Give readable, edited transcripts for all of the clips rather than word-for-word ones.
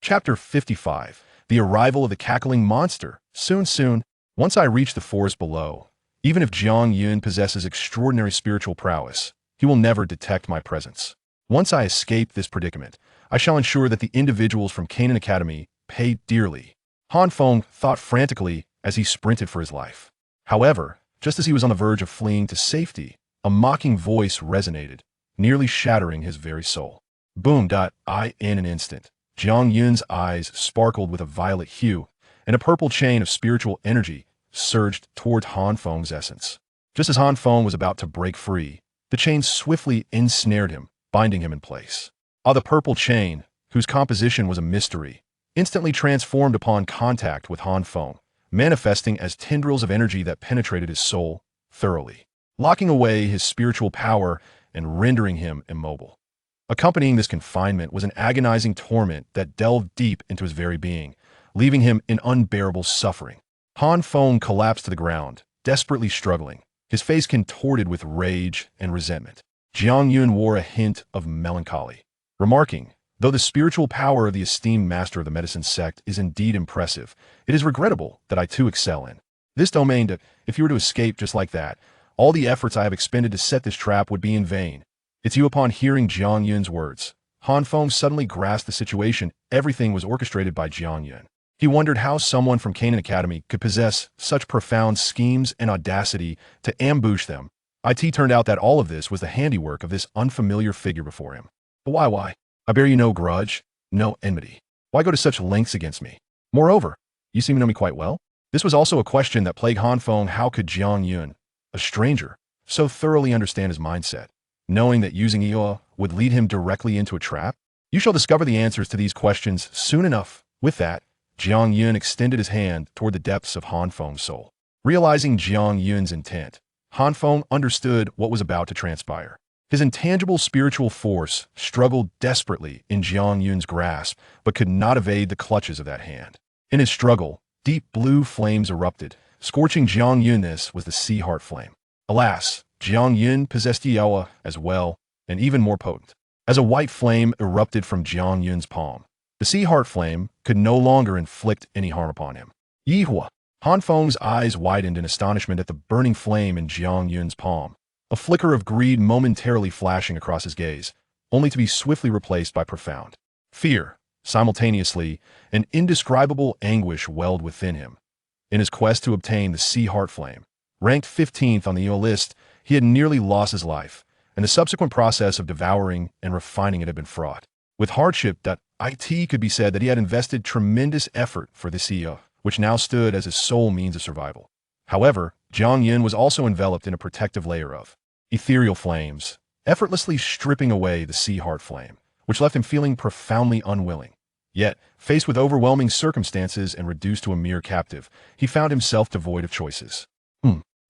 Chapter 55. The Arrival of the Cackling Monster. Soon, once I reach the forest below, even if Jiang Yun possesses extraordinary spiritual prowess, he will never detect my presence. Once I escape this predicament, I shall ensure that the individuals from Canaan Academy pay dearly. Hanfeng thought frantically as he sprinted for his life. However, just as he was on the verge of fleeing to safety, a mocking voice resonated, nearly shattering his very soul. Boom! In an instant, Jiang Yun's eyes sparkled with a violet hue, and a purple chain of spiritual energy surged toward Hanfeng's essence. Just as Hanfeng was about to break free, the chain swiftly ensnared him, binding him in place. The purple chain, whose composition was a mystery, instantly transformed upon contact with Hanfeng, manifesting as tendrils of energy that penetrated his soul thoroughly, locking away his spiritual power and rendering him immobile. Accompanying this confinement was an agonizing torment that delved deep into his very being, leaving him in unbearable suffering. Hanfeng collapsed to the ground, desperately struggling, his face contorted with rage and resentment. Jiang Yun wore a hint of melancholy, remarking, "Though the spiritual power of the esteemed master of the medicine sect is indeed impressive, it is regrettable that I too excel in this domain. If you were to escape just like that, all the efforts I have expended to set this trap would be in vain." It's you. Upon hearing Jiang Yun's words, Hanfeng suddenly grasped the situation. Everything was orchestrated by Jiang Yun. He wondered how someone from Canaan Academy could possess such profound schemes and audacity to ambush them. It turned out that all of this was the handiwork of this unfamiliar figure before him. But why? I bear you no grudge, no enmity. Why go to such lengths against me? Moreover, you seem to know me quite well. This was also a question that plagued Hanfeng. How could Jiang Yun, a stranger, so thoroughly understand his mindset, knowing that using Ioa would lead him directly into a trap? You shall discover the answers to these questions soon enough. With that, Jiang Yun extended his hand toward the depths of Hanfeng's soul. Realizing Jiang Yun's intent, Hanfeng understood what was about to transpire. His intangible spiritual force struggled desperately in Jiang Yun's grasp, but could not evade the clutches of that hand. In his struggle, deep blue flames erupted, scorching Jiang Yun. This was the sea heart flame. Alas, Jiang Yun possessed Ioa as well, and even more potent. As a white flame erupted from Jiang Yun's palm, the sea heart flame could no longer inflict any harm upon him. Yihua! Hanfeng's eyes widened in astonishment at the burning flame in Jiang Yun's palm, a flicker of greed momentarily flashing across his gaze, only to be swiftly replaced by profound fear. Simultaneously, an indescribable anguish welled within him. In his quest to obtain the sea heart flame, ranked 15th on the Ioa list, he had nearly lost his life, and the subsequent process of devouring and refining it had been fraught with hardship. It could be said that he had invested tremendous effort for this Ioa, which now stood as his sole means of survival. However, Jiang Yun was also enveloped in a protective layer of ethereal flames, effortlessly stripping away the sea heart flame, which left him feeling profoundly unwilling. Yet, faced with overwhelming circumstances and reduced to a mere captive, he found himself devoid of choices.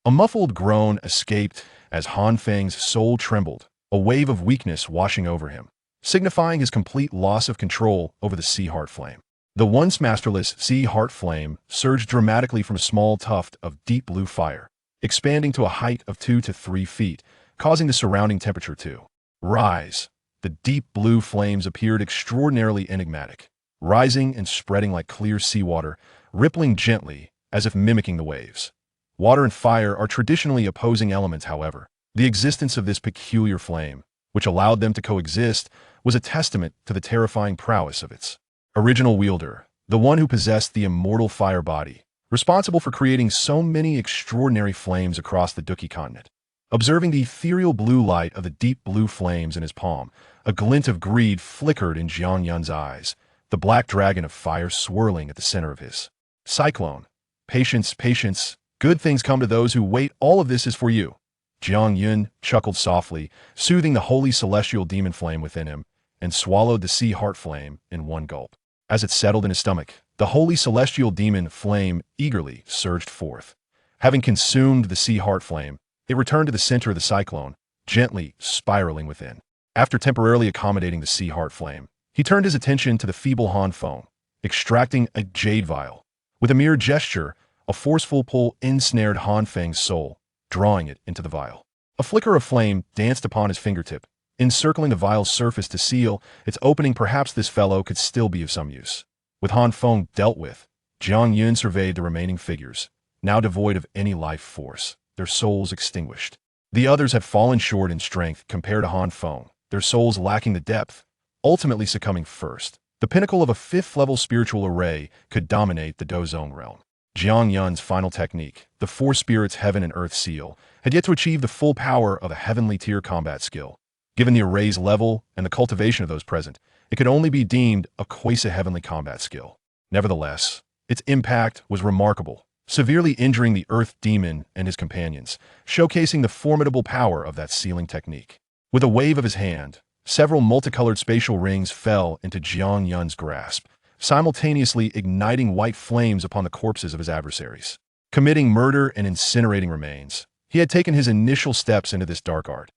A muffled groan escaped as Hanfeng's soul trembled, a wave of weakness washing over him, signifying his complete loss of control over the sea heart flame. The once masterless sea heart flame surged dramatically from a small tuft of deep blue fire, expanding to a height of 2 to 3 feet, causing the surrounding temperature to rise. The deep blue flames appeared extraordinarily enigmatic, rising and spreading like clear seawater, rippling gently as if mimicking the waves. Water and fire are traditionally opposing elements. However, the existence of this peculiar flame, which allowed them to coexist, was a testament to the terrifying prowess of its original wielder, the one who possessed the immortal fire body, responsible for creating so many extraordinary flames across the Dou Qi Continent. Observing the ethereal blue light of the deep blue flames in his palm, a glint of greed flickered in Jiang Yun's eyes, the black dragon of fire swirling at the center of his cyclone. Patience, good things come to those who wait. All of this is for you. Jiang Yun chuckled softly, soothing the holy celestial demon flame within him, and swallowed the sea heart flame in one gulp. As it settled in his stomach, the holy celestial demon flame eagerly surged forth. Having consumed the sea heart flame, it returned to the center of the cyclone, gently spiraling within. After temporarily accommodating the sea heart flame, he turned his attention to the feeble Hanfeng, extracting a jade vial. With a mere gesture, a forceful pull ensnared Hanfeng's soul, drawing it into the vial. A flicker of flame danced upon his fingertip, encircling the vial's surface to seal its opening. Perhaps this fellow could still be of some use. With Hanfeng dealt with, Jiang Yun surveyed the remaining figures, now devoid of any life force, their souls extinguished. The others had fallen short in strength compared to Hanfeng, their souls lacking the depth, ultimately succumbing first. The pinnacle of a fifth-level spiritual array could dominate the Dozong realm. Jiang Yun's final technique, the Four Spirits Heaven and Earth Seal, had yet to achieve the full power of a heavenly tier combat skill. Given the array's level and the cultivation of those present, it could only be deemed a quasi-heavenly combat skill. Nevertheless, its impact was remarkable, severely injuring the Earth Demon and his companions, showcasing the formidable power of that sealing technique. With a wave of his hand, several multicolored spatial rings fell into Jiang Yun's grasp, simultaneously igniting white flames upon the corpses of his adversaries. Committing murder and incinerating remains, he had taken his initial steps into this dark art.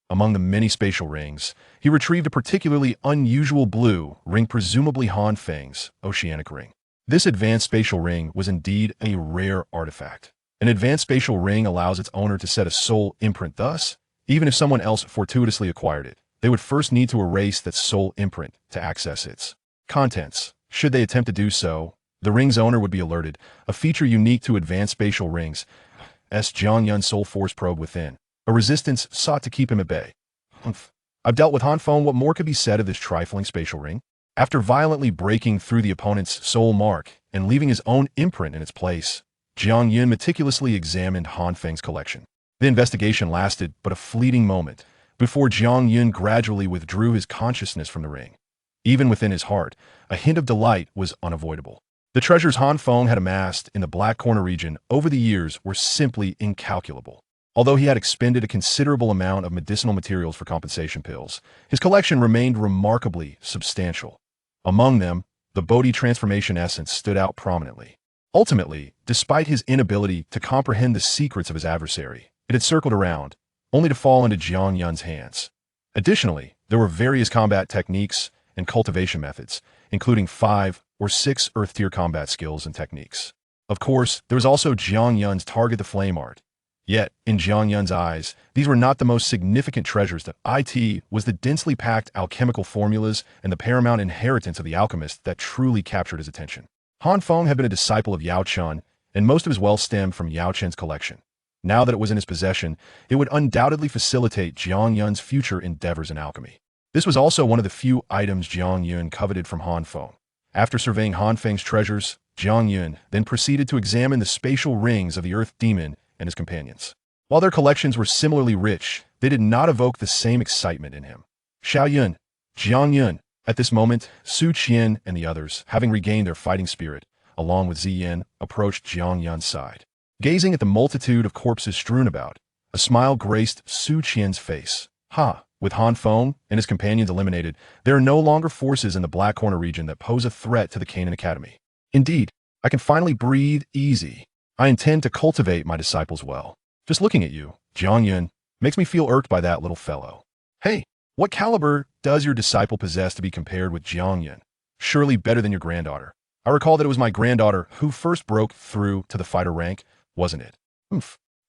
Among the many spatial rings, he retrieved a particularly unusual blue ring, presumably Hanfeng's oceanic ring. This advanced spatial ring was indeed a rare artifact. An advanced spatial ring allows its owner to set a soul imprint. Thus, even if someone else fortuitously acquired it, they would first need to erase that soul imprint to access its contents. Should they attempt to do so, the ring's owner would be alerted, a feature unique to advanced spatial rings. Jiang Yun's soul force probe within. A resistance sought to keep him at bay. I've dealt with Hanfeng. What more could be said of this trifling spatial ring? After violently breaking through the opponent's soul mark and leaving his own imprint in its place, Jiang Yun meticulously examined Hanfeng's collection. The investigation lasted but a fleeting moment before Jiang Yun gradually withdrew his consciousness from the ring. Even within his heart, a hint of delight was unavoidable. The treasures Hanfeng had amassed in the Black Corner region over the years were simply incalculable. Although he had expended a considerable amount of medicinal materials for compensation pills, his collection remained remarkably substantial. Among them, the Bodhi transformation essence stood out prominently. Ultimately, despite his inability to comprehend the secrets of his adversary, it had circled around, only to fall into Jiang Yun's hands. Additionally, there were various combat techniques and cultivation methods, including 5 or 6 Earth-tier combat skills and techniques. Of course, there was also Jiang Yun's Target the Flame art. Yet, in Jiang Yun's eyes, these were not the most significant treasures. That it was the densely packed alchemical formulas and the paramount inheritance of the alchemist that truly captured his attention. Hanfeng had been a disciple of Yao Chen, and most of his wealth stemmed from Yao Chen's collection. Now that it was in his possession, it would undoubtedly facilitate Jiang Yun's future endeavors in alchemy. This was also one of the few items Jiang Yun coveted from Hanfeng. After surveying Hanfeng's treasures, Jiang Yun then proceeded to examine the spatial rings of the Earth Demon and his companions. While their collections were similarly rich, they did not evoke the same excitement in him. Xiaoyun, Jiang Yun. At this moment, Su Qian and the others, having regained their fighting spirit, along with Ziyan, approached Jiang Yun's side. Gazing at the multitude of corpses strewn about, a smile graced Su Qian's face. With Hanfeng and his companions eliminated, there are no longer forces in the Black Corner region that pose a threat to the Canaan Academy. Indeed, I can finally breathe easy. I intend to cultivate my disciples well. Just looking at you, Jiang Yun, makes me feel irked by that little fellow. Hey, what caliber does your disciple possess to be compared with Jiang Yun? Surely better than your granddaughter. I recall that it was my granddaughter who first broke through to the fighter rank, wasn't it?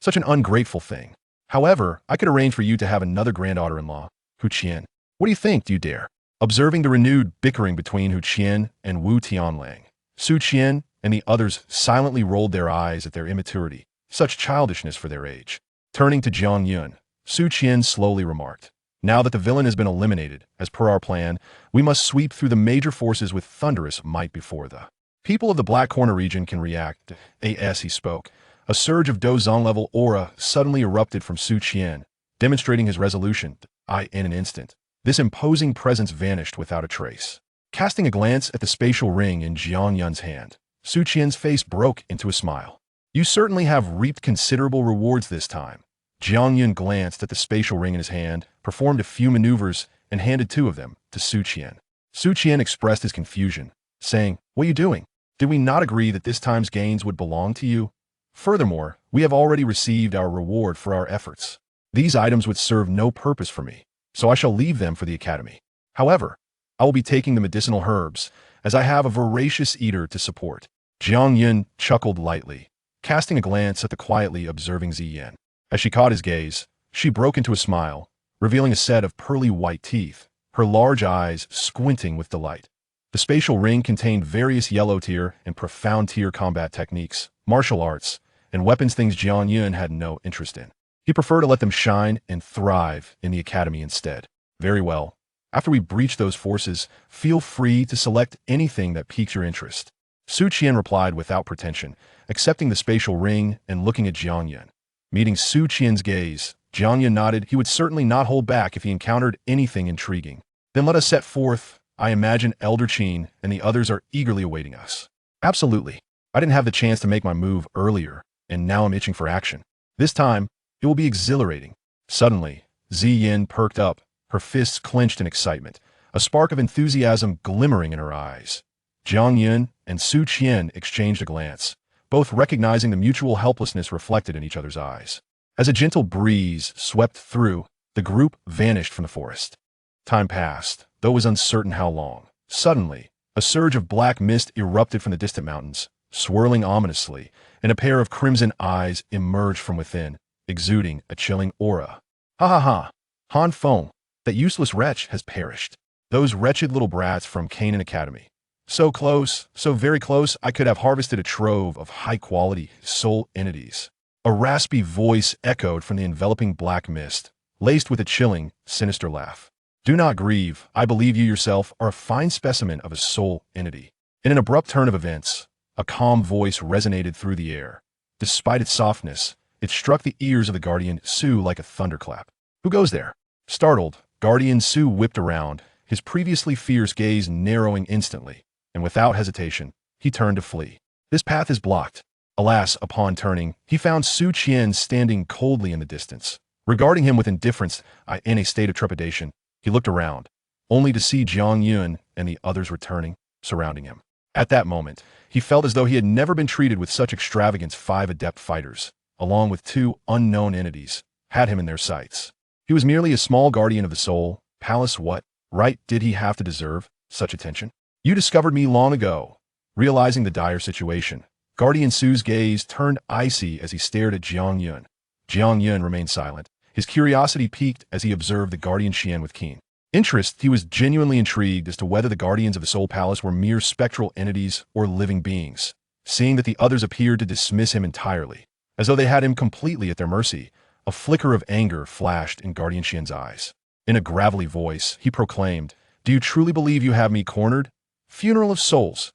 Such an ungrateful thing. However, I could arrange for you to have another granddaughter-in-law, Hu Qian. What do you think? Do you dare? Observing the renewed bickering between Hu Qian and Wu Tianlang, Su Qian and the others silently rolled their eyes at their immaturity, such childishness for their age. Turning to Jiang Yun, Su Qian slowly remarked, "Now that the villain has been eliminated, as per our plan, we must sweep through the major forces with thunderous might before the people of the Black Corner region can react." As he spoke, a surge of Dozong-level aura suddenly erupted from Su Qian, demonstrating his resolution. In an instant, this imposing presence vanished without a trace. Casting a glance at the spatial ring in Jiang Yun's hand, Su Qian's face broke into a smile. "You certainly have reaped considerable rewards this time." Jiang Yun glanced at the spatial ring in his hand, performed a few maneuvers, and handed 2 of them to Su Qian. Su Qian expressed his confusion, saying, "What are you doing? Did we not agree that this time's gains would belong to you? Furthermore, we have already received our reward for our efforts. These items would serve no purpose for me, so I shall leave them for the academy. However, I will be taking the medicinal herbs, as I have a voracious eater to support." Jiang Yun chuckled lightly, casting a glance at the quietly observing Ziyan. As she caught his gaze, she broke into a smile, revealing a set of pearly white teeth, her large eyes squinting with delight. The spatial ring contained various yellow tier and profound tier combat techniques, martial arts, and weapons things Jiang Yun had no interest in. He preferred to let them shine and thrive in the academy instead. Very well. After we breach those forces, feel free to select anything that piques your interest. Su Qian replied without pretension, accepting the spatial ring and looking at Jiang Yun. Meeting Su Qian's gaze, Jiang Yun nodded he would certainly not hold back if he encountered anything intriguing. Then let us set forth. I imagine Elder Qin and the others are eagerly awaiting us. Absolutely. I didn't have the chance to make my move earlier, and now I'm itching for action. This time, it will be exhilarating. Suddenly, Ziyan perked up, her fists clenched in excitement, a spark of enthusiasm glimmering in her eyes. Jiang Yun and Su Qian exchanged a glance, both recognizing the mutual helplessness reflected in each other's eyes. As a gentle breeze swept through, the group vanished from the forest. Time passed, though it was uncertain how long. Suddenly, a surge of black mist erupted from the distant mountains, swirling ominously, and a pair of crimson eyes emerged from within, exuding a chilling aura. Ha ha ha! Hanfeng, that useless wretch has perished. Those wretched little brats from Canaan Academy. So close, so very close, I could have harvested a trove of high-quality soul entities. A raspy voice echoed from the enveloping black mist, laced with a chilling, sinister laugh. Do not grieve, I believe you yourself are a fine specimen of a soul entity. In an abrupt turn of events, a calm voice resonated through the air. Despite its softness, it struck the ears of the Guardian Su like a thunderclap. Who goes there? Startled, Guardian Su whipped around, his previously fierce gaze narrowing instantly, and without hesitation, he turned to flee. This path is blocked. Alas, upon turning, he found Su Qian standing coldly in the distance. Regarding him with indifference, in a state of trepidation, he looked around, only to see Jiang Yun and the others returning, surrounding him. At that moment, he felt as though he had never been treated with such extravagance. 5 adept fighters, along with 2 unknown entities, had him in their sights. He was merely a small guardian of the soul palace. What right did he have to deserve such attention? You discovered me long ago. Realizing the dire situation, Guardian Su's gaze turned icy as he stared at Jiang Yun. Jiang Yun remained silent, his curiosity piqued as he observed the Guardian Qian with keen interest. He was genuinely intrigued as to whether the guardians of the Soul Palace were mere spectral entities or living beings. Seeing that the others appeared to dismiss him entirely, as though they had him completely at their mercy, a flicker of anger flashed in Guardian Qian's eyes. In a gravelly voice, he proclaimed, "Do you truly believe you have me cornered? Funeral of souls."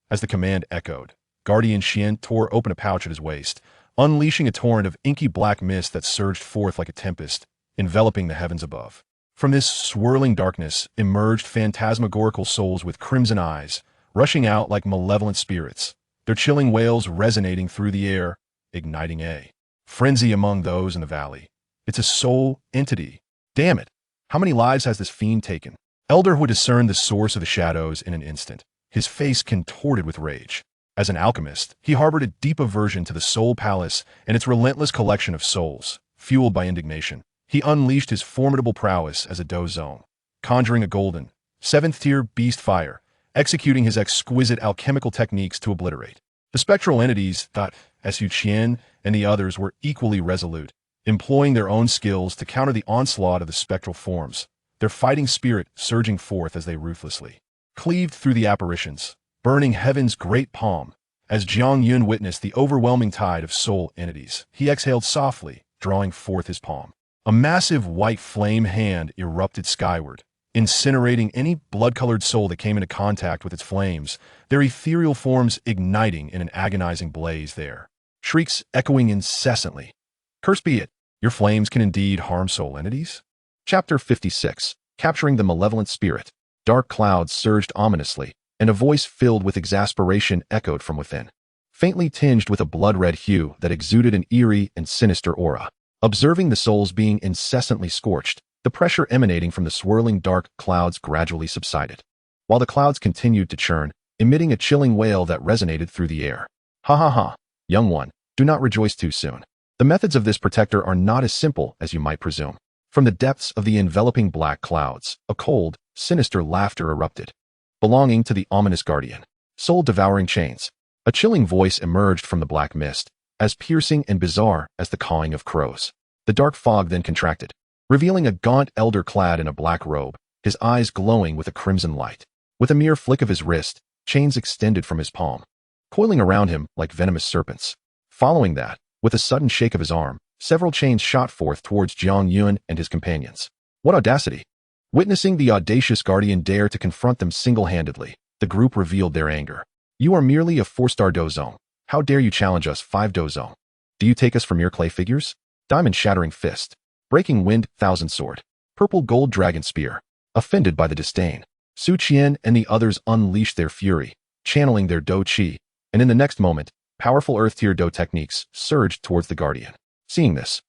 As the command echoed, Guardian Qian tore open a pouch at his waist, unleashing a torrent of inky black mist that surged forth like a tempest, enveloping the heavens above. From this swirling darkness emerged phantasmagorical souls with crimson eyes, rushing out like malevolent spirits, their chilling wails resonating through the air, igniting a frenzy among those in the valley. It's a soul entity. Damn it! How many lives has this fiend taken? Elder would discern the source of the shadows in an instant, his face contorted with rage. As an alchemist, he harbored a deep aversion to the Soul Palace and its relentless collection of souls. Fueled by indignation, he unleashed his formidable prowess as a Dou Zone, conjuring a golden, 7th-tier beast fire, executing his exquisite alchemical techniques to obliterate. The spectral entities, Su Qian and the others, were equally resolute, employing their own skills to counter the onslaught of the spectral forms, their fighting spirit surging forth as they ruthlessly cleaved through the apparitions, burning heaven's great palm. As Jiang Yun witnessed the overwhelming tide of soul entities, he exhaled softly, drawing forth his palm. A massive white flame hand erupted skyward, incinerating any blood-colored soul that came into contact with its flames, their ethereal forms igniting in an agonizing blaze there. Shrieks echoing incessantly. Cursed be it, your flames can indeed harm soul entities? Chapter 56. Capturing the Malevolent Spirit. Dark clouds surged ominously, and a voice filled with exasperation echoed from within, faintly tinged with a blood-red hue that exuded an eerie and sinister aura. Observing the souls being incessantly scorched, the pressure emanating from the swirling dark clouds gradually subsided, while the clouds continued to churn, emitting a chilling wail that resonated through the air. Ha ha ha, young one, do not rejoice too soon. The methods of this protector are not as simple as you might presume. From the depths of the enveloping black clouds, a cold, sinister laughter erupted, belonging to the ominous guardian. Soul-devouring chains. A chilling voice emerged from the black mist, as piercing and bizarre as the cawing of crows. The dark fog then contracted, revealing a gaunt elder clad in a black robe, his eyes glowing with a crimson light. With a mere flick of his wrist, chains extended from his palm, coiling around him like venomous serpents. Following that, with a sudden shake of his arm, several chains shot forth towards Jiang Yun and his companions. What audacity! Witnessing the audacious guardian dare to confront them single-handedly, the group revealed their anger. You are merely a 4-star dozong. How dare you challenge us 5 dozong? Do you take us for mere clay figures? Diamond shattering fist. Breaking wind, thousand sword. Purple gold dragon spear. Offended by the disdain, Su Qian and the others unleashed their fury, channeling their Dou Qi, and in the next moment, powerful earth-tier Dou techniques surged towards the guardian. Seeing this,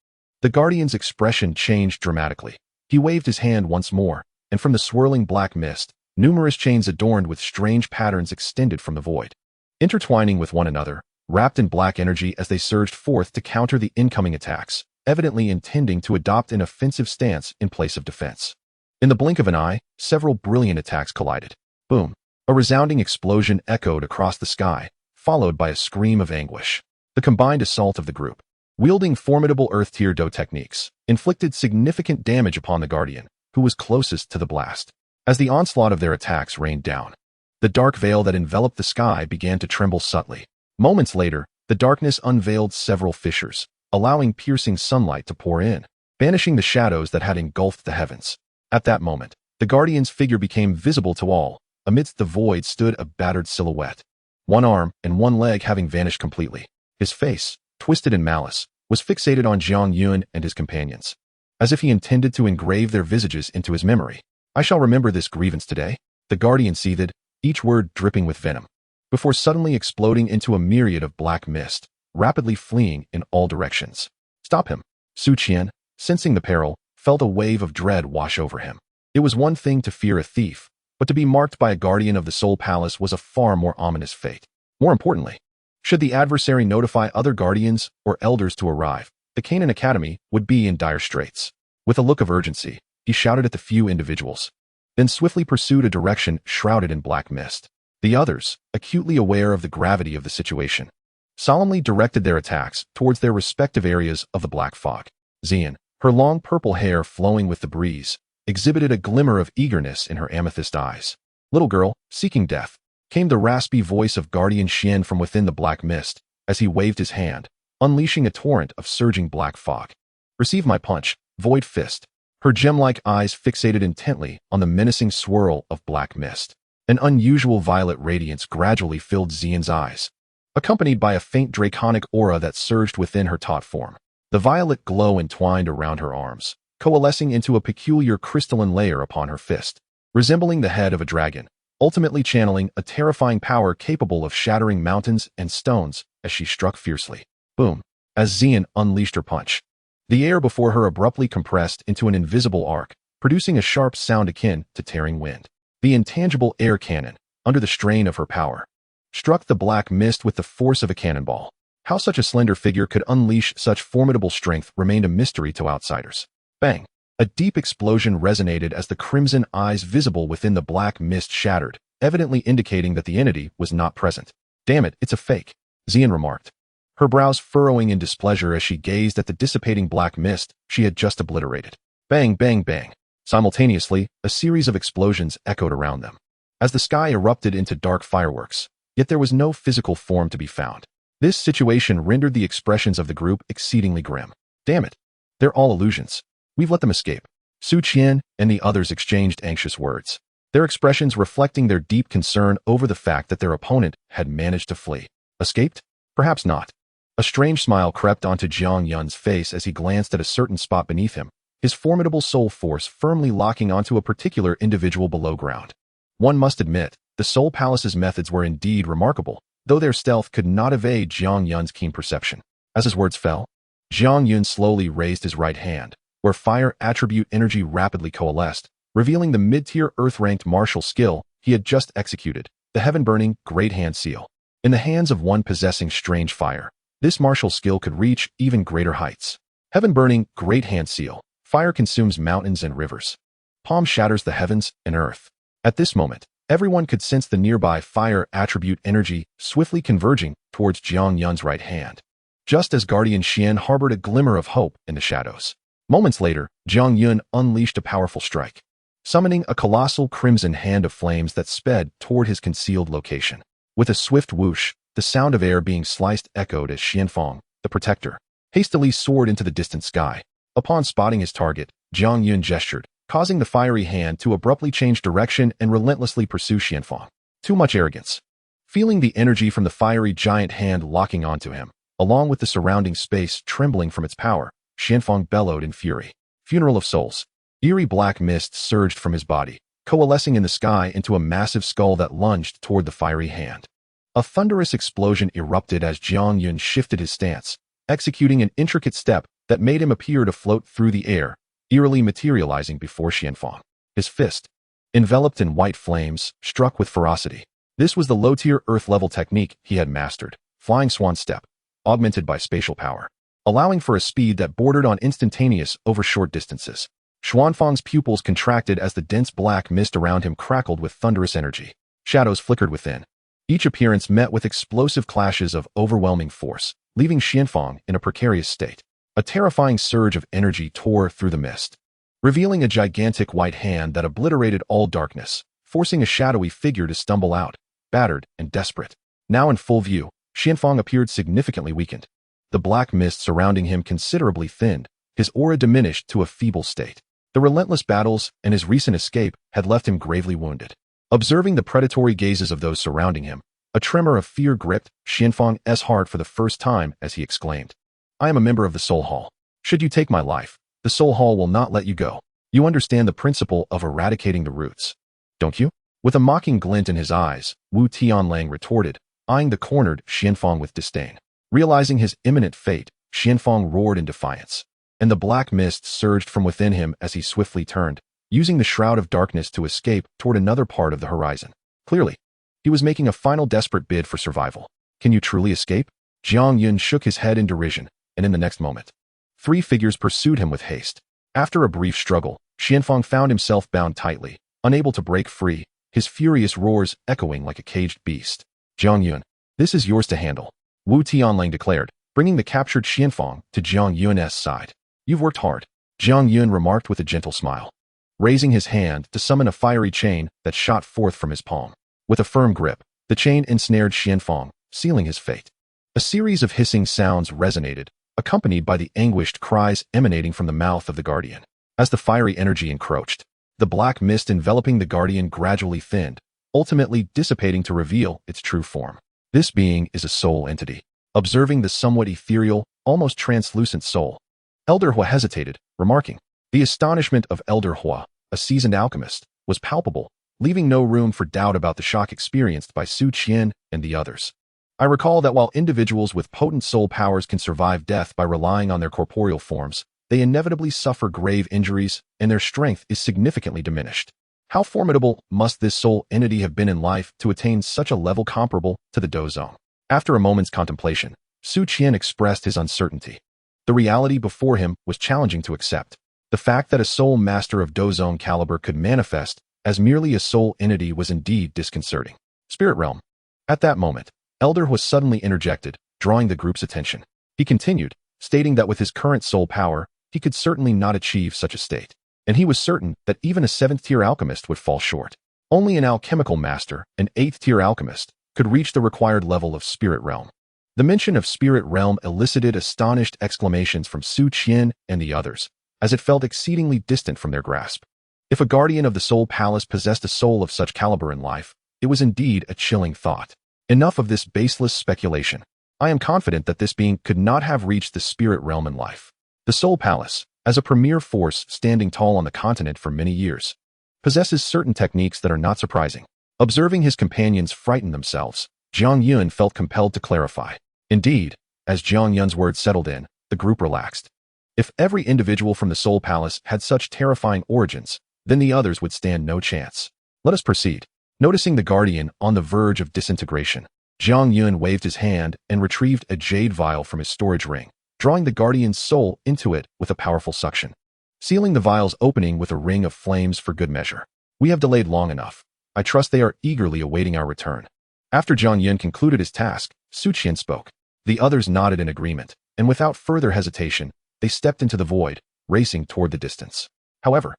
the guardian's expression changed dramatically. He waved his hand once more, and from the swirling black mist, numerous chains adorned with strange patterns extended from the void, intertwining with one another, wrapped in black energy as they surged forth to counter the incoming attacks, evidently intending to adopt an offensive stance in place of defense. In the blink of an eye, several brilliant attacks collided. Boom! A resounding explosion echoed across the sky, followed by a scream of anguish. The combined assault of the group, wielding formidable earth-tier Dou techniques, inflicted significant damage upon the guardian, who was closest to the blast. As the onslaught of their attacks rained down, the dark veil that enveloped the sky began to tremble subtly. Moments later, the darkness unveiled several fissures, allowing piercing sunlight to pour in, banishing the shadows that had engulfed the heavens. At that moment, the guardian's figure became visible to all. Amidst the void stood a battered silhouette, one arm and one leg having vanished completely. His face, twisted in malice, was fixated on Jiang Yun and his companions, as if he intended to engrave their visages into his memory. I shall remember this grievance today. The guardian seethed, each word dripping with venom, before suddenly exploding into a myriad of black mist, rapidly fleeing in all directions. Stop him! Su Qian, sensing the peril, felt a wave of dread wash over him. It was one thing to fear a thief, but to be marked by a guardian of the Soul Palace was a far more ominous fate. More importantly, should the adversary notify other guardians or elders to arrive, the Canaan Academy would be in dire straits. With a look of urgency, he shouted at the few individuals, then swiftly pursued a direction shrouded in black mist. The others, acutely aware of the gravity of the situation, solemnly directed their attacks towards their respective areas of the black fog. Ziyan, her long purple hair flowing with the breeze, exhibited a glimmer of eagerness in her amethyst eyes. Little girl, seeking death, came the raspy voice of Guardian Xian from within the black mist, as he waved his hand, unleashing a torrent of surging black fog. Receive my punch, void fist. Her gem-like eyes fixated intently on the menacing swirl of black mist. An unusual violet radiance gradually filled Ziyan's eyes, accompanied by a faint draconic aura that surged within her taut form. The violet glow entwined around her arms, coalescing into a peculiar crystalline layer upon her fist, resembling the head of a dragon, ultimately channeling a terrifying power capable of shattering mountains and stones as she struck fiercely. Boom! As Ziyan unleashed her punch, the air before her abruptly compressed into an invisible arc, producing a sharp sound akin to tearing wind. The intangible air cannon, under the strain of her power, struck the black mist with the force of a cannonball. How such a slender figure could unleash such formidable strength remained a mystery to outsiders. Bang! A deep explosion resonated as the crimson eyes visible within the black mist shattered, evidently indicating that the entity was not present. Damn it, it's a fake, Ziyan remarked, her brows furrowing in displeasure as she gazed at the dissipating black mist she had just obliterated. Bang, bang, bang. Simultaneously, a series of explosions echoed around them, as the sky erupted into dark fireworks, yet there was no physical form to be found. This situation rendered the expressions of the group exceedingly grim. Damn it. They're all illusions. We've let them escape. Su Qian and the others exchanged anxious words, their expressions reflecting their deep concern over the fact that their opponent had managed to flee. Escaped? Perhaps not. A strange smile crept onto Jiang Yun's face as he glanced at a certain spot beneath him, his formidable soul force firmly locking onto a particular individual below ground. One must admit, the Soul Palace's methods were indeed remarkable, though their stealth could not evade Jiang Yun's keen perception. As his words fell, Jiang Yun slowly raised his right hand, where fire attribute energy rapidly coalesced, revealing the mid-tier earth-ranked martial skill he had just executed, the heaven-burning Great Hand Seal. In the hands of one possessing strange fire, this martial skill could reach even greater heights. Heaven-burning Great Hand Seal. Fire consumes mountains and rivers. Palm shatters the heavens and earth. At this moment, everyone could sense the nearby fire attribute energy swiftly converging towards Jiang Yun's right hand, just as Guardian Xian harbored a glimmer of hope in the shadows. Moments later, Jiang Yun unleashed a powerful strike. summoning a colossal crimson hand of flames that sped toward his concealed location. With a swift whoosh, the sound of air being sliced echoed as Hanfeng, the protector, hastily soared into the distant sky. Upon spotting his target, Jiang Yun gestured, causing the fiery hand to abruptly change direction and relentlessly pursue Hanfeng. Too much arrogance. Feeling the energy from the fiery giant hand locking onto him, along with the surrounding space trembling from its power, Hanfeng bellowed in fury. Funeral of Souls. Eerie black mist surged from his body, coalescing in the sky into a massive skull that lunged toward the fiery hand. A thunderous explosion erupted as Jiang Yun shifted his stance, executing an intricate step that made him appear to float through the air, eerily materializing before Hanfeng. His fist, enveloped in white flames, struck with ferocity. This was the low-tier earth-level technique he had mastered, Flying Swan Step, augmented by spatial power, allowing for a speed that bordered on instantaneous over short distances. Hanfeng's pupils contracted as the dense black mist around him crackled with thunderous energy. Shadows flickered within. Each appearance met with explosive clashes of overwhelming force, leaving Hanfeng in a precarious state. A terrifying surge of energy tore through the mist, revealing a gigantic white hand that obliterated all darkness, forcing a shadowy figure to stumble out, battered and desperate. Now in full view, Hanfeng appeared significantly weakened. The black mist surrounding him considerably thinned, his aura diminished to a feeble state. The relentless battles and his recent escape had left him gravely wounded. Observing the predatory gazes of those surrounding him, a tremor of fear gripped Hanfeng's heart for the first time as he exclaimed, "I am a member of the Soul Hall. Should you take my life, the Soul Hall will not let you go. You understand the principle of eradicating the roots, don't you?" With a mocking glint in his eyes, Wu Tianlang retorted, eyeing the cornered Hanfeng with disdain. Realizing his imminent fate, Hanfeng roared in defiance, and the black mist surged from within him as he swiftly turned, using the shroud of darkness to escape toward another part of the horizon. Clearly, he was making a final desperate bid for survival. Can you truly escape? Jiang Yun shook his head in derision, and in the next moment, 3 figures pursued him with haste. After a brief struggle, Hanfeng found himself bound tightly, unable to break free, his furious roars echoing like a caged beast. "Jiang Yun, this is yours to handle," Wu Tianlang declared, bringing the captured Hanfeng to Jiang Yun's side. "You've worked hard," Jiang Yun remarked with a gentle smile, raising his hand to summon a fiery chain that shot forth from his palm. With a firm grip, the chain ensnared Hanfeng, sealing his fate. A series of hissing sounds resonated, accompanied by the anguished cries emanating from the mouth of the Guardian. As the fiery energy encroached, the black mist enveloping the Guardian gradually thinned, ultimately dissipating to reveal its true form. This being is a soul entity. Observing the somewhat ethereal, almost translucent soul, Elder Hua hesitated, remarking. The astonishment of Elder Hua, a seasoned alchemist, was palpable, leaving no room for doubt about the shock experienced by Su Qian and the others. "I recall that while individuals with potent soul powers can survive death by relying on their corporeal forms, they inevitably suffer grave injuries and their strength is significantly diminished. How formidable must this soul entity have been in life to attain such a level comparable to the Dou Zone?" After a moment's contemplation, Su Qian expressed his uncertainty. The reality before him was challenging to accept. The fact that a soul master of Dou Zone caliber could manifest as merely a soul entity was indeed disconcerting. Spirit realm. At that moment, Elder was suddenly interjected, drawing the group's attention. He continued, stating that with his current soul power, he could certainly not achieve such a state, and he was certain that even a 7th-tier alchemist would fall short. Only an alchemical master, an 8th-tier alchemist, could reach the required level of spirit realm. The mention of spirit realm elicited astonished exclamations from Su Qian and the others, as it felt exceedingly distant from their grasp. If a guardian of the Soul Palace possessed a soul of such caliber in life, it was indeed a chilling thought. Enough of this baseless speculation. I am confident that this being could not have reached the spirit realm in life. The Soul Palace, as a premier force standing tall on the continent for many years, possesses certain techniques that are not surprising. Observing his companions frighten themselves, Jiang Yun felt compelled to clarify. Indeed, as Jiang Yun's words settled in, the group relaxed. If every individual from the Soul Palace had such terrifying origins, then the others would stand no chance. Let us proceed. Noticing the Guardian on the verge of disintegration, Jiang Yun waved his hand and retrieved a jade vial from his storage ring, drawing the Guardian's soul into it with a powerful suction, sealing the vial's opening with a ring of flames for good measure. "We have delayed long enough. I trust they are eagerly awaiting our return." After Jiang Yun concluded his task, Su Qian spoke. The others nodded in agreement, and without further hesitation, they stepped into the void, racing toward the distance. However,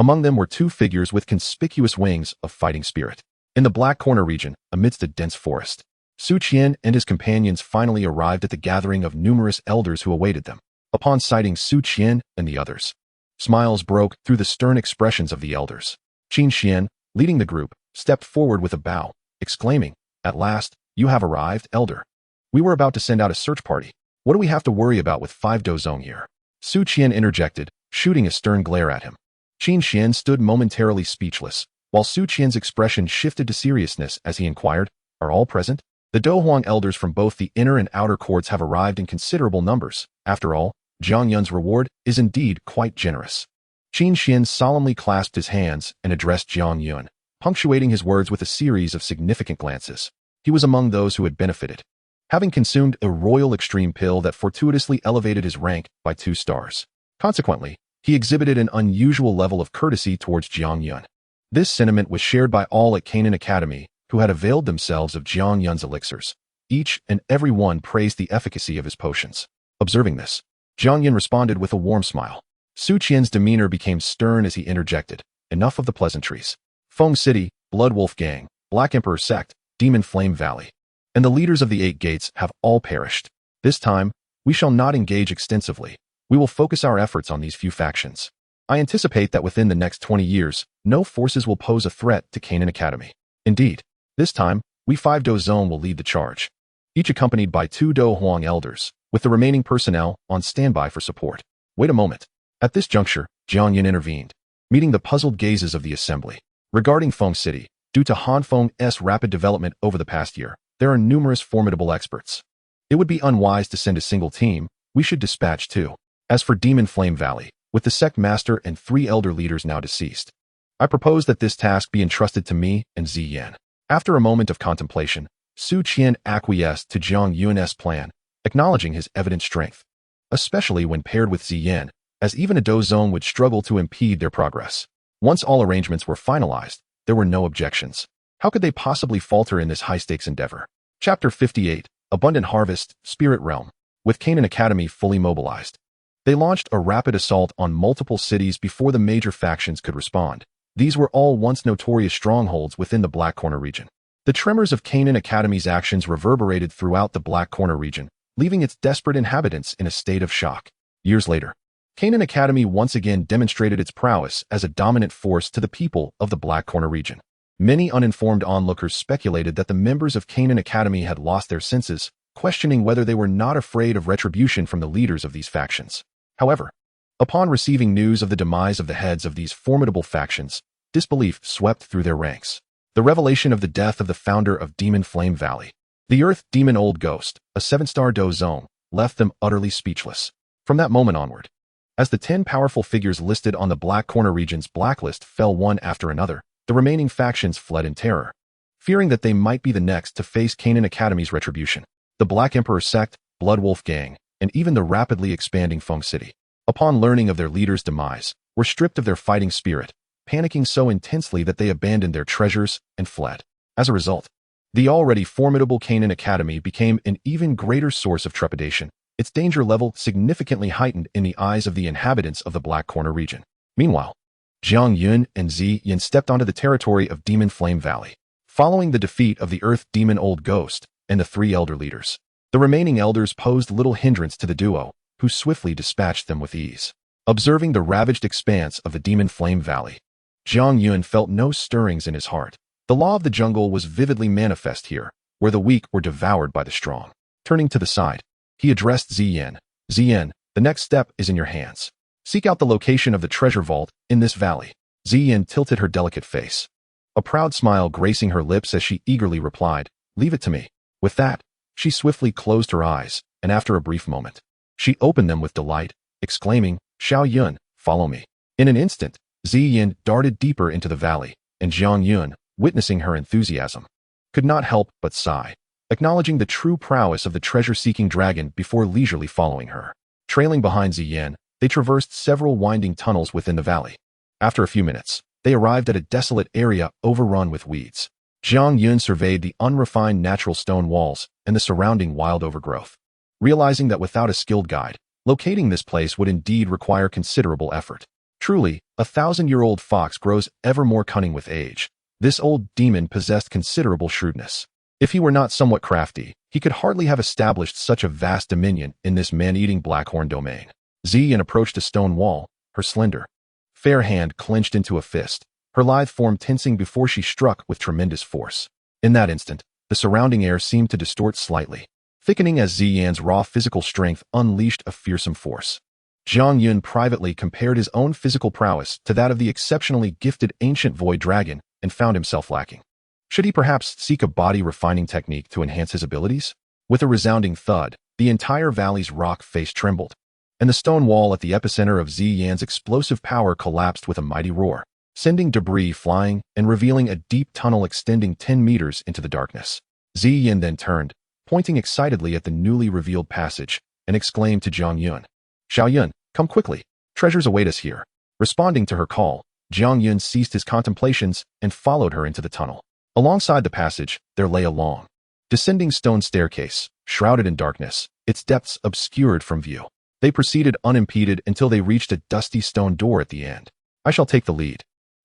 Among them were two figures with conspicuous wings of fighting spirit. In the Black Corner region, amidst a dense forest, Su Qian and his companions finally arrived at the gathering of numerous elders who awaited them. Upon sighting Su Qian and the others, smiles broke through the stern expressions of the elders. Qin Xian, leading the group, stepped forward with a bow, exclaiming, "At last, you have arrived, elder. We were about to send out a search party. What do we have to worry about with 5 Dozong here?" Su Qian interjected, shooting a stern glare at him. Qin Xian stood momentarily speechless, while Su Qian's expression shifted to seriousness as he inquired, "Are all present?" The Douhuang elders from both the inner and outer courts have arrived in considerable numbers. After all, Jiang Yun's reward is indeed quite generous. Qin Xian solemnly clasped his hands and addressed Jiang Yun, punctuating his words with a series of significant glances. He was among those who had benefited, having consumed a royal extreme pill that fortuitously elevated his rank by 2 stars. Consequently, he exhibited an unusual level of courtesy towards Jiang Yun. This sentiment was shared by all at Canaan Academy who had availed themselves of Jiang Yun's elixirs. Each and every one praised the efficacy of his potions. Observing this, Jiang Yun responded with a warm smile. Su Qian's demeanor became stern as he interjected, "Enough of the pleasantries. Feng City, Blood Wolf Gang, Black Emperor Sect, Demon Flame Valley, and the leaders of the 8 gates have all perished. This time, we shall not engage extensively. We will focus our efforts on these few factions. I anticipate that within the next 20 years, no forces will pose a threat to Canaan Academy. Indeed, this time, we 5 Dozong will lead the charge, each accompanied by 2 Douhuang elders, with the remaining personnel on standby for support." Wait a moment. At this juncture, Jiang Yun intervened, meeting the puzzled gazes of the assembly. Regarding Feng City, due to Hanfeng's rapid development over the past year, there are numerous formidable experts. It would be unwise to send a single team. We should dispatch 2. As for Demon Flame Valley, with the sect master and 3 elder leaders now deceased, I propose that this task be entrusted to me and Ziyan. After a moment of contemplation, Su Qian acquiesced to Jiang Yun's plan, acknowledging his evident strength, especially when paired with Ziyan, as even a Dozong would struggle to impede their progress. Once all arrangements were finalized, there were no objections. How could they possibly falter in this high-stakes endeavor? Chapter 58, Abundant Harvest, Spirit Realm. With Canaan Academy fully mobilized, they launched a rapid assault on multiple cities before the major factions could respond. These were all once notorious strongholds within the Black Corner region. The tremors of Canaan Academy's actions reverberated throughout the Black Corner region, leaving its desperate inhabitants in a state of shock. Years later, Canaan Academy once again demonstrated its prowess as a dominant force to the people of the Black Corner region. Many uninformed onlookers speculated that the members of Canaan Academy had lost their senses, questioning whether they were not afraid of retribution from the leaders of these factions. However, upon receiving news of the demise of the heads of these formidable factions, disbelief swept through their ranks. The revelation of the death of the founder of Demon Flame Valley, the Earth Demon Old Ghost, a 7-star Dozong, left them utterly speechless. From that moment onward, as the 10 powerful figures listed on the Black Corner region's blacklist fell one after another, the remaining factions fled in terror, fearing that they might be the next to face Canaan Academy's retribution. The Black Emperor Sect, Blood Wolf Gang, and even the rapidly expanding Feng City, upon learning of their leader's demise, were stripped of their fighting spirit, panicking so intensely that they abandoned their treasures and fled. As a result, the already formidable Canaan Academy became an even greater source of trepidation, its danger level significantly heightened in the eyes of the inhabitants of the Black Corner region. Meanwhile, Jiang Yun and Ziyan stepped onto the territory of Demon Flame Valley, following the defeat of the Earth Demon Old Ghost and the 3 elder leaders. The remaining elders posed little hindrance to the duo, who swiftly dispatched them with ease. Observing the ravaged expanse of the Demon Flame Valley, Jiang Yun felt no stirrings in his heart. The law of the jungle was vividly manifest here, where the weak were devoured by the strong. Turning to the side, he addressed Ziyan. "Ziyan, the next step is in your hands. Seek out the location of the treasure vault in this valley." Ziyan tilted her delicate face, a proud smile gracing her lips as she eagerly replied, "Leave it to me." With that, she swiftly closed her eyes, and after a brief moment, she opened them with delight, exclaiming, "Xiao Yun, follow me." In an instant, Ziyan darted deeper into the valley, and Jiang Yun, witnessing her enthusiasm, could not help but sigh, acknowledging the true prowess of the treasure-seeking dragon before leisurely following her. Trailing behind Ziyan, they traversed several winding tunnels within the valley. After a few minutes, they arrived at a desolate area overrun with weeds. Jiang Yun surveyed the unrefined natural stone walls and the surrounding wild overgrowth, realizing that without a skilled guide, locating this place would indeed require considerable effort. Truly, a 1,000-year-old fox grows ever more cunning with age. This old demon possessed considerable shrewdness. If he were not somewhat crafty, he could hardly have established such a vast dominion in this man-eating blackhorn domain. Ziyan approached a stone wall, her slender, fair hand clenched into a fist, her lithe form tensing before she struck with tremendous force. In that instant, the surrounding air seemed to distort slightly, thickening as Ziyan's raw physical strength unleashed a fearsome force. Jiang Yun privately compared his own physical prowess to that of the exceptionally gifted ancient void dragon and found himself lacking. Should he perhaps seek a body-refining technique to enhance his abilities? With a resounding thud, the entire valley's rock face trembled, and the stone wall at the epicenter of Ziyan's explosive power collapsed with a mighty roar, sending debris flying and revealing a deep tunnel extending 10 meters into the darkness. Ziyan then turned, pointing excitedly at the newly revealed passage, and exclaimed to Jiang Yun, "Xiaoyun, come quickly. Treasures await us here." Responding to her call, Jiang Yun ceased his contemplations and followed her into the tunnel. Alongside the passage, there lay a long, descending stone staircase, shrouded in darkness, its depths obscured from view. They proceeded unimpeded until they reached a dusty stone door at the end. "I shall take the lead,"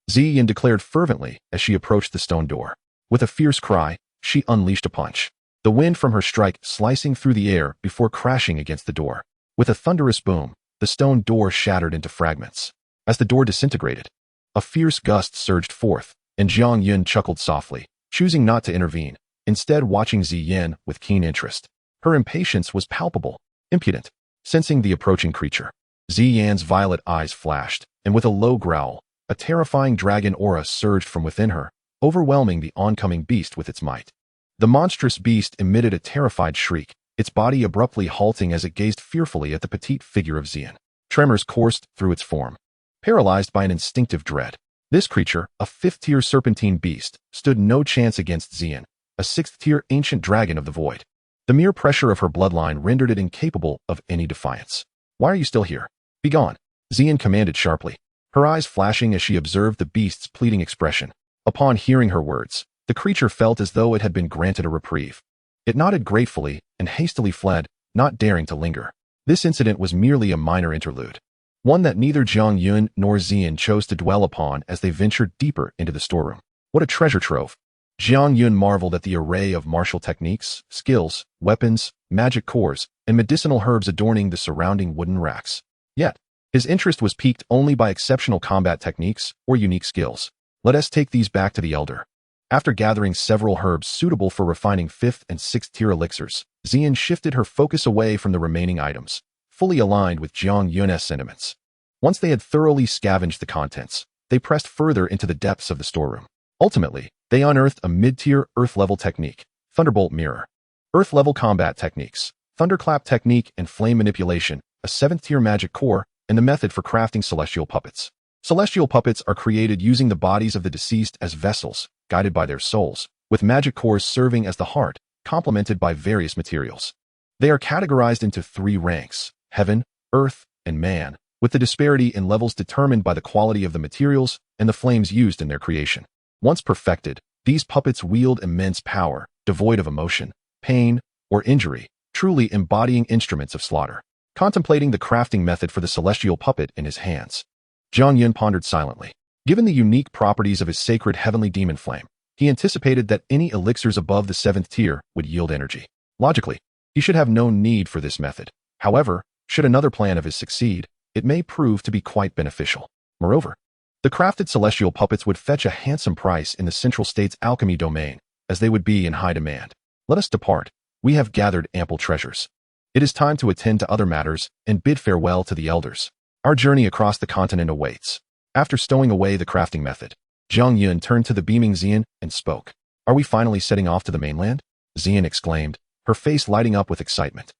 Ziyan declared fervently as she approached the stone door. With a fierce cry, she unleashed a punch, the wind from her strike slicing through the air before crashing against the door. With a thunderous boom, the stone door shattered into fragments. As the door disintegrated, a fierce gust surged forth, and Jiang Yun chuckled softly, choosing not to intervene, instead watching Ziyan with keen interest. Her impatience was palpable, impudent. Sensing the approaching creature, Ziyan's violet eyes flashed, and with a low growl, a terrifying dragon aura surged from within her, overwhelming the oncoming beast with its might. The monstrous beast emitted a terrified shriek, its body abruptly halting as it gazed fearfully at the petite figure of Ziyan. Tremors coursed through its form, paralyzed by an instinctive dread. This creature, a 5th-tier serpentine beast, stood no chance against Ziyan, a 6th-tier ancient dragon of the void. The mere pressure of her bloodline rendered it incapable of any defiance. "Why are you still here? Begone," Ziyan commanded sharply, her eyes flashing as she observed the beast's pleading expression. Upon hearing her words, the creature felt as though it had been granted a reprieve. It nodded gratefully and hastily fled, not daring to linger. This incident was merely a minor interlude, one that neither Jiang Yun nor Ziyan chose to dwell upon as they ventured deeper into the storeroom. What a treasure trove! Jiang Yun marveled at the array of martial techniques, skills, weapons, magic cores, and medicinal herbs adorning the surrounding wooden racks. Yet, his interest was piqued only by exceptional combat techniques or unique skills. "Let us take these back to the Elder." After gathering several herbs suitable for refining 5th and 6th-tier elixirs, Ziyan shifted her focus away from the remaining items, fully aligned with Jiang Yun's sentiments. Once they had thoroughly scavenged the contents, they pressed further into the depths of the storeroom. Ultimately, they unearthed a mid-tier Earth-level technique, Thunderbolt Mirror. Earth-level combat techniques, Thunderclap technique and Flame Manipulation, a 7th-tier magic core, and the method for crafting celestial puppets. Celestial puppets are created using the bodies of the deceased as vessels, guided by their souls, with magic cores serving as the heart, complemented by various materials. They are categorized into 3 ranks, heaven, earth, and man, with the disparity in levels determined by the quality of the materials and the flames used in their creation. Once perfected, these puppets wield immense power, devoid of emotion, pain, or injury, truly embodying instruments of slaughter. Contemplating the crafting method for the celestial puppet in his hands, Jiang Yun pondered silently. Given the unique properties of his sacred heavenly demon flame, he anticipated that any elixirs above the 7th tier would yield energy. Logically, he should have no need for this method. However, should another plan of his succeed, it may prove to be quite beneficial. Moreover, the crafted celestial puppets would fetch a handsome price in the Central State's alchemy domain, as they would be in high demand. "Let us depart. We have gathered ample treasures. It is time to attend to other matters and bid farewell to the elders. Our journey across the continent awaits." After stowing away the crafting method, Jiang Yun turned to the beaming Ziyan and spoke. "Are we finally setting off to the mainland?" Ziyan exclaimed, her face lighting up with excitement.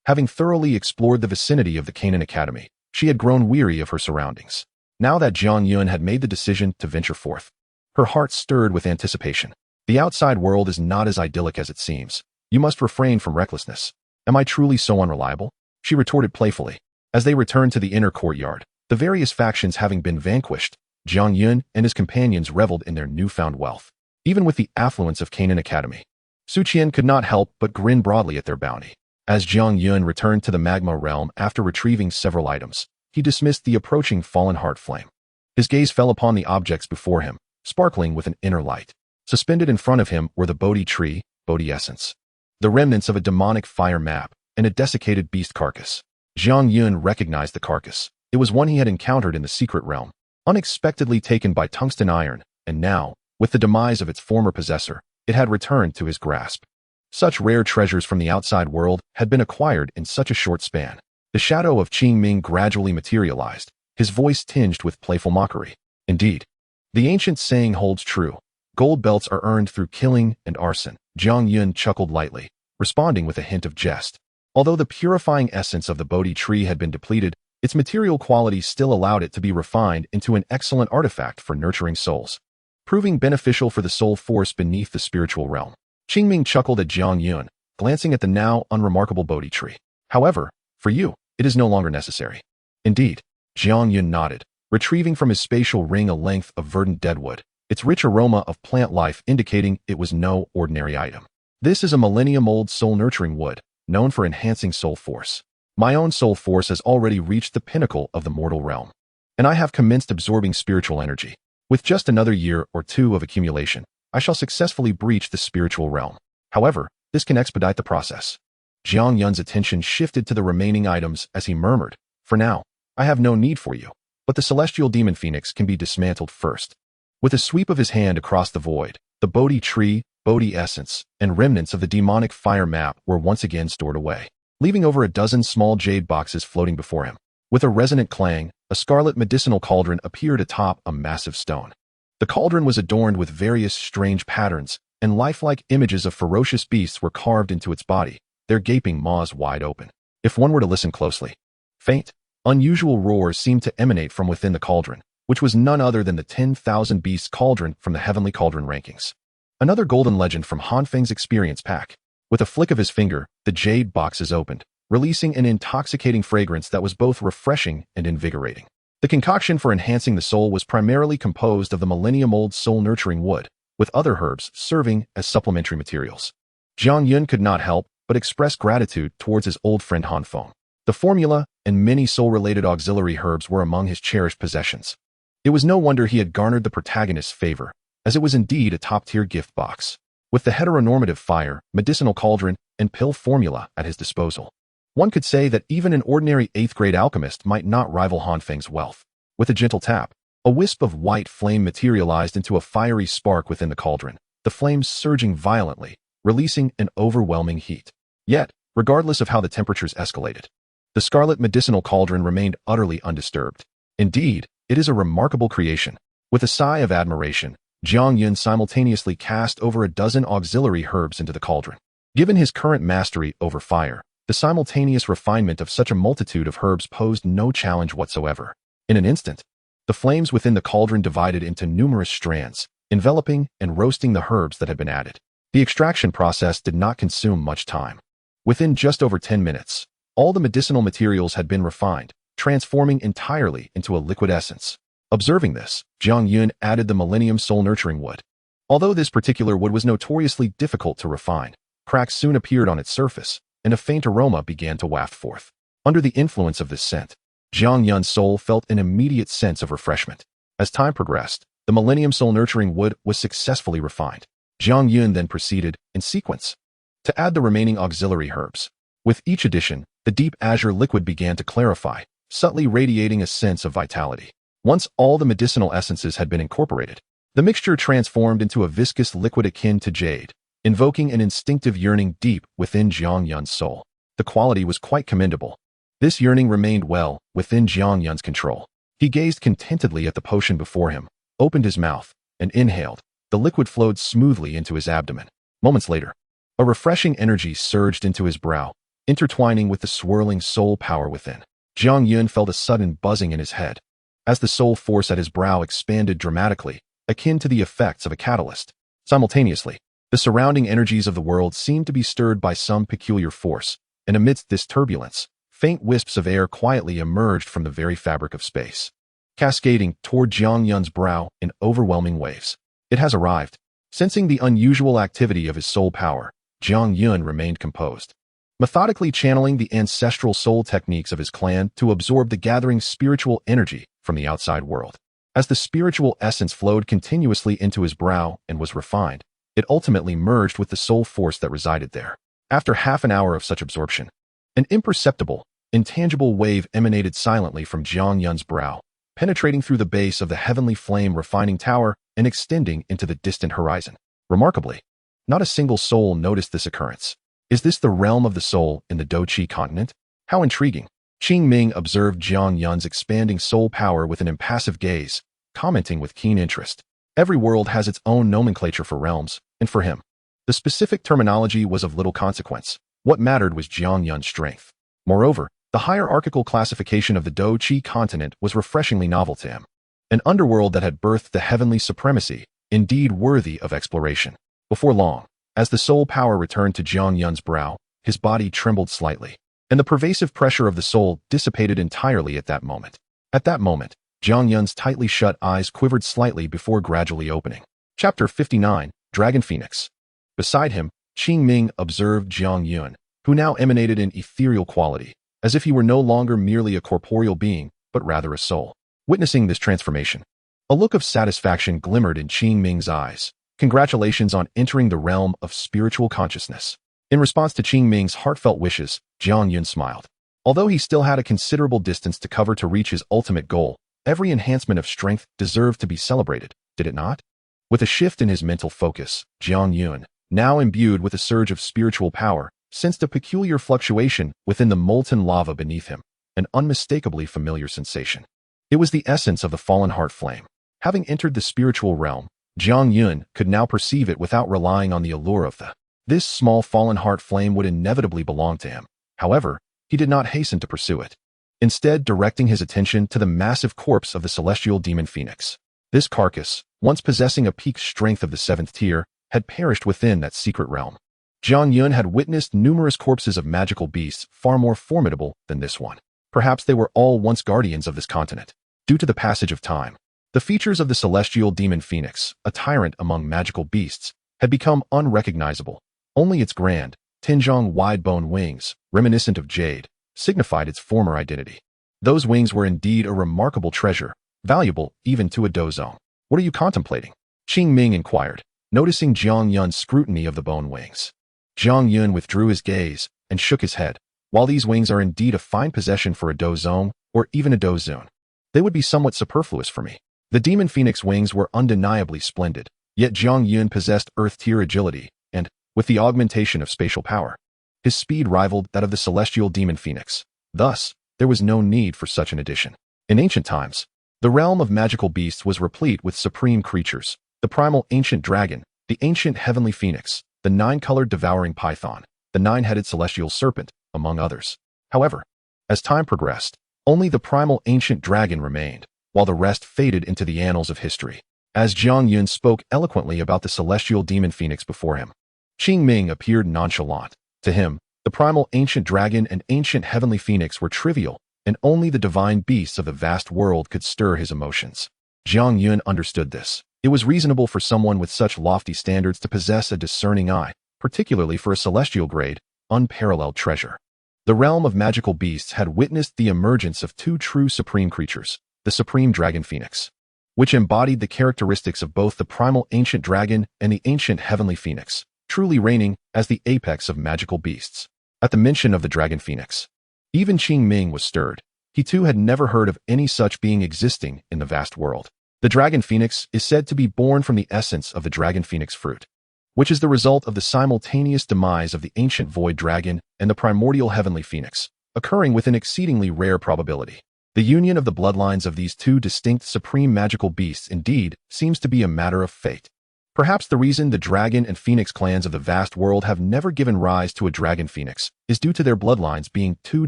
Having thoroughly explored the vicinity of the Canaan Academy, she had grown weary of her surroundings. Now that Jiang Yun had made the decision to venture forth, her heart stirred with anticipation. "The outside world is not as idyllic as it seems. You must refrain from recklessness." "Am I truly so unreliable?" she retorted playfully. As they returned to the inner courtyard, the various factions having been vanquished, Jiang Yun and his companions reveled in their newfound wealth. Even with the affluence of Canaan Academy, Xuan could not help but grin broadly at their bounty. As Jiang Yun returned to the magma realm after retrieving several items, he dismissed the approaching fallen heart flame. His gaze fell upon the objects before him, sparkling with an inner light. Suspended in front of him were the Bodhi tree, Bodhi essence, the remnants of a demonic fire map, and a desiccated beast carcass. Jiang Yun recognized the carcass. It was one he had encountered in the secret realm, unexpectedly taken by tungsten iron, and now, with the demise of its former possessor, it had returned to his grasp. Such rare treasures from the outside world had been acquired in such a short span. The shadow of Qing Ming gradually materialized, his voice tinged with playful mockery. Indeed, the ancient saying holds true. Gold belts are earned through killing and arson. Jiang Yun chuckled lightly, responding with a hint of jest. Although the purifying essence of the Bodhi tree had been depleted, its material qualities still allowed it to be refined into an excellent artifact for nurturing souls, proving beneficial for the soul force beneath the spiritual realm. Qing Ming chuckled at Jiang Yun, glancing at the now unremarkable Bodhi tree. However, for you, it is no longer necessary. Indeed, Jiang Yun nodded, retrieving from his spatial ring a length of verdant deadwood, its rich aroma of plant life indicating it was no ordinary item. This is a millennium-old soul-nurturing wood, known for enhancing soul force. My own soul force has already reached the pinnacle of the mortal realm, and I have commenced absorbing spiritual energy. With just another year or two of accumulation, I shall successfully breach the spiritual realm. However, this can expedite the process. Jiang Yun's attention shifted to the remaining items as he murmured, "For now, I have no need for you, but the celestial demon phoenix can be dismantled first." With a sweep of his hand across the void, the Bodhi tree, Bodhi essence, and remnants of the demonic fire map were once again stored away, leaving over a dozen small jade boxes floating before him. With a resonant clang, a scarlet medicinal cauldron appeared atop a massive stone. The cauldron was adorned with various strange patterns, and lifelike images of ferocious beasts were carved into its body, their gaping maws wide open. If one were to listen closely, faint, unusual roars seemed to emanate from within the cauldron, which was none other than the 10,000 Beasts Cauldron from the Heavenly Cauldron rankings. Another golden legend from Hanfeng's experience pack. With a flick of his finger, the jade boxes opened, releasing an intoxicating fragrance that was both refreshing and invigorating. The concoction for enhancing the soul was primarily composed of the millennium-old soul-nurturing wood, with other herbs serving as supplementary materials. Jiang Yun could not help but express gratitude towards his old friend Hanfeng. The formula and many soul-related auxiliary herbs were among his cherished possessions. It was no wonder he had garnered the protagonist's favor, as it was indeed a top-tier gift box, with the heteronormative fire, medicinal cauldron, and pill formula at his disposal. One could say that even an ordinary 8th-grade alchemist might not rival Hanfeng's wealth. With a gentle tap, a wisp of white flame materialized into a fiery spark within the cauldron, the flames surging violently, releasing an overwhelming heat. Yet, regardless of how the temperatures escalated, the scarlet medicinal cauldron remained utterly undisturbed. Indeed, it is a remarkable creation. With a sigh of admiration, Jiang Yun simultaneously cast over a dozen auxiliary herbs into the cauldron. Given his current mastery over fire, the simultaneous refinement of such a multitude of herbs posed no challenge whatsoever. In an instant, the flames within the cauldron divided into numerous strands, enveloping and roasting the herbs that had been added. The extraction process did not consume much time. Within just over 10 minutes, all the medicinal materials had been refined, transforming entirely into a liquid essence. Observing this, Jiang Yun added the Millennium Soul Nurturing Wood. Although this particular wood was notoriously difficult to refine, cracks soon appeared on its surface, and a faint aroma began to waft forth. Under the influence of this scent, Jiang Yun's soul felt an immediate sense of refreshment. As time progressed, the Millennium Soul Nurturing Wood was successfully refined. Jiang Yun then proceeded, in sequence, to add the remaining auxiliary herbs. With each addition, the deep azure liquid began to clarify, subtly radiating a sense of vitality. Once all the medicinal essences had been incorporated, the mixture transformed into a viscous liquid akin to jade, invoking an instinctive yearning deep within Jiang Yun's soul. The quality was quite commendable. This yearning remained well within Jiang Yun's control. He gazed contentedly at the potion before him, opened his mouth, and inhaled. The liquid flowed smoothly into his abdomen. Moments later, a refreshing energy surged into his brow, intertwining with the swirling soul power within. Jiang Yun felt a sudden buzzing in his head, as the soul force at his brow expanded dramatically, akin to the effects of a catalyst. Simultaneously, the surrounding energies of the world seemed to be stirred by some peculiar force, and amidst this turbulence, faint wisps of air quietly emerged from the very fabric of space, cascading toward Jiang Yun's brow in overwhelming waves. It has arrived. Sensing the unusual activity of his soul power, Jiang Yun remained composed. methodically channeling the ancestral soul techniques of his clan to absorb the gathering spiritual energy from the outside world. As the spiritual essence flowed continuously into his brow and was refined, it ultimately merged with the soul force that resided there. After half an hour of such absorption, an imperceptible, intangible wave emanated silently from Jiang Yun's brow, penetrating through the base of the heavenly flame refining tower and extending into the distant horizon. Remarkably, not a single soul noticed this occurrence. Is this the realm of the soul in the Dou Qi Continent? How intriguing. Qing Ming observed Jiang Yun's expanding soul power with an impassive gaze, commenting with keen interest. Every world has its own nomenclature for realms, and for him, the specific terminology was of little consequence. What mattered was Jiang Yun's strength. Moreover, the hierarchical classification of the Dou Qi Continent was refreshingly novel to him. An underworld that had birthed the heavenly supremacy, indeed worthy of exploration. Before long, as the soul power returned to Jiang Yun's brow, his body trembled slightly, and the pervasive pressure of the soul dissipated entirely at that moment. At that moment, Jiang Yun's tightly shut eyes quivered slightly before gradually opening. Chapter 59, Dragon Phoenix. Beside him, Qing Ming observed Jiang Yun, who now emanated an ethereal quality, as if he were no longer merely a corporeal being, but rather a soul. Witnessing this transformation, a look of satisfaction glimmered in Qing Ming's eyes. Congratulations on entering the realm of spiritual consciousness. In response to Qing Ming's heartfelt wishes, Jiang Yun smiled. Although he still had a considerable distance to cover to reach his ultimate goal, every enhancement of strength deserved to be celebrated, did it not? With a shift in his mental focus, Jiang Yun, now imbued with a surge of spiritual power, sensed a peculiar fluctuation within the molten lava beneath him, an unmistakably familiar sensation. It was the essence of the fallen heart flame. Having entered the spiritual realm, Jiang Yun could now perceive it without relying on the allure of this small fallen heart flame would inevitably belong to him. However, he did not hasten to pursue it, instead directing his attention to the massive corpse of the celestial demon phoenix. This carcass, once possessing a peak strength of the 7th tier, had perished within that secret realm. Jiang Yun had witnessed numerous corpses of magical beasts far more formidable than this one. Perhaps they were all once guardians of this continent. Due to the passage of time, the features of the celestial demon phoenix, a tyrant among magical beasts, had become unrecognizable. Only its grand, Tinzhong wide-bone wings, reminiscent of jade, signified its former identity. Those wings were indeed a remarkable treasure, valuable even to a dozong. What are you contemplating? Qing Ming inquired, noticing Jiang Yun's scrutiny of the bone wings. Jiang Yun withdrew his gaze and shook his head. While these wings are indeed a fine possession for a dozong or even a dozun, they would be somewhat superfluous for me. The demon phoenix wings were undeniably splendid, yet Jiang Yun possessed earth-tier agility, and, with the augmentation of spatial power, his speed rivaled that of the celestial demon phoenix. Thus, there was no need for such an addition. In ancient times, the realm of magical beasts was replete with supreme creatures, the primal ancient dragon, the ancient heavenly phoenix, the 9-colored devouring python, the 9-headed celestial serpent, among others. However, as time progressed, only the primal ancient dragon remained, while the rest faded into the annals of history. As Jiang Yun spoke eloquently about the celestial demon phoenix before him, Qing Ming appeared nonchalant. To him, the primal ancient dragon and ancient heavenly phoenix were trivial, and only the divine beasts of the vast world could stir his emotions. Jiang Yun understood this. It was reasonable for someone with such lofty standards to possess a discerning eye, particularly for a celestial grade, unparalleled treasure. The realm of magical beasts had witnessed the emergence of 2 true supreme creatures, the supreme dragon phoenix, which embodied the characteristics of both the primal ancient dragon and the ancient heavenly phoenix, truly reigning as the apex of magical beasts. At the mention of the dragon phoenix, even Qing Ming was stirred. He too had never heard of any such being existing in the vast world. The dragon phoenix is said to be born from the essence of the dragon phoenix fruit, which is the result of the simultaneous demise of the ancient void dragon and the primordial heavenly phoenix, occurring with an exceedingly rare probability. The union of the bloodlines of these 2 distinct supreme magical beasts indeed seems to be a matter of fate. Perhaps the reason the dragon and phoenix clans of the vast world have never given rise to a dragon phoenix is due to their bloodlines being too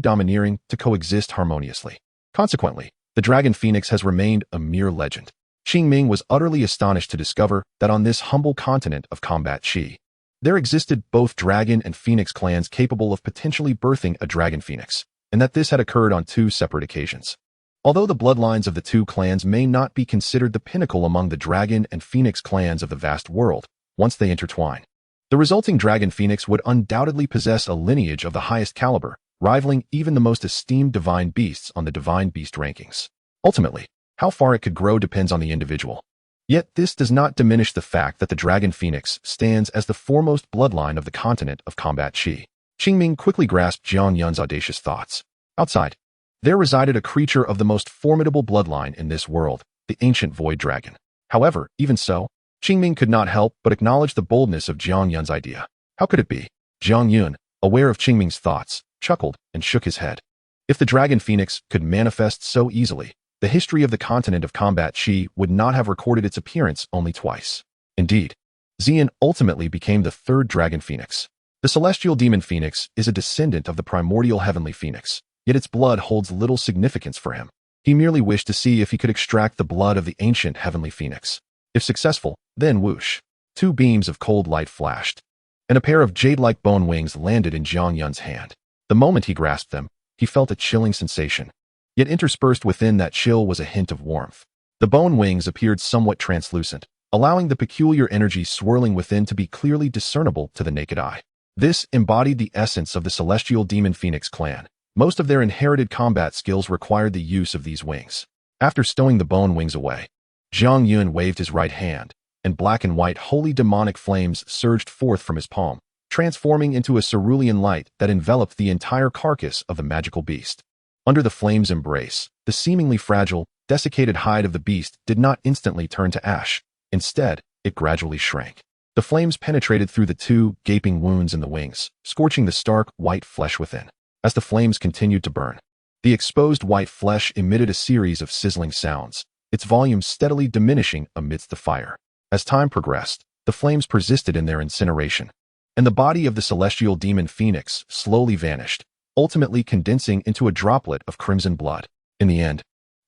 domineering to coexist harmoniously. Consequently, the dragon phoenix has remained a mere legend. Qing Ming was utterly astonished to discover that on this humble continent of combat Qi, there existed both dragon and phoenix clans capable of potentially birthing a dragon phoenix, and that this had occurred on 2 separate occasions. Although the bloodlines of the 2 clans may not be considered the pinnacle among the dragon and phoenix clans of the vast world, once they intertwine, The resulting dragon phoenix would undoubtedly possess a lineage of the highest caliber, rivaling even the most esteemed divine beasts on the divine beast rankings. Ultimately, how far it could grow depends on the individual. Yet this does not diminish the fact that the dragon phoenix stands as the foremost bloodline of the continent of combat Qi. Qingming quickly grasped Jiang Yun's audacious thoughts. Outside, there resided a creature of the most formidable bloodline in this world, the ancient void dragon. However, even so, Qingming could not help but acknowledge the boldness of Jiang Yun's idea. How could it be? Jiang Yun, aware of Qingming's thoughts, chuckled and shook his head. If the dragon phoenix could manifest so easily, the history of the continent of combat Qi would not have recorded its appearance only twice. Indeed, Ziyan ultimately became the third dragon phoenix. The celestial demon phoenix is a descendant of the primordial heavenly phoenix, yet its blood holds little significance for him. He merely wished to see if he could extract the blood of the ancient heavenly phoenix. If successful, then whoosh. Two beams of cold light flashed, and a pair of jade-like bone wings landed in Jiang Yun's hand. The moment he grasped them, he felt a chilling sensation. Yet interspersed within that chill was a hint of warmth. The bone wings appeared somewhat translucent, allowing the peculiar energy swirling within to be clearly discernible to the naked eye. This embodied the essence of the celestial demon phoenix clan. Most of their inherited combat skills required the use of these wings. After stowing the bone wings away, Jiang Yun waved his right hand, and black and white holy demonic flames surged forth from his palm, transforming into a cerulean light that enveloped the entire carcass of the magical beast. Under the flame's embrace, the seemingly fragile, desiccated hide of the beast did not instantly turn to ash. Instead, it gradually shrank. The flames penetrated through the two gaping wounds in the wings, scorching the stark, white flesh within. As the flames continued to burn, the exposed white flesh emitted a series of sizzling sounds, its volume steadily diminishing amidst the fire. As time progressed, the flames persisted in their incineration, and the body of the celestial demon phoenix slowly vanished, ultimately condensing into a droplet of crimson blood. In the end,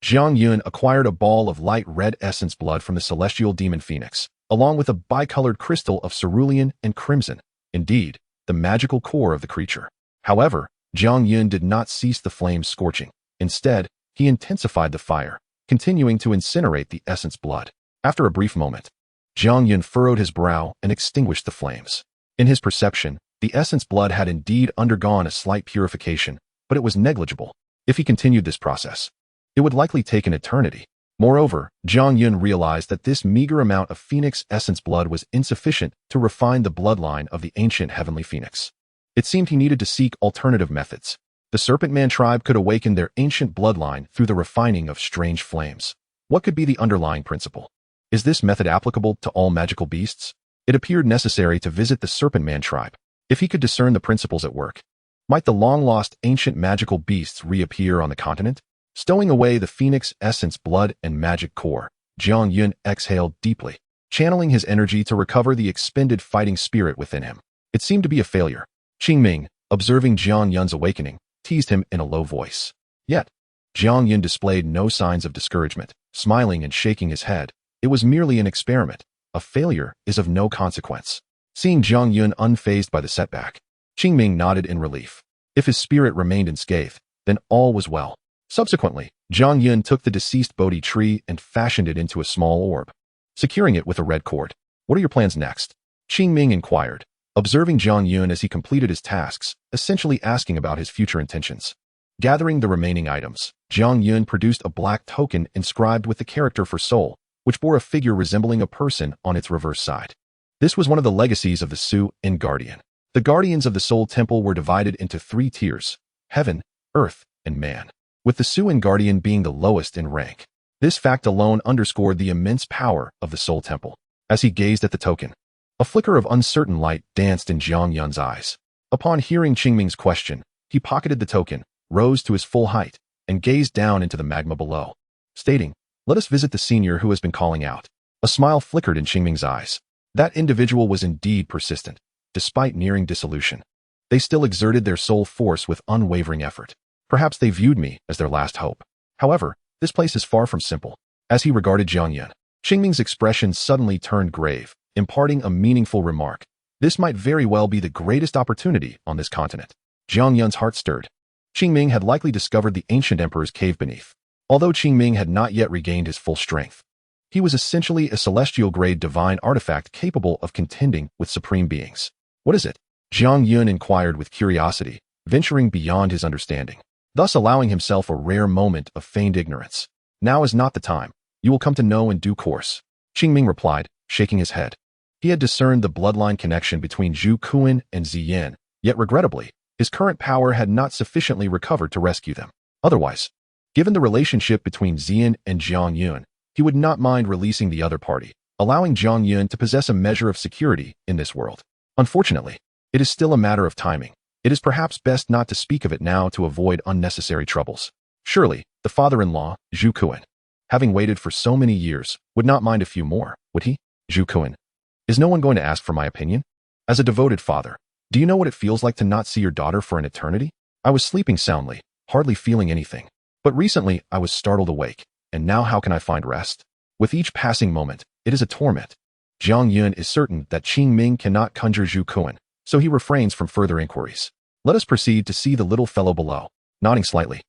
Jiang Yun acquired a ball of light red essence blood from the celestial demon phoenix, along with a bicolored crystal of cerulean and crimson, indeed, the magical core of the creature. However, Jiang Yun did not cease the flames scorching. Instead, he intensified the fire, continuing to incinerate the essence blood. After a brief moment, Jiang Yun furrowed his brow and extinguished the flames. In his perception, the essence blood had indeed undergone a slight purification, but it was negligible. If he continued this process, it would likely take an eternity. Moreover, Jiang Yun realized that this meager amount of phoenix essence blood was insufficient to refine the bloodline of the ancient heavenly phoenix. It seemed he needed to seek alternative methods. The Serpent Man tribe could awaken their ancient bloodline through the refining of strange flames. What could be the underlying principle? Is this method applicable to all magical beasts? It appeared necessary to visit the Serpent Man tribe. If he could discern the principles at work, might the long-lost ancient magical beasts reappear on the continent? Stowing away the phoenix essence blood and magic core, Jiang Yun exhaled deeply, channeling his energy to recover the expended fighting spirit within him. It seemed to be a failure. Qingming, observing Jiang Yun's awakening, teased him in a low voice. Yet, Jiang Yun displayed no signs of discouragement, smiling and shaking his head. It was merely an experiment. A failure is of no consequence. Seeing Jiang Yun unfazed by the setback, Qingming nodded in relief. If his spirit remained unscathed, then all was well. Subsequently, Jiang Yun took the deceased Bodhi tree and fashioned it into a small orb, securing it with a red cord. What are your plans next? Qingming inquired, observing Jiang Yun as he completed his tasks, essentially asking about his future intentions. Gathering the remaining items, Jiang Yun produced a black token inscribed with the character for soul, which bore a figure resembling a person on its reverse side. This was one of the legacies of the Xuan Guardian. The guardians of the Soul Temple were divided into 3 tiers: heaven, earth, and man, with the Xuan Guardian being the lowest in rank. This fact alone underscored the immense power of the Soul Temple. As he gazed at the token, a flicker of uncertain light danced in Jiang Yun's eyes. Upon hearing Qingming's question, he pocketed the token, rose to his full height, and gazed down into the magma below, stating, "Let us visit the senior who has been calling out." A smile flickered in Qingming's eyes. That individual was indeed persistent. Despite nearing dissolution, they still exerted their soul force with unwavering effort. Perhaps they viewed me as their last hope. However, this place is far from simple. As he regarded Jiang Yun, Qingming's expression suddenly turned grave, imparting a meaningful remark. This might very well be the greatest opportunity on this continent. Jiang Yun's heart stirred. Qingming had likely discovered the ancient emperor's cave beneath. Although Qingming had not yet regained his full strength, he was essentially a celestial-grade divine artifact capable of contending with supreme beings. What is it? Jiang Yun inquired with curiosity, venturing beyond his understanding, thus allowing himself a rare moment of feigned ignorance. Now is not the time. You will come to know in due course. Qingming replied, shaking his head. He had discerned the bloodline connection between Dou Qi and Ziyan, yet regrettably, his current power had not sufficiently recovered to rescue them. Otherwise, given the relationship between Ziyan and Jiang Yun, he would not mind releasing the other party, allowing Jiang Yun to possess a measure of security in this world. Unfortunately, it is still a matter of timing. It is perhaps best not to speak of it now to avoid unnecessary troubles. Surely, the father-in-law, Dou Qi, having waited for so many years, would not mind a few more, would he? Dou Qi, is no one going to ask for my opinion? As a devoted father, do you know what it feels like to not see your daughter for an eternity? I was sleeping soundly, hardly feeling anything. But recently, I was startled awake, and now how can I find rest? With each passing moment, it is a torment. Jiang Yun is certain that Qingming cannot conjure Dou Qi, so he refrains from further inquiries. Let us proceed to see the little fellow below. Nodding slightly,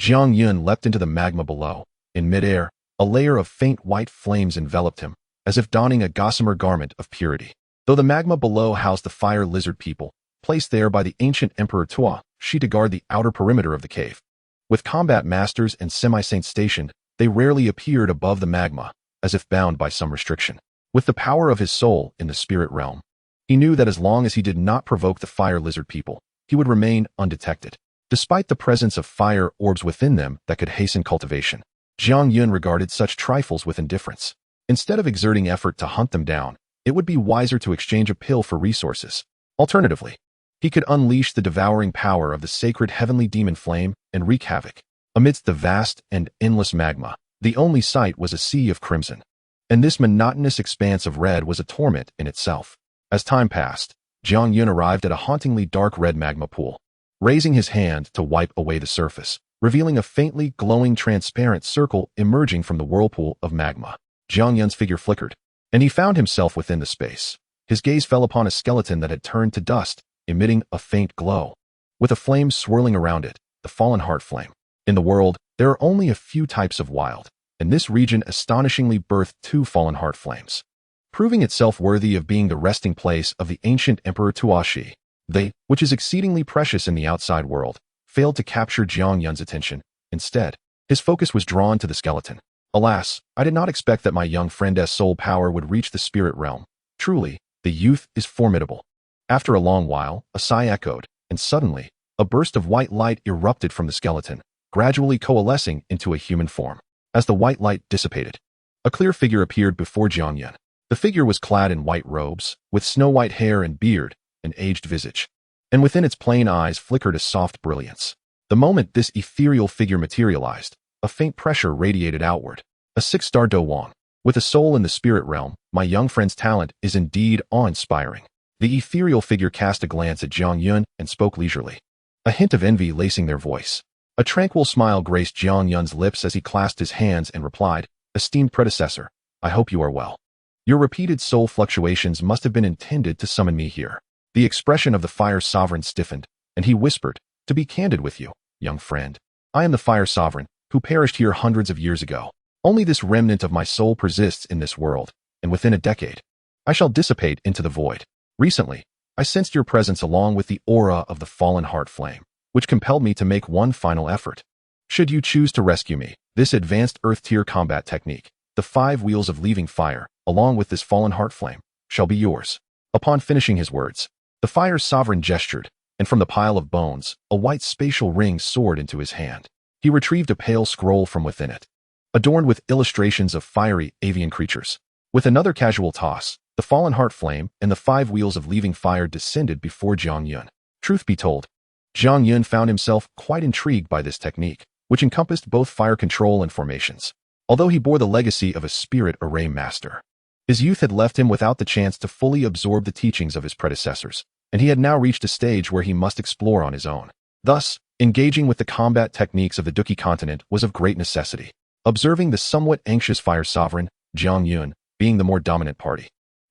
Jiang Yun leapt into the magma below. In midair, a layer of faint white flames enveloped him, as if donning a gossamer garment of purity. Though the magma below housed the fire lizard people, placed there by the ancient Emperor Dou Qi to guard the outer perimeter of the cave. With combat masters and semi-saints stationed, they rarely appeared above the magma, as if bound by some restriction. With the power of his soul in the spirit realm, he knew that as long as he did not provoke the fire lizard people, he would remain undetected. Despite the presence of fire orbs within them that could hasten cultivation, Jiang Yun regarded such trifles with indifference. Instead of exerting effort to hunt them down, it would be wiser to exchange a pill for resources. Alternatively, he could unleash the devouring power of the sacred heavenly demon flame and wreak havoc. Amidst the vast and endless magma, the only sight was a sea of crimson. And this monotonous expanse of red was a torment in itself. As time passed, Jiang Yun arrived at a hauntingly dark red magma pool. Raising his hand to wipe away the surface, revealing a faintly glowing transparent circle emerging from the whirlpool of magma, Jiang Yun's figure flickered, and he found himself within the space. His gaze fell upon a skeleton that had turned to dust, emitting a faint glow. With a flame swirling around it, the fallen heart flame. In the world, there are only a few types of wild, and this region astonishingly birthed 2 fallen heart flames, proving itself worthy of being the resting place of the ancient Emperor Dou Qi. They, which is exceedingly precious in the outside world, failed to capture Jiang Yun's attention. Instead, his focus was drawn to the skeleton. Alas, I did not expect that my young friend's soul power would reach the spirit realm. Truly, the youth is formidable. After a long while, a sigh echoed, and suddenly, a burst of white light erupted from the skeleton, gradually coalescing into a human form. As the white light dissipated, a clear figure appeared before Jiang Yun. The figure was clad in white robes, with snow-white hair and beard, an aged visage, and within its plain eyes flickered a soft brilliance. The moment this ethereal figure materialized, a faint pressure radiated outward. A 6-star Do Wang. With a soul in the spirit realm, my young friend's talent is indeed awe-inspiring. The ethereal figure cast a glance at Jiang Yun and spoke leisurely, a hint of envy lacing their voice. A tranquil smile graced Jiang Yun's lips as he clasped his hands and replied, "Esteemed predecessor, I hope you are well. Your repeated soul fluctuations must have been intended to summon me here." The expression of the fire sovereign stiffened, and he whispered, "To be candid with you, young friend, I am the fire sovereign, who perished here hundreds of years ago. Only this remnant of my soul persists in this world, and within a decade, I shall dissipate into the void. Recently, I sensed your presence along with the aura of the fallen heart flame, which compelled me to make one final effort. Should you choose to rescue me, this advanced earth-tier combat technique, the 5 wheels of leaving fire, along with this fallen heart flame, shall be yours." Upon finishing his words, the fire sovereign gestured, and from the pile of bones, a white spatial ring soared into his hand. He retrieved a pale scroll from within it, adorned with illustrations of fiery avian creatures. With another casual toss, the fallen heart flame and the 5 wheels of leaving fire descended before Jiang Yun. Truth be told, Jiang Yun found himself quite intrigued by this technique, which encompassed both fire control and formations. Although he bore the legacy of a spirit array master, his youth had left him without the chance to fully absorb the teachings of his predecessors, and he had now reached a stage where he must explore on his own. Thus, engaging with the combat techniques of the Dou Qi Continent was of great necessity. Observing the somewhat anxious fire sovereign, Jiang Yun, being the more dominant party,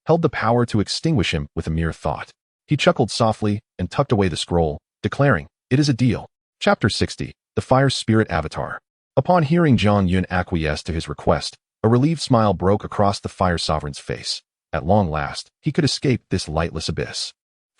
held the power to extinguish him with a mere thought. He chuckled softly and tucked away the scroll, declaring, "It is a deal." Chapter 60, The Fire Spirit Avatar. Upon hearing Jiang Yun acquiesce to his request, a relieved smile broke across the fire sovereign's face. At long last, he could escape this lightless abyss.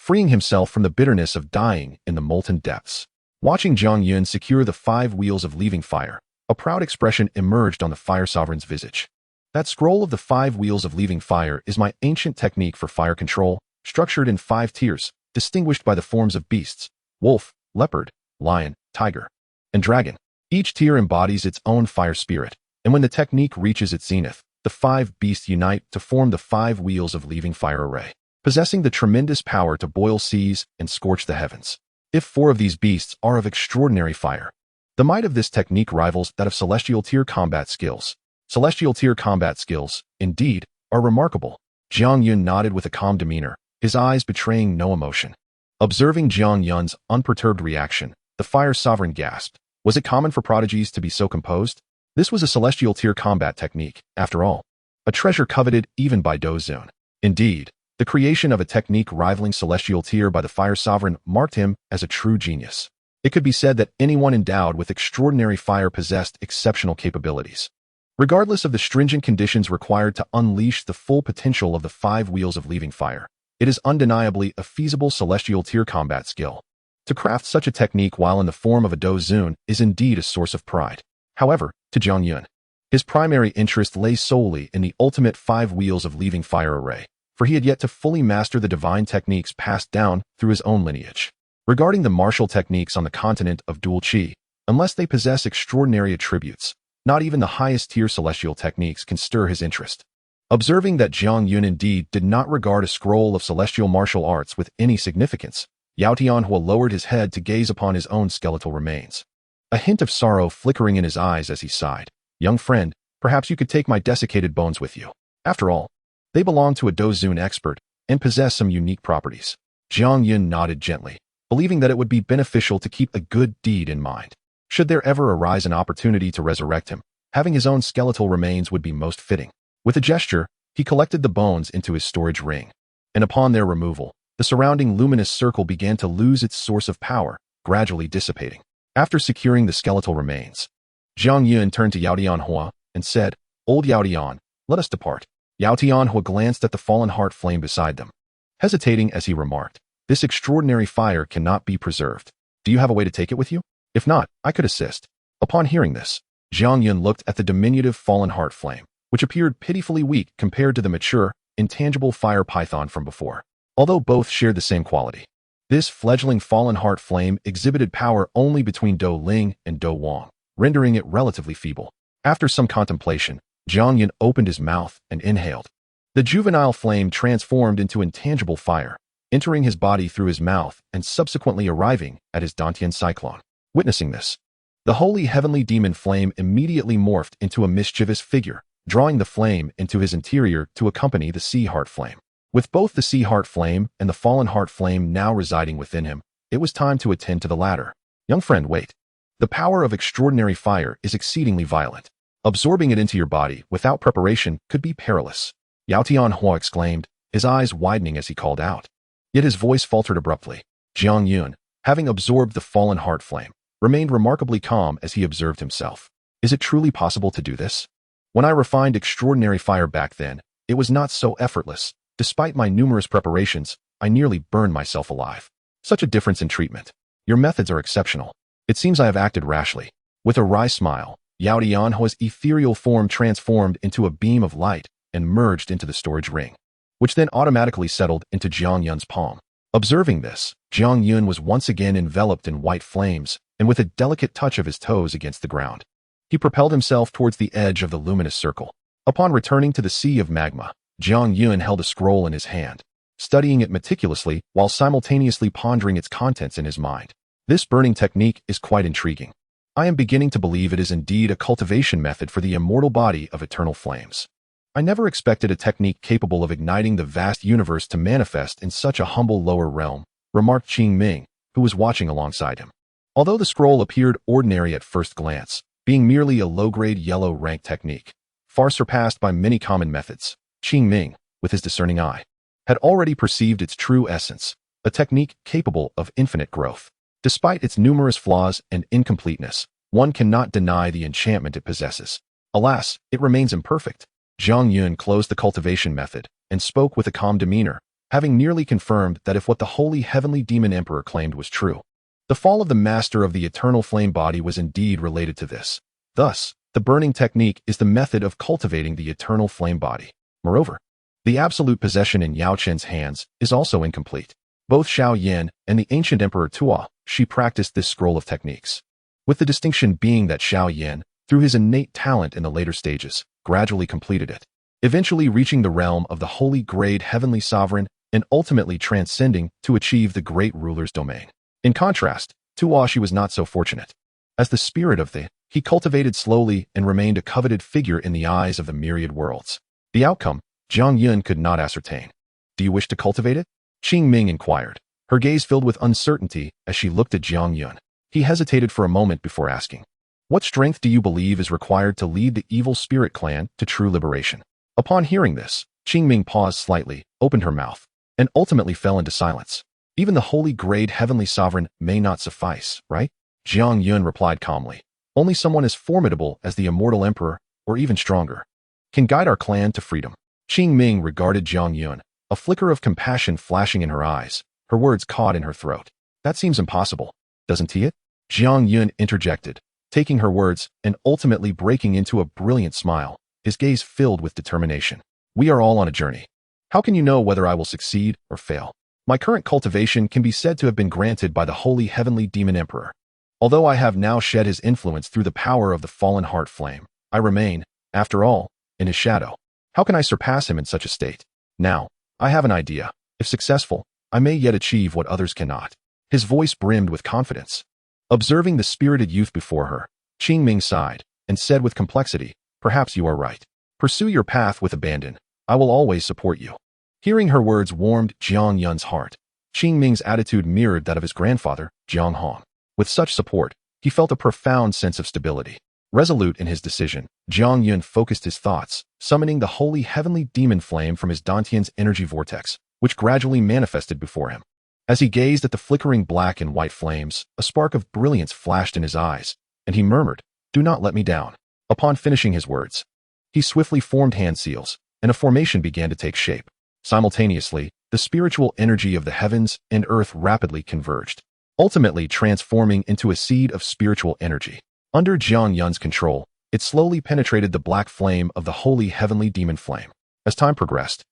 freeing himself from the bitterness of dying in the molten depths. Watching Jiang Yun secure the 5 wheels of leaving fire, a proud expression emerged on the fire sovereign's visage. That scroll of the 5 wheels of leaving fire is my ancient technique for fire control, structured in 5 tiers, distinguished by the forms of beasts: wolf, leopard, lion, tiger, and dragon. Each tier embodies its own fire spirit, and when the technique reaches its zenith, the 5 beasts unite to form the 5 wheels of leaving fire array, possessing the tremendous power to boil seas and scorch the heavens. If 4 of these beasts are of extraordinary fire, the might of this technique rivals that of celestial tier combat skills. Celestial tier combat skills, indeed, are remarkable. Jiang Yun nodded with a calm demeanor, his eyes betraying no emotion. Observing Jiang Yun's unperturbed reaction, the fire sovereign gasped. Was it common for prodigies to be so composed? This was a celestial tier combat technique, after all. A treasure coveted even by Dou Qi. Indeed, the creation of a technique rivaling celestial tier by the fire sovereign marked him as a true genius. It could be said that anyone endowed with extraordinary fire possessed exceptional capabilities. Regardless of the stringent conditions required to unleash the full potential of the 5 wheels of leaving fire, it is undeniably a feasible celestial tier combat skill. To craft such a technique while in the form of a Dou Qi is indeed a source of pride. However, to Jiang Yun, his primary interest lay solely in the ultimate 5 wheels of leaving fire array, for he had yet to fully master the divine techniques passed down through his own lineage. Regarding the martial techniques on the continent of Dou Qi, unless they possess extraordinary attributes, not even the highest tier celestial techniques can stir his interest. Observing that Jiang Yun indeed did not regard a scroll of celestial martial arts with any significance, Yao Tianhua lowered his head to gaze upon his own skeletal remains. A hint of sorrow flickering in his eyes as he sighed. Young friend, perhaps you could take my desiccated bones with you. After all, they belong to a Dou Qi expert and possess some unique properties. Jiang Yun nodded gently, believing that it would be beneficial to keep a good deed in mind. Should there ever arise an opportunity to resurrect him, having his own skeletal remains would be most fitting. With a gesture, he collected the bones into his storage ring, and upon their removal, the surrounding luminous circle began to lose its source of power, gradually dissipating. After securing the skeletal remains, Jiang Yun turned to Yao Tianhua and said, "Old Yao Tian, let us depart." Yao Tianhua glanced at the fallen heart flame beside them, hesitating as he remarked, "This extraordinary fire cannot be preserved. Do you have a way to take it with you? If not, I could assist." Upon hearing this, Jiang Yun looked at the diminutive fallen heart flame, which appeared pitifully weak compared to the mature, intangible fire python from before. Although both shared the same quality, this fledgling fallen heart flame exhibited power only between Dou Ling and Dou Wang, rendering it relatively feeble. After some contemplation, Jiang Yun opened his mouth and inhaled. The juvenile flame transformed into intangible fire, entering his body through his mouth and subsequently arriving at his Dantian cyclone. Witnessing this, the holy heavenly demon flame immediately morphed into a mischievous figure, drawing the flame into his interior to accompany the sea heart flame. With both the sea heart flame and the fallen heart flame now residing within him, it was time to attend to the latter. Young friend, wait. The power of extraordinary fire is exceedingly violent. Absorbing it into your body without preparation could be perilous. Yao Tianhua exclaimed, his eyes widening as he called out. Yet his voice faltered abruptly. Jiang Yun, having absorbed the fallen heart flame, remained remarkably calm as he observed himself. Is it truly possible to do this? When I refined extraordinary fire back then, it was not so effortless. Despite my numerous preparations, I nearly burned myself alive. Such a difference in treatment. Your methods are exceptional. It seems I have acted rashly. With a wry smile, Yao Tianhua's ethereal form transformed into a beam of light and merged into the storage ring, which then automatically settled into Jiang Yun's palm. Observing this, Jiang Yun was once again enveloped in white flames, and with a delicate touch of his toes against the ground, he propelled himself towards the edge of the luminous circle. Upon returning to the sea of magma, Jiang Yun held a scroll in his hand, studying it meticulously while simultaneously pondering its contents in his mind. This burning technique is quite intriguing. I am beginning to believe it is indeed a cultivation method for the immortal body of eternal flames. I never expected a technique capable of igniting the vast universe to manifest in such a humble lower realm, remarked Qing Ming, who was watching alongside him. Although the scroll appeared ordinary at first glance, being merely a low-grade yellow rank technique, far surpassed by many common methods, Qing Ming, with his discerning eye, had already perceived its true essence, a technique capable of infinite growth. Despite its numerous flaws and incompleteness, one cannot deny the enchantment it possesses. Alas, it remains imperfect. Jiang Yun closed the cultivation method and spoke with a calm demeanor, having nearly confirmed that if what the holy heavenly demon emperor claimed was true, the fall of the master of the eternal flame body was indeed related to this. Thus, the burning technique is the method of cultivating the eternal flame body. Moreover, the absolute possession in Yao Chen's hands is also incomplete. Both Xiao Yan and the ancient emperor Dou Qi practiced this scroll of techniques, with the distinction being that Xiao Yan, through his innate talent in the later stages, gradually completed it, eventually reaching the realm of the holy grade heavenly sovereign and ultimately transcending to achieve the great ruler's domain. In contrast, Dou Qi was not so fortunate. As the spirit of he cultivated slowly and remained a coveted figure in the eyes of the myriad worlds. The outcome, Jiang Yun could not ascertain. Do you wish to cultivate it? Qing Ming inquired, her gaze filled with uncertainty as she looked at Jiang Yun. He hesitated for a moment before asking, what strength do you believe is required to lead the evil spirit clan to true liberation? Upon hearing this, Qing Ming paused slightly, opened her mouth, and ultimately fell into silence. Even the holy grade heavenly sovereign may not suffice, right? Jiang Yun replied calmly. Only someone as formidable as the immortal emperor, or even stronger, can guide our clan to freedom. Qing Ming regarded Jiang Yun, a flicker of compassion flashing in her eyes, her words caught in her throat. That seems impossible, doesn't it? Jiang Yun interjected, taking her words and ultimately breaking into a brilliant smile, his gaze filled with determination. We are all on a journey. How can you know whether I will succeed or fail? My current cultivation can be said to have been granted by the holy heavenly demon emperor. Although I have now shed his influence through the power of the fallen heart flame, I remain, after all, in his shadow. How can I surpass him in such a state? Now, I have an idea. If successful, I may yet achieve what others cannot. His voice brimmed with confidence. Observing the spirited youth before her, Qing Ming sighed and said with complexity, perhaps you are right. Pursue your path with abandon. I will always support you. Hearing her words warmed Jiang Yun's heart. Qing Ming's attitude mirrored that of his grandfather, Jiang Hong. With such support, he felt a profound sense of stability. Resolute in his decision, Jiang Yun focused his thoughts, summoning the holy heavenly demon flame from his Dantian's energy vortex, which gradually manifested before him. As he gazed at the flickering black and white flames, a spark of brilliance flashed in his eyes, and he murmured, "Do not let me down." Upon finishing his words, he swiftly formed hand seals, and a formation began to take shape. Simultaneously, the spiritual energy of the heavens and earth rapidly converged, ultimately transforming into a seed of spiritual energy. Under Jiang Yun's control, it slowly penetrated the black flame of the holy heavenly demon flame. As time progressed,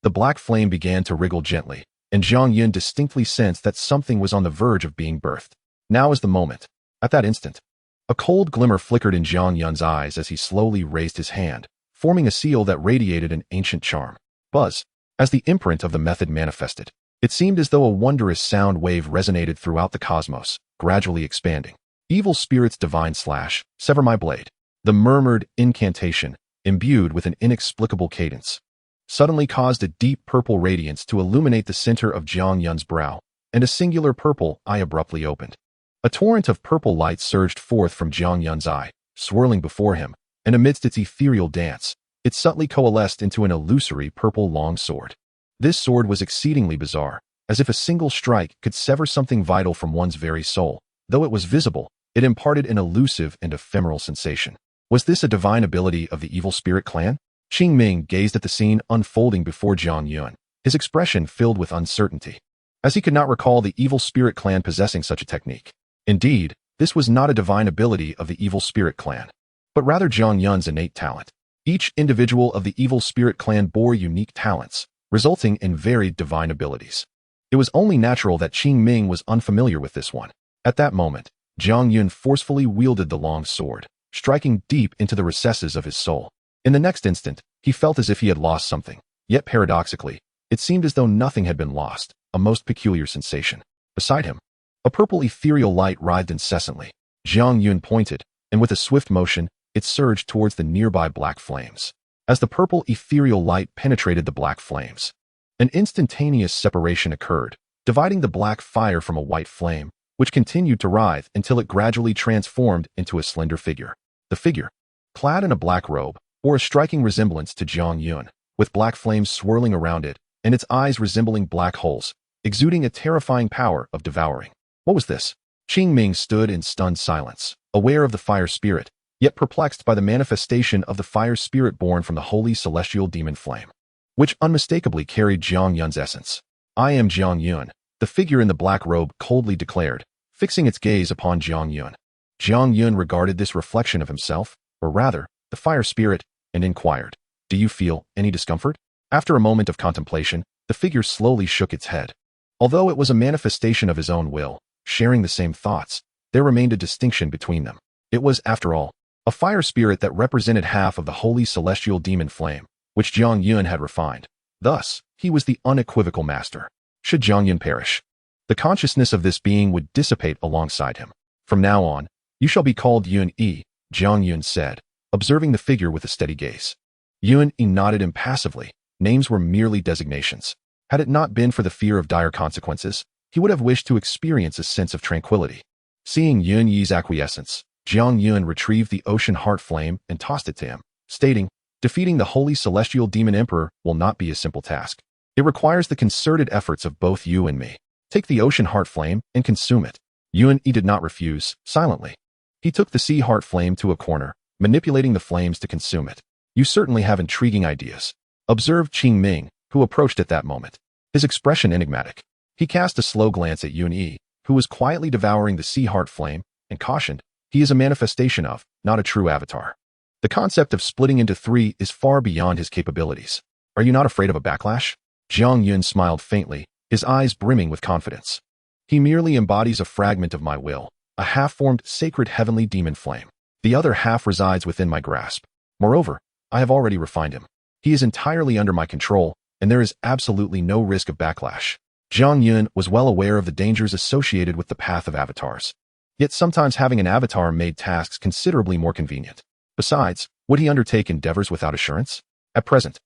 the black flame began to wriggle gently, and Jiang Yun distinctly sensed that something was on the verge of being birthed. Now is the moment. At that instant, a cold glimmer flickered in Jiang Yun's eyes as he slowly raised his hand, forming a seal that radiated an ancient charm. Buzz. As the imprint of the method manifested, it seemed as though a wondrous sound wave resonated throughout the cosmos, gradually expanding. Evil spirits divine / sever my blade. The murmured incantation, imbued with an inexplicable cadence, suddenly caused a deep purple radiance to illuminate the center of Jiang Yun's brow, and a singular purple eye abruptly opened. A torrent of purple light surged forth from Jiang Yun's eye, swirling before him, and amidst its ethereal dance, it subtly coalesced into an illusory purple long sword. This sword was exceedingly bizarre, as if a single strike could sever something vital from one's very soul. Though it was visible, it imparted an elusive and ephemeral sensation. Was this a divine ability of the evil spirit clan? Qing Ming gazed at the scene unfolding before Jiang Yun, his expression filled with uncertainty, as he could not recall the evil spirit clan possessing such a technique. Indeed, this was not a divine ability of the evil spirit clan, but rather Jiang Yun's innate talent. Each individual of the evil spirit clan bore unique talents, resulting in varied divine abilities. It was only natural that Qing Ming was unfamiliar with this one. At that moment, Jiang Yun forcefully wielded the long sword, striking deep into the recesses of his soul. In the next instant, he felt as if he had lost something, yet paradoxically, it seemed as though nothing had been lost, a most peculiar sensation. Beside him, a purple ethereal light writhed incessantly. Jiang Yun pointed, and with a swift motion, it surged towards the nearby black flames. As the purple ethereal light penetrated the black flames, an instantaneous separation occurred, dividing the black fire from a white flame, which continued to writhe until it gradually transformed into a slender figure. The figure, clad in a black robe, bore a striking resemblance to Jiang Yun, with black flames swirling around it, and its eyes resembling black holes, exuding a terrifying power of devouring. What was this? Qing Ming stood in stunned silence, aware of the fire spirit, yet perplexed by the manifestation of the fire spirit born from the holy celestial demon flame. which unmistakably carried Jiang Yun's essence. "I am Jiang Yun," the figure in the black robe coldly declared, fixing its gaze upon Jiang Yun. Jiang Yun regarded this reflection of himself, or rather, the fire spirit, and inquired, "Do you feel any discomfort?" After a moment of contemplation, the figure slowly shook its head. Although it was a manifestation of his own will, sharing the same thoughts, there remained a distinction between them. It was, after all, a fire spirit that represented half of the holy celestial demon flame, which Jiang Yun had refined. Thus, he was the unequivocal master. Should Jiang Yun perish, the consciousness of this being would dissipate alongside him. "From now on, you shall be called Yun-E," Jiang Yun said, observing the figure with a steady gaze. Yun-E nodded impassively. Names were merely designations. Had it not been for the fear of dire consequences, he would have wished to experience a sense of tranquility. Seeing Yun-Yi's acquiescence, Jiang Yun retrieved the ocean heart flame and tossed it to him, stating, "Defeating the holy celestial demon emperor will not be a simple task. It requires the concerted efforts of both you and me. Take the ocean heart flame and consume it." Yun-E did not refuse, silently. He took the sea heart flame to a corner, manipulating the flames to consume it. "You certainly have intriguing ideas," observed Ching Ming, who approached at that moment, his expression enigmatic. He cast a slow glance at Yun-E, who was quietly devouring the sea heart flame, and cautioned, "He is a manifestation of, not a true avatar. The concept of splitting into three is far beyond his capabilities. Are you not afraid of a backlash?" Jiang Yun smiled faintly, his eyes brimming with confidence. "He merely embodies a fragment of my will, a half-formed sacred heavenly demon flame. The other half resides within my grasp. Moreover, I have already refined him. He is entirely under my control, and there is absolutely no risk of backlash." Jiang Yun was well aware of the dangers associated with the path of avatars. Yet sometimes having an avatar made tasks considerably more convenient. Besides, would he undertake endeavors without assurance? At present,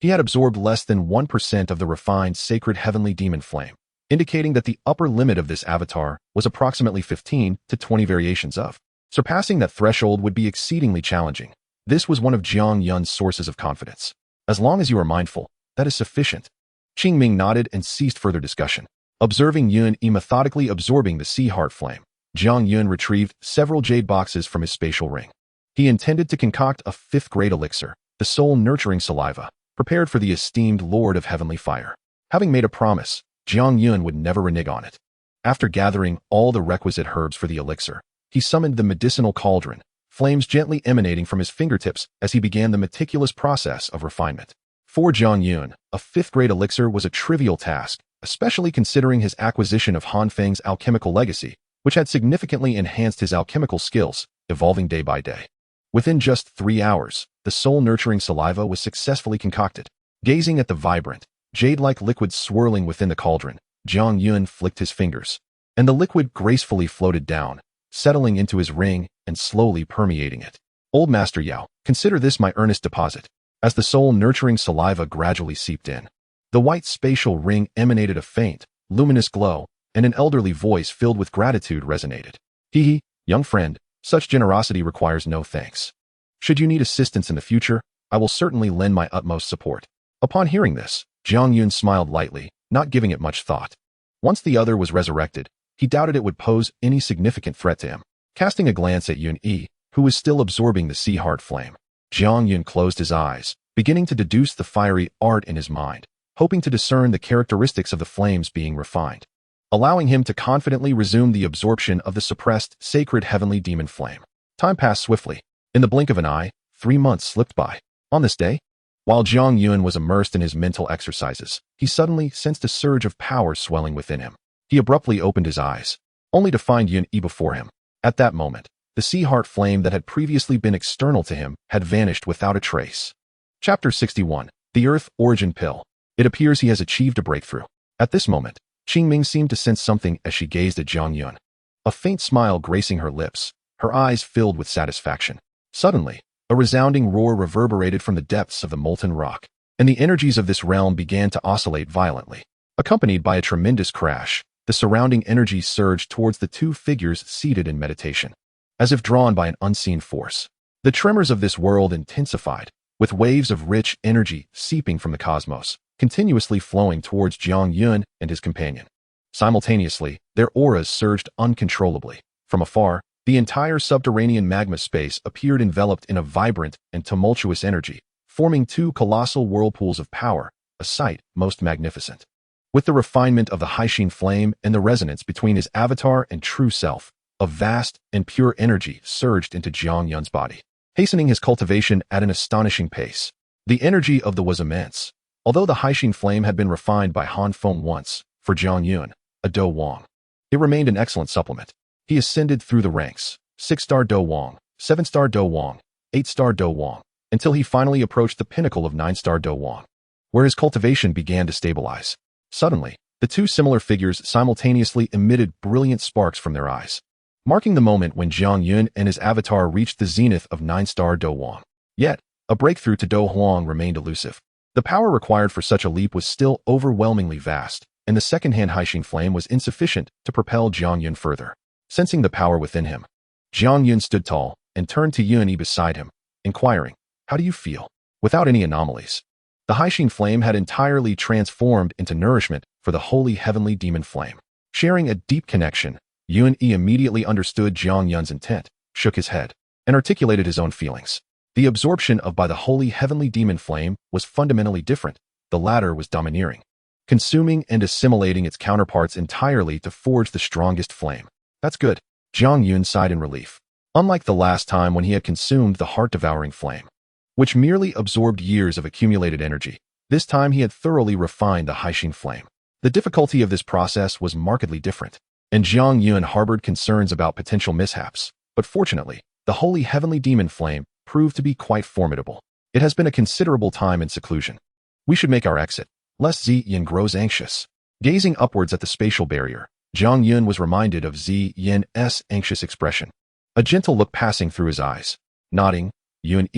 he had absorbed less than 1% of the refined sacred heavenly demon flame, indicating that the upper limit of this avatar was approximately 15 to 20 variations of. Surpassing that threshold would be exceedingly challenging. This was one of Jiang Yun's sources of confidence. "As long as you are mindful, that is sufficient." Ching Ming nodded and ceased further discussion. Observing Yun-E methodically absorbing the sea heart flame, Jiang Yun retrieved several jade boxes from his spatial ring. He intended to concoct a fifth-grade elixir, the soul-nurturing saliva, prepared for the esteemed Lord of Heavenly Fire. Having made a promise, Jiang Yun would never renege on it. After gathering all the requisite herbs for the elixir, he summoned the medicinal cauldron, flames gently emanating from his fingertips as he began the meticulous process of refinement. For Jiang Yun, a fifth-grade elixir was a trivial task, especially considering his acquisition of Hanfeng's alchemical legacy, which had significantly enhanced his alchemical skills, evolving day by day. Within just 3 hours, the soul-nurturing saliva was successfully concocted. Gazing at the vibrant, jade-like liquid swirling within the cauldron, Jiang Yun flicked his fingers, and the liquid gracefully floated down, settling into his ring and slowly permeating it. "Old Master Yao, consider this my earnest deposit." As the soul-nurturing saliva gradually seeped in, the white spatial ring emanated a faint, luminous glow, and an elderly voice filled with gratitude resonated. "Hee, young friend, such generosity requires no thanks. Should you need assistance in the future, I will certainly lend my utmost support." Upon hearing this, Jiang Yun smiled lightly, not giving it much thought. Once the other was resurrected, he doubted it would pose any significant threat to him. Casting a glance at Yun-E, who was still absorbing the sea heart flame, Jiang Yun closed his eyes, beginning to deduce the fiery art in his mind, hoping to discern the characteristics of the flames being refined, allowing him to confidently resume the absorption of the suppressed sacred heavenly demon flame. Time passed swiftly. In the blink of an eye, 3 months slipped by. On this day, while Jiang Yun was immersed in his mental exercises, he suddenly sensed a surge of power swelling within him. He abruptly opened his eyes, only to find Yun-E before him. At that moment, the sea heart flame that had previously been external to him had vanished without a trace. Chapter 61. The Earth Origin Pill. It appears he has achieved a breakthrough. At this moment, Ching Ming seemed to sense something as she gazed at Jiang Yun. A faint smile gracing her lips, her eyes filled with satisfaction. Suddenly, a resounding roar reverberated from the depths of the molten rock, and the energies of this realm began to oscillate violently. Accompanied by a tremendous crash, the surrounding energy surged towards the two figures seated in meditation. As if drawn by an unseen force, the tremors of this world intensified, with waves of rich energy seeping from the cosmos, continuously flowing towards Jiang Yun and his companion. Simultaneously, their auras surged uncontrollably. From afar, the entire subterranean magma space appeared enveloped in a vibrant and tumultuous energy, forming two colossal whirlpools of power a sight most magnificent. With the refinement of the Haixin flame and the resonance between his avatar and true self, a vast and pure energy surged into Jiang Yun's body, hastening his cultivation at an astonishing pace. The energy of the was immense. Although the Haixin flame had been refined by Hanfeng once, for Jiang Yun, a Dou Wang, it remained an excellent supplement. He ascended through the ranks, 6-star Dou Wang, 7-star Dou Wang, 8-star Dou Wang, until he finally approached the pinnacle of 9-star Dou Wang, where his cultivation began to stabilize. Suddenly, the two similar figures simultaneously emitted brilliant sparks from their eyes, marking the moment when Jiang Yun and his avatar reached the zenith of 9-star Dou Wang. Yet, a breakthrough to Dou Huang remained elusive. The power required for such a leap was still overwhelmingly vast, and the second-hand Haixin flame was insufficient to propel Jiang Yun further. Sensing the power within him, Jiang Yun stood tall and turned to Yun beside him, inquiring, "How do you feel?" Without any anomalies. The Haixin flame had entirely transformed into nourishment for the holy heavenly demon flame. Sharing a deep connection, Yun immediately understood Jiang Yun's intent, shook his head, and articulated his own feelings. The absorption of by the holy heavenly demon flame was fundamentally different. The latter was domineering, consuming and assimilating its counterparts entirely to forge the strongest flame. That's good. Jiang Yun sighed in relief. Unlike the last time when he had consumed the heart-devouring flame, which merely absorbed years of accumulated energy, this time he had thoroughly refined the Haixin flame. The difficulty of this process was markedly different, and Jiang Yun harbored concerns about potential mishaps. But fortunately, the holy heavenly demon flame proved to be quite formidable. It has been a considerable time in seclusion. We should make our exit, lest Ziyan grows anxious. Gazing upwards at the spatial barrier, Jiang Yun was reminded of Ziyan's anxious expression, a gentle look passing through his eyes. Nodding, Yun,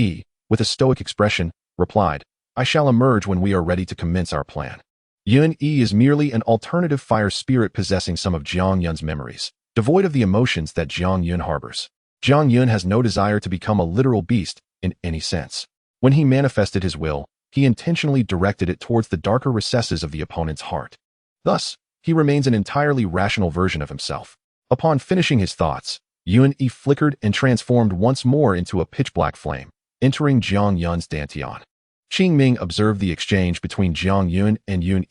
with a stoic expression, replied, "I shall emerge when we are ready to commence our plan." Yun is merely an alternative fire spirit possessing some of Jiang Yun's memories, devoid of the emotions that Jiang Yun harbors. Jiang Yun has no desire to become a literal beast in any sense. When he manifested his will, he intentionally directed it towards the darker recesses of the opponent's heart. Thus, he remains an entirely rational version of himself. Upon finishing his thoughts, Yun flickered and transformed once more into a pitch-black flame, entering Jiang Yun's dantian. Qing Ming observed the exchange between Jiang Yun and Yun,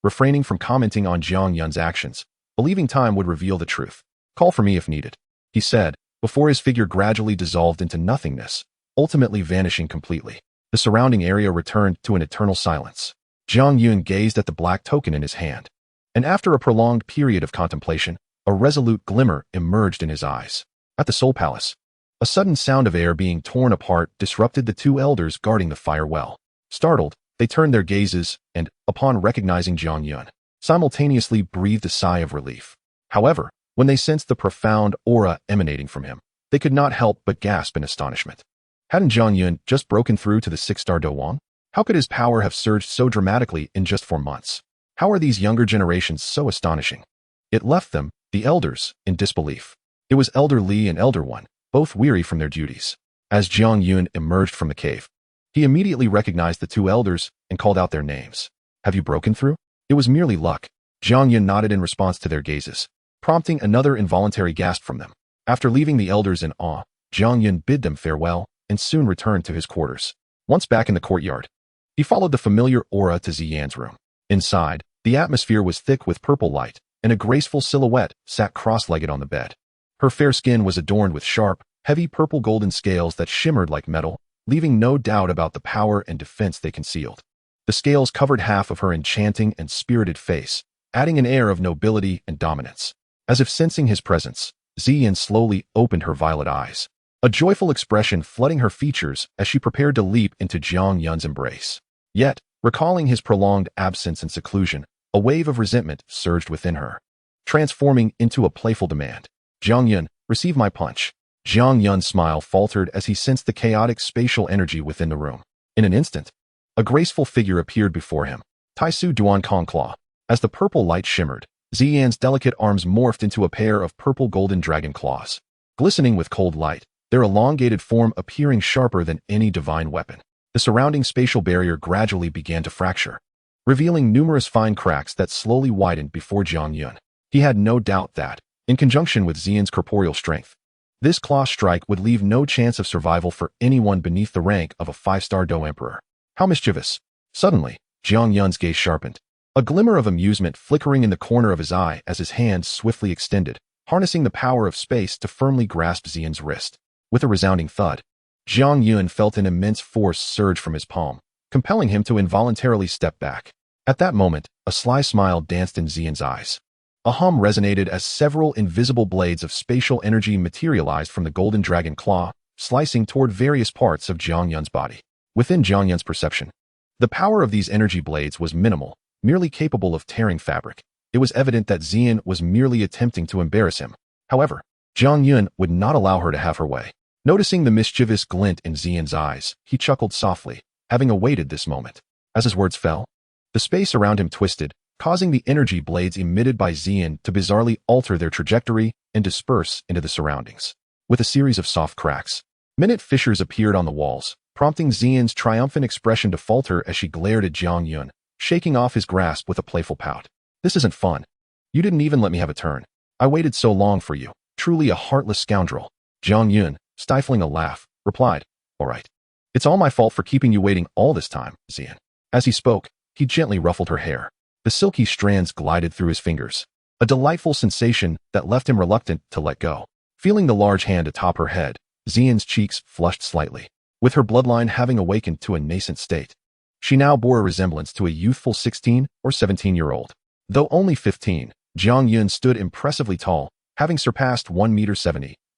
refraining from commenting on Jiang Yun's actions, believing time would reveal the truth. "Call for me if needed," he said, before his figure gradually dissolved into nothingness, ultimately vanishing completely. The surrounding area returned to an eternal silence. Jiang Yun gazed at the black token in his hand, and after a prolonged period of contemplation, a resolute glimmer emerged in his eyes. At the Soul Palace, a sudden sound of air being torn apart disrupted the two elders guarding the fire well. Startled, they turned their gazes and, upon recognizing Jiang Yun, simultaneously breathed a sigh of relief. However, when they sensed the profound aura emanating from him, they could not help but gasp in astonishment. Hadn't Jiang Yun just broken through to the 6-star Dou Wang? How could his power have surged so dramatically in just 4 months? How are these younger generations so astonishing? It left them, the elders, in disbelief. It was Elder Li and Elder One, both weary from their duties. As Jiang Yun emerged from the cave, he immediately recognized the two elders and called out their names. "Have you broken through?" "It was merely luck." Jiang Yun nodded in response to their gazes, prompting another involuntary gasp from them. After leaving the elders in awe, Jiang Yun bid them farewell and soon returned to his quarters. Once back in the courtyard, he followed the familiar aura to Ziyan's room. Inside, the atmosphere was thick with purple light, and a graceful silhouette sat cross-legged on the bed. Her fair skin was adorned with sharp, heavy purple-golden scales that shimmered like metal, leaving no doubt about the power and defense they concealed. The scales covered half of her enchanting and spirited face, adding an air of nobility and dominance. As if sensing his presence, Ziyan slowly opened her violet eyes, a joyful expression flooding her features as she prepared to leap into Jiang Yun's embrace. Yet, recalling his prolonged absence and seclusion, a wave of resentment surged within her, transforming into a playful demand. "Jiang Yun, receive my punch." Jiang Yun's smile faltered as he sensed the chaotic spatial energy within the room. In an instant, a graceful figure appeared before him, Taisu Duan Kong Claw. As the purple light shimmered, Ziyan's delicate arms morphed into a pair of purple-golden dragon claws. Glistening with cold light, their elongated form appearing sharper than any divine weapon. The surrounding spatial barrier gradually began to fracture, revealing numerous fine cracks that slowly widened before Jiang Yun. He had no doubt that, in conjunction with Ziyan's corporeal strength, this claw strike would leave no chance of survival for anyone beneath the rank of a 5-star Dou Emperor. How mischievous! Suddenly, Jiang Yun's gaze sharpened, a glimmer of amusement flickering in the corner of his eye as his hand swiftly extended, harnessing the power of space to firmly grasp Ziyan's wrist. With a resounding thud, Jiang Yun felt an immense force surge from his palm, compelling him to involuntarily step back. At that moment, a sly smile danced in Ziyan's eyes. A hum resonated as several invisible blades of spatial energy materialized from the golden dragon claw, slicing toward various parts of Jiang Yun's body. Within Jiang Yun's perception, the power of these energy blades was minimal, merely capable of tearing fabric. It was evident that Ziyan was merely attempting to embarrass him. However, Jiang Yun would not allow her to have her way. Noticing the mischievous glint in Ziyan's eyes, he chuckled softly, having awaited this moment. As his words fell, the space around him twisted, causing the energy blades emitted by Ziyan to bizarrely alter their trajectory and disperse into the surroundings. With a series of soft cracks, minute fissures appeared on the walls, prompting Ziyan's triumphant expression to falter as she glared at Jiang Yun, shaking off his grasp with a playful pout. This isn't fun. You didn't even let me have a turn. I waited so long for you. Truly a heartless scoundrel. Jiang Yun, stifling a laugh, replied, All right. It's all my fault for keeping you waiting all this time, Ziyan. As he spoke, he gently ruffled her hair. The silky strands glided through his fingers, a delightful sensation that left him reluctant to let go. Feeling the large hand atop her head, Ziyan's cheeks flushed slightly. With her bloodline having awakened to a nascent state, she now bore a resemblance to a youthful 16 or 17-year-old. Though only 15, Jiang Yun stood impressively tall, having surpassed 1.70 meters,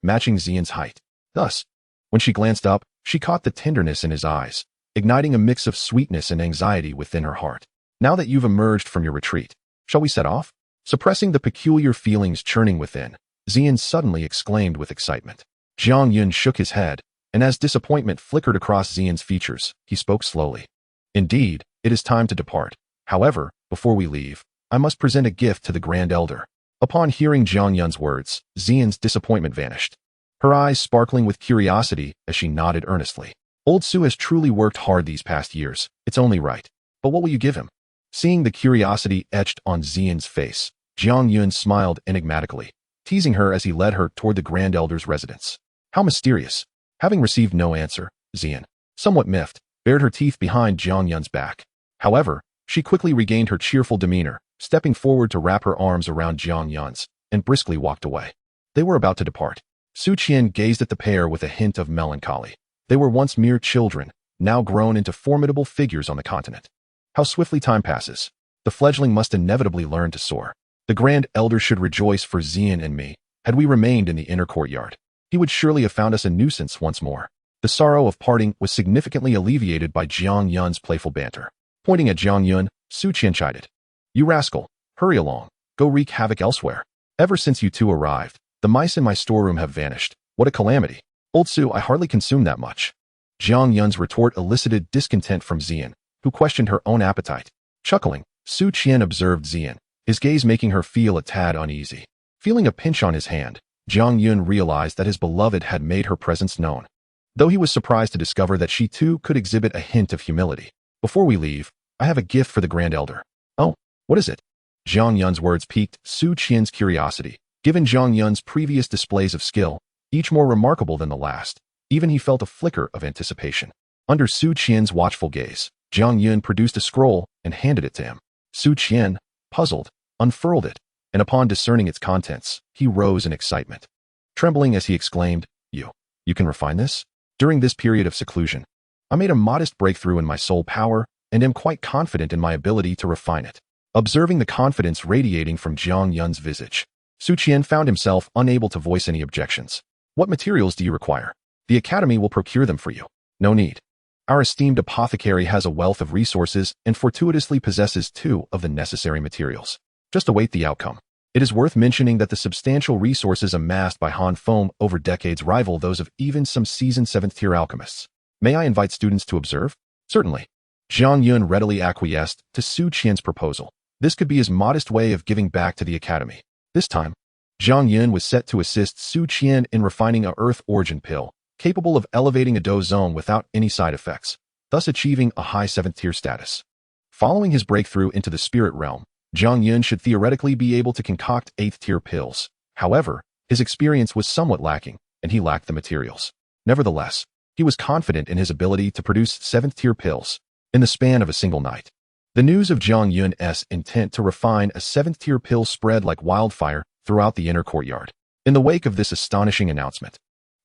matching Ziyan's height. Thus, when she glanced up, she caught the tenderness in his eyes, igniting a mix of sweetness and anxiety within her heart. Now that you've emerged from your retreat, shall we set off? Suppressing the peculiar feelings churning within, Ziyan suddenly exclaimed with excitement. Jiang Yun shook his head, and as disappointment flickered across Ziyan's features, he spoke slowly. Indeed, it is time to depart. However, before we leave, I must present a gift to the Grand Elder. Upon hearing Jiang Yun's words, Ziyan's disappointment vanished, her eyes sparkling with curiosity as she nodded earnestly. Old Su has truly worked hard these past years. It's only right. But what will you give him? Seeing the curiosity etched on Ziyan's face, Jiang Yun smiled enigmatically, teasing her as he led her toward the Grand Elder's residence. How mysterious. Having received no answer, Ziyan, somewhat miffed, bared her teeth behind Jiang Yun's back. However, she quickly regained her cheerful demeanor, stepping forward to wrap her arms around Jiang Yun's, and briskly walked away. They were about to depart. Su Qian gazed at the pair with a hint of melancholy. They were once mere children, now grown into formidable figures on the continent. How swiftly time passes. The fledgling must inevitably learn to soar. The Grand Elder should rejoice for Ziyan and me. Had we remained in the inner courtyard, he would surely have found us a nuisance once more. The sorrow of parting was significantly alleviated by Jiang Yun's playful banter. Pointing at Jiang Yun, Su Qian chided. You rascal, hurry along. Go wreak havoc elsewhere. Ever since you two arrived, the mice in my storeroom have vanished. What a calamity. Old Su, I hardly consume that much. Jiang Yun's retort elicited discontent from Ziyan, who questioned her own appetite. Chuckling, Su Qian observed Ziyan, his gaze making her feel a tad uneasy. Feeling a pinch on his hand, Jiang Yun realized that his beloved had made her presence known, though he was surprised to discover that she too could exhibit a hint of humility. Before we leave, I have a gift for the Grand Elder. Oh, what is it? Jiang Yun's words piqued Su Qian's curiosity. Given Jiang Yun's previous displays of skill, each more remarkable than the last, even he felt a flicker of anticipation. Under Su Qian's watchful gaze, Jiang Yun produced a scroll and handed it to him. Su Qian, puzzled, unfurled it, and upon discerning its contents, he rose in excitement. Trembling as he exclaimed, You can refine this? During this period of seclusion, I made a modest breakthrough in my soul power and am quite confident in my ability to refine it. Observing the confidence radiating from Jiang Yun's visage, Su Qian found himself unable to voice any objections. What materials do you require? The Academy will procure them for you. No need. Our esteemed apothecary has a wealth of resources and fortuitously possesses 2 of the necessary materials. Just await the outcome. It is worth mentioning that the substantial resources amassed by Hanfeng over decades rival those of even some seasoned 7th-tier alchemists. May I invite students to observe? Certainly. Jiang Yun readily acquiesced to Su Qian's proposal. This could be his modest way of giving back to the Academy. This time, Jiang Yun was set to assist Su Qian in refining a Earth Origin pill, capable of elevating a Dou zone without any side effects, thus achieving a high 7th-tier status. Following his breakthrough into the spirit realm, Jiang Yun should theoretically be able to concoct 8th-tier pills. However, his experience was somewhat lacking, and he lacked the materials. Nevertheless, he was confident in his ability to produce 7th-tier pills in the span of a single night. The news of Jiang Yun's intent to refine a 7th-tier pill spread like wildfire throughout the inner courtyard. In the wake of this astonishing announcement,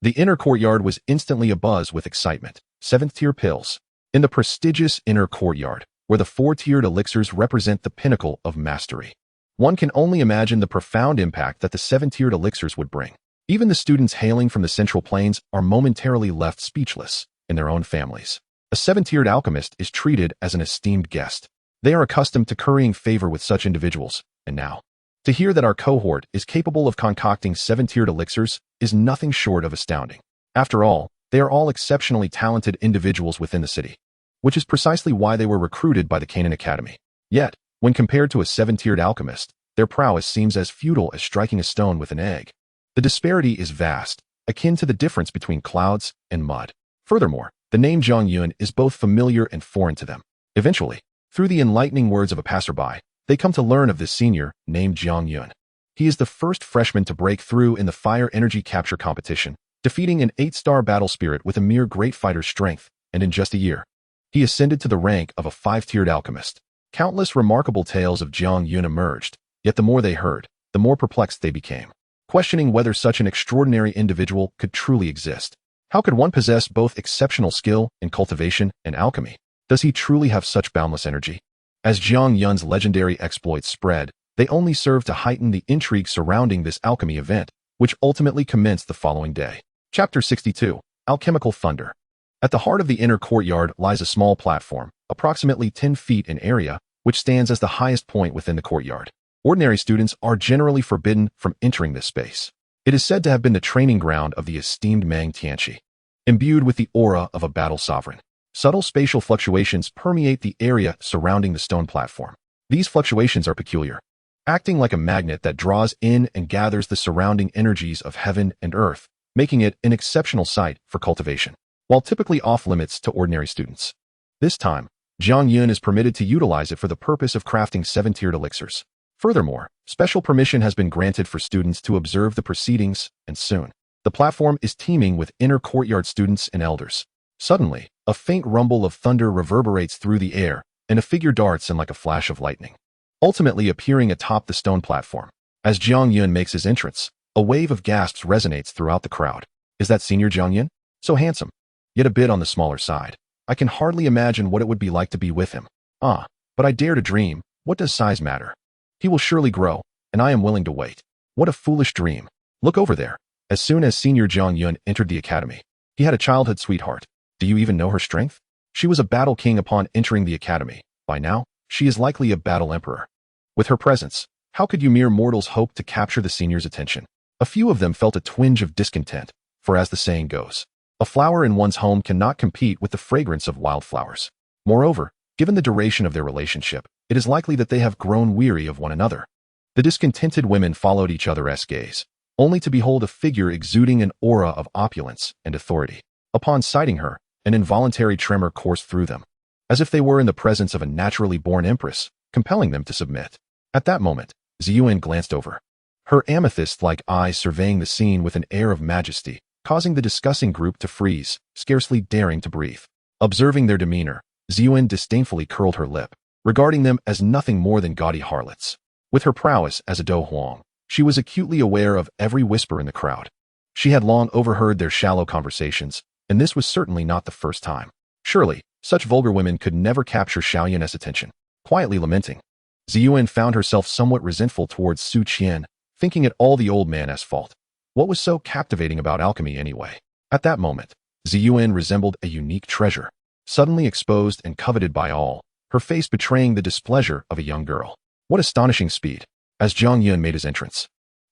the inner courtyard was instantly abuzz with excitement. 7th-tier pills. In the prestigious inner courtyard, where the 4-tiered elixirs represent the pinnacle of mastery, one can only imagine the profound impact that the 7-tiered elixirs would bring. Even the students hailing from the Central Plains are momentarily left speechless in their own families. A 7-tiered alchemist is treated as an esteemed guest. They are accustomed to currying favor with such individuals, and now, to hear that our cohort is capable of concocting 7-tiered elixirs is nothing short of astounding. After all, they are all exceptionally talented individuals within the city, which is precisely why they were recruited by the Canaan Academy. Yet, when compared to a 7-tiered alchemist, their prowess seems as futile as striking a stone with an egg. The disparity is vast, akin to the difference between clouds and mud. Furthermore, the name Jiang Yun is both familiar and foreign to them. Eventually, through the enlightening words of a passerby, they come to learn of this senior named Jiang Yun. He is the first freshman to break through in the fire energy capture competition, defeating an 8-star battle spirit with a mere great fighter's strength, and in just a year, he ascended to the rank of a 5-tiered alchemist. Countless remarkable tales of Jiang Yun emerged, yet the more they heard, the more perplexed they became, questioning whether such an extraordinary individual could truly exist. How could one possess both exceptional skill in cultivation and alchemy? Does he truly have such boundless energy? As Jiang Yun's legendary exploits spread, they only served to heighten the intrigue surrounding this alchemy event, which ultimately commenced the following day. Chapter 62. Alchemical Thunder. At the heart of the inner courtyard lies a small platform, approximately 10 feet in area, which stands as the highest point within the courtyard. Ordinary students are generally forbidden from entering this space. It is said to have been the training ground of the esteemed Mang Tianqi. Imbued with the aura of a battle sovereign, subtle spatial fluctuations permeate the area surrounding the stone platform. These fluctuations are peculiar, acting like a magnet that draws in and gathers the surrounding energies of heaven and earth, making it an exceptional site for cultivation. While typically off-limits to ordinary students, this time, Jiang Yun is permitted to utilize it for the purpose of crafting 7-tiered elixirs. Furthermore, special permission has been granted for students to observe the proceedings, and soon, the platform is teeming with inner courtyard students and elders. Suddenly, a faint rumble of thunder reverberates through the air, and a figure darts in like a flash of lightning, ultimately appearing atop the stone platform. As Jiang Yun makes his entrance, a wave of gasps resonates throughout the crowd. Is that senior Jiang Yun? So handsome, yet a bit on the smaller side. I can hardly imagine what it would be like to be with him. But I dare to dream. What does size matter? He will surely grow, and I am willing to wait. What a foolish dream. Look over there. As soon as senior Jiang Yun entered the academy, he had a childhood sweetheart. Do you even know her strength? She was a battle king upon entering the academy. By now, she is likely a battle emperor. With her presence, how could you mere mortals hope to capture the senior's attention? A few of them felt a twinge of discontent, for as the saying goes, a flower in one's home cannot compete with the fragrance of wildflowers. Moreover, given the duration of their relationship, it is likely that they have grown weary of one another. The discontented women followed each other's gaze, only to behold a figure exuding an aura of opulence and authority. Upon sighting her, an involuntary tremor coursed through them, as if they were in the presence of a naturally born empress, compelling them to submit. At that moment, Ziyan glanced over, her amethyst-like eyes surveying the scene with an air of majesty, causing the discussing group to freeze, scarcely daring to breathe. Observing their demeanor, Ziyan disdainfully curled her lip, regarding them as nothing more than gaudy harlots. With her prowess as a Dou Huang, she was acutely aware of every whisper in the crowd. She had long overheard their shallow conversations, and this was certainly not the first time. Surely, such vulgar women could never capture Xiaoyun's attention. Quietly lamenting, Ziyan found herself somewhat resentful towards Su Qian, thinking it all the old man's fault. What was so captivating about alchemy anyway? At that moment, Ziyan resembled a unique treasure, suddenly exposed and coveted by all, her face betraying the displeasure of a young girl. What astonishing speed! As Jiang Yun made his entrance,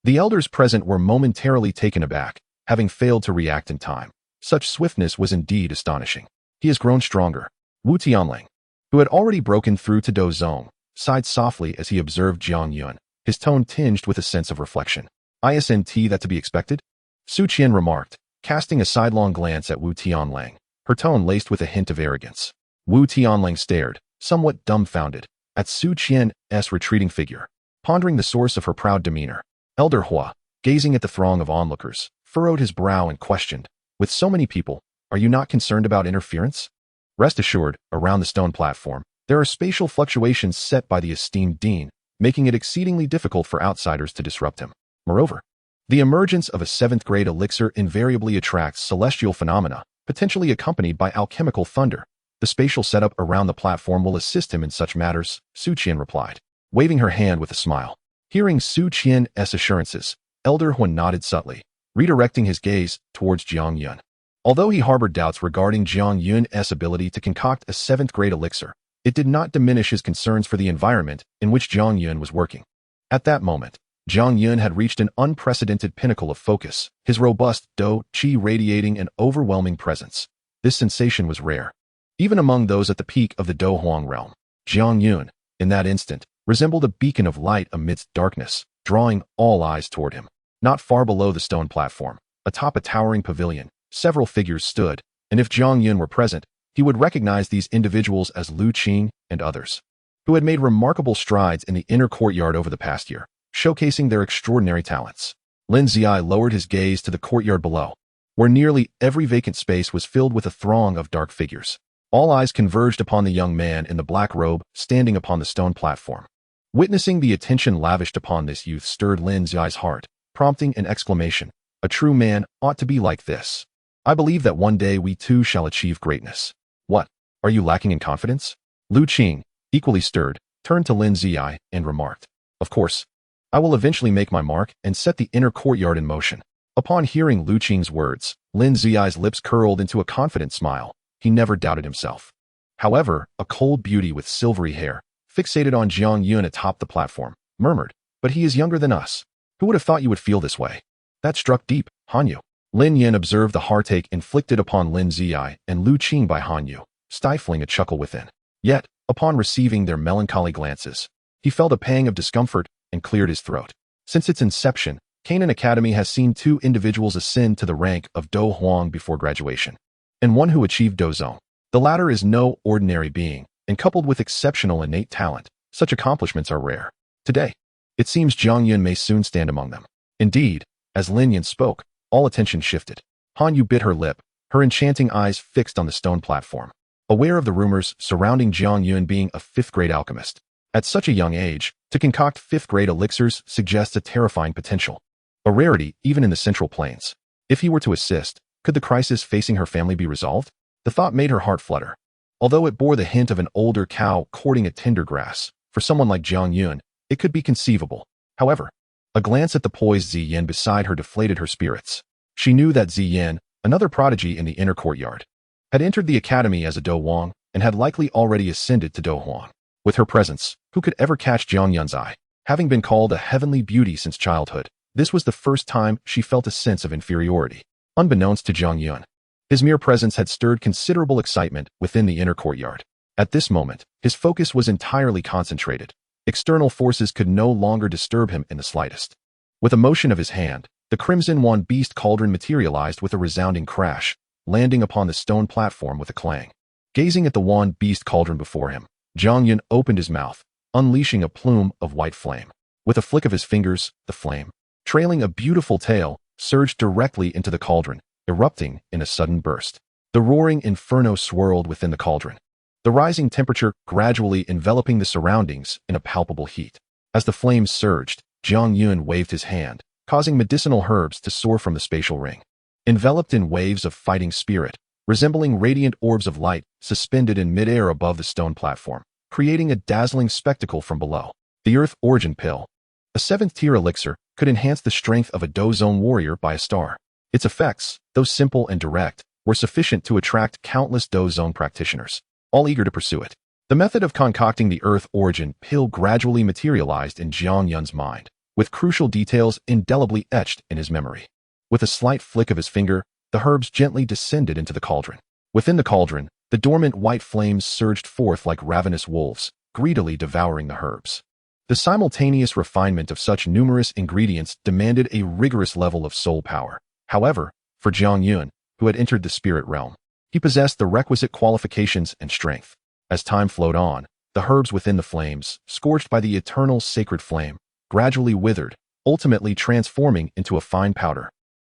the elders present were momentarily taken aback, having failed to react in time. Such swiftness was indeed astonishing. He has grown stronger. Wu Tianling, who had already broken through to Dou Zong, sighed softly as he observed Jiang Yun, his tone tinged with a sense of reflection. Isn't that to be expected? Su Qian remarked, casting a sidelong glance at Wu Tianlang, her tone laced with a hint of arrogance. Wu Tianlang stared, somewhat dumbfounded, at Su Qian's retreating figure, pondering the source of her proud demeanor. Elder Hua, gazing at the throng of onlookers, furrowed his brow and questioned, with so many people, are you not concerned about interference? Rest assured, around the stone platform, There are spatial fluctuations set by the esteemed dean, making it exceedingly difficult for outsiders to disrupt him. Moreover, the emergence of a 7th-grade elixir invariably attracts celestial phenomena, potentially accompanied by alchemical thunder. The spatial setup around the platform will assist him in such matters, Su Qian replied, waving her hand with a smile. Hearing Su Qian's assurances, Elder Huan nodded subtly, redirecting his gaze towards Jiang Yun. Although he harbored doubts regarding Jiang Yun's ability to concoct a 7th-grade elixir, it did not diminish his concerns for the environment in which Jiang Yun was working. At that moment, Jiang Yun had reached an unprecedented pinnacle of focus, his robust Dou Qi radiating an overwhelming presence. This sensation was rare. Even among those at the peak of the Dou Huang realm, Jiang Yun, in that instant, resembled a beacon of light amidst darkness, drawing all eyes toward him. Not far below the stone platform, atop a towering pavilion, several figures stood, and if Jiang Yun were present, he would recognize these individuals as Lu Qing and others, who had made remarkable strides in the inner courtyard over the past year, showcasing their extraordinary talents. Lin Ziyan lowered his gaze to the courtyard below, where nearly every vacant space was filled with a throng of dark figures. All eyes converged upon the young man in the black robe standing upon the stone platform. Witnessing the attention lavished upon this youth stirred Lin Ziyan's heart, prompting an exclamation. A true man ought to be like this. I believe that one day we too shall achieve greatness. What? Are you lacking in confidence? Lu Qing, equally stirred, turned to Lin Ziyan and remarked. Of course. I will eventually make my mark and set the inner courtyard in motion. Upon hearing Lu Qing's words, Lin Ziyan's lips curled into a confident smile. He never doubted himself. However, a cold beauty with silvery hair, fixated on Jiang Yun atop the platform, murmured, but he is younger than us. Who would have thought you would feel this way? That struck deep, Han Yu. Lin Yin observed the heartache inflicted upon Lin Ziyan and Lu Qing by Han Yu, stifling a chuckle within. Yet, upon receiving their melancholy glances, he felt a pang of discomfort and cleared his throat. Since its inception, Canaan Academy has seen 2 individuals ascend to the rank of Dou Huang before graduation, and one who achieved Dou Zong. The latter is no ordinary being, and coupled with exceptional innate talent, such accomplishments are rare. Today, it seems Jiang Yun may soon stand among them. Indeed, as Lin Yin spoke, all attention shifted. Han Yu bit her lip, her enchanting eyes fixed on the stone platform, aware of the rumors surrounding Jiang Yun being a 5th-grade alchemist. At such a young age, to concoct 5th-grade elixirs suggests a terrifying potential, a rarity even in the Central Plains. If he were to assist, could the crisis facing her family be resolved? The thought made her heart flutter. Although it bore the hint of an older cow courting a tender grass, for someone like Jiang Yun, it could be conceivable. However, a glance at the poised Ziyan beside her deflated her spirits. She knew that Ziyan, another prodigy in the inner courtyard, had entered the academy as a Dou Huang and had likely already ascended to Dou Huang. With her presence, who could ever catch Jiang Yun's eye? Having been called a heavenly beauty since childhood, this was the first time she felt a sense of inferiority. Unbeknownst to Jiang Yun, his mere presence had stirred considerable excitement within the inner courtyard. At this moment, his focus was entirely concentrated. External forces could no longer disturb him in the slightest. With a motion of his hand, the Crimson Wan Beast Cauldron materialized with a resounding crash, landing upon the stone platform with a clang. Gazing at the Wan Beast Cauldron before him, Jiang Yun opened his mouth, unleashing a plume of white flame. With a flick of his fingers, the flame, trailing a beautiful tail, surged directly into the cauldron, erupting in a sudden burst. The roaring inferno swirled within the cauldron, the rising temperature gradually enveloping the surroundings in a palpable heat. As the flames surged, Jiang Yun waved his hand, causing medicinal herbs to soar from the spatial ring. Enveloped in waves of fighting spirit, resembling radiant orbs of light suspended in midair above the stone platform, creating a dazzling spectacle from below. The Earth Origin Pill, a 7th-tier elixir, could enhance the strength of a Dou Zone warrior by a star. Its effects, though simple and direct, were sufficient to attract countless Dou Zone practitioners, all eager to pursue it. The method of concocting the Earth Origin Pill gradually materialized in Jiang Yun's mind, with crucial details indelibly etched in his memory. With a slight flick of his finger, the herbs gently descended into the cauldron. Within the cauldron, the dormant white flames surged forth like ravenous wolves, greedily devouring the herbs. The simultaneous refinement of such numerous ingredients demanded a rigorous level of soul power. However, for Jiang Yun, who had entered the spirit realm, he possessed the requisite qualifications and strength. As time flowed on, the herbs within the flames, scorched by the eternal sacred flame, gradually withered, ultimately transforming into a fine powder,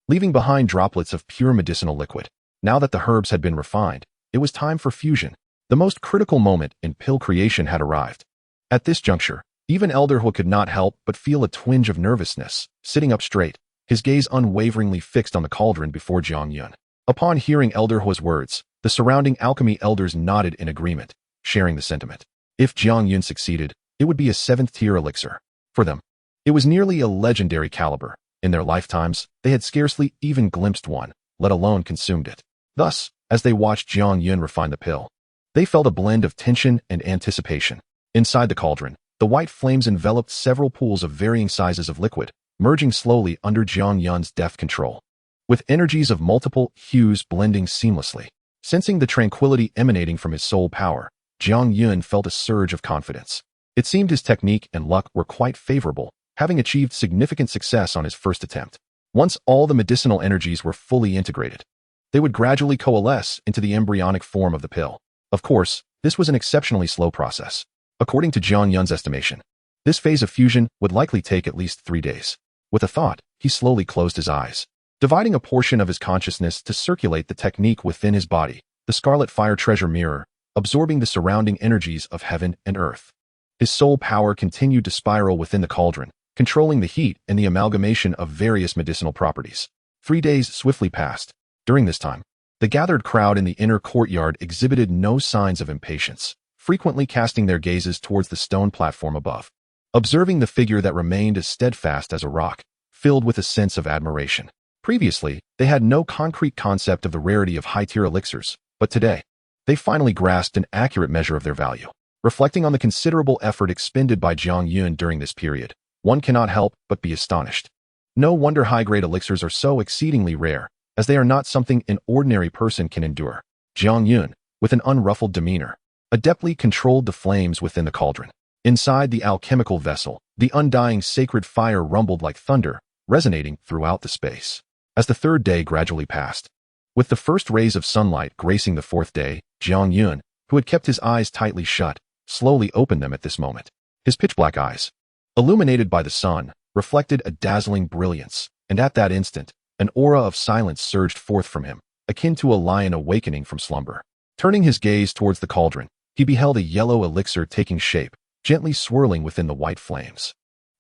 leaving behind droplets of pure medicinal liquid. Now that the herbs had been refined, it was time for fusion. The most critical moment in pill creation had arrived. At this juncture, even Elder He could not help but feel a twinge of nervousness. Sitting up straight, his gaze unwaveringly fixed on the cauldron before Jiang Yun. Upon hearing Elder He's words, the surrounding alchemy elders nodded in agreement, sharing the sentiment. If Jiang Yun succeeded, it would be a 7th-tier elixir. For them, it was nearly a legendary caliber. In their lifetimes, they had scarcely even glimpsed one, let alone consumed it. Thus, as they watched Jiang Yun refine the pill, they felt a blend of tension and anticipation. Inside the cauldron, the white flames enveloped several pools of varying sizes of liquid, merging slowly under Jiang Yun's deft control. With energies of multiple hues blending seamlessly, sensing the tranquility emanating from his soul power, Jiang Yun felt a surge of confidence. It seemed his technique and luck were quite favorable, having achieved significant success on his first attempt. Once all the medicinal energies were fully integrated, they would gradually coalesce into the embryonic form of the pill. Of course, this was an exceptionally slow process. According to Jiang Yun's estimation, this phase of fusion would likely take at least 3 days. With a thought, he slowly closed his eyes, dividing a portion of his consciousness to circulate the technique within his body, the scarlet fire treasure mirror, absorbing the surrounding energies of heaven and earth. His soul power continued to spiral within the cauldron, controlling the heat and the amalgamation of various medicinal properties. 3 days swiftly passed. During this time, the gathered crowd in the inner courtyard exhibited no signs of impatience, frequently casting their gazes towards the stone platform above, observing the figure that remained as steadfast as a rock, filled with a sense of admiration. Previously, they had no concrete concept of the rarity of high-tier elixirs, but today, they finally grasped an accurate measure of their value. Reflecting on the considerable effort expended by Jiang Yun during this period, one cannot help but be astonished. No wonder high-grade elixirs are so exceedingly rare, as they are not something an ordinary person can endure. Jiang Yun, with an unruffled demeanor, adeptly controlled the flames within the cauldron. Inside the alchemical vessel, the undying sacred fire rumbled like thunder, resonating throughout the space. As the 3rd day gradually passed, with the first rays of sunlight gracing the 4th day, Jiang Yun, who had kept his eyes tightly shut, slowly opened them at this moment. His pitch-black eyes, illuminated by the sun, reflected a dazzling brilliance, and at that instant, an aura of silence surged forth from him, akin to a lion awakening from slumber. Turning his gaze towards the cauldron, he beheld a yellow elixir taking shape, gently swirling within the white flames.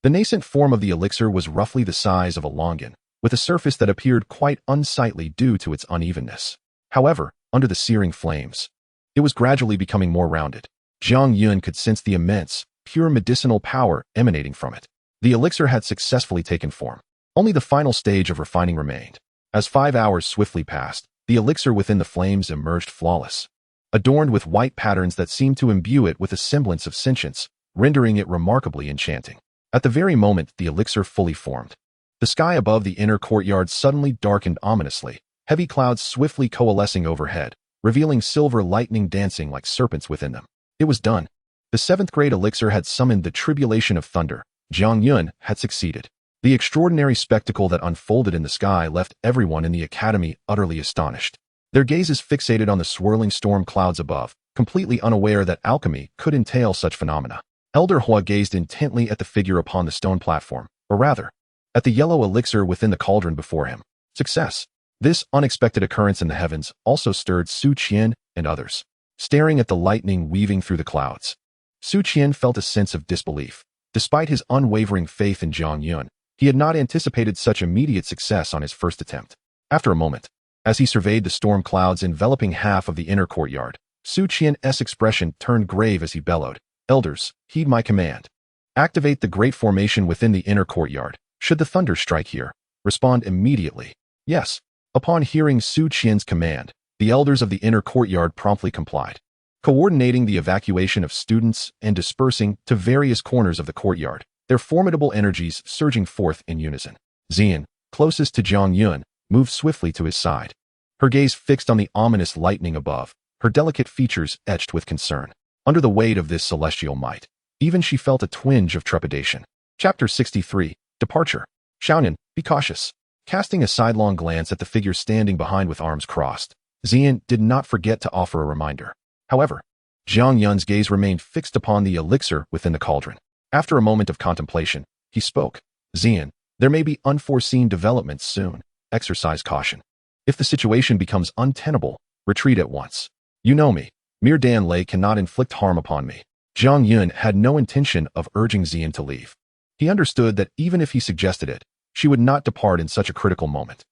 The nascent form of the elixir was roughly the size of a longan, with a surface that appeared quite unsightly due to its unevenness. However, under the searing flames, it was gradually becoming more rounded. Jiang Yun could sense the immense, pure medicinal power emanating from it. The elixir had successfully taken form. Only the final stage of refining remained. As 5 hours swiftly passed, the elixir within the flames emerged flawless, adorned with white patterns that seemed to imbue it with a semblance of sentience, rendering it remarkably enchanting. At the very moment the elixir fully formed, the sky above the inner courtyard suddenly darkened ominously, heavy clouds swiftly coalescing overhead, revealing silver lightning dancing like serpents within them. It was done. The 7th-grade elixir had summoned the tribulation of thunder. Jiang Yun had succeeded. The extraordinary spectacle that unfolded in the sky left everyone in the academy utterly astonished. Their gazes fixated on the swirling storm clouds above, completely unaware that alchemy could entail such phenomena. Elder He gazed intently at the figure upon the stone platform, or rather, at the yellow elixir within the cauldron before him. Success. This unexpected occurrence in the heavens also stirred Su Qian and others. Staring at the lightning weaving through the clouds, Su Qian felt a sense of disbelief. Despite his unwavering faith in Jiang Yun, he had not anticipated such immediate success on his first attempt. After a moment, as he surveyed the storm clouds enveloping half of the inner courtyard, Su Qian's expression turned grave as he bellowed, "Elders, heed my command. Activate the great formation within the inner courtyard. Should the thunder strike here, respond immediately." Yes. Upon hearing Su Qian's command, the elders of the inner courtyard promptly complied, coordinating the evacuation of students and dispersing to various corners of the courtyard, their formidable energies surging forth in unison. Ziyan, closest to Jiang Yun, moved swiftly to his side, her gaze fixed on the ominous lightning above, her delicate features etched with concern. Under the weight of this celestial might, even she felt a twinge of trepidation. Chapter 63, Departure. Xuan, be cautious. Casting a sidelong glance at the figure standing behind with arms crossed, Ziyan did not forget to offer a reminder. However, Jiang Yun's gaze remained fixed upon the elixir within the cauldron. After a moment of contemplation, he spoke. Ziyan, there may be unforeseen developments soon. Exercise caution. If the situation becomes untenable, retreat at once. You know me. Mere Dan Lei cannot inflict harm upon me. Jiang Yun had no intention of urging Ziyan to leave. He understood that even if he suggested it, she would not depart in such a critical moment.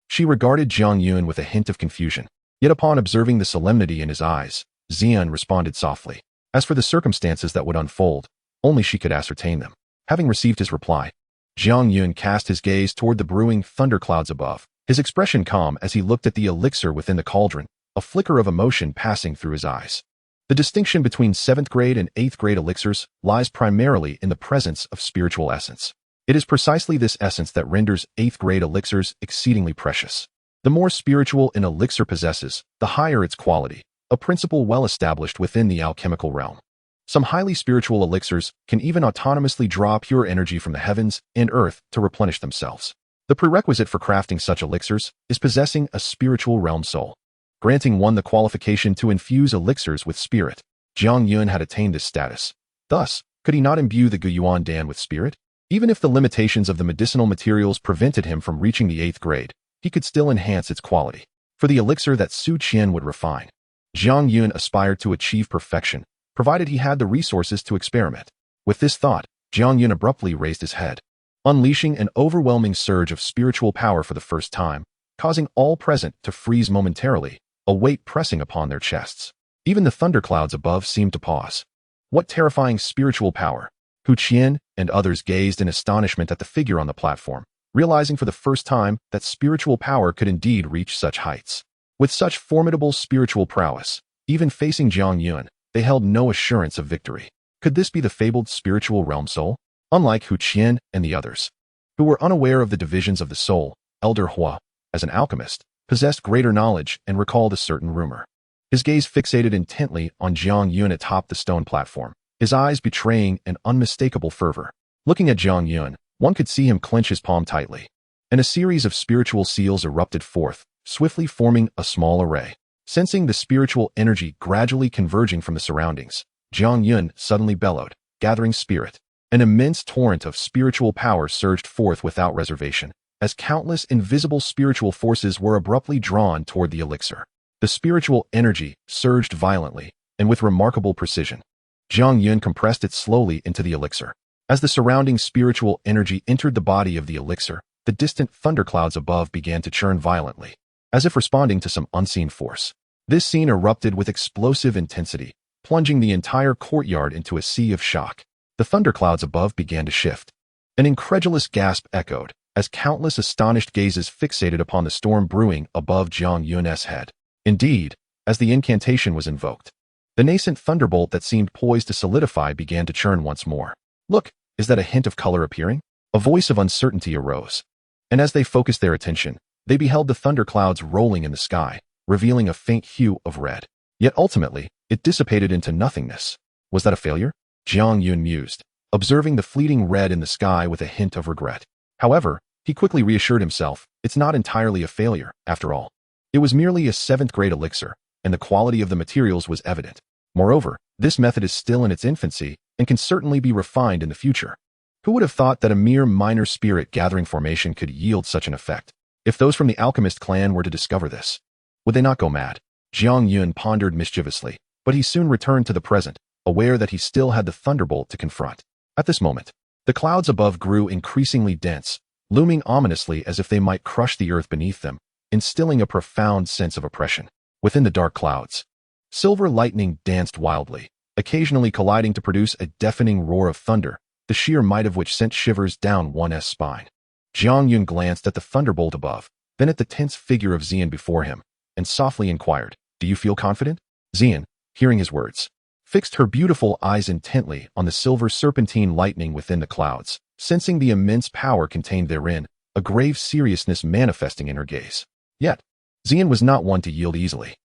She regarded Jiang Yun with a hint of confusion. Yet upon observing the solemnity in his eyes, Ziyan responded softly. As for the circumstances that would unfold, only she could ascertain them. Having received his reply, Jiang Yun cast his gaze toward the brewing thunderclouds above, his expression calm as he looked at the elixir within the cauldron, a flicker of emotion passing through his eyes. The distinction between 7th grade and 8th grade elixirs lies primarily in the presence of spiritual essence. It is precisely this essence that renders 8th grade elixirs exceedingly precious. The more spiritual an elixir possesses, the higher its quality, a principle well established within the alchemical realm. Some highly spiritual elixirs can even autonomously draw pure energy from the heavens and earth to replenish themselves. The prerequisite for crafting such elixirs is possessing a spiritual realm soul. Granting one the qualification to infuse elixirs with spirit, Jiang Yun had attained this status. Thus, could he not imbue the Guyuan Dan with spirit? Even if the limitations of the medicinal materials prevented him from reaching the 8th grade, he could still enhance its quality. For the elixir that Su Qian would refine, Jiang Yun aspired to achieve perfection, provided he had the resources to experiment. With this thought, Jiang Yun abruptly raised his head, unleashing an overwhelming surge of spiritual power for the first time, causing all present to freeze momentarily, a weight pressing upon their chests. Even the thunderclouds above seemed to pause. What terrifying spiritual power! Hu Qian and others gazed in astonishment at the figure on the platform, realizing for the first time that spiritual power could indeed reach such heights. With such formidable spiritual prowess, even facing Jiang Yun, they held no assurance of victory. Could this be the fabled spiritual realm soul? Unlike Hu Qian and the others, who were unaware of the divisions of the soul, Elder Hua, as an alchemist, possessed greater knowledge and recalled a certain rumor. His gaze fixated intently on Jiang Yun atop the stone platform, his eyes betraying an unmistakable fervor. Looking at Jiang Yun, one could see him clench his palm tightly, and a series of spiritual seals erupted forth, swiftly forming a small array. Sensing the spiritual energy gradually converging from the surroundings, Jiang Yun suddenly bellowed, gathering spirit. An immense torrent of spiritual power surged forth without reservation, as countless invisible spiritual forces were abruptly drawn toward the elixir. The spiritual energy surged violently, and with remarkable precision. Jiang Yun compressed it slowly into the elixir. As the surrounding spiritual energy entered the body of the elixir, the distant thunderclouds above began to churn violently, as if responding to some unseen force. This scene erupted with explosive intensity, plunging the entire courtyard into a sea of shock. The thunderclouds above began to shift. An incredulous gasp echoed, as countless astonished gazes fixated upon the storm brewing above Jiang Yun's head. Indeed, as the incantation was invoked, the nascent thunderbolt that seemed poised to solidify began to churn once more. Look, is that a hint of color appearing? A voice of uncertainty arose. And as they focused their attention, they beheld the thunderclouds rolling in the sky, revealing a faint hue of red. Yet ultimately, it dissipated into nothingness. Was that a failure? Jiang Yun mused, observing the fleeting red in the sky with a hint of regret. However, he quickly reassured himself, it's not entirely a failure, after all. It was merely a 7th grade elixir, and the quality of the materials was evident. Moreover, this method is still in its infancy and can certainly be refined in the future. Who would have thought that a mere minor spirit gathering formation could yield such an effect? If those from the alchemist clan were to discover this, would they not go mad? Jiang Yun pondered mischievously, but he soon returned to the present, aware that he still had the thunderbolt to confront. At this moment, the clouds above grew increasingly dense, looming ominously as if they might crush the earth beneath them, instilling a profound sense of oppression. Within the dark clouds, silver lightning danced wildly, occasionally colliding to produce a deafening roar of thunder, the sheer might of which sent shivers down one's spine. Jiang Yun glanced at the thunderbolt above, then at the tense figure of Ziyan before him, and softly inquired, "Do you feel confident?" Ziyan, hearing his words, fixed her beautiful eyes intently on the silver serpentine lightning within the clouds, sensing the immense power contained therein, a grave seriousness manifesting in her gaze. Yet, Ziyan was not one to yield easily.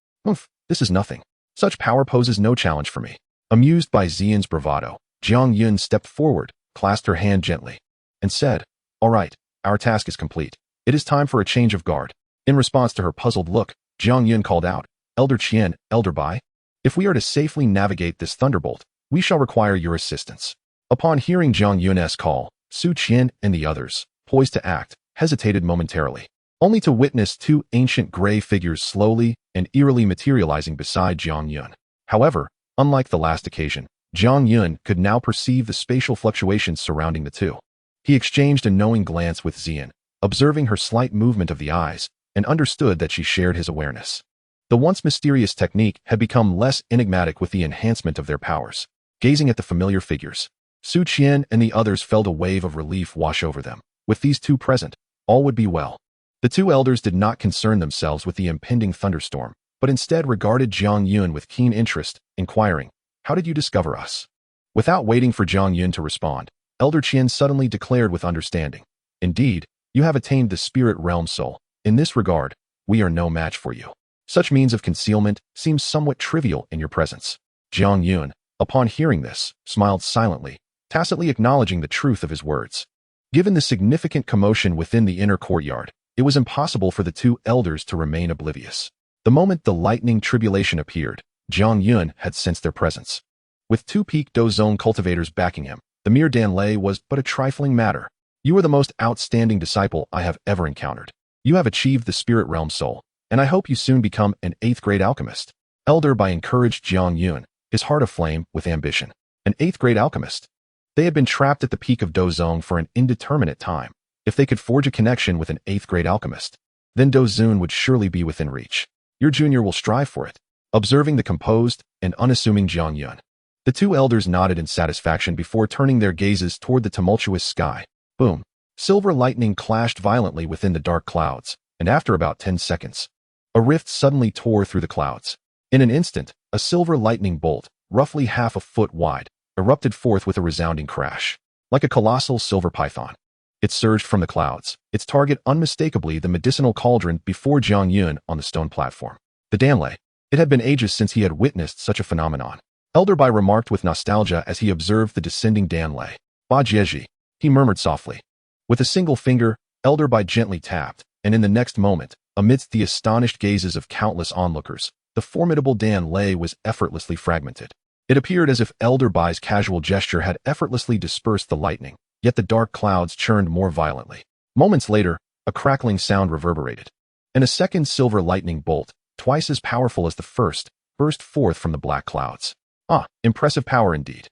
This is nothing. Such power poses no challenge for me. Amused by Ziyan's bravado, Jiang Yun stepped forward, clasped her hand gently, and said, "All right, our task is complete. It is time for a change of guard." In response to her puzzled look, Jiang Yun called out, "Elder Qian, Elder Bai, if we are to safely navigate this thunderbolt, we shall require your assistance." Upon hearing Jiang Yun's call, Su Qian and the others, poised to act, hesitated momentarily, only to witness two ancient gray figures slowly and eerily materializing beside Jiang Yun. However, unlike the last occasion, Jiang Yun could now perceive the spatial fluctuations surrounding the two. He exchanged a knowing glance with Ziyan, observing her slight movement of the eyes, and understood that she shared his awareness. The once mysterious technique had become less enigmatic with the enhancement of their powers. Gazing at the familiar figures, Su Qian and the others felt a wave of relief wash over them. With these two present, all would be well. The two elders did not concern themselves with the impending thunderstorm, but instead regarded Jiang Yun with keen interest, inquiring, "How did you discover us?" Without waiting for Jiang Yun to respond, Elder Qian suddenly declared with understanding, "Indeed, you have attained the spirit realm soul. In this regard, we are no match for you. Such means of concealment seems somewhat trivial in your presence." Jiang Yun, upon hearing this, smiled silently, tacitly acknowledging the truth of his words. Given the significant commotion within the inner courtyard, it was impossible for the two elders to remain oblivious. The moment the lightning tribulation appeared, Jiang Yun had sensed their presence. With two peak Dou cultivators backing him, the mere Danlei was but a trifling matter. "You are the most outstanding disciple I have ever encountered. You have achieved the spirit realm soul, and I hope you soon become an 8th-grade alchemist." Elder Bai encouraged Jiang Yun, his heart aflame with ambition. An 8th-grade alchemist? They had been trapped at the peak of Dou for an indeterminate time. If they could forge a connection with an 8th-grade alchemist, then Dou would surely be within reach. "Your junior will strive for it." Observing the composed and unassuming Jiang Yun, the two elders nodded in satisfaction before turning their gazes toward the tumultuous sky. Boom! Silver lightning clashed violently within the dark clouds, and after about 10 seconds, a rift suddenly tore through the clouds. In an instant, a silver lightning bolt, roughly half a foot wide, erupted forth with a resounding crash. Like a colossal silver python, it surged from the clouds, its target unmistakably the medicinal cauldron before Jiang Yun on the stone platform. The Danlei. It had been ages since he had witnessed such a phenomenon. Elder Bai remarked with nostalgia as he observed the descending Danlei. "Ba Jieji," he murmured softly. With a single finger, Elder Bai gently tapped, and in the next moment, amidst the astonished gazes of countless onlookers, the formidable Danlei was effortlessly fragmented. It appeared as if Elder Bai's casual gesture had effortlessly dispersed the lightning, yet the dark clouds churned more violently. Moments later, a crackling sound reverberated, and a second silver lightning bolt, twice as powerful as the first, burst forth from the black clouds. Ah, impressive power indeed.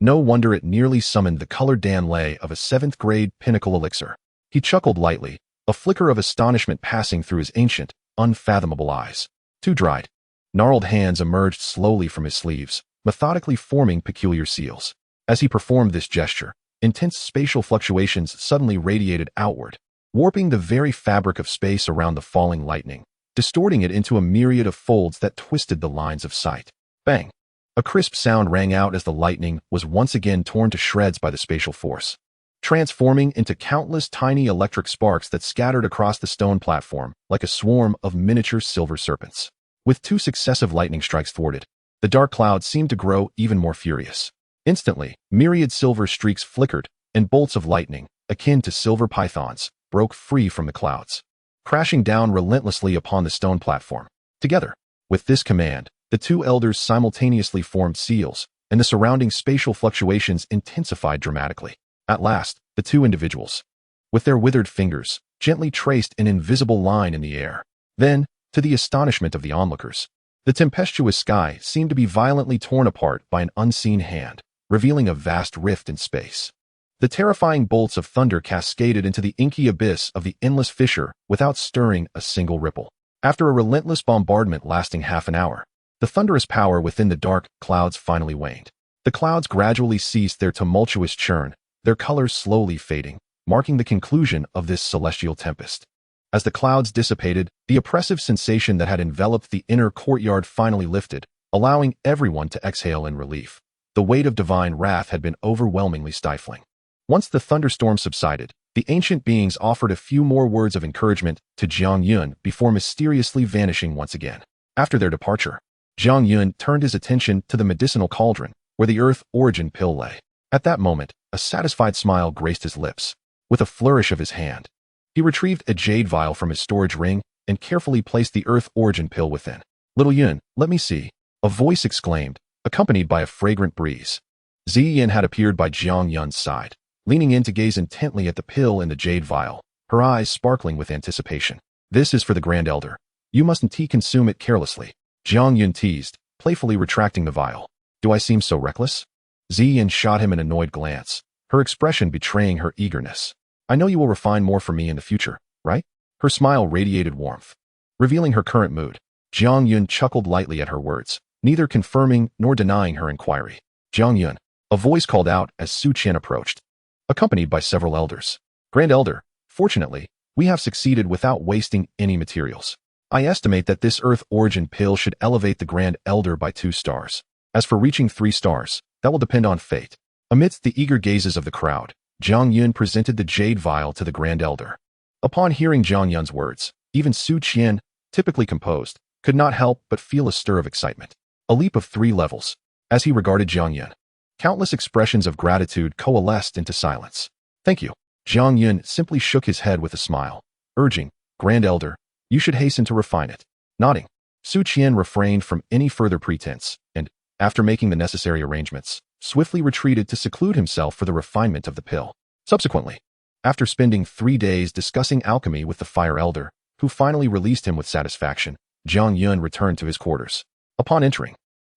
No wonder it nearly summoned the colored Danlei of a 7th-grade pinnacle elixir. He chuckled lightly, a flicker of astonishment passing through his ancient, unfathomable eyes. Two dried, gnarled hands emerged slowly from his sleeves, methodically forming peculiar seals. As he performed this gesture, intense spatial fluctuations suddenly radiated outward, warping the very fabric of space around the falling lightning, distorting it into a myriad of folds that twisted the lines of sight. Bang! A crisp sound rang out as the lightning was once again torn to shreds by the spatial force, transforming into countless tiny electric sparks that scattered across the stone platform like a swarm of miniature silver serpents. With two successive lightning strikes thwarted, the dark cloud seemed to grow even more furious. Instantly, myriad silver streaks flickered, and bolts of lightning, akin to silver pythons, broke free from the clouds, crashing down relentlessly upon the stone platform. Together, with this command, the two elders simultaneously formed seals, and the surrounding spatial fluctuations intensified dramatically. At last, the two individuals, with their withered fingers, gently traced an invisible line in the air. Then, to the astonishment of the onlookers, the tempestuous sky seemed to be violently torn apart by an unseen hand, revealing a vast rift in space. The terrifying bolts of thunder cascaded into the inky abyss of the endless fissure without stirring a single ripple. After a relentless bombardment lasting half an hour, the thunderous power within the dark clouds finally waned. The clouds gradually ceased their tumultuous churn, their colors slowly fading, marking the conclusion of this celestial tempest. As the clouds dissipated, the oppressive sensation that had enveloped the inner courtyard finally lifted, allowing everyone to exhale in relief. The weight of divine wrath had been overwhelmingly stifling. Once the thunderstorm subsided, the ancient beings offered a few more words of encouragement to Jiang Yun before mysteriously vanishing once again. After their departure, Jiang Yun turned his attention to the medicinal cauldron, where the earth origin pill lay. At that moment, a satisfied smile graced his lips. With a flourish of his hand, he retrieved a jade vial from his storage ring and carefully placed the earth origin pill within. "Little Yun, let me see," a voice exclaimed, accompanied by a fragrant breeze. Ziyan had appeared by Jiang Yun's side, leaning in to gaze intently at the pill in the jade vial, her eyes sparkling with anticipation. "This is for the Grand Elder. You mustn't consume it carelessly," Jiang Yun teased, playfully retracting the vial. Do I seem so reckless? Ziyan shot him an annoyed glance, her expression betraying her eagerness. I know you will refine more for me in the future, right? Her smile radiated warmth. Revealing her current mood, Jiang Yun chuckled lightly at her words, neither confirming nor denying her inquiry. Jiang Yun, a voice called out as Xuan approached, accompanied by several elders. Grand Elder, fortunately, we have succeeded without wasting any materials. I estimate that this Earth origin pill should elevate the Grand Elder by 2 stars. As for reaching 3 stars, that will depend on fate. Amidst the eager gazes of the crowd, Jiang Yun presented the jade vial to the Grand Elder. Upon hearing Jiang Yun's words, even Xuan, typically composed, could not help but feel a stir of excitement. A leap of 3 levels. As he regarded Jiang Yun, countless expressions of gratitude coalesced into silence. Thank you. Jiang Yun simply shook his head with a smile, urging, Grand Elder, you should hasten to refine it. Nodding, Xuan refrained from any further pretense, and, after making the necessary arrangements, swiftly retreated to seclude himself for the refinement of the pill. Subsequently, after spending 3 days discussing alchemy with the Fire Elder, who finally released him with satisfaction, Jiang Yun returned to his quarters. Upon entering,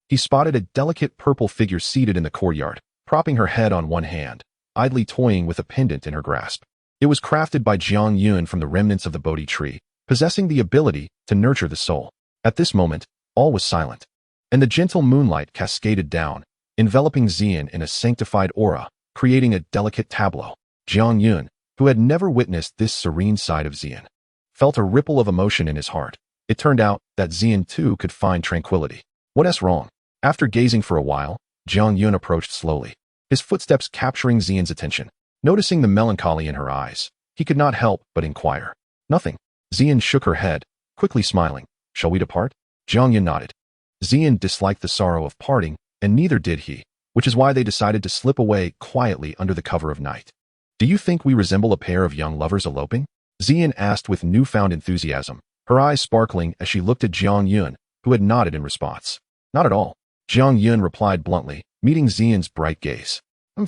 he spotted a delicate purple figure seated in the courtyard, propping her head on one hand, idly toying with a pendant in her grasp. It was crafted by Jiang Yun from the remnants of the Bodhi tree, possessing the ability to nurture the soul. At this moment, all was silent, and the gentle moonlight cascaded down, enveloping Ziyan in a sanctified aura, creating a delicate tableau. Jiang Yun, who had never witnessed this serene side of Ziyan, felt a ripple of emotion in his heart. It turned out that Ziyan too could find tranquility. What's wrong? After gazing for a while, Jiang Yun approached slowly, his footsteps capturing Ziyan's attention. Noticing the melancholy in her eyes, he could not help but inquire. Nothing. Ziyan shook her head, quickly smiling. Shall we depart? Jiang Yun nodded. Ziyan disliked the sorrow of parting, and neither did he, which is why they decided to slip away quietly under the cover of night. Do you think we resemble a pair of young lovers eloping? Ziyan asked with newfound enthusiasm, her eyes sparkling as she looked at Jiang Yun, who had nodded in response. Not at all. Jiang Yun replied bluntly, meeting Ziyan's bright gaze.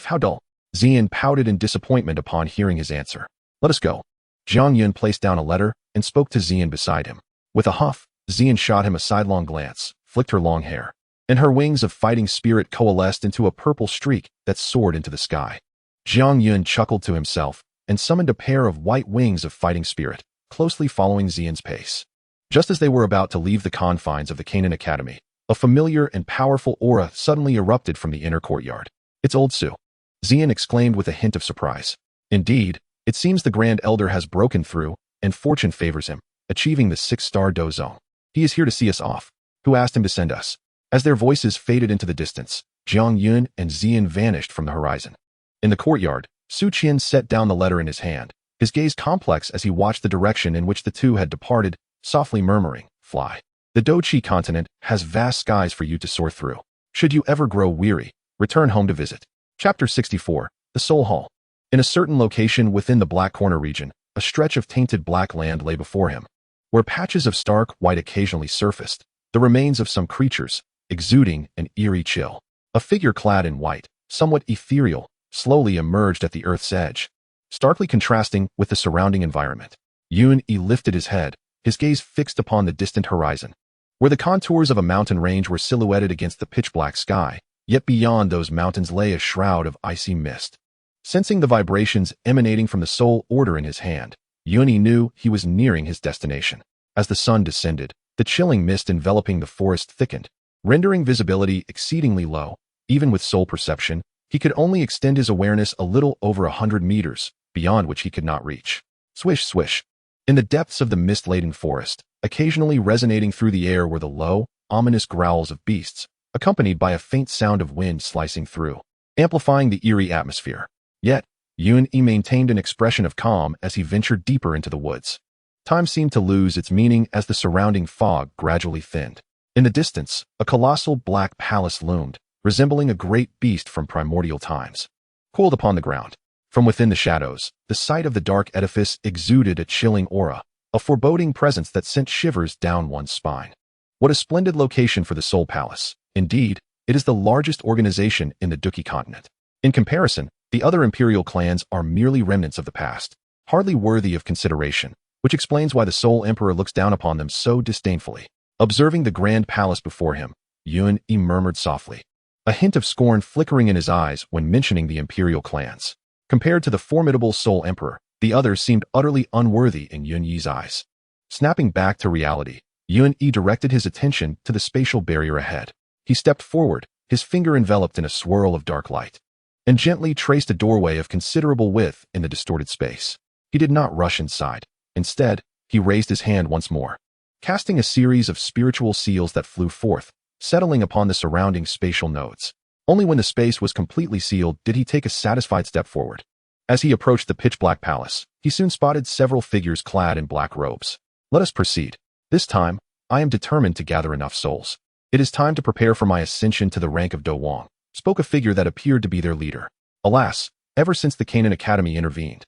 How dull. Ziyan pouted in disappointment upon hearing his answer. Let us go. Jiang Yun placed down a letter and spoke to Ziyan beside him. With a huff, Ziyan shot him a sidelong glance, flicked her long hair, and her wings of fighting spirit coalesced into a purple streak that soared into the sky. Jiang Yun chuckled to himself and summoned a pair of white wings of fighting spirit, closely following Ziyan's pace. Just as they were about to leave the confines of the Canaan Academy, a familiar and powerful aura suddenly erupted from the inner courtyard. It's old Su. Ziyan exclaimed with a hint of surprise. Indeed, it seems the Grand Elder has broken through, and fortune favors him, achieving the 6-star Do zone. He is here to see us off. Who asked him to send us? As their voices faded into the distance, Jiang Yun and Ziyan vanished from the horizon. In the courtyard, Xuan set down the letter in his hand, his gaze complex as he watched the direction in which the two had departed, softly murmuring, Fly. The Dou Qi Continent has vast skies for you to soar through. Should you ever grow weary, return home to visit. Chapter 64, The Soul Hall. In a certain location within the Black Corner region, a stretch of tainted black land lay before him. Where patches of stark white occasionally surfaced, the remains of some creatures, exuding an eerie chill. A figure clad in white, somewhat ethereal, slowly emerged at the earth's edge, starkly contrasting with the surrounding environment. Yun lifted his head, his gaze fixed upon the distant horizon, where the contours of a mountain range were silhouetted against the pitch-black sky, yet beyond those mountains lay a shroud of icy mist. Sensing the vibrations emanating from the soul order in his hand, Yun knew he was nearing his destination. As the sun descended, the chilling mist enveloping the forest thickened, rendering visibility exceedingly low. Even with soul perception, he could only extend his awareness a little over 100 meters, beyond which he could not reach. Swish, swish. In the depths of the mist-laden forest, occasionally resonating through the air were the low, ominous growls of beasts, accompanied by a faint sound of wind slicing through, amplifying the eerie atmosphere. Yet, Yun maintained an expression of calm as he ventured deeper into the woods. Time seemed to lose its meaning as the surrounding fog gradually thinned. In the distance, a colossal black palace loomed, resembling a great beast from primordial times. Coiled upon the ground, from within the shadows, the sight of the dark edifice exuded a chilling aura, a foreboding presence that sent shivers down one's spine. What a splendid location for the Soul Palace. Indeed, it is the largest organization in the Dou Qi Continent. In comparison, the other imperial clans are merely remnants of the past, hardly worthy of consideration, which explains why the Soul Emperor looks down upon them so disdainfully. Observing the grand palace before him, Yun murmured softly, a hint of scorn flickering in his eyes when mentioning the imperial clans. Compared to the formidable Soul Emperor, the others seemed utterly unworthy in Yun Yi's eyes. Snapping back to reality, Yun directed his attention to the spatial barrier ahead. He stepped forward, his finger enveloped in a swirl of dark light, and gently traced a doorway of considerable width in the distorted space. He did not rush inside. Instead, he raised his hand once more, casting a series of spiritual seals that flew forth, settling upon the surrounding spatial nodes. Only when the space was completely sealed did he take a satisfied step forward. As he approached the pitch-black palace, he soon spotted several figures clad in black robes. Let us proceed. This time, I am determined to gather enough souls. It is time to prepare for my ascension to the rank of Dou, spoke a figure that appeared to be their leader. Alas, ever since the Canaan Academy intervened,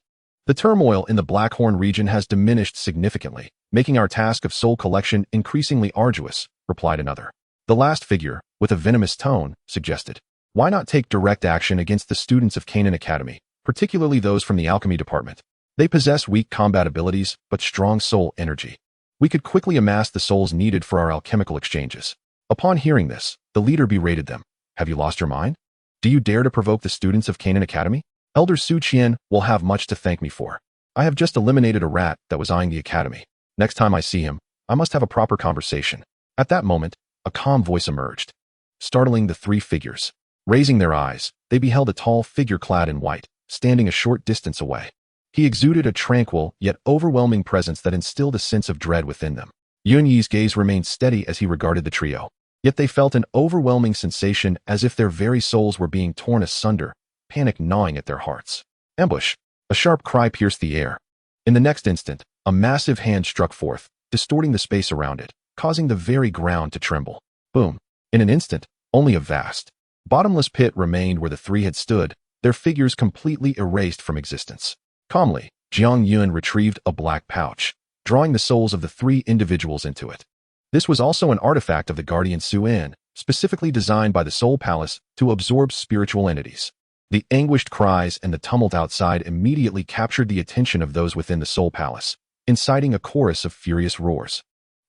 the turmoil in the Blackhorn region has diminished significantly, making our task of soul collection increasingly arduous, replied another. The last figure, with a venomous tone, suggested, why not take direct action against the students of Canaan Academy, particularly those from the alchemy department? They possess weak combat abilities, but strong soul energy. We could quickly amass the souls needed for our alchemical exchanges. Upon hearing this, the leader berated them. Have you lost your mind? Do you dare to provoke the students of Canaan Academy? Elder Su Qian will have much to thank me for. I have just eliminated a rat that was eyeing the academy. Next time I see him, I must have a proper conversation. At that moment, a calm voice emerged, startling the three figures. Raising their eyes, they beheld a tall figure clad in white, standing a short distance away. He exuded a tranquil yet overwhelming presence that instilled a sense of dread within them. Yun Yi's gaze remained steady as he regarded the trio. Yet they felt an overwhelming sensation as if their very souls were being torn asunder, panic gnawing at their hearts. Ambush! A sharp cry pierced the air. In the next instant, a massive hand struck forth, distorting the space around it, causing the very ground to tremble. Boom! In an instant, only a vast, bottomless pit remained where the three had stood, their figures completely erased from existence. Calmly, Jiang Yun retrieved a black pouch, drawing the souls of the three individuals into it. This was also an artifact of the guardian Xuan, specifically designed by the Soul Palace to absorb spiritual entities. The anguished cries and the tumult outside immediately captured the attention of those within the Soul Palace, inciting a chorus of furious roars.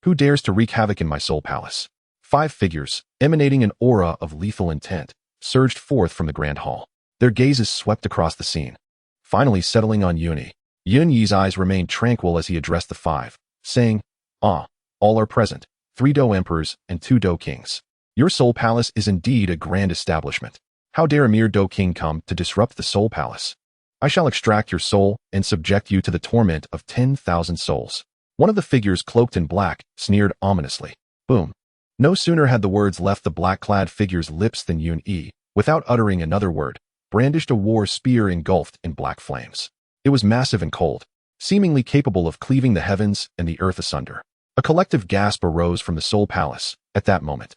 Who dares to wreak havoc in my Soul Palace? 5 figures, emanating an aura of lethal intent, surged forth from the grand hall. Their gazes swept across the scene, finally settling on Yun Yi's eyes remained tranquil as he addressed the 5, saying, all are present, 3 Dou emperors and 2 Dou kings. Your Soul Palace is indeed a grand establishment. How dare a mere Dou king come to disrupt the Soul Palace? I shall extract your soul and subject you to the torment of 10,000 souls. One of the figures cloaked in black sneered ominously. Boom. No sooner had the words left the black-clad figure's lips than Yun Yi, without uttering another word, brandished a war spear engulfed in black flames. It was massive and cold, seemingly capable of cleaving the heavens and the earth asunder. A collective gasp arose from the Soul Palace at that moment.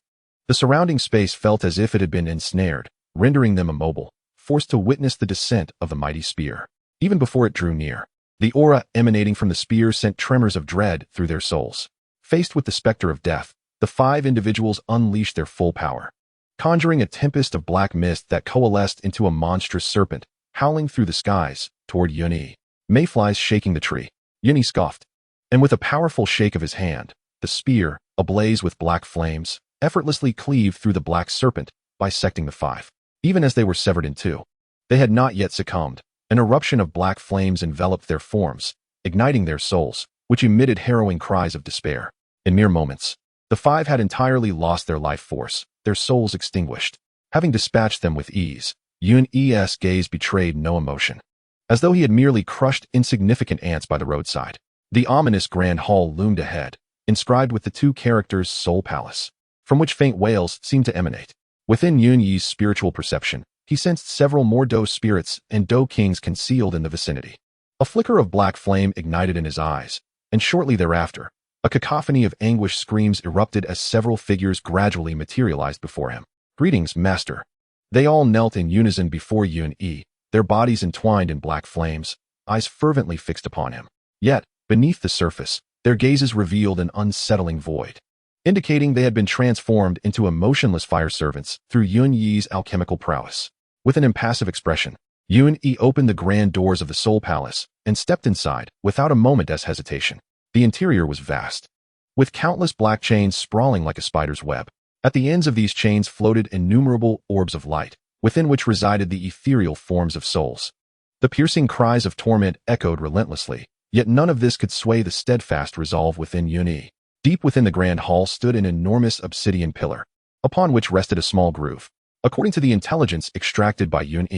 The surrounding space felt as if it had been ensnared, rendering them immobile, forced to witness the descent of the mighty spear. Even before it drew near, the aura emanating from the spear sent tremors of dread through their souls. Faced with the specter of death, the 5 individuals unleashed their full power, conjuring a tempest of black mist that coalesced into a monstrous serpent, howling through the skies toward Yun Yi. Mayflies shaking the tree. Yun Yi scoffed, and with a powerful shake of his hand, the spear, ablaze with black flames, effortlessly cleaved through the black serpent, bisecting the 5. Even as they were severed in 2, they had not yet succumbed. An eruption of black flames enveloped their forms, igniting their souls, which emitted harrowing cries of despair. In mere moments, the 5 had entirely lost their life force, their souls extinguished. Having dispatched them with ease, Yun Yi's gaze betrayed no emotion, as though he had merely crushed insignificant ants by the roadside. The ominous grand hall loomed ahead, inscribed with the 2 characters Soul Palace, from which faint wails seemed to emanate. Within Yun Yi's spiritual perception, he sensed several more Dou spirits and Dou kings concealed in the vicinity. A flicker of black flame ignited in his eyes, and shortly thereafter, a cacophony of anguish screams erupted as several figures gradually materialized before him. Greetings, Master. They all knelt in unison before Yun Yi, their bodies entwined in black flames, eyes fervently fixed upon him. Yet, beneath the surface, their gazes revealed an unsettling void, indicating they had been transformed into emotionless fire servants through Yun Yi's alchemical prowess. With an impassive expression, Yun Yi opened the grand doors of the Soul Palace and stepped inside without a moment's hesitation. The interior was vast, with countless black chains sprawling like a spider's web. At the ends of these chains floated innumerable orbs of light, within which resided the ethereal forms of souls. The piercing cries of torment echoed relentlessly, yet none of this could sway the steadfast resolve within Yun. Deep within the grand hall stood an enormous obsidian pillar, upon which rested a small groove. According to the intelligence extracted by Yun,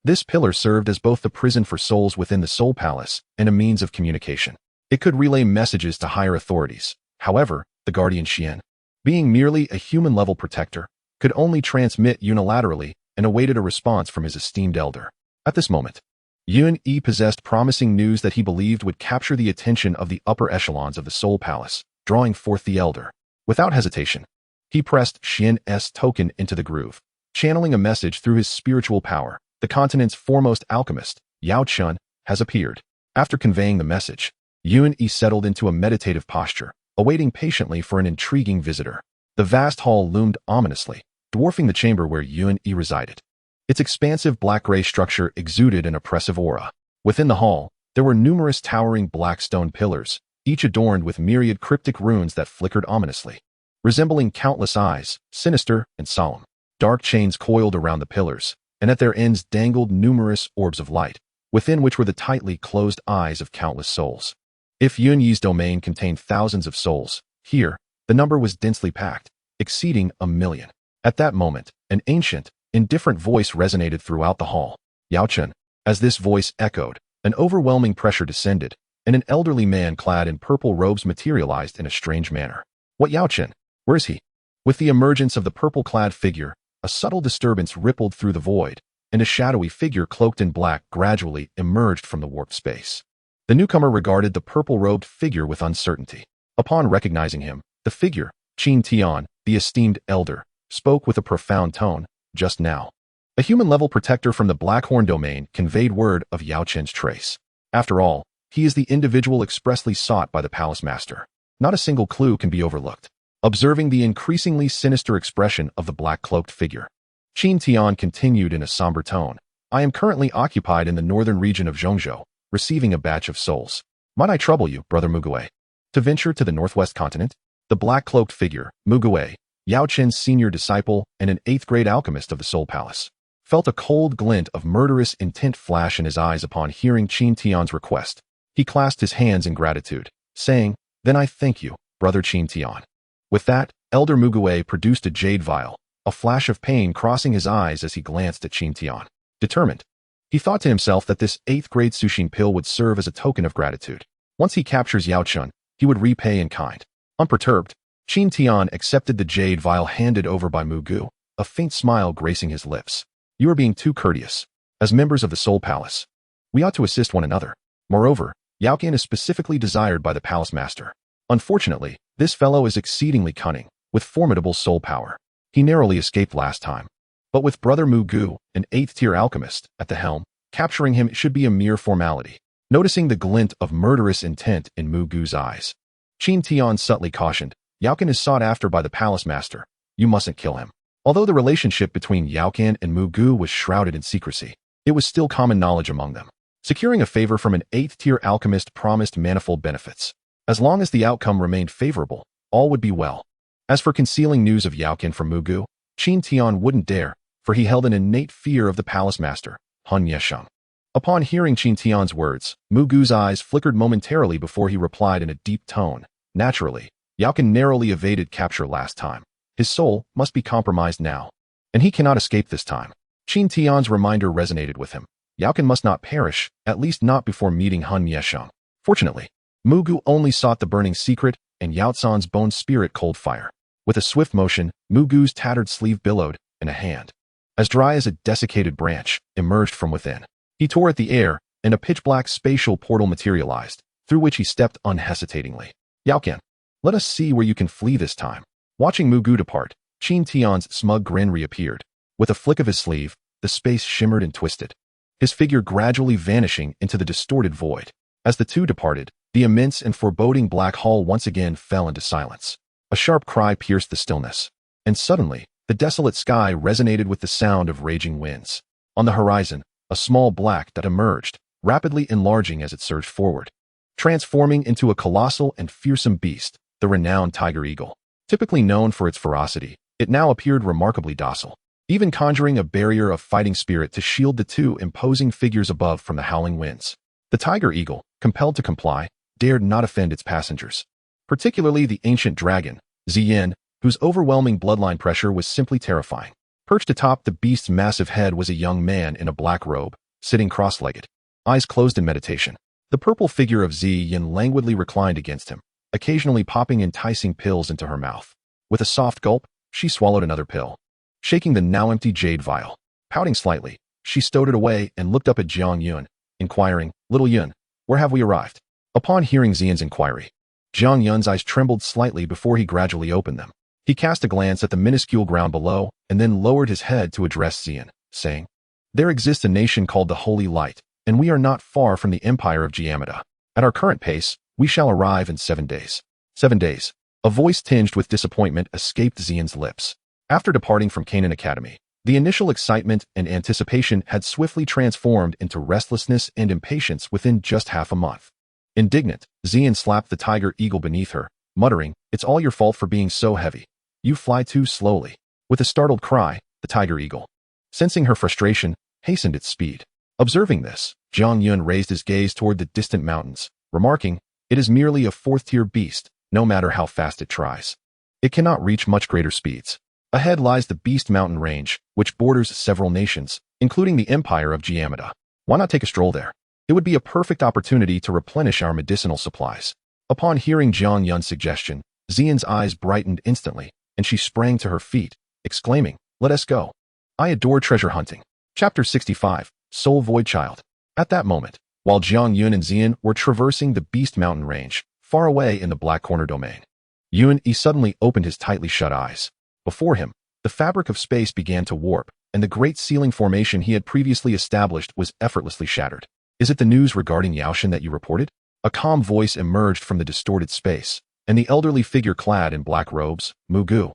this pillar served as both the prison for souls within the Soul Palace and a means of communication. It could relay messages to higher authorities. However, the guardian Xian, being merely a human-level protector, could only transmit unilaterally and awaited a response from his esteemed elder. At this moment, Yun possessed promising news that he believed would capture the attention of the upper echelons of the Soul Palace, drawing forth the elder. Without hesitation, he pressed Xian's token into the groove, channeling a message through his spiritual power. The continent's foremost alchemist, Yao Chun, has appeared. After conveying the message, Yun settled into a meditative posture, awaiting patiently for an intriguing visitor. The vast hall loomed ominously, dwarfing the chamber where Yun resided. Its expansive black-gray structure exuded an oppressive aura. Within the hall, there were numerous towering black stone pillars, each adorned with myriad cryptic runes that flickered ominously. Resembling countless eyes, sinister and solemn, dark chains coiled around the pillars, and at their ends dangled numerous orbs of light, within which were the tightly closed eyes of countless souls. If Yun's domain contained thousands of souls, here, the number was densely packed, exceeding 1,000,000. At that moment, an ancient, indifferent voice resonated throughout the hall. Yao Chun. As this voice echoed, an overwhelming pressure descended, and an elderly man clad in purple robes materialized in a strange manner. What Yao Chun? Where is he? With the emergence of the purple-clad figure, a subtle disturbance rippled through the void, and a shadowy figure cloaked in black gradually emerged from the warped space. The newcomer regarded the purple-robed figure with uncertainty. Upon recognizing him, the figure, Qin Tian, the esteemed elder, spoke with a profound tone. Just now, a human-level protector from the Blackhorn domain conveyed word of Yao Chen's trace. After all, he is the individual expressly sought by the palace master. Not a single clue can be overlooked. Observing the increasingly sinister expression of the black-cloaked figure, Qin Tian continued in a somber tone. I am currently occupied in the northern region of Zhongzhou, receiving a batch of souls. Might I trouble you, Brother Mugue, to venture to the northwest continent? The black-cloaked figure, Mugue, Yao Chen's senior disciple and an 8th-grade alchemist of the Soul Palace, felt a cold glint of murderous intent flash in his eyes upon hearing Qin Tian's request. He clasped his hands in gratitude, saying, Then I thank you, Brother Qin Tian. With that, Elder Mugue produced a jade vial, a flash of pain crossing his eyes as he glanced at Qin Tian. Determined, he thought to himself that this 8th-grade Sushin pill would serve as a token of gratitude. Once he captures Yao Chun, he would repay in kind. Unperturbed, Qin Tian accepted the jade vial handed over by Mugu, a faint smile gracing his lips. You are being too courteous. As members of the Soul Palace, we ought to assist one another. Moreover, Yao Qian is specifically desired by the palace master. Unfortunately, this fellow is exceedingly cunning, with formidable soul power. He narrowly escaped last time. But with Brother Mugu, an 8th-tier alchemist, at the helm, capturing him should be a mere formality. Noticing the glint of murderous intent in Mugu's eyes, Qin Tian subtly cautioned, Yao Qian is sought after by the palace master. You mustn't kill him. Although the relationship between Yao Qian and Mugu was shrouded in secrecy, it was still common knowledge among them. Securing a favor from an 8th-tier alchemist promised manifold benefits. As long as the outcome remained favorable, all would be well. As for concealing news of Yao Qian from Mugu, Qin Tian wouldn't dare, for he held an innate fear of the palace master, Han Yesheng. Upon hearing Qin Tian's words, Mugu's eyes flickered momentarily before he replied in a deep tone. Naturally, Yao Qian narrowly evaded capture last time. His soul must be compromised now, and he cannot escape this time. Qin Tian's reminder resonated with him. Yao Qian must not perish, at least not before meeting Han Yesheng. Fortunately, Mugu only sought the burning secret and Yao Can's bone spirit cold fire. With a swift motion, Mugu's tattered sleeve billowed, and a hand, as dry as a desiccated branch, emerged from within. He tore at the air, and a pitch-black spatial portal materialized, through which he stepped unhesitatingly. Yao Qian, let us see where you can flee this time. Watching Mugu depart, Qin Tian's smug grin reappeared. With a flick of his sleeve, the space shimmered and twisted, his figure gradually vanishing into the distorted void. As the two departed, the immense and foreboding black hall once again fell into silence. A sharp cry pierced the stillness, and suddenly, the desolate sky resonated with the sound of raging winds. On the horizon, a small black dot emerged, rapidly enlarging as it surged forward, transforming into a colossal and fearsome beast, the renowned tiger eagle. Typically known for its ferocity, It now appeared remarkably docile, even conjuring a barrier of fighting spirit to shield the two imposing figures above from the howling winds. The tiger eagle, compelled to comply, dared not offend its passengers, particularly the ancient dragon, Ziyan, whose overwhelming bloodline pressure was simply terrifying. Perched atop the beast's massive head was a young man in a black robe, sitting cross-legged, eyes closed in meditation. The purple figure of Ziyan languidly reclined against him, occasionally popping enticing pills into her mouth. With a soft gulp, she swallowed another pill, shaking the now empty jade vial. Pouting slightly, she stowed it away and looked up at Jiang Yun, inquiring, "Little Yun, where have we arrived?" Upon hearing Ziyan's inquiry, Jiang Yun's eyes trembled slightly before he gradually opened them. He cast a glance at the minuscule ground below and then lowered his head to address Ziyan, saying, "There exists a nation called the Holy Light, and we are not far from the empire of Jiamada. At our current pace, we shall arrive in 7 days." 7 days. A voice tinged with disappointment escaped Ziyan's lips. After departing from Canaan Academy, the initial excitement and anticipation had swiftly transformed into restlessness and impatience within just half a month. Indignant, Ziyan slapped the tiger eagle beneath her, muttering, "It's all your fault for being so heavy. You fly too slowly." With a startled cry, the tiger eagle, sensing her frustration, hastened its speed. Observing this, Jiang Yun raised his gaze toward the distant mountains, remarking, "It is merely a fourth-tier beast, no matter how fast it tries. It cannot reach much greater speeds. Ahead lies the Beast Mountain Range, which borders several nations, including the Empire of Jiamada. Why not take a stroll there? It would be a perfect opportunity to replenish our medicinal supplies." Upon hearing Jiang Yun's suggestion, Ziyan's eyes brightened instantly, and she sprang to her feet, exclaiming, "Let us go. I adore treasure hunting." Chapter 65, Soul Void Child. At that moment, while Jiang Yun and Ziyan were traversing the Beast Mountain Range, far away in the Black Corner domain, Yun suddenly opened his tightly shut eyes. Before him, the fabric of space began to warp, and the great ceiling formation he had previously established was effortlessly shattered. "Is it the news regarding Yaoshan that you reported?" A calm voice emerged from the distorted space, and the elderly figure clad in black robes, Mugu,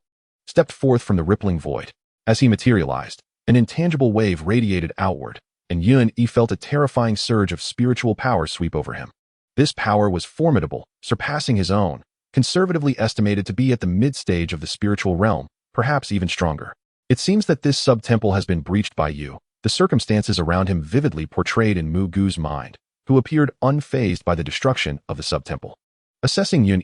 stepped forth from the rippling void. As he materialized, an intangible wave radiated outward, and Yun felt a terrifying surge of spiritual power sweep over him. This power was formidable, surpassing his own, conservatively estimated to be at the mid-stage of the spiritual realm, perhaps even stronger. "It seems that this sub-temple has been breached by you," the circumstances around him vividly portrayed in Mugu's mind, who appeared unfazed by the destruction of the sub-temple. Assessing Yun,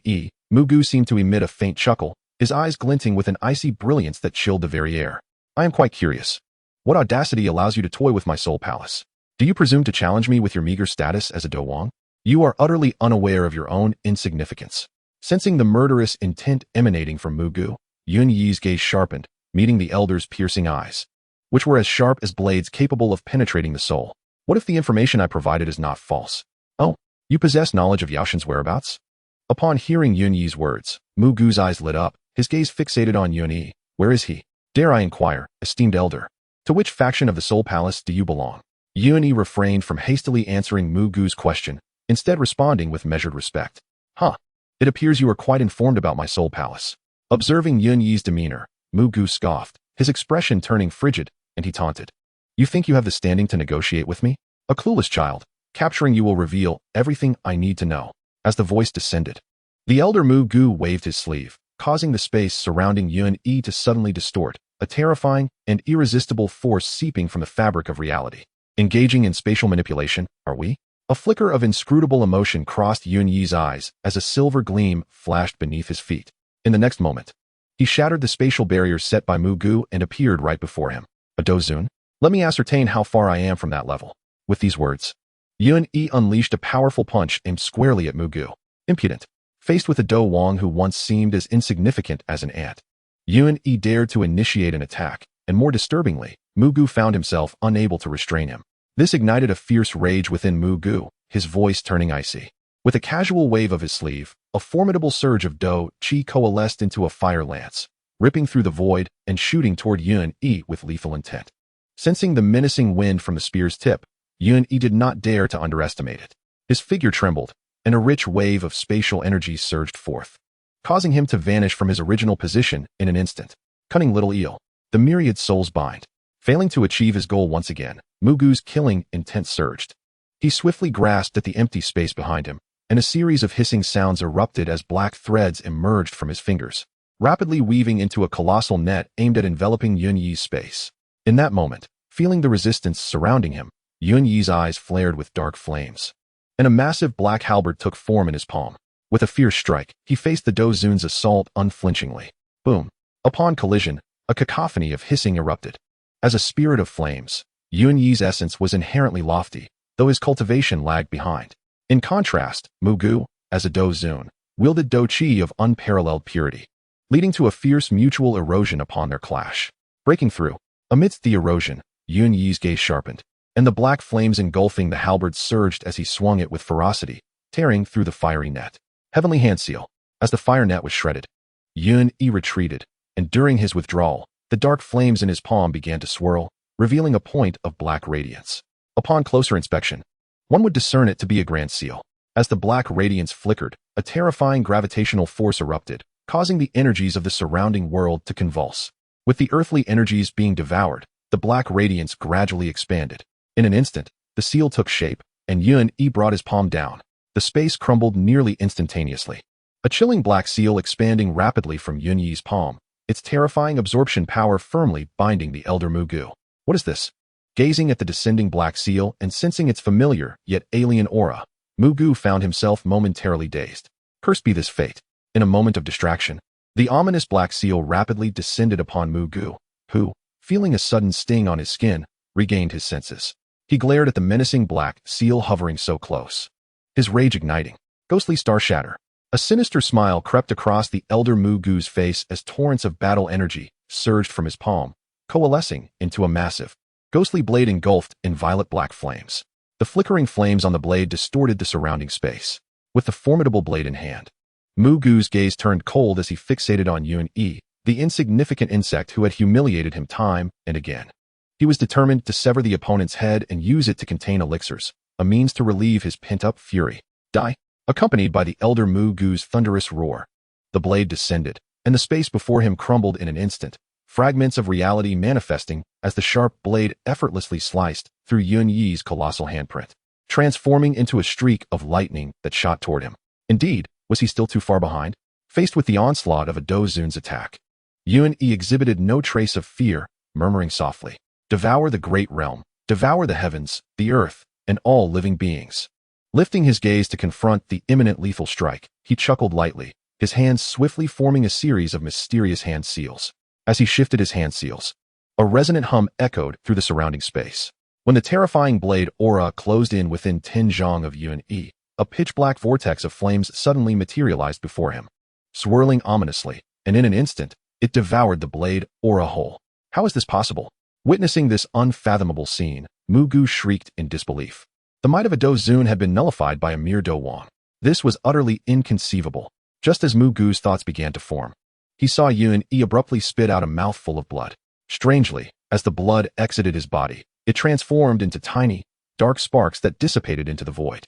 Mugu seemed to emit a faint chuckle, his eyes glinting with an icy brilliance that chilled the very air. "I am quite curious. What audacity allows you to toy with my soul palace? Do you presume to challenge me with your meager status as a Dou? You are utterly unaware of your own insignificance." Sensing the murderous intent emanating from Mugu, Yun Yi's gaze sharpened, meeting the elder's piercing eyes, which were as sharp as blades capable of penetrating the soul. "What if the information I provided is not false? Oh, you possess knowledge of Yaoshan's whereabouts?" Upon hearing Yun Yi's words, Mugu's eyes lit up, his gaze fixated on Yun Yi. "Where is he? Dare I inquire, esteemed elder? To which faction of the Soul Palace do you belong?" Yun Yi refrained from hastily answering Mugu's question, instead responding with measured respect. "Huh. It appears you are quite informed about my Soul Palace." Observing Yun Yi's demeanor, Mugu scoffed, his expression turning frigid, and he taunted. "You think you have the standing to negotiate with me? A clueless child. Capturing you will reveal everything I need to know." As the voice descended, the elder Mugu waved his sleeve, causing the space surrounding Yun Yi to suddenly distort, a terrifying and irresistible force seeping from the fabric of reality. "Engaging in spatial manipulation, are we?" A flicker of inscrutable emotion crossed Yun Yi's eyes as a silver gleam flashed beneath his feet. In the next moment, he shattered the spatial barrier set by Mugu and appeared right before him. "A Dozun? Let me ascertain how far I am from that level." With these words, Yun Yi unleashed a powerful punch aimed squarely at Mugu. Impudent. Faced with a Dou Wang who once seemed as insignificant as an ant, Yun Yi dared to initiate an attack, and more disturbingly, Mugu found himself unable to restrain him. This ignited a fierce rage within Mugu, his voice turning icy. With a casual wave of his sleeve, a formidable surge of Dou Qi coalesced into a fire lance, ripping through the void and shooting toward Yun Yi with lethal intent. Sensing the menacing wind from the spear's tip, Yun Yi did not dare to underestimate it. His figure trembled, and a rich wave of spatial energy surged forth, causing him to vanish from his original position in an instant. Cunning little eel. The myriad souls bind. Failing to achieve his goal once again, Mugu's killing intent surged. He swiftly grasped at the empty space behind him, and a series of hissing sounds erupted as black threads emerged from his fingers. rapidly weaving into a colossal net aimed at enveloping Yun Yi's space. In that moment, feeling the resistance surrounding him, Yun Yi's eyes flared with dark flames, and a massive black halberd took form in his palm. With a fierce strike, he faced the Dou Zun's assault unflinchingly. Boom! Upon collision, a cacophony of hissing erupted. As a spirit of flames, Yun Yi's essence was inherently lofty, though his cultivation lagged behind. In contrast, Mu Gu, as a Dou Zun, wielded Dou Qi of unparalleled purity, leading to a fierce mutual erosion upon their clash. Breaking through. Amidst the erosion, Yun Yi's gaze sharpened, and the black flames engulfing the halberd surged as he swung it with ferocity, tearing through the fiery net. Heavenly Hand Seal. As the fire net was shredded, Yun Yi retreated, and during his withdrawal, the dark flames in his palm began to swirl, revealing a point of black radiance. Upon closer inspection, one would discern it to be a grand seal. As the black radiance flickered, a terrifying gravitational force erupted, causing the energies of the surrounding world to convulse. With the earthly energies being devoured, the black radiance gradually expanded. In an instant, the seal took shape, and Yun Yi brought his palm down. The space crumbled nearly instantaneously. A chilling black seal expanding rapidly from Yun Yi's palm, its terrifying absorption power firmly binding the elder Mu Gu. What is this? Gazing at the descending black seal and sensing its familiar yet alien aura, Mu Gu found himself momentarily dazed. Cursed be this fate. In a moment of distraction, the ominous black seal rapidly descended upon Mu Gu, who, feeling a sudden sting on his skin, regained his senses. He glared at the menacing black seal hovering so close, his rage igniting. Ghostly star shatter. A sinister smile crept across the elder Mu Gu's face as torrents of battle energy surged from his palm, coalescing into a massive, ghostly blade engulfed in violet black flames. The flickering flames on the blade distorted the surrounding space. With the formidable blade in hand, Mu Gu's gaze turned cold as he fixated on Yun Yi, the insignificant insect who had humiliated him time and again. He was determined to sever the opponent's head and use it to contain elixirs, a means to relieve his pent-up fury. Die! Accompanied by the elder Mu Gu's thunderous roar, the blade descended, and the space before him crumbled in an instant, fragments of reality manifesting as the sharp blade effortlessly sliced through Yun Yi's colossal handprint, transforming into a streak of lightning that shot toward him. Indeed, was he still too far behind? Faced with the onslaught of a Dou Zun's attack, Yun Yi exhibited no trace of fear, murmuring softly, "Devour the great realm, devour the heavens, the earth, and all living beings." Lifting his gaze to confront the imminent lethal strike, he chuckled lightly, his hands swiftly forming a series of mysterious hand seals. As he shifted his hand seals, a resonant hum echoed through the surrounding space. When the terrifying blade aura closed in within 10 zhang of Yun Yi, a pitch-black vortex of flames suddenly materialized before him, swirling ominously, and in an instant, it devoured the blade aura whole. How is this possible? Witnessing this unfathomable scene, Mu Gu shrieked in disbelief. The might of a Dou Zun had been nullified by a mere Dou Wang. This was utterly inconceivable. Just as Mu Gu's thoughts began to form, he saw Yun Yi abruptly spit out a mouthful of blood. Strangely, as the blood exited his body, it transformed into tiny, dark sparks that dissipated into the void.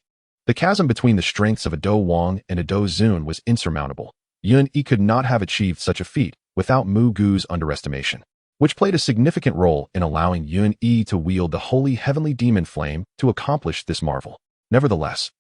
The chasm between the strengths of a Dou Wang and a Dou Zun was insurmountable. Yun Yi could not have achieved such a feat without Mu Gu's underestimation, which played a significant role in allowing Yun Yi to wield the holy heavenly demon flame to accomplish this marvel. Nevertheless,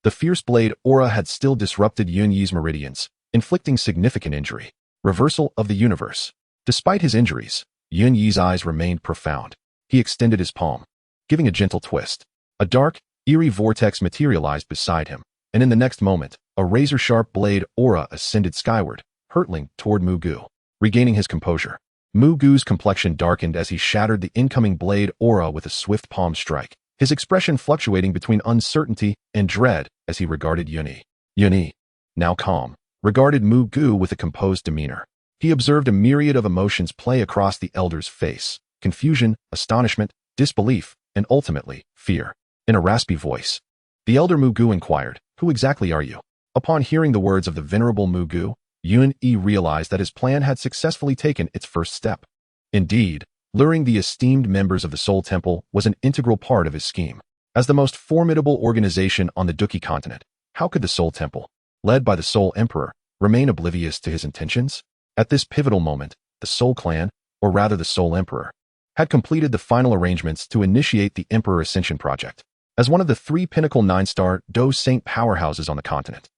the fierce blade aura had still disrupted Yun Yi's meridians, inflicting significant injury. Reversal of the universe. Despite his injuries, Yun Yi's eyes remained profound. He extended his palm, giving a gentle twist. A dark, eerie vortex materialized beside him, and in the next moment, a razor-sharp blade aura ascended skyward, hurtling toward Mu Gu. Regaining his composure, Mu Gu's complexion darkened as he shattered the incoming blade aura with a swift palm strike, his expression fluctuating between uncertainty and dread as he regarded Yun Yi. Yun Yi, now calm, regarded Mu Gu with a composed demeanor. He observed a myriad of emotions play across the elder's face: confusion, astonishment, disbelief, and ultimately, fear. In a raspy voice, the elder Mu Gu inquired, "Who exactly are you?" Upon hearing the words of the venerable Mu Gu, Yun Yi realized that his plan had successfully taken its first step. Indeed, luring the esteemed members of the Soul Temple was an integral part of his scheme. As the most formidable organization on the Dou Qi Continent, how could the Soul Temple, led by the Soul Emperor, remain oblivious to his intentions? At this pivotal moment, the Soul Clan, or rather the Soul Emperor, had completed the final arrangements to initiate the Emperor Ascension Project. As one of the 3 pinnacle 9-star Dou Saint powerhouses on the continent,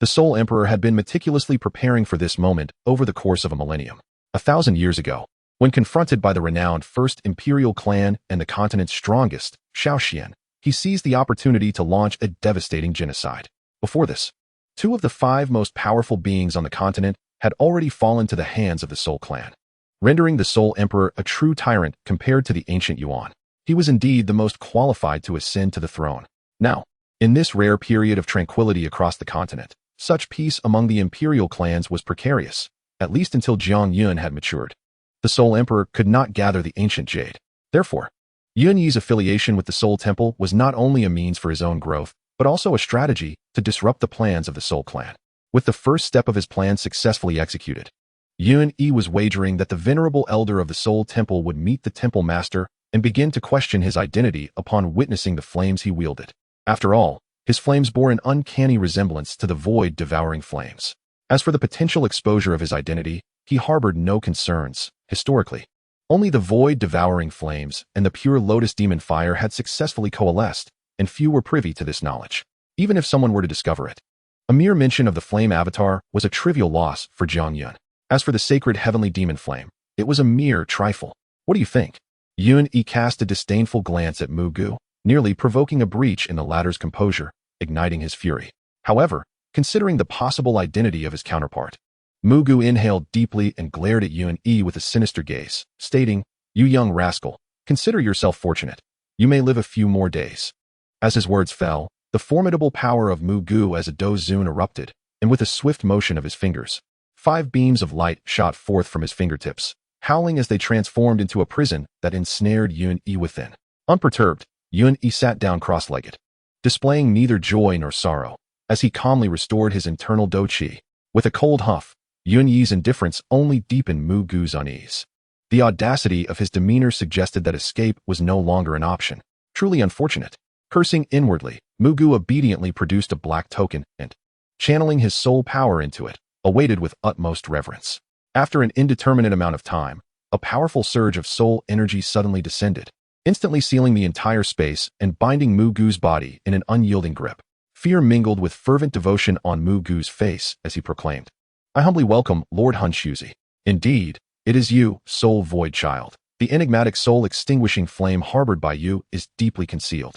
The Soul Emperor had been meticulously preparing for this moment over the course of a millennium. 1,000 years ago, when confronted by the renowned First Imperial Clan and the continent's strongest, Xian, he seized the opportunity to launch a devastating genocide. Before this, 2 of the 5 most powerful beings on the continent had already fallen to the hands of the Soul Clan, rendering the Soul Emperor a true tyrant compared to the ancient Yuan. He was indeed the most qualified to ascend to the throne. Now, in this rare period of tranquility across the continent, such peace among the imperial clans was precarious, at least until Jiang Yun had matured. The Soul Emperor could not gather the ancient jade. Therefore, Yun Yi's affiliation with the Soul Temple was not only a means for his own growth, but also a strategy to disrupt the plans of the Soul Clan. With the first step of his plan successfully executed, Yun Yi was wagering that the venerable elder of the Soul Temple would meet the Temple Master and begin to question his identity upon witnessing the flames he wielded. After all, his flames bore an uncanny resemblance to the void-devouring flames. As for the potential exposure of his identity, he harbored no concerns. Historically, only the void-devouring flames and the pure lotus demon fire had successfully coalesced, and few were privy to this knowledge. Even if someone were to discover it, a mere mention of the flame avatar was a trivial loss for Jiang Yun. As for the sacred heavenly demon flame, it was a mere trifle. What do you think? Yun Yi cast a disdainful glance at Mu Gu, nearly provoking a breach in the latter's composure, igniting his fury. However, considering the possible identity of his counterpart, Mu Gu inhaled deeply and glared at Yun Yi with a sinister gaze, stating, "You young rascal, consider yourself fortunate. You may live a few more days." As his words fell, the formidable power of Mu Gu as a Dou Zun erupted, and with a swift motion of his fingers, 5 beams of light shot forth from his fingertips, howling as they transformed into a prison that ensnared Yun Yi within. Unperturbed, Yun Yi sat down cross-legged, displaying neither joy nor sorrow, as he calmly restored his internal Dou Qi. With a cold huff, Yun Yi's indifference only deepened Mu Gu's unease. The audacity of his demeanor suggested that escape was no longer an option. Truly unfortunate. Cursing inwardly, Mu Gu obediently produced a black token and, channeling his soul power into it, awaited with utmost reverence. After an indeterminate amount of time, a powerful surge of soul energy suddenly descended, instantly sealing the entire space and binding Mu Gu's body in an unyielding grip. Fear mingled with fervent devotion on Mu Gu's face as he proclaimed, "I humbly welcome Lord Han Shui. Indeed, it is you, soul void child. The enigmatic soul-extinguishing flame harbored by you is deeply concealed,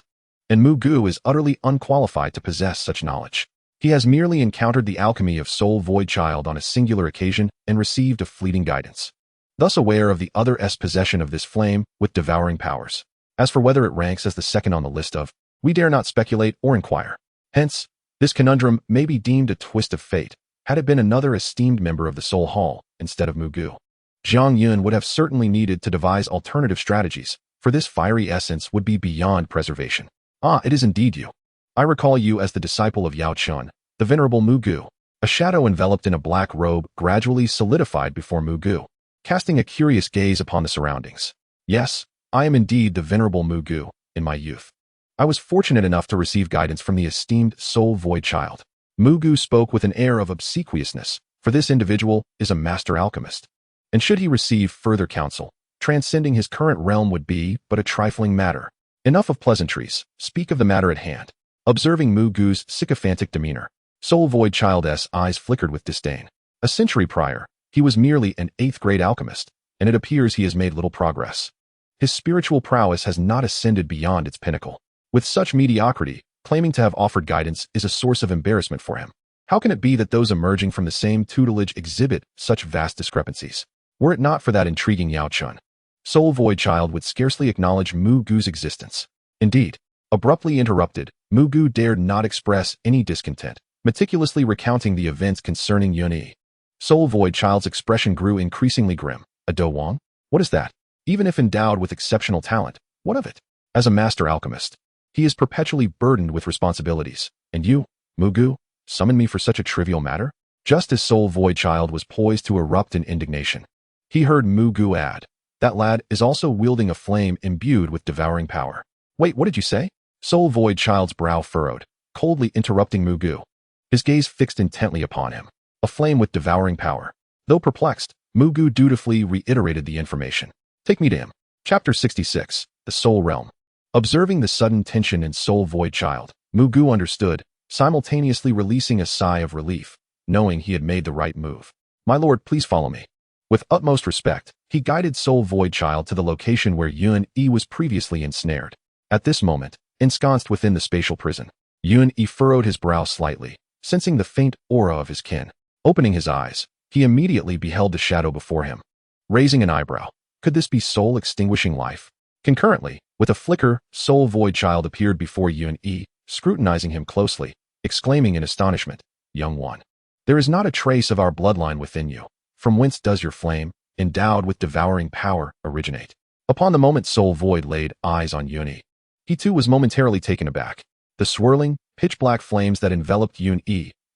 and Mu Gu is utterly unqualified to possess such knowledge. He has merely encountered the alchemy of soul void child on a singular occasion and received a fleeting guidance, thus aware of the other's possession of this flame with devouring powers. As for whether it ranks as the second on the list of, we dare not speculate or inquire. Hence, this conundrum may be deemed a twist of fate, had it been another esteemed member of the Soul Hall instead of Mu Gu. Jiang Yun would have certainly needed to devise alternative strategies, for this fiery essence would be beyond preservation. Ah, it is indeed you. I recall you as the disciple of Yao Chun, the venerable Mu Gu. A shadow enveloped in a black robe gradually solidified before Mu Gu, casting a curious gaze upon the surroundings. Yes, I am indeed the venerable Mu Gu, in my youth. I was fortunate enough to receive guidance from the esteemed soul void child. Mu Gu spoke with an air of obsequiousness, for this individual is a master alchemist, and should he receive further counsel, transcending his current realm would be but a trifling matter. Enough of pleasantries, speak of the matter at hand. Observing Mu Gu's sycophantic demeanor, Soul Void Child's eyes flickered with disdain. A century prior, he was merely an 8th-grade alchemist, and it appears he has made little progress. His spiritual prowess has not ascended beyond its pinnacle. With such mediocrity, claiming to have offered guidance is a source of embarrassment for him. How can it be that those emerging from the same tutelage exhibit such vast discrepancies? Were it not for that intriguing Yao Chun, Soul Void Child would scarcely acknowledge Mu Gu's existence. Indeed, abruptly interrupted, Mu Gu dared not express any discontent, meticulously recounting the events concerning Yun Yi. Soul Void Child's expression grew increasingly grim. A Dou Wang? What is that? Even if endowed with exceptional talent, what of it? As a master alchemist, he is perpetually burdened with responsibilities. And you, Mu Gu, summoned me for such a trivial matter? Just as Soul Void Child was poised to erupt in indignation, he heard Mu Gu add, "That lad is also wielding a flame imbued with devouring power." Wait, what did you say? Soul Void Child's brow furrowed, coldly interrupting Mu Gu. His gaze fixed intently upon him. A flame with devouring power. Though perplexed, Mu Gu dutifully reiterated the information. Take me to him. Chapter 66, The Soul Realm. Observing the sudden tension in Soul Void Child, Mu Gu understood, simultaneously releasing a sigh of relief, knowing he had made the right move. "My lord, please follow me." With utmost respect, he guided Soul Void Child to the location where Yun was previously ensnared. At this moment, ensconced within the spatial prison, Yun furrowed his brow slightly, sensing the faint aura of his kin. Opening his eyes, he immediately beheld the shadow before him. Raising an eyebrow, could this be soul-extinguishing life? Concurrently, with a flicker, Soul Void Child appeared before Yun, scrutinizing him closely, exclaiming in astonishment, "Young one, there is not a trace of our bloodline within you. From whence does your flame, endowed with devouring power, originate?" Upon the moment Soul Void laid eyes on Yun, he too was momentarily taken aback. The swirling, pitch-black flames that enveloped Yun,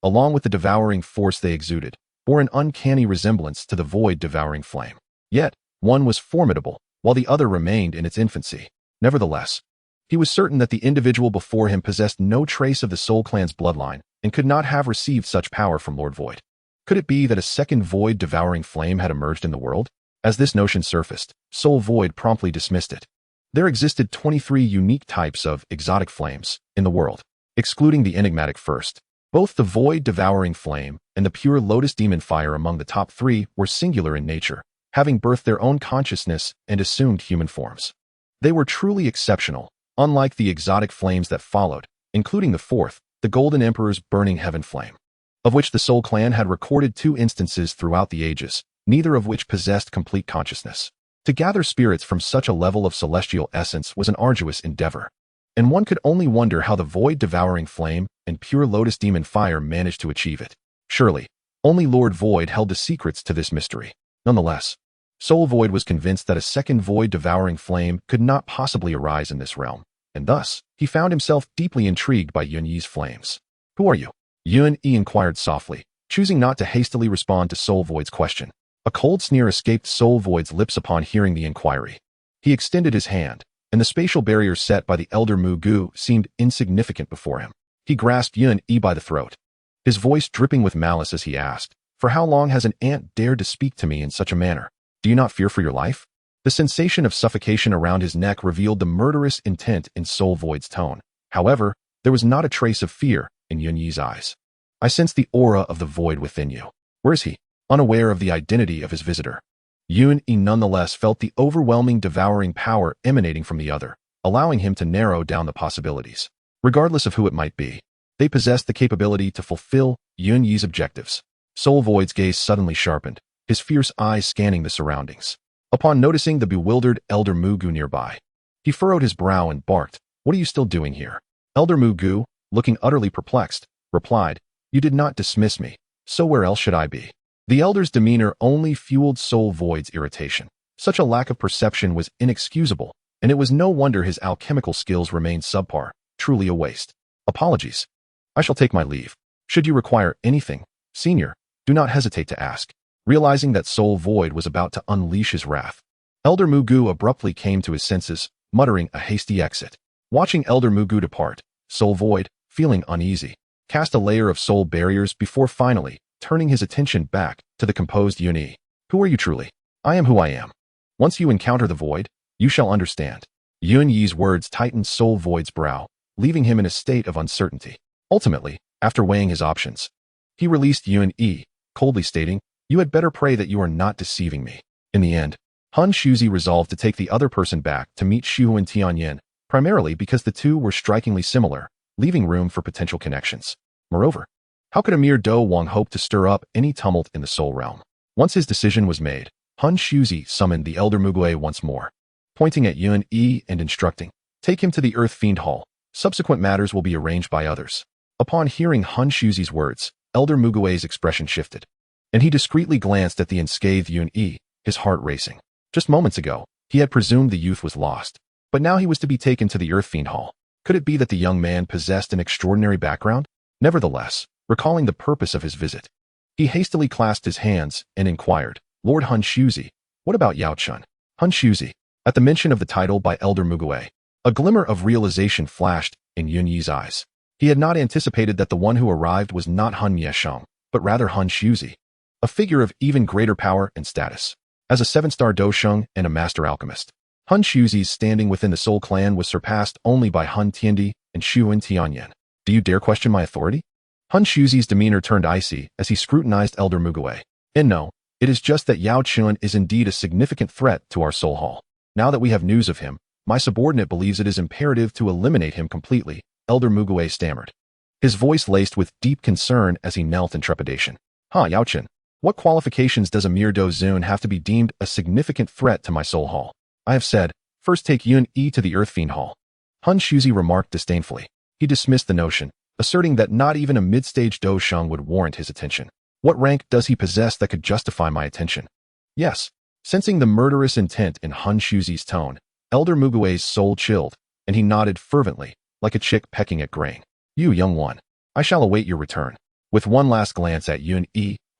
along with the devouring force they exuded, bore an uncanny resemblance to the void-devouring flame. Yet, one was formidable, while the other remained in its infancy. Nevertheless, he was certain that the individual before him possessed no trace of the Soul Clan's bloodline and could not have received such power from Lord Void. Could it be that a second void-devouring flame had emerged in the world? As this notion surfaced, Soul Void promptly dismissed it. There existed 23 unique types of exotic flames in the world, excluding the enigmatic first. Both the void-devouring flame and the pure lotus demon fire among the top 3 were singular in nature, having birthed their own consciousness and assumed human forms. They were truly exceptional, unlike the exotic flames that followed, including the 4th, the Golden Emperor's burning heaven flame, of which the Soul Clan had recorded 2 instances throughout the ages, neither of which possessed complete consciousness. To gather spirits from such a level of celestial essence was an arduous endeavor, and one could only wonder how the void-devouring flame and pure lotus demon fire managed to achieve it. Surely, only Lord Void held the secrets to this mystery. Nonetheless, Soul Void was convinced that a second void-devouring flame could not possibly arise in this realm, and thus, he found himself deeply intrigued by Yun's flames. "Who are you?" Yun inquired softly, choosing not to hastily respond to Soul Void's question. A cold sneer escaped Soul Void's lips upon hearing the inquiry. He extended his hand, and the spatial barrier set by the Elder Mugu seemed insignificant before him. He grasped Yun by the throat, his voice dripping with malice as he asked, "For how long has an ant dared to speak to me in such a manner? Do you not fear for your life?" The sensation of suffocation around his neck revealed the murderous intent in Soul Void's tone. However, there was not a trace of fear in Yun's eyes. "I sense the aura of the void within you. Where is he?" Unaware of the identity of his visitor, Yun nonetheless felt the overwhelming devouring power emanating from the other, allowing him to narrow down the possibilities. Regardless of who it might be, they possessed the capability to fulfill Yun's objectives. Soul Void's gaze suddenly sharpened, his fierce eyes scanning the surroundings. Upon noticing the bewildered Elder Mugu nearby, he furrowed his brow and barked, "What are you still doing here?" Elder Mugu, looking utterly perplexed, replied, "You did not dismiss me, so where else should I be?" The elder's demeanor only fueled Soul Void's irritation. Such a lack of perception was inexcusable, and it was no wonder his alchemical skills remained subpar, truly a waste. "Apologies. I shall take my leave. Should you require anything, Senior, do not hesitate to ask." Realizing that Soul Void was about to unleash his wrath, Elder Mugu abruptly came to his senses, muttering a hasty exit. Watching Elder Mugu depart, Soul Void, feeling uneasy, cast a layer of soul barriers before finally turning his attention back to the composed Yun. "Who are you truly?" "I am who I am. Once you encounter the void, you shall understand." Yun's words tightened Soul Void's brow, leaving him in a state of uncertainty. Ultimately, after weighing his options, he released Yun, coldly stating, "You had better pray that you are not deceiving me." In the end, Han Shui resolved to take the other person back to meet Xuan Tianyin, primarily because the two were strikingly similar, leaving room for potential connections. Moreover, how could a mere Do Wang hope to stir up any tumult in the Soul Realm? Once his decision was made, Han Shui summoned the Elder Mugue once more, pointing at Yun and instructing, "Take him to the Earth Fiend Hall. Subsequent matters will be arranged by others." Upon hearing Han Shui's words, Elder Mugue's expression shifted, and he discreetly glanced at the unscathed Yun, his heart racing. Just moments ago, he had presumed the youth was lost, but now he was to be taken to the Earth Fiend Hall. Could it be that the young man possessed an extraordinary background? Nevertheless, recalling the purpose of his visit, he hastily clasped his hands and inquired, "Lord Han Shui, what about Yao Chun?" Han Shui, at the mention of the title by Elder Mugue, a glimmer of realization flashed in Yun's eyes. He had not anticipated that the one who arrived was not Han Miesheng, but rather Han Shui, a figure of even greater power and status. As a 7-star Dosheng and a master alchemist, Han Shui's standing within the Soul Clan was surpassed only by Han Tiandi and Xuan Tianyin. Do you dare question my authority? Han Shui's demeanor turned icy as he scrutinized Elder Muguay. And no, it is just that Yao Chun is indeed a significant threat to our soul hall. Now that we have news of him, my subordinate believes it is imperative to eliminate him completely, Elder Muguay stammered. His voice laced with deep concern as he knelt in trepidation. Yao Chun, what qualifications does a mere Dozun have to be deemed a significant threat to my soul hall? I have said, first take Yun to the Earth Fiend Hall. Han Shui remarked disdainfully. He dismissed the notion, asserting that not even a mid-stage Do Sheng would warrant his attention. What rank does he possess that could justify my attention? Yes. Sensing the murderous intent in Han Shui's tone, Elder Muguay's soul chilled, and he nodded fervently, like a chick pecking at grain. You young one, I shall await your return. With one last glance at Yun,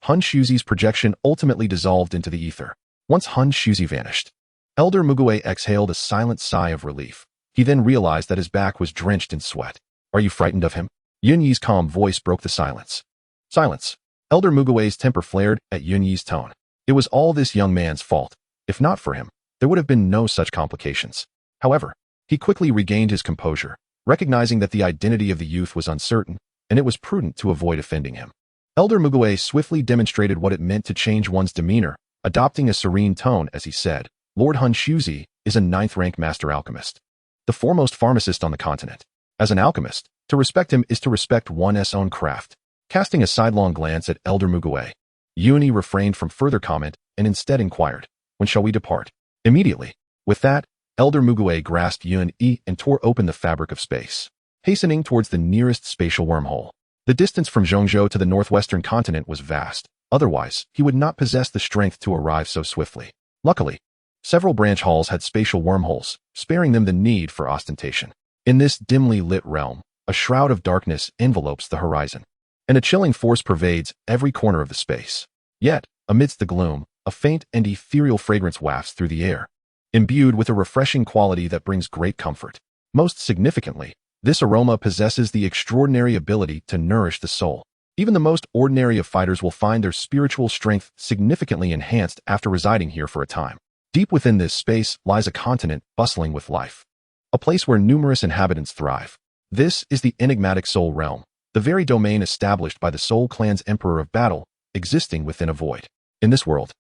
Han Shui's projection ultimately dissolved into the ether. Once Han Shui vanished, Elder Muguay exhaled a silent sigh of relief. He then realized that his back was drenched in sweat. Are you frightened of him? Yun Yi's calm voice broke the silence. Silence. Elder Muguay's temper flared at Yun Yi's tone. It was all this young man's fault. If not for him, there would have been no such complications. However, he quickly regained his composure, recognizing that the identity of the youth was uncertain, and it was prudent to avoid offending him. Elder Muguay swiftly demonstrated what it meant to change one's demeanor, adopting a serene tone as he said, Lord Han Shui is a 9th-rank master alchemist, the foremost pharmacist on the continent. As an alchemist, to respect him is to respect one's own craft. Casting a sidelong glance at Elder Muguay, Yun refrained from further comment and instead inquired, when shall we depart? Immediately. With that, Elder Muguay grasped Yun and tore open the fabric of space, hastening towards the nearest spatial wormhole. The distance from Zhongzhou to the northwestern continent was vast, otherwise he would not possess the strength to arrive so swiftly. Luckily, several branch halls had spatial wormholes, sparing them the need for ostentation. In this dimly lit realm, a shroud of darkness envelopes the horizon, and a chilling force pervades every corner of the space. Yet, amidst the gloom, a faint and ethereal fragrance wafts through the air, imbued with a refreshing quality that brings great comfort. Most significantly, this aroma possesses the extraordinary ability to nourish the soul. Even the most ordinary of fighters will find their spiritual strength significantly enhanced after residing here for a time. Deep within this space lies a continent bustling with life, a place where numerous inhabitants thrive. This is the enigmatic Soul Realm, the very domain established by the Soul Clan's Emperor of Battle, existing within a void. In this world,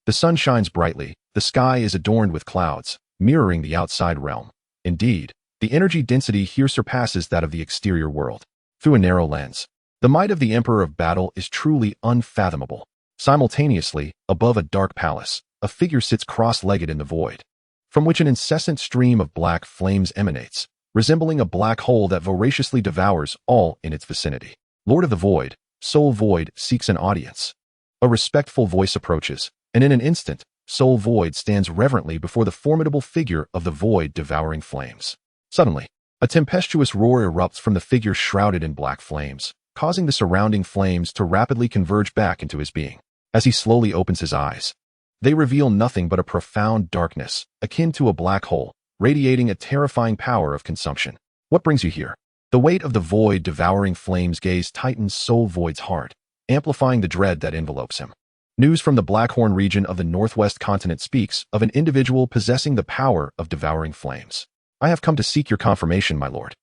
the sun shines brightly, the sky is adorned with clouds, mirroring the outside realm. Indeed, the energy density here surpasses that of the exterior world. Through a narrow lens, the might of the Emperor of Battle is truly unfathomable. Simultaneously, above a dark palace, a figure sits cross-legged in the void, from which an incessant stream of black flames emanates, resembling a black hole that voraciously devours all in its vicinity. Lord of the Void, Soul Void seeks an audience. A respectful voice approaches, and in an instant, Soul Void stands reverently before the formidable figure of the void devouring flames. Suddenly, a tempestuous roar erupts from the figure shrouded in black flames, causing the surrounding flames to rapidly converge back into his being. As he slowly opens his eyes, they reveal nothing but a profound darkness, akin to a black hole, radiating a terrifying power of consumption. What brings you here? The weight of the void devouring flames gaze tightens Soul Void's heart, amplifying the dread that envelopes him. News from the Blackhorn region of the northwest continent speaks of an individual possessing the power of devouring flames. I have come to seek your confirmation, my lord.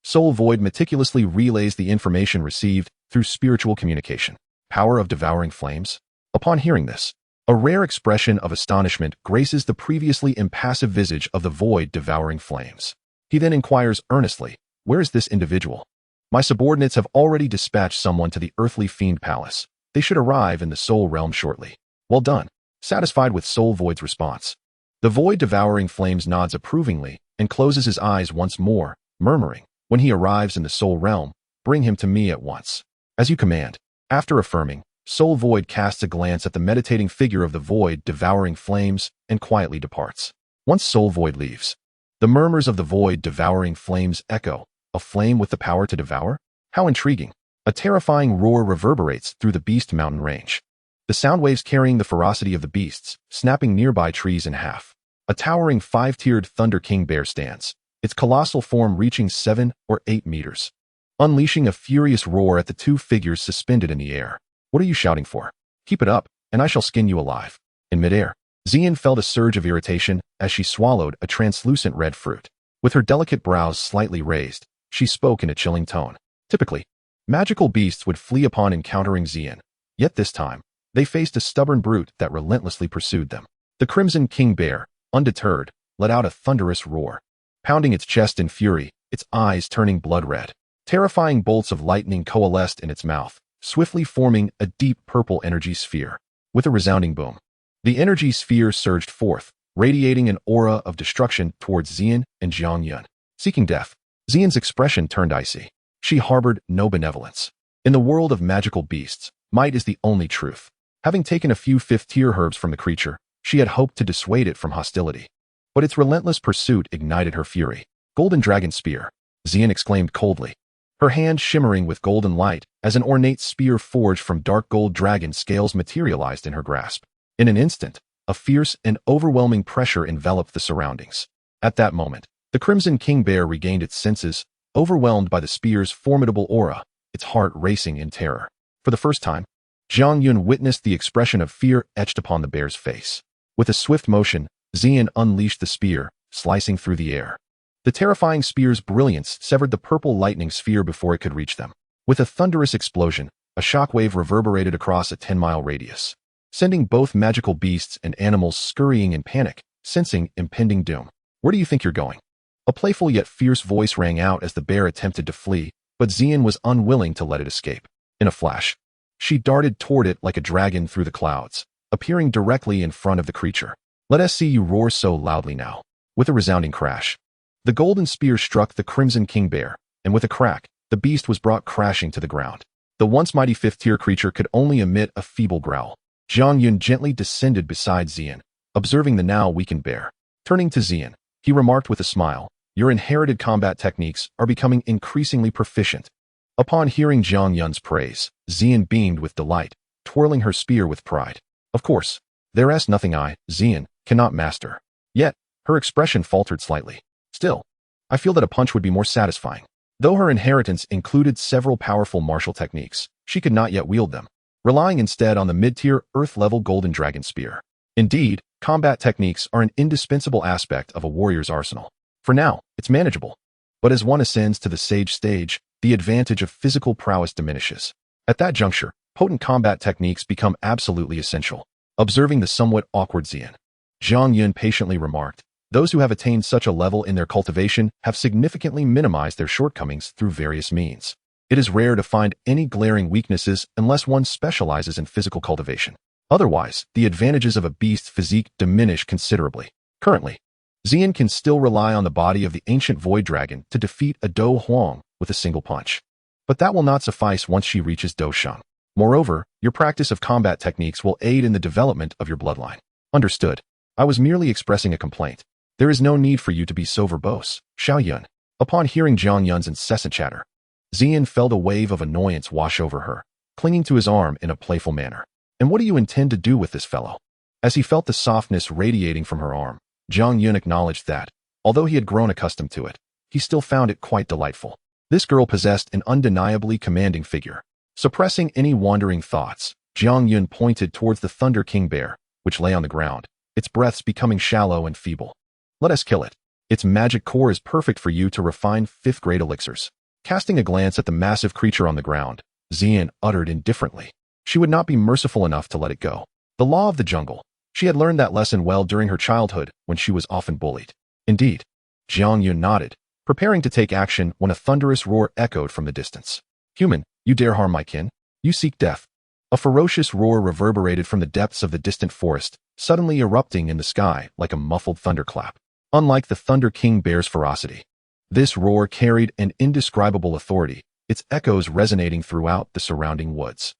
Soul Void meticulously relays the information received through spiritual communication. Power of devouring flames? Upon hearing this, a rare expression of astonishment graces the previously impassive visage of the void devouring flames. He then inquires earnestly, where is this individual? My subordinates have already dispatched someone to the earthly fiend palace. They should arrive in the soul realm shortly. Well done. Satisfied with Soul Void's response, the void devouring flames nods approvingly and closes his eyes once more, murmuring, when he arrives in the soul realm, bring him to me at once. As you command. After affirming, Soul Void casts a glance at the meditating figure of the void devouring flames and quietly departs. Once Soul Void leaves, the murmurs of the void devouring flames echo. A flame with the power to devour? How intriguing. A terrifying roar reverberates through the Beast Mountain range, the sound waves carrying the ferocity of the beasts, snapping nearby trees in half. A towering 5-tiered Thunder King bear stands, its colossal form reaching 7 or 8 meters, unleashing a furious roar at the two figures suspended in the air. What are you shouting for? Keep it up, and I shall skin you alive. In midair, Ziyan felt a surge of irritation as she swallowed a translucent red fruit. With her delicate brows slightly raised, she spoke in a chilling tone. Typically, magical beasts would flee upon encountering Ziyan, yet this time, they faced a stubborn brute that relentlessly pursued them. The Crimson King Bear, undeterred, let out a thunderous roar, pounding its chest in fury, its eyes turning blood-red. Terrifying bolts of lightning coalesced in its mouth, swiftly forming a deep purple energy sphere. With a resounding boom, the energy sphere surged forth, radiating an aura of destruction towards Ziyan and Jiang Yun. Seeking death, Ziyan's expression turned icy. She harbored no benevolence. In the world of magical beasts, might is the only truth. Having taken a few fifth-tier herbs from the creature, she had hoped to dissuade it from hostility. But its relentless pursuit ignited her fury. Golden Dragon Spear, Ziyan exclaimed coldly, her hand shimmering with golden light as an ornate spear forged from dark gold dragon scales materialized in her grasp. In an instant, a fierce and overwhelming pressure enveloped the surroundings. At that moment, the Crimson King Bear regained its senses, overwhelmed by the spear's formidable aura, its heart racing in terror. For the first time, Jiang Yun witnessed the expression of fear etched upon the bear's face. With a swift motion, Ziyan unleashed the spear, slicing through the air. The terrifying spear's brilliance severed the purple lightning sphere before it could reach them. With a thunderous explosion, a shockwave reverberated across a 10-mile radius, sending both magical beasts and animals scurrying in panic, sensing impending doom. Where do you think you're going? A playful yet fierce voice rang out as the bear attempted to flee, but Ziyan was unwilling to let it escape. In a flash, she darted toward it like a dragon through the clouds, appearing directly in front of the creature. Let us see you roar so loudly now. With a resounding crash, the golden spear struck the Crimson King Bear, and with a crack, the beast was brought crashing to the ground. The once mighty fifth-tier creature could only emit a feeble growl. Jiang Yun gently descended beside Ziyan, observing the now weakened bear. Turning to Ziyan, he remarked with a smile, "Your inherited combat techniques are becoming increasingly proficient." Upon hearing Jiang Yun's praise, Ziyan beamed with delight, twirling her spear with pride. Of course, there is nothing I, Ziyan, cannot master. Yet, her expression faltered slightly. Still, I feel that a punch would be more satisfying. Though her inheritance included several powerful martial techniques, she could not yet wield them, relying instead on the mid-tier, earth-level Golden Dragon Spear. Indeed, combat techniques are an indispensable aspect of a warrior's arsenal. For now, it's manageable. But as one ascends to the sage stage, the advantage of physical prowess diminishes. At that juncture, potent combat techniques become absolutely essential. Observing the somewhat awkward Ziyan, Jiang Yun patiently remarked, "Those who have attained such a level in their cultivation have significantly minimized their shortcomings through various means. It is rare to find any glaring weaknesses unless one specializes in physical cultivation. Otherwise, the advantages of a beast's physique diminish considerably." Currently, Ziyan can still rely on the body of the ancient void dragon to defeat a Dou Huang with a single punch. But that will not suffice once she reaches Dou Sheng. Moreover, your practice of combat techniques will aid in the development of your bloodline. Understood. I was merely expressing a complaint. There is no need for you to be so verbose, Xiao Yun. Upon hearing Jiang Yun's incessant chatter, Ziyan felt a wave of annoyance wash over her, clinging to his arm in a playful manner. "And what do you intend to do with this fellow?" As he felt the softness radiating from her arm, Jiang Yun acknowledged that, although he had grown accustomed to it, he still found it quite delightful. This girl possessed an undeniably commanding figure. Suppressing any wandering thoughts, Jiang Yun pointed towards the Thunder King Bear, which lay on the ground, its breaths becoming shallow and feeble. "Let us kill it. Its magic core is perfect for you to refine fifth-grade elixirs." Casting a glance at the massive creature on the ground, Ziyan uttered indifferently, she would not be merciful enough to let it go. The law of the jungle. She had learned that lesson well during her childhood when she was often bullied. Indeed, Jiang Yun nodded, preparing to take action when a thunderous roar echoed from the distance. "Human, you dare harm my kin? You seek death." A ferocious roar reverberated from the depths of the distant forest, suddenly erupting in the sky like a muffled thunderclap. Unlike the Thunder King Bear's ferocity, this roar carried an indescribable authority, its echoes resonating throughout the surrounding woods.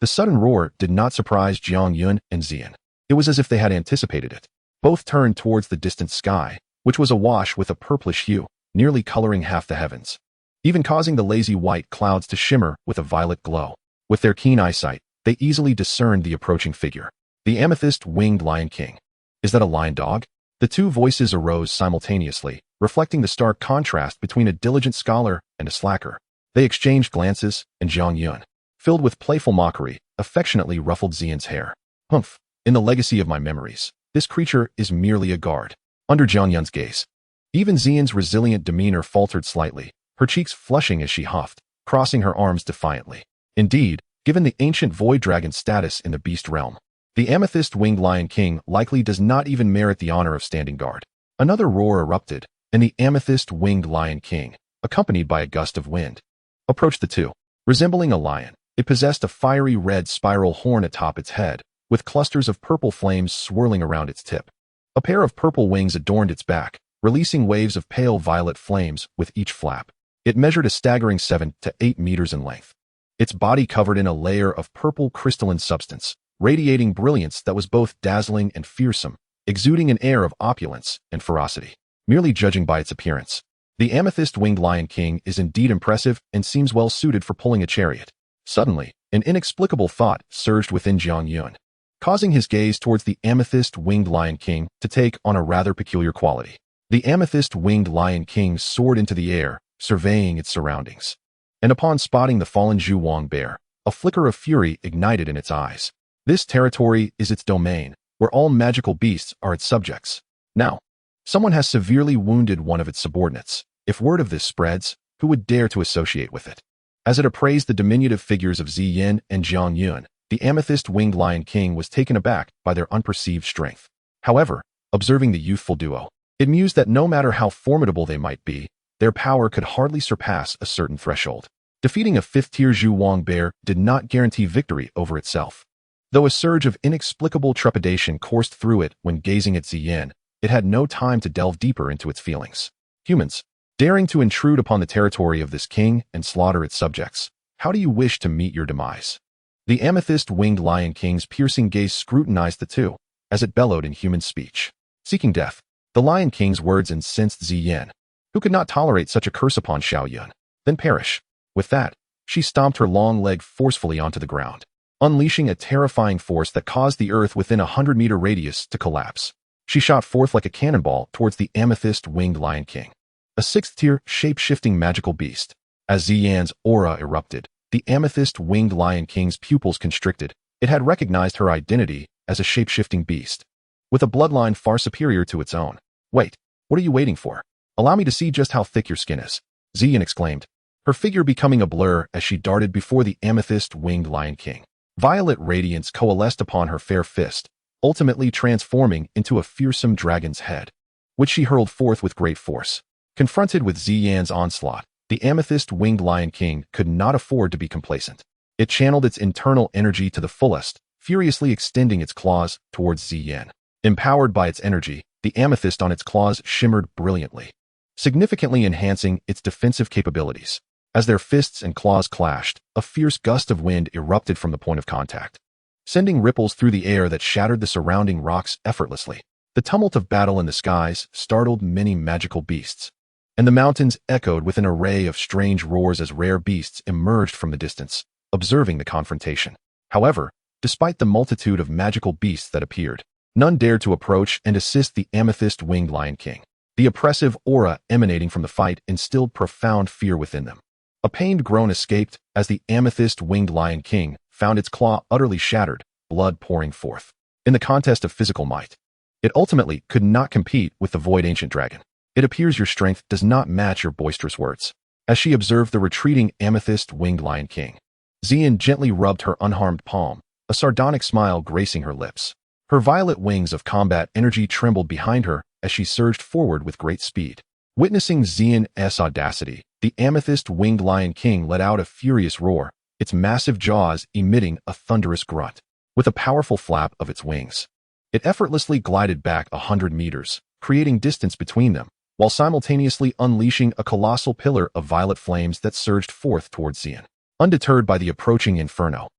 The sudden roar did not surprise Jiang Yun and Ziyan. It was as if they had anticipated it. Both turned towards the distant sky, which was awash with a purplish hue, nearly coloring half the heavens, even causing the lazy white clouds to shimmer with a violet glow. With their keen eyesight, they easily discerned the approaching figure. The amethyst-winged Lion King. Is that a lion dog? The two voices arose simultaneously, reflecting the stark contrast between a diligent scholar and a slacker. They exchanged glances, and Jiang Yun, filled with playful mockery, affectionately ruffled Ziyan's hair. "Humph, in the legacy of my memories, this creature is merely a guard." Under Jiang Yun's gaze, even Ziyan's resilient demeanor faltered slightly, her cheeks flushing as she huffed. crossing her arms defiantly. Indeed, given the ancient void dragon's status in the beast realm, the amethyst-winged Lion King likely does not even merit the honor of standing guard. Another roar erupted, and the amethyst-winged Lion King, accompanied by a gust of wind, approached the two. Resembling a lion, it possessed a fiery red spiral horn atop its head, with clusters of purple flames swirling around its tip. A pair of purple wings adorned its back, releasing waves of pale violet flames with each flap. It measured a staggering 7 to 8 meters in length. Its body covered in a layer of purple crystalline substance, radiating brilliance that was both dazzling and fearsome, exuding an air of opulence and ferocity. Merely judging by its appearance, the amethyst-winged Lion King is indeed impressive and seems well suited for pulling a chariot. Suddenly, an inexplicable thought surged within Jiang Yun, causing his gaze towards the amethyst-winged Lion King to take on a rather peculiar quality. The amethyst-winged Lion King soared into the air, surveying its surroundings. And upon spotting the fallen Zhuang bear, a flicker of fury ignited in its eyes. This territory is its domain, where all magical beasts are its subjects. Now, someone has severely wounded one of its subordinates. If word of this spreads, who would dare to associate with it? As it appraised the diminutive figures of Ziyan and Jiang Yun, the amethyst-winged Lion King was taken aback by their unperceived strength. However, observing the youthful duo, it mused that no matter how formidable they might be, their power could hardly surpass a certain threshold. Defeating a fifth-tier Zhuang bear did not guarantee victory over itself. Though a surge of inexplicable trepidation coursed through it when gazing at Ziyan, it had no time to delve deeper into its feelings. Humans, daring to intrude upon the territory of this king and slaughter its subjects, how do you wish to meet your demise? The amethyst-winged Lion King's piercing gaze scrutinized the two, as it bellowed in human speech. Seeking death, the Lion King's words incensed Ziyan, who could not tolerate such a curse upon Yun. Then perish. With that, she stomped her long leg forcefully onto the ground, unleashing a terrifying force that caused the earth within a 100-meter radius to collapse. She shot forth like a cannonball towards the amethyst-winged Lion King, a sixth-tier, shape-shifting magical beast. As Ziyan's aura erupted, the amethyst-winged Lion King's pupils constricted. It had recognized her identity as a shape-shifting beast, with a bloodline far superior to its own. Wait, what are you waiting for? Allow me to see just how thick your skin is, Ziyan exclaimed, her figure becoming a blur as she darted before the amethyst-winged Lion King. Violet radiance coalesced upon her fair fist, ultimately transforming into a fearsome dragon's head, which she hurled forth with great force. Confronted with Ziyan's onslaught, the amethyst-winged Lion King could not afford to be complacent. It channeled its internal energy to the fullest, furiously extending its claws towards Ziyan. Empowered by its energy, the amethyst on its claws shimmered brilliantly, significantly enhancing its defensive capabilities. As their fists and claws clashed, a fierce gust of wind erupted from the point of contact, sending ripples through the air that shattered the surrounding rocks effortlessly. The tumult of battle in the skies startled many magical beasts, and the mountains echoed with an array of strange roars as rare beasts emerged from the distance, observing the confrontation. However, despite the multitude of magical beasts that appeared, none dared to approach and assist the amethyst-winged Lion King. The oppressive aura emanating from the fight instilled profound fear within them. A pained groan escaped as the amethyst-winged Lion King found its claw utterly shattered, blood pouring forth. In the contest of physical might, it ultimately could not compete with the void ancient dragon. It appears your strength does not match your boisterous words. As she observed the retreating amethyst-winged Lion King, Ziyan gently rubbed her unharmed palm, a sardonic smile gracing her lips. Her violet wings of combat energy trembled behind her as she surged forward with great speed. Witnessing Ziyan's audacity, the amethyst-winged Lion King let out a furious roar, its massive jaws emitting a thunderous grunt. With a powerful flap of its wings, it effortlessly glided back 100 meters, creating distance between them, while simultaneously unleashing a colossal pillar of violet flames that surged forth towards Ziyan. Undeterred by the approaching inferno,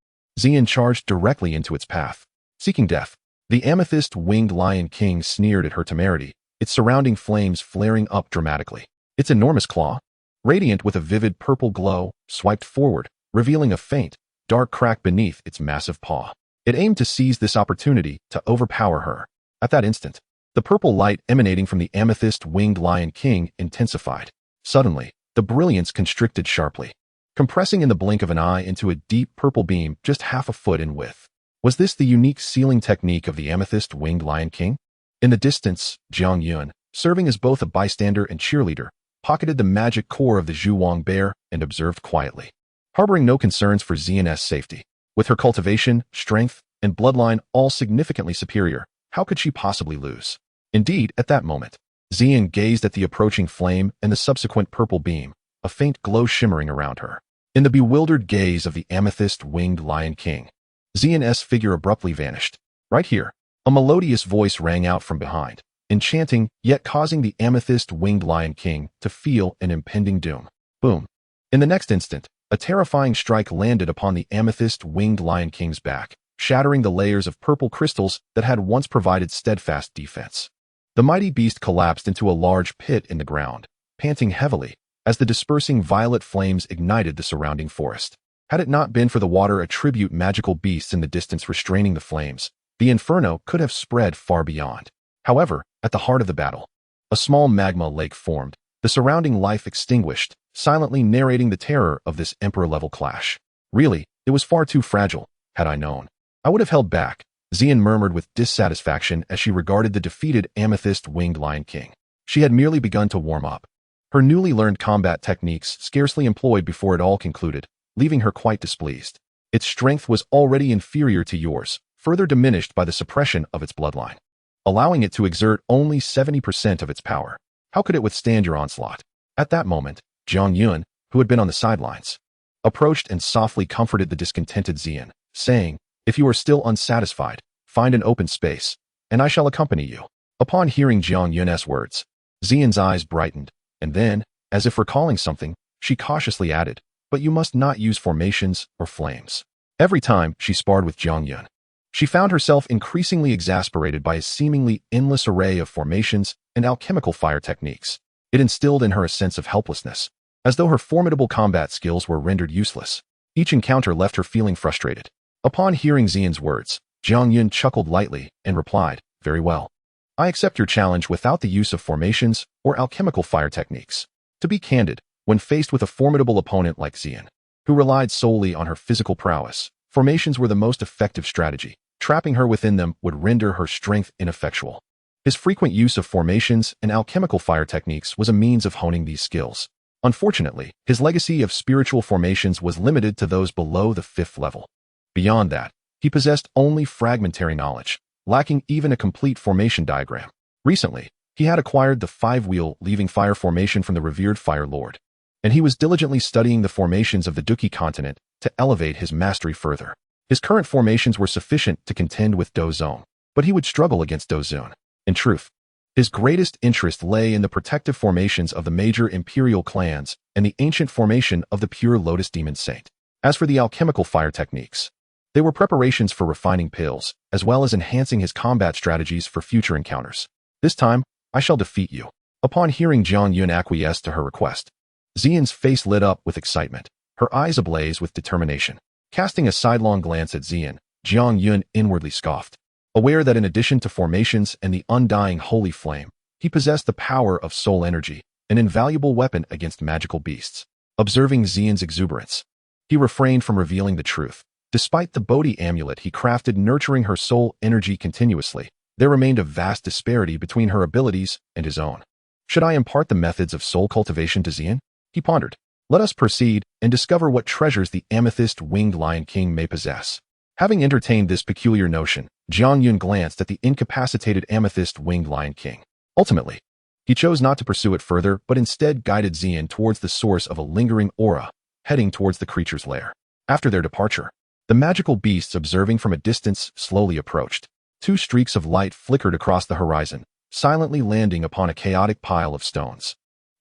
Ziyan charged directly into its path. Seeking death, the amethyst-winged Lion King sneered at her temerity, its surrounding flames flaring up dramatically. Its enormous claw, radiant with a vivid purple glow, swiped forward, revealing a faint, dark crack beneath its massive paw. It aimed to seize this opportunity to overpower her. At that instant, the purple light emanating from the amethyst-winged Lion King intensified. Suddenly, the brilliance constricted sharply, compressing in the blink of an eye into a deep purple beam just half a foot in width. Was this the unique sealing technique of the amethyst-winged Lion King? In the distance, Jiang Yun, serving as both a bystander and cheerleader, pocketed the magic core of the Zhuang bear, and observed quietly. Harboring no concerns for Ziyan's safety. With her cultivation, strength, and bloodline all significantly superior, how could she possibly lose? Indeed, at that moment, Ziyan gazed at the approaching flame and the subsequent purple beam, a faint glow shimmering around her. In the bewildered gaze of the amethyst-winged Lion King, Ziyan's figure abruptly vanished. Right here, a melodious voice rang out from behind, enchanting yet causing the amethyst-winged Lion King to feel an impending doom. Boom. In the next instant, a terrifying strike landed upon the amethyst-winged Lion King's back, shattering the layers of purple crystals that had once provided steadfast defense. The mighty beast collapsed into a large pit in the ground, panting heavily, as the dispersing violet flames ignited the surrounding forest. Had it not been for the water attribute magical beasts in the distance restraining the flames, the inferno could have spread far beyond. However, at the heart of the battle, a small magma lake formed, the surrounding life extinguished, silently narrating the terror of this emperor-level clash. Really, it was far too fragile. Had I known, I would have held back, Ziyan murmured with dissatisfaction as she regarded the defeated amethyst-winged Lion King. She had merely begun to warm up. Her newly learned combat techniques scarcely employed before it all concluded, leaving her quite displeased. Its strength was already inferior to yours, further diminished by the suppression of its bloodline, allowing it to exert only 70% of its power. How could it withstand your onslaught? At that moment, Jiang Yun, who had been on the sidelines, approached and softly comforted the discontented Ziyan, saying, "If you are still unsatisfied, find an open space, and I shall accompany you." Upon hearing Jiang Yun's words, Ziyan's eyes brightened, and then, as if recalling something, she cautiously added, "But you must not use formations or flames." Every time she sparred with Jiang Yun, she found herself increasingly exasperated by his seemingly endless array of formations and alchemical fire techniques. It instilled in her a sense of helplessness, as though her formidable combat skills were rendered useless. Each encounter left her feeling frustrated. Upon hearing Ziyan's words, Jiang Yun chuckled lightly and replied, "Very well. I accept your challenge without the use of formations or alchemical fire techniques." To be candid, when faced with a formidable opponent like Ziyan, who relied solely on her physical prowess, formations were the most effective strategy. Trapping her within them would render her strength ineffectual. His frequent use of formations and alchemical fire techniques was a means of honing these skills. Unfortunately, his legacy of spiritual formations was limited to those below the 5th level. Beyond that, he possessed only fragmentary knowledge, lacking even a complete formation diagram. Recently, he had acquired the 5-wheel leaving fire formation from the revered Fire Lord, and he was diligently studying the formations of the Dou Qi Continent to elevate his mastery further. His current formations were sufficient to contend with Dou Zone, but he would struggle against Dou Zone. In truth, his greatest interest lay in the protective formations of the major imperial clans and the ancient formation of the pure Lotus Demon Saint. As for the alchemical fire techniques, they were preparations for refining pills, as well as enhancing his combat strategies for future encounters. "This time, I shall defeat you." Upon hearing Jiang Yun acquiesce to her request, Ziyan's face lit up with excitement, her eyes ablaze with determination. Casting a sidelong glance at Ziyan, Jiang Yun inwardly scoffed, aware that in addition to formations and the undying holy flame, he possessed the power of soul energy, an invaluable weapon against magical beasts. Observing Ziyan's exuberance, he refrained from revealing the truth. Despite the Bodhi amulet he crafted nurturing her soul energy continuously, there remained a vast disparity between her abilities and his own. Should I impart the methods of soul cultivation to Ziyan? He pondered. Let us proceed and discover what treasures the amethyst-winged Lion King may possess. Having entertained this peculiar notion, Jiang Yun glanced at the incapacitated amethyst-winged Lion King. Ultimately, he chose not to pursue it further, but instead guided Ziyan towards the source of a lingering aura, heading towards the creature's lair. After their departure, the magical beasts observing from a distance slowly approached. 2 streaks of light flickered across the horizon, silently landing upon a chaotic pile of stones.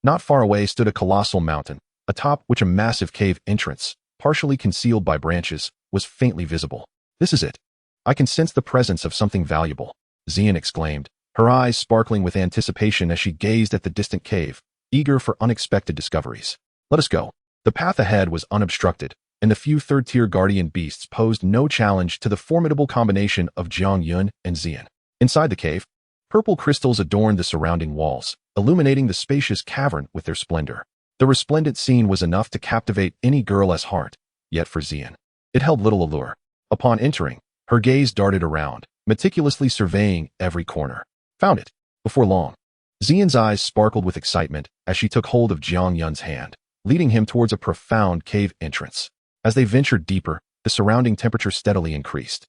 Not far away stood a colossal mountain, atop which a massive cave entrance, partially concealed by branches, was faintly visible. "This is it. I can sense the presence of something valuable," Ziyan exclaimed, her eyes sparkling with anticipation as she gazed at the distant cave, eager for unexpected discoveries. "Let us go." The path ahead was unobstructed, and the few third-tier guardian beasts posed no challenge to the formidable combination of Jiang Yun and Ziyan. Inside the cave, purple crystals adorned the surrounding walls, illuminating the spacious cavern with their splendor. The resplendent scene was enough to captivate any girl's heart, yet for Ziyan, it held little allure. Upon entering, her gaze darted around, meticulously surveying every corner. Found it. Before long, Ziyan's eyes sparkled with excitement as she took hold of Jiang Yun's hand, leading him towards a profound cave entrance. As they ventured deeper, the surrounding temperature steadily increased.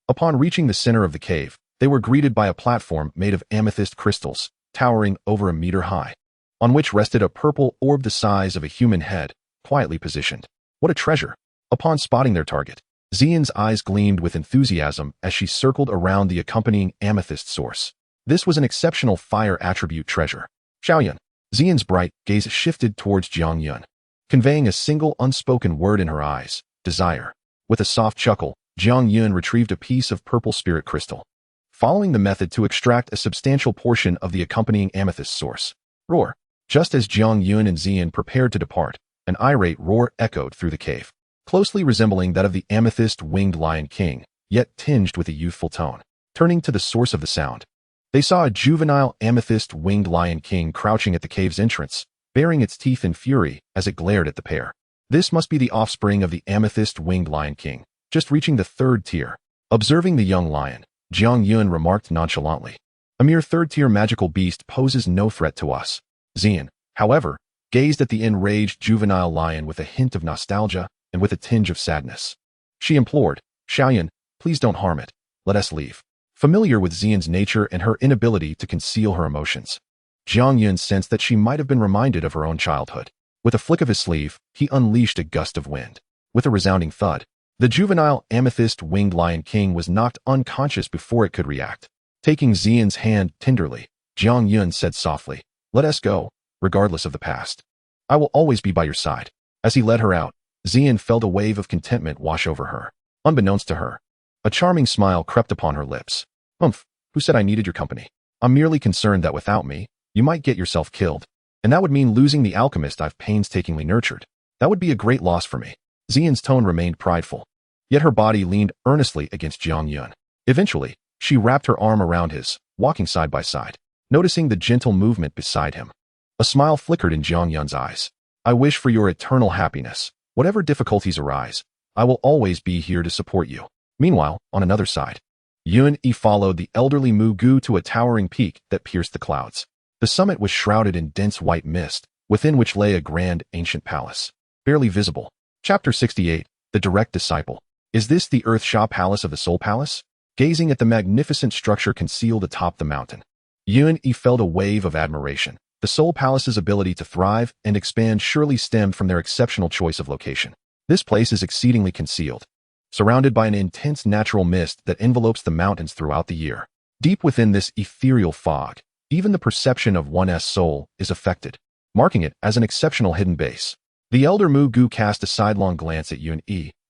Upon reaching the center of the cave, they were greeted by a platform made of amethyst crystals, towering over a meter high, on which rested a purple orb the size of a human head, quietly positioned. What a treasure! Upon spotting their target, Ziyan's eyes gleamed with enthusiasm as she circled around the accompanying amethyst source. This was an exceptional fire attribute treasure. Xiaoyun. Ziyan's bright gaze shifted towards Jiang Yun, conveying a single unspoken word in her eyes, desire. With a soft chuckle, Jiang Yun retrieved a piece of purple spirit crystal, following the method to extract a substantial portion of the accompanying amethyst source. Roar. Just as Jiang Yun and Ziyan prepared to depart, an irate roar echoed through the cave, closely resembling that of the amethyst-winged lion king, yet tinged with a youthful tone. Turning to the source of the sound, they saw a juvenile amethyst-winged lion king crouching at the cave's entrance, baring its teeth in fury as it glared at the pair. This must be the offspring of the amethyst-winged lion king, just reaching the third tier. Observing the young lion, Jiang Yun remarked nonchalantly, "A mere third-tier magical beast poses no threat to us." Ziyan, however, gazed at the enraged juvenile lion with a hint of nostalgia and with a tinge of sadness. She implored, "Xiaoyun, please don't harm it. Let us leave." Familiar with Ziyan's nature and her inability to conceal her emotions, Jiang Yun sensed that she might have been reminded of her own childhood. With a flick of his sleeve, he unleashed a gust of wind. With a resounding thud, the juvenile amethyst-winged lion king was knocked unconscious before it could react. Taking Ziyan's hand tenderly, Jiang Yun said softly, "Let us go, regardless of the past. I will always be by your side." As he led her out, Ziyan felt a wave of contentment wash over her. Unbeknownst to her, a charming smile crept upon her lips. Who said I needed your company? I'm merely concerned that without me, you might get yourself killed, and that would mean losing the alchemist I've painstakingly nurtured. That would be a great loss for me." Ziyan's tone remained prideful, yet her body leaned earnestly against Jiang Yun. Eventually, she wrapped her arm around his, walking side by side, noticing the gentle movement beside him. A smile flickered in Jiang Yun's eyes. "I wish for your eternal happiness. Whatever difficulties arise, I will always be here to support you." Meanwhile, on another side, Yun followed the elderly Mu Gu to a towering peak that pierced the clouds. The summit was shrouded in dense white mist, within which lay a grand ancient palace, barely visible. Chapter 68, The Direct Disciple. Is this the Earth Sha Palace of the Soul Palace? Gazing at the magnificent structure concealed atop the mountain, Yun felt a wave of admiration. The Soul Palace's ability to thrive and expand surely stemmed from their exceptional choice of location. This place is exceedingly concealed, surrounded by an intense natural mist that envelopes the mountains throughout the year. Deep within this ethereal fog, even the perception of one's soul is affected, marking it as an exceptional hidden base. The elder Mu Gu cast a sidelong glance at Yun,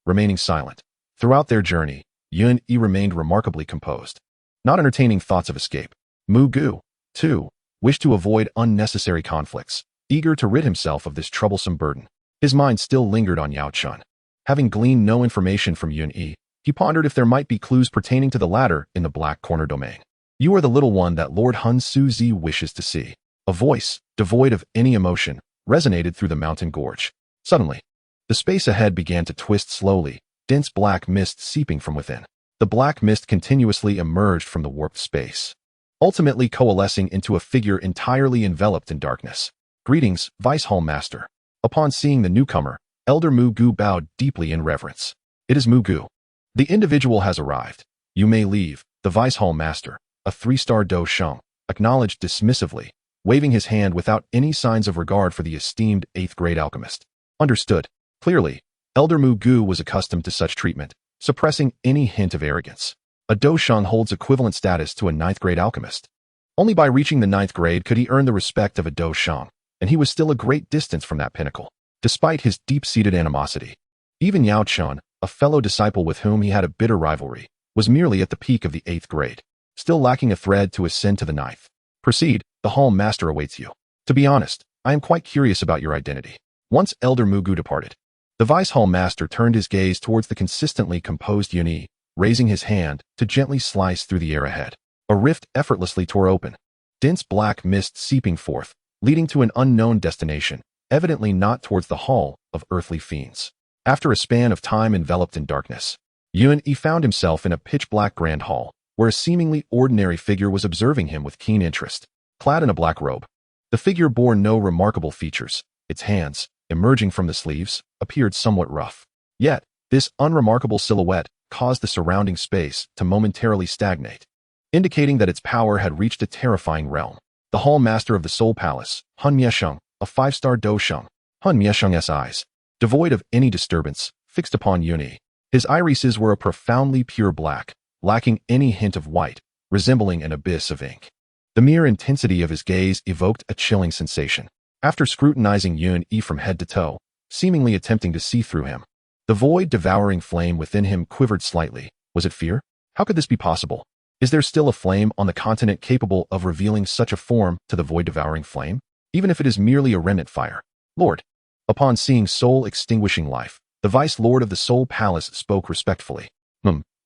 remaining silent. Throughout their journey, Yun remained remarkably composed, not entertaining thoughts of escape. Mu Gu, too, wished to avoid unnecessary conflicts, eager to rid himself of this troublesome burden. His mind still lingered on Yao Chun. Having gleaned no information from Yun, he pondered if there might be clues pertaining to the latter in the Black Corner domain. "You are the little one that Lord Han Shui wishes to see." A voice, devoid of any emotion, resonated through the mountain gorge. Suddenly, the space ahead began to twist slowly, dense black mist seeping from within. The black mist continuously emerged from the warped space, ultimately coalescing into a figure entirely enveloped in darkness. "Greetings, Vice Hall Master." Upon seeing the newcomer, Elder Mu Gu bowed deeply in reverence. "It is Mu Gu. The individual has arrived. You may leave." The Vice Hall Master, a 3-star Dou Qi, acknowledged dismissively, waving his hand without any signs of regard for the esteemed 8th-grade alchemist. Understood. Clearly, Elder Mu Gu was accustomed to such treatment, suppressing any hint of arrogance. A Dou Qi holds equivalent status to a 9th-grade alchemist. Only by reaching the 9th grade could he earn the respect of a Dou Qi, and he was still a great distance from that pinnacle, despite his deep-seated animosity. Even Yao Chun, a fellow disciple with whom he had a bitter rivalry, was merely at the peak of the 8th grade, still lacking a thread to ascend to the 9th. "Proceed, the Hall Master awaits you." "To be honest, I am quite curious about your identity." Once Elder Mu Gu departed, the Vice Hall Master turned his gaze towards the consistently composed Yun, raising his hand to gently slice through the air ahead. A rift effortlessly tore open, dense black mist seeping forth, leading to an unknown destination, evidently not towards the Hall of Earthly Fiends. After a span of time enveloped in darkness, Yun found himself in a pitch-black grand hall, where a seemingly ordinary figure was observing him with keen interest. clad in a black robe. The figure bore no remarkable features. Its hands, emerging from the sleeves, appeared somewhat rough. Yet, this unremarkable silhouette caused the surrounding space to momentarily stagnate, indicating that its power had reached a terrifying realm. The Hall Master of the Soul Palace, Han Miesheng, a 5-star Dou Sheng. Han Miesheng's eyes, devoid of any disturbance, fixed upon Yuni. His irises were a profoundly pure black, lacking any hint of white, resembling an abyss of ink. The mere intensity of his gaze evoked a chilling sensation. After scrutinizing Yun from head to toe, seemingly attempting to see through him, the void-devouring flame within him quivered slightly. Was it fear? How could this be possible? Is there still a flame on the continent capable of revealing such a form to the void-devouring flame? Even if it is merely a remnant fire. Lord. Upon seeing soul-extinguishing life, the Vice Lord of the Soul Palace spoke respectfully.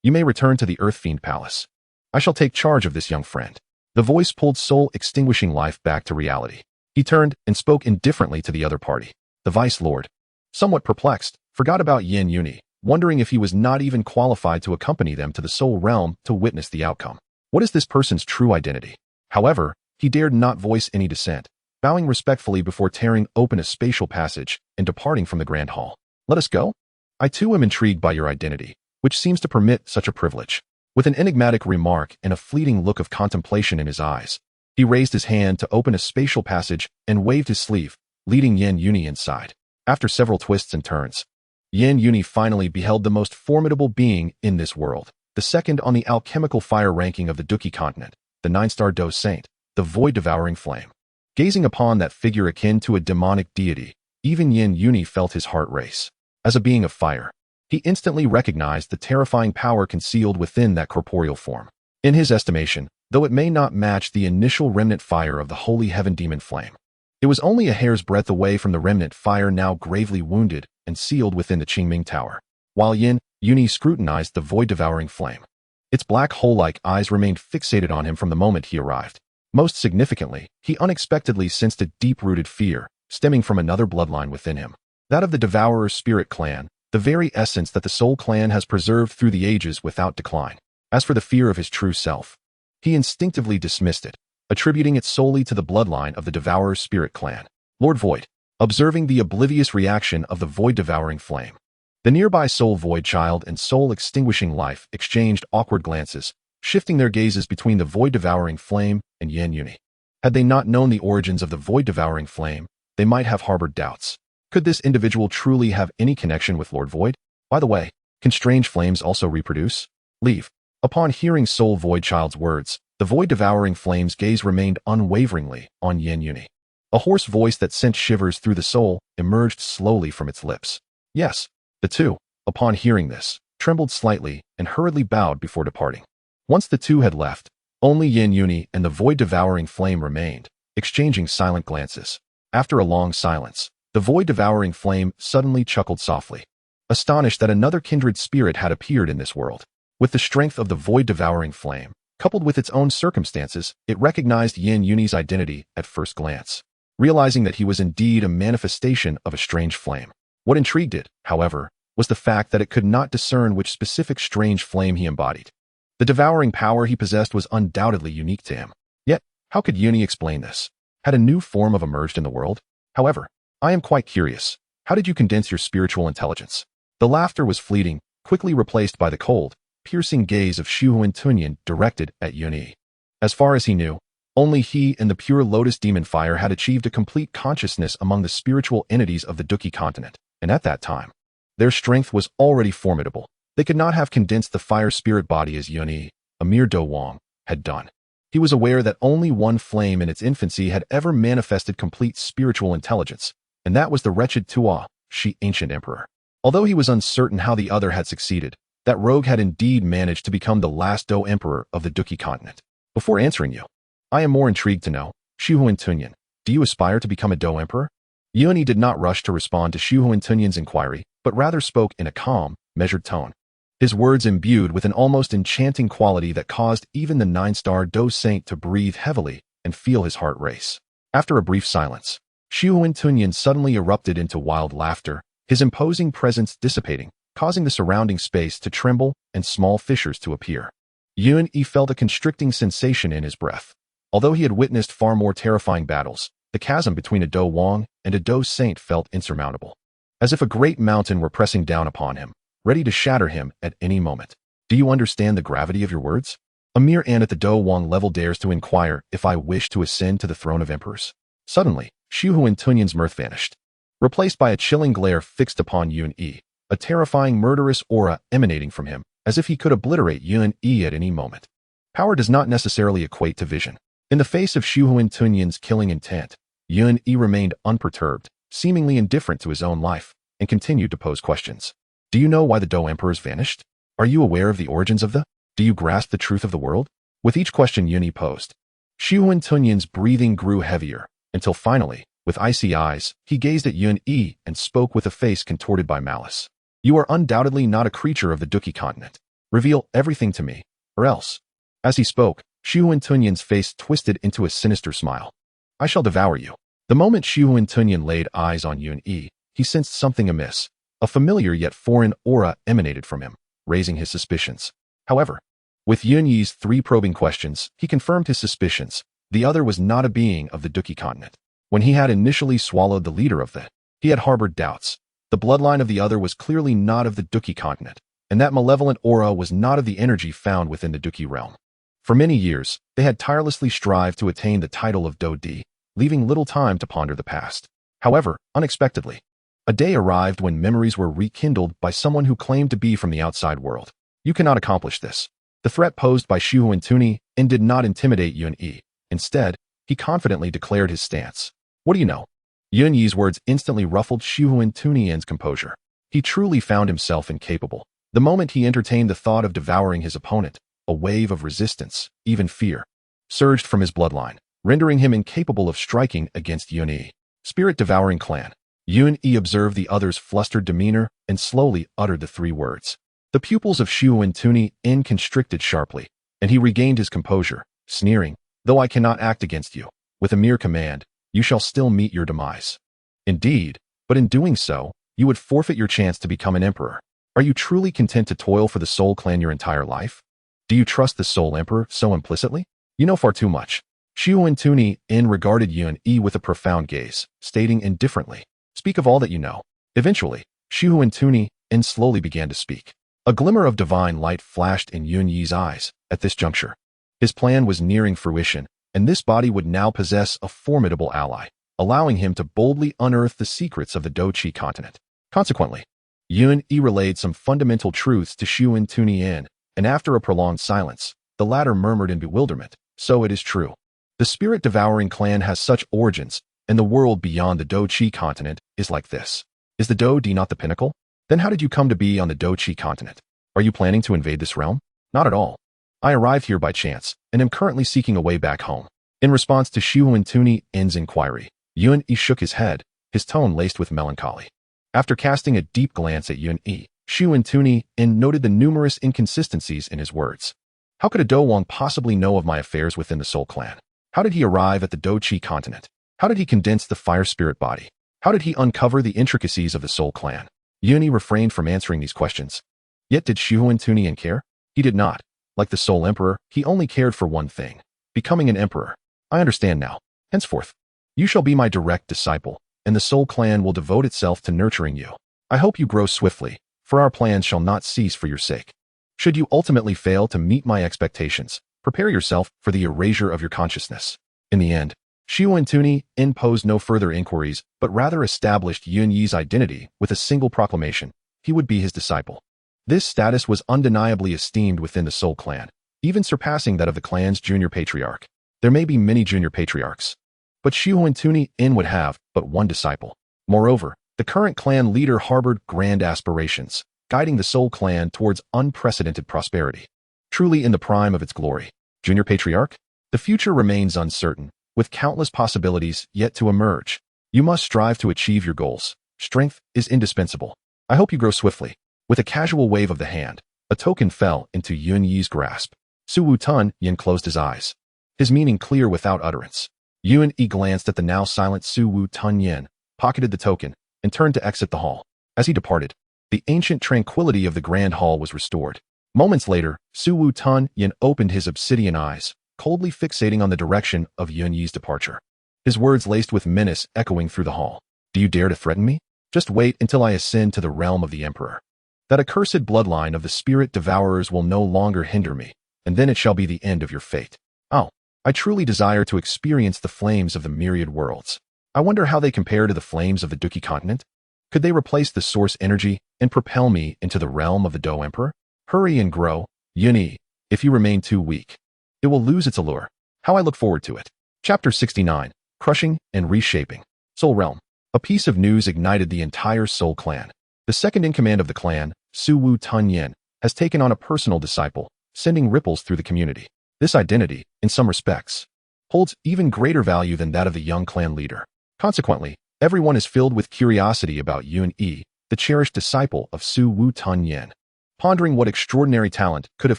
You may return to the Earth Fiend Palace. I shall take charge of this young friend. The voice pulled soul-extinguishing life back to reality. He turned and spoke indifferently to the other party. The Vice Lord, somewhat perplexed, forgot about Yin Yuni, wondering if he was not even qualified to accompany them to the Soul Realm to witness the outcome. What is this person's true identity? However, he dared not voice any dissent, bowing respectfully before tearing open a spatial passage and departing from the Grand Hall. Let us go? I too am intrigued by your identity, which seems to permit such a privilege. With an enigmatic remark and a fleeting look of contemplation in his eyes, he raised his hand to open a spatial passage and waved his sleeve, leading Yin Yuni inside. After several twists and turns, Yin Yuni finally beheld the most formidable being in this world, the second on the alchemical fire ranking of the Dou Qi Continent, the 9-star Dou Saint, the void-devouring flame. Gazing upon that figure akin to a demonic deity, even Yin Yuni felt his heart race. As a being of fire, he instantly recognized the terrifying power concealed within that corporeal form. In his estimation, though it may not match the initial remnant fire of the Holy Heaven Demon Flame, it was only a hair's breadth away from the remnant fire now gravely wounded and sealed within the Qingming Tower. While Yin Yuni scrutinized the void-devouring flame, its black hole-like eyes remained fixated on him from the moment he arrived. Most significantly, he unexpectedly sensed a deep-rooted fear stemming from another bloodline within him, that of the Devourer Spirit Clan, the very essence that the Soul Clan has preserved through the ages without decline. As for the fear of his true self, he instinctively dismissed it, attributing it solely to the bloodline of the Devourer Spirit Clan. Lord Void, observing the oblivious reaction of the void-devouring flame, the nearby Soul Void Child and soul-extinguishing life exchanged awkward glances, shifting their gazes between the void-devouring flame and Yin Yuni. Had they not known the origins of the void-devouring flame, they might have harbored doubts. Could this individual truly have any connection with Lord Void? By the way, can strange flames also reproduce? Leave. Upon hearing Soul Void Child's words, the void-devouring flame's gaze remained unwaveringly on Yin Yuni. A hoarse voice that sent shivers through the soul emerged slowly from its lips. Yes, the two, upon hearing this, trembled slightly and hurriedly bowed before departing. Once the two had left, only Yin Yuni and the void-devouring flame remained, exchanging silent glances. After a long silence, the void-devouring flame suddenly chuckled softly, astonished that another kindred spirit had appeared in this world. With the strength of the void-devouring flame, coupled with its own circumstances, it recognized Yin Yuni's identity at first glance, realizing that he was indeed a manifestation of a strange flame. What intrigued it, however, was the fact that it could not discern which specific strange flame he embodied. The devouring power he possessed was undoubtedly unique to him. Yet, how could Yuni explain this? Had a new form of emerged in the world? However, I am quite curious. How did you condense your spiritual intelligence? The laughter was fleeting, quickly replaced by the cold, piercing gaze of Xuan directed at Yuni. As far as he knew, only he and the pure lotus demon fire had achieved a complete consciousness among the spiritual entities of the Dou Qi Continent, and at that time, their strength was already formidable. They could not have condensed the fire spirit body as Yuni, a mere Do Wang, had done. He was aware that only one flame in its infancy had ever manifested complete spiritual intelligence, and that was the wretched Tua, Shi ancient emperor. Although he was uncertain how the other had succeeded, that rogue had indeed managed to become the last Do emperor of the Dou Qi Continent. Before answering you, I am more intrigued to know, Xuan, do you aspire to become a Do emperor? Yuni did not rush to respond to Xuan's inquiry, but rather spoke in a calm, measured tone. His words imbued with an almost enchanting quality that caused even the 9-star Dou Saint to breathe heavily and feel his heart race. After a brief silence, Xuan suddenly erupted into wild laughter, his imposing presence dissipating, causing the surrounding space to tremble and small fissures to appear. Yun felt a constricting sensation in his breath. Although he had witnessed far more terrifying battles, the chasm between a Dou Wang and a Dou Saint felt insurmountable, as if a great mountain were pressing down upon him, ready to shatter him at any moment. Do you understand the gravity of your words? A mere ant at the Dou Wang level dares to inquire if I wish to ascend to the throne of emperors. Suddenly, Xu Tunyan's mirth vanished, replaced by a chilling glare fixed upon Yun Yi, a terrifying murderous aura emanating from him, as if he could obliterate Yun Yi at any moment. Power does not necessarily equate to vision. In the face of Xu Tunyan's killing intent, Yun Yi remained unperturbed, seemingly indifferent to his own life, and continued to pose questions. Do you know why the Dou emperors vanished? Are you aware of the origins of the? Do you grasp the truth of the world? With each question Yun Yi posed, Xu Tunyan's breathing grew heavier, until finally, with icy eyes, he gazed at Yun Yi and spoke with a face contorted by malice. You are undoubtedly not a creature of the Dou Qi Continent. Reveal everything to me, or else. As he spoke, Xu Tunyan's face twisted into a sinister smile. I shall devour you. The moment Xu Tunyan laid eyes on Yun Yi, he sensed something amiss. A familiar yet foreign aura emanated from him, raising his suspicions. However, with Yun Yi's 3 probing questions, he confirmed his suspicions. The other was not a being of the Dou Qi Continent. When he had initially swallowed the leader of the, he had harbored doubts. The bloodline of the other was clearly not of the Dou Qi Continent, and that malevolent aura was not of the energy found within the Dou Qi realm. For many years, they had tirelessly strived to attain the title of Dou Di, leaving little time to ponder the past. However, unexpectedly, a day arrived when memories were rekindled by someone who claimed to be from the outside world. You cannot accomplish this. The threat posed by Xu Tunyan did not intimidate Yun Yi. Instead, he confidently declared his stance. What do you know? Yun Yi's words instantly ruffled Xu Tunyan's composure. He truly found himself incapable. The moment he entertained the thought of devouring his opponent, a wave of resistance, even fear, surged from his bloodline, rendering him incapable of striking against Yun Yi. Spirit-devouring clan. Yun Yi observed the other's flustered demeanor and slowly uttered the 3 words. The pupils of Xu Tunyan constricted sharply, and he regained his composure, sneering, though I cannot act against you, with a mere command, you shall still meet your demise. Indeed, but in doing so, you would forfeit your chance to become an emperor. Are you truly content to toil for the Soul Clan your entire life? Do you trust the Soul Emperor so implicitly? You know far too much. Xu Tunyan regarded Yun Yi with a profound gaze, stating indifferently, speak of all that you know. Eventually, Xu Tunyan slowly began to speak. A glimmer of divine light flashed in Yun Yi's eyes at this juncture. His plan was nearing fruition, and this body would now possess a formidable ally, allowing him to boldly unearth the secrets of the Dou Qi Continent. Consequently, Yun Yi relayed some fundamental truths to Xu Tunyan, and after a prolonged silence, the latter murmured in bewilderment, so it is true. The spirit-devouring clan has such origins, and the world beyond the Dou Qi Continent is like this. Is the Dou Di not the pinnacle? Then how did you come to be on the Dou Qi Continent? Are you planning to invade this realm? Not at all. I arrived here by chance, and am currently seeking a way back home. In response to Xu Tunyan's inquiry, Yun Yi shook his head, his tone laced with melancholy. After casting a deep glance at Yun Yi, Xu Tunyan noted the numerous inconsistencies in his words. How could a Dou Wang possibly know of my affairs within the Soul Clan? How did he arrive at the Dou Qi Continent? How did he condense the fire spirit body? How did he uncover the intricacies of the Soul Clan? Yun Yi refrained from answering these questions. Yet did Xu Tunyan care? He did not. Like the Soul Emperor, he only cared for one thing, becoming an emperor. I understand now. Henceforth, you shall be my direct disciple, and the Soul Clan will devote itself to nurturing you. I hope you grow swiftly, for our plans shall not cease for your sake. Should you ultimately fail to meet my expectations, prepare yourself for the erasure of your consciousness. In the end, Xu Tunyan posed no further inquiries, but rather established Yun Yi's identity with a single proclamation. He would be his disciple. This status was undeniably esteemed within the Soul Clan, even surpassing that of the clan's junior patriarch. There may be many junior patriarchs, but Xu Tunyan would have but one disciple. Moreover, the current clan leader harbored grand aspirations, guiding the Soul Clan towards unprecedented prosperity. Truly in the prime of its glory. Junior patriarch? The future remains uncertain, with countless possibilities yet to emerge. You must strive to achieve your goals. Strength is indispensable. I hope you grow swiftly. With a casual wave of the hand, a token fell into Yun Yi's grasp. Xu Tunyan closed his eyes, his meaning clear without utterance. Yun Yi glanced at the now silent Xu Tunyan, pocketed the token, and turned to exit the hall. As he departed, the ancient tranquility of the grand hall was restored. Moments later, Xu Tunyan opened his obsidian eyes, coldly fixating on the direction of Yun Yi's departure. His words laced with menace echoing through the hall. Do you dare to threaten me? Just wait until I ascend to the realm of the Emperor. That accursed bloodline of the spirit devourers will no longer hinder me, and then it shall be the end of your fate. Oh, I truly desire to experience the flames of the myriad worlds. I wonder how they compare to the flames of the Dou Qi Continent? Could they replace the source energy and propel me into the realm of the Dou Emperor? Hurry and grow, Yun Yi. If you remain too weak, it will lose its allure. How I look forward to it. Chapter 69, Crushing and Reshaping. Soul Realm. A piece of news ignited the entire Soul clan. The second in command of the clan, Su Wu Tun Yen, has taken on a personal disciple, sending ripples through the community. This identity, in some respects, holds even greater value than that of the young clan leader. Consequently, everyone is filled with curiosity about Yun Yi, the cherished disciple of Su Wu Tun Yen, pondering what extraordinary talent could have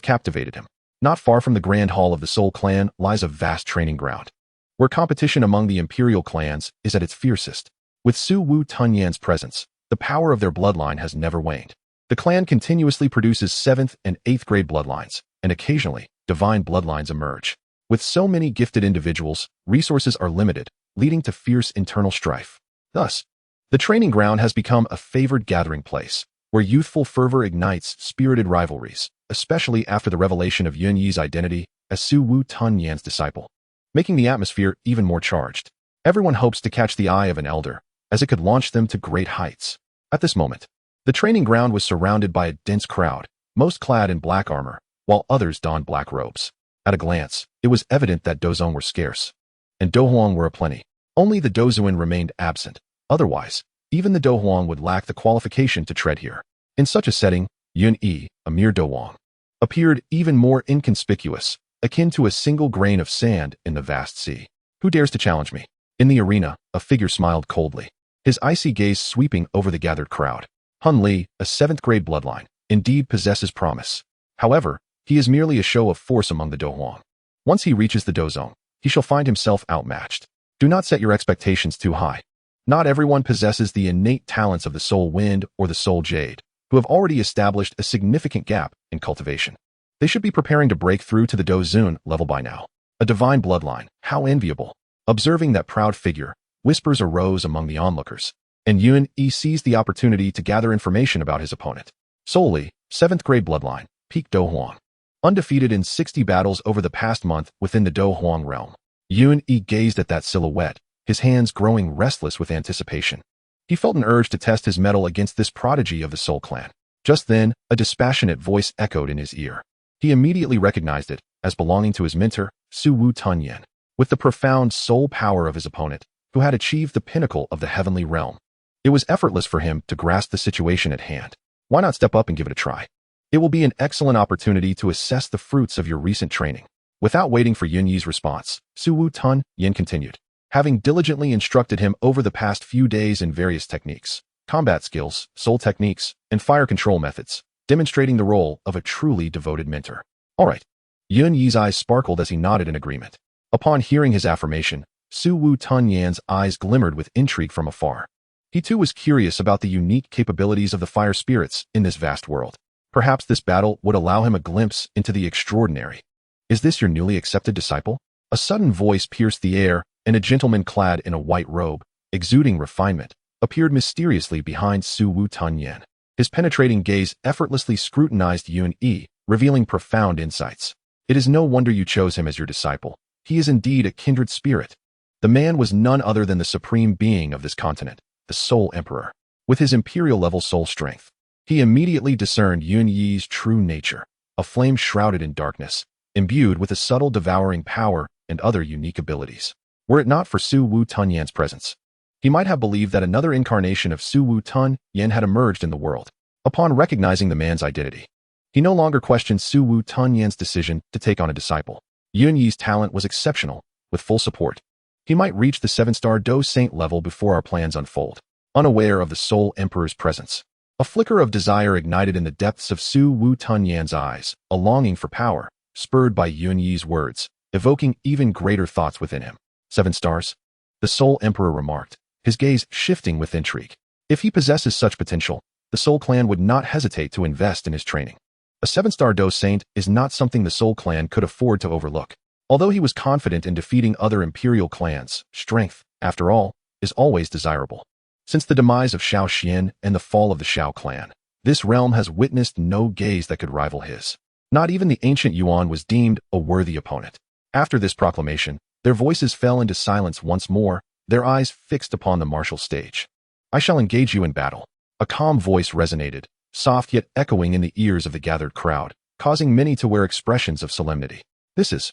captivated him. Not far from the Grand Hall of the Soul Clan lies a vast training ground, where competition among the imperial clans is at its fiercest. With Su Wu Tun Yan's presence, the power of their bloodline has never waned. The clan continuously produces 7th and 8th grade bloodlines, and occasionally, divine bloodlines emerge. With so many gifted individuals, resources are limited, leading to fierce internal strife. Thus, the training ground has become a favored gathering place, where youthful fervor ignites spirited rivalries, especially after the revelation of Yun Yi's identity as Su Wu Tun Yan's disciple, making the atmosphere even more charged. Everyone hopes to catch the eye of an elder, as it could launch them to great heights. At this moment, the training ground was surrounded by a dense crowd, most clad in black armor, while others donned black robes. At a glance, it was evident that Dozong were scarce, and Dohuang were aplenty. Only the Dozuan remained absent. Otherwise, even the Dohuang would lack the qualification to tread here. In such a setting, Yun Yi, a mere Dohuang, appeared even more inconspicuous, akin to a single grain of sand in the vast sea. Who dares to challenge me? In the arena, a figure smiled coldly, his icy gaze sweeping over the gathered crowd. Han Li, a 7th grade bloodline, indeed possesses promise. However, he is merely a show of force among the Dohuang. Once he reaches the Dozong, he shall find himself outmatched. Do not set your expectations too high. Not everyone possesses the innate talents of the Soul Wind or the Soul Jade, who have already established a significant gap in cultivation. They should be preparing to break through to the Dozun level by now. A divine bloodline, how enviable. Observing that proud figure, whispers arose among the onlookers, and Yun Yi seized the opportunity to gather information about his opponent. Solely, 7th grade bloodline, Peak Dohuang. Undefeated in 60 battles over the past month within the Dohuang realm. Yun Yi gazed at that silhouette, his hands growing restless with anticipation. He felt an urge to test his mettle against this prodigy of the Soul Clan. Just then, a dispassionate voice echoed in his ear. He immediately recognized it as belonging to his mentor, Su Wu Tun Yen. With the profound soul power of his opponent, who had achieved the pinnacle of the heavenly realm, it was effortless for him to grasp the situation at hand. Why not step up and give it a try? It will be an excellent opportunity to assess the fruits of your recent training. Without waiting for Yun Yi's response, Su Wu Tun Yen continued. Having diligently instructed him over the past few days in various techniques, combat skills, soul techniques, and fire control methods, demonstrating the role of a truly devoted mentor. All right. Yun Yi's eyes sparkled as he nodded in agreement. Upon hearing his affirmation, Su Wu Tun Yan's eyes glimmered with intrigue from afar. He too was curious about the unique capabilities of the fire spirits in this vast world. Perhaps this battle would allow him a glimpse into the extraordinary. Is this your newly accepted disciple? A sudden voice pierced the air, and a gentleman clad in a white robe, exuding refinement, appeared mysteriously behind Su Wu Tun Yen. His penetrating gaze effortlessly scrutinized Yun Yi, revealing profound insights. It is no wonder you chose him as your disciple. He is indeed a kindred spirit. The man was none other than the supreme being of this continent, the Soul Emperor. With his imperial-level soul strength, he immediately discerned Yun Yi's true nature, a flame shrouded in darkness, imbued with a subtle devouring power and other unique abilities. Were it not for Su Wu Tun Yan's presence, he might have believed that another incarnation of Su Wu Tun Yen had emerged in the world. Upon recognizing the man's identity, he no longer questioned Su Wu Tun Yan's decision to take on a disciple. Yun Yi's talent was exceptional. With full support, he might reach the 7-star Dou Saint level before our plans unfold. Unaware of the Soul Emperor's presence, a flicker of desire ignited in the depths of Su Wu Tun Yan's eyes, a longing for power, spurred by Yun Yi's words, evoking even greater thoughts within him. 7 stars? The Soul Emperor remarked, his gaze shifting with intrigue. If he possesses such potential, the Soul Clan would not hesitate to invest in his training. A 7-star Dou Saint is not something the Soul Clan could afford to overlook. Although he was confident in defeating other imperial clans, strength, after all, is always desirable. Since the demise of Shao Xian and the fall of the Shao clan, this realm has witnessed no gaze that could rival his. Not even the ancient Yuan was deemed a worthy opponent. After this proclamation, their voices fell into silence once more, their eyes fixed upon the martial stage. "I shall engage you in battle." A calm voice resonated, soft yet echoing in the ears of the gathered crowd, causing many to wear expressions of solemnity. This is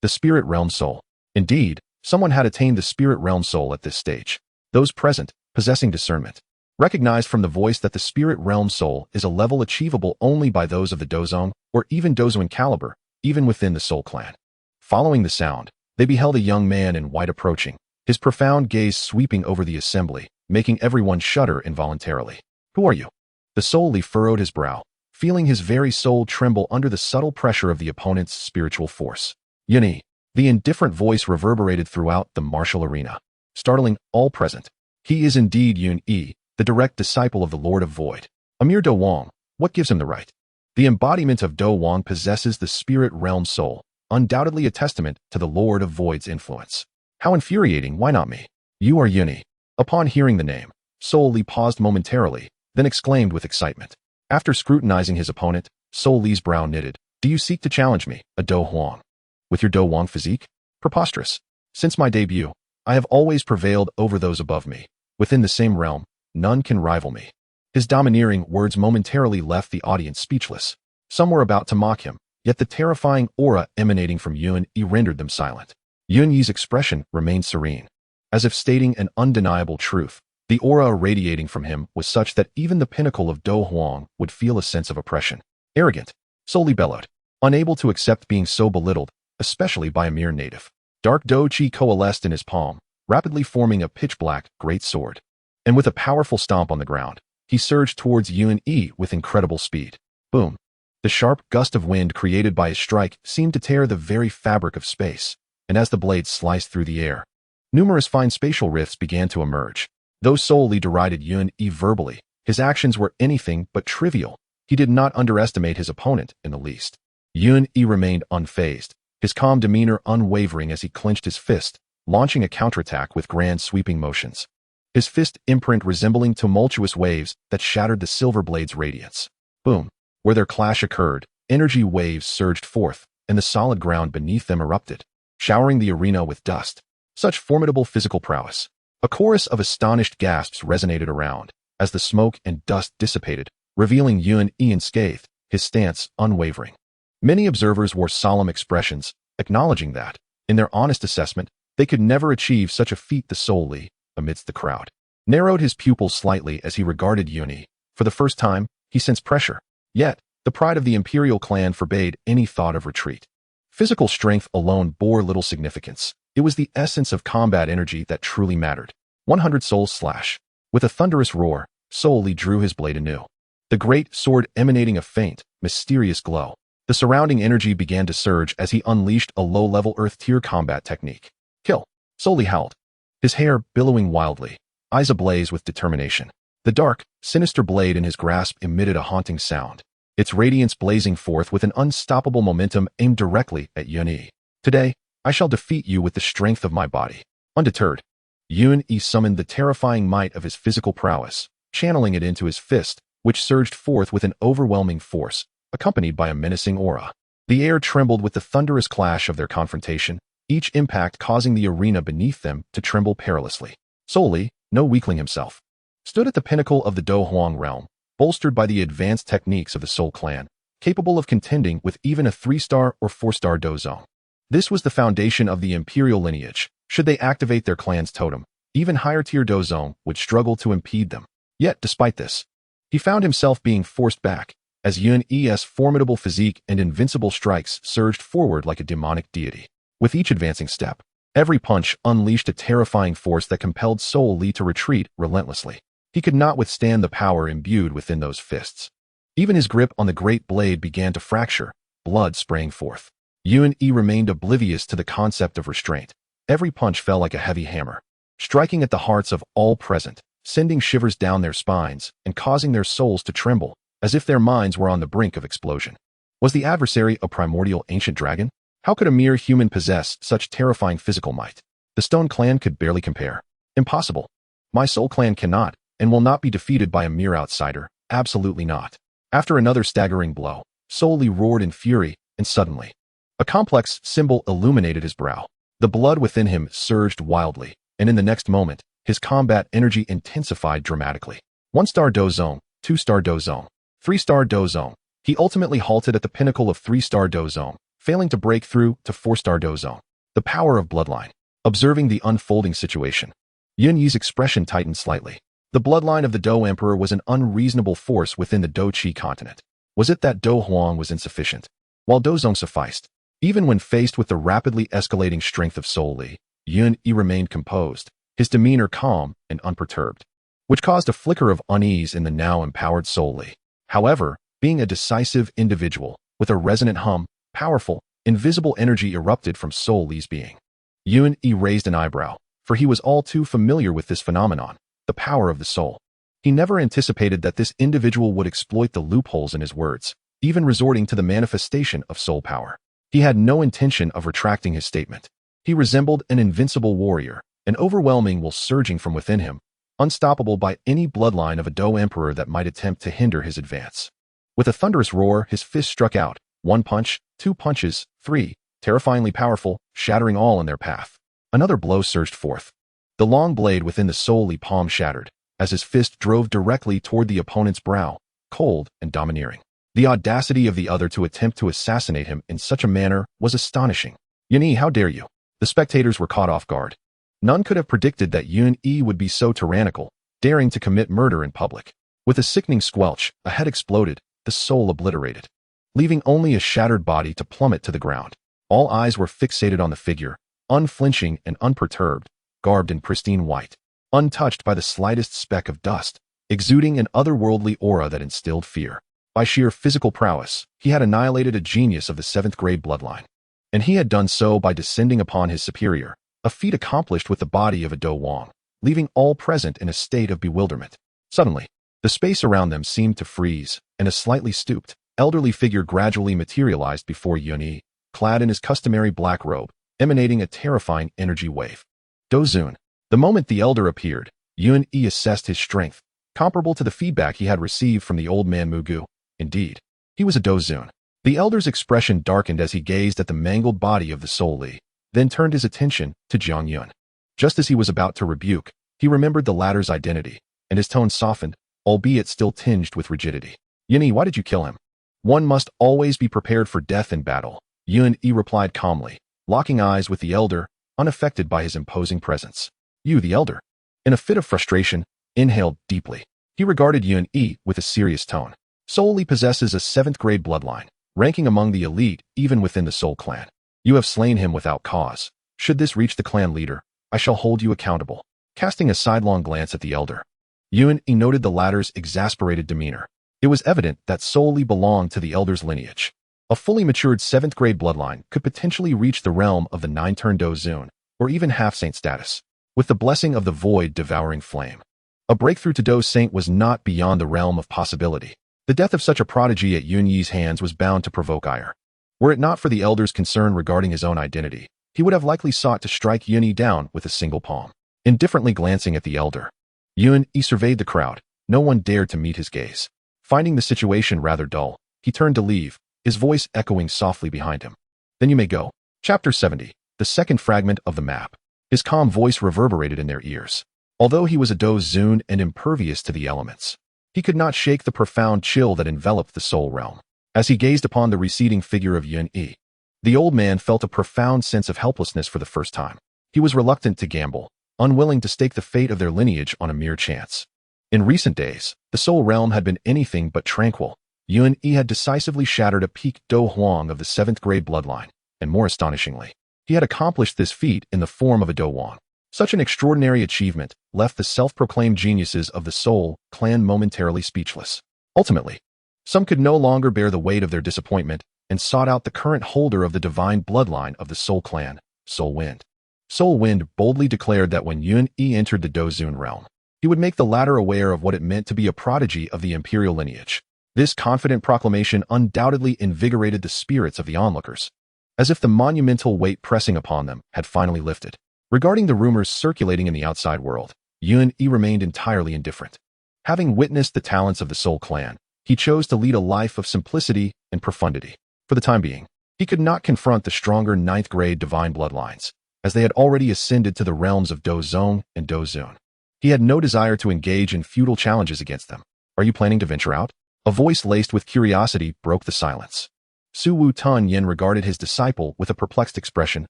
the Spirit Realm Soul. Indeed, someone had attained the Spirit Realm Soul at this stage. Those present, possessing discernment, recognized from the voice that the Spirit Realm Soul is a level achievable only by those of the Dozong, or even Dozuan caliber, even within the Soul clan. Following the sound, they beheld a young man in white approaching, his profound gaze sweeping over the assembly, making everyone shudder involuntarily. "Who are you?" The Soul furrowed his brow, feeling his very soul tremble under the subtle pressure of the opponent's spiritual force. "Yun." The indifferent voice reverberated throughout the martial arena, startling all present. "He is indeed Yun, the direct disciple of the Lord of Void. A mere Do Wang, what gives him the right? The embodiment of Do Wang possesses the Spirit Realm Soul, undoubtedly a testament to the Lord of Void's influence. How infuriating, why not me? You are Yun." Upon hearing the name, Soul Li paused momentarily, then exclaimed with excitement. After scrutinizing his opponent, Soul Li's brow knitted. "Do you seek to challenge me, a Do Huang? With your Do Wang physique? Preposterous. Since my debut, I have always prevailed over those above me. Within the same realm, none can rival me." His domineering words momentarily left the audience speechless. Some were about to mock him, yet the terrifying aura emanating from Yun rendered them silent. Yun Yi's expression remained serene, as if stating an undeniable truth. The aura radiating from him was such that even the pinnacle of Do Huang would feel a sense of oppression. "Arrogant," Soul Li bellowed, unable to accept being so belittled, especially by a mere native. Dark Dou Qi coalesced in his palm, rapidly forming a pitch-black great sword. And with a powerful stomp on the ground, he surged towards Yun with incredible speed. Boom! The sharp gust of wind created by his strike seemed to tear the very fabric of space, and as the blade sliced through the air, numerous fine spatial rifts began to emerge. Though Soul Li derided Yun verbally, his actions were anything but trivial. He did not underestimate his opponent in the least. Yun remained unfazed, his calm demeanor unwavering as he clenched his fist, launching a counterattack with grand sweeping motions. His fist imprint resembling tumultuous waves that shattered the silver blade's radiance. Boom! Where their clash occurred, energy waves surged forth, and the solid ground beneath them erupted, showering the arena with dust. Such formidable physical prowess. A chorus of astonished gasps resonated around, as the smoke and dust dissipated, revealing Yun unscathed, his stance unwavering. Many observers wore solemn expressions, acknowledging that, in their honest assessment, they could never achieve such a feat. The Soul Li, amidst the crowd, narrowed his pupils slightly as he regarded Yun. For the first time, he sensed pressure. Yet, the pride of the imperial clan forbade any thought of retreat. Physical strength alone bore little significance. It was the essence of combat energy that truly mattered. 100 souls slash. With a thunderous roar, Soul Li drew his blade anew, the great sword emanating a faint, mysterious glow. The surrounding energy began to surge as he unleashed a low-level earth-tier combat technique. "Kill!" Soul Li howled, his hair billowing wildly, eyes ablaze with determination. The dark, sinister blade in his grasp emitted a haunting sound, its radiance blazing forth with an unstoppable momentum aimed directly at Yun. "Today, I shall defeat you with the strength of my body." Undeterred, Yun summoned the terrifying might of his physical prowess, channeling it into his fist, which surged forth with an overwhelming force, accompanied by a menacing aura. The air trembled with the thunderous clash of their confrontation, each impact causing the arena beneath them to tremble perilously. Soul Li, no weakling himself, stood at the pinnacle of the Do Huang realm, bolstered by the advanced techniques of the Soul clan, capable of contending with even a 3-star or 4-star Dozong. This was the foundation of the imperial lineage. Should they activate their clan's totem, even higher-tier Dozong would struggle to impede them. Yet, despite this, he found himself being forced back, as Yun's formidable physique and invincible strikes surged forward like a demonic deity. With each advancing step, every punch unleashed a terrifying force that compelled Soul Li to retreat relentlessly. He could not withstand the power imbued within those fists. Even his grip on the great blade began to fracture, blood spraying forth. Yun remained oblivious to the concept of restraint. Every punch fell like a heavy hammer, striking at the hearts of all present, sending shivers down their spines and causing their souls to tremble, as if their minds were on the brink of explosion. Was the adversary a primordial ancient dragon? How could a mere human possess such terrifying physical might? The Stone Clan could barely compare. Impossible. My Soul Clan cannot and will not be defeated by a mere outsider. Absolutely not. After another staggering blow, Soul Li roared in fury, and suddenly, a complex symbol illuminated his brow. The blood within him surged wildly, and in the next moment, his combat energy intensified dramatically. 1-star Do Zone, 2-star Do Zone, 3-star Do Zone. He ultimately halted at the pinnacle of 3-star Do Zone, failing to break through to 4-star Do Zone. The power of bloodline. Observing the unfolding situation, Yun Yi's expression tightened slightly. The bloodline of the Dou Emperor was an unreasonable force within the Dou Qi Continent. Was it that Dou Huang was insufficient, while Do Zone sufficed? Even when faced with the rapidly escalating strength of Soul Li, Yun Yi remained composed, his demeanor calm and unperturbed, which caused a flicker of unease in the now empowered Soul Li. However, being a decisive individual, with a resonant hum, powerful, invisible energy erupted from Soul Li's being. Yun Yi raised an eyebrow, for he was all too familiar with this phenomenon, the power of the soul. He never anticipated that this individual would exploit the loopholes in his words, even resorting to the manifestation of soul power. He had no intention of retracting his statement. He resembled an invincible warrior, an overwhelming will surging from within him, unstoppable by any bloodline of a Dou Emperor that might attempt to hinder his advance. With a thunderous roar, his fist struck out, 1 punch, 2 punches, 3, terrifyingly powerful, shattering all in their path. Another blow surged forth. The long blade within the Soul Li palm shattered, as his fist drove directly toward the opponent's brow, cold and domineering. The audacity of the other to attempt to assassinate him in such a manner was astonishing. Yun Yi, how dare you? The spectators were caught off guard. None could have predicted that Yun Yi would be so tyrannical, daring to commit murder in public. With a sickening squelch, a head exploded, the soul obliterated, leaving only a shattered body to plummet to the ground. All eyes were fixated on the figure, unflinching and unperturbed, garbed in pristine white, untouched by the slightest speck of dust, exuding an otherworldly aura that instilled fear. By sheer physical prowess, he had annihilated a genius of the 7th grade bloodline. And he had done so by descending upon his superior, a feat accomplished with the body of a Dou Wang, leaving all present in a state of bewilderment. Suddenly, the space around them seemed to freeze, and a slightly stooped, elderly figure gradually materialized before Yun Yi, clad in his customary black robe, emanating a terrifying energy wave. Do Zun. The moment the elder appeared, Yun Yi assessed his strength, comparable to the feedback he had received from the old man Mugu. Indeed, he was a Do Zun. The elder's expression darkened as he gazed at the mangled body of the Soul Li, then turned his attention to Jiang Yun. Just as he was about to rebuke, he remembered the latter's identity, and his tone softened, albeit still tinged with rigidity. Yun Yi, why did you kill him? One must always be prepared for death in battle, Yun Yi replied calmly, locking eyes with the elder, unaffected by his imposing presence. You, the elder, in a fit of frustration, inhaled deeply. He regarded Yun Yi with a serious tone. Soul Li possesses a 7th grade bloodline, ranking among the elite even within the Soul Clan. You have slain him without cause. Should this reach the clan leader, I shall hold you accountable. Casting a sidelong glance at the elder, Yun Yi noted the latter's exasperated demeanor. It was evident that Soul Li belonged to the elder's lineage. A fully matured 7th grade bloodline could potentially reach the realm of the 9-turn Do Zun, or even half-saint status, with the blessing of the void devouring flame. A breakthrough to Do Saint was not beyond the realm of possibility. The death of such a prodigy at Yun Yi's hands was bound to provoke ire. Were it not for the elder's concern regarding his own identity, he would have likely sought to strike Yun Yi down with a single palm. Indifferently glancing at the elder, Yun Yi surveyed the crowd. No one dared to meet his gaze. Finding the situation rather dull, he turned to leave, his voice echoing softly behind him. Then you may go. Chapter 70, the second fragment of the map. His calm voice reverberated in their ears. Although he was a Do Zun and impervious to the elements, he could not shake the profound chill that enveloped the soul realm. As he gazed upon the receding figure of Yun Yi, the old man felt a profound sense of helplessness for the first time. He was reluctant to gamble, unwilling to stake the fate of their lineage on a mere chance. In recent days, the soul realm had been anything but tranquil. Yun Yi had decisively shattered a peak Dou Huang of the 7th grade bloodline, and more astonishingly, he had accomplished this feat in the form of a Dou Wang. Such an extraordinary achievement left the self-proclaimed geniuses of the Soul Clan momentarily speechless. Ultimately, some could no longer bear the weight of their disappointment and sought out the current holder of the divine bloodline of the Soul Clan, Soul Wind. Soul Wind boldly declared that when Yun Yi entered the Do Zun realm, he would make the latter aware of what it meant to be a prodigy of the imperial lineage. This confident proclamation undoubtedly invigorated the spirits of the onlookers. as if the monumental weight pressing upon them had finally lifted. Regarding the rumors circulating in the outside world, Yun remained entirely indifferent. Having witnessed the talents of the Soul Clan, he chose to lead a life of simplicity and profundity. For the time being, he could not confront the stronger ninth-grade divine bloodlines, as they had already ascended to the realms of Dou Zong and Dou Zun. He had no desire to engage in futile challenges against them. Are you planning to venture out? A voice laced with curiosity broke the silence. Su Wu Tun Yin regarded his disciple with a perplexed expression,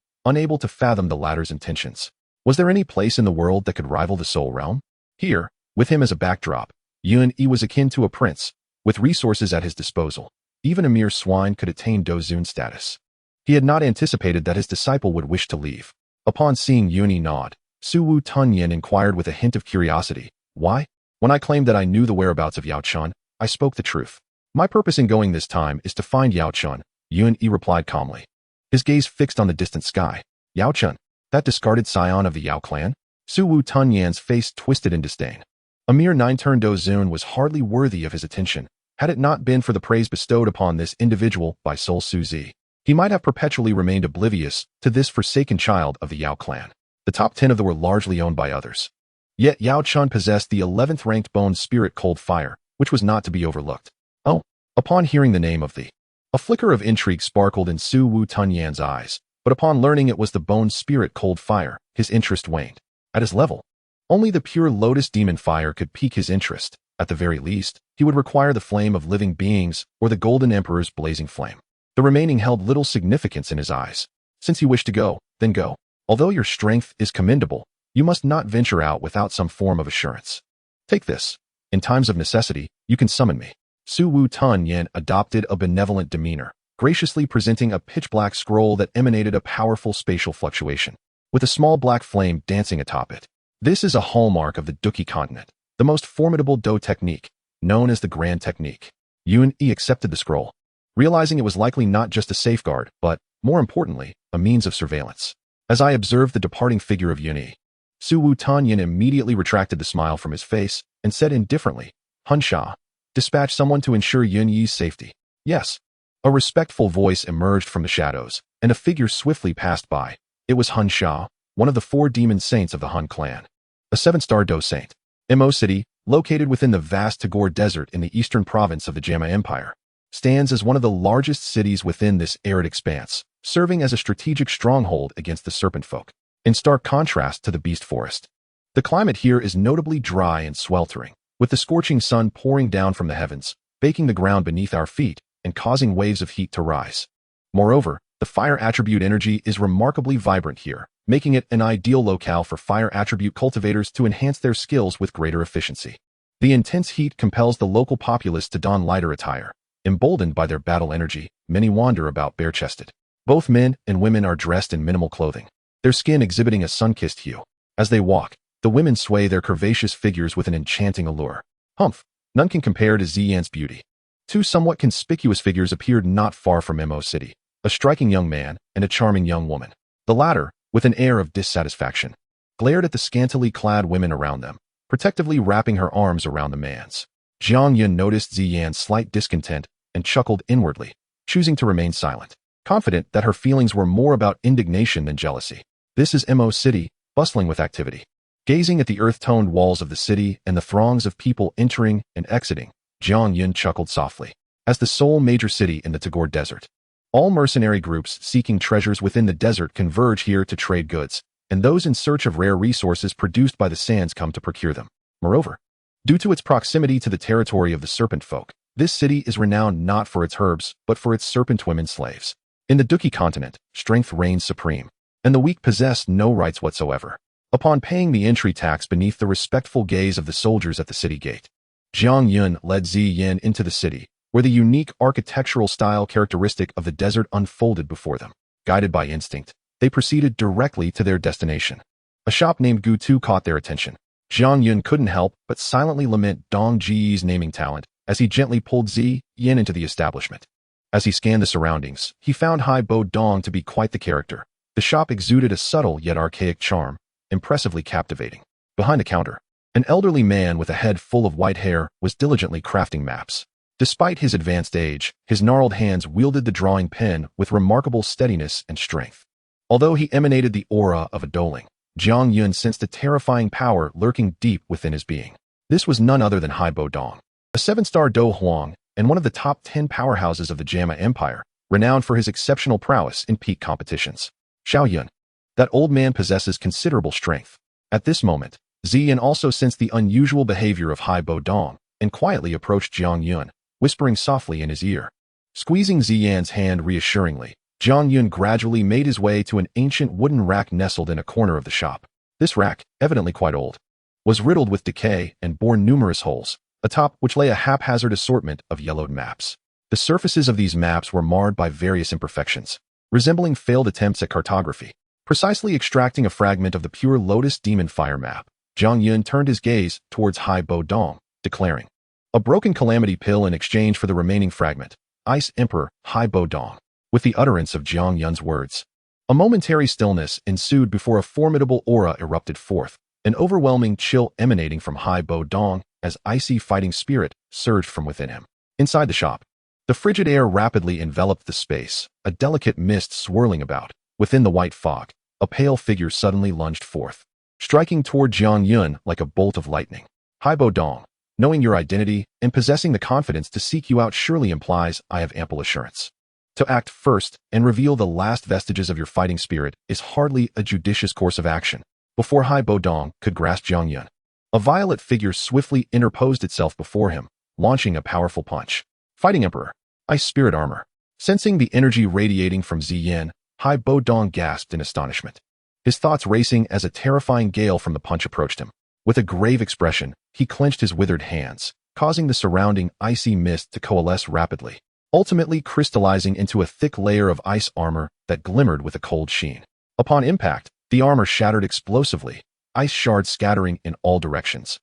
unable to fathom the latter's intentions. Was there any place in the world that could rival the Soul Realm? Here, with him as a backdrop, Yun was akin to a prince, with resources at his disposal. Even a mere swine could attain Dou Zun status. He had not anticipated that his disciple would wish to leave. Upon seeing Yun nod, Su Wu Tun Yin inquired with a hint of curiosity, "Why? When I claimed that I knew the whereabouts of Yao Chun, I spoke the truth. My purpose in going this time is to find Yao Chun," Yun replied calmly. His gaze fixed on the distant sky. Yao Chun, that discarded scion of the Yao clan? Su Wu Tun Yin's face twisted in disdain. A mere nine-turn Dou Zun was hardly worthy of his attention, had it not been for the praise bestowed upon this individual by Sol Suzi. He might have perpetually remained oblivious to this forsaken child of the Yao clan. The top 10 of them were largely owned by others. Yet Yao Chun possessed the 11th ranked bone spirit cold fire, which was not to be overlooked. Oh, upon hearing the name of a flicker of intrigue sparkled in Su Wu Tun Yan's eyes, but upon learning it was the bone spirit cold fire, his interest waned. At his level, only the pure lotus demon fire could pique his interest. At the very least, he would require the flame of living beings or the golden emperor's blazing flame. The remaining held little significance in his eyes. Since he wished to go, then go. Although your strength is commendable, you must not venture out without some form of assurance. Take this. In times of necessity, you can summon me. Su Wu Tun Yin adopted a benevolent demeanor, graciously presenting a pitch-black scroll that emanated a powerful spatial fluctuation, with a small black flame dancing atop it. This is a hallmark of the Dou Qi Continent, the most formidable Dou technique, known as the Grand Technique. Yun accepted the scroll, realizing it was likely not just a safeguard, but, more importantly, a means of surveillance. As I observed the departing figure of Yun, Su Wu Tun Yin immediately retracted the smile from his face and said indifferently, "Han Shui, dispatch someone to ensure Yun's safety." "Yes." A respectful voice emerged from the shadows, and a figure swiftly passed by. It was Han Shui, one of the 4 demon saints of the Han clan. A 7-star Dou saint. Mo City, located within the vast Tagore Desert in the eastern province of the Jama Empire, stands as one of the largest cities within this arid expanse, serving as a strategic stronghold against the Serpent folk, in stark contrast to the Beast Forest. The climate here is notably dry and sweltering, with the scorching sun pouring down from the heavens, baking the ground beneath our feet and causing waves of heat to rise. Moreover, the fire attribute energy is remarkably vibrant here, making it an ideal locale for fire attribute cultivators to enhance their skills with greater efficiency. The intense heat compels the local populace to don lighter attire. Emboldened by their battle energy, many wander about bare-chested. Both men and women are dressed in minimal clothing, their skin exhibiting a sun-kissed hue. As they walk, the women sway their curvaceous figures with an enchanting allure. Humph, none can compare to Ziyan's beauty. 2 somewhat conspicuous figures appeared not far from Mo City, a striking young man and a charming young woman. The latter, with an air of dissatisfaction, glared at the scantily clad women around them, protectively wrapping her arms around the man's. Jiang Yun noticed Ziyan's slight discontent and chuckled inwardly, choosing to remain silent, confident that her feelings were more about indignation than jealousy. This is Mo City, bustling with activity. Gazing at the earth-toned walls of the city and the throngs of people entering and exiting, Jiang Yun chuckled softly. As the sole major city in the Tagore Desert, all mercenary groups seeking treasures within the desert converge here to trade goods, and those in search of rare resources produced by the sands come to procure them. Moreover, due to its proximity to the territory of the Serpent folk, this city is renowned not for its herbs, but for its serpent women slaves. In the Dou Qi Continent, strength reigns supreme, and the weak possess no rights whatsoever. Upon paying the entry tax beneath the respectful gaze of the soldiers at the city gate, Jiang Yun led Ziyan into the city, where the unique architectural style characteristic of the desert unfolded before them. Guided by instinct, they proceeded directly to their destination. A shop named Gutu caught their attention. Jiang Yun couldn't help but silently lament Dong Ji's naming talent as he gently pulled Ziyan into the establishment. As he scanned the surroundings, he found Hai Bo Dong to be quite the character. The shop exuded a subtle yet archaic charm, impressively captivating. Behind a counter, an elderly man with a head full of white hair was diligently crafting maps. Despite his advanced age, his gnarled hands wielded the drawing pen with remarkable steadiness and strength. Although he emanated the aura of a doling, Jiang Yun sensed a terrifying power lurking deep within his being. This was none other than Hai Bo Dong, a 7-star Dou Huang and one of the top 10 powerhouses of the Gamma Empire, renowned for his exceptional prowess in peak competitions. Xiao Yun. That old man possesses considerable strength. At this moment, Ziyan also sensed the unusual behavior of Hai Bo Dong and quietly approached Jiang Yun, whispering softly in his ear. Squeezing Ziyan's hand reassuringly, Jiang Yun gradually made his way to an ancient wooden rack nestled in a corner of the shop. This rack, evidently quite old, was riddled with decay and bore numerous holes, atop which lay a haphazard assortment of yellowed maps. The surfaces of these maps were marred by various imperfections, resembling failed attempts at cartography. Precisely extracting a fragment of the pure lotus demon fire map, Jiang Yun turned his gaze towards Hai Bo Dong, declaring, "A broken calamity pill in exchange for the remaining fragment, Ice Emperor Hai Bo Dong." With the utterance of Jiang Yun's words, a momentary stillness ensued before a formidable aura erupted forth, an overwhelming chill emanating from Hai Bo Dong as icy fighting spirit surged from within him. Inside the shop, the frigid air rapidly enveloped the space, a delicate mist swirling about. Within the white fog, a pale figure suddenly lunged forth, striking toward Jiang Yun like a bolt of lightning. Hai Bo Dong, knowing your identity and possessing the confidence to seek you out surely implies I have ample assurance. To act first and reveal the last vestiges of your fighting spirit is hardly a judicious course of action. Before Hai Bo Dong could grasp Jiang Yun, a violet figure swiftly interposed itself before him, launching a powerful punch. Fighting Emperor, Ice Spirit Armor. Sensing the energy radiating from Ziyan, Hai Bo Dong gasped in astonishment, his thoughts racing as a terrifying gale from the punch approached him. With a grave expression, he clenched his withered hands, causing the surrounding icy mist to coalesce rapidly, ultimately crystallizing into a thick layer of ice armor that glimmered with a cold sheen. Upon impact, the armor shattered explosively, ice shards scattering in all directions.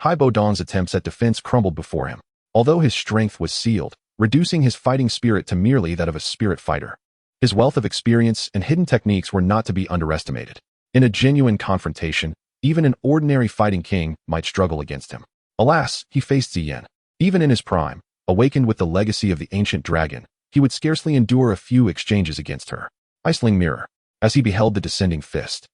Hai Bo Dong's attempts at defense crumbled before him, although his strength was sealed, reducing his fighting spirit to merely that of a spirit fighter. His wealth of experience and hidden techniques were not to be underestimated. In a genuine confrontation, even an ordinary fighting king might struggle against him. Alas, he faced Ziyan. Even in his prime, awakened with the legacy of the ancient dragon, he would scarcely endure a few exchanges against her. Iceling Mirror. As he beheld the descending fist,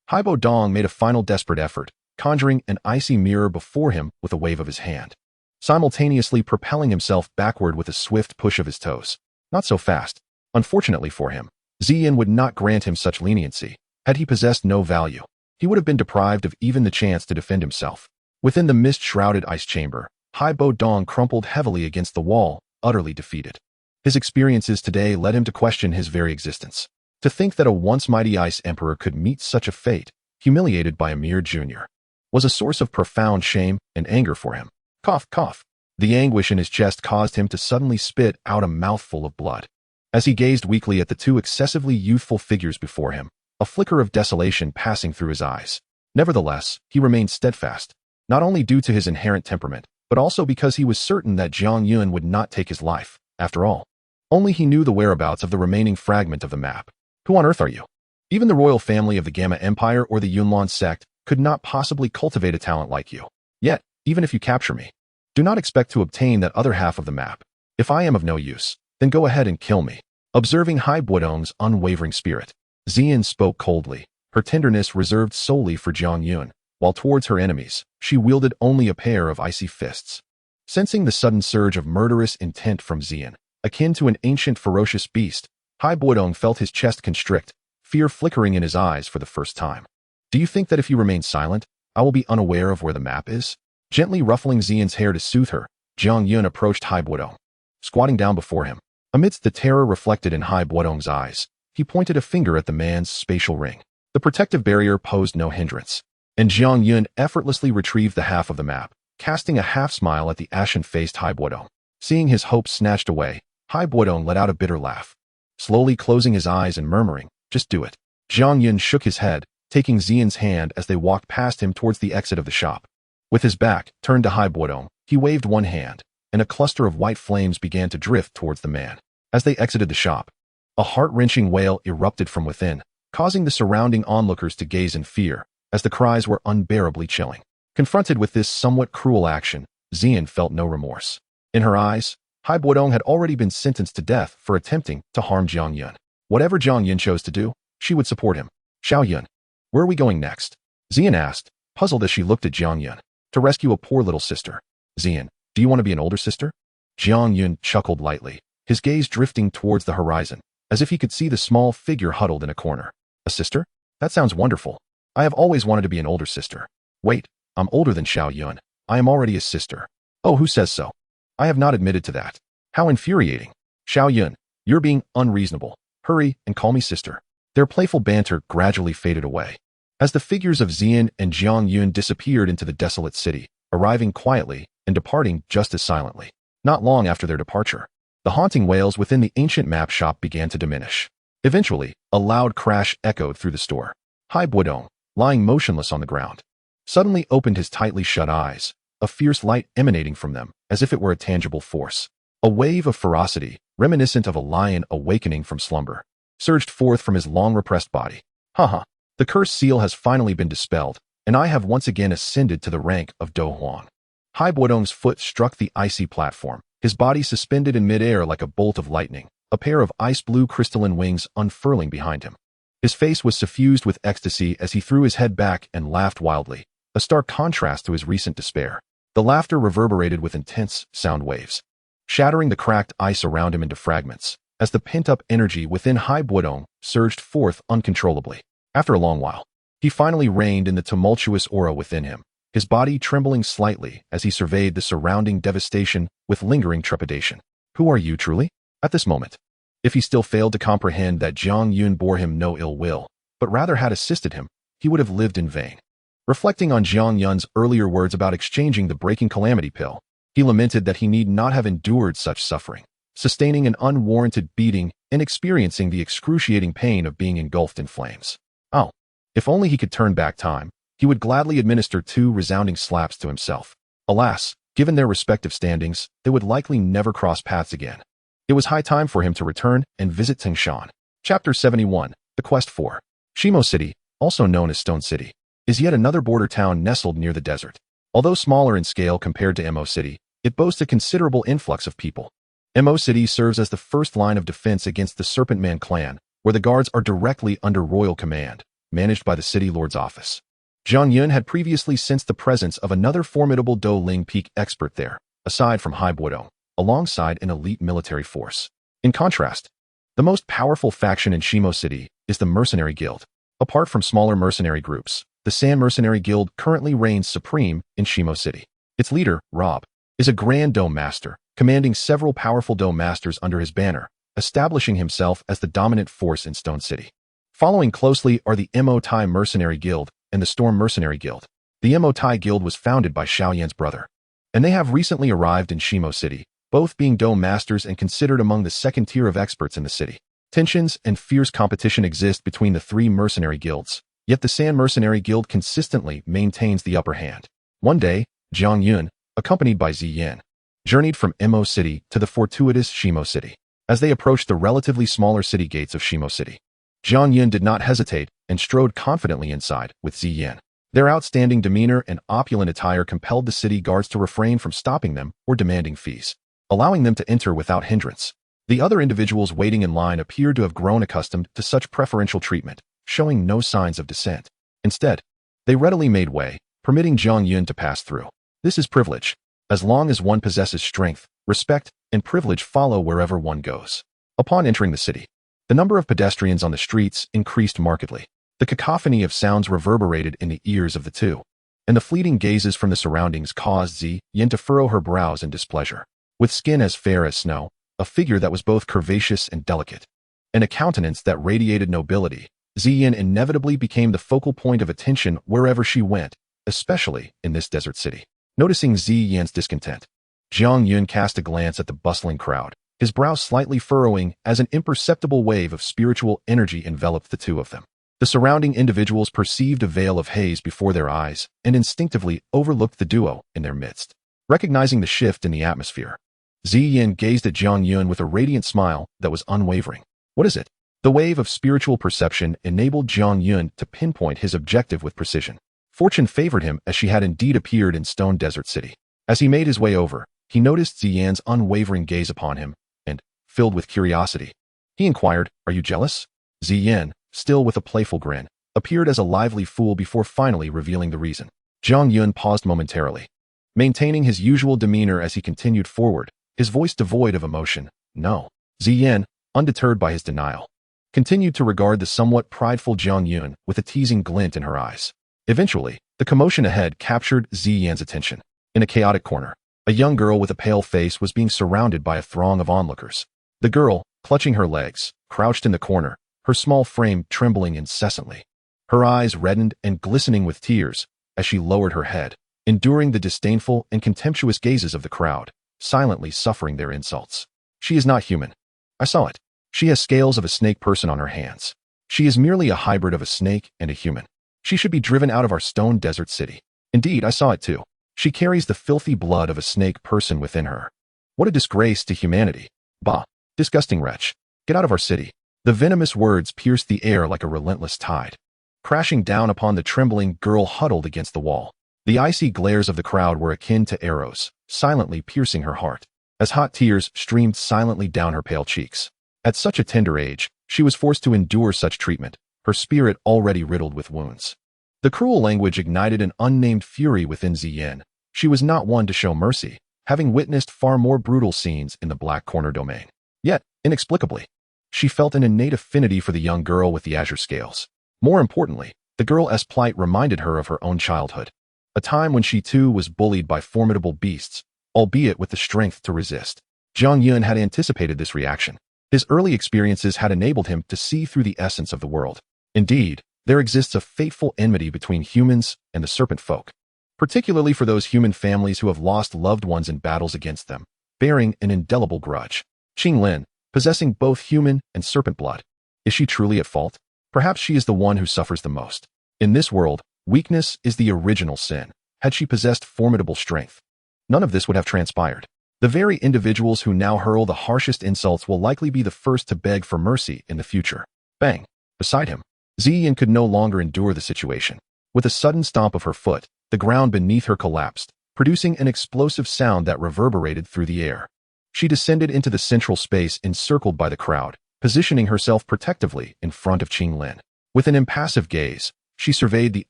Hai Bo Dong made a final desperate effort, conjuring an icy mirror before him with a wave of his hand, simultaneously propelling himself backward with a swift push of his toes. Not so fast. Unfortunately for him, Ziyan would not grant him such leniency. Had he possessed no value, he would have been deprived of even the chance to defend himself. Within the mist-shrouded ice chamber, Hai Bo Dong crumpled heavily against the wall, utterly defeated. His experiences today led him to question his very existence. To think that a once mighty Ice Emperor could meet such a fate, humiliated by a mere junior, was a source of profound shame and anger for him. Cough, cough. The anguish in his chest caused him to suddenly spit out a mouthful of blood. As he gazed weakly at the two excessively youthful figures before him, a flicker of desolation passing through his eyes. Nevertheless, he remained steadfast, not only due to his inherent temperament, but also because he was certain that Jiang Yun would not take his life. After all, only he knew the whereabouts of the remaining fragment of the map. Who on earth are you? Even the royal family of the Gamma Empire or the Yunlan sect could not possibly cultivate a talent like you. Yet, even if you capture me, do not expect to obtain that other half of the map. If I am of no use, then go ahead and kill me. Observing Hai Bo Dong's unwavering spirit, Ziyan spoke coldly, her tenderness reserved solely for Jiang Yun, while towards her enemies, she wielded only a pair of icy fists. Sensing the sudden surge of murderous intent from Ziyan, akin to an ancient ferocious beast, Hai Bo Dong felt his chest constrict, fear flickering in his eyes for the first time. Do you think that if you remain silent, I will be unaware of where the map is? Gently ruffling Ziyan's hair to soothe her, Jiang Yun approached Hai Bo Dong, squatting down before him. Amidst the terror reflected in Hai Bo Dong's eyes, he pointed a finger at the man's spatial ring. The protective barrier posed no hindrance, and Jiang Yun effortlessly retrieved the half of the map, casting a half-smile at the ashen-faced Hai Bo Dong. Seeing his hopes snatched away, Hai Bo Dong let out a bitter laugh, slowly closing his eyes and murmuring, "Just do it." Jiang Yun shook his head, taking Ziyan's hand as they walked past him towards the exit of the shop. With his back turned to Hai Bo Dong, he waved one hand, and a cluster of white flames began to drift towards the man. As they exited the shop, a heart-wrenching wail erupted from within, causing the surrounding onlookers to gaze in fear, as the cries were unbearably chilling. Confronted with this somewhat cruel action, Ziyan felt no remorse. In her eyes, Hai Buodong had already been sentenced to death for attempting to harm Jiang Yun. Whatever Jiang Yun chose to do, she would support him. Xiao Yun, where are we going next? Ziyan asked, puzzled as she looked at Jiang Yun. To rescue a poor little sister. Ziyan, do you want to be an older sister? Jiang Yun chuckled lightly, his gaze drifting towards the horizon, as if he could see the small figure huddled in a corner. A sister? That sounds wonderful. I have always wanted to be an older sister. Wait, I'm older than Xiao Yun. I am already a sister. Oh, who says so? I have not admitted to that. How infuriating. Xiao Yun, you're being unreasonable. Hurry and call me sister. Their playful banter gradually faded away. As the figures of Ziyan and Jiang Yun disappeared into the desolate city, arriving quietly and departing just as silently. Not long after their departure, the haunting wails within the ancient map shop began to diminish. Eventually, a loud crash echoed through the store. Hai Buodong, lying motionless on the ground, suddenly opened his tightly shut eyes, a fierce light emanating from them as if it were a tangible force. A wave of ferocity, reminiscent of a lion awakening from slumber, surged forth from his long-repressed body. Haha, the cursed seal has finally been dispelled, and I have once again ascended to the rank of Dou Huang. Hai Buodong's foot struck the icy platform, his body suspended in midair like a bolt of lightning, a pair of ice-blue crystalline wings unfurling behind him. His face was suffused with ecstasy as he threw his head back and laughed wildly, a stark contrast to his recent despair. The laughter reverberated with intense sound waves, shattering the cracked ice around him into fragments, as the pent-up energy within Hai Buodong surged forth uncontrollably. After a long while, he finally reigned in the tumultuous aura within him, his body trembling slightly as he surveyed the surrounding devastation with lingering trepidation. Who are you truly? At this moment, if he still failed to comprehend that Jiang Yun bore him no ill will, but rather had assisted him, he would have lived in vain. Reflecting on Jiang Yun's earlier words about exchanging the breaking calamity pill, he lamented that he need not have endured such suffering, sustaining an unwarranted beating and experiencing the excruciating pain of being engulfed in flames. Oh, if only he could turn back time, he would gladly administer 2 resounding slaps to himself. Alas, given their respective standings, they would likely never cross paths again. It was high time for him to return and visit Tangshan. Chapter 71, The Quest for Shimo City, also known as Stone City, is yet another border town nestled near the desert. Although smaller in scale compared to Mo City, it boasts a considerable influx of people. Mo City serves as the first line of defense against the Serpent Man clan, where the guards are directly under royal command, managed by the city lord's office. Jiang Yun had previously sensed the presence of another formidable Dou Ling Peak expert there, aside from Hai Buodong, alongside an elite military force. In contrast, the most powerful faction in Shimo City is the Mercenary Guild. Apart from smaller mercenary groups, the Sand Mercenary Guild currently reigns supreme in Shimo City. Its leader, Rob, is a Grand Dome Master, commanding several powerful Dome Masters under his banner, establishing himself as the dominant force in Stone City. Following closely are the Mo Tai Mercenary Guild and the Storm Mercenary Guild. The Mo Tai Guild was founded by Xiao Yan's brother, and they have recently arrived in Shimo City, both being Dome Masters and considered among the second tier of experts in the city. Tensions and fierce competition exist between the 3 mercenary guilds, yet the Sand Mercenary Guild consistently maintains the upper hand. One day, Jiang Yun, accompanied by Ziyan, journeyed from Mo City to the fortuitous Shimo City. As they approached the relatively smaller city gates of Shimo City, Jiang Yun did not hesitate and strode confidently inside with Ziyan. Their outstanding demeanor and opulent attire compelled the city guards to refrain from stopping them or demanding fees, allowing them to enter without hindrance. The other individuals waiting in line appeared to have grown accustomed to such preferential treatment, showing no signs of dissent. Instead, they readily made way, permitting Jiang Yun to pass through. This is privilege. As long as one possesses strength, respect, and privilege follow wherever one goes. Upon entering the city, the number of pedestrians on the streets increased markedly. The cacophony of sounds reverberated in the ears of the two, and the fleeting gazes from the surroundings caused Ziyan to furrow her brows in displeasure. With skin as fair as snow, a figure that was both curvaceous and delicate, and a countenance that radiated nobility, Ziyan inevitably became the focal point of attention wherever she went, especially in this desert city. Noticing Ziyan's discontent, Jiang Yun cast a glance at the bustling crowd, his brows slightly furrowing as an imperceptible wave of spiritual energy enveloped the two of them. The surrounding individuals perceived a veil of haze before their eyes and instinctively overlooked the duo in their midst. Recognizing the shift in the atmosphere, Ziyan gazed at Jiang Yun with a radiant smile that was unwavering. What is it? The wave of spiritual perception enabled Jiang Yun to pinpoint his objective with precision. Fortune favored him as she had indeed appeared in Stone Desert City. As he made his way over, He noticed Ziyan's unwavering gaze upon him, and, filled with curiosity, he inquired, "Are you jealous?" Ziyan, still with a playful grin, appeared as a lively fool before finally revealing the reason. Jiang Yun paused momentarily, maintaining his usual demeanor as he continued forward, his voice devoid of emotion. "No." Ziyan, undeterred by his denial, continued to regard the somewhat prideful Jiang Yun with a teasing glint in her eyes. Eventually, the commotion ahead captured Ziyan's attention. In a chaotic corner, a young girl with a pale face was being surrounded by a throng of onlookers. The girl, clutching her legs, crouched in the corner, her small frame trembling incessantly. Her eyes reddened and glistening with tears as she lowered her head, enduring the disdainful and contemptuous gazes of the crowd, silently suffering their insults. She is not human. I saw it. She has scales of a snake person on her hands. She is merely a hybrid of a snake and a human. She should be driven out of our stone desert city. Indeed, I saw it too. She carries the filthy blood of a snake person within her. What a disgrace to humanity. Bah! Disgusting wretch. Get out of our city. The venomous words pierced the air like a relentless tide, crashing down upon the trembling girl huddled against the wall. The icy glares of the crowd were akin to arrows, silently piercing her heart, as hot tears streamed silently down her pale cheeks. At such a tender age, she was forced to endure such treatment, her spirit already riddled with wounds. The cruel language ignited an unnamed fury within Ziyan. She was not one to show mercy, having witnessed far more brutal scenes in the Black Corner domain. Yet, inexplicably, she felt an innate affinity for the young girl with the azure scales. More importantly, the girl's plight reminded her of her own childhood, a time when she too was bullied by formidable beasts, albeit with the strength to resist. Jiang Yun had anticipated this reaction. His early experiences had enabled him to see through the essence of the world. Indeed, there exists a fateful enmity between humans and the serpent folk, particularly for those human families who have lost loved ones in battles against them, bearing an indelible grudge. Ching Lin, possessing both human and serpent blood. Is she truly at fault? Perhaps she is the one who suffers the most. In this world, weakness is the original sin. Had she possessed formidable strength, none of this would have transpired. The very individuals who now hurl the harshest insults will likely be the first to beg for mercy in the future. Bang! Beside him, Ziyan could no longer endure the situation. With a sudden stomp of her foot, the ground beneath her collapsed, producing an explosive sound that reverberated through the air. She descended into the central space encircled by the crowd, positioning herself protectively in front of Ching Lin. With an impassive gaze, she surveyed the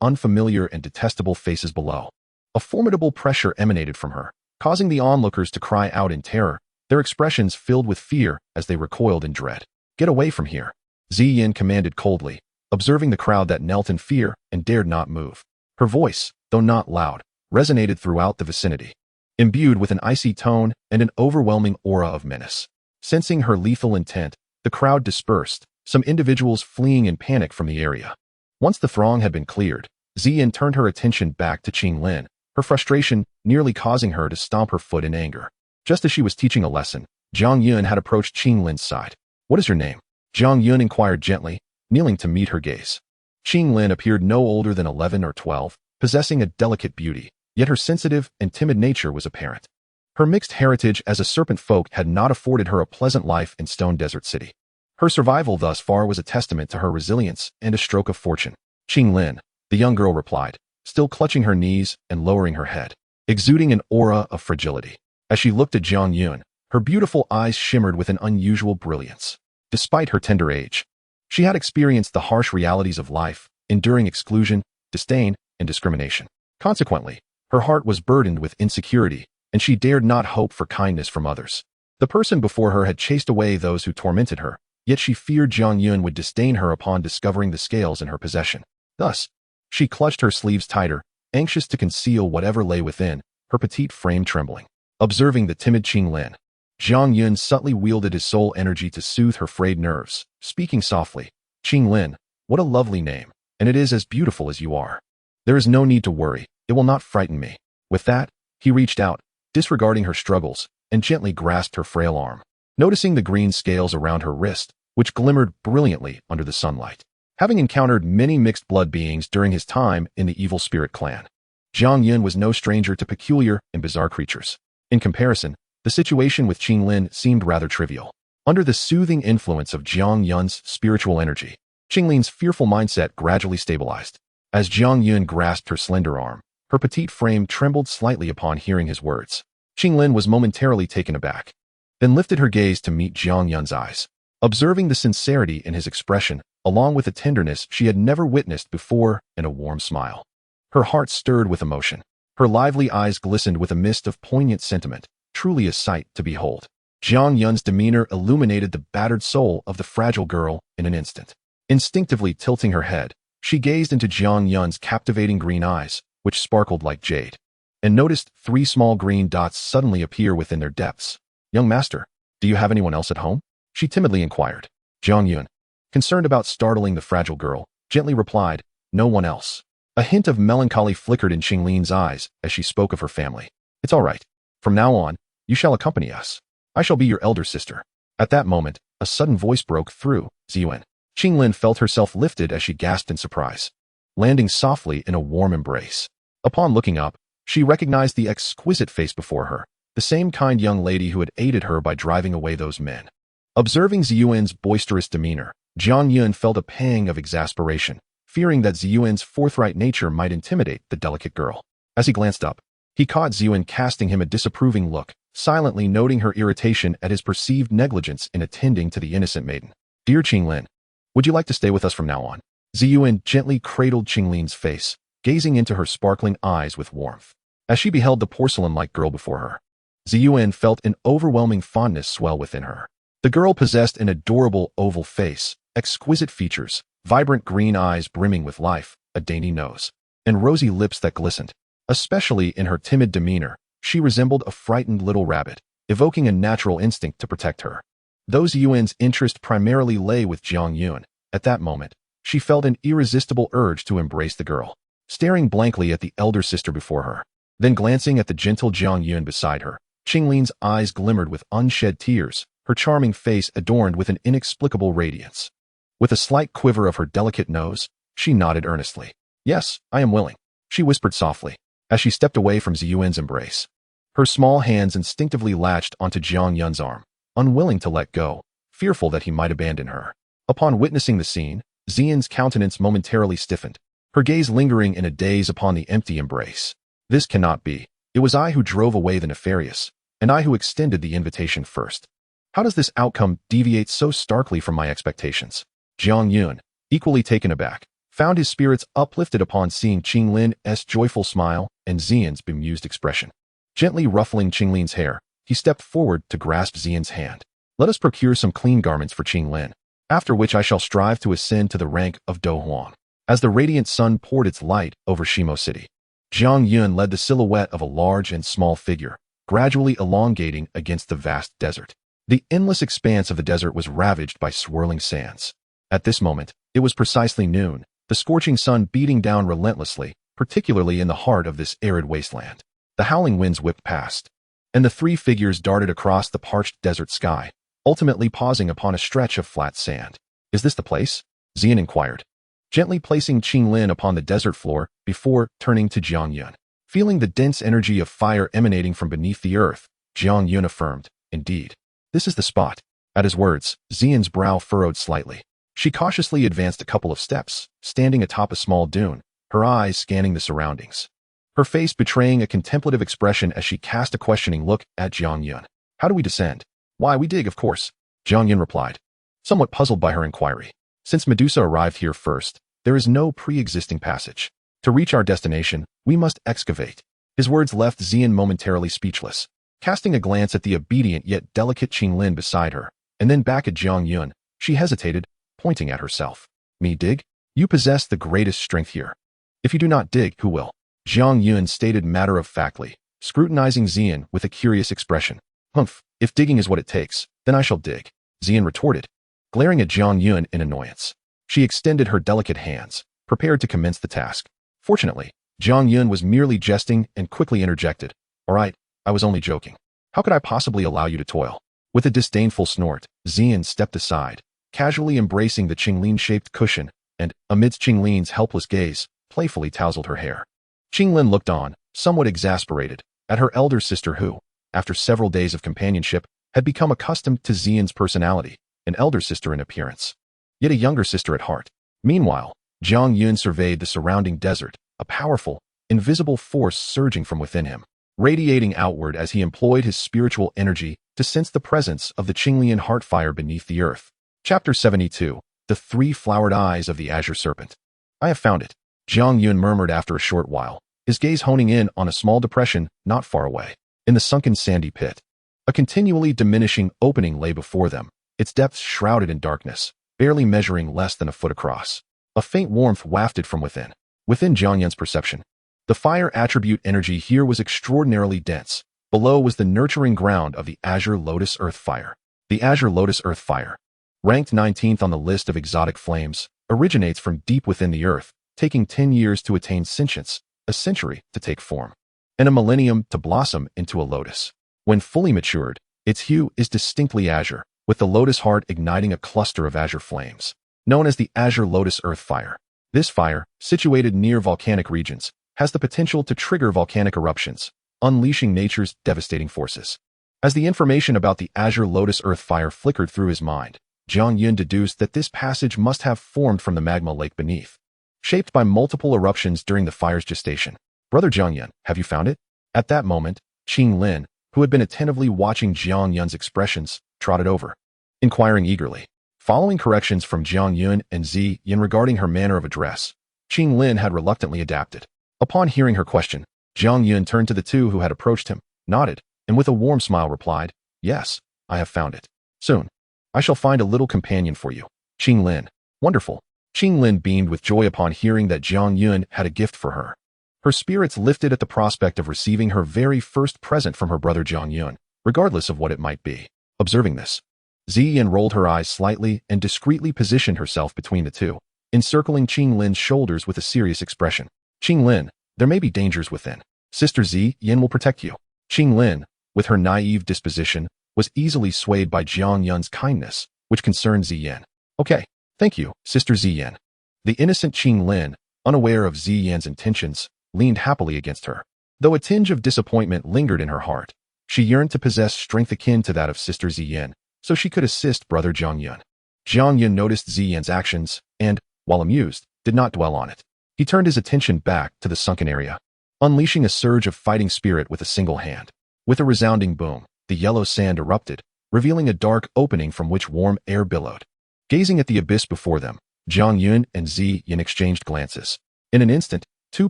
unfamiliar and detestable faces below. A formidable pressure emanated from her, causing the onlookers to cry out in terror, their expressions filled with fear as they recoiled in dread. "Get away from here," Ziyan commanded coldly, observing the crowd that knelt in fear and dared not move. Her voice, though not loud, resonated throughout the vicinity, imbued with an icy tone and an overwhelming aura of menace. Sensing her lethal intent, the crowd dispersed, some individuals fleeing in panic from the area. Once the throng had been cleared, Ziyan turned her attention back to Ching Lin, her frustration nearly causing her to stomp her foot in anger. Just as she was teaching a lesson, Jiang Yun had approached Ching Lin's side. "What is your name?" Jiang Yun inquired gently, kneeling to meet her gaze. Ching Lin appeared no older than 11 or 12, possessing a delicate beauty, yet her sensitive and timid nature was apparent. Her mixed heritage as a serpent folk had not afforded her a pleasant life in Stone Desert City. Her survival thus far was a testament to her resilience and a stroke of fortune. "Ching Lin," the young girl replied, still clutching her knees and lowering her head, exuding an aura of fragility. As she looked at Jiang Yun, her beautiful eyes shimmered with an unusual brilliance. Despite her tender age, she had experienced the harsh realities of life, enduring exclusion, disdain, and discrimination. Consequently, her heart was burdened with insecurity, and she dared not hope for kindness from others. The person before her had chased away those who tormented her, yet she feared Jiang Yun would disdain her upon discovering the scales in her possession. Thus, she clutched her sleeves tighter, anxious to conceal whatever lay within, her petite frame trembling. Observing the timid Ching Lin, Jiang Yun subtly wielded his soul energy to soothe her frayed nerves, speaking softly. "Ching Lin, what a lovely name, and it is as beautiful as you are. There is no need to worry, it will not frighten me." With that, he reached out, disregarding her struggles, and gently grasped her frail arm. Noticing the green scales around her wrist, which glimmered brilliantly under the sunlight. Having encountered many mixed blood beings during his time in the evil spirit clan, Jiang Yun was no stranger to peculiar and bizarre creatures. In comparison, the situation with Ching Lin seemed rather trivial. Under the soothing influence of Jiang Yun's spiritual energy, Ching Lin's fearful mindset gradually stabilized. As Jiang Yun grasped her slender arm, her petite frame trembled slightly upon hearing his words. Ching Lin was momentarily taken aback, then lifted her gaze to meet Jiang Yun's eyes. Observing the sincerity in his expression, along with a tenderness she had never witnessed before and a warm smile. Her heart stirred with emotion. Her lively eyes glistened with a mist of poignant sentiment, truly a sight to behold. Jiang Yun's demeanor illuminated the battered soul of the fragile girl in an instant. Instinctively tilting her head, she gazed into Jiang Yun's captivating green eyes, which sparkled like jade, and noticed 3 small green dots suddenly appear within their depths. "Young master, do you have anyone else at home?" she timidly inquired. Jiang Yun, concerned about startling the fragile girl, gently replied, "No one else." A hint of melancholy flickered in Ching Lin's eyes as she spoke of her family. "It's all right. From now on, you shall accompany us. I shall be your elder sister." At that moment, a sudden voice broke through. Ziyan. Ching Lin felt herself lifted as she gasped in surprise, landing softly in a warm embrace. Upon looking up, she recognized the exquisite face before her, the same kind young lady who had aided her by driving away those men. Observing Ziyuan's boisterous demeanor, Jiang Yun felt a pang of exasperation, fearing that Ziyuan's forthright nature might intimidate the delicate girl. As he glanced up, he caught Ziyuan casting him a disapproving look, silently noting her irritation at his perceived negligence in attending to the innocent maiden. "Dear Ching Lin, would you like to stay with us from now on?" Ziyuan gently cradled Ching Lin's face, gazing into her sparkling eyes with warmth. As she beheld the porcelain-like girl before her, Ziyuan felt an overwhelming fondness swell within her. The girl possessed an adorable oval face, exquisite features, vibrant green eyes brimming with life, a dainty nose, and rosy lips that glistened. Especially in her timid demeanor, she resembled a frightened little rabbit, evoking a natural instinct to protect her. Though Ziyuan's interest primarily lay with Jiang Yun, at that moment, she felt an irresistible urge to embrace the girl. Staring blankly at the elder sister before her, then glancing at the gentle Jiang Yun beside her, Ching Lin's eyes glimmered with unshed tears, her charming face adorned with an inexplicable radiance. With a slight quiver of her delicate nose, she nodded earnestly. "Yes, I am willing," she whispered softly, as she stepped away from Ziyuan's embrace. Her small hands instinctively latched onto Jiang Yun's arm, unwilling to let go, fearful that he might abandon her. Upon witnessing the scene, Ziyan's countenance momentarily stiffened, her gaze lingering in a daze upon the empty embrace. "This cannot be. It was I who drove away the nefarious, and I who extended the invitation first. How does this outcome deviate so starkly from my expectations?" Jiang Yun, equally taken aback, found his spirits uplifted upon seeing Ching Lin's joyful smile and Ziyan's bemused expression. Gently ruffling Ching Lin's hair, he stepped forward to grasp Ziyan's hand. "Let us procure some clean garments for Ching Lin, after which I shall strive to ascend to the rank of Dou Huang." As the radiant sun poured its light over Shimo City, Jiang Yun led the silhouette of a large and small figure, gradually elongating against the vast desert. The endless expanse of the desert was ravaged by swirling sands. At this moment, it was precisely noon, the scorching sun beating down relentlessly, particularly in the heart of this arid wasteland. The howling winds whipped past, and the 3 figures darted across the parched desert sky, ultimately pausing upon a stretch of flat sand. "Is this the place?" Ziyan inquired, gently placing Ching Lin upon the desert floor before turning to Jiang Yun. Feeling the dense energy of fire emanating from beneath the earth, Jiang Yun affirmed, "Indeed, this is the spot." At his words, Ziyan's brow furrowed slightly. She cautiously advanced a couple of steps, standing atop a small dune, her eyes scanning the surroundings, her face betraying a contemplative expression as she cast a questioning look at Jiang Yun. "How do we descend?" "Why, we dig, of course," Jiang Yun replied, somewhat puzzled by her inquiry. "Since Medusa arrived here first, there is no pre-existing passage. To reach our destination, we must excavate." His words left Ziyan momentarily speechless, casting a glance at the obedient yet delicate Ching Lin beside her, and then back at Jiang Yun. She hesitated, pointing at herself. "Me dig? You possess the greatest strength here. If you do not dig, who will?" Jiang Yun stated matter-of-factly, scrutinizing Ziyan with a curious expression. "Humph, if digging is what it takes, then I shall dig," Ziyan retorted, glaring at Jiang Yun in annoyance. She extended her delicate hands, prepared to commence the task. Fortunately, Jiang Yun was merely jesting and quickly interjected. "All right, I was only joking. How could I possibly allow you to toil?" With a disdainful snort, Ziyan stepped aside, casually embracing the Ching Lin-shaped cushion, and, amidst Ching Lin's helpless gaze, playfully tousled her hair. Ching Lin looked on, somewhat exasperated, at her elder sister who, after several days of companionship, had become accustomed to Ziyan's personality, an elder sister in appearance, yet a younger sister at heart. Meanwhile, Jiang Yun surveyed the surrounding desert, a powerful, invisible force surging from within him. radiating outward as he employed his spiritual energy to sense the presence of the Ching Lin heart fire beneath the earth. Chapter 72. The Three Flowered Eyes of the Azure Serpent. I have found it, Jiang Yun murmured after a short while, his gaze honing in on a small depression not far away. In the sunken sandy pit, a continually diminishing opening lay before them, its depths shrouded in darkness, barely measuring less than a foot across. A faint warmth wafted from within. Within Jiang Yun's perception, the fire attribute energy here was extraordinarily dense. Below was the nurturing ground of the Azure Lotus Earth Fire. The Azure Lotus Earth Fire, ranked 19th on the list of exotic flames, originates from deep within the earth, taking 10 years to attain sentience, a century to take form, and a millennium to blossom into a lotus. When fully matured, its hue is distinctly azure, with the lotus heart igniting a cluster of azure flames, known as the Azure Lotus Earth Fire. This fire, situated near volcanic regions, has the potential to trigger volcanic eruptions, unleashing nature's devastating forces. As the information about the Azure Lotus Earth Fire flickered through his mind, Jiang Yun deduced that this passage must have formed from the magma lake beneath, shaped by multiple eruptions during the fire's gestation. Brother Jiang Yun, have you found it? At that moment, Ching Lin, who had been attentively watching Jiang Yun's expressions, trotted over, inquiring eagerly. Following corrections from Jiang Yun and Ziyan regarding her manner of address, Ching Lin had reluctantly adapted. Upon hearing her question, Jiang Yun turned to the two who had approached him, nodded, and with a warm smile replied, "Yes, I have found it. Soon, I shall find a little companion for you." Ching Lin. Wonderful. Ching Lin beamed with joy upon hearing that Jiang Yun had a gift for her. Her spirits lifted at the prospect of receiving her very first present from her brother Jiang Yun, regardless of what it might be. Observing this, Ziyan rolled her eyes slightly and discreetly positioned herself between the two, encircling Ching Lin's shoulders with a serious expression. "Ching Lin, there may be dangers within. Sister Ziyan will protect you." Ching Lin, with her naive disposition, was easily swayed by Jiang Yun's kindness, which concerned Ziyan. "Okay, thank you, Sister Ziyan." The innocent Ching Lin, unaware of Ziyan's intentions, leaned happily against her. Though a tinge of disappointment lingered in her heart, she yearned to possess strength akin to that of Sister Ziyan, so she could assist brother Jiang Yun. Jiang Yun noticed Ziyan's actions and, while amused, did not dwell on it. He turned his attention back to the sunken area, unleashing a surge of fighting spirit with a single hand. With a resounding boom, the yellow sand erupted, revealing a dark opening from which warm air billowed. Gazing at the abyss before them, Jiang Yun and Ziyan exchanged glances. In an instant, two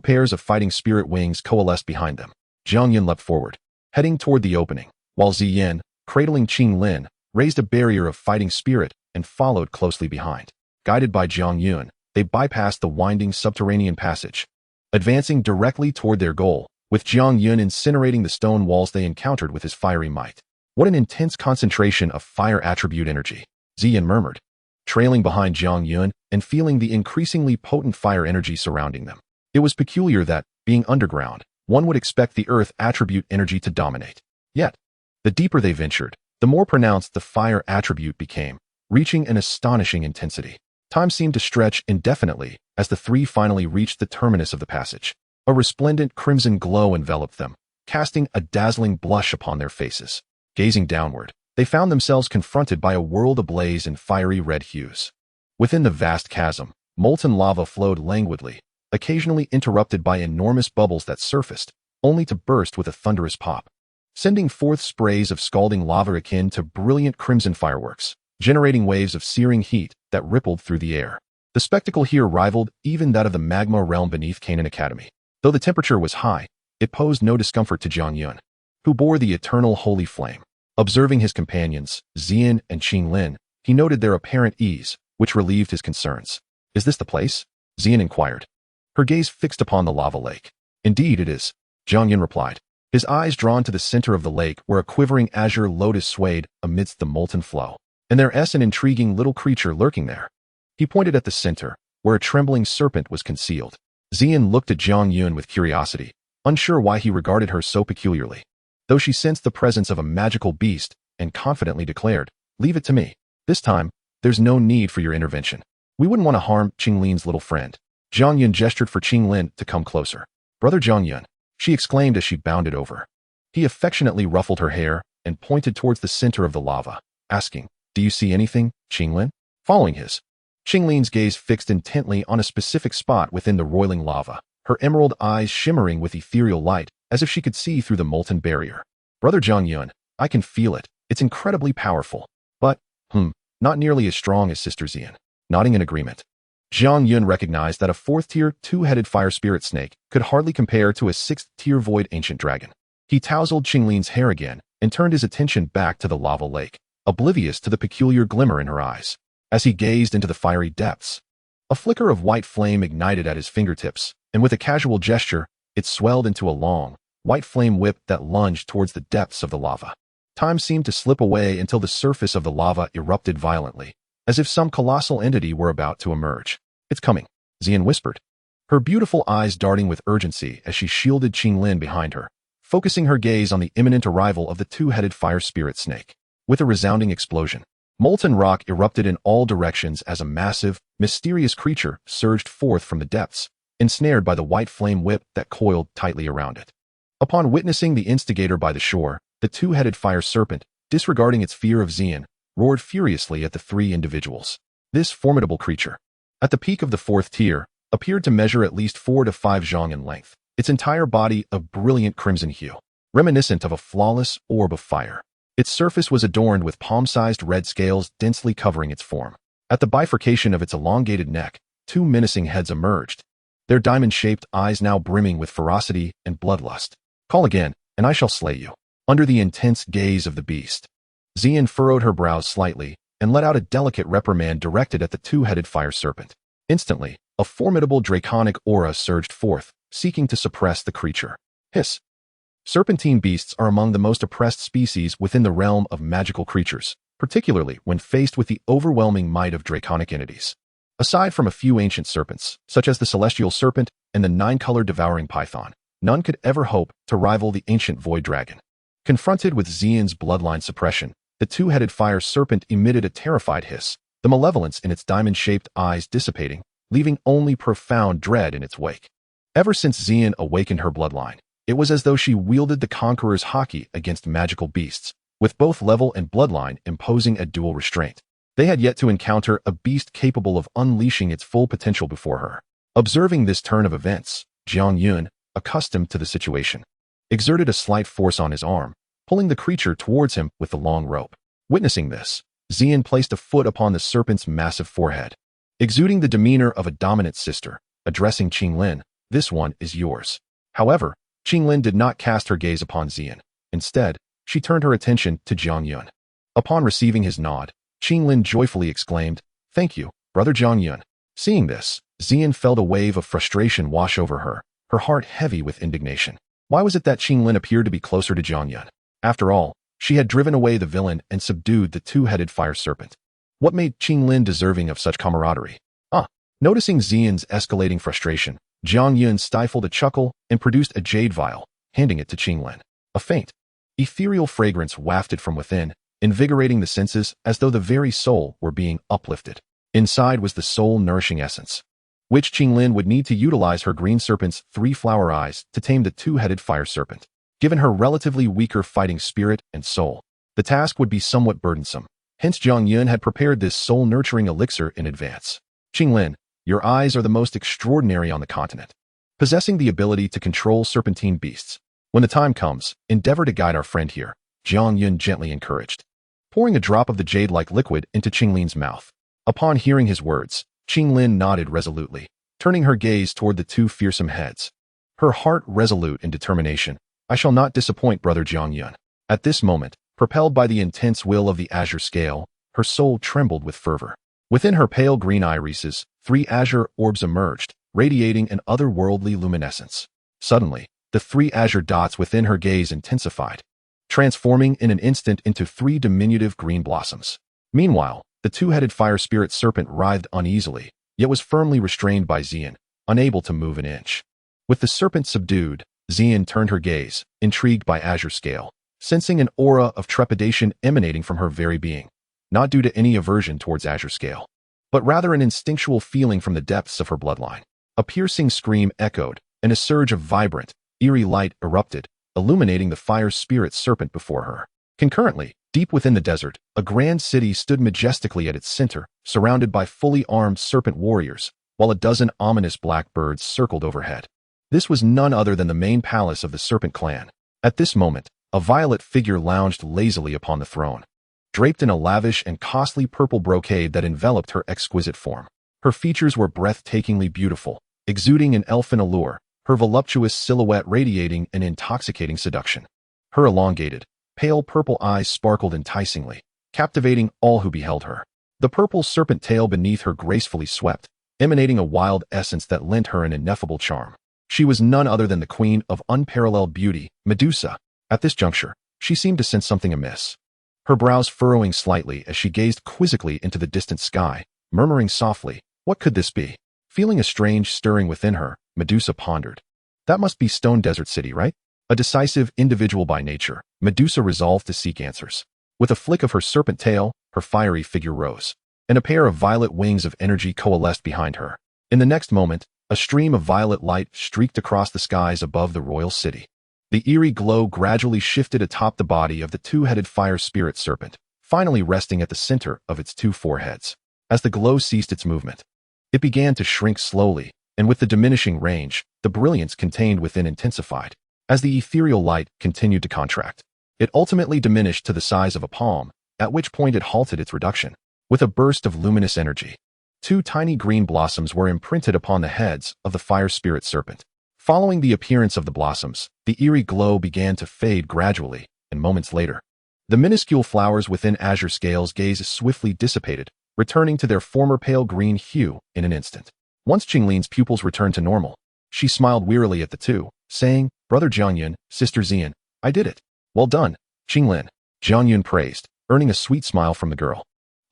pairs of fighting spirit wings coalesced behind them. Jiang Yun leapt forward, heading toward the opening, while Ziyan, cradling Ching Lin, raised a barrier of fighting spirit and followed closely behind. Guided by Jiang Yun, they bypassed the winding subterranean passage, advancing directly toward their goal, with Jiang Yun incinerating the stone walls they encountered with his fiery might. "What an intense concentration of fire attribute energy," Ziyan murmured, trailing behind Jiang Yun and feeling the increasingly potent fire energy surrounding them. It was peculiar that, being underground, one would expect the earth attribute energy to dominate. Yet, the deeper they ventured, the more pronounced the fire attribute became, reaching an astonishing intensity. Time seemed to stretch indefinitely as the three finally reached the terminus of the passage. A resplendent crimson glow enveloped them, casting a dazzling blush upon their faces. Gazing downward, they found themselves confronted by a world ablaze in fiery red hues. Within the vast chasm, molten lava flowed languidly, occasionally interrupted by enormous bubbles that surfaced, only to burst with a thunderous pop, sending forth sprays of scalding lava akin to brilliant crimson fireworks, generating waves of searing heat that rippled through the air. The spectacle here rivaled even that of the magma realm beneath Canaan Academy. Though the temperature was high, it posed no discomfort to Jiang Yun, who bore the eternal holy flame. Observing his companions, Ziyan and Ching Lin, he noted their apparent ease, which relieved his concerns. "Is this the place?" Ziyan inquired, her gaze fixed upon the lava lake. "Indeed it is," Jiang Yun replied, his eyes drawn to the center of the lake where a quivering azure lotus swayed amidst the molten flow. "And there's an intriguing little creature lurking there." He pointed at the center, where a trembling serpent was concealed. Ziyan looked at Jiang Yun with curiosity, unsure why he regarded her so peculiarly. Though she sensed the presence of a magical beast and confidently declared, "Leave it to me. This time, there's no need for your intervention. We wouldn't want to harm Ching Lin's little friend." Jiang Yun gestured for Ching Lin to come closer. "Brother Jiang Yun," she exclaimed as she bounded over. He affectionately ruffled her hair and pointed towards the center of the lava, asking, "Do you see anything, Ching Lin?" Following his, Ching Lin's gaze fixed intently on a specific spot within the roiling lava, her emerald eyes shimmering with ethereal light, as if she could see through the molten barrier. Brother Jiang Yun, I can feel it. It's incredibly powerful. But, not nearly as strong as Sister Ziyan. Nodding in agreement. Jiang Yun recognized that a 4th-tier, 2-headed fire spirit snake could hardly compare to a 6th-tier void ancient dragon. He tousled Ching Lin's hair again and turned his attention back to the lava lake, oblivious to the peculiar glimmer in her eyes. As he gazed into the fiery depths, a flicker of white flame ignited at his fingertips, and with a casual gesture, it swelled into a long, white flame whip that lunged towards the depths of the lava. Time seemed to slip away until the surface of the lava erupted violently, as if some colossal entity were about to emerge. It's coming, Ziyan whispered, her beautiful eyes darting with urgency as she shielded Ching Lin behind her, focusing her gaze on the imminent arrival of the 2-headed fire spirit snake. With a resounding explosion, molten rock erupted in all directions as a massive, mysterious creature surged forth from the depths, ensnared by the white flame whip that coiled tightly around it. Upon witnessing the instigator by the shore, the 2-headed fire serpent, disregarding its fear of Ziyan, roared furiously at the 3 individuals. This formidable creature, at the peak of the 4th tier, appeared to measure at least 4 to 5 zhang in length, its entire body of brilliant crimson hue, reminiscent of a flawless orb of fire. Its surface was adorned with palm-sized red scales densely covering its form. At the bifurcation of its elongated neck, 2 menacing heads emerged, their diamond-shaped eyes now brimming with ferocity and bloodlust. Call again, and I shall slay you. Under the intense gaze of the beast, Ziyan furrowed her brows slightly and let out a delicate reprimand directed at the 2-headed fire serpent. Instantly, a formidable draconic aura surged forth, seeking to suppress the creature. Hiss. Serpentine beasts are among the most oppressed species within the realm of magical creatures, particularly when faced with the overwhelming might of draconic entities. Aside from a few ancient serpents, such as the celestial serpent and the 9-colored devouring python, none could ever hope to rival the ancient void dragon. Confronted with Ziyan's bloodline suppression, the 2-headed fire serpent emitted a terrified hiss, the malevolence in its diamond-shaped eyes dissipating, leaving only profound dread in its wake. Ever since Ziyan awakened her bloodline, it was as though she wielded the conqueror's hockey against magical beasts, with both level and bloodline imposing a dual restraint. They had yet to encounter a beast capable of unleashing its full potential before her. Observing this turn of events, Jiang Yun, accustomed to the situation, exerted a slight force on his arm, pulling the creature towards him with the long rope. Witnessing this, Ziyan placed a foot upon the serpent's massive forehead. Exuding the demeanor of a dominant sister, addressing Ching Lin, "This one is yours." However, Ching Lin did not cast her gaze upon Ziyan. Instead, she turned her attention to Jiang Yun. Upon receiving his nod, Ching Lin joyfully exclaimed, "Thank you, Brother Jiang Yun." Seeing this, Ziyan felt a wave of frustration wash over her, her heart heavy with indignation. Why was it that Ching Lin appeared to be closer to Jiang Yun? After all, she had driven away the villain and subdued the 2-headed fire serpent. What made Ching Lin deserving of such camaraderie? Noticing Ziyan's escalating frustration, Jiang Yun stifled a chuckle and produced a jade vial, handing it to Ching Lin. A faint, ethereal fragrance wafted from within, invigorating the senses as though the very soul were being uplifted. Inside was the soul-nourishing essence, which Ching Lin would need to utilize her green serpent's 3 flower eyes to tame the 2-headed fire serpent. Given her relatively weaker fighting spirit and soul, the task would be somewhat burdensome. Hence Jiang Yun had prepared this soul-nurturing elixir in advance. Ching Lin, your eyes are the most extraordinary on the continent, possessing the ability to control serpentine beasts. When the time comes, endeavor to guide our friend here, Jiang Yun gently encouraged, pouring a drop of the jade-like liquid into Ching Lin's mouth. Upon hearing his words, Ching Lin nodded resolutely, turning her gaze toward the 2 fearsome heads. Her heart resolute in determination. I shall not disappoint Brother Jiang Yun. At this moment, propelled by the intense will of the azure scale, her soul trembled with fervor. Within her pale green irises, 3 azure orbs emerged, radiating an otherworldly luminescence. Suddenly, the 3 azure dots within her gaze intensified, transforming in an instant into 3 diminutive green blossoms. Meanwhile, the 2-headed fire spirit serpent writhed uneasily, yet was firmly restrained by Ziyan, unable to move an inch. With the serpent subdued, Ziyan turned her gaze, intrigued by azure scale, sensing an aura of trepidation emanating from her very being, not due to any aversion towards azure scale, but rather an instinctual feeling from the depths of her bloodline. A piercing scream echoed, and a surge of vibrant, eerie light erupted, illuminating the fire spirit serpent before her. Concurrently, deep within the desert, a grand city stood majestically at its center, surrounded by fully armed serpent warriors, while a dozen ominous black birds circled overhead. This was none other than the main palace of the Serpent clan. At this moment, a violet figure lounged lazily upon the throne, draped in a lavish and costly purple brocade that enveloped her exquisite form. Her features were breathtakingly beautiful, exuding an elfin allure, her voluptuous silhouette radiating an intoxicating seduction. Her elongated, pale purple eyes sparkled enticingly, captivating all who beheld her. The purple serpent tail beneath her gracefully swept, emanating a wild essence that lent her an ineffable charm. She was none other than the queen of unparalleled beauty, Medusa. At this juncture, she seemed to sense something amiss, her brows furrowing slightly as she gazed quizzically into the distant sky, murmuring softly, "What could this be?" Feeling a strange stirring within her, Medusa pondered. That must be Stone Desert City, right? A decisive individual by nature, Medusa resolved to seek answers. With a flick of her serpent tail, her fiery figure rose, and a pair of violet wings of energy coalesced behind her. In the next moment, a stream of violet light streaked across the skies above the royal city. The eerie glow gradually shifted atop the body of the two-headed fire spirit serpent, finally resting at the center of its two foreheads. As the glow ceased its movement, it began to shrink slowly, and with the diminishing range, the brilliance contained within intensified. As the ethereal light continued to contract, it ultimately diminished to the size of a palm, at which point it halted its reduction. With a burst of luminous energy, two tiny green blossoms were imprinted upon the heads of the fire spirit serpent. Following the appearance of the blossoms, the eerie glow began to fade gradually, and moments later, the minuscule flowers within azure scales gaze swiftly dissipated, returning to their former pale green hue in an instant. Once Ching Lin's pupils returned to normal, she smiled wearily at the two, saying, "Brother Jiang Yun, Sister Ziyan, I did it. Well done, Ching Lin," Jiang Yun praised, earning a sweet smile from the girl.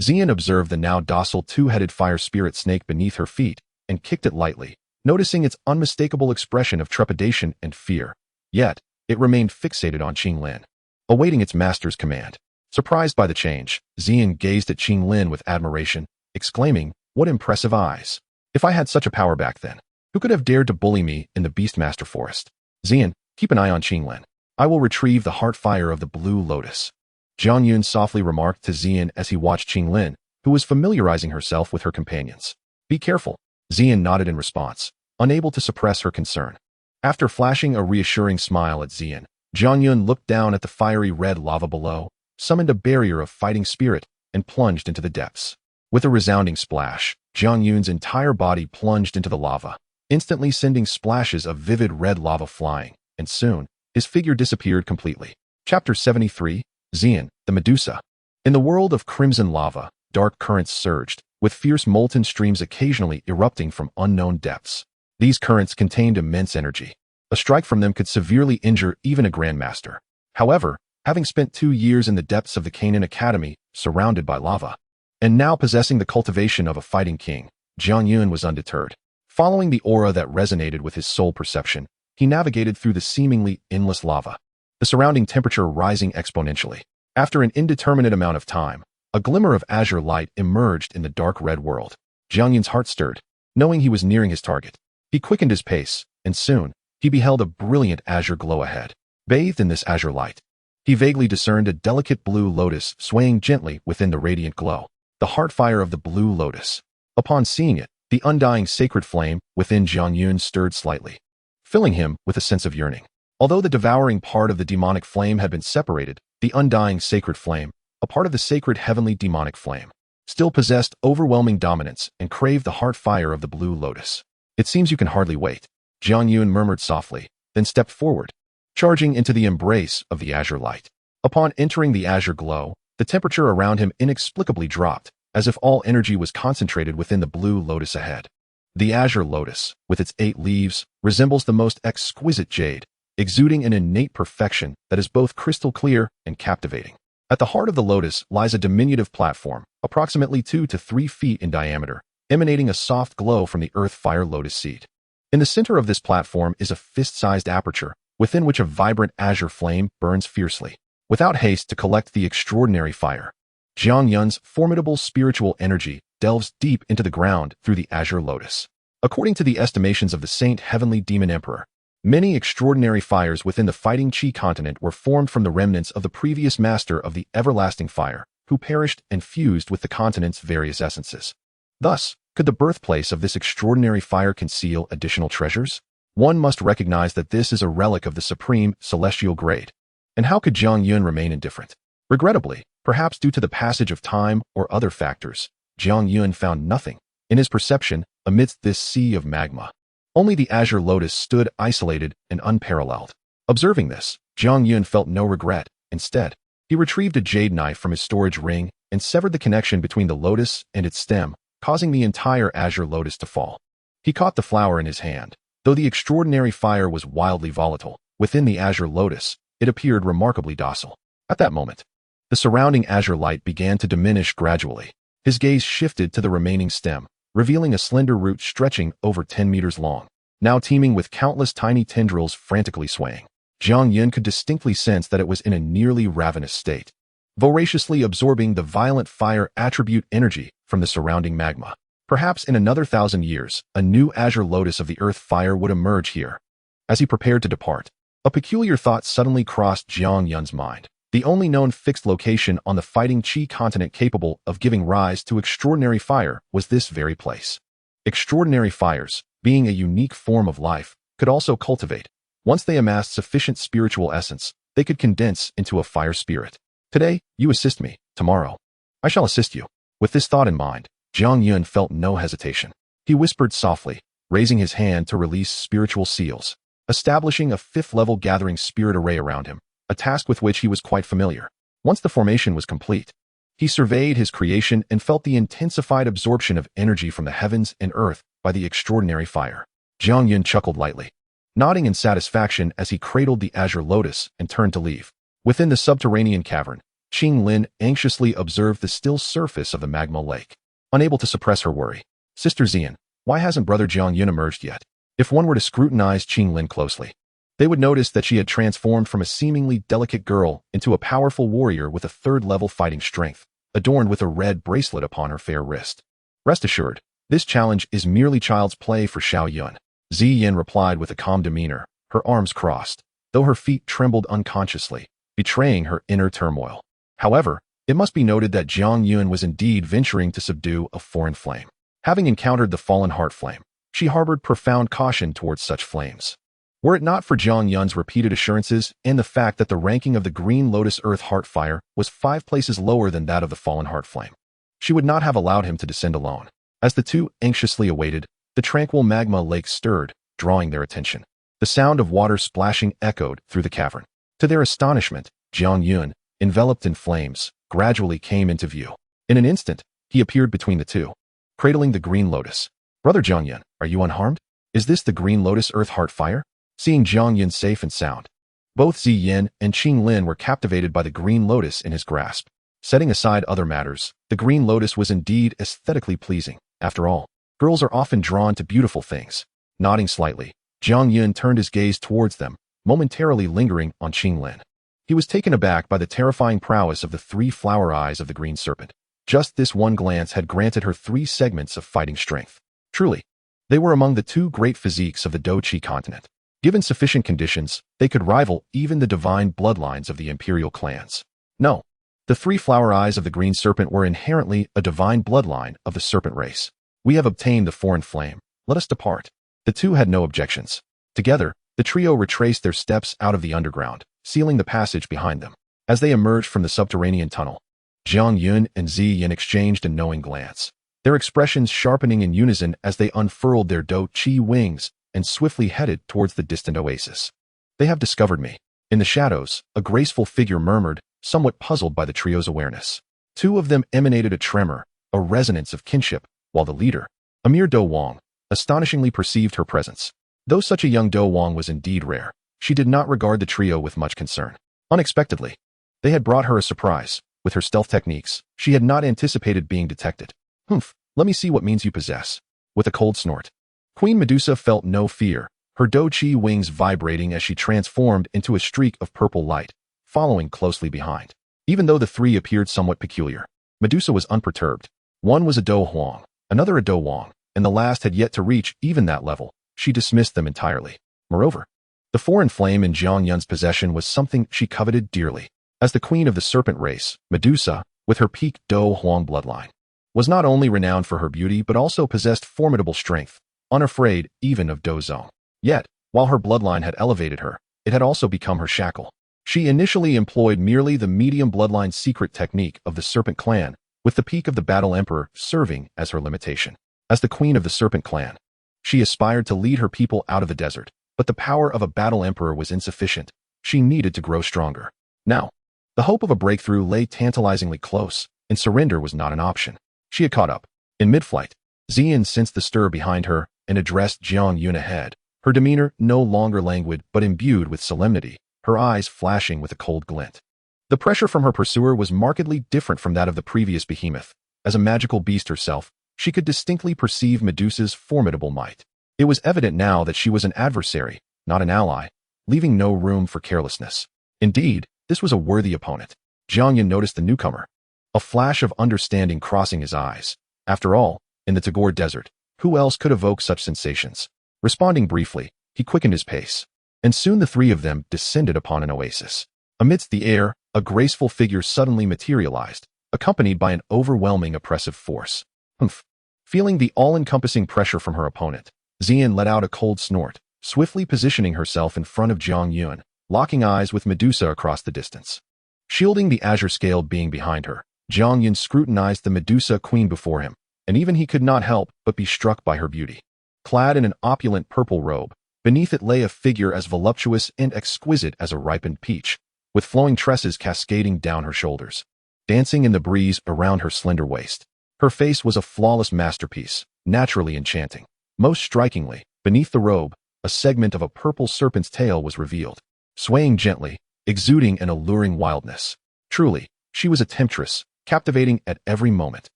Ziyan observed the now docile two-headed fire spirit snake beneath her feet and kicked it lightly, noticing its unmistakable expression of trepidation and fear. Yet, it remained fixated on Ching Lin, awaiting its master's command. Surprised by the change, Ziyan gazed at Ching Lin with admiration, exclaiming, "What impressive eyes! If I had such a power back then, who could have dared to bully me in the Beastmaster Forest?" "Ziyan, keep an eye on Ching Lin. I will retrieve the heart fire of the blue lotus," Jiang Yun softly remarked to Ziyan as he watched Ching Lin, who was familiarizing herself with her companions. "Be careful." Ziyan nodded in response, unable to suppress her concern. After flashing a reassuring smile at Ziyan, Jiang Yun looked down at the fiery red lava below, summoned a barrier of fighting spirit, and plunged into the depths. With a resounding splash, Jiang Yun's entire body plunged into the lava, instantly sending splashes of vivid red lava flying, and soon, his figure disappeared completely. Chapter 73, Ziyan, the Medusa. In the world of crimson lava, dark currents surged, with fierce molten streams occasionally erupting from unknown depths. These currents contained immense energy. A strike from them could severely injure even a grandmaster. However, having spent 2 years in the depths of the Canaan Academy, surrounded by lava, and now possessing the cultivation of a fighting king, Jiang Yun was undeterred. Following the aura that resonated with his soul perception, he navigated through the seemingly endless lava, the surrounding temperature rising exponentially. After an indeterminate amount of time, a glimmer of azure light emerged in the dark red world. Jiang Yun's heart stirred, knowing he was nearing his target. He quickened his pace, and soon, he beheld a brilliant azure glow ahead. Bathed in this azure light, he vaguely discerned a delicate blue lotus swaying gently within the radiant glow, the heart fire of the blue lotus. Upon seeing it, the undying sacred flame within Jiang Yun stirred slightly, filling him with a sense of yearning. Although the devouring part of the demonic flame had been separated, the undying sacred flame, a part of the sacred heavenly demonic flame, still possessed overwhelming dominance and craved the heart fire of the blue lotus. "It seems you can hardly wait," Jiang Yun murmured softly, then stepped forward, charging into the embrace of the azure light. Upon entering the azure glow, the temperature around him inexplicably dropped, as if all energy was concentrated within the blue lotus ahead. The azure lotus, with its 8 leaves, resembles the most exquisite jade, exuding an innate perfection that is both crystal clear and captivating. At the heart of the lotus lies a diminutive platform, approximately 2 to 3 feet in diameter, emanating a soft glow from the earth fire lotus seed. In the center of this platform is a fist-sized aperture, within which a vibrant azure flame burns fiercely. Without haste to collect the extraordinary fire, Jiang Yun's formidable spiritual energy delves deep into the ground through the azure lotus. According to the estimations of the Saint Heavenly Demon Emperor, many extraordinary fires within the Fighting Qi Continent were formed from the remnants of the previous master of the everlasting fire, who perished and fused with the continent's various essences. Thus, could the birthplace of this extraordinary fire conceal additional treasures? one must recognize that this is a relic of the supreme celestial grade. And how could Jiang Yun remain indifferent? Regrettably, perhaps due to the passage of time or other factors, Jiang Yun found nothing, in his perception, amidst this sea of magma. Only the azure lotus stood isolated and unparalleled. Observing this, Jiang Yun felt no regret. Instead, he retrieved a jade knife from his storage ring and severed the connection between the lotus and its stem, causing the entire azure lotus to fall. He caught the flower in his hand. Though the extraordinary fire was wildly volatile, within the azure lotus, it appeared remarkably docile. At that moment, the surrounding azure light began to diminish gradually. His gaze shifted to the remaining stem, revealing a slender root stretching over 10 meters long, now teeming with countless tiny tendrils frantically swaying. Jiang Yun could distinctly sense that it was in a nearly ravenous state, voraciously absorbing the violent fire attribute energy from the surrounding magma. Perhaps in another 1,000 years, a new azure lotus of the earth fire would emerge here. As he prepared to depart, a peculiar thought suddenly crossed Jiang Yun's mind. The only known fixed location on the Dou Qi Continent capable of giving rise to extraordinary fire was this very place. Extraordinary fires, being a unique form of life, could also cultivate. Once they amassed sufficient spiritual essence, they could condense into a fire spirit. Today, you assist me. Tomorrow, I shall assist you. With this thought in mind, Jiang Yun felt no hesitation. He whispered softly, raising his hand to release spiritual seals, establishing a 5th-level gathering spirit array around him, a task with which he was quite familiar. Once the formation was complete, he surveyed his creation and felt the intensified absorption of energy from the heavens and earth by the extraordinary fire. Jiang Yun chuckled lightly, nodding in satisfaction as he cradled the azure lotus and turned to leave. Within the subterranean cavern, Ching Lin anxiously observed the still surface of the magma lake. Unable to suppress her worry, Sister Ziyan, why hasn't Brother Jiang Yun emerged yet? If one were to scrutinize Ching Lin closely, they would notice that she had transformed from a seemingly delicate girl into a powerful warrior with a 3rd-level fighting strength, adorned with a red bracelet upon her fair wrist. Rest assured, this challenge is merely child's play for Xiao Yun. Ziyan replied with a calm demeanor, her arms crossed, though her feet trembled unconsciously, betraying her inner turmoil. However, it must be noted that Jiang Yun was indeed venturing to subdue a foreign flame. Having encountered the fallen heart flame, she harbored profound caution towards such flames. Were it not for Jiang Yun's repeated assurances and the fact that the ranking of the green lotus earth heart fire was 5 places lower than that of the fallen heart flame, she would not have allowed him to descend alone. As the two anxiously awaited, the tranquil magma lake stirred, drawing their attention. The sound of water splashing echoed through the cavern. To their astonishment, Jiang Yun, enveloped in flames, gradually came into view. In an instant, he appeared between the two, cradling the green lotus. Brother Jiang Yun, are you unharmed? Is this the green lotus earth heart fire? Seeing Jiang Yun safe and sound, both Ziyan and Ching Lin were captivated by the green lotus in his grasp. Setting aside other matters, the green lotus was indeed aesthetically pleasing. After all, girls are often drawn to beautiful things. Nodding slightly, Jiang Yun turned his gaze towards them, momentarily lingering on Ching Lin. He was taken aback by the terrifying prowess of the 3 flower eyes of the green serpent. Just this one glance had granted her 3 segments of fighting strength. Truly, they were among the 2 great physiques of the Dou Qi Continent. Given sufficient conditions, they could rival even the divine bloodlines of the imperial clans. No, the 3 flower eyes of the green serpent were inherently a divine bloodline of the serpent race. We have obtained the foreign flame. Let us depart. The 2 had no objections. Together, the trio retraced their steps out of the underground, sealing the passage behind them. As they emerged from the subterranean tunnel, Jiang Yun and Ziyan exchanged a knowing glance, their expressions sharpening in unison as they unfurled their Dou Qi wings and swiftly headed towards the distant oasis. They have discovered me. In the shadows, a graceful figure murmured, somewhat puzzled by the trio's awareness. 2 of them emanated a tremor, a resonance of kinship, while the leader, a mere Do Wang, astonishingly perceived her presence. Though such a young Do Wang was indeed rare, she did not regard the trio with much concern. Unexpectedly, they had brought her a surprise. With her stealth techniques, she had not anticipated being detected. Humph, let me see what means you possess. With a cold snort, Queen Medusa felt no fear, her Dou Qi wings vibrating as she transformed into a streak of purple light, following closely behind. Even though the 3 appeared somewhat peculiar, Medusa was unperturbed. One was a Do Huang, another a Do Wang, and the last had yet to reach even that level. She dismissed them entirely. Moreover, the foreign flame in Jiang Yun's possession was something she coveted dearly. As the queen of the serpent race, Medusa, with her peak Do Huang bloodline, was not only renowned for her beauty but also possessed formidable strength, unafraid even of Do Zong. Yet, While her bloodline had elevated her, it had also become her shackle. She initially employed merely the medium bloodline secret technique of the Serpent clan, with the peak of the Battle Emperor serving as her limitation. As the queen of the Serpent clan, she aspired to lead her people out of the desert, but the power of a Battle Emperor was insufficient. She needed to grow stronger. Now, the hope of a breakthrough lay tantalizingly close, and surrender was not an option. She had caught up. In mid-flight, Ziyan sensed the stir behind her and addressed Jiang Yun ahead, her demeanor no longer languid but imbued with solemnity, her eyes flashing with a cold glint. The pressure from her pursuer was markedly different from that of the previous behemoth. As a magical beast herself, she could distinctly perceive Medusa's formidable might. It was evident now that she was an adversary, not an ally, leaving no room for carelessness. Indeed, this was a worthy opponent. Jiang Yun noticed the newcomer, a flash of understanding crossing his eyes. After all, in the Tagore Desert, who else could evoke such sensations? Responding briefly, he quickened his pace, and soon the three of them descended upon an oasis. Amidst the air, a graceful figure suddenly materialized, accompanied by an overwhelming oppressive force. Humph. Feeling the all-encompassing pressure from her opponent, Ziyan let out a cold snort, swiftly positioning herself in front of Jiang Yun, locking eyes with Medusa across the distance. Shielding the azure-scaled being behind her, Jiang Yun scrutinized the Medusa queen before him, and even he could not help but be struck by her beauty. Clad in an opulent purple robe, beneath it lay a figure as voluptuous and exquisite as a ripened peach, with flowing tresses cascading down her shoulders, dancing in the breeze around her slender waist. Her face was a flawless masterpiece, naturally enchanting. Most strikingly, beneath the robe, a segment of a purple serpent's tail was revealed, swaying gently, exuding an alluring wildness. Truly, she was a temptress, captivating at every moment.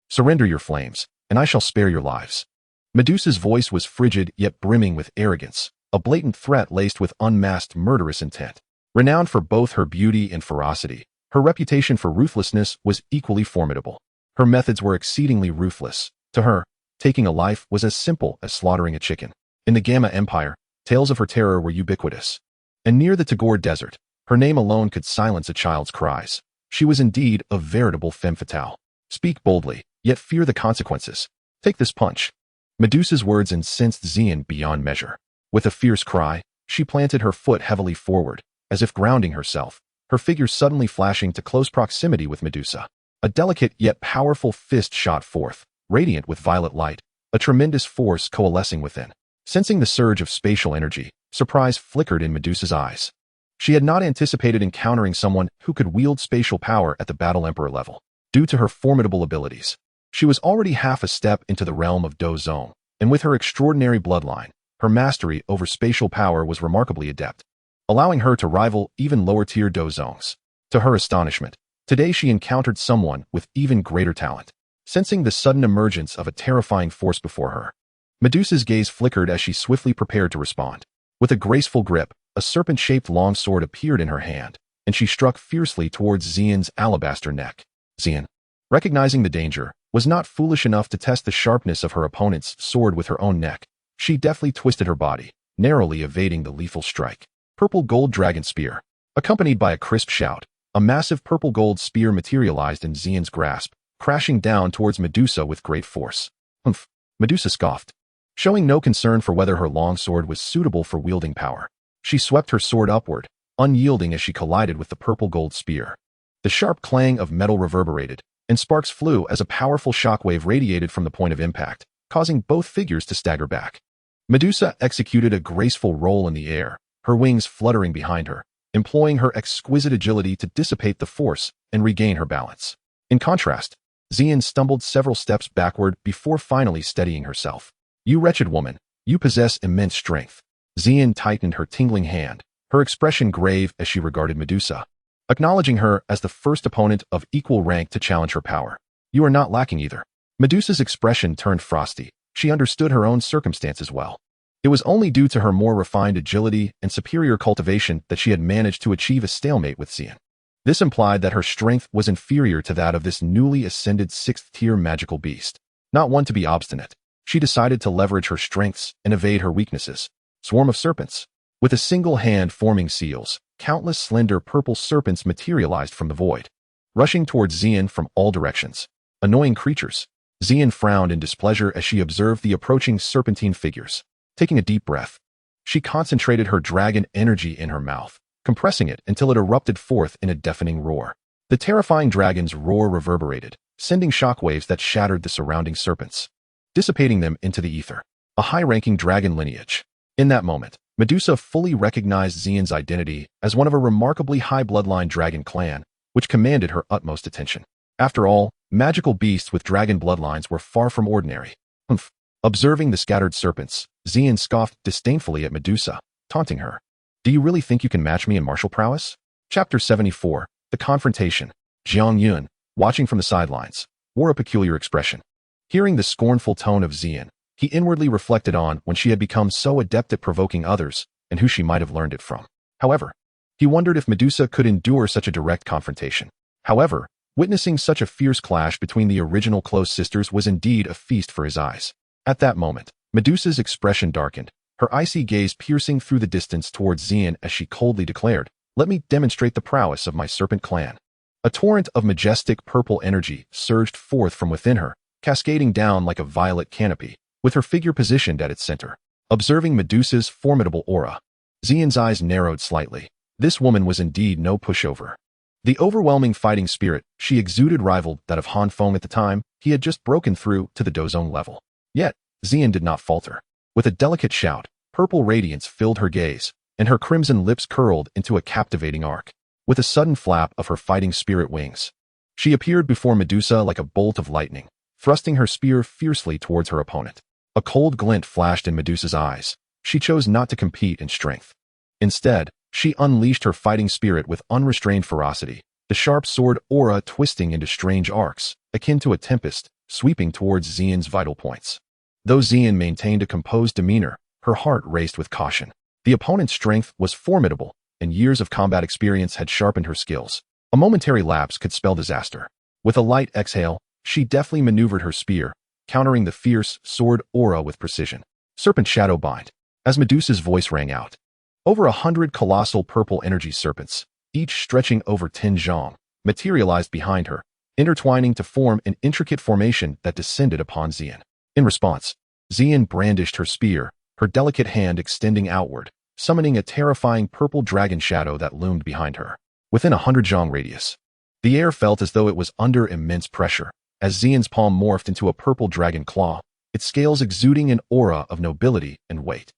Surrender your flames, and I shall spare your lives. Medusa's voice was frigid yet brimming with arrogance, a blatant threat laced with unmasked murderous intent. Renowned for both her beauty and ferocity, her reputation for ruthlessness was equally formidable. Her methods were exceedingly ruthless. To her, taking a life was as simple as slaughtering a chicken. In the Gamma Empire, tales of her terror were ubiquitous. And near the Tagore Desert, her name alone could silence a child's cries. She was indeed a veritable femme fatale. Speak boldly, yet fear the consequences. Take this punch. Medusa's words incensed Ziyan beyond measure. With a fierce cry, she planted her foot heavily forward, as if grounding herself, her figure suddenly flashing to close proximity with Medusa. A delicate yet powerful fist shot forth, radiant with violet light, a tremendous force coalescing within. Sensing the surge of spatial energy, surprise flickered in Medusa's eyes. She had not anticipated encountering someone who could wield spatial power at the Battle Emperor level. Due to her formidable abilities, she was already half a step into the realm of Dou Zong, and with her extraordinary bloodline, her mastery over spatial power was remarkably adept, allowing her to rival even lower-tier Dou Zongs. To her astonishment, today she encountered someone with even greater talent. Sensing the sudden emergence of a terrifying force before her, Medusa's gaze flickered as she swiftly prepared to respond. With a graceful grip, a serpent-shaped longsword appeared in her hand, and she struck fiercely towards Ziyan's alabaster neck. Ziyan, recognizing the danger, was not foolish enough to test the sharpness of her opponent's sword with her own neck. She deftly twisted her body, narrowly evading the lethal strike. Purple gold dragon spear. Accompanied by a crisp shout, a massive purple gold spear materialized in Ziyan's grasp, crashing down towards Medusa with great force. Humph, Medusa scoffed, showing no concern for whether her longsword was suitable for wielding power. She swept her sword upward, unyielding as she collided with the purple gold spear. The sharp clang of metal reverberated, and sparks flew as a powerful shockwave radiated from the point of impact, causing both figures to stagger back. Medusa executed a graceful roll in the air, her wings fluttering behind her, employing her exquisite agility to dissipate the force and regain her balance. In contrast, Ziyan stumbled several steps backward before finally steadying herself. You wretched woman, you possess immense strength. Ziyan tightened her tingling hand, her expression grave as she regarded Medusa, acknowledging her as the first opponent of equal rank to challenge her power. You are not lacking either. Medusa's expression turned frosty. She understood her own circumstances well. It was only due to her more refined agility and superior cultivation that she had managed to achieve a stalemate with Ziyan. This implied that her strength was inferior to that of this newly ascended 6th-tier magical beast. Not one to be obstinate, she decided to leverage her strengths and evade her weaknesses. Swarm of serpents. With a single hand forming seals, countless slender purple serpents materialized from the void, rushing towards Ziyan from all directions. Annoying creatures. Ziyan frowned in displeasure as she observed the approaching serpentine figures. Taking a deep breath, She concentrated her dragon energy in her mouth, compressing it until it erupted forth in a deafening roar. The terrifying dragon's roar reverberated, sending shockwaves that shattered the surrounding serpents, dissipating them into the ether. A high-ranking dragon lineage. In that moment, Medusa fully recognized Ziyan's identity as one of a remarkably high bloodline dragon clan, which commanded her utmost attention. After all, magical beasts with dragon bloodlines were far from ordinary. Humph. Observing the scattered serpents, Ziyan scoffed disdainfully at Medusa, taunting her. Do you really think you can match me in martial prowess? Chapter 74, The Confrontation. Jiang Yun, watching from the sidelines, wore a peculiar expression. Hearing the scornful tone of Ziyan, he inwardly reflected on when she had become so adept at provoking others and who she might have learned it from. However, he wondered if Medusa could endure such a direct confrontation. However, witnessing such a fierce clash between the original close sisters was indeed a feast for his eyes. At that moment, Medusa's expression darkened, her icy gaze piercing through the distance towards Ziyan as she coldly declared, "Let me demonstrate the prowess of my serpent clan." A torrent of majestic purple energy surged forth from within her, cascading down like a violet canopy, with her figure positioned at its center. Observing Medusa's formidable aura, Ziyan's eyes narrowed slightly. This woman was indeed no pushover. The overwhelming fighting spirit she exuded rivaled that of Hanfeng at the time he had just broken through to the Dozone level. Yet, Ziyan did not falter. With a delicate shout, purple radiance filled her gaze, and her crimson lips curled into a captivating arc. With a sudden flap of her fighting spirit wings, she appeared before Medusa like a bolt of lightning, thrusting her spear fiercely towards her opponent. A cold glint flashed in Medusa's eyes. She chose not to compete in strength. Instead, she unleashed her fighting spirit with unrestrained ferocity, the sharp sword aura twisting into strange arcs, akin to a tempest, sweeping towards Ziyan's vital points. Though Ziyan maintained a composed demeanor, her heart raced with caution. The opponent's strength was formidable, and years of combat experience had sharpened her skills. A momentary lapse could spell disaster. With a light exhale, she deftly maneuvered her spear, countering the fierce sword aura with precision. Serpent Shadow Bind. As Medusa's voice rang out, over 100 colossal purple energy serpents, each stretching over 10 zhang, materialized behind her, intertwining to form an intricate formation that descended upon Ziyan. In response, Ziyan brandished her spear, her delicate hand extending outward, summoning a terrifying purple dragon shadow that loomed behind her. Within 100 zhang radius, the air felt as though it was under immense pressure, as Ziyan's palm morphed into a purple dragon claw, its scales exuding an aura of nobility and weight.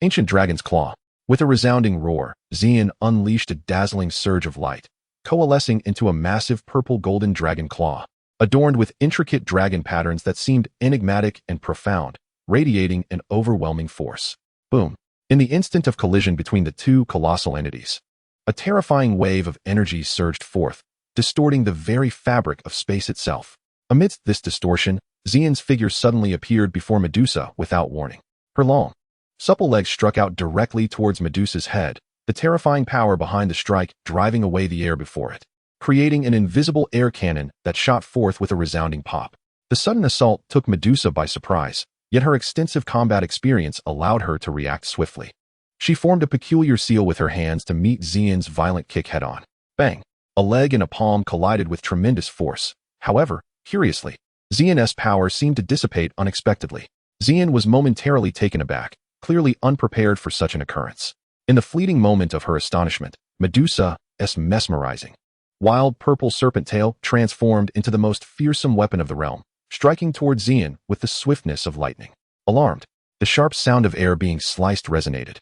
Ancient Dragon's Claw. With a resounding roar, Ziyan unleashed a dazzling surge of light, coalescing into a massive purple-golden dragon claw, adorned with intricate dragon patterns that seemed enigmatic and profound, radiating an overwhelming force. Boom. In the instant of collision between the two colossal entities, a terrifying wave of energy surged forth, distorting the very fabric of space itself. Amidst this distortion, Ziyan's figure suddenly appeared before Medusa without warning. Her long, supple legs struck out directly towards Medusa's head, the terrifying power behind the strike driving away the air before it, creating an invisible air cannon that shot forth with a resounding pop. The sudden assault took Medusa by surprise, yet her extensive combat experience allowed her to react swiftly. She formed a peculiar seal with her hands to meet Ziyan's violent kick head-on. Bang! A leg and a palm collided with tremendous force. However, curiously, Ziyan's power seemed to dissipate unexpectedly. Ziyan was momentarily taken aback, clearly unprepared for such an occurrence. In the fleeting moment of her astonishment, Medusa's mesmerizing, wild purple serpent tail transformed into the most fearsome weapon of the realm, striking towards Ziyan with the swiftness of lightning. Alarmed, the sharp sound of air being sliced resonated,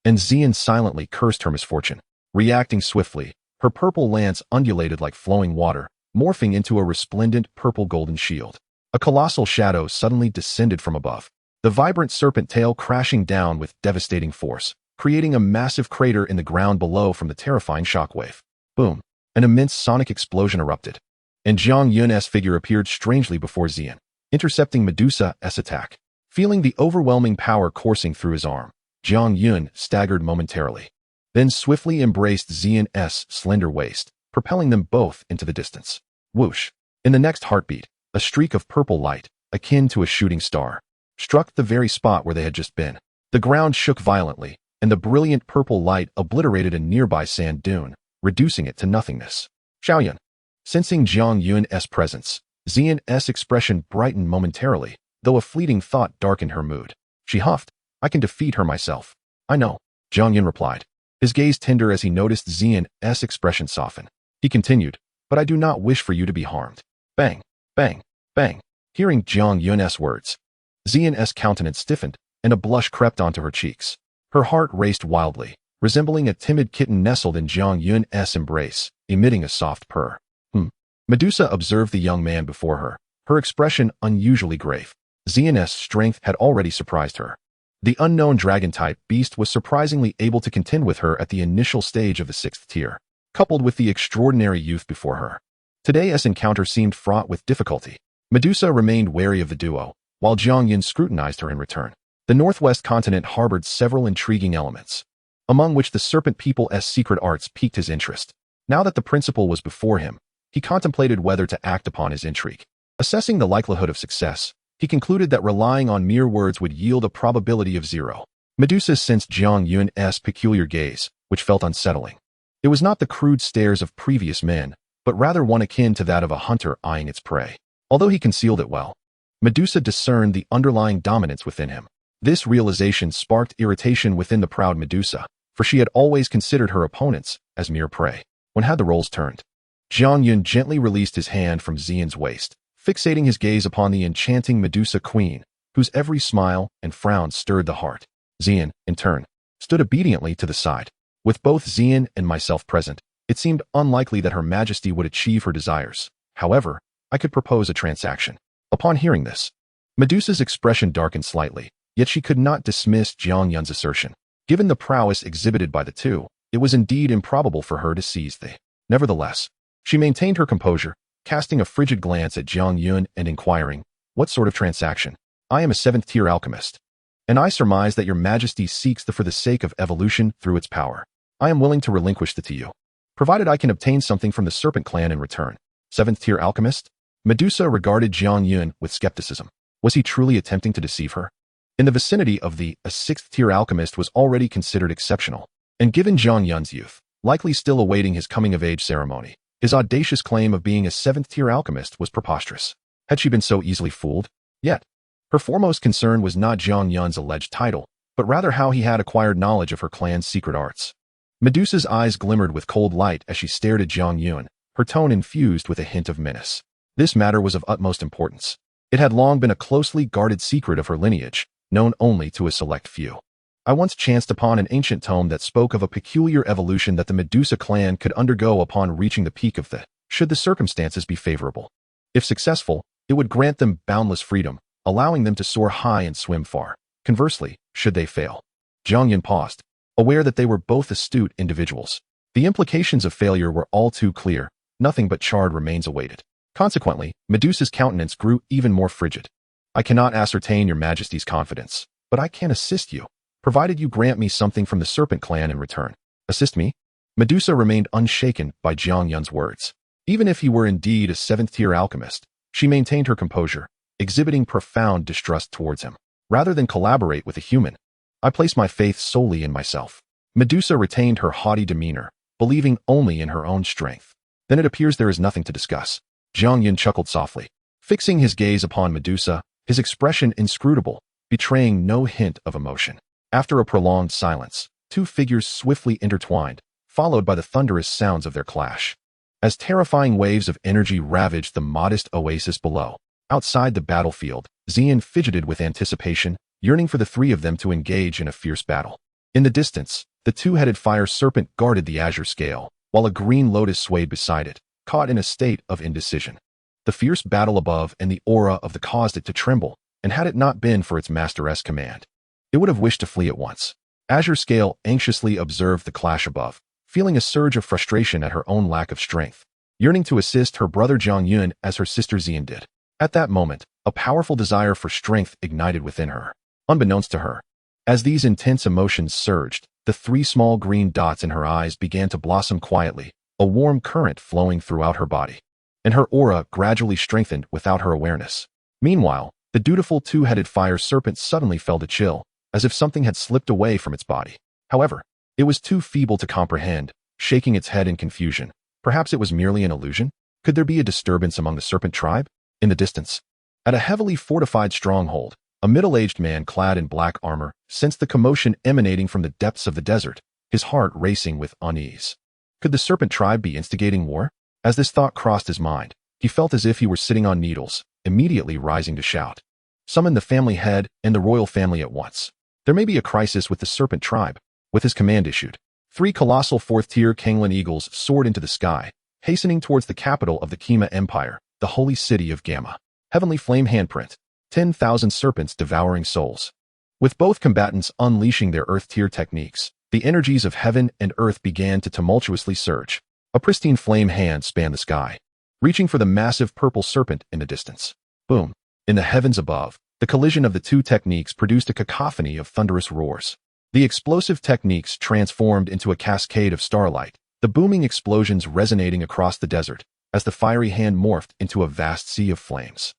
and Ziyan silently cursed her misfortune. Reacting swiftly, her purple lance undulated like flowing water, morphing into a resplendent purple-golden shield. A colossal shadow suddenly descended from above, the vibrant serpent tail crashing down with devastating force, creating a massive crater in the ground below from the terrifying shockwave. Boom! An immense sonic explosion erupted, and Jiang Yun's figure appeared strangely before Ziyan, intercepting Medusa's attack. Feeling the overwhelming power coursing through his arm, Jiang Yun staggered momentarily, then swiftly embraced Ziyan's slender waist, propelling them both into the distance. Whoosh! In the next heartbeat, a streak of purple light, akin to a shooting star, struck the very spot where they had just been. The ground shook violently, and the brilliant purple light obliterated a nearby sand dune, reducing it to nothingness. Xuan. Sensing Jiang Yun's presence, Ziyan's expression brightened momentarily, though a fleeting thought darkened her mood. She huffed, "I can defeat her myself." I know, Jiang Yun replied. His gaze tender as he noticed Ziyan's expression soften. He continued, but I do not wish for you to be harmed. Bang, bang, bang. Hearing Jiang Yun's words, Ziyan's countenance stiffened, and a blush crept onto her cheeks. Her heart raced wildly, resembling a timid kitten nestled in Jiang Yun's embrace, emitting a soft purr. Medusa observed the young man before her, her expression unusually grave. Ziyan's strength had already surprised her. The unknown dragon-type beast was surprisingly able to contend with her at the initial stage of the 6th tier, coupled with the extraordinary youth before her. Today's encounter seemed fraught with difficulty. Medusa remained wary of the duo, while Jiang Yun scrutinized her in return. The Northwest continent harbored several intriguing elements, among which the Serpent people's secret arts piqued his interest. Now that the principal was before him, he contemplated whether to act upon his intrigue. Assessing the likelihood of success, he concluded that relying on mere words would yield a probability of 0. Medusa sensed Jiang Yun's peculiar gaze, which felt unsettling. It was not the crude stares of previous men, but rather one akin to that of a hunter eyeing its prey. Although he concealed it well, Medusa discerned the underlying dominance within him. This realization sparked irritation within the proud Medusa, for she had always considered her opponents as mere prey. When had the roles turned? Jiang Yun gently released his hand from Ziyan's waist, fixating his gaze upon the enchanting Medusa queen, whose every smile and frown stirred the heart. Ziyan, in turn, stood obediently to the side. With both Ziyan and myself present, it seemed unlikely that Her Majesty would achieve her desires. However, I could propose a transaction. Upon hearing this, Medusa's expression darkened slightly, yet she could not dismiss Jiang Yun's assertion. Given the prowess exhibited by the two, it was indeed improbable for her to seize the. Nevertheless, she maintained her composure, casting a frigid glance at Jiang Yun and inquiring, "What sort of transaction? I am a 7th-tier alchemist, and I surmise that your Majesty seeks for the sake of evolution through its power. I am willing to relinquish the to you, provided I can obtain something from the Serpent clan in return." 7th-tier alchemist? Medusa regarded Jiang Yun with skepticism. Was he truly attempting to deceive her? In the vicinity of a 6th-tier alchemist was already considered exceptional, and given Jiang Yun's youth, likely still awaiting his coming-of-age ceremony, his audacious claim of being a 7th-tier alchemist was preposterous. Had she been so easily fooled? Yet, her foremost concern was not Jiang Yun's alleged title, but rather how he had acquired knowledge of her clan's secret arts. Medusa's eyes glimmered with cold light as she stared at Jiang Yun, her tone infused with a hint of menace. This matter was of utmost importance. It had long been a closely guarded secret of her lineage, known only to a select few. I once chanced upon an ancient tome that spoke of a peculiar evolution that the Medusa clan could undergo upon reaching the peak of the, should the circumstances be favorable. If successful, it would grant them boundless freedom, allowing them to soar high and swim far. Conversely, should they fail. Jiang Yun paused, aware that they were both astute individuals. The implications of failure were all too clear, nothing but charred remains awaited. Consequently, Medusa's countenance grew even more frigid. I cannot ascertain your Majesty's confidence, but I can assist you, provided you grant me something from the Serpent clan in return. Assist me? Medusa remained unshaken by Jiang Yun's words. Even if he were indeed a 7th-tier alchemist, she maintained her composure, exhibiting profound distrust towards him. Rather than collaborate with a human, I place my faith solely in myself. Medusa retained her haughty demeanor, believing only in her own strength. Then it appears there is nothing to discuss. Jiang Yun chuckled softly, fixing his gaze upon Medusa, his expression inscrutable, betraying no hint of emotion. After a prolonged silence, two figures swiftly intertwined, followed by the thunderous sounds of their clash. As terrifying waves of energy ravaged the modest oasis below, outside the battlefield, Ziyan fidgeted with anticipation, yearning for the three of them to engage in a fierce battle. In the distance, the two-headed fire serpent guarded the azure scale, while a green lotus swayed beside it, caught in a state of indecision. The fierce battle above and the aura of the caused it to tremble, and had it not been for its master's command, it would have wished to flee at once. Azure Scale anxiously observed the clash above, feeling a surge of frustration at her own lack of strength, yearning to assist her brother Jiang Yun as her sister Ziyan did. At that moment, a powerful desire for strength ignited within her. Unbeknownst to her, as these intense emotions surged, the three small green dots in her eyes began to blossom quietly, a warm current flowing throughout her body, and her aura gradually strengthened without her awareness. Meanwhile, the dutiful two-headed fire serpent suddenly felt a chill, as if something had slipped away from its body. However, it was too feeble to comprehend, shaking its head in confusion. Perhaps it was merely an illusion? Could there be a disturbance among the serpent tribe? In the distance, at a heavily fortified stronghold, A middle-aged man clad in black armor sensed the commotion emanating from the depths of the desert, his heart racing with unease. Could the Serpent tribe be instigating war? As this thought crossed his mind, he felt as if he were sitting on needles, immediately rising to shout. Summon the family head and the royal family at once. There may be a crisis with the Serpent tribe. With his command issued, 3 colossal 4th-tier Ching Lin eagles soared into the sky, hastening towards the capital of the Kima Empire, the holy city of Gamma. Heavenly flame handprint. 10,000 serpents devouring souls. With both combatants unleashing their earth-tier techniques, the energies of heaven and earth began to tumultuously surge. A pristine flame hand spanned the sky, reaching for the massive purple serpent in the distance. Boom! In the heavens above, the collision of the two techniques produced a cacophony of thunderous roars. The explosive techniques transformed into a cascade of starlight, the booming explosions resonating across the desert as the fiery hand morphed into a vast sea of flames.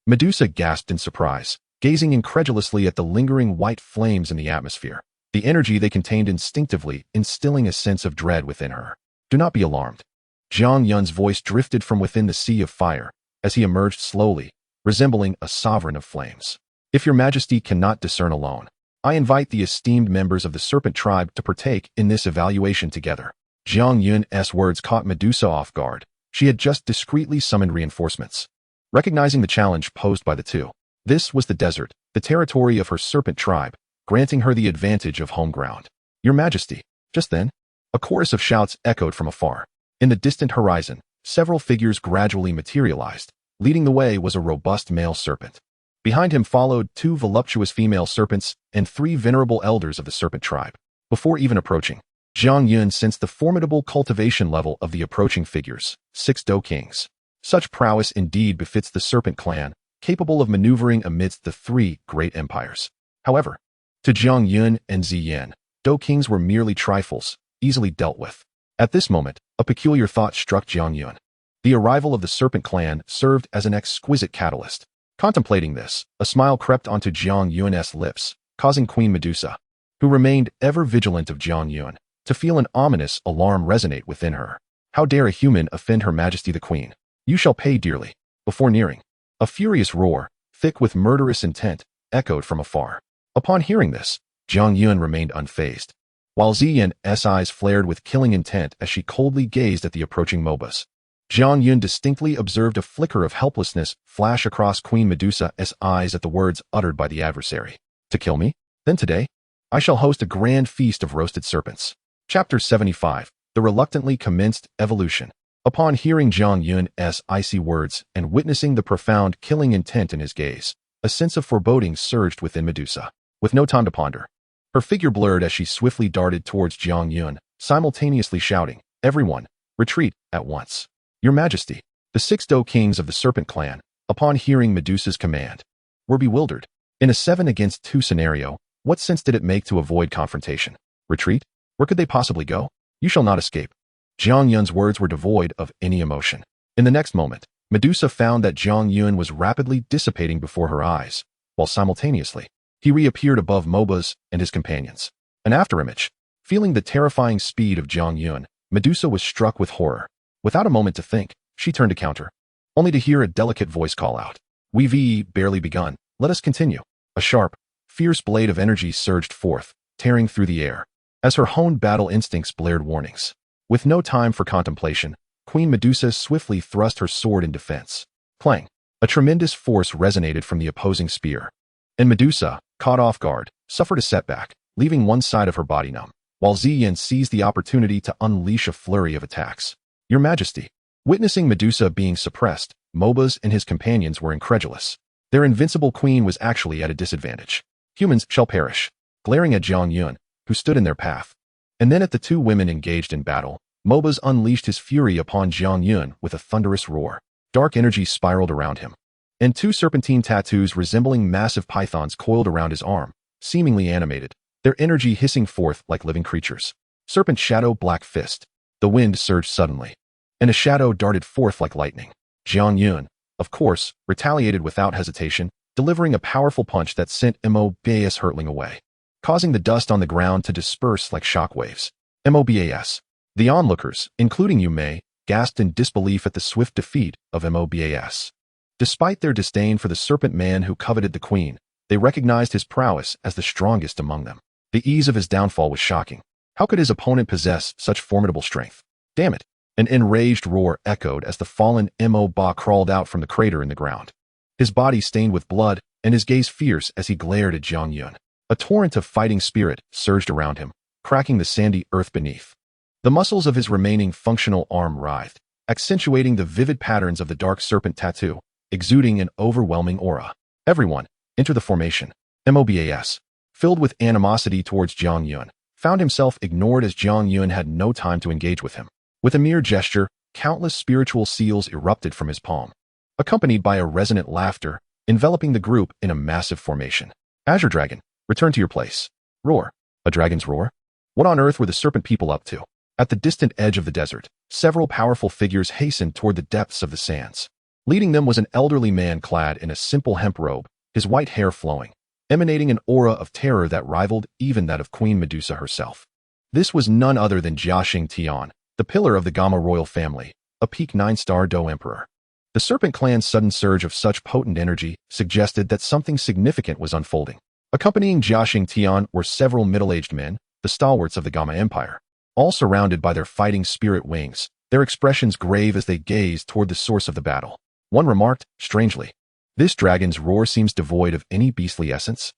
Medusa gasped in surprise, gazing incredulously at the lingering white flames in the atmosphere, the energy they contained instinctively instilling a sense of dread within her. Do not be alarmed. Jiang Yun's voice drifted from within the sea of fire as he emerged slowly, resembling a sovereign of flames. If your majesty cannot discern alone, I invite the esteemed members of the Serpent tribe to partake in this evaluation together. Jiang Yun's words caught Medusa off guard. She had just discreetly summoned reinforcements. Recognizing the challenge posed by the two, this was the desert, the territory of her Serpent tribe, granting her the advantage of home ground. Your majesty. Just then, a chorus of shouts echoed from afar. In the distant horizon, several figures gradually materialized. Leading the way was a robust male serpent. Behind him followed 2 voluptuous female serpents and 3 venerable elders of the Serpent tribe. Before even approaching, Jiang Yun sensed the formidable cultivation level of the approaching figures, 6 Dou kings. Such prowess indeed befits the Serpent clan, capable of maneuvering amidst the 3 great empires. However, to Jiang Yun and Ziyan, Dou kings were merely trifles, easily dealt with. At this moment, a peculiar thought struck Jiang Yun. The arrival of the Serpent clan served as an exquisite catalyst. Contemplating this, a smile crept onto Jiang Yun's lips, causing Queen Medusa, who remained ever vigilant of Jiang Yun, to feel an ominous alarm resonate within her. How dare a human offend Her Majesty the Queen? You shall pay dearly. Before nearing, a furious roar, thick with murderous intent, echoed from afar. Upon hearing this, Jiang Yun remained unfazed, while Ziyan's eyes flared with killing intent as she coldly gazed at the approaching MOBAs. Jiang Yun distinctly observed a flicker of helplessness flash across Queen Medusa's eyes at the words uttered by the adversary. To kill me? Then today, I shall host a grand feast of roasted serpents. Chapter 75. The reluctantly commenced evolution. Upon hearing Jiang Yun's icy words and witnessing the profound killing intent in his gaze, a sense of foreboding surged within Medusa. With no time to ponder, her figure blurred as she swiftly darted towards Jiang Yun, simultaneously shouting, "Everyone, retreat at once." Your Majesty. The 6 Dou kings of the Serpent clan, upon hearing Medusa's command, were bewildered. In a 7-against-2 scenario, what sense did it make to avoid confrontation? Retreat? Where could they possibly go? You shall not escape. Jiang Yun's words were devoid of any emotion. In the next moment, Medusa found that Jiang Yun was rapidly dissipating before her eyes, while simultaneously, he reappeared above MOBAs and his companions. An afterimage. Feeling the terrifying speed of Jiang Yun, Medusa was struck with horror. Without a moment to think, she turned to counter, only to hear a delicate voice call out. We've barely begun. Let us continue. A sharp, fierce blade of energy surged forth, tearing through the air, as her honed battle instincts blared warnings. With no time for contemplation, Queen Medusa swiftly thrust her sword in defense. Clang! A tremendous force resonated from the opposing spear, and Medusa, caught off guard, suffered a setback, leaving one side of her body numb, while Ziyan seized the opportunity to unleash a flurry of attacks. Your Majesty. Witnessing Medusa being suppressed, MOBAs and his companions were incredulous. Their invincible queen was actually at a disadvantage. Humans shall perish. Glaring at Jiang Yun, who stood in their path, and then at the 2 women engaged in battle, MOBAs unleashed his fury upon Jiang Yun with a thunderous roar. Dark energy spiraled around him, and 2 serpentine tattoos resembling massive pythons coiled around his arm, seemingly animated, their energy hissing forth like living creatures. Serpent Shadow Black Fist. The wind surged suddenly, and a shadow darted forth like lightning. Jiang Yun, of course, retaliated without hesitation, delivering a powerful punch that sent MOBAs hurtling away, causing the dust on the ground to disperse like shockwaves. MOBAs. The onlookers, including Yume, gasped in disbelief at the swift defeat of MOBAs. Despite their disdain for the serpent man who coveted the queen, They recognized his prowess as the strongest among them. The ease of his downfall was shocking. How could his opponent possess such formidable strength? Damn it! An enraged roar echoed as the fallen Mo Ba crawled out from the crater in the ground. His body stained with blood, and his gaze fierce as he glared at Jiang Yun. A torrent of fighting spirit surged around him, cracking the sandy earth beneath. The muscles of his remaining functional arm writhed, accentuating the vivid patterns of the dark serpent tattoo, exuding an overwhelming aura. Everyone, enter the formation. MOBAS, filled with animosity towards Jiang Yun, found himself ignored as Jiang Yun had no time to engage with him. With a mere gesture, countless spiritual seals erupted from his palm, accompanied by a resonant laughter, enveloping the group in a massive formation. Azure Dragon, return to your place. Roar. A dragon's roar? What on earth were the serpent people up to? At the distant edge of the desert, several powerful figures hastened toward the depths of the sands. Leading them was an elderly man clad in a simple hemp robe, his white hair flowing, emanating an aura of terror that rivaled even that of Queen Medusa herself. This was none other than Jia Tian, the pillar of the Gamma royal family, a peak 9-star Dou emperor. The Serpent clan's sudden surge of such potent energy suggested that something significant was unfolding. Accompanying Jia Tian were several middle-aged men, the stalwarts of the Gamma Empire, all surrounded by their fighting spirit wings, their expressions grave as they gazed toward the source of the battle. One remarked, strangely, "This dragon's roar seems devoid of any beastly essence.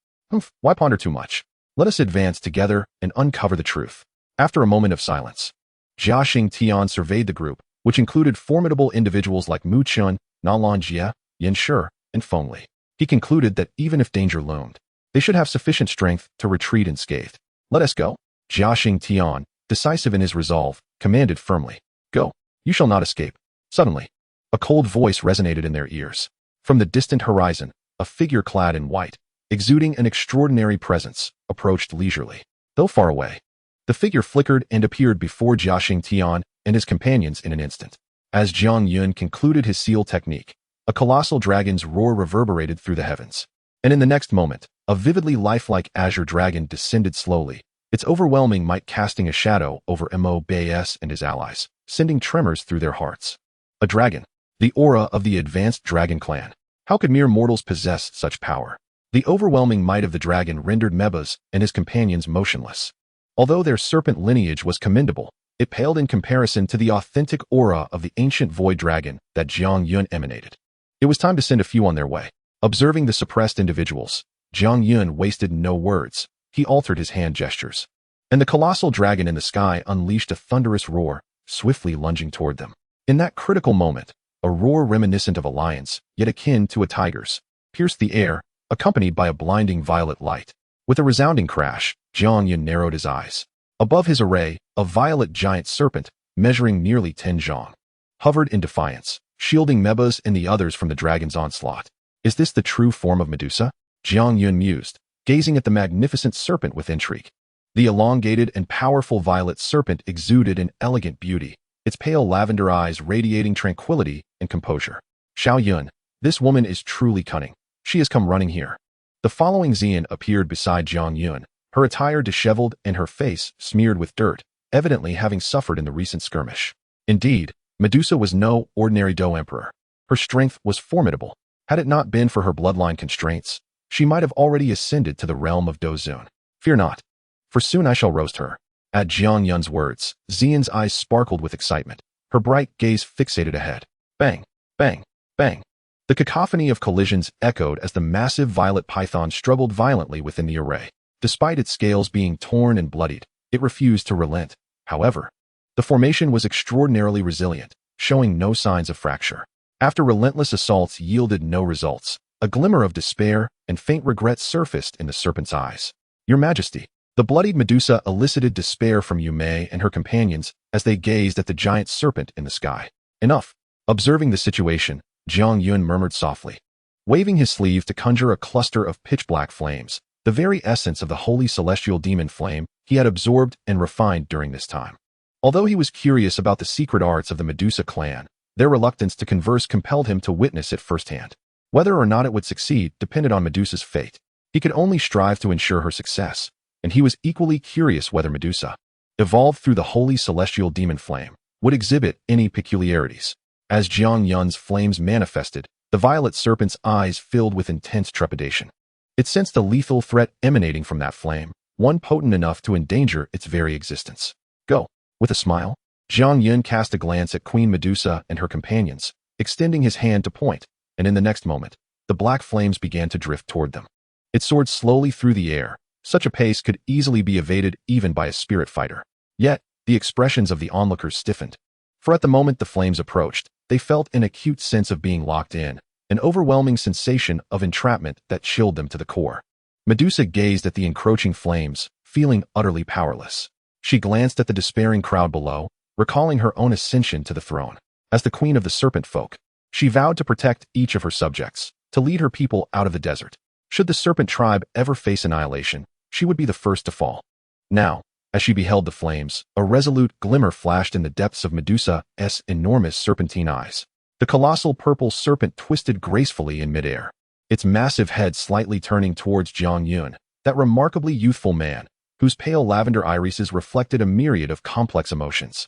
Why ponder too much? Let us advance together and uncover the truth." After a moment of silence, Jia Tian surveyed the group, which included formidable individuals like Mu Chun, Nalan Jie, Yin Shi, and Feng Li. He concluded that even if danger loomed, they should have sufficient strength to retreat unscathed. "Let us go." Jia Tian, decisive in his resolve, commanded firmly. "Go. You shall not escape." Suddenly, a cold voice resonated in their ears. From the distant horizon, a figure clad in white, exuding an extraordinary presence, approached leisurely. Though far away, the figure flickered and appeared before Jia Tian and his companions in an instant. As Jiang Yun concluded his seal technique, a colossal dragon's roar reverberated through the heavens. And in the next moment, a vividly lifelike azure dragon descended slowly, its overwhelming might casting a shadow over MOBAS and his allies, sending tremors through their hearts. A dragon. The aura of the advanced dragon clan. How could mere mortals possess such power? The overwhelming might of the dragon rendered Mebas and his companions motionless. Although their serpent lineage was commendable, it paled in comparison to the authentic aura of the ancient void dragon that Jiang Yun emanated. It was time to send a few on their way. Observing the suppressed individuals, Jiang Yun wasted no words. He altered his hand gestures. And the colossal dragon in the sky unleashed a thunderous roar, swiftly lunging toward them. In that critical moment, a roar reminiscent of a lion's, yet akin to a tiger's, pierced the air, accompanied by a blinding violet light. With a resounding crash, Jiang Yun narrowed his eyes. Above his array, a violet giant serpent, measuring nearly 10 zhang, hovered in defiance, shielding Mebas and the others from the dragon's onslaught. Is this the true form of Medusa? Jiang Yun mused, gazing at the magnificent serpent with intrigue. The elongated and powerful violet serpent exuded an elegant beauty, its pale lavender eyes radiating tranquility and composure. Xiao Yun, this woman is truly cunning. She has come running here. The following Ziyan appeared beside Jiang Yun, her attire disheveled and her face smeared with dirt, evidently having suffered in the recent skirmish. Indeed, Medusa was no ordinary Dou emperor. Her strength was formidable. Had it not been for her bloodline constraints, she might have already ascended to the realm of Dou Zun. Fear not, for soon I shall roast her. At Jiang Yun's words, Ziyan's eyes sparkled with excitement, her bright gaze fixated ahead. Bang, bang, bang. The cacophony of collisions echoed as the massive violet python struggled violently within the array. Despite its scales being torn and bloodied, it refused to relent. However, the formation was extraordinarily resilient, showing no signs of fracture. After relentless assaults yielded no results, a glimmer of despair and faint regret surfaced in the serpent's eyes. Your Majesty, the bloodied Medusa elicited despair from Yume and her companions as they gazed at the giant serpent in the sky. Enough. Observing the situation, Jiang Yun murmured softly, waving his sleeve to conjure a cluster of pitch-black flames, the very essence of the holy celestial demon flame he had absorbed and refined during this time. Although he was curious about the secret arts of the Medusa clan, their reluctance to converse compelled him to witness it firsthand. Whether or not it would succeed depended on Medusa's fate. He could only strive to ensure her success, and he was equally curious whether Medusa, evolved through the holy celestial demon flame, would exhibit any peculiarities. As Jiang Yun's flames manifested, the violet serpent's eyes filled with intense trepidation. It sensed a lethal threat emanating from that flame, one potent enough to endanger its very existence. Go. With a smile, Jiang Yun cast a glance at Queen Medusa and her companions, extending his hand to point, and in the next moment, the black flames began to drift toward them. It soared slowly through the air. Such a pace could easily be evaded even by a spirit fighter. Yet, the expressions of the onlookers stiffened. For at the moment the flames approached, they felt an acute sense of being locked in, an overwhelming sensation of entrapment that chilled them to the core. Medusa gazed at the encroaching flames, feeling utterly powerless. She glanced at the despairing crowd below, recalling her own ascension to the throne. As the queen of the serpent folk, she vowed to protect each of her subjects, to lead her people out of the desert. Should the serpent tribe ever face annihilation, she would be the first to fall. Now, as she beheld the flames, a resolute glimmer flashed in the depths of Medusa's enormous serpentine eyes. The colossal purple serpent twisted gracefully in midair, its massive head slightly turning towards Jiang Yun, that remarkably youthful man, whose pale lavender irises reflected a myriad of complex emotions.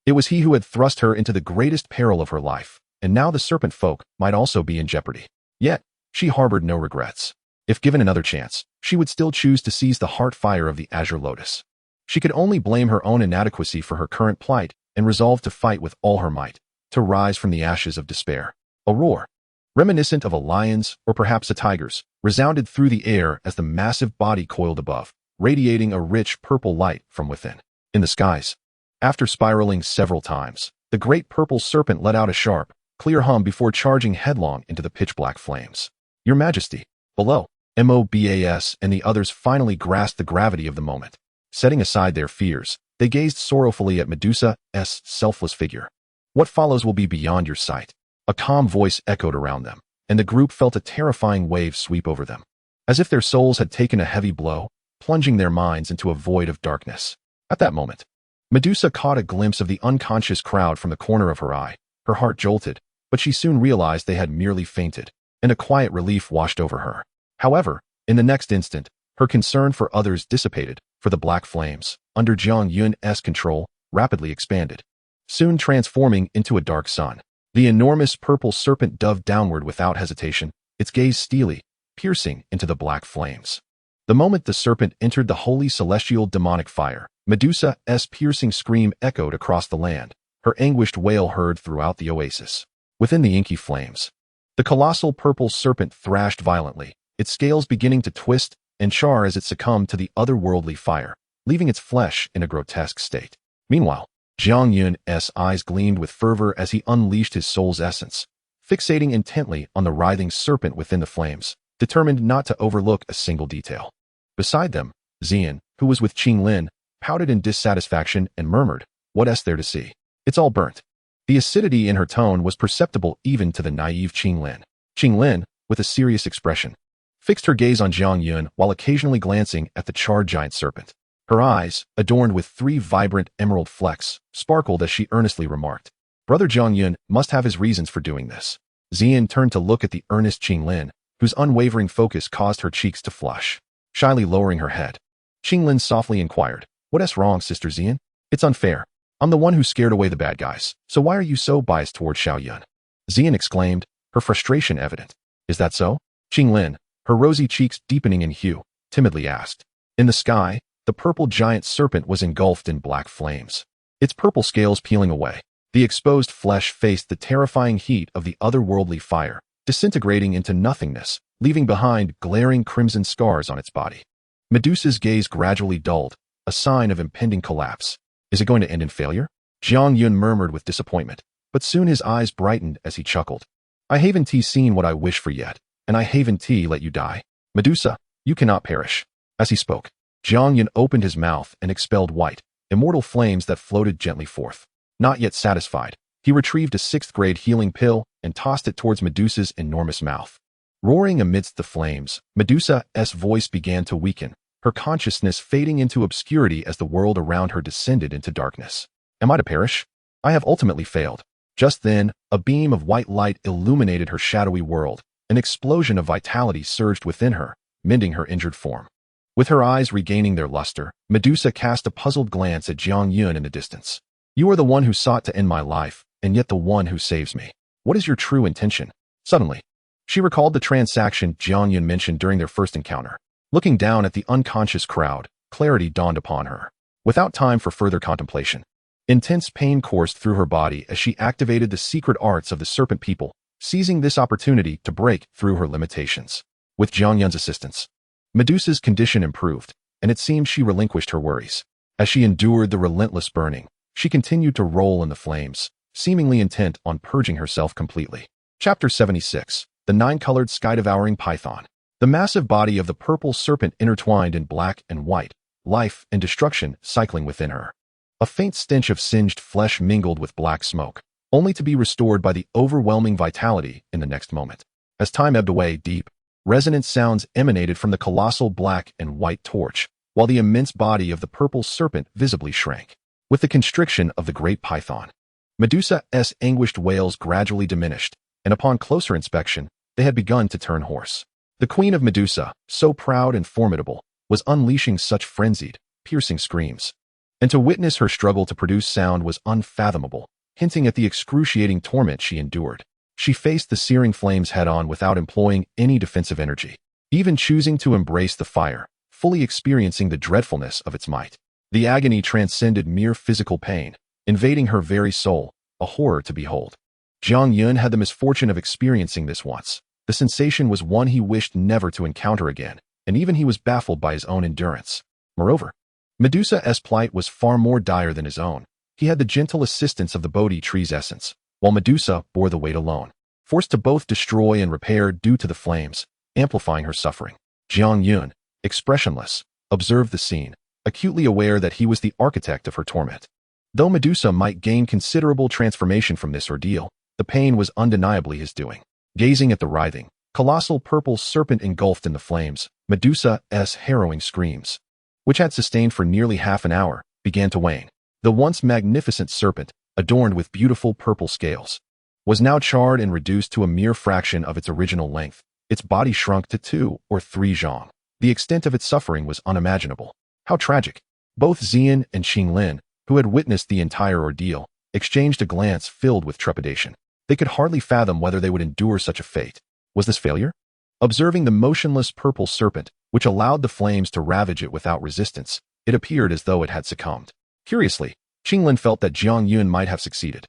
It was he who had thrust her into the greatest peril of her life, and now the serpent folk might also be in jeopardy. Yet, she harbored no regrets. If given another chance, she would still choose to seize the heart fire of the azure lotus. She could only blame her own inadequacy for her current plight and resolved to fight with all her might, to rise from the ashes of despair. A roar, reminiscent of a lion's or perhaps a tiger's, resounded through the air as the massive body coiled above, radiating a rich purple light from within. In the skies, after spiraling several times, the great purple serpent let out a sharp, clear hum before charging headlong into the pitch-black flames. Your Majesty, below, Mobas and the others finally grasped the gravity of the moment. Setting aside their fears, they gazed sorrowfully at Medusa's selfless figure. What follows will be beyond your sight. A calm voice echoed around them, and the group felt a terrifying wave sweep over them, as if their souls had taken a heavy blow, plunging their minds into a void of darkness. At that moment, Medusa caught a glimpse of the unconscious crowd from the corner of her eye. Her heart jolted, but she soon realized they had merely fainted, and a quiet relief washed over her. However, in the next instant, her concern for others dissipated, for the black flames, under Jiang Yun's control, rapidly expanded, soon transforming into a dark sun. The enormous purple serpent dove downward without hesitation, its gaze steely, piercing into the black flames. The moment the serpent entered the holy celestial demonic fire, Medusa's piercing scream echoed across the land, her anguished wail heard throughout the oasis. Within the inky flames, the colossal purple serpent thrashed violently, its scales beginning to twist and char as it succumbed to the otherworldly fire, leaving its flesh in a grotesque state. Meanwhile, Jiang Yun's eyes gleamed with fervor as he unleashed his soul's essence, fixating intently on the writhing serpent within the flames, determined not to overlook a single detail. Beside them, Ziyan, who was with Ching Lin, pouted in dissatisfaction and murmured, "What's there to see? It's all burnt." The acidity in her tone was perceptible even to the naive Ching Lin. Ching Lin, with a serious expression, fixed her gaze on Jiang Yun while occasionally glancing at the charred giant serpent. Her eyes, adorned with 3 vibrant emerald flecks, sparkled as she earnestly remarked, "Brother Jiang Yun must have his reasons for doing this." Ziyan turned to look at the earnest Ching Lin, whose unwavering focus caused her cheeks to flush. Shyly lowering her head, Ching Lin softly inquired, "What's wrong, Sister Ziyan? It's unfair. I'm the one who scared away the bad guys, so why are you so biased toward Xiaoyun?" Ziyan exclaimed, her frustration evident. "Is that so?" Ching Lin, her rosy cheeks deepening in hue, timidly asked. In the sky, the purple giant serpent was engulfed in black flames, its purple scales peeling away. The exposed flesh faced the terrifying heat of the otherworldly fire, disintegrating into nothingness, leaving behind glaring crimson scars on its body. Medusa's gaze gradually dulled, a sign of impending collapse. "Is it going to end in failure?" Jiang Yun murmured with disappointment, but soon his eyes brightened as he chuckled. "I haven't seen what I wish for yet, and I haven't let you die. Medusa, you cannot perish." As he spoke, Jiang Yun opened his mouth and expelled white, immortal flames that floated gently forth. Not yet satisfied, he retrieved a 6th-grade healing pill and tossed it towards Medusa's enormous mouth. Roaring amidst the flames, Medusa's voice began to weaken, her consciousness fading into obscurity as the world around her descended into darkness. "Am I to perish? I have ultimately failed." Just then, a beam of white light illuminated her shadowy world. An explosion of vitality surged within her, mending her injured form. With her eyes regaining their luster, Medusa cast a puzzled glance at Jiang Yun in the distance. "You are the one who sought to end my life, and yet the one who saves me. What is your true intention?" Suddenly, She recalled the transaction Jiang Yun mentioned during their first encounter. Looking down at the unconscious crowd, clarity dawned upon her. Without time for further contemplation, intense pain coursed through her body as she activated the secret arts of the Serpent people, seizing this opportunity to break through her limitations. With Jiang Yun's assistance, Medusa's condition improved, and it seemed she relinquished her worries. As she endured the relentless burning, she continued to roll in the flames, seemingly intent on purging herself completely. Chapter 76. The Nine-Colored Sky-Devouring Python. The massive body of the purple serpent intertwined in black and white, life and destruction cycling within her. A faint stench of singed flesh mingled with black smoke, only to be restored by the overwhelming vitality in the next moment. As time ebbed away, deep, resonant sounds emanated from the colossal black and white torch, while the immense body of the purple serpent visibly shrank. With the constriction of the great python, Medusa's anguished wails gradually diminished, and upon closer inspection, they had begun to turn hoarse. The queen of Medusa, so proud and formidable, was unleashing such frenzied, piercing screams. And to witness her struggle to produce sound was unfathomable, hinting at the excruciating torment she endured. She faced the searing flames head-on without employing any defensive energy, even choosing to embrace the fire, fully experiencing the dreadfulness of its might. The agony transcended mere physical pain, invading her very soul, a horror to behold. Jiang Yun had the misfortune of experiencing this once. The sensation was one he wished never to encounter again, and even he was baffled by his own endurance. Moreover, Medusa's plight was far more dire than his own. He had the gentle assistance of the Bodhi tree's essence, while Medusa bore the weight alone, forced to both destroy and repair due to the flames, amplifying her suffering. Jiang Yun, expressionless, observed the scene, acutely aware that he was the architect of her torment. Though Medusa might gain considerable transformation from this ordeal, the pain was undeniably his doing. Gazing at the writhing, colossal purple serpent engulfed in the flames, Medusa's harrowing screams, which had sustained for nearly half an hour, began to wane. The once magnificent serpent, adorned with beautiful purple scales, was now charred and reduced to a mere fraction of its original length. Its body shrunk to 2 or 3 zhang. The extent of its suffering was unimaginable. How tragic! Both Ziyan and Ching Lin, who had witnessed the entire ordeal, exchanged a glance filled with trepidation. They could hardly fathom whether they would endure such a fate. Was this failure? Observing the motionless purple serpent, which allowed the flames to ravage it without resistance, it appeared as though it had succumbed. Curiously, Ching Lin felt that Jiang Yun might have succeeded.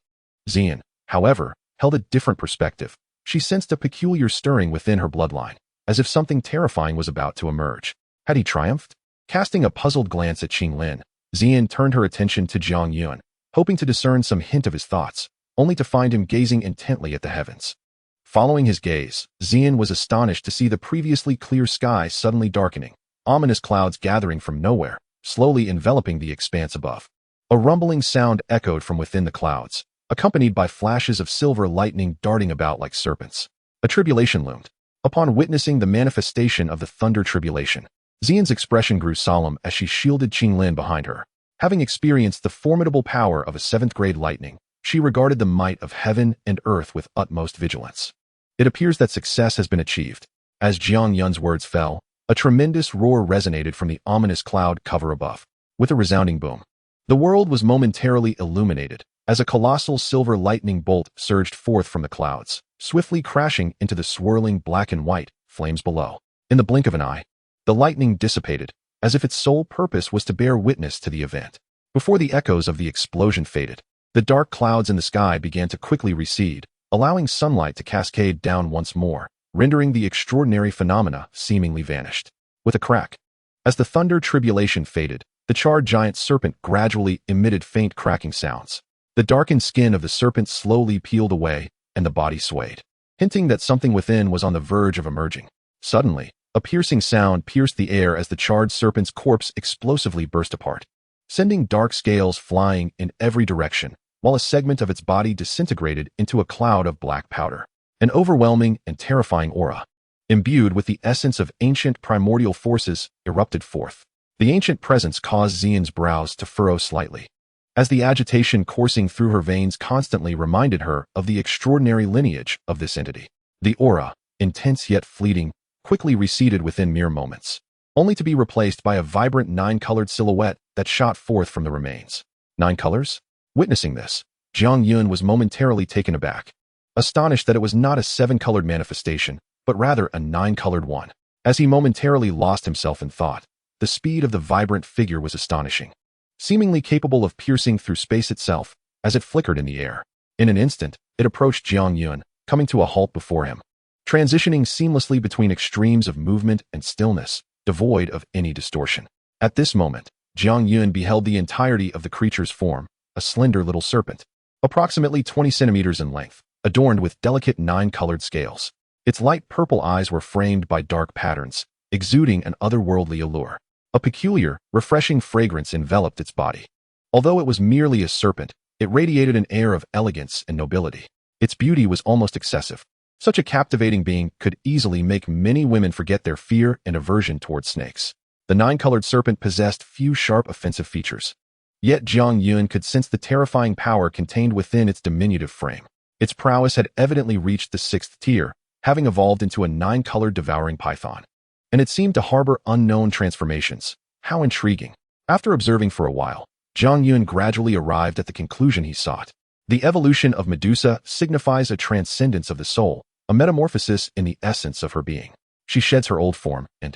Ziyan, however, held a different perspective. She sensed a peculiar stirring within her bloodline, as if something terrifying was about to emerge. Had he triumphed? Casting a puzzled glance at Ching Lin, Ziyan turned her attention to Jiang Yun, hoping to discern some hint of his thoughts, only to find him gazing intently at the heavens. Following his gaze, Ziyan was astonished to see the previously clear sky suddenly darkening, ominous clouds gathering from nowhere, slowly enveloping the expanse above. A rumbling sound echoed from within the clouds, accompanied by flashes of silver lightning darting about like serpents. A tribulation loomed. Upon witnessing the manifestation of the thunder tribulation, Ziyan's expression grew solemn as she shielded Ching Lin behind her. Having experienced the formidable power of a 7th-grade lightning, she regarded the might of heaven and earth with utmost vigilance. It appears that success has been achieved. As Jiang Yun's words fell, a tremendous roar resonated from the ominous cloud cover above. With a resounding boom, the world was momentarily illuminated, as a colossal silver lightning bolt surged forth from the clouds, swiftly crashing into the swirling black and white flames below. In the blink of an eye, the lightning dissipated, as if its sole purpose was to bear witness to the event. Before the echoes of the explosion faded, the dark clouds in the sky began to quickly recede, allowing sunlight to cascade down once more, rendering the extraordinary phenomena seemingly vanished. With a crack, as the thunder tribulation faded, the charred giant serpent gradually emitted faint cracking sounds. The darkened skin of the serpent slowly peeled away, and the body swayed, hinting that something within was on the verge of emerging. Suddenly, a piercing sound pierced the air as the charred serpent's corpse explosively burst apart, sending dark scales flying in every direction, while a segment of its body disintegrated into a cloud of black powder. An overwhelming and terrifying aura, imbued with the essence of ancient primordial forces, erupted forth. The ancient presence caused Ziyan's brows to furrow slightly, as the agitation coursing through her veins constantly reminded her of the extraordinary lineage of this entity. The aura, intense yet fleeting, quickly receded within mere moments, only to be replaced by a vibrant 9-colored silhouette that shot forth from the remains. 9 colors? Witnessing this, Jiang Yun was momentarily taken aback. astonished that it was not a 7-colored manifestation, but rather a 9-colored one. As he momentarily lost himself in thought, the speed of the vibrant figure was astonishing, seemingly capable of piercing through space itself as it flickered in the air. In an instant, it approached Jiang Yun, coming to a halt before him, transitioning seamlessly between extremes of movement and stillness, devoid of any distortion. At this moment, Jiang Yun beheld the entirety of the creature's form, a slender little serpent, approximately 20 centimeters in length, adorned with delicate 9-colored scales. Its light purple eyes were framed by dark patterns, exuding an otherworldly allure. A peculiar, refreshing fragrance enveloped its body. Although it was merely a serpent, it radiated an air of elegance and nobility. Its beauty was almost excessive. Such a captivating being could easily make many women forget their fear and aversion towards snakes. The 9-colored serpent possessed few sharp offensive features. Yet Jiang Yun could sense the terrifying power contained within its diminutive frame. Its prowess had evidently reached the 6th tier, having evolved into a 9-colored devouring python. And it seemed to harbor unknown transformations. How intriguing. After observing for a while, Jiang Yun gradually arrived at the conclusion he sought. The evolution of Medusa signifies a transcendence of the soul, a metamorphosis in the essence of her being. She sheds her old form and,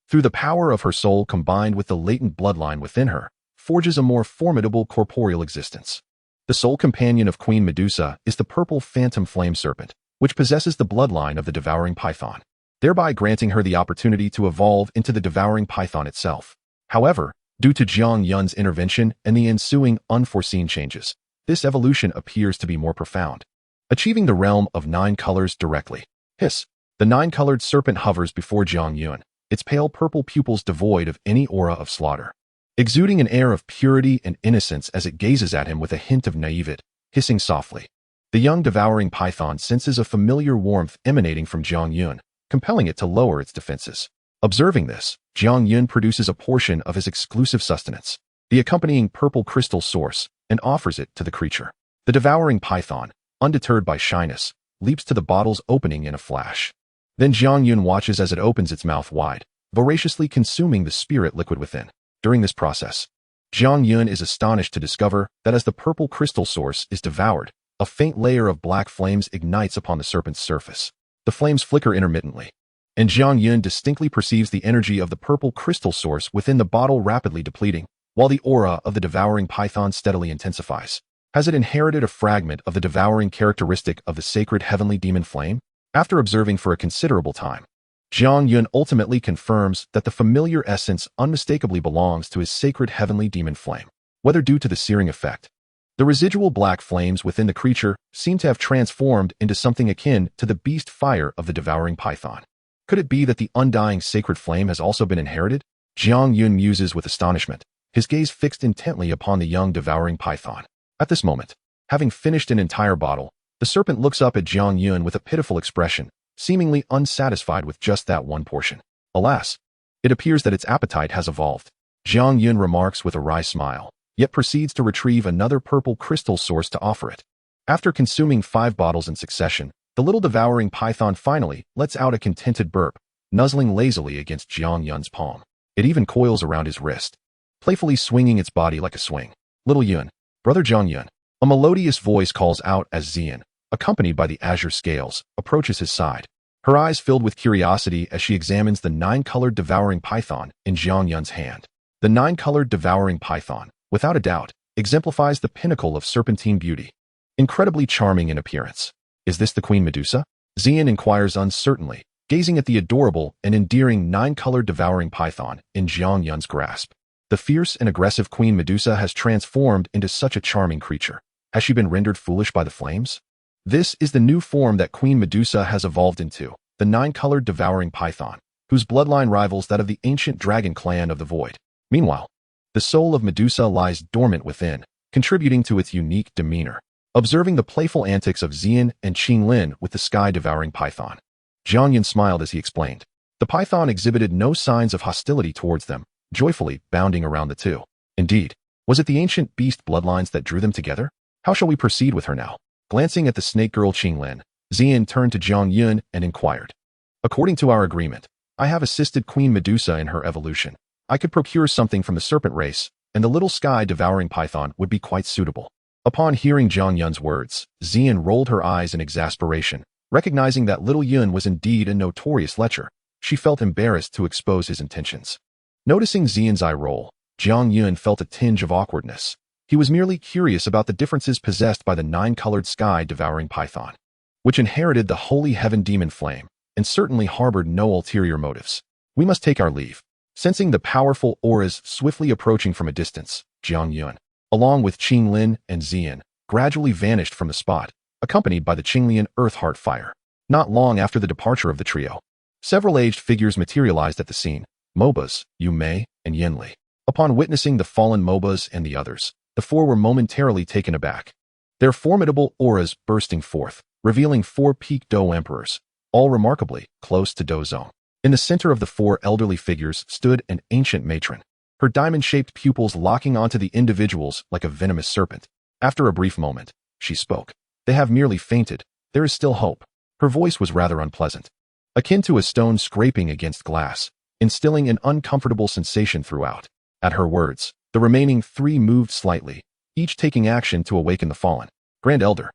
through the power of her soul combined with the latent bloodline within her, forges a more formidable corporeal existence. The sole companion of Queen Medusa is the purple phantom flame serpent, which possesses the bloodline of the devouring python, thereby granting her the opportunity to evolve into the devouring python itself. However, due to Jiang Yun's intervention and the ensuing unforeseen changes, this evolution appears to be more profound, achieving the realm of 9 colors directly. Hiss! The 9-colored serpent hovers before Jiang Yun, its pale purple pupils devoid of any aura of slaughter, exuding an air of purity and innocence as it gazes at him with a hint of naivete, hissing softly. The young devouring python senses a familiar warmth emanating from Jiang Yun, compelling it to lower its defenses. Observing this, Jiang Yun produces a portion of his exclusive sustenance, the accompanying purple crystal source, and offers it to the creature. The devouring python, undeterred by shyness, leaps to the bottle's opening in a flash. Then Jiang Yun watches as it opens its mouth wide, voraciously consuming the spirit liquid within. During this process, Jiang Yun is astonished to discover that as the purple crystal source is devoured, a faint layer of black flames ignites upon the serpent's surface. The flames flicker intermittently, and Jiang Yun distinctly perceives the energy of the purple crystal source within the bottle rapidly depleting, while the aura of the devouring python steadily intensifies. Has it inherited a fragment of the devouring characteristic of the sacred heavenly demon flame? After observing for a considerable time, Jiang Yun ultimately confirms that the familiar essence unmistakably belongs to his sacred heavenly demon flame. Whether due to the searing effect, the residual black flames within the creature seem to have transformed into something akin to the beast fire of the devouring python. Could it be that the undying sacred flame has also been inherited? Jiang Yun muses with astonishment, his gaze fixed intently upon the young devouring python. At this moment, having finished an entire bottle, the serpent looks up at Jiang Yun with a pitiful expression, seemingly unsatisfied with just that one portion. Alas, it appears that its appetite has evolved. Jiang Yun remarks with a wry smile, yet proceeds to retrieve another purple crystal source to offer it. After consuming 5 bottles in succession, the little devouring python finally lets out a contented burp, nuzzling lazily against Jiang Yun's palm. It even coils around his wrist, playfully swinging its body like a swing. Little Yun, brother Jiang Yun. A melodious voice calls out as Ziyan, accompanied by the azure scales, approaches his side. Her eyes filled with curiosity as she examines the 9-colored devouring python in Jiang Yun's hand. The 9-colored devouring python, without a doubt, exemplifies the pinnacle of serpentine beauty. Incredibly charming in appearance. Is this the Queen Medusa? Ziyan inquires uncertainly, gazing at the adorable and endearing 9-colored devouring python in Jiang Yun's grasp. The fierce and aggressive Queen Medusa has transformed into such a charming creature. Has she been rendered foolish by the flames? This is the new form that Queen Medusa has evolved into, the 9-colored devouring python, whose bloodline rivals that of the ancient dragon clan of the void. Meanwhile, the soul of Medusa lies dormant within, contributing to its unique demeanor. Observing the playful antics of Ziyan and Ching Lin with the sky-devouring python, Jiang Yun smiled as he explained. The python exhibited no signs of hostility towards them, joyfully bounding around the two. Indeed, was it the ancient beast bloodlines that drew them together? How shall we proceed with her now? Glancing at the snake girl Ching Lin, Ziyan turned to Jiang Yun and inquired. According to our agreement, I have assisted Queen Medusa in her evolution. I could procure something from the serpent race, and the little sky-devouring python would be quite suitable. Upon hearing Jiang Yun's words, Ziyan rolled her eyes in exasperation. Recognizing that little Yun was indeed a notorious lecher, she felt embarrassed to expose his intentions. Noticing Ziyan's eye roll, Jiang Yun felt a tinge of awkwardness. He was merely curious about the differences possessed by the nine-colored sky-devouring python, which inherited the holy heaven-demon flame, and certainly harbored no ulterior motives. We must take our leave. Sensing the powerful auras swiftly approaching from a distance, Jiang Yun, along with Ching Lin and Ziyan, gradually vanished from the spot, accompanied by the Ching Lin Earth Heart Fire. Not long after the departure of the trio, several aged figures materialized at the scene, Mobas, Yu Mei, and Yin Li. Upon witnessing the fallen Mobas and the others, the four were momentarily taken aback. Their formidable auras bursting forth, revealing four peak Dou emperors, all remarkably close to Dou's own. In the center of the four elderly figures stood an ancient matron, her diamond-shaped pupils locking onto the individuals like a venomous serpent. After a brief moment, she spoke. They have merely fainted. There is still hope. Her voice was rather unpleasant, akin to a stone scraping against glass, instilling an uncomfortable sensation throughout. At her words, the remaining three moved slightly, each taking action to awaken the fallen Grand Elder.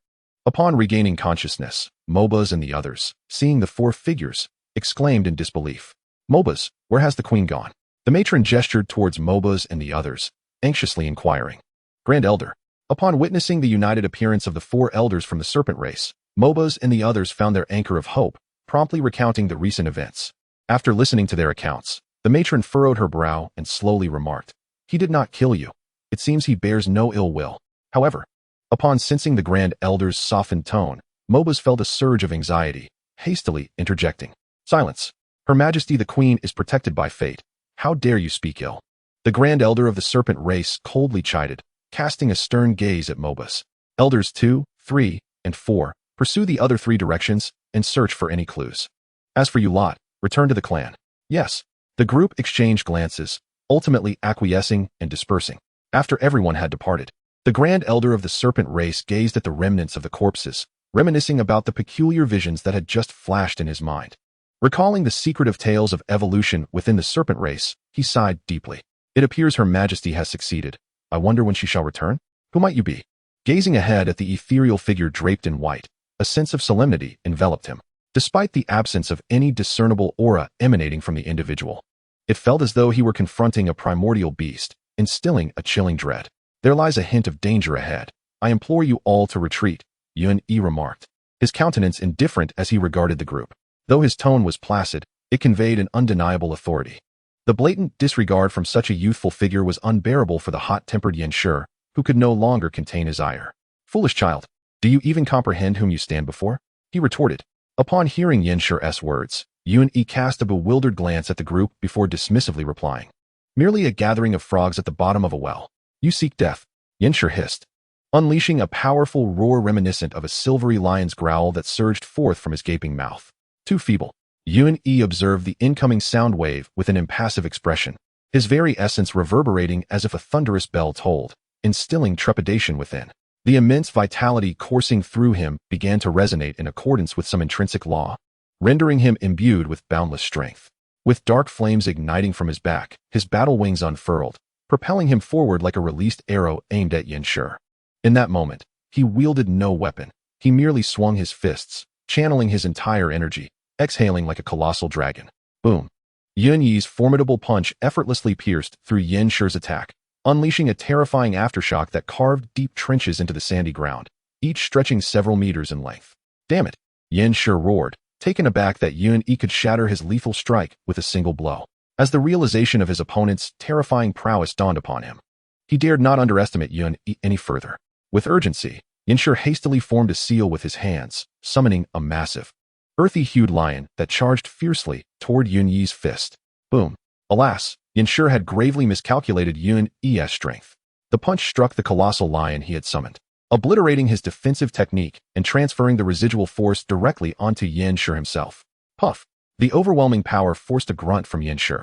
Upon regaining consciousness, Mobas and the others, seeing the four figures, exclaimed in disbelief. Mobas, where has the queen gone? The matron gestured towards Mobas and the others, anxiously inquiring. Grand Elder. Upon witnessing the united appearance of the four elders from the Serpent race, Mobas and the others found their anchor of hope, promptly recounting the recent events. After listening to their accounts, the matron furrowed her brow and slowly remarked, He did not kill you. It seems he bears no ill will. However, upon sensing the Grand Elder's softened tone, Mobas felt a surge of anxiety, hastily interjecting. Silence. Her Majesty the Queen is protected by fate. How dare you speak ill? The Grand Elder of the Serpent race coldly chided, casting a stern gaze at Mobas. Elders 2, 3, and 4, pursue the other three directions and search for any clues. As for you lot, return to the clan. Yes. The group exchanged glances, ultimately acquiescing and dispersing. After everyone had departed, the Grand Elder of the Serpent race gazed at the remnants of the corpses, reminiscing about the peculiar visions that had just flashed in his mind. Recalling the secretive tales of evolution within the Serpent race, he sighed deeply. It appears Her Majesty has succeeded. I wonder when she shall return? Who might you be? Gazing ahead at the ethereal figure draped in white, a sense of solemnity enveloped him. Despite the absence of any discernible aura emanating from the individual, it felt as though he were confronting a primordial beast, instilling a chilling dread. There lies a hint of danger ahead. I implore you all to retreat, Yun Yi remarked, his countenance indifferent as he regarded the group. Though his tone was placid, it conveyed an undeniable authority. The blatant disregard from such a youthful figure was unbearable for the hot-tempered Yen Shi, who could no longer contain his ire. Foolish child, do you even comprehend whom you stand before? He retorted. Upon hearing Yen Shi's words, Yun Yi cast a bewildered glance at the group before dismissively replying. Merely a gathering of frogs at the bottom of a well. You seek death, Yen Shi hissed, unleashing a powerful roar reminiscent of a silvery lion's growl that surged forth from his gaping mouth. Too feeble. Yun Yi observed the incoming sound wave with an impassive expression, his very essence reverberating as if a thunderous bell tolled, instilling trepidation within. The immense vitality coursing through him began to resonate in accordance with some intrinsic law, rendering him imbued with boundless strength. With dark flames igniting from his back, his battle wings unfurled, propelling him forward like a released arrow aimed at Yen Shi. In that moment, he wielded no weapon. He merely swung his fists, channeling his entire energy, exhaling like a colossal dragon. Boom. Yun Yi's formidable punch effortlessly pierced through Yen Shi's attack, unleashing a terrifying aftershock that carved deep trenches into the sandy ground, each stretching several meters in length. Damn it! Yen Shi roared, taken aback that Yun Yi could shatter his lethal strike with a single blow. As the realization of his opponent's terrifying prowess dawned upon him, he dared not underestimate Yun Yi any further. With urgency, Yen Shi hastily formed a seal with his hands, summoning a massive, earthy-hued lion that charged fiercely toward Yun Yi's fist. Boom. Alas, Yen Shi had gravely miscalculated Yun Yi's strength. The punch struck the colossal lion he had summoned, obliterating his defensive technique and transferring the residual force directly onto Yen Shi himself. Puff. The overwhelming power forced a grunt from Yen Shi,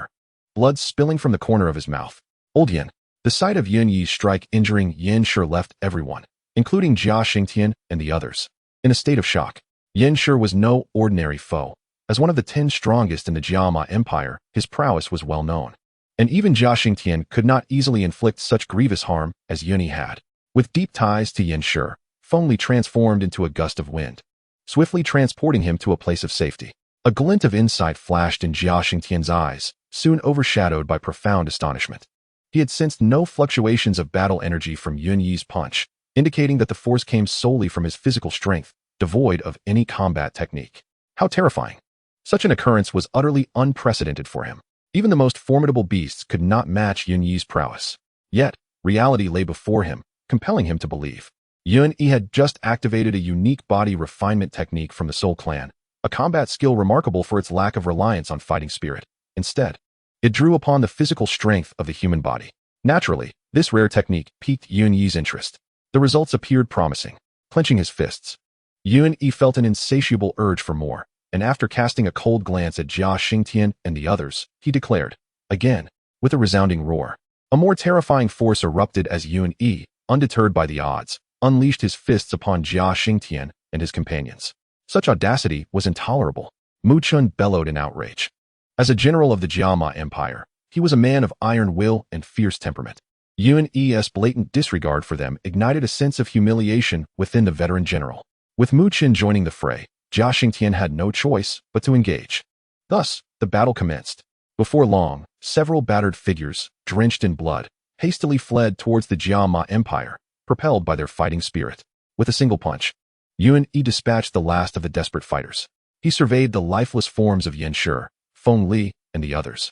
blood spilling from the corner of his mouth. Old Yen. The sight of Yun Yi's strike injuring Yen Shi left everyone, including Jia Xingtian and the others, in a state of shock. Yen Shi was no ordinary foe. As one of the 10 strongest in the Jiama Empire, his prowess was well known. And even Jia Xingtian could not easily inflict such grievous harm as Yun Yi had. With deep ties to Yan Shi, Feng Li transformed into a gust of wind, swiftly transporting him to a place of safety. A glint of insight flashed in Jia Xingtian's eyes, soon overshadowed by profound astonishment. He had sensed no fluctuations of battle energy from Yun Yi's punch, indicating that the force came solely from his physical strength, devoid of any combat technique. How terrifying! Such an occurrence was utterly unprecedented for him. Even the most formidable beasts could not match Yun Yi's prowess. Yet, reality lay before him, compelling him to believe. Yun Yi had just activated a unique body refinement technique from the Soul Clan, a combat skill remarkable for its lack of reliance on fighting spirit. Instead, it drew upon the physical strength of the human body. Naturally, this rare technique piqued Yun Yi's interest. The results appeared promising. Clenching his fists, Yun Yi felt an insatiable urge for more, and after casting a cold glance at Jia Xingtian and the others, he declared, again, with a resounding roar. A more terrifying force erupted as Yun Yi, undeterred by the odds, unleashed his fists upon Jia Xingtian and his companions. Such audacity was intolerable. Mu Chun bellowed in outrage. As a general of the Jiama Empire, he was a man of iron will and fierce temperament. Yun Yi's blatant disregard for them ignited a sense of humiliation within the veteran general. With Mu Chun joining the fray, Jia Xingtian had no choice but to engage. Thus, the battle commenced. Before long, several battered figures, drenched in blood, hastily fled towards the Jiama Empire, propelled by their fighting spirit. With a single punch, Yun Yi dispatched the last of the desperate fighters. He surveyed the lifeless forms of Yan Shi, Feng Li, and the others,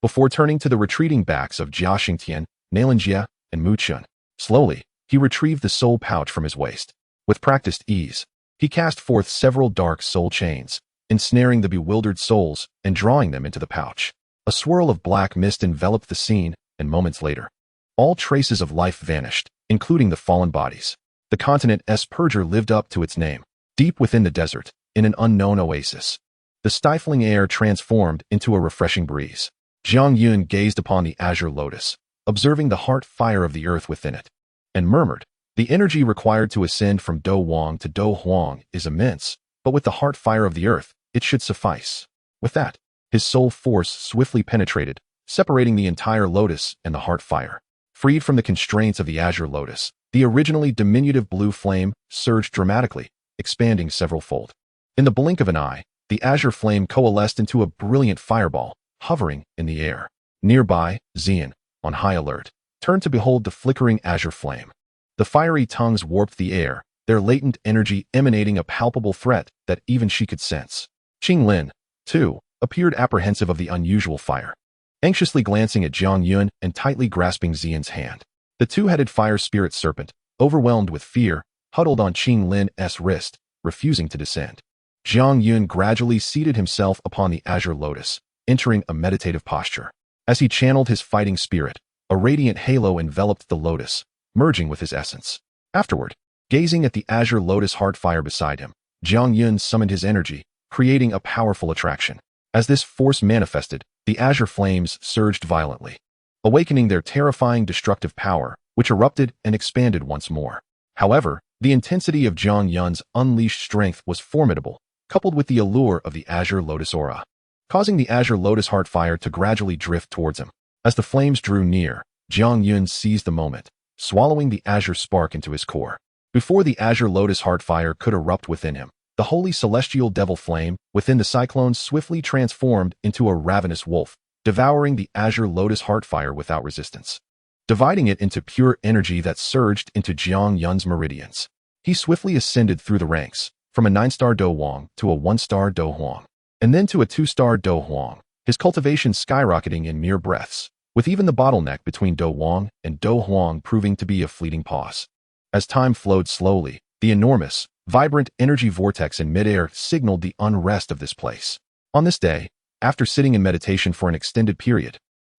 before turning to the retreating backs of Jia Xingtian, Nalinjia, and Mu Chun. Slowly, he retrieved the soul pouch from his waist. With practiced ease, he cast forth several dark soul chains, ensnaring the bewildered souls and drawing them into the pouch. A swirl of black mist enveloped the scene, and moments later, all traces of life vanished, including the fallen bodies. The continent's purger lived up to its name. Deep within the desert, in an unknown oasis, the stifling air transformed into a refreshing breeze. Jiang Yun gazed upon the azure lotus, observing the heart fire of the earth within it, and murmured, "The energy required to ascend from Dou Wang to Dou Huang is immense, but with the heart fire of the earth, it should suffice." With that, his soul force swiftly penetrated, separating the entire lotus and the heart fire. Freed from the constraints of the azure lotus, the originally diminutive blue flame surged dramatically, expanding several-fold. In the blink of an eye, the azure flame coalesced into a brilliant fireball, hovering in the air. Nearby, Ziyan, on high alert, turned to behold the flickering azure flame. The fiery tongues warped the air, their latent energy emanating a palpable threat that even she could sense. Ching Lin, too, appeared apprehensive of the unusual fire, anxiously glancing at Jiang Yun and tightly grasping Ziyan's hand. The two-headed fire spirit serpent, overwhelmed with fear, huddled on Ching Lin's wrist, refusing to descend. Jiang Yun gradually seated himself upon the azure lotus, entering a meditative posture. As he channeled his fighting spirit, a radiant halo enveloped the lotus, merging with his essence. Afterward, gazing at the azure lotus heart fire beside him, Jiang Yun summoned his energy, creating a powerful attraction. As this force manifested, the azure flames surged violently, awakening their terrifying destructive power, which erupted and expanded once more. However, the intensity of Jiang Yun's unleashed strength was formidable, coupled with the allure of the azure lotus aura, causing the azure lotus heart fire to gradually drift towards him. As the flames drew near, Jiang Yun seized the moment, swallowing the azure spark into his core. Before the azure lotus heart fire could erupt within him, the holy celestial devil flame within the cyclone swiftly transformed into a ravenous wolf, devouring the azure lotus heart fire without resistance, dividing it into pure energy that surged into Jiang Yun's meridians. He swiftly ascended through the ranks, from a 9-star Dou Wang to a 1-star Dou Huang, and then to a 2-star Dou Huang, his cultivation skyrocketing in mere breaths, with even the bottleneck between Dou Wang and Dou Huang proving to be a fleeting pause. As time flowed slowly, the enormous, vibrant energy vortex in midair signaled the unrest of this place. On this day, after sitting in meditation for an extended period,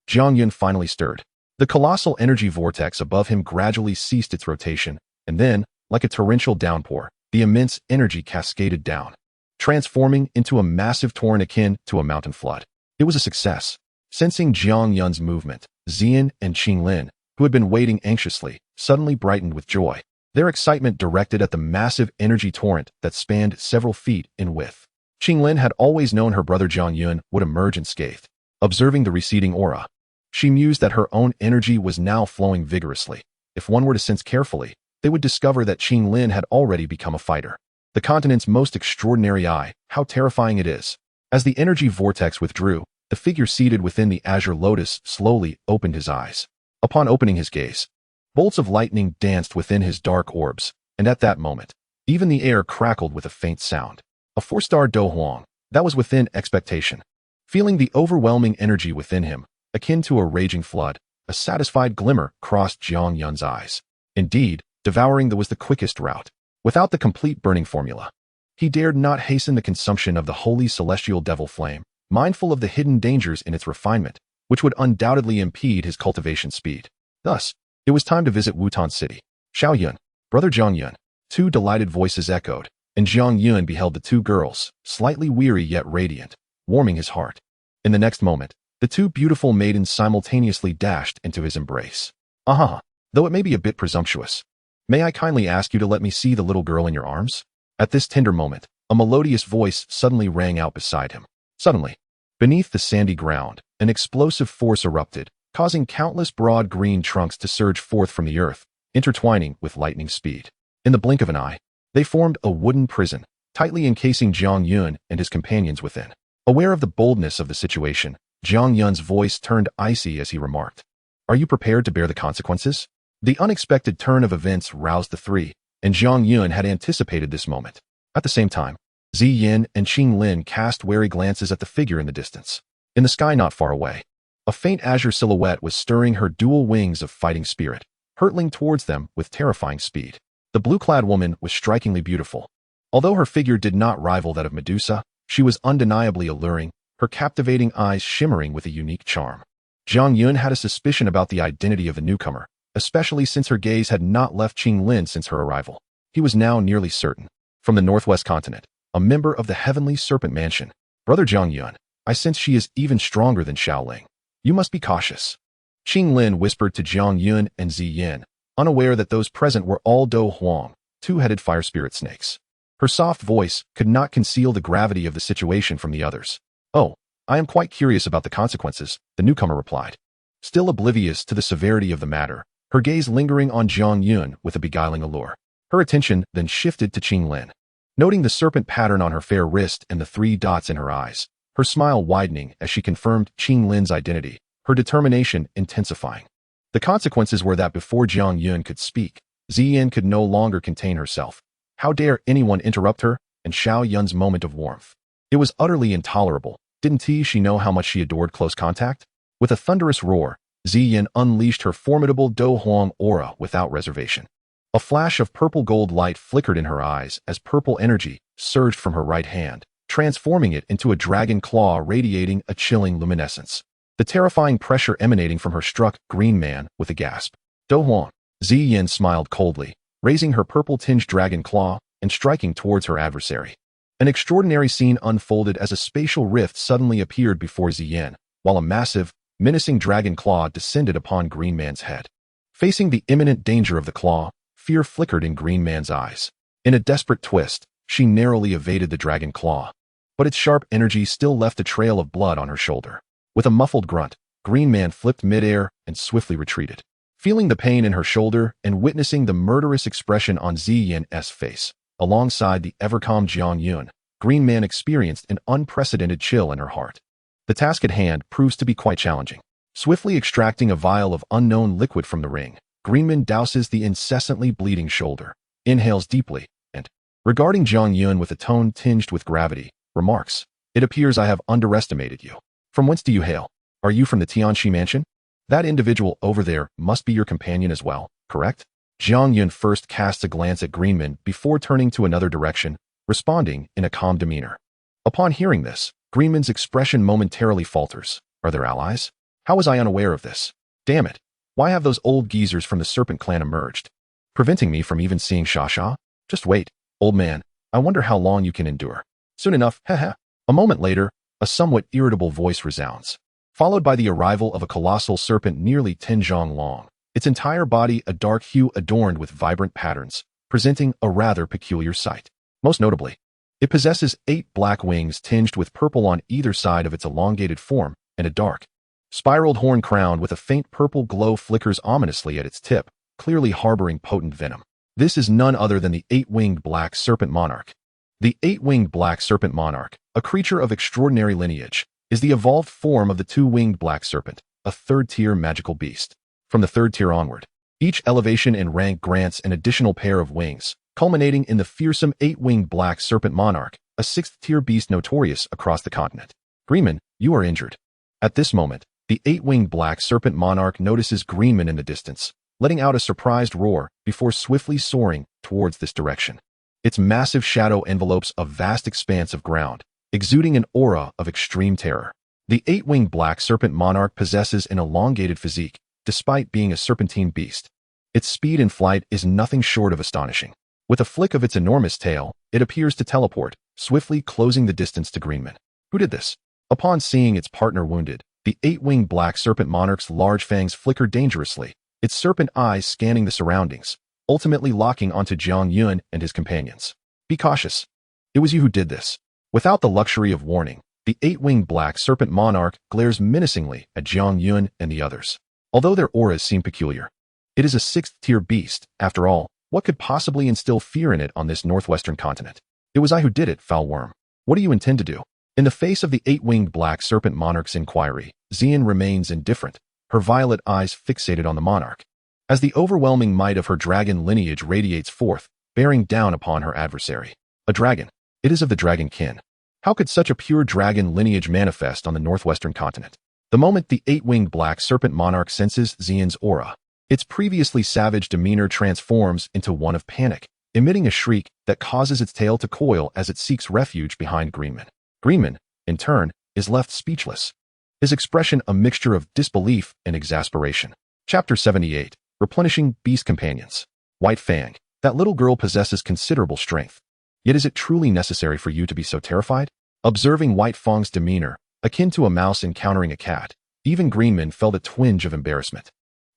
Jiang Yun finally stirred. The colossal energy vortex above him gradually ceased its rotation, and then, like a torrential downpour, the immense energy cascaded down, transforming into a massive torrent akin to a mountain flood. It was a success. Sensing Jiang Yun's movement, Ziyan and Ching Lin, who had been waiting anxiously, suddenly brightened with joy, their excitement directed at the massive energy torrent that spanned several feet in width. Ching Lin had always known her brother Jiang Yun would emerge unscathed. Observing the receding aura, she mused that her own energy was now flowing vigorously. If one were to sense carefully, they would discover that Ching Lin had already become a fighter. The continent's most extraordinary eye, how terrifying it is. As the energy vortex withdrew, the figure seated within the azure lotus slowly opened his eyes. Upon opening his gaze, bolts of lightning danced within his dark orbs, and at that moment, even the air crackled with a faint sound. A 4-star Dou Huang, that was within expectation. Feeling the overwhelming energy within him, akin to a raging flood, a satisfied glimmer crossed Jiang Yun's eyes. Indeed, devouring was the quickest route. Without the complete burning formula, he dared not hasten the consumption of the holy celestial devil flame, mindful of the hidden dangers in its refinement, which would undoubtedly impede his cultivation speed. Thus, it was time to visit Wutan City. Xiao Yun, brother Jiang Yun, 2 delighted voices echoed, and Jiang Yun beheld the 2 girls, slightly weary yet radiant, warming his heart. In the next moment, the 2 beautiful maidens simultaneously dashed into his embrace. Though it may be a bit presumptuous, may I kindly ask you to let me see the little girl in your arms? At this tender moment, a melodious voice suddenly rang out beside him. Suddenly, beneath the sandy ground, an explosive force erupted, causing countless broad green trunks to surge forth from the earth, intertwining with lightning speed. In the blink of an eye, they formed a wooden prison, tightly encasing Jiang Yun and his companions within. Aware of the boldness of the situation, Jiang Yun's voice turned icy as he remarked, "Are you prepared to bear the consequences?" The unexpected turn of events roused the 3, and Jiang Yun had anticipated this moment. At the same time, Ziyan and Ching Lin cast wary glances at the figure in the distance. In the sky not far away, a faint azure silhouette was stirring her dual wings of fighting spirit, hurtling towards them with terrifying speed. The blue-clad woman was strikingly beautiful. Although her figure did not rival that of Medusa, she was undeniably alluring, her captivating eyes shimmering with a unique charm. Jiang Yun had a suspicion about the identity of the newcomer, especially since her gaze had not left Ching Lin since her arrival. He was now nearly certain. From the northwest continent, a member of the heavenly Serpent Mansion, brother Jiang Yun, I sense she is even stronger than Xiaoling. You must be cautious. Ching Lin whispered to Jiang Yun and Ziyan, unaware that those present were all Dou Huang, 2-headed fire spirit snakes. Her soft voice could not conceal the gravity of the situation from the others. "Oh, I am quite curious about the consequences," the newcomer replied. Still oblivious to the severity of the matter, her gaze lingering on Jiang Yun with a beguiling allure. Her attention then shifted to Ching Lin. Noting the serpent pattern on her fair wrist and the 3 dots in her eyes, her smile widening as she confirmed Ching Lin's identity, her determination intensifying. The consequences were that before Jiang Yun could speak, Ziyan could no longer contain herself. How dare anyone interrupt her and Xiao Yun's moment of warmth? It was utterly intolerable. Didn't she know how much she adored close contact? With a thunderous roar, Ziyan unleashed her formidable Dou Huang aura without reservation. A flash of purple-gold light flickered in her eyes as purple energy surged from her right hand, transforming it into a dragon claw radiating a chilling luminescence. The terrifying pressure emanating from her struck Green Man with a gasp. "Dou Huang," Ziyan smiled coldly, raising her purple-tinged dragon claw and striking towards her adversary. An extraordinary scene unfolded as a spatial rift suddenly appeared before Ziyan, while a massive, menacing dragon claw descended upon Green Man's head. Facing the imminent danger of the claw, fear flickered in Green Man's eyes. In a desperate twist, she narrowly evaded the dragon claw, but its sharp energy still left a trail of blood on her shoulder. With a muffled grunt, Green Man flipped midair and swiftly retreated. Feeling the pain in her shoulder and witnessing the murderous expression on Ziyan's face, alongside the ever-calm Jiang Yun, Green Man experienced an unprecedented chill in her heart. The task at hand proves to be quite challenging. Swiftly extracting a vial of unknown liquid from the ring, Greenman douses the incessantly bleeding shoulder, inhales deeply, and, regarding Jiang Yun with a tone tinged with gravity, remarks, "It appears I have underestimated you. From whence do you hail? Are you from the Tianxi mansion? That individual over there must be your companion as well, correct?" Jiang Yun first casts a glance at Greenman before turning to another direction, responding in a calm demeanor. Upon hearing this, Greenman's expression momentarily falters. "Are there allies? How was I unaware of this? Damn it. Why have those old geezers from the Serpent clan emerged? Preventing me from even seeing Sha. Just wait, old man. I wonder how long you can endure. Soon enough, haha." A moment later, a somewhat irritable voice resounds, followed by the arrival of a colossal serpent nearly 10 zhang long, its entire body a dark hue adorned with vibrant patterns, presenting a rather peculiar sight. Most notably, it possesses 8 black wings tinged with purple on either side of its elongated form, and a dark, spiraled horn crown with a faint purple glow flickers ominously at its tip, clearly harboring potent venom. This is none other than the eight-winged black serpent monarch. The eight-winged black serpent monarch, a creature of extraordinary lineage, is the evolved form of the two-winged black serpent, a third-tier magical beast. From the third tier onward, each elevation in rank grants an additional pair of wings, culminating in the fearsome eight-winged black serpent monarch, a sixth-tier beast notorious across the continent. Greenman, you are injured. At this moment, the eight-winged black serpent monarch notices Greenman in the distance, letting out a surprised roar before swiftly soaring towards this direction. Its massive shadow envelopes a vast expanse of ground, exuding an aura of extreme terror. The eight-winged black serpent monarch possesses an elongated physique, despite being a serpentine beast. Its speed in flight is nothing short of astonishing. With a flick of its enormous tail, it appears to teleport, swiftly closing the distance to Greenman. Who did this? Upon seeing its partner wounded, the eight-winged black serpent monarch's large fangs flicker dangerously, its serpent eyes scanning the surroundings, ultimately locking onto Jiang Yun and his companions. Be cautious. It was you who did this. Without the luxury of warning, the eight-winged black serpent monarch glares menacingly at Jiang Yun and the others. Although their auras seem peculiar, it is a sixth-tier beast. After all, what could possibly instill fear in it on this northwestern continent? It was I who did it, foul worm. What do you intend to do? In the face of the eight-winged black serpent monarch's inquiry, Ziyan remains indifferent, her violet eyes fixated on the monarch. As the overwhelming might of her dragon lineage radiates forth, bearing down upon her adversary. A dragon. It is of the dragon kin. How could such a pure dragon lineage manifest on the northwestern continent? The moment the eight-winged black serpent monarch senses Ziyan's aura, its previously savage demeanor transforms into one of panic, emitting a shriek that causes its tail to coil as it seeks refuge behind Greenman. Greenman, in turn, is left speechless, his expression a mixture of disbelief and exasperation. Chapter 78, Replenishing Beast Companions. White Fang, that little girl possesses considerable strength. Yet is it truly necessary for you to be so terrified? Observing White Fang's demeanor, akin to a mouse encountering a cat, even Greenman felt a twinge of embarrassment.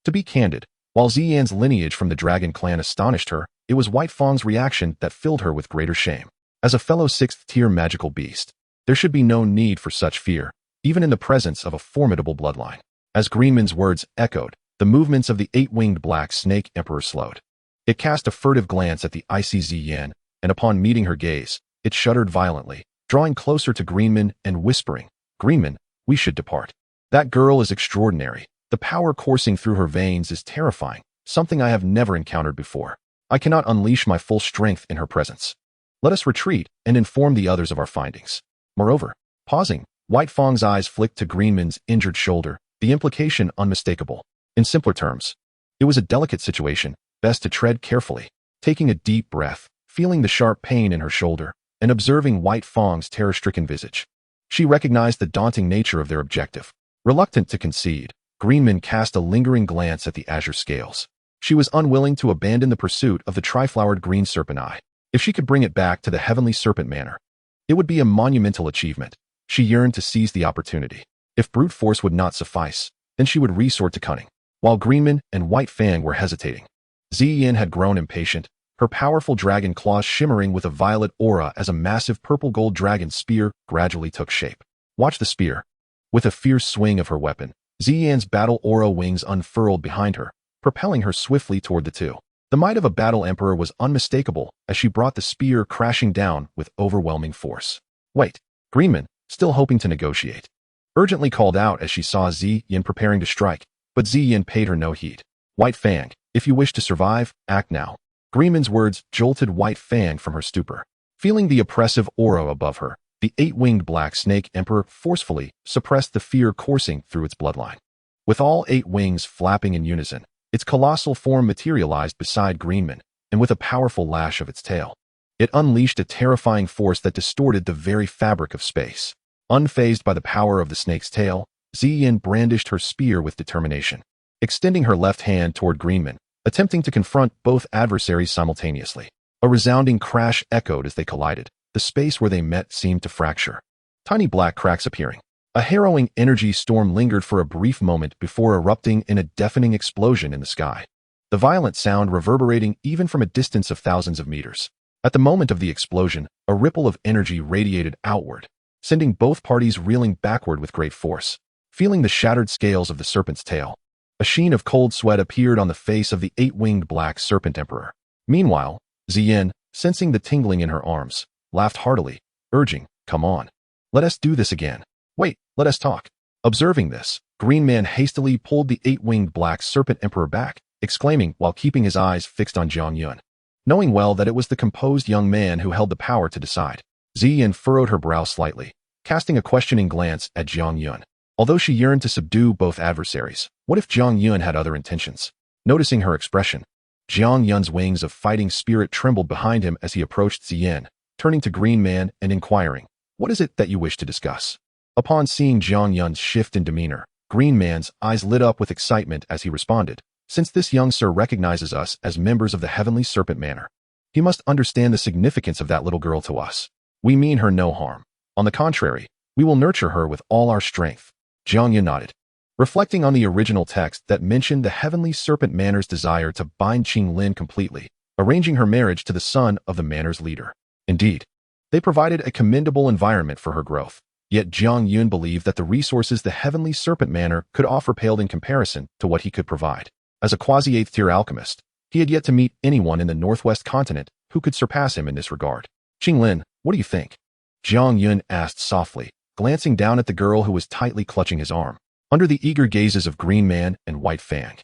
To be candid, while Ziyan's lineage from the dragon clan astonished her, it was White Fang's reaction that filled her with greater shame. As a fellow sixth-tier magical beast, there should be no need for such fear, even in the presence of a formidable bloodline. As Greenman's words echoed, the movements of the eight-winged black snake emperor slowed. It cast a furtive glance at the icy Ziyan, and upon meeting her gaze, it shuddered violently, drawing closer to Greenman and whispering, "Greenman, we should depart. That girl is extraordinary. The power coursing through her veins is terrifying, something I have never encountered before. I cannot unleash my full strength in her presence. Let us retreat and inform the others of our findings." Moreover, pausing, White Fang's eyes flicked to Greenman's injured shoulder, the implication unmistakable. In simpler terms, it was a delicate situation, best to tread carefully. Taking a deep breath, feeling the sharp pain in her shoulder, and observing White Fang's terror-stricken visage, she recognized the daunting nature of their objective. Reluctant to concede, Greenman cast a lingering glance at the azure scales. She was unwilling to abandon the pursuit of the triflowered green serpent eye. If she could bring it back to the heavenly serpent manor, it would be a monumental achievement. She yearned to seize the opportunity. If brute force would not suffice, then she would resort to cunning. While Greenman and White Fang were hesitating, Ziyan had grown impatient, her powerful dragon claws shimmering with a violet aura as a massive purple-gold dragon spear gradually took shape. Watch the spear. With a fierce swing of her weapon, Ziyan's battle aura wings unfurled behind her, propelling her swiftly toward the two. The might of a battle emperor was unmistakable as she brought the spear crashing down with overwhelming force. Wait, Greenman, still hoping to negotiate, urgently called out as she saw Ziyan preparing to strike, but Ziyan paid her no heed. White Fang, if you wish to survive, act now. Greenman's words jolted White Fang from her stupor. Feeling the oppressive aura above her, the eight-winged black snake emperor forcefully suppressed the fear coursing through its bloodline. With all 8 wings flapping in unison, its colossal form materialized beside Greenman, and with a powerful lash of its tail, it unleashed a terrifying force that distorted the very fabric of space. Unfazed by the power of the snake's tail, Ziyan brandished her spear with determination, extending her left hand toward Greenman, attempting to confront both adversaries simultaneously. A resounding crash echoed as they collided. The space where they met seemed to fracture, tiny black cracks appearing. A harrowing energy storm lingered for a brief moment before erupting in a deafening explosion in the sky, the violent sound reverberating even from a distance of thousands of meters. At the moment of the explosion, a ripple of energy radiated outward, sending both parties reeling backward with great force. Feeling the shattered scales of the serpent's tail, a sheen of cold sweat appeared on the face of the 8-winged black serpent emperor. Meanwhile, Ziyan, sensing the tingling in her arms, laughed heartily, urging, "Come on. Let us do this again. Wait, let us talk." Observing this, Green Man hastily pulled the 8-winged black serpent emperor back, exclaiming while keeping his eyes fixed on Jiang Yun. Knowing well that it was the composed young man who held the power to decide, Ziyan furrowed her brow slightly, casting a questioning glance at Jiang Yun. Although she yearned to subdue both adversaries, what if Jiang Yun had other intentions? Noticing her expression, Jiang Yun's wings of fighting spirit trembled behind him as he approached Ziyan, turning to Green Man and inquiring, "What is it that you wish to discuss?" Upon seeing Jiang Yun's shift in demeanor, Green Man's eyes lit up with excitement as he responded, "Since this young sir recognizes us as members of the Heavenly Serpent Manor, he must understand the significance of that little girl to us. We mean her no harm. On the contrary, we will nurture her with all our strength." Jiang Yun nodded, reflecting on the original text that mentioned the Heavenly Serpent Manor's desire to bind Ching Lin completely, arranging her marriage to the son of the manor's leader. Indeed, they provided a commendable environment for her growth. Yet Jiang Yun believed that the resources the Heavenly Serpent Manor could offer paled in comparison to what he could provide. As a quasi-8th-tier alchemist, he had yet to meet anyone in the Northwest continent who could surpass him in this regard. "Ching Lin, what do you think?" Jiang Yun asked softly, glancing down at the girl who was tightly clutching his arm, under the eager gazes of Green Man and White Fang.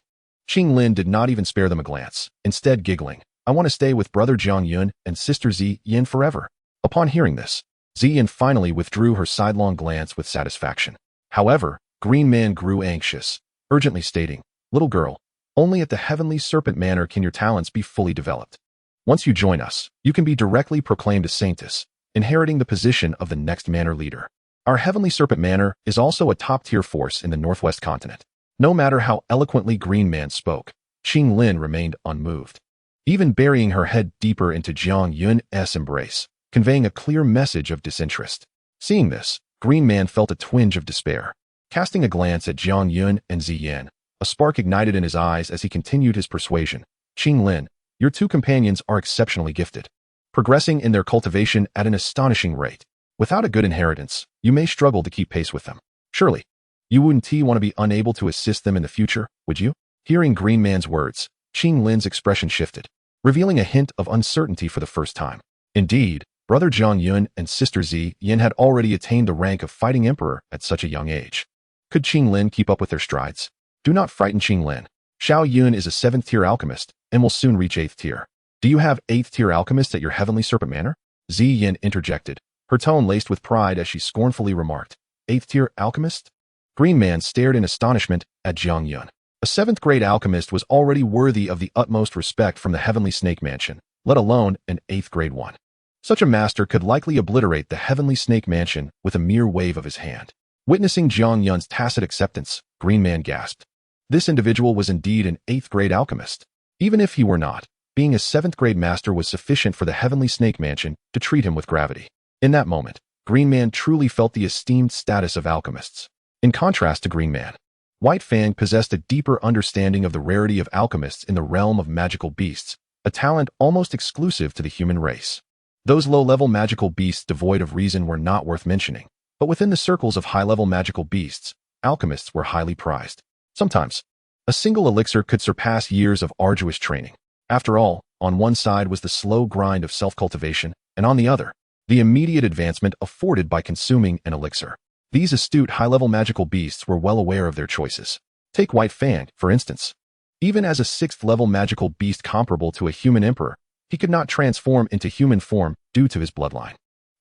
Ching Lin did not even spare them a glance, instead giggling, "I want to stay with brother Jiang Yun and sister Ziyan forever." Upon hearing this, Ziyan finally withdrew her sidelong glance with satisfaction. However, Green Man grew anxious, urgently stating, "Little girl, only at the Heavenly Serpent Manor can your talents be fully developed. Once you join us, you can be directly proclaimed a saintess, inheriting the position of the next manor leader. Our Heavenly Serpent Manor is also a top-tier force in the Northwest continent." No matter how eloquently Green Man spoke, Ching Lin remained unmoved, even burying her head deeper into Jiang Yun's embrace, conveying a clear message of disinterest. Seeing this, Green Man felt a twinge of despair. Casting a glance at Jiang Yun and Ziyan, a spark ignited in his eyes as he continued his persuasion. "Ching Lin, your two companions are exceptionally gifted, progressing in their cultivation at an astonishing rate. Without a good inheritance, you may struggle to keep pace with them. Surely, you wouldn't want to be unable to assist them in the future, would you?" Hearing Green Man's words, Ching Lin's expression shifted, revealing a hint of uncertainty for the first time. Indeed, brother Jiang Yun and sister Ziyan had already attained the rank of fighting emperor at such a young age. Could Ching Lin keep up with their strides? Do not frighten Ching Lin. Xiao Yun is a 7th-tier alchemist and will soon reach 8th tier. Do you have 8th-tier alchemists at your Heavenly Serpent Manor? Ziyan interjected, her tone laced with pride as she scornfully remarked, 8th-tier alchemist? Green Man stared in astonishment at Jiang Yun. A 7th-grade alchemist was already worthy of the utmost respect from the Heavenly Snake Mansion, let alone an 8th-grade one. Such a master could likely obliterate the Heavenly Snake Mansion with a mere wave of his hand. Witnessing Jiang Yun's tacit acceptance, Green Man gasped. This individual was indeed an 8th-grade alchemist. Even if he were not, being a 7th-grade master was sufficient for the Heavenly Snake Mansion to treat him with gravity. In that moment, Green Man truly felt the esteemed status of alchemists. In contrast to Green Man, White Fang possessed a deeper understanding of the rarity of alchemists in the realm of magical beasts, a talent almost exclusive to the human race. Those low-level magical beasts devoid of reason were not worth mentioning, but within the circles of high-level magical beasts, alchemists were highly prized. Sometimes, a single elixir could surpass years of arduous training. After all, on one side was the slow grind of self-cultivation, and on the other, the immediate advancement afforded by consuming an elixir. These astute high-level magical beasts were well aware of their choices. Take White Fang, for instance. Even as a 6th-level magical beast comparable to a human emperor, he could not transform into human form due to his bloodline.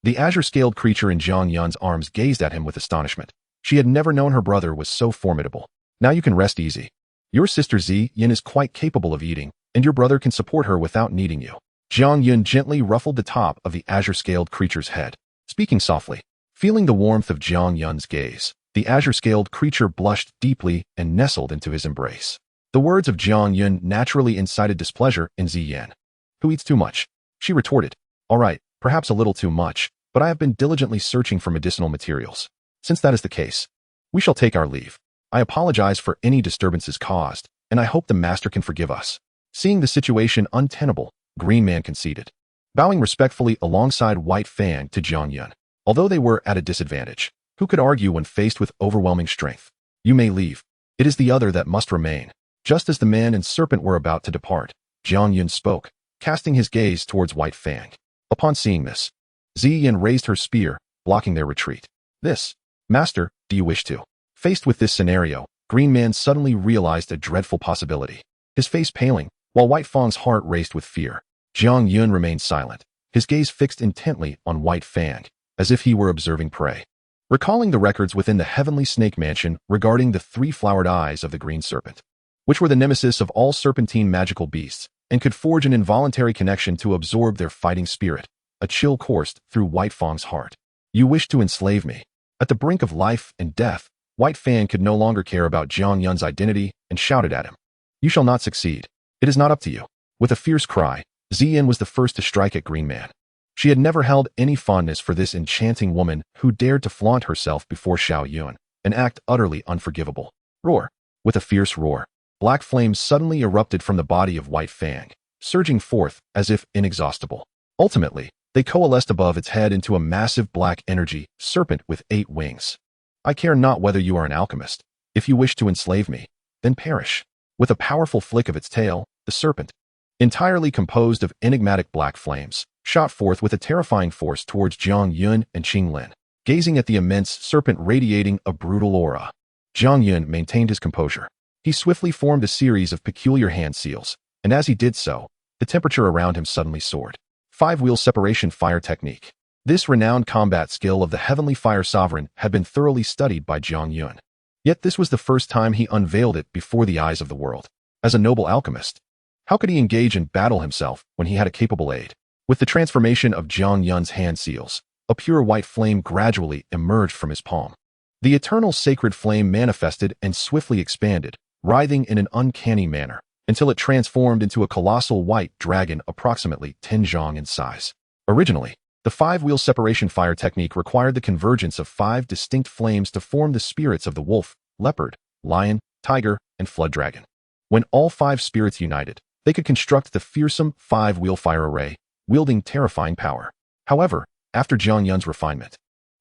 The azure-scaled creature in Jiang Yun's arms gazed at him with astonishment. She had never known her brother was so formidable. "Now you can rest easy. Your sister Ziyan is quite capable of eating, and your brother can support her without needing you." Jiang Yun gently ruffled the top of the azure-scaled creature's head, speaking softly. Feeling the warmth of Jiang Yun's gaze, the azure-scaled creature blushed deeply and nestled into his embrace. The words of Jiang Yun naturally incited displeasure in Ziyan. "Who eats too much?" she retorted. "All right, perhaps a little too much, but I have been diligently searching for medicinal materials. Since that is the case, we shall take our leave. I apologize for any disturbances caused, and I hope the master can forgive us." Seeing the situation untenable, Green Man conceded, bowing respectfully alongside White Fang to Jiang Yun. Although they were at a disadvantage, who could argue when faced with overwhelming strength? "You may leave. It is the other that must remain." Just as the man and serpent were about to depart, Jiang Yun spoke, casting his gaze towards White Fang. Upon seeing this, Ziyan raised her spear, blocking their retreat. "This, Master, do you wish to?" Faced with this scenario, Green Man suddenly realized a dreadful possibility. His face paling, while White Fang's heart raced with fear. Jiang Yun remained silent, his gaze fixed intently on White Fang, as if he were observing prey. Recalling the records within the Heavenly Snake Mansion regarding the 3-flowered eyes of the Green Serpent, which were the nemesis of all serpentine magical beasts, and could forge an involuntary connection to absorb their fighting spirit, a chill coursed through White Fang's heart. "You wish to enslave me." At the brink of life and death, White Fang could no longer care about Jiang Yun's identity and shouted at him. "You shall not succeed. It is not up to you." With a fierce cry, Ziyan was the first to strike at Green Man. She had never held any fondness for this enchanting woman who dared to flaunt herself before Xiao Yun, an act utterly unforgivable. Roar! With a fierce roar, black flames suddenly erupted from the body of White Fang, surging forth as if inexhaustible. Ultimately, they coalesced above its head into a massive black energy serpent with 8 wings. "I care not whether you are an alchemist. If you wish to enslave me, then perish." With a powerful flick of its tail, the serpent, entirely composed of enigmatic black flames, shot forth with a terrifying force towards Jiang Yun and Ching Lin. Gazing at the immense serpent radiating a brutal aura, Jiang Yun maintained his composure. He swiftly formed a series of peculiar hand seals, and as he did so, the temperature around him suddenly soared. 5-wheel separation fire technique. This renowned combat skill of the Heavenly Fire Sovereign had been thoroughly studied by Jiang Yun. Yet this was the first time he unveiled it before the eyes of the world. As a noble alchemist, how could he engage in battle himself when he had a capable aid? With the transformation of Jiang Yun's hand seals, a pure white flame gradually emerged from his palm. The eternal sacred flame manifested and swiftly expanded, writhing in an uncanny manner, until it transformed into a colossal white dragon approximately 10 zhang in size. Originally, the 5-wheel separation fire technique required the convergence of 5 distinct flames to form the spirits of the wolf, leopard, lion, tiger, and flood dragon. When all 5 spirits united, they could construct the fearsome 5-wheel fire array, wielding terrifying power. However, after Jiang Yun's refinement,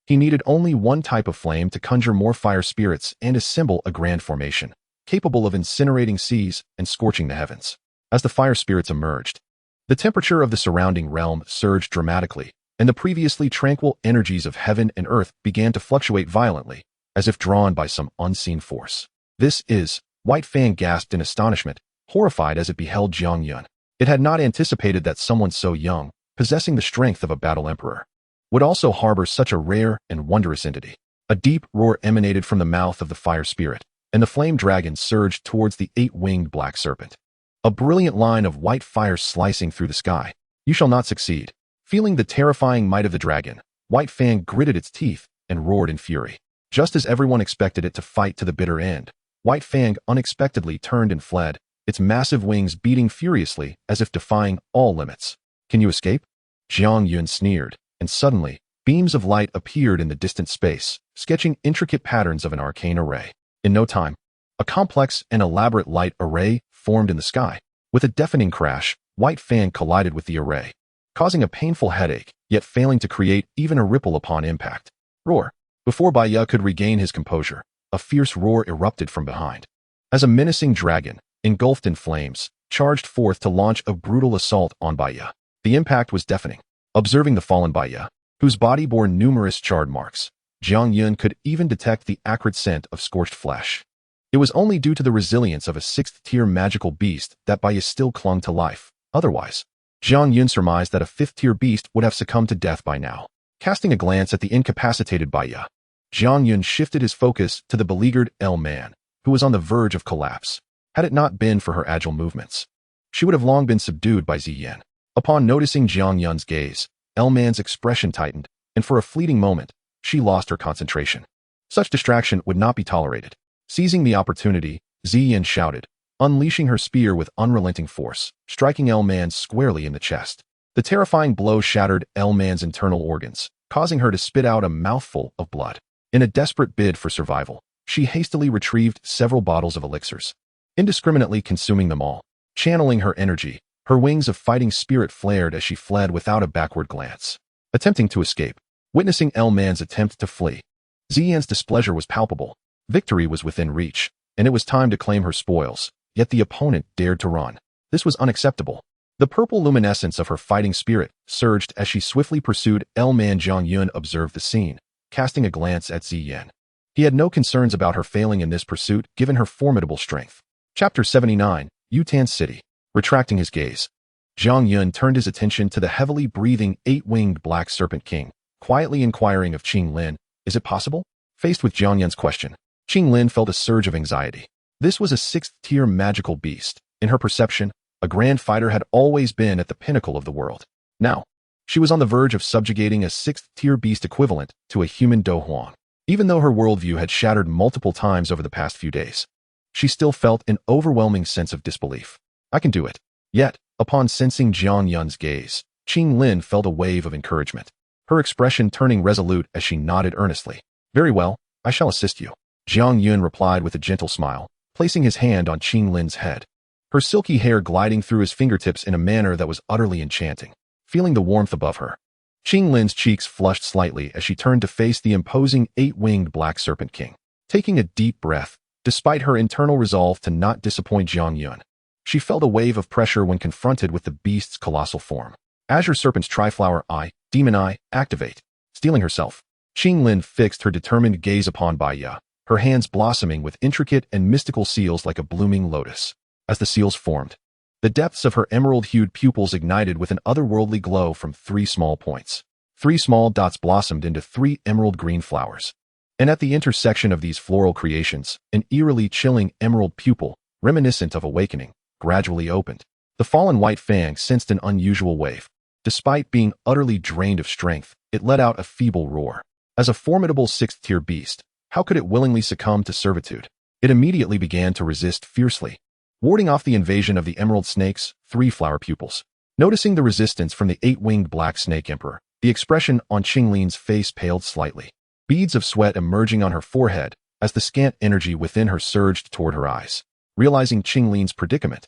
he needed only one type of flame to conjure more fire spirits and assemble a grand formation, capable of incinerating seas and scorching the heavens. As the fire spirits emerged, the temperature of the surrounding realm surged dramatically, and the previously tranquil energies of heaven and earth began to fluctuate violently, as if drawn by some unseen force. "This is," White Fang gasped in astonishment, horrified as it beheld Jiang Yun. It had not anticipated that someone so young, possessing the strength of a battle emperor, would also harbor such a rare and wondrous entity. A deep roar emanated from the mouth of the fire spirit, and the flame dragon surged towards the 8-winged black serpent. A brilliant line of white fire slicing through the sky. "You shall not succeed." Feeling the terrifying might of the dragon, White Fang gritted its teeth and roared in fury. Just as everyone expected it to fight to the bitter end, White Fang unexpectedly turned and fled, its massive wings beating furiously as if defying all limits. "Can you escape?" Jiang Yun sneered, and suddenly, beams of light appeared in the distant space, sketching intricate patterns of an arcane array. In no time, a complex and elaborate light array formed in the sky. With a deafening crash, White Fang collided with the array, causing a painful headache, yet failing to create even a ripple upon impact. Roar! Before Baiya could regain his composure, a fierce roar erupted from behind. As a menacing dragon, engulfed in flames, charged forth to launch a brutal assault on Baiya. The impact was deafening. Observing the fallen Baiya, whose body bore numerous charred marks, Jiang Yun could even detect the acrid scent of scorched flesh. It was only due to the resilience of a 6th-tier magical beast that Baiya still clung to life. Otherwise, Jiang Yun surmised that a 5th-tier beast would have succumbed to death by now. Casting a glance at the incapacitated Baiya, Jiang Yun shifted his focus to the beleaguered Man, who was on the verge of collapse. Had it not been for her agile movements, she would have long been subdued by Ziyan. Upon noticing Jiang Yun's gaze, Man's expression tightened, and for a fleeting moment, she lost her concentration. Such distraction would not be tolerated. Seizing the opportunity, Ziyan shouted, unleashing her spear with unrelenting force, striking Man squarely in the chest. The terrifying blow shattered Man's internal organs, causing her to spit out a mouthful of blood. In a desperate bid for survival, she hastily retrieved several bottles of elixirs, indiscriminately consuming them all. Channeling her energy, her wings of fighting spirit flared as she fled without a backward glance. Attempting to escape, witnessing Man's attempt to flee, Ziyan's displeasure was palpable. Victory was within reach, and it was time to claim her spoils, yet the opponent dared to run. This was unacceptable. The purple luminescence of her fighting spirit surged as she swiftly pursued. Man Jiang Yun observed the scene, casting a glance at Ziyan. He had no concerns about her failing in this pursuit given her formidable strength. Chapter 79, Yutan City. Retracting his gaze, Jiang Yun turned his attention to the heavily breathing 8-winged black serpent king, quietly inquiring of Ching Lin, "Is it possible?" Faced with Jiang Yun's question, Ching Lin felt a surge of anxiety. This was a 6th-tier magical beast. In her perception, a grand fighter had always been at the pinnacle of the world. Now, she was on the verge of subjugating a 6th-tier beast equivalent to a human Dou Huang. Even though her worldview had shattered multiple times over the past few days, she still felt an overwhelming sense of disbelief. I can do it. Yet, upon sensing Jiang Yun's gaze, Ching Lin felt a wave of encouragement, her expression turning resolute as she nodded earnestly. "Very well, I shall assist you," Jiang Yun replied with a gentle smile, placing his hand on Ching Lin's head, her silky hair gliding through his fingertips in a manner that was utterly enchanting. Feeling the warmth above her, Ching Lin's cheeks flushed slightly as she turned to face the imposing 8-winged black serpent king. Taking a deep breath, despite her internal resolve to not disappoint Jiang Yun, she felt a wave of pressure when confronted with the beast's colossal form. Azure Serpent's Triflower Eye, Demon Eye, activate. Steeling herself, Ching Lin fixed her determined gaze upon Baiya, her hands blossoming with intricate and mystical seals like a blooming lotus. As the seals formed, the depths of her emerald-hued pupils ignited with an otherworldly glow from 3 small points. 3 small dots blossomed into 3 emerald-green flowers. And at the intersection of these floral creations, an eerily chilling emerald pupil, reminiscent of awakening, gradually opened. The fallen white fang sensed an unusual wave. Despite being utterly drained of strength, it let out a feeble roar. As a formidable 6th-tier beast, how could it willingly succumb to servitude? It immediately began to resist fiercely, warding off the invasion of the emerald snake's 3 flower pupils. Noticing the resistance from the 8-winged black snake emperor, the expression on Ching Lin's face paled slightly, beads of sweat emerging on her forehead as the scant energy within her surged toward her eyes. Realizing Ching Lin's predicament,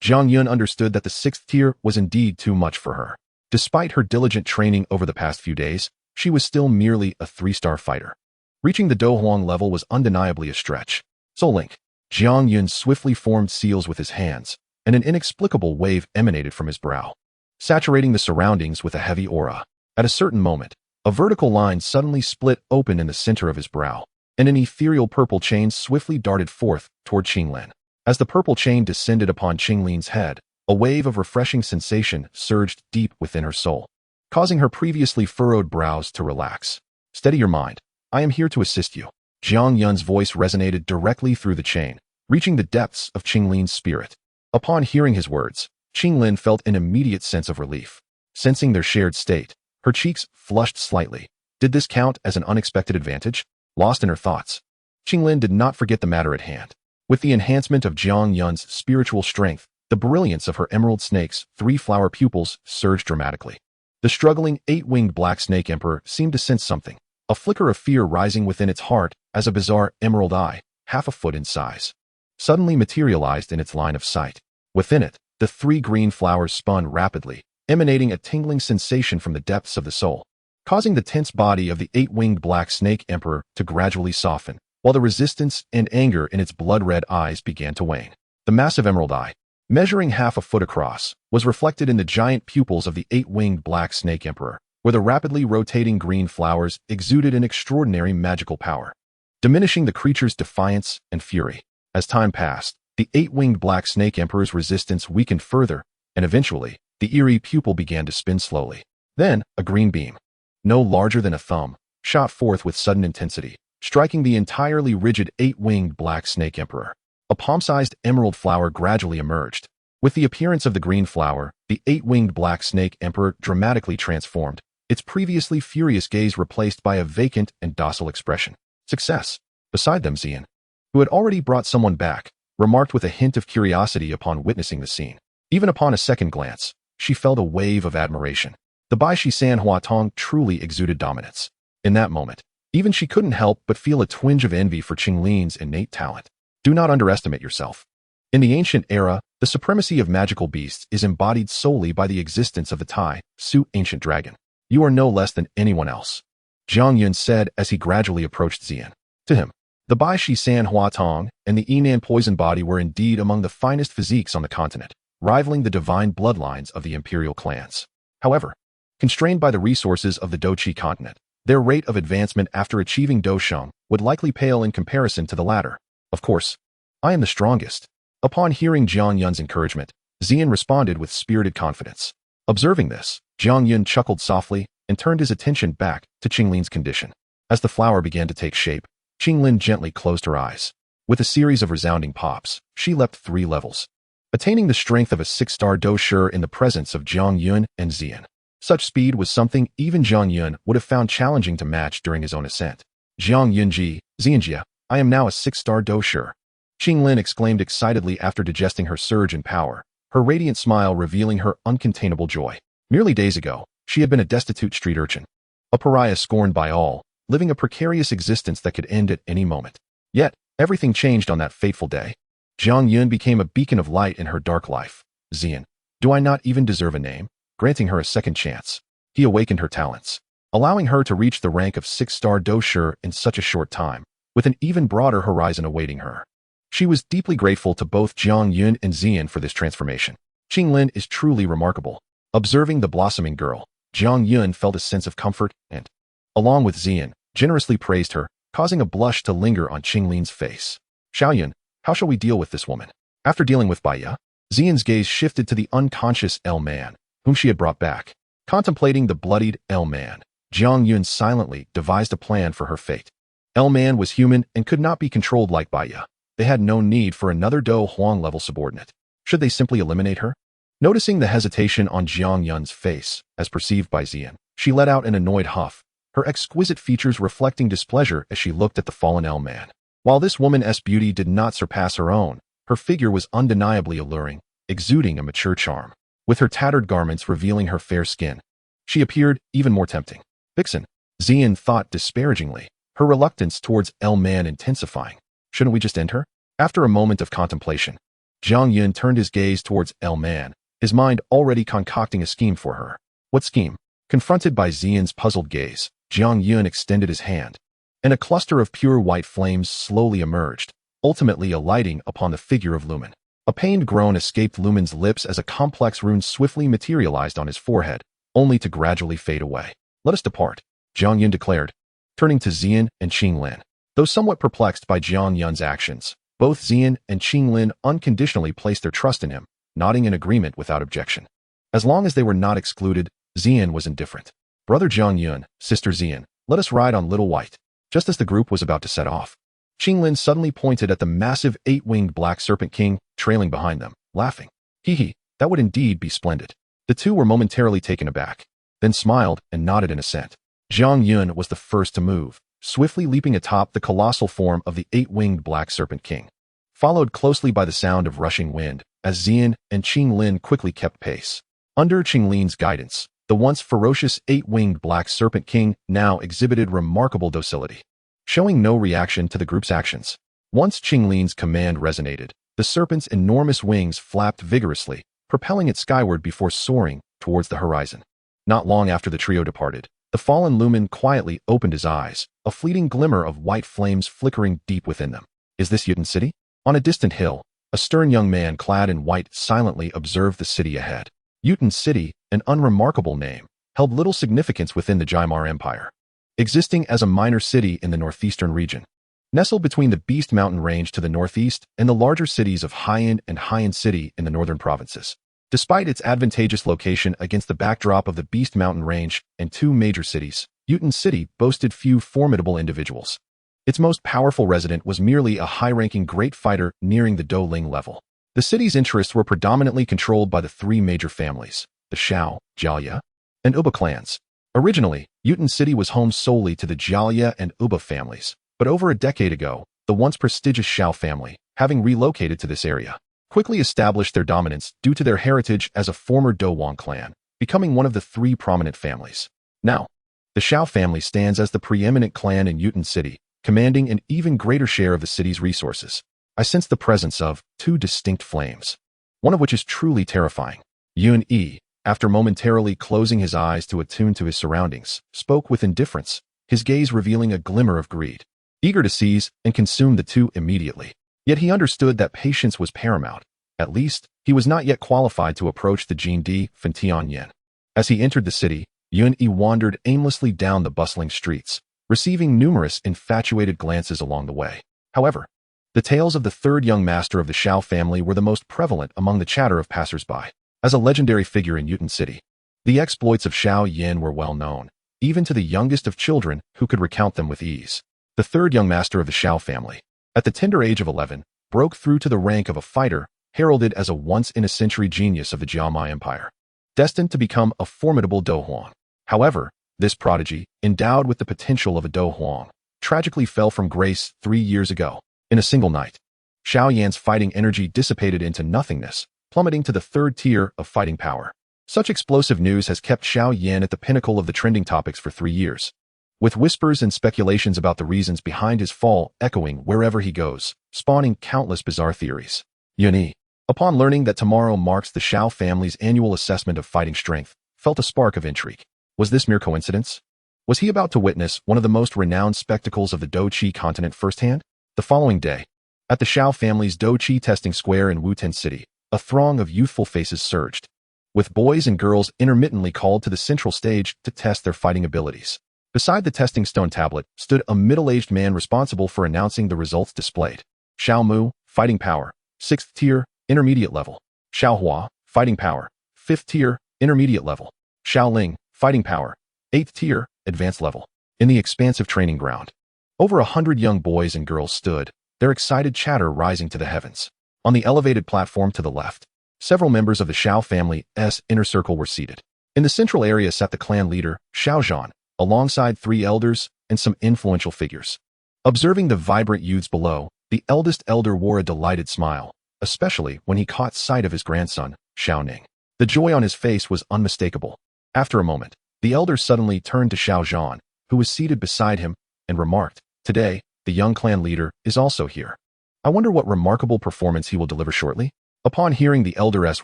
Jiang Yun understood that the 6th tier was indeed too much for her. Despite her diligent training over the past few days, she was still merely a 3-star fighter. Reaching the Dou Huang level was undeniably a stretch. Soul Link. Jiang Yun swiftly formed seals with his hands, and an inexplicable wave emanated from his brow, saturating the surroundings with a heavy aura. At a certain moment, a vertical line suddenly split open in the center of his brow, and an ethereal purple chain swiftly darted forth toward Ching Lin. As the purple chain descended upon Ching Lin's head, a wave of refreshing sensation surged deep within her soul, causing her previously furrowed brows to relax. "Steady your mind. I am here to assist you." Jiang Yun's voice resonated directly through the chain, reaching the depths of Ching Lin's spirit. Upon hearing his words, Ching Lin felt an immediate sense of relief. Sensing their shared state, her cheeks flushed slightly. Did this count as an unexpected advantage? Lost in her thoughts, Ching Lin did not forget the matter at hand. With the enhancement of Jiang Yun's spiritual strength, the brilliance of her emerald snake's 3 flower pupils surged dramatically. The struggling 8-winged black snake emperor seemed to sense something, a flicker of fear rising within its heart as a bizarre emerald eye, half a foot in size, suddenly materialized in its line of sight. Within it, the 3 green flowers spun rapidly, emanating a tingling sensation from the depths of the soul, causing the tense body of the 8-winged black snake emperor to gradually soften, while the resistance and anger in its blood-red eyes began to wane. The massive emerald eye, measuring half a foot across, was reflected in the giant pupils of the 8-winged black snake emperor, where the rapidly rotating green flowers exuded an extraordinary magical power, diminishing the creature's defiance and fury. As time passed, the 8-winged black snake emperor's resistance weakened further, and eventually, the eerie pupil began to spin slowly. Then, a green beam, no larger than a thumb, shot forth with sudden intensity, striking the entirely rigid 8-winged black snake emperor. A palm-sized emerald flower gradually emerged. With the appearance of the green flower, the 8-winged black snake emperor dramatically transformed, its previously furious gaze replaced by a vacant and docile expression. Success. Beside them, Ziyan, who had already brought someone back, remarked with a hint of curiosity upon witnessing the scene. Even upon a second glance, she felt a wave of admiration. The Bai Shi San Hua Tong truly exuded dominance. In that moment, even she couldn't help but feel a twinge of envy for Ching Lin's innate talent. Do not underestimate yourself. In the ancient era, the supremacy of magical beasts is embodied solely by the existence of the Tai Su ancient dragon. You are no less than anyone else, Jiang Yun said as he gradually approached Ziyan. To him, the Bai Shi San Hua Tong and the Yinan poison body were indeed among the finest physiques on the continent. rivaling the divine bloodlines of the imperial clans. However, constrained by the resources of the Dou Qi Continent, their rate of advancement after achieving Dousheng would likely pale in comparison to the latter. Of course, I am the strongest. Upon hearing Jiang Yun's encouragement, Ziyan responded with spirited confidence. Observing this, Jiang Yun chuckled softly and turned his attention back to Ching Lin's condition. As the flower began to take shape, Ching Lin gently closed her eyes. With a series of resounding pops, she leapt 3 levels, attaining the strength of a 6-star Doushi in the presence of Jiang Yun and Ziyan. Such speed was something even Jiang Yun would have found challenging to match during his own ascent. Jiang Yunji, Ziyanjia, I am now a 6-star Doushi. Ching Lin exclaimed excitedly after digesting her surge in power, her radiant smile revealing her uncontainable joy. Merely days ago, she had been a destitute street urchin, a pariah scorned by all, living a precarious existence that could end at any moment. Yet, everything changed on that fateful day. Jiang Yun became a beacon of light in her dark life. Ziyan, do I not even deserve a name? Granting her a second chance, he awakened her talents, allowing her to reach the rank of 6-star Doushi in such a short time, with an even broader horizon awaiting her. She was deeply grateful to both Jiang Yun and Ziyan for this transformation. Ching Lin is truly remarkable. Observing the blossoming girl, Jiang Yun felt a sense of comfort and, along with Ziyan, generously praised her, causing a blush to linger on Ching Lin's face. Xiaoyun, how shall we deal with this woman? After dealing with Baiya, Ziyan's gaze shifted to the unconscious L-man, whom she had brought back. Contemplating the bloodied L-man, Jiang Yun silently devised a plan for her fate. L-man was human and could not be controlled like Baiya. They had no need for another Dou Huang-level subordinate. Should they simply eliminate her? Noticing the hesitation on Jiang Yun's face, as perceived by Ziyan, she let out an annoyed huff, her exquisite features reflecting displeasure as she looked at the fallen L-man. While this woman's beauty did not surpass her own, her figure was undeniably alluring, exuding a mature charm. With her tattered garments revealing her fair skin, she appeared even more tempting. Vixen, Ziyan thought disparagingly, her reluctance towards L-man intensifying. Shouldn't we just end her? After a moment of contemplation, Jiang Yun turned his gaze towards L-man, his mind already concocting a scheme for her. What scheme? Confronted by Ziyan's puzzled gaze, Jiang Yun extended his hand, and a cluster of pure white flames slowly emerged, ultimately alighting upon the figure of Lumen. A pained groan escaped Lumen's lips as a complex rune swiftly materialized on his forehead, only to gradually fade away. Let us depart, Jiang Yun declared, turning to Ziyan and Ching Lin. Though somewhat perplexed by Jiang Yun's actions, both Ziyan and Ching Lin unconditionally placed their trust in him, nodding in agreement without objection. As long as they were not excluded, Ziyan was indifferent. Brother Jiang Yun, sister Ziyan, let us ride on Little White. Just as the group was about to set off, Ching Lin suddenly pointed at the massive 8-winged black serpent king trailing behind them, laughing. Hee, that would indeed be splendid. The two were momentarily taken aback, then smiled and nodded in assent. Jiang Yun was the first to move, swiftly leaping atop the colossal form of the 8-winged black serpent king, followed closely by the sound of rushing wind, as Ziyan and Ching Lin quickly kept pace. Under Ching Lin's guidance, the once ferocious 8-winged black serpent king now exhibited remarkable docility, showing no reaction to the group's actions. Once Ching Lin's command resonated, the serpent's enormous wings flapped vigorously, propelling it skyward before soaring towards the horizon. Not long after the trio departed, the fallen Lumen quietly opened his eyes, a fleeting glimmer of white flames flickering deep within them. Is this Yuten City? On a distant hill, a stern young man clad in white silently observed the city ahead. Yuten City, an unremarkable name, held little significance within the Jaimar Empire, existing as a minor city in the northeastern region, nestled between the Beast Mountain Range to the northeast and the larger cities of Haiyan and Haiyan City in the northern provinces. Despite its advantageous location against the backdrop of the Beast Mountain Range and 2 major cities, Yuten City boasted few formidable individuals. Its most powerful resident was merely a high-ranking great fighter nearing the Dou Ling level. The city's interests were predominantly controlled by the 3 major families, the Shao, Jiaoya, and Uba clans. Originally, Yuten City was home solely to the Jiaoya and Uba families, but over a decade ago, the once prestigious Shao family, having relocated to this area, quickly established their dominance due to their heritage as a former Dou Wang clan, becoming one of the 3 prominent families. Now, the Shao family stands as the preeminent clan in Yuten City, commanding an even greater share of the city's resources. I sense the presence of 2 distinct flames, one of which is truly terrifying. Yun Yi, after momentarily closing his eyes to attune to his surroundings, spoke with indifference, his gaze revealing a glimmer of greed, eager to seize and consume the 2 immediately. Yet he understood that patience was paramount. At least, he was not yet qualified to approach the Jing Di Fantian. As he entered the city, Yun wandered aimlessly down the bustling streets, receiving numerous infatuated glances along the way. However, the tales of the third young master of the Shao family were the most prevalent among the chatter of passers-by. As a legendary figure in Yuten City, the exploits of Shao Yin were well known, even to the youngest of children who could recount them with ease. The third young master of the Shao family, at the tender age of 11, broke through to the rank of a fighter, heralded as a once-in-a-century genius of the Jiang Empire, destined to become a formidable Dou Huang. However, this prodigy, endowed with the potential of a Dou Huang, tragically fell from grace 3 years ago. In a single night, Shao Yan's fighting energy dissipated into nothingness, plummeting to the third tier of fighting power. Such explosive news has kept Shao Yan at the pinnacle of the trending topics for 3 years, with whispers and speculations about the reasons behind his fall echoing wherever he goes, spawning countless bizarre theories. Yun, upon learning that tomorrow marks the Shao family's annual assessment of fighting strength, felt a spark of intrigue. Was this mere coincidence? Was he about to witness one of the most renowned spectacles of the Dou Qi Continent firsthand? The following day, at the Shao family's Dou Qi testing square in Wuten City, a throng of youthful faces surged, with boys and girls intermittently called to the central stage to test their fighting abilities. Beside the testing stone tablet stood a middle-aged man responsible for announcing the results displayed. Shao Mu, fighting power, 6th tier, intermediate level. Shao Hua, fighting power, 5th tier, intermediate level. Shao Ling, fighting power, 8th tier, advanced level. In the expansive training ground, over 100 young boys and girls stood, their excited chatter rising to the heavens. On the elevated platform to the left, several members of the Shao family's inner circle were seated. In the central area sat the clan leader, Shao Zhan, alongside 3 elders and some influential figures. Observing the vibrant youths below, the eldest elder wore a delighted smile, especially when he caught sight of his grandson, Shao Ning. The joy on his face was unmistakable. After a moment, the elder suddenly turned to Shao Zhan, who was seated beside him, and remarked, "Today, the young clan leader is also here. I wonder what remarkable performance he will deliver shortly." Upon hearing the elder's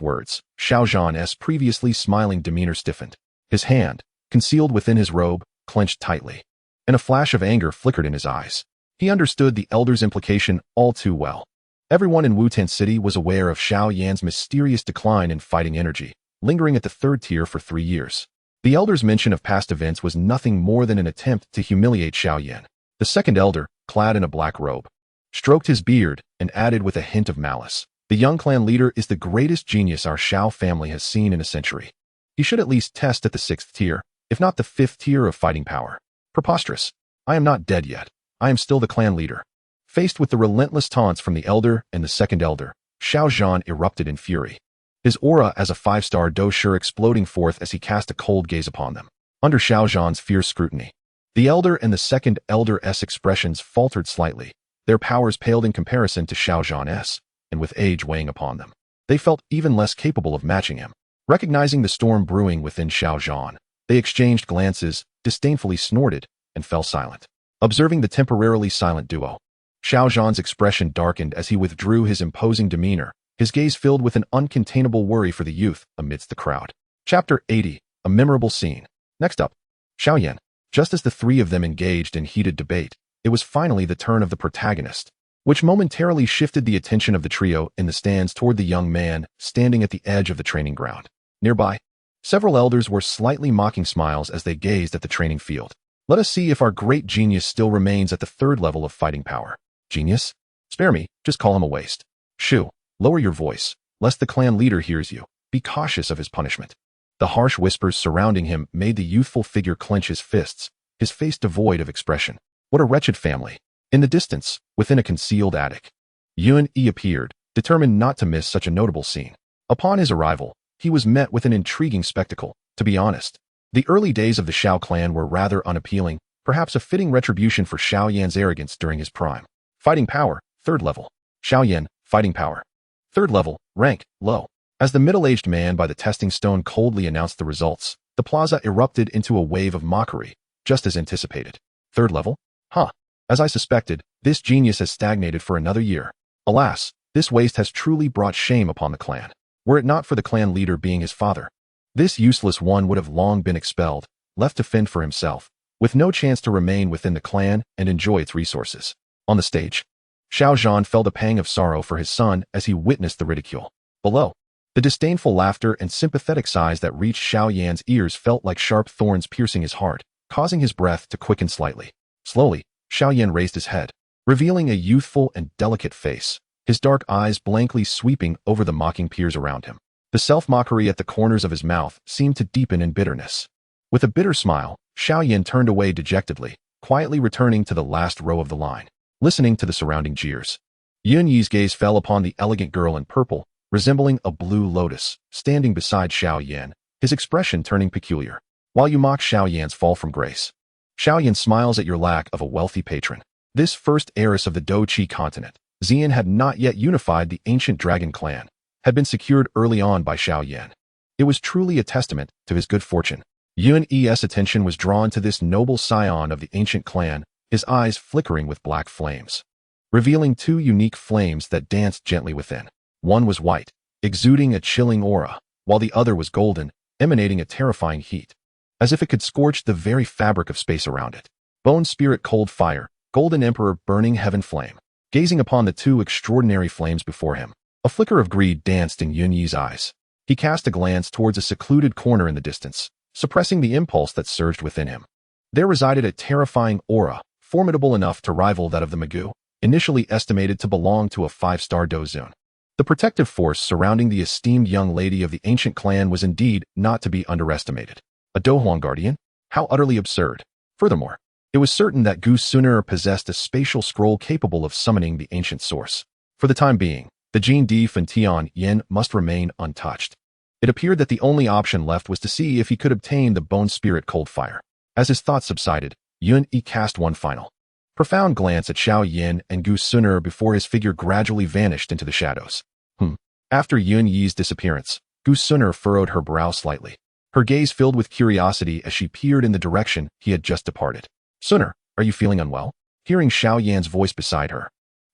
words, Shao Zhan's previously smiling demeanor stiffened. His hand, concealed within his robe, clenched tightly, and a flash of anger flickered in his eyes. He understood the elder's implication all too well. Everyone in Wuten City was aware of Shao Yan's mysterious decline in fighting energy, lingering at the 3rd tier for 3 years. The elder's mention of past events was nothing more than an attempt to humiliate Shao Yan. The second elder, clad in a black robe, stroked his beard and added with a hint of malice, "The young clan leader is the greatest genius our Shao family has seen in a century. He should at least test at the 6th tier, if not the 5th tier of fighting power. Preposterous. I am not dead yet. I am still the clan leader." Faced with the relentless taunts from the elder and the second elder, Shao Zhan erupted in fury, his aura as a 5-star doucher exploding forth as he cast a cold gaze upon them. Under Shao Zhan's fierce scrutiny, the elder and the second elder's expressions faltered slightly. Their powers paled in comparison to Shao Zhan's, and with age weighing upon them, they felt even less capable of matching him. Recognizing the storm brewing within Shao Zhan, they exchanged glances, disdainfully snorted, and fell silent. Observing the temporarily silent duo, Shao Zhan's expression darkened as he withdrew his imposing demeanor, his gaze filled with an uncontainable worry for the youth amidst the crowd. Chapter 80, a memorable scene. Next up, Shao Yan. Just as the 3 of them engaged in heated debate, it was finally the turn of the protagonist, which momentarily shifted the attention of the trio in the stands toward the young man standing at the edge of the training ground. Nearby, several elders wore slightly mocking smiles as they gazed at the training field. "Let us see if our great genius still remains at the 3rd level of fighting power." "Genius? Spare me, just call him a waste." "Shu, lower your voice, lest the clan leader hears you. Be cautious of his punishment." The harsh whispers surrounding him made the youthful figure clench his fists, his face devoid of expression. What a wretched family. In the distance, within a concealed attic, Yun appeared, determined not to miss such a notable scene. Upon his arrival, he was met with an intriguing spectacle. To be honest, the early days of the Shao clan were rather unappealing, perhaps a fitting retribution for Shao Yan's arrogance during his prime. Fighting power, 3rd level. Shao Yan, fighting power, 3rd level, rank, low. As the middle-aged man by the testing stone coldly announced the results, the plaza erupted into a wave of mockery, just as anticipated. 3rd level? Huh. As I suspected, this genius has stagnated for another year. Alas, this waste has truly brought shame upon the clan. Were it not for the clan leader being his father, this useless one would have long been expelled, left to fend for himself, with no chance to remain within the clan and enjoy its resources. On the stage, Shao Zhan felt a pang of sorrow for his son as he witnessed the ridicule. Below, the disdainful laughter and sympathetic sighs that reached Xiao Yan's ears felt like sharp thorns piercing his heart, causing his breath to quicken slightly. Slowly, Xiao Yan raised his head, revealing a youthful and delicate face, his dark eyes blankly sweeping over the mocking peers around him. The self-mockery at the corners of his mouth seemed to deepen in bitterness. With a bitter smile, Xiao Yan turned away dejectedly, quietly returning to the last row of the line, listening to the surrounding jeers. Yun Yi's gaze fell upon the elegant girl in purple, resembling a blue lotus, standing beside Xiao Yan, his expression turning peculiar. While you mock Xiao Yan's fall from grace, Xiao Yan smiles at your lack of a wealthy patron. This first heiress of the Dou Qi Continent, Ziyan had not yet unified the ancient dragon clan, had been secured early on by Xiao Yan. It was truly a testament to his good fortune. Yun Yi's attention was drawn to this noble scion of the ancient clan, his eyes flickering with black flames, revealing two unique flames that danced gently within. One was white, exuding a chilling aura, while the other was golden, emanating a terrifying heat, as if it could scorch the very fabric of space around it. Bone Spirit Cold Fire, Golden Emperor Burning Heaven Flame. Gazing upon the two extraordinary flames before him, a flicker of greed danced in Yun Yi's eyes. He cast a glance towards a secluded corner in the distance, suppressing the impulse that surged within him. There resided a terrifying aura, formidable enough to rival that of the Magu, initially estimated to belong to a 5-star Dozun. The protective force surrounding the esteemed young lady of the ancient clan was indeed not to be underestimated. A Dohuang guardian? How utterly absurd. Furthermore, it was certain that Gu Suner possessed a spatial scroll capable of summoning the ancient source. For the time being, the Jing Di Fantian Yin must remain untouched. It appeared that the only option left was to see if he could obtain the Bone Spirit Cold Fire. As his thoughts subsided, Yun Yi cast one final profound glance at Xiao Yin and Gu Suner before his figure gradually vanished into the shadows. After Yun Yi's disappearance, Gu Suner furrowed her brow slightly. Her gaze filled with curiosity as she peered in the direction he had just departed. Suner, are you feeling unwell? Hearing Xiao Yan's voice beside her,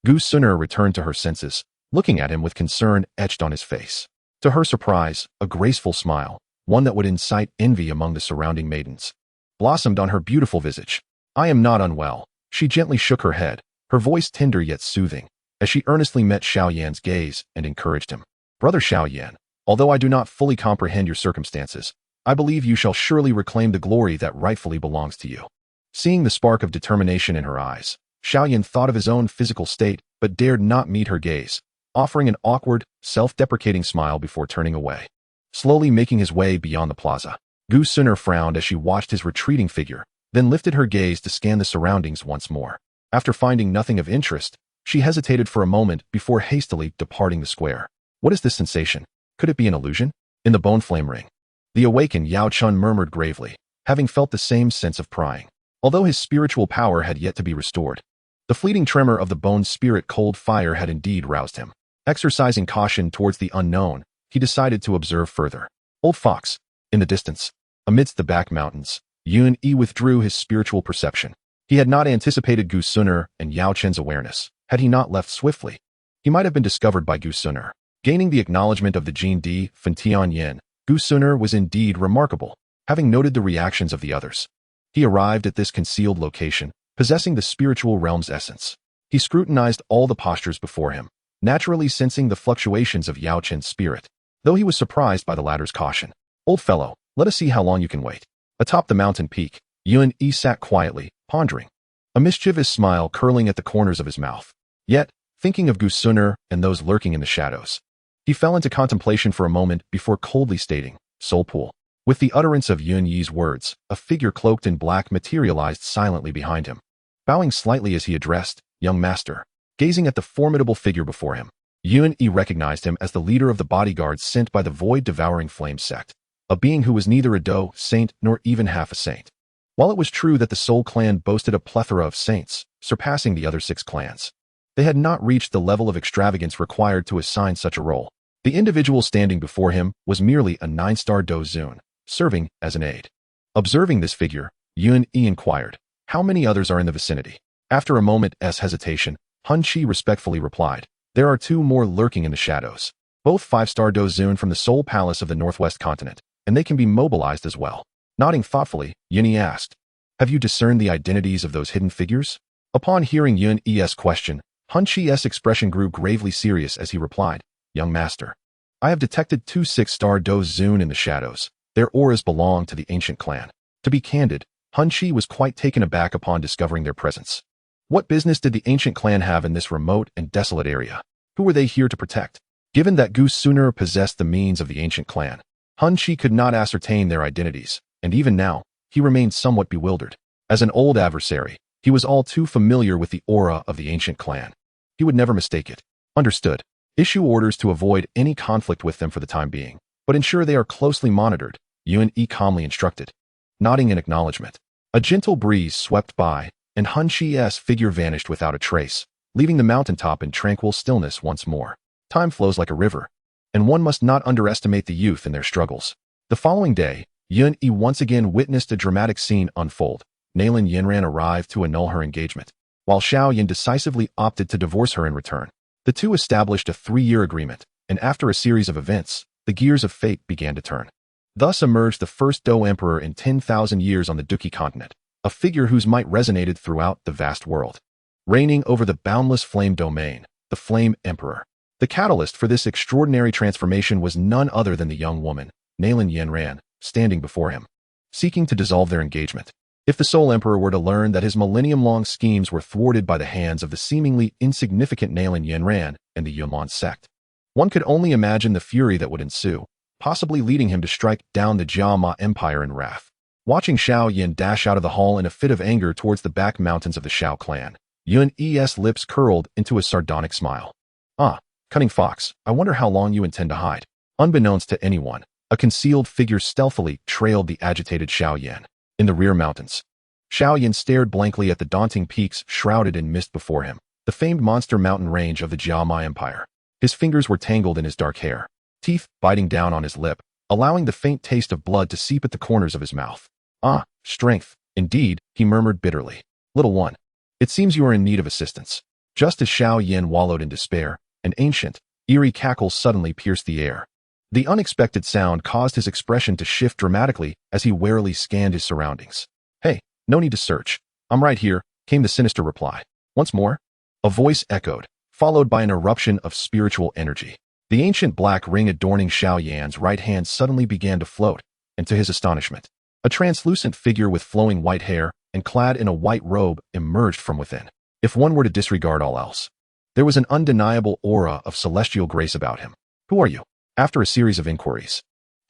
Gu Suner returned to her senses, looking at him with concern etched on his face. To her surprise, a graceful smile, one that would incite envy among the surrounding maidens, blossomed on her beautiful visage. I am not unwell. She gently shook her head, her voice tender yet soothing, as she earnestly met Xiao Yan's gaze and encouraged him. Brother Xiao Yan, although I do not fully comprehend your circumstances, I believe you shall surely reclaim the glory that rightfully belongs to you. Seeing the spark of determination in her eyes, Xiao Yan thought of his own physical state but dared not meet her gaze, offering an awkward, self-deprecating smile before turning away. Slowly making his way beyond the plaza, Gu Suner frowned as she watched his retreating figure, then lifted her gaze to scan the surroundings once more. After finding nothing of interest, she hesitated for a moment before hastily departing the square. What is this sensation? Could it be an illusion? In the bone flame ring, the awakened Yao Chun murmured gravely, having felt the same sense of prying. Although his spiritual power had yet to be restored, the fleeting tremor of the bone spirit cold fire had indeed roused him. Exercising caution towards the unknown, he decided to observe further. Old Fox, in the distance, amidst the back mountains, Yun Yi withdrew his spiritual perception. He had not anticipated Gu Suner and Yao Chen's awareness. Had he not left swiftly, he might have been discovered by Gu Suner. Gaining the acknowledgement of the Jing Di Fantian Yin, Gu Suner was indeed remarkable, having noted the reactions of the others. He arrived at this concealed location, possessing the spiritual realm's essence. He scrutinized all the postures before him, naturally sensing the fluctuations of Yao Chen's spirit, though he was surprised by the latter's caution. Old fellow, let us see how long you can wait. Atop the mountain peak, Yun Yi sat quietly, pondering, a mischievous smile curling at the corners of his mouth. Yet, thinking of Gu Suner and those lurking in the shadows, he fell into contemplation for a moment before coldly stating, Soul Pool. With the utterance of Yun Yi's words, a figure cloaked in black materialized silently behind him. Bowing slightly as he addressed, Young Master. Gazing at the formidable figure before him, Yun Yi recognized him as the leader of the bodyguards sent by the void-devouring flame sect, a being who was neither a Dou saint nor even half a saint. While it was true that the Soul clan boasted a plethora of saints, surpassing the other 6 clans, they had not reached the level of extravagance required to assign such a role. The individual standing before him was merely a 9-star Dozun, serving as an aide. Observing this figure, Yun Yi inquired, how many others are in the vicinity? After a moment's hesitation, Han Shui respectfully replied, there are 2 more lurking in the shadows, both 5-star Dozun from the Soul Palace of the Northwest Continent, and they can be mobilized as well. Nodding thoughtfully, Yun Yi asked, have you discerned the identities of those hidden figures? Upon hearing Yun Yi's question, Han Shui's expression grew gravely serious as he replied, Young Master, I have detected 2 6-star Dou Qi in the shadows. Their auras belong to the ancient clan. To be candid, Han Shui was quite taken aback upon discovering their presence. What business did the ancient clan have in this remote and desolate area? Who were they here to protect? Given that Gu Sooner possessed the means of the ancient clan, Han Shui could not ascertain their identities, and even now, he remained somewhat bewildered. As an old adversary, he was all too familiar with the aura of the ancient clan. He would never mistake it. Understood. Issue orders to avoid any conflict with them for the time being, but ensure they are closely monitored, Yun calmly instructed. Nodding in acknowledgement, a gentle breeze swept by, and Han Shui's figure vanished without a trace, leaving the mountaintop in tranquil stillness once more. Time flows like a river, and one must not underestimate the youth in their struggles. The following day, Yun once again witnessed a dramatic scene unfold. Nalin Yinran arrived to annul her engagement, while Xiao Yan decisively opted to divorce her in return. The two established a 3-year agreement, and after a series of events, the gears of fate began to turn. Thus emerged the first Dou Emperor in 10,000 years on the Dou Qi Continent, a figure whose might resonated throughout the vast world. Reigning over the boundless flame domain, the Flame Emperor. The catalyst for this extraordinary transformation was none other than the young woman, Nalin Yinran, standing before him, seeking to dissolve their engagement. If the Soul Emperor were to learn that his millennium-long schemes were thwarted by the hands of the seemingly insignificant Nalin Yinran and the Yunlan sect, one could only imagine the fury that would ensue, possibly leading him to strike down the Jiama Empire in wrath. Watching Xiao Yan dash out of the hall in a fit of anger towards the back mountains of the Xiao clan, Yun's lips curled into a sardonic smile. Ah, cunning fox, I wonder how long you intend to hide. Unbeknownst to anyone, a concealed figure stealthily trailed the agitated Xiao Yan. In the rear mountains, Xiao Yan stared blankly at the daunting peaks shrouded in mist before him, the famed monster mountain range of the Jiama Empire. His fingers were tangled in his dark hair, teeth biting down on his lip, allowing the faint taste of blood to seep at the corners of his mouth. Ah, strength, indeed, he murmured bitterly. Little one, it seems you are in need of assistance. Just as Xiao Yan wallowed in despair, an ancient, eerie cackle suddenly pierced the air. The unexpected sound caused his expression to shift dramatically as he warily scanned his surroundings. Hey, no need to search. I'm right here, came the sinister reply. Once more, a voice echoed, followed by an eruption of spiritual energy. The ancient black ring adorning Xiao Yan's right hand suddenly began to float, and to his astonishment, a translucent figure with flowing white hair and clad in a white robe emerged from within. If one were to disregard all else, there was an undeniable aura of celestial grace about him. Who are you? After a series of inquiries,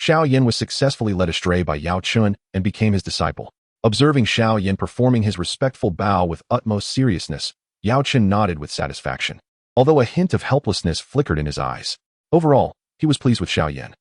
Xiao Yan was successfully led astray by Yao Chun and became his disciple. Observing Xiao Yan performing his respectful bow with utmost seriousness, Yao Chun nodded with satisfaction, although a hint of helplessness flickered in his eyes. Overall, he was pleased with Xiao Yan,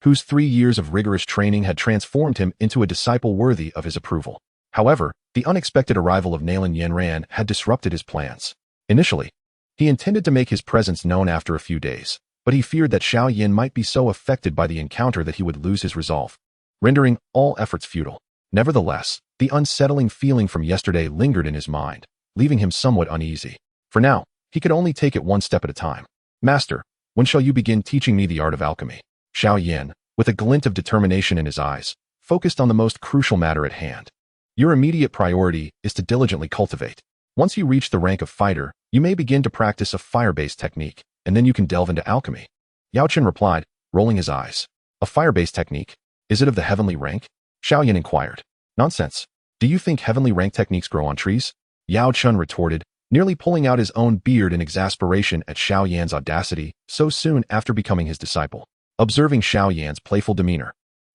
whose 3 years of rigorous training had transformed him into a disciple worthy of his approval. However, the unexpected arrival of Nalin Yinran had disrupted his plans. Initially, he intended to make his presence known after a few days, but he feared that Xiao Yan might be so affected by the encounter that he would lose his resolve, rendering all efforts futile. Nevertheless, the unsettling feeling from yesterday lingered in his mind, leaving him somewhat uneasy. For now, he could only take it one step at a time. Master, when shall you begin teaching me the art of alchemy? Xiao Yan, with a glint of determination in his eyes, focused on the most crucial matter at hand. Your immediate priority is to diligently cultivate. Once you reach the rank of fighter, you may begin to practice a fire-based technique, and then you can delve into alchemy. Yao Chun replied, rolling his eyes. A fire-based technique? Is it of the heavenly rank? Xiao Yan inquired. Nonsense. Do you think heavenly rank techniques grow on trees? Yao Chun retorted, nearly pulling out his own beard in exasperation at Xiao Yan's audacity so soon after becoming his disciple. Observing Xiao Yan's playful demeanor,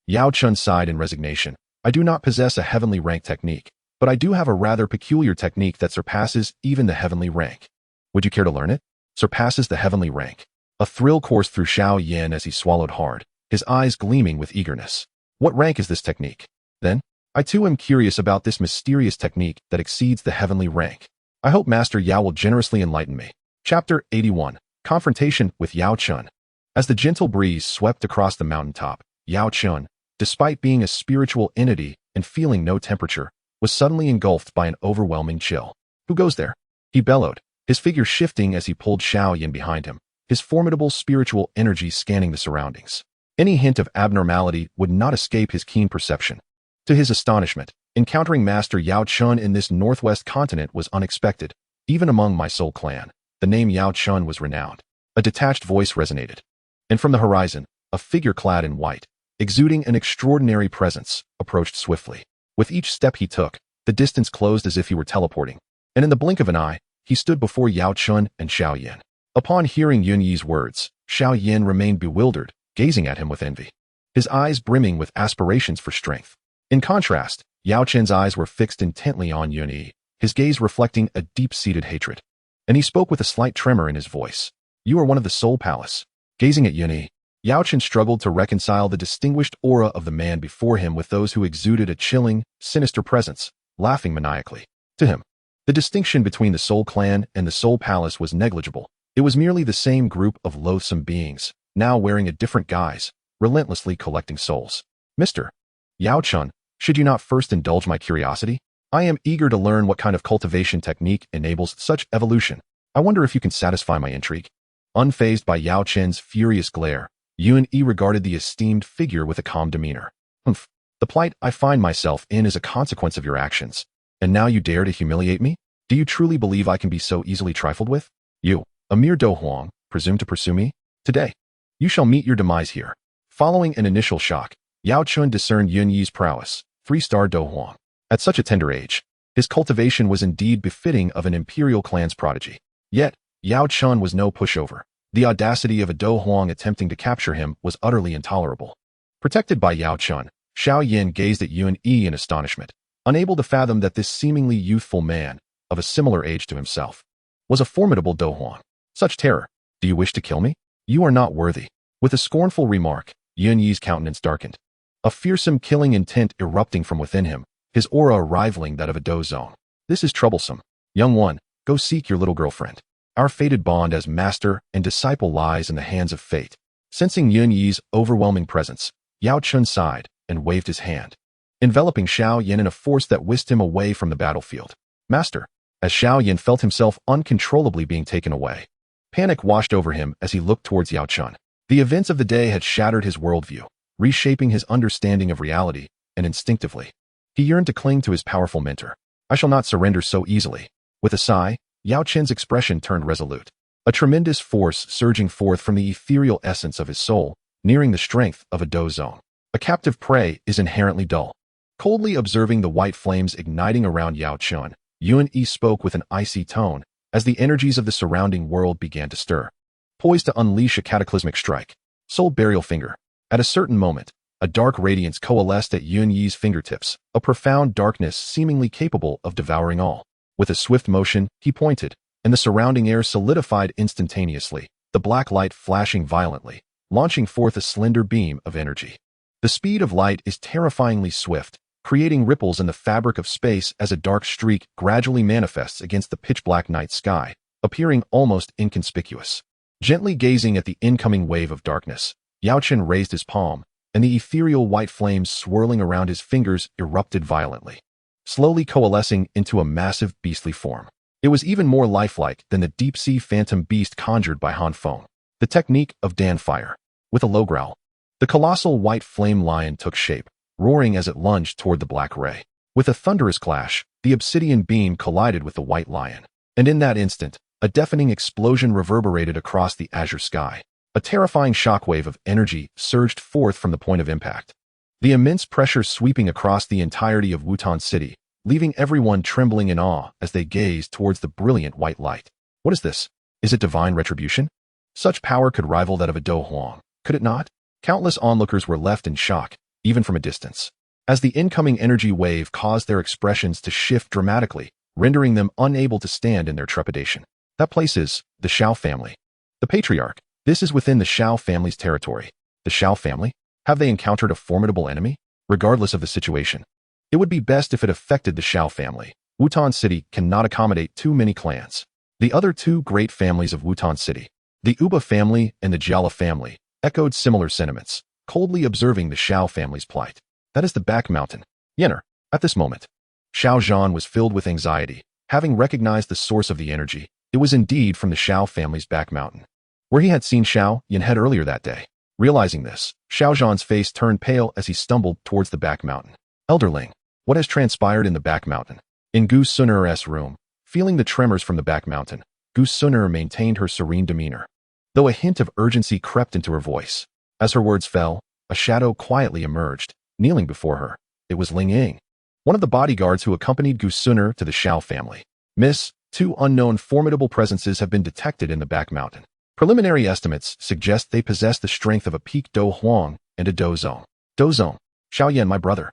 Yao Chun sighed in resignation. I do not possess a heavenly rank technique, but I do have a rather peculiar technique that surpasses even the heavenly rank. Would you care to learn it? Surpasses the heavenly rank. A thrill coursed through Xiao Yan as he swallowed hard, his eyes gleaming with eagerness. What rank is this technique? Then, I too am curious about this mysterious technique that exceeds the heavenly rank. I hope Master Yao will generously enlighten me. Chapter 81. Confrontation with Yao Chun. As the gentle breeze swept across the mountaintop, Yao Chun, despite being a spiritual entity and feeling no temperature, was suddenly engulfed by an overwhelming chill. Who goes there? He bellowed, his figure shifting as he pulled Xiao Yan behind him, his formidable spiritual energy scanning the surroundings. Any hint of abnormality would not escape his keen perception. To his astonishment, encountering Master Yao Chun in this northwest continent was unexpected. Even among my soul clan, the name Yao Chun was renowned. A detached voice resonated. And from the horizon, a figure clad in white, exuding an extraordinary presence, approached swiftly. With each step he took, the distance closed as if he were teleporting, and in the blink of an eye, he stood before Yao Chun and Xiao Yin. Upon hearing Yun Yi's words, Xiao Yin remained bewildered, gazing at him with envy, his eyes brimming with aspirations for strength. In contrast, Yao Chen's eyes were fixed intently on Yun Yi, his gaze reflecting a deep-seated hatred. And he spoke with a slight tremor in his voice. "You are one of the Soul Palace." Gazing at Yun Yi, Yao Chen struggled to reconcile the distinguished aura of the man before him with those who exuded a chilling, sinister presence, laughing maniacally. To him, the distinction between the Soul Clan and the Soul Palace was negligible. It was merely the same group of loathsome beings, now wearing a different guise, relentlessly collecting souls. "Mr. Yao Chun, should you not first indulge my curiosity? I am eager to learn what kind of cultivation technique enables such evolution. I wonder if you can satisfy my intrigue." Unfazed by Yao Chen's furious glare, Yun Yi regarded the esteemed figure with a calm demeanor. "Humph. The plight I find myself in is a consequence of your actions. And now you dare to humiliate me? Do you truly believe I can be so easily trifled with? You, a mere Do Huang, presume to pursue me? Today, you shall meet your demise here." Following an initial shock, Yao Chun discerned Yun Yi's prowess, 3-star Do Huang. At such a tender age, his cultivation was indeed befitting of an imperial clan's prodigy. Yet, Yao Chun was no pushover. The audacity of a Do Huang attempting to capture him was utterly intolerable. Protected by Yao Chun, Xiao Yin gazed at Yun Yi in astonishment, unable to fathom that this seemingly youthful man, of a similar age to himself, was a formidable Do Huang. Such terror. "Do you wish to kill me? You are not worthy." With a scornful remark, Yun Yi's countenance darkened, a fearsome killing intent erupting from within him, his aura rivaling that of a Do Zone. "This is troublesome. Young one, go seek your little girlfriend. Our fated bond as master and disciple lies in the hands of fate." Sensing Yun Yi's overwhelming presence, Yao Chun sighed and waved his hand, enveloping Xiao Yin in a force that whisked him away from the battlefield. "Master." As Xiao Yin felt himself uncontrollably being taken away, panic washed over him as he looked towards Yao Chun. The events of the day had shattered his worldview, reshaping his understanding of reality, and instinctively, he yearned to cling to his powerful mentor. "I shall not surrender so easily." With a sigh, Yao Chen's expression turned resolute, a tremendous force surging forth from the ethereal essence of his soul, nearing the strength of a Do Zone. A captive prey is inherently dull. Coldly observing the white flames igniting around Yao Chun, Yun Yi spoke with an icy tone as the energies of the surrounding world began to stir, poised to unleash a cataclysmic strike. Soul Burial Finger. At a certain moment, a dark radiance coalesced at Yun Yi's fingertips, a profound darkness seemingly capable of devouring all. With a swift motion, he pointed, and the surrounding air solidified instantaneously, the black light flashing violently, launching forth a slender beam of energy. The speed of light is terrifyingly swift, creating ripples in the fabric of space as a dark streak gradually manifests against the pitch-black night sky, appearing almost inconspicuous. Gently gazing at the incoming wave of darkness, Yao Chen raised his palm, and the ethereal white flames swirling around his fingers erupted violently, slowly coalescing into a massive beastly form. It was even more lifelike than the deep-sea phantom beast conjured by Hanfeng. The technique of dreamfire. With a low growl, the colossal white flame lion took shape, roaring as it lunged toward the black ray. With a thunderous clash, the obsidian beam collided with the white lion, and in that instant, a deafening explosion reverberated across the azure sky. A terrifying shockwave of energy surged forth from the point of impact, the immense pressure sweeping across the entirety of Wutan City, leaving everyone trembling in awe as they gazed towards the brilliant white light. What is this? Is it divine retribution? Such power could rival that of a Do Huang, could it not? Countless onlookers were left in shock, even from a distance, as the incoming energy wave caused their expressions to shift dramatically, rendering them unable to stand in their trepidation. That place is the Xiao family. The patriarch. This is within the Xiao family's territory. The Xiao family? Have they encountered a formidable enemy? Regardless of the situation, it would be best if it affected the Xiao family. Wutan City cannot accommodate too many clans. The other two great families of Wutan City, the Uba family and the Jiala family, echoed similar sentiments, coldly observing the Xiao family's plight. That is the back mountain. Yenner. At this moment, Xiao Zhan was filled with anxiety, having recognized the source of the energy. It was indeed from the Xiao family's back mountain, where he had seen Xiao Yin head earlier that day. Realizing this, Xiao Zhan's face turned pale as he stumbled towards the back mountain. Elderling, what has transpired in the back mountain? In Gu Sun'er's room, feeling the tremors from the back mountain, Gu Sun'er maintained her serene demeanor. though a hint of urgency crept into her voice. As her words fell, a shadow quietly emerged, kneeling before her. It was Ling Ying, one of the bodyguards who accompanied Gu Suner to the Shao family. Miss, 2 unknown formidable presences have been detected in the back mountain. Preliminary estimates suggest they possess the strength of a peak Dou Huang and a Dou Zong. Dou Zong, Xiaoyan, my brother.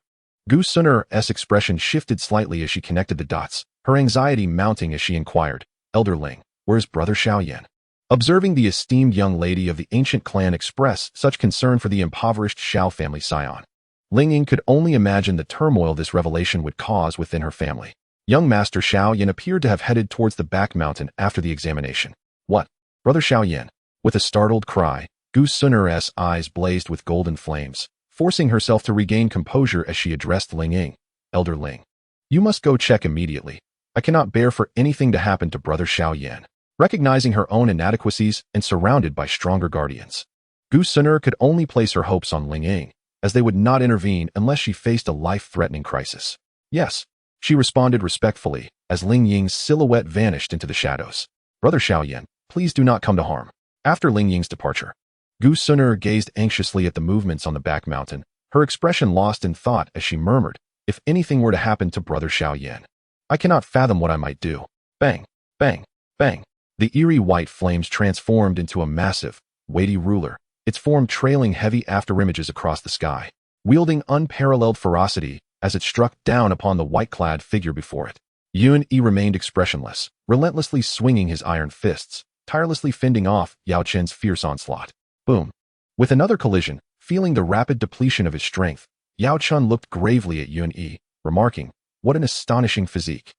Gu Suner's expression shifted slightly as she connected the dots, her anxiety mounting as she inquired, Elder Ling, where's brother Xiaoyan? Observing the esteemed young lady of the ancient clan express such concern for the impoverished Shao family scion, Ling Ying could only imagine the turmoil this revelation would cause within her family. Young Master Xiaoyan appeared to have headed towards the back mountain after the examination. What? Brother Xiaoyan? With a startled cry, Gu Suner's eyes blazed with golden flames, forcing herself to regain composure as she addressed Ling Ying. Elder Ling, you must go check immediately. I cannot bear for anything to happen to brother Xiaoyan. Recognizing her own inadequacies and surrounded by stronger guardians, Gu Suner could only place her hopes on Ling Ying, as they would not intervene unless she faced a life-threatening crisis. Yes, she responded respectfully, as Ling Ying's silhouette vanished into the shadows. Brother Xiaoyan, please do not come to harm. After Ling Ying's departure, Gu Suner gazed anxiously at the movements on the back mountain, her expression lost in thought as she murmured, if anything were to happen to brother Xiaoyan, I cannot fathom what I might do. Bang, bang, bang. The eerie white flames transformed into a massive, weighty ruler, its form trailing heavy afterimages across the sky, wielding unparalleled ferocity as it struck down upon the white-clad figure before it. Yun remained expressionless, relentlessly swinging his iron fists, tirelessly fending off Yao Chen's fierce onslaught. Boom. With another collision, feeling the rapid depletion of his strength, Yao Chen looked gravely at Yun, remarking, what an astonishing physique.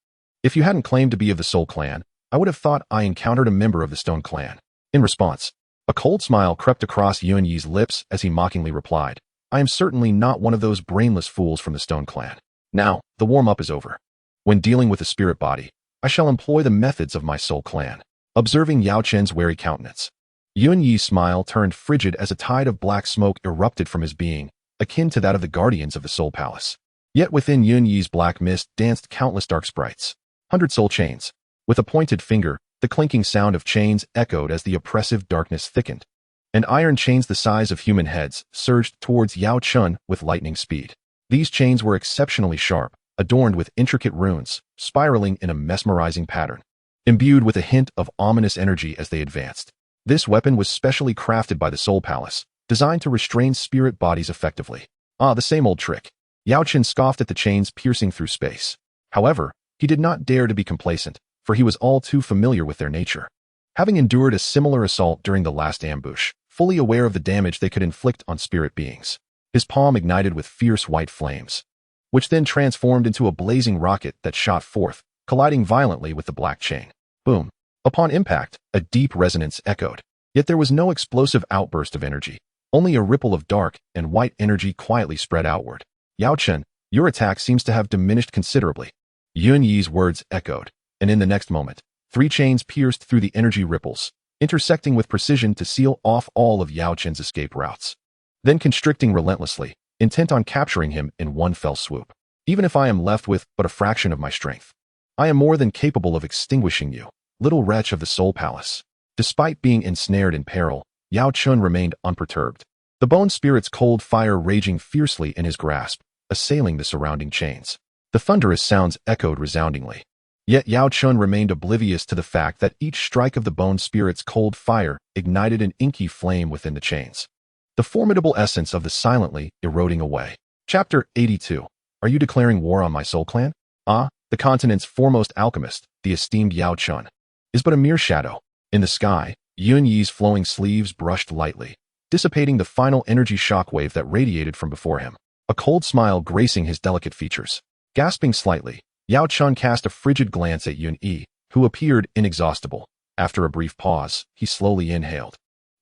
If you hadn't claimed to be of the Soul Clan, I would have thought I encountered a member of the Stone Clan. In response, a cold smile crept across Yun Yi's lips as he mockingly replied, I am certainly not one of those brainless fools from the Stone Clan. Now, the warm-up is over. When dealing with the spirit body, I shall employ the methods of my Soul Clan. Observing Yao Chen's wary countenance, Yun Yi's smile turned frigid as a tide of black smoke erupted from his being, akin to that of the guardians of the Soul Palace. Yet within Yun Yi's black mist danced countless dark sprites. 100 soul chains. With a pointed finger, the clinking sound of chains echoed as the oppressive darkness thickened, and iron chains the size of human heads surged towards Yao Chen with lightning speed. These chains were exceptionally sharp, adorned with intricate runes, spiraling in a mesmerizing pattern, imbued with a hint of ominous energy as they advanced. This weapon was specially crafted by the Soul Palace, designed to restrain spirit bodies effectively. Ah, the same old trick. Yao Chen scoffed at the chains piercing through space. However, he did not dare to be complacent, for he was all too familiar with their nature. Having endured a similar assault during the last ambush, fully aware of the damage they could inflict on spirit beings, his palm ignited with fierce white flames, which then transformed into a blazing rocket that shot forth, colliding violently with the black chain. Boom. Upon impact, a deep resonance echoed. Yet there was no explosive outburst of energy, only a ripple of dark and white energy quietly spread outward. Yao Chen, your attack seems to have diminished considerably. Yun Yi's words echoed, and in the next moment, 3 chains pierced through the energy ripples, intersecting with precision to seal off all of Yao Chen's escape routes, then constricting relentlessly, intent on capturing him in one fell swoop. Even if I am left with but a fraction of my strength, I am more than capable of extinguishing you, little wretch of the Soul Palace. Despite being ensnared in peril, Yao Chen remained unperturbed, the bone spirit's cold fire raging fiercely in his grasp, assailing the surrounding chains. The thunderous sounds echoed resoundingly. Yet Yao Chen remained oblivious to the fact that each strike of the bone spirit's cold fire ignited an inky flame within the chains, the formidable essence of the silently eroding away. Chapter 82. Are you declaring war on my Soul Clan? Ah, the continent's foremost alchemist, the esteemed Yao Chen, is but a mere shadow. In the sky, Yun Yi's flowing sleeves brushed lightly, dissipating the final energy shockwave that radiated from before him, a cold smile gracing his delicate features. Gasping slightly, Yao Chen cast a frigid glance at Yun, who appeared inexhaustible. After a brief pause, he slowly inhaled,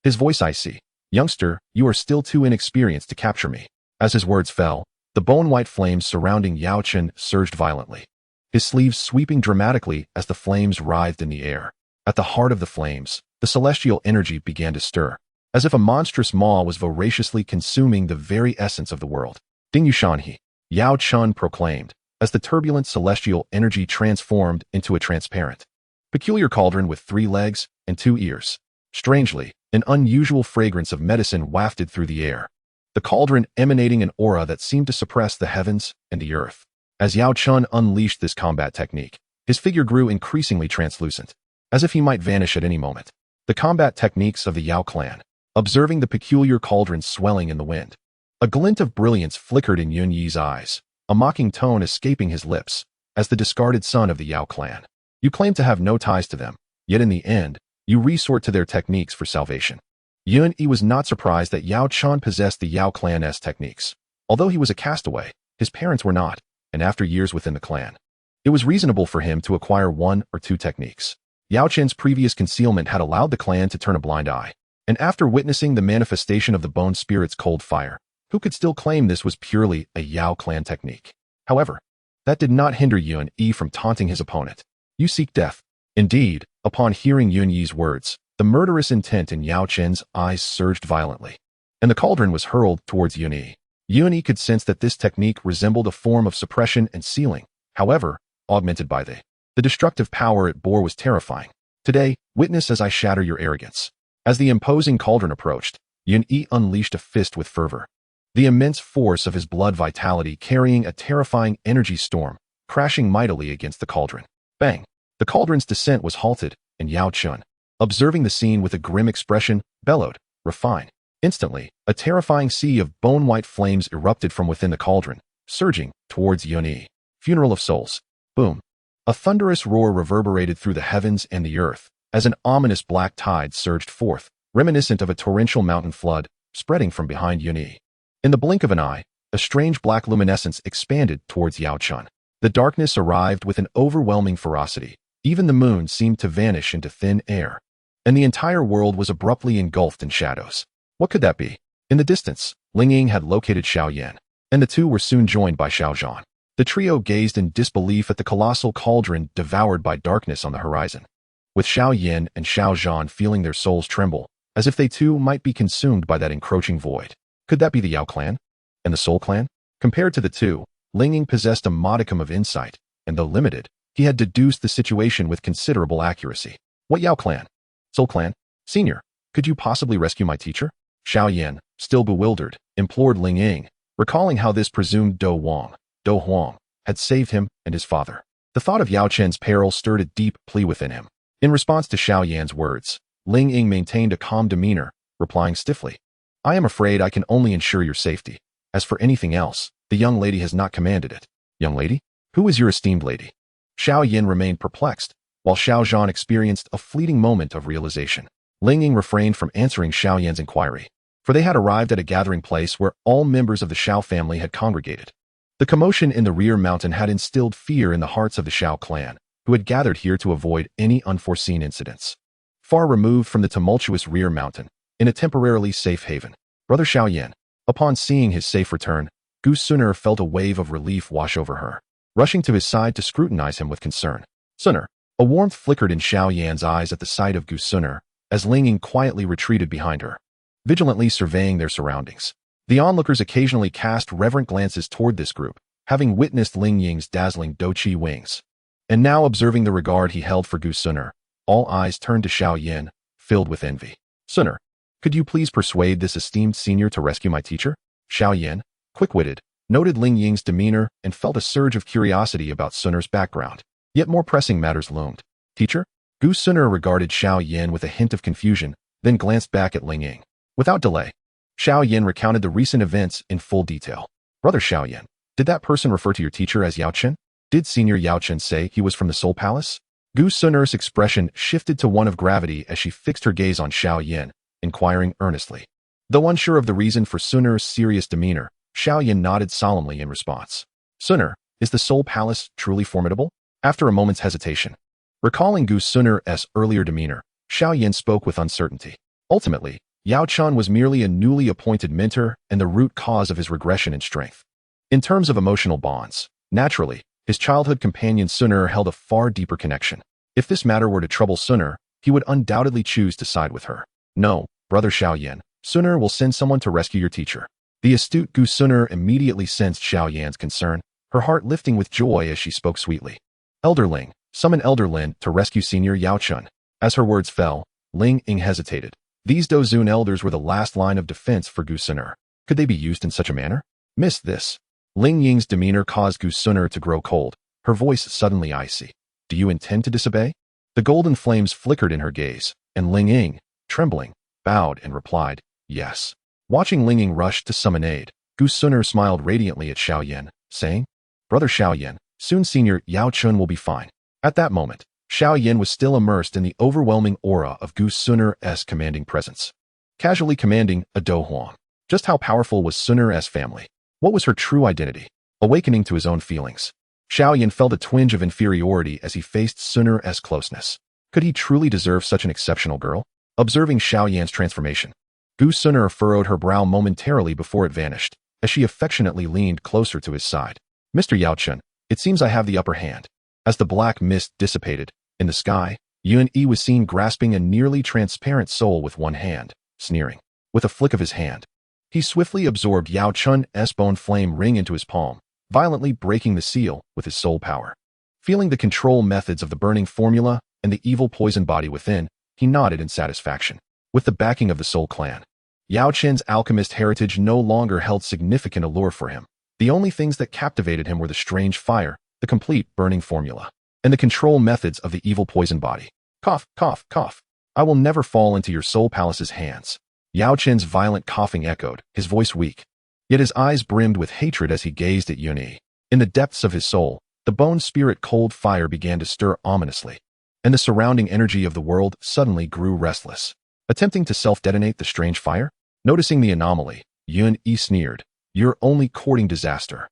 his voice icy. Youngster, you are still too inexperienced to capture me. As his words fell, the bone-white flames surrounding Yao Chen surged violently, his sleeves sweeping dramatically as the flames writhed in the air. At the heart of the flames, the celestial energy began to stir, as if a monstrous maw was voraciously consuming the very essence of the world. Ding Yushanhe, Yao Chen proclaimed, as the turbulent celestial energy transformed into a transparent, peculiar cauldron with 3 legs and 2 ears. Strangely, An unusual fragrance of medicine wafted through the air, the cauldron emanating an aura that seemed to suppress the heavens and the earth. As Yao Chun unleashed this combat technique, his figure grew increasingly translucent, as if he might vanish at any moment. The combat techniques of the Yao clan, observing the peculiar cauldron swelling in the wind. A glint of brilliance flickered in Yun Yi's eyes, a mocking tone escaping his lips, as the discarded son of the Yao clan. You claim to have no ties to them, yet in the end, you resort to their techniques for salvation. Yun Yi was not surprised that Yao Chun possessed the Yao clan's techniques. Although he was a castaway, his parents were not, and after years within the clan, it was reasonable for him to acquire one or two techniques. Yao Chen's previous concealment had allowed the clan to turn a blind eye, and after witnessing the manifestation of the bone spirit's cold fire, who could still claim this was purely a Yao clan technique? However, that did not hinder Yun Yi from taunting his opponent. You seek death. Indeed, upon hearing Yun Yi's words, the murderous intent in Yao Chen's eyes surged violently, and the cauldron was hurled towards Yun Yi. Yun Yi could sense that this technique resembled a form of suppression and sealing, however, augmented by the destructive power it bore was terrifying. Today, witness as I shatter your arrogance. As the imposing cauldron approached, Yun Yi unleashed a fist with fervor, the immense force of his blood vitality carrying a terrifying energy storm, crashing mightily against the cauldron. Bang! The cauldron's descent was halted, and Yao Chun, observing the scene with a grim expression, bellowed, "Refine." Instantly, a terrifying sea of bone-white flames erupted from within the cauldron, surging towards Yun Yi. Funeral of souls. Boom. A thunderous roar reverberated through the heavens and the earth, as an ominous black tide surged forth, reminiscent of a torrential mountain flood, spreading from behind Yun Yi. In the blink of an eye, a strange black luminescence expanded towards Yao Chun. The darkness arrived with an overwhelming ferocity. Even the moon seemed to vanish into thin air, and the entire world was abruptly engulfed in shadows. What could that be? In the distance, Ling Ying had located Xiao Yan, and the two were soon joined by Xiao Zhan. The trio gazed in disbelief at the colossal cauldron devoured by darkness on the horizon, with Xiao Yan and Xiao Zhan feeling their souls tremble, as if they too might be consumed by that encroaching void. Could that be the Yao clan? And the Soul clan? Compared to the two, Ling Ying possessed a modicum of insight, and though limited, he had deduced the situation with considerable accuracy. What Yao clan? Soul clan? Senior, could you possibly rescue my teacher? Xiao Yan, still bewildered, implored Ling Ying, recalling how this presumed Dou Huang, had saved him and his father. The thought of Yao Chen's peril stirred a deep plea within him. In response to Xiao Yan's words, Ling Ying maintained a calm demeanor, replying stiffly, "I am afraid I can only ensure your safety. As for anything else, the young lady has not commanded it." Young lady? Who is your esteemed lady? Xiao Yan remained perplexed, while Xiao Zhan experienced a fleeting moment of realization. Ling Ying refrained from answering Xiao Yan's inquiry, for they had arrived at a gathering place where all members of the Xiao family had congregated. The commotion in the rear mountain had instilled fear in the hearts of the Xiao clan, who had gathered here to avoid any unforeseen incidents. Far removed from the tumultuous rear mountain, in a temporarily safe haven, Brother Xiao Yan, upon seeing his safe return, Gu Suner felt a wave of relief wash over her, rushing to his side to scrutinize him with concern. Suner. A warmth flickered in Xiao Yan's eyes at the sight of Gu Suner, as Ling Ying quietly retreated behind her, vigilantly surveying their surroundings. The onlookers occasionally cast reverent glances toward this group, having witnessed Ling Ying's dazzling Dou Qi wings. And now observing the regard he held for Gu Suner, all eyes turned to Xiao Yan, filled with envy. Suner, could you please persuade this esteemed senior to rescue my teacher? Xiao Yan, quick-witted, noted Ling Ying's demeanor and felt a surge of curiosity about Suner's background. Yet more pressing matters loomed. Teacher? Gu Suner regarded Xiao Yan with a hint of confusion, then glanced back at Ling Ying. Without delay, Xiao Yan recounted the recent events in full detail. Brother Xiao Yan, did that person refer to your teacher as Yao Chen? Did Senior Yao Chen say he was from the Soul Palace? Gu Suner's expression shifted to one of gravity as she fixed her gaze on Xiao Yan, inquiring earnestly. Though unsure of the reason for Suner's serious demeanor, Xiao Yan nodded solemnly in response. Suner, is the Soul Palace truly formidable? After a moment's hesitation, recalling Gu Suner's earlier demeanor, Xiao Yan spoke with uncertainty. Ultimately, Yao Chan was merely a newly appointed mentor and the root cause of his regression in strength. In terms of emotional bonds, naturally, his childhood companion Suner held a far deeper connection. If this matter were to trouble Suner, he would undoubtedly choose to side with her. No, Brother Xiao Yan, Suner will send someone to rescue your teacher. The astute Gu Suner immediately sensed Xiao Yan's concern, her heart lifting with joy as she spoke sweetly. Elder Ling, summon Elder Lin to rescue Senior Yao Chun. As her words fell, Ling Ying hesitated, These Dozun elders were the last line of defense for Gu Suner. Could they be used in such a manner? Miss this. Ling Ying's demeanor caused Gu Suner to grow cold, her voice suddenly icy. Do you intend to disobey? The golden flames flickered in her gaze, and Ling Ying, trembling, bowed and replied, yes. Watching Ling Ying rush to summon aid, Gu Suner smiled radiantly at Xiaoyan, saying, Brother Xiaoyan, soon Senior Yao Chun will be fine. At that moment, Xiaoyan was still immersed in the overwhelming aura of Gu Suner's commanding presence. Casually commanding a Dou Huang. Just how powerful was Suner's family? What was her true identity? Awakening to his own feelings, Xiaoyan felt a twinge of inferiority as he faced Suner's closeness. Could he truly deserve such an exceptional girl? Observing Xiaoyan's transformation, Gu Suner furrowed her brow momentarily before it vanished, as she affectionately leaned closer to his side. Mr. Yao Chun, it seems I have the upper hand. As the black mist dissipated, in the sky, Yun Yi was seen grasping a nearly transparent soul with one hand, sneering. With a flick of his hand, he swiftly absorbed Yao Chun's bone flame ring into his palm, violently breaking the seal with his soul power. Feeling the control methods of the burning formula and the evil poison body within, he nodded in satisfaction. With the backing of the Soul Clan, Yao Chen's alchemist heritage no longer held significant allure for him. The only things that captivated him were the strange fire, the complete burning formula, and the control methods of the evil poison body. Cough, cough, cough. I will never fall into your soul palace's hands. Yao Chen's violent coughing echoed, his voice weak. Yet his eyes brimmed with hatred as he gazed at Yun Yi. In the depths of his soul, the bone spirit cold fire began to stir ominously, and the surrounding energy of the world suddenly grew restless. Attempting to self-detonate the strange fire? Noticing the anomaly, Yun Yi sneered, You're only courting disaster.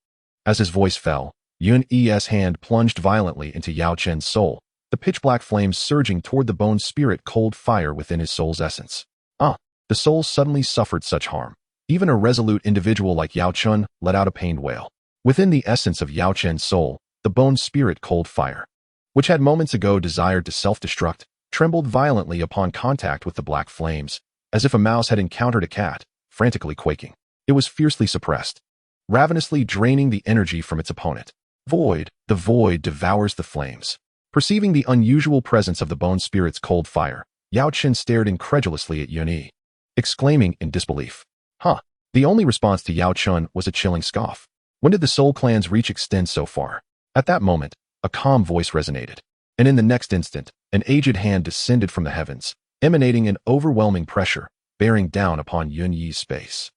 As his voice fell, Yun Yi's hand plunged violently into Yao Chen's soul, the pitch-black flames surging toward the bone spirit cold fire within his soul's essence. The soul suddenly suffered such harm. Even a resolute individual like Yao Chun let out a pained wail. Within the essence of Yao Chen's soul, the bone spirit cold fire, which had moments ago desired to self-destruct, trembled violently upon contact with the black flames, as if a mouse had encountered a cat, frantically quaking. It was fiercely suppressed, ravenously draining the energy from its opponent. The void devours the flames. Perceiving the unusual presence of the bone spirit's cold fire, Yao Chen stared incredulously at Yun Yi, exclaiming in disbelief. The only response to Yao Chun was a chilling scoff. When did the Soul Clan's reach extend so far? At that moment, a calm voice resonated, and in the next instant, an aged hand descended from the heavens, emanating an overwhelming pressure, bearing down upon Yun Yi's space.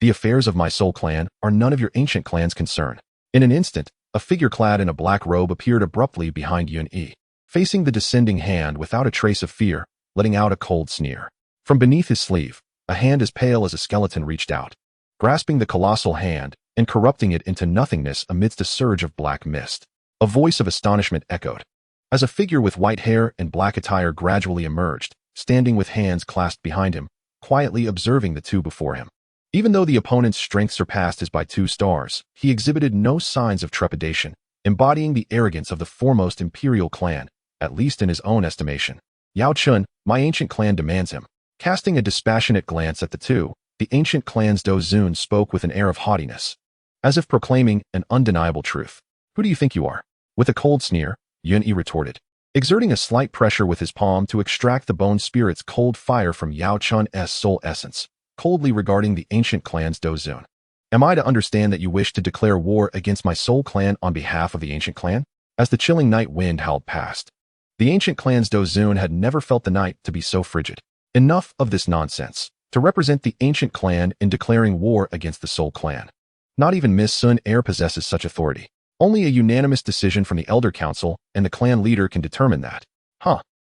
The affairs of my Soul Clan are none of your ancient clan's concern. In an instant, a figure clad in a black robe appeared abruptly behind Yun Yi, facing the descending hand without a trace of fear, letting out a cold sneer. From beneath his sleeve, a hand as pale as a skeleton reached out, grasping the colossal hand and corrupting it into nothingness amidst a surge of black mist. A voice of astonishment echoed, as a figure with white hair and black attire gradually emerged, standing with hands clasped behind him, quietly observing the two before him. Even though the opponent's strength surpassed his by 2 stars, he exhibited no signs of trepidation, embodying the arrogance of the foremost imperial clan, at least in his own estimation. Yao Chun, my ancient clan demands him. Casting a dispassionate glance at the two, the ancient clan's Dozun spoke with an air of haughtiness, as if proclaiming an undeniable truth. Who do you think you are? With a cold sneer, Yun Yi retorted, exerting a slight pressure with his palm to extract the bone spirit's cold fire from Yao Chun's soul essence, coldly regarding the ancient clan's Dozun. Am I to understand that you wish to declare war against my Soul Clan on behalf of the ancient clan? As the chilling night wind howled past, the ancient clan's Dozun had never felt the night to be so frigid. Enough of this nonsense. To represent the ancient clan in declaring war against the Soul Clan. Not even Miss Sun Air possesses such authority. Only a unanimous decision from the Elder Council and the clan leader can determine that.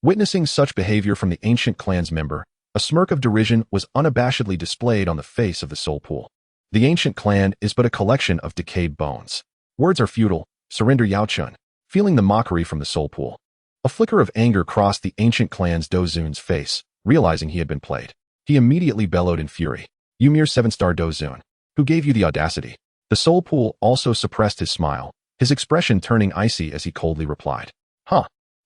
Witnessing such behavior from the ancient clan's member, a smirk of derision was unabashedly displayed on the face of the soul pool. The ancient clan is but a collection of decayed bones. Words are futile. Surrender, Yao Chun. Feeling the mockery from the soul pool, a flicker of anger crossed the ancient clan's Dozun's face. Realizing he had been played, he immediately bellowed in fury. You mere 7-star Dozun. Who gave you the audacity? The soul pool also suppressed his smile, his expression turning icy as he coldly replied.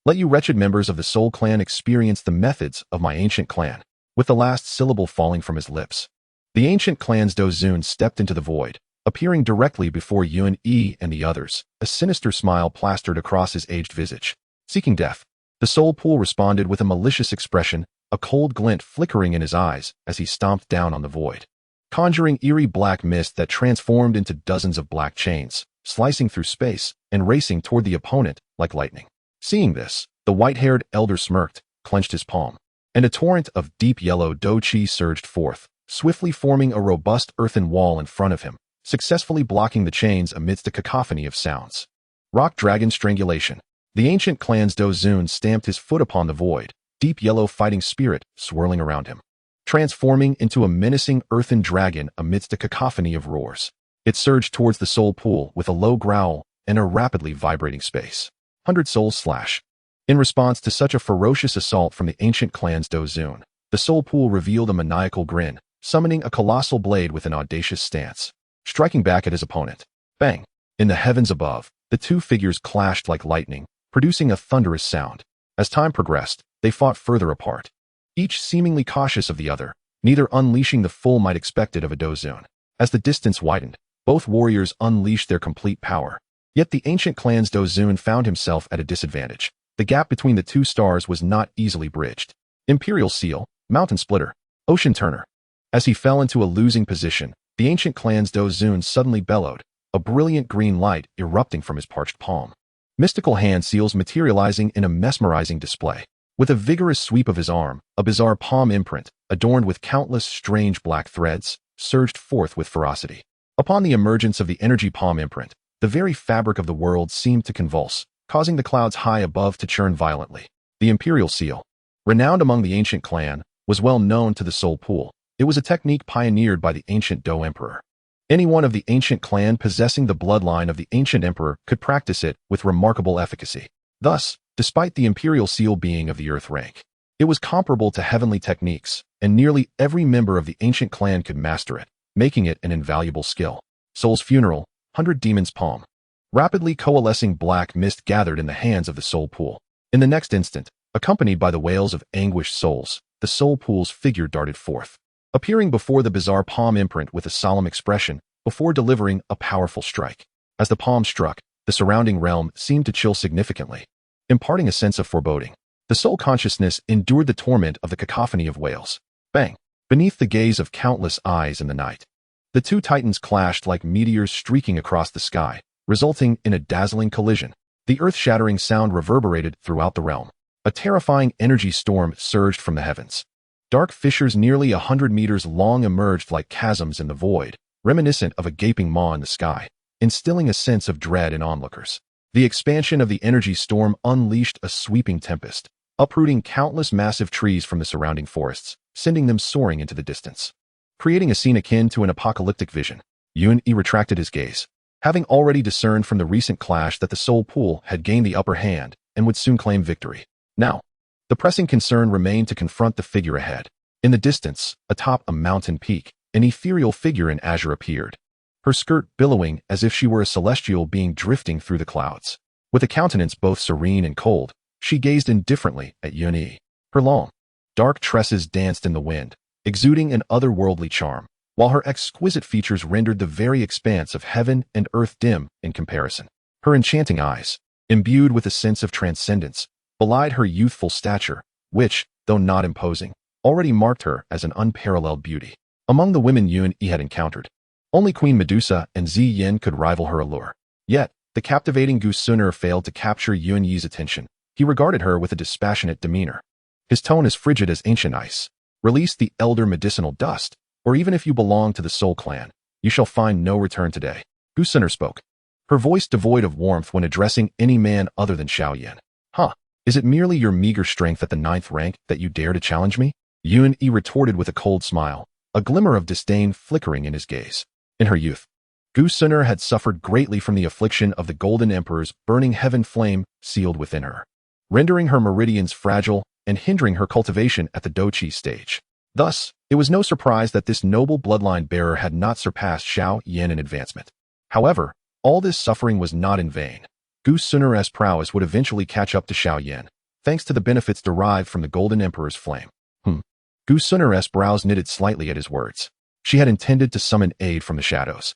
Let you wretched members of the Soul Clan experience the methods of my ancient clan, with the last syllable falling from his lips. The ancient clan's Dozun stepped into the void, appearing directly before Yun Yi and the others, a sinister smile plastered across his aged visage. Seeking death, the soul pool responded with a malicious expression, a cold glint flickering in his eyes as he stomped down on the void, conjuring eerie black mist that transformed into dozens of black chains, slicing through space and racing toward the opponent like lightning. Seeing this, the white-haired elder smirked, clenched his palm, and a torrent of deep yellow Dou Qi surged forth, swiftly forming a robust earthen wall in front of him, successfully blocking the chains amidst a cacophony of sounds. Rock Dragon Strangulation. The ancient clan's Dou Zun stamped his foot upon the void, deep yellow fighting spirit swirling around him, transforming into a menacing earthen dragon amidst a cacophony of roars. It surged towards the soul pool with a low growl and a rapidly vibrating space. 100 souls slash. In response to such a ferocious assault from the ancient clan's Dou Zun, the soul pool revealed a maniacal grin, summoning a colossal blade with an audacious stance, striking back at his opponent. Bang! In the heavens above, the two figures clashed like lightning, producing a thunderous sound. As time progressed, they fought further apart, each seemingly cautious of the other, neither unleashing the full might expected of a Dou Zun. As the distance widened, both warriors unleashed their complete power. Yet the ancient clan's Dou Zun found himself at a disadvantage. The gap between the two stars was not easily bridged. Imperial Seal, Mountain Splitter, Ocean Turner. As he fell into a losing position, the ancient clan's Dou Zun suddenly bellowed, a brilliant green light erupting from his parched palm. Mystical hand seals materializing in a mesmerizing display. With a vigorous sweep of his arm, a bizarre palm imprint, adorned with countless strange black threads, surged forth with ferocity. Upon the emergence of the energy palm imprint, the very fabric of the world seemed to convulse, causing the clouds high above to churn violently. The Imperial Seal, renowned among the ancient clan, was well known to the soul pool. It was a technique pioneered by the ancient Dou Emperor. Anyone of the ancient clan possessing the bloodline of the ancient emperor could practice it with remarkable efficacy. Thus, despite the Imperial Seal being of the Earth rank, it was comparable to heavenly techniques, and nearly every member of the ancient clan could master it, making it an invaluable skill. Soul's Funeral, 100 Demons Palm. Rapidly coalescing black mist gathered in the hands of the soul pool. In the next instant, accompanied by the wails of anguished souls, the soul pool's figure darted forth, appearing before the bizarre palm imprint with a solemn expression, before delivering a powerful strike. As the palm struck, the surrounding realm seemed to chill significantly, imparting a sense of foreboding. The soul consciousness endured the torment of the cacophony of wails. Bang! Beneath the gaze of countless eyes in the night, the two titans clashed like meteors streaking across the sky, resulting in a dazzling collision. The earth-shattering sound reverberated throughout the realm. A terrifying energy storm surged from the heavens. Dark fissures nearly 100 meters long emerged like chasms in the void, reminiscent of a gaping maw in the sky, instilling a sense of dread in onlookers. The expansion of the energy storm unleashed a sweeping tempest, uprooting countless massive trees from the surrounding forests, sending them soaring into the distance, creating a scene akin to an apocalyptic vision. Yun retracted his gaze, having already discerned from the recent clash that the soul pool had gained the upper hand and would soon claim victory. Now, the pressing concern remained to confront the figure ahead. In the distance, atop a mountain peak, an ethereal figure in azure appeared, her skirt billowing as if she were a celestial being drifting through the clouds. With a countenance both serene and cold, she gazed indifferently at Yun. Her long, dark tresses danced in the wind, exuding an otherworldly charm, while her exquisite features rendered the very expanse of heaven and earth dim in comparison. Her enchanting eyes, imbued with a sense of transcendence, belied her youthful stature, which, though not imposing, already marked her as an unparalleled beauty. Among the women Yun had encountered, only Queen Medusa and Ziyan could rival her allure. Yet, the captivating Gu Suner failed to capture Yun's attention. He regarded her with a dispassionate demeanor, his tone as frigid as ancient ice. Release the elder medicinal dust, or even if you belong to the Soul Clan, you shall find no return today. Gu Suner spoke, her voice devoid of warmth when addressing any man other than Xiaoyan. Huh? Is it merely your meager strength at the 9th rank that you dare to challenge me? Yun retorted with a cold smile, a glimmer of disdain flickering in his gaze. In her youth, Gu Suner had suffered greatly from the affliction of the Golden Emperor's burning heaven flame sealed within her, rendering her meridians fragile and hindering her cultivation at the Dou Qi stage. Thus, it was no surprise that this noble bloodline bearer had not surpassed Xiaoyan in advancement. However, all this suffering was not in vain. Gu Suner's prowess would eventually catch up to Xiaoyan, thanks to the benefits derived from the Golden Emperor's flame. Gu Suner's brows knitted slightly at his words. She had intended to summon aid from the shadows,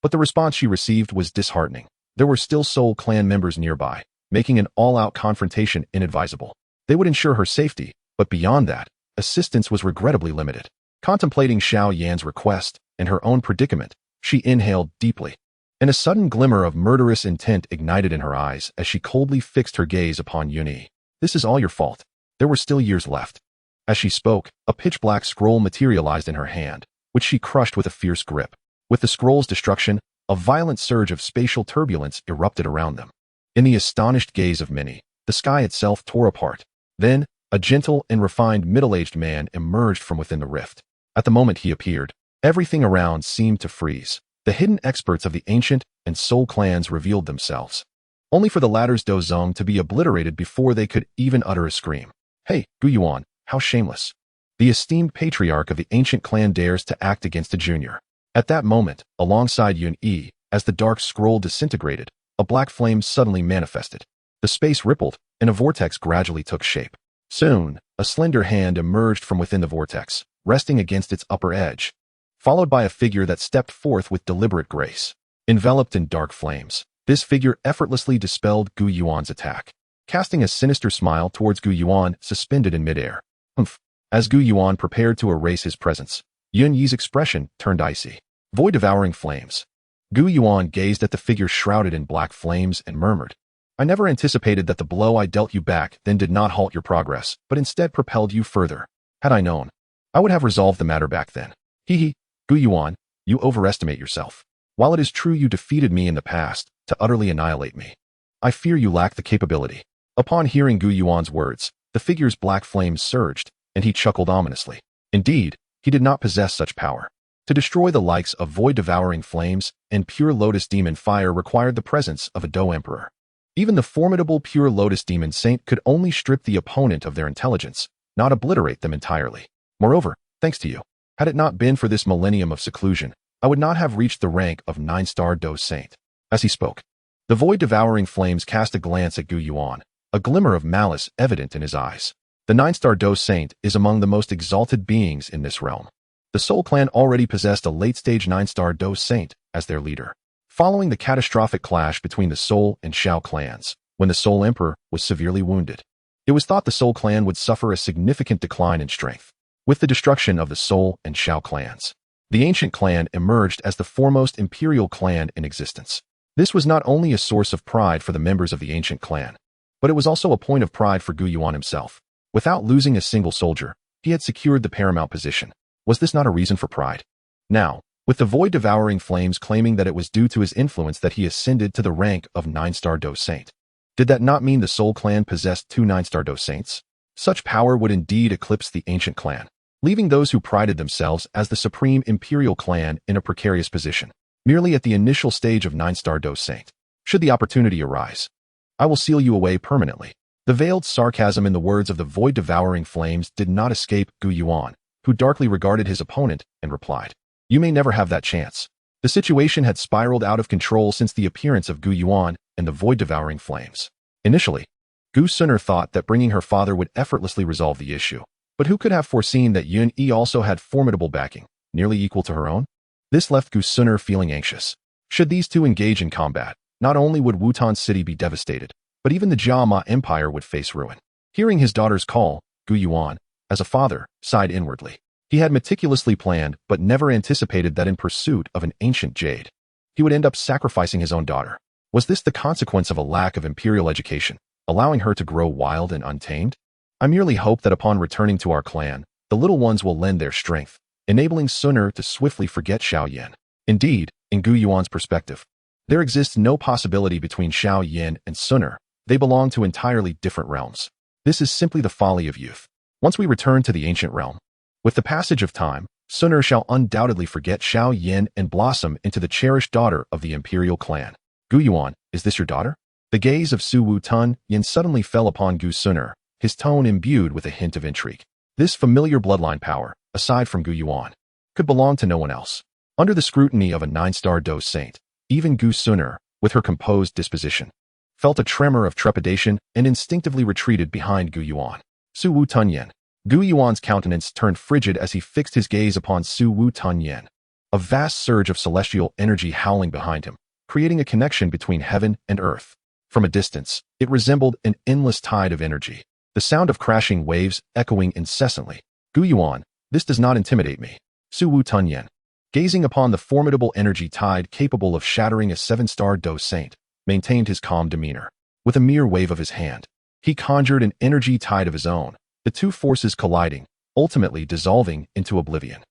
but the response she received was disheartening. There were still Soul Clan members nearby, making an all-out confrontation inadvisable. They would ensure her safety, but beyond that, assistance was regrettably limited. Contemplating Xiao Yan's request and her own predicament, she inhaled deeply, and a sudden glimmer of murderous intent ignited in her eyes as she coldly fixed her gaze upon Yun. This is all your fault. There were still years left. As she spoke, a pitch-black scroll materialized in her hand, which she crushed with a fierce grip. With the scroll's destruction, a violent surge of spatial turbulence erupted around them. In the astonished gaze of many, the sky itself tore apart. Then, a gentle and refined middle-aged man emerged from within the rift. At the moment he appeared, everything around seemed to freeze. The hidden experts of the ancient and soul clans revealed themselves, only for the latter's dozong to be obliterated before they could even utter a scream. Hey, Gu Yuan, how shameless. The esteemed patriarch of the ancient clan dares to act against a junior. At that moment, alongside Yun, as the dark scroll disintegrated, a black flame suddenly manifested. The space rippled, and a vortex gradually took shape. Soon, a slender hand emerged from within the vortex, resting against its upper edge, followed by a figure that stepped forth with deliberate grace. Enveloped in dark flames, this figure effortlessly dispelled Gu Yuan's attack, casting a sinister smile towards Gu Yuan suspended in midair. Humph. As Gu Yuan prepared to erase his presence, Yun Yi's expression turned icy. Void-devouring flames. Gu Yuan gazed at the figure shrouded in black flames and murmured, I never anticipated that the blow I dealt you back then did not halt your progress, but instead propelled you further. Had I known, I would have resolved the matter back then. Hee. Gu Yuan, you overestimate yourself. While it is true you defeated me in the past to utterly annihilate me, I fear you lack the capability. Upon hearing Gu Yuan's words, the figure's black flames surged, and he chuckled ominously. Indeed, he did not possess such power. To destroy the likes of void-devouring flames and pure lotus demon fire required the presence of a Dou emperor. Even the formidable pure lotus demon saint could only strip the opponent of their intelligence, not obliterate them entirely. Moreover, thanks to you, had it not been for this millennium of seclusion, I would not have reached the rank of 9-star Dou saint. As he spoke, the void-devouring flames cast a glance at Gu Yuan, a glimmer of malice evident in his eyes. The 9-star Dou saint is among the most exalted beings in this realm. The Soul Clan already possessed a late-stage 9-star Dou saint as their leader. Following the catastrophic clash between the Soul and Xiao clans, when the Soul Emperor was severely wounded, it was thought the Soul Clan would suffer a significant decline in strength. With the destruction of the Soul and Xiao clans, the ancient clan emerged as the foremost imperial clan in existence. This was not only a source of pride for the members of the ancient clan, but it was also a point of pride for Gu Yuan himself. Without losing a single soldier, he had secured the paramount position. Was this not a reason for pride? Now, with the void-devouring flames claiming that it was due to his influence that he ascended to the rank of 9-star Dou saint, did that not mean the Soul Clan possessed 2 9-star Dou saints? Such power would indeed eclipse the ancient clan, leaving those who prided themselves as the supreme imperial clan in a precarious position, merely at the initial stage of 9-star Dou saint. Should the opportunity arise, I will seal you away permanently. The veiled sarcasm in the words of the void-devouring flames did not escape Gu Yuan, who darkly regarded his opponent and replied, You may never have that chance. The situation had spiraled out of control since the appearance of Gu Yuan and the void-devouring flames. Initially, Gu Suner thought that bringing her father would effortlessly resolve the issue, but who could have foreseen that Yun also had formidable backing, nearly equal to her own? This left Gu Suner feeling anxious. Should these two engage in combat, not only would Wutan City be devastated, but even the Jiama Empire would face ruin. Hearing his daughter's call, Gu Yuan, as a father, sighed inwardly. He had meticulously planned but never anticipated that in pursuit of an ancient jade, he would end up sacrificing his own daughter. Was this the consequence of a lack of imperial education, allowing her to grow wild and untamed? I merely hope that upon returning to our clan, the little ones will lend their strength, enabling Suner to swiftly forget Xiao Yan. Indeed, in Gu Yuan's perspective, there exists no possibility between Xiao Yan and Suner. They belong to entirely different realms. This is simply the folly of youth. Once we return to the ancient realm, with the passage of time, Suner shall undoubtedly forget Xiao Yan and blossom into the cherished daughter of the imperial clan. Gu Yuan, is this your daughter? The gaze of Su Wu Tun Yin suddenly fell upon Gu Suner, his tone imbued with a hint of intrigue. This familiar bloodline power, aside from Gu Yuan, could belong to no one else. Under the scrutiny of a 9-star Dou saint, even Gu Suner, with her composed disposition, felt a tremor of trepidation and instinctively retreated behind Gu Yuan. Su Wu Tun Yin. Gu Yuan's countenance turned frigid as he fixed his gaze upon Su Wu Tun Yin. A vast surge of celestial energy howling behind him, creating a connection between heaven and earth. From a distance, it resembled an endless tide of energy, the sound of crashing waves echoing incessantly. Gu Yuan, this does not intimidate me. Su Wu Tunyan, gazing upon the formidable energy tide capable of shattering a 7-star Dou Saint, maintained his calm demeanor. With a mere wave of his hand, he conjured an energy tide of his own, the two forces colliding, ultimately dissolving into oblivion.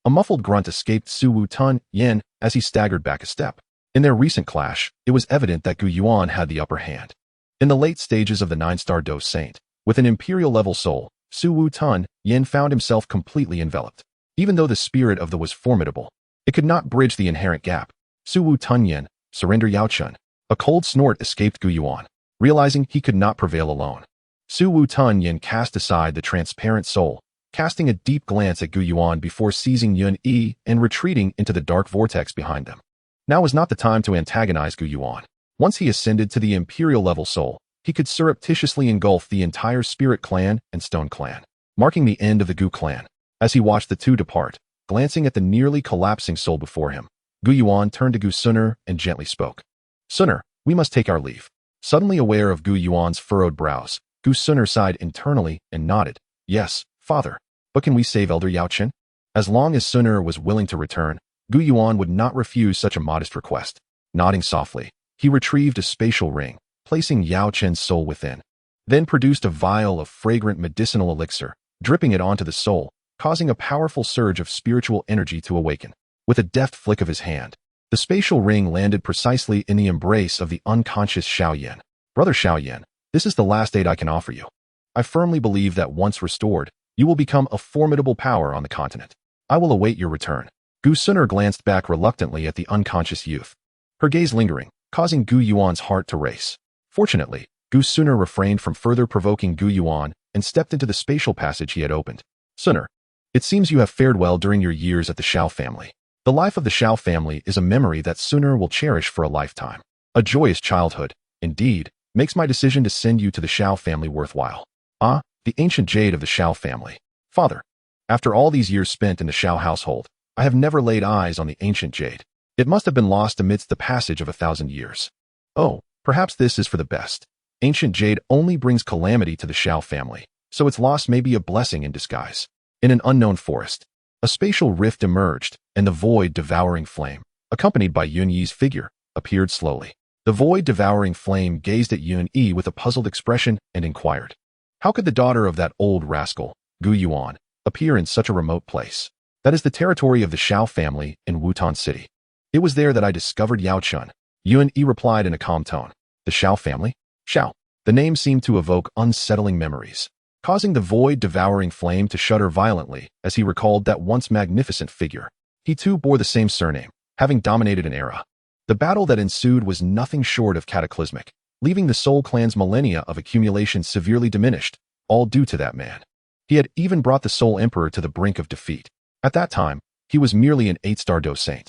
A muffled grunt escaped Su Wu Tunyan as he staggered back a step. In their recent clash, it was evident that Gu Yuan had the upper hand. In the late stages of the 9-star Dou Saint, with an imperial-level soul, Su Wu Tunyan found himself completely enveloped. Even though the spirit of the was formidable, it could not bridge the inherent gap. Su Wu Tunyan, surrender Yaochun. A cold snort escaped Gu Yuan, realizing he could not prevail alone. Su Wu Tunyan cast aside the transparent soul, casting a deep glance at Gu Yuan before seizing Yun Yi and retreating into the dark vortex behind them. Now was not the time to antagonize Gu Yuan. Once he ascended to the imperial-level soul, he could surreptitiously engulf the entire Spirit Clan and Stone Clan, marking the end of the Gu Clan. As he watched the two depart, glancing at the nearly collapsing soul before him, Gu Yuan turned to Gu Suner and gently spoke. Suner, we must take our leave. Suddenly aware of Gu Yuan's furrowed brows, Gu Suner sighed internally and nodded. Yes, father. But can we save Elder Yaochun? As long as Suner was willing to return, Gu Yuan would not refuse such a modest request. Nodding softly, he retrieved a spatial ring, placing Yaochun's soul within. Then produced a vial of fragrant medicinal elixir, dripping it onto the soul, causing a powerful surge of spiritual energy to awaken. With a deft flick of his hand, the spatial ring landed precisely in the embrace of the unconscious Xiaoyan. Brother Xiaoyan, this is the last aid I can offer you. I firmly believe that once restored, you will become a formidable power on the continent. I will await your return. Gu Suner glanced back reluctantly at the unconscious youth, her gaze lingering, causing Gu Yuan's heart to race. Fortunately, Gu Suner refrained from further provoking Gu Yuan and stepped into the spatial passage he had opened. Suner, it seems you have fared well during your years at the Xiao family. The life of the Xiao family is a memory that Suner will cherish for a lifetime. A joyous childhood, indeed, makes my decision to send you to the Xiao family worthwhile. Ah, the ancient jade of the Xiao family. Father, after all these years spent in the Xiao household, I have never laid eyes on the ancient jade. It must have been lost amidst the passage of 1,000 years. Oh, perhaps this is for the best. Ancient jade only brings calamity to the Xiao family, so its loss may be a blessing in disguise. In an unknown forest, a spatial rift emerged, and the void-devouring flame, accompanied by Yun Yi's figure, appeared slowly. The void-devouring flame gazed at Yun Yi with a puzzled expression and inquired, how could the daughter of that old rascal, Gu Yuan, appear in such a remote place? That is the territory of the Xiao family in Wutan City. It was there that I discovered Yaochun. Yun Yi replied in a calm tone. The Xiao family? Xiao. The name seemed to evoke unsettling memories, causing the void-devouring flame to shudder violently as he recalled that once magnificent figure. He too bore the same surname, having dominated an era. The battle that ensued was nothing short of cataclysmic, leaving the Soul Clan's millennia of accumulation severely diminished, all due to that man. He had even brought the Soul Emperor to the brink of defeat. At that time, he was merely an 8-star Dou Saint.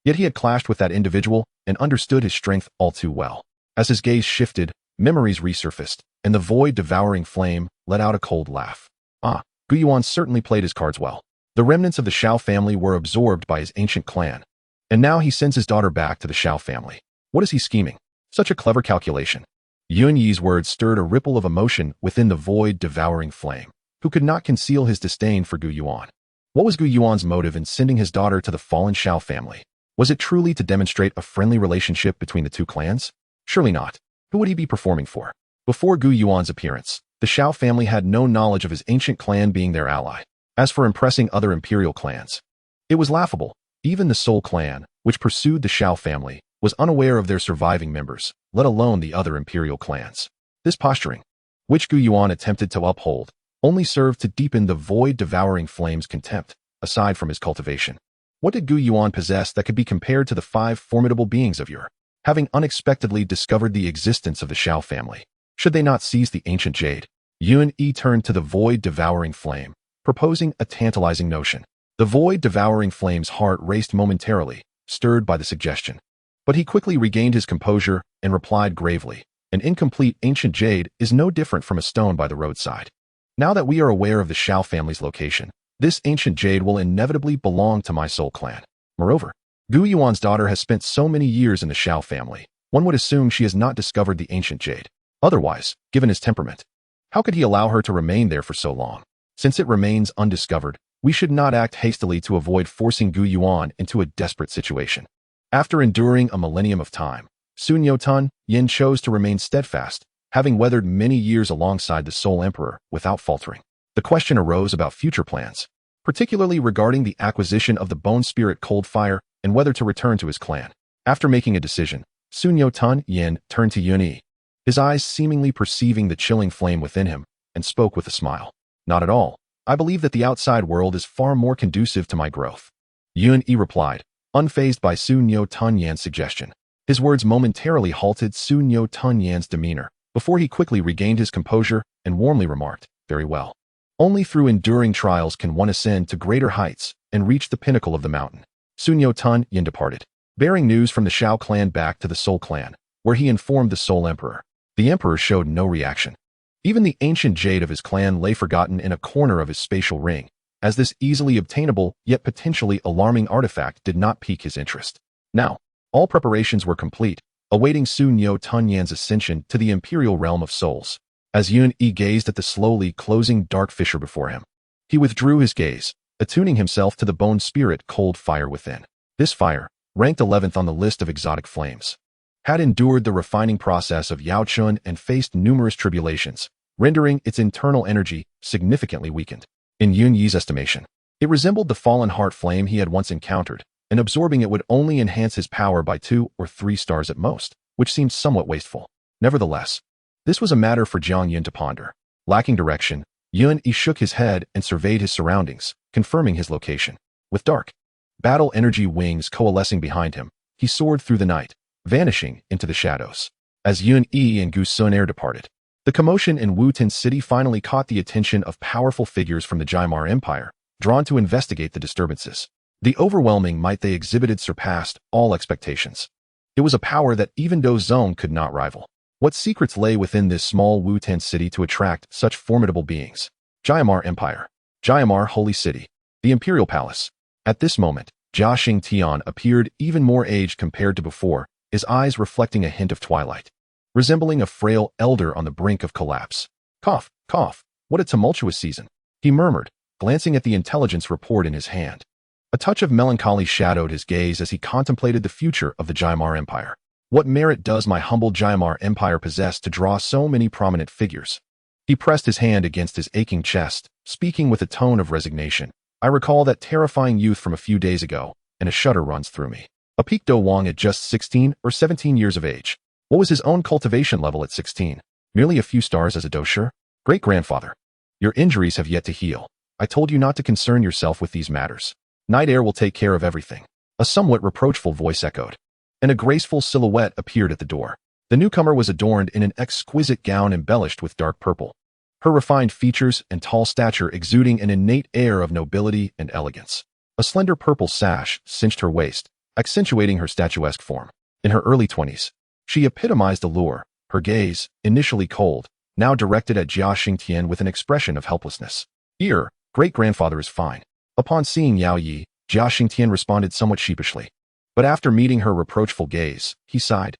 Yet he had clashed with that individual and understood his strength all too well. As his gaze shifted, memories resurfaced, and the void-devouring flame let out a cold laugh. Ah, Gu Yuan certainly played his cards well. The remnants of the Xiao family were absorbed by his ancient clan, and now he sends his daughter back to the Xiao family. What is he scheming? Such a clever calculation. Yun Yi's words stirred a ripple of emotion within the void-devouring flame, who could not conceal his disdain for Gu Yuan. What was Gu Yuan's motive in sending his daughter to the fallen Xiao family? Was it truly to demonstrate a friendly relationship between the two clans? Surely not. Who would he be performing for? Before Gu Yuan's appearance, the Xiao family had no knowledge of his ancient clan being their ally. As for impressing other imperial clans, it was laughable. Even the Soul Clan, which pursued the Xiao family, was unaware of their surviving members, let alone the other imperial clans. This posturing, which Gu Yuan attempted to uphold, only served to deepen the void-devouring flame's contempt, aside from his cultivation. What did Gu Yuan possess that could be compared to the 5 formidable beings of yore? Having unexpectedly discovered the existence of the Xiao family, should they not seize the ancient jade? Yun Yi turned to the void-devouring flame, proposing a tantalizing notion. The void-devouring flame's heart raced momentarily, stirred by the suggestion. But he quickly regained his composure and replied gravely, an incomplete ancient jade is no different from a stone by the roadside. Now that we are aware of the Xiao family's location, this ancient jade will inevitably belong to my Soul Clan. Moreover, Gu Yuan's daughter has spent so many years in the Xiao family, one would assume she has not discovered the ancient jade. Otherwise, given his temperament, how could he allow her to remain there for so long? Since it remains undiscovered, we should not act hastily to avoid forcing Gu Yuan into a desperate situation. After enduring a millennium of time, Sun Yotan Yin chose to remain steadfast, having weathered many years alongside the Soul Emperor without faltering. The question arose about future plans, particularly regarding the acquisition of the bone spirit Cold Fire and whether to return to his clan. After making a decision, Sun Yotan Yin turned to Yun Yi, his eyes seemingly perceiving the chilling flame within him, and spoke with a smile. Not at all. I believe that the outside world is far more conducive to my growth. Yun Yi replied, unfazed by Sun Yotan Yin's suggestion. His words momentarily halted Sun Yotan Yin's demeanor, before he quickly regained his composure and warmly remarked, very well. Only through enduring trials can one ascend to greater heights and reach the pinnacle of the mountain. Sun Yotan Yin departed, bearing news from the Shao clan back to the Soul clan, where he informed the Soul Emperor. The Emperor showed no reaction. Even the ancient jade of his clan lay forgotten in a corner of his spatial ring, as this easily obtainable yet potentially alarming artifact did not pique his interest. Now, all preparations were complete, awaiting Sun Yotan Yin's ascension to the imperial realm of souls. As Yun Yi gazed at the slowly closing dark fissure before him, he withdrew his gaze, attuning himself to the bone spirit Cold Fire within. This fire, ranked 11th on the list of exotic flames, had endured the refining process of Yaochun and faced numerous tribulations, rendering its internal energy significantly weakened. In Yun Yi's estimation, it resembled the fallen heart flame he had once encountered, and absorbing it would only enhance his power by 2 or 3 stars at most, which seemed somewhat wasteful. Nevertheless, this was a matter for Jiang Yun to ponder. Lacking direction, Yun Yi shook his head and surveyed his surroundings, confirming his location. With dark, battle energy wings coalescing behind him, he soared through the night, vanishing into the shadows. As Yun Yi and Gu Sun departed, the commotion in Wutan City finally caught the attention of powerful figures from the Jiamar Empire, drawn to investigate the disturbances. The overwhelming might they exhibited surpassed all expectations. It was a power that even Dou Zong could not rival. What secrets lay within this small Wutan city to attract such formidable beings? Jiamar Empire. Jiamar Holy City. The Imperial Palace. At this moment, Jia Xingtian appeared even more aged compared to before, his eyes reflecting a hint of twilight, resembling a frail elder on the brink of collapse. Cough, cough, what a tumultuous season, he murmured, glancing at the intelligence report in his hand. A touch of melancholy shadowed his gaze as he contemplated the future of the Jiamar Empire. What merit does my humble Jiamar Empire possess to draw so many prominent figures? He pressed his hand against his aching chest, speaking with a tone of resignation. I recall that terrifying youth from a few days ago, and a shudder runs through me. A peak Do Wang at just 16 or 17 years of age. What was his own cultivation level at 16? Merely a few stars as a dosher? Great-grandfather. Your injuries have yet to heal. I told you not to concern yourself with these matters. Night air will take care of everything. A somewhat reproachful voice echoed, and a graceful silhouette appeared at the door. The newcomer was adorned in an exquisite gown embellished with dark purple, her refined features and tall stature exuding an innate air of nobility and elegance. A slender purple sash cinched her waist, accentuating her statuesque form. In her early 20s, she epitomized allure, her gaze, initially cold, now directed at Jia Xingtian with an expression of helplessness. Great-grandfather is fine. Upon seeing Yao Yi, Jia Xingtian responded somewhat sheepishly. But after meeting her reproachful gaze, he sighed.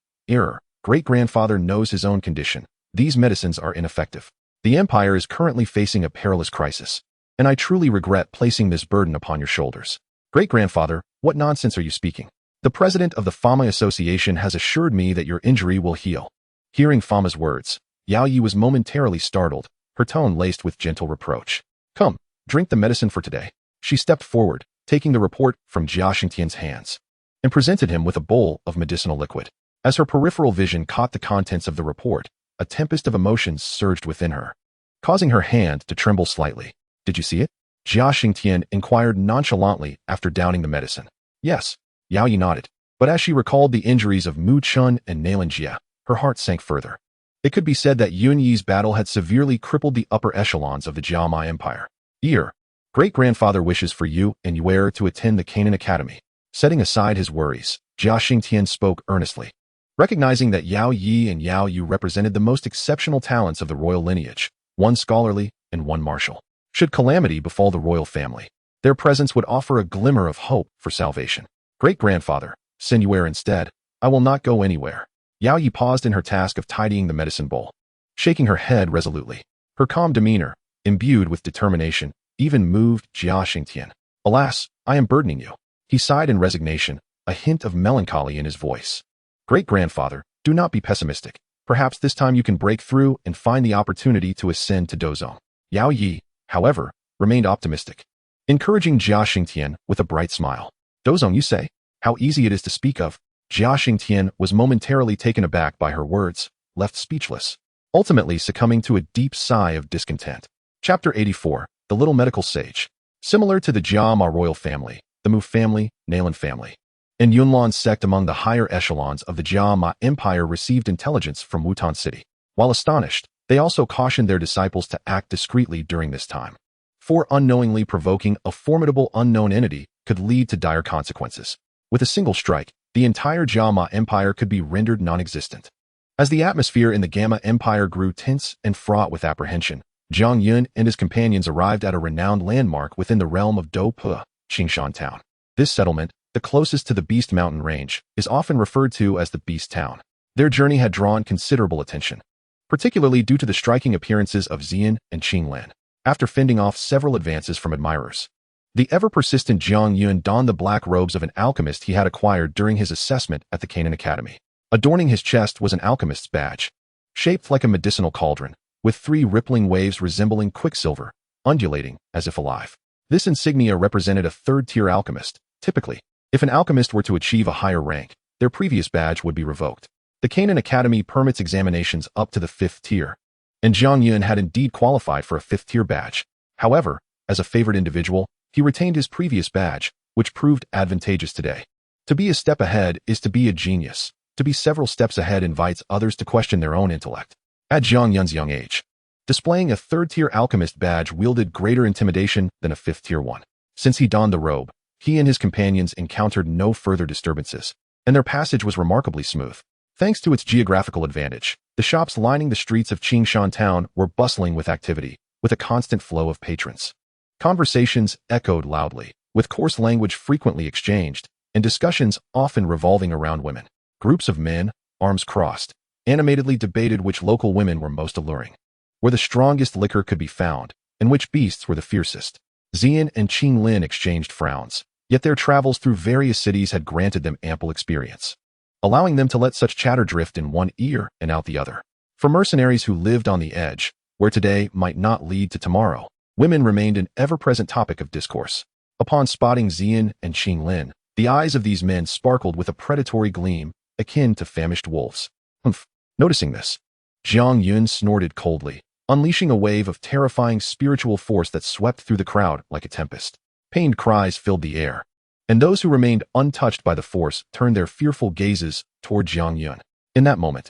Great-grandfather knows his own condition. These medicines are ineffective. The empire is currently facing a perilous crisis, and I truly regret placing this burden upon your shoulders. Great-grandfather, what nonsense are you speaking? The president of the Fama Association has assured me that your injury will heal. Hearing Fama's words, Yao Yi was momentarily startled, her tone laced with gentle reproach. Come, drink the medicine for today. She stepped forward, taking the report from Jia Xingtian's hands, and presented him with a bowl of medicinal liquid. As her peripheral vision caught the contents of the report, a tempest of emotions surged within her, causing her hand to tremble slightly. Did you see it? Jia Xingtian inquired nonchalantly after downing the medicine. Yes, Yao Yi nodded, but as she recalled the injuries of Mu Chun and Nailan Jia, her heart sank further. It could be said that Yun Yi's battle had severely crippled the upper echelons of the Jiamai Empire. Great-grandfather wishes for you and Yuer to attend the Canaan Academy. Setting aside his worries, Jia Xingtian spoke earnestly. Recognizing that Yao Yi and Yao Yu represented the most exceptional talents of the royal lineage, one scholarly and one martial. Should calamity befall the royal family, their presence would offer a glimmer of hope for salvation. Great-grandfather, send Yuer instead. I will not go anywhere. Yao Yi paused in her task of tidying the medicine bowl, shaking her head resolutely. Her calm demeanor, imbued with determination, even moved Jia Xingtian. Alas, I am burdening you. He sighed in resignation, a hint of melancholy in his voice. Great-grandfather, do not be pessimistic. Perhaps this time you can break through and find the opportunity to ascend to Dozong. Yao Yi, however, remained optimistic, encouraging Jia Xingtian with a bright smile. Dozong, you say? How easy it is to speak of. Jia Xingtian was momentarily taken aback by her words, left speechless, ultimately succumbing to a deep sigh of discontent. Chapter 84, The Little Medical Sage. Similar to the Jia Ma royal family, the Mu family, Nalan family, and Yunlan sect among the higher echelons of the Jia Ma Empire received intelligence from Wutan City. While astonished, they also cautioned their disciples to act discreetly during this time, for unknowingly provoking a formidable unknown entity could lead to dire consequences. With a single strike, the entire Jia Ma Empire could be rendered non-existent. As the atmosphere in the Gamma Empire grew tense and fraught with apprehension, Jiang Yun and his companions arrived at a renowned landmark within the realm of Dou Qi, Qingshan Town. This settlement, the closest to the Beast Mountain range, is often referred to as the Beast Town. Their journey had drawn considerable attention, particularly due to the striking appearances of Ziyan and Ching Lin. After fending off several advances from admirers, the ever-persistent Jiang Yun donned the black robes of an alchemist he had acquired during his assessment at the Canaan Academy. Adorning his chest was an alchemist's badge, shaped like a medicinal cauldron, with 3 rippling waves resembling quicksilver, undulating as if alive. This insignia represented a 3rd-tier alchemist. Typically, if an alchemist were to achieve a higher rank, their previous badge would be revoked. The Canaan Academy permits examinations up to the 5th tier, and Jiang Yun had indeed qualified for a 5th-tier badge. However, as a favored individual, he retained his previous badge, which proved advantageous today. To be a step ahead is to be a genius. To be several steps ahead invites others to question their own intellect. At Jiang Yun's young age, displaying a 3rd-tier alchemist badge wielded greater intimidation than a 5th-tier one. Since he donned the robe, he and his companions encountered no further disturbances, and their passage was remarkably smooth. Thanks to its geographical advantage, the shops lining the streets of Qingshan Town were bustling with activity, with a constant flow of patrons. Conversations echoed loudly, with coarse language frequently exchanged, and discussions often revolving around women. Groups of men, arms crossed, animatedly debated which local women were most alluring, where the strongest liquor could be found, and which beasts were the fiercest. Ziyan and Ching Lin exchanged frowns, yet their travels through various cities had granted them ample experience, allowing them to let such chatter drift in one ear and out the other. For mercenaries who lived on the edge, where today might not lead to tomorrow, women remained an ever-present topic of discourse. Upon spotting Ziyan and Ching Lin, the eyes of these men sparkled with a predatory gleam, akin to famished wolves. Humph. Noticing this, Jiang Yun snorted coldly, unleashing a wave of terrifying spiritual force that swept through the crowd like a tempest. Pained cries filled the air, and those who remained untouched by the force turned their fearful gazes toward Jiang Yun. In that moment,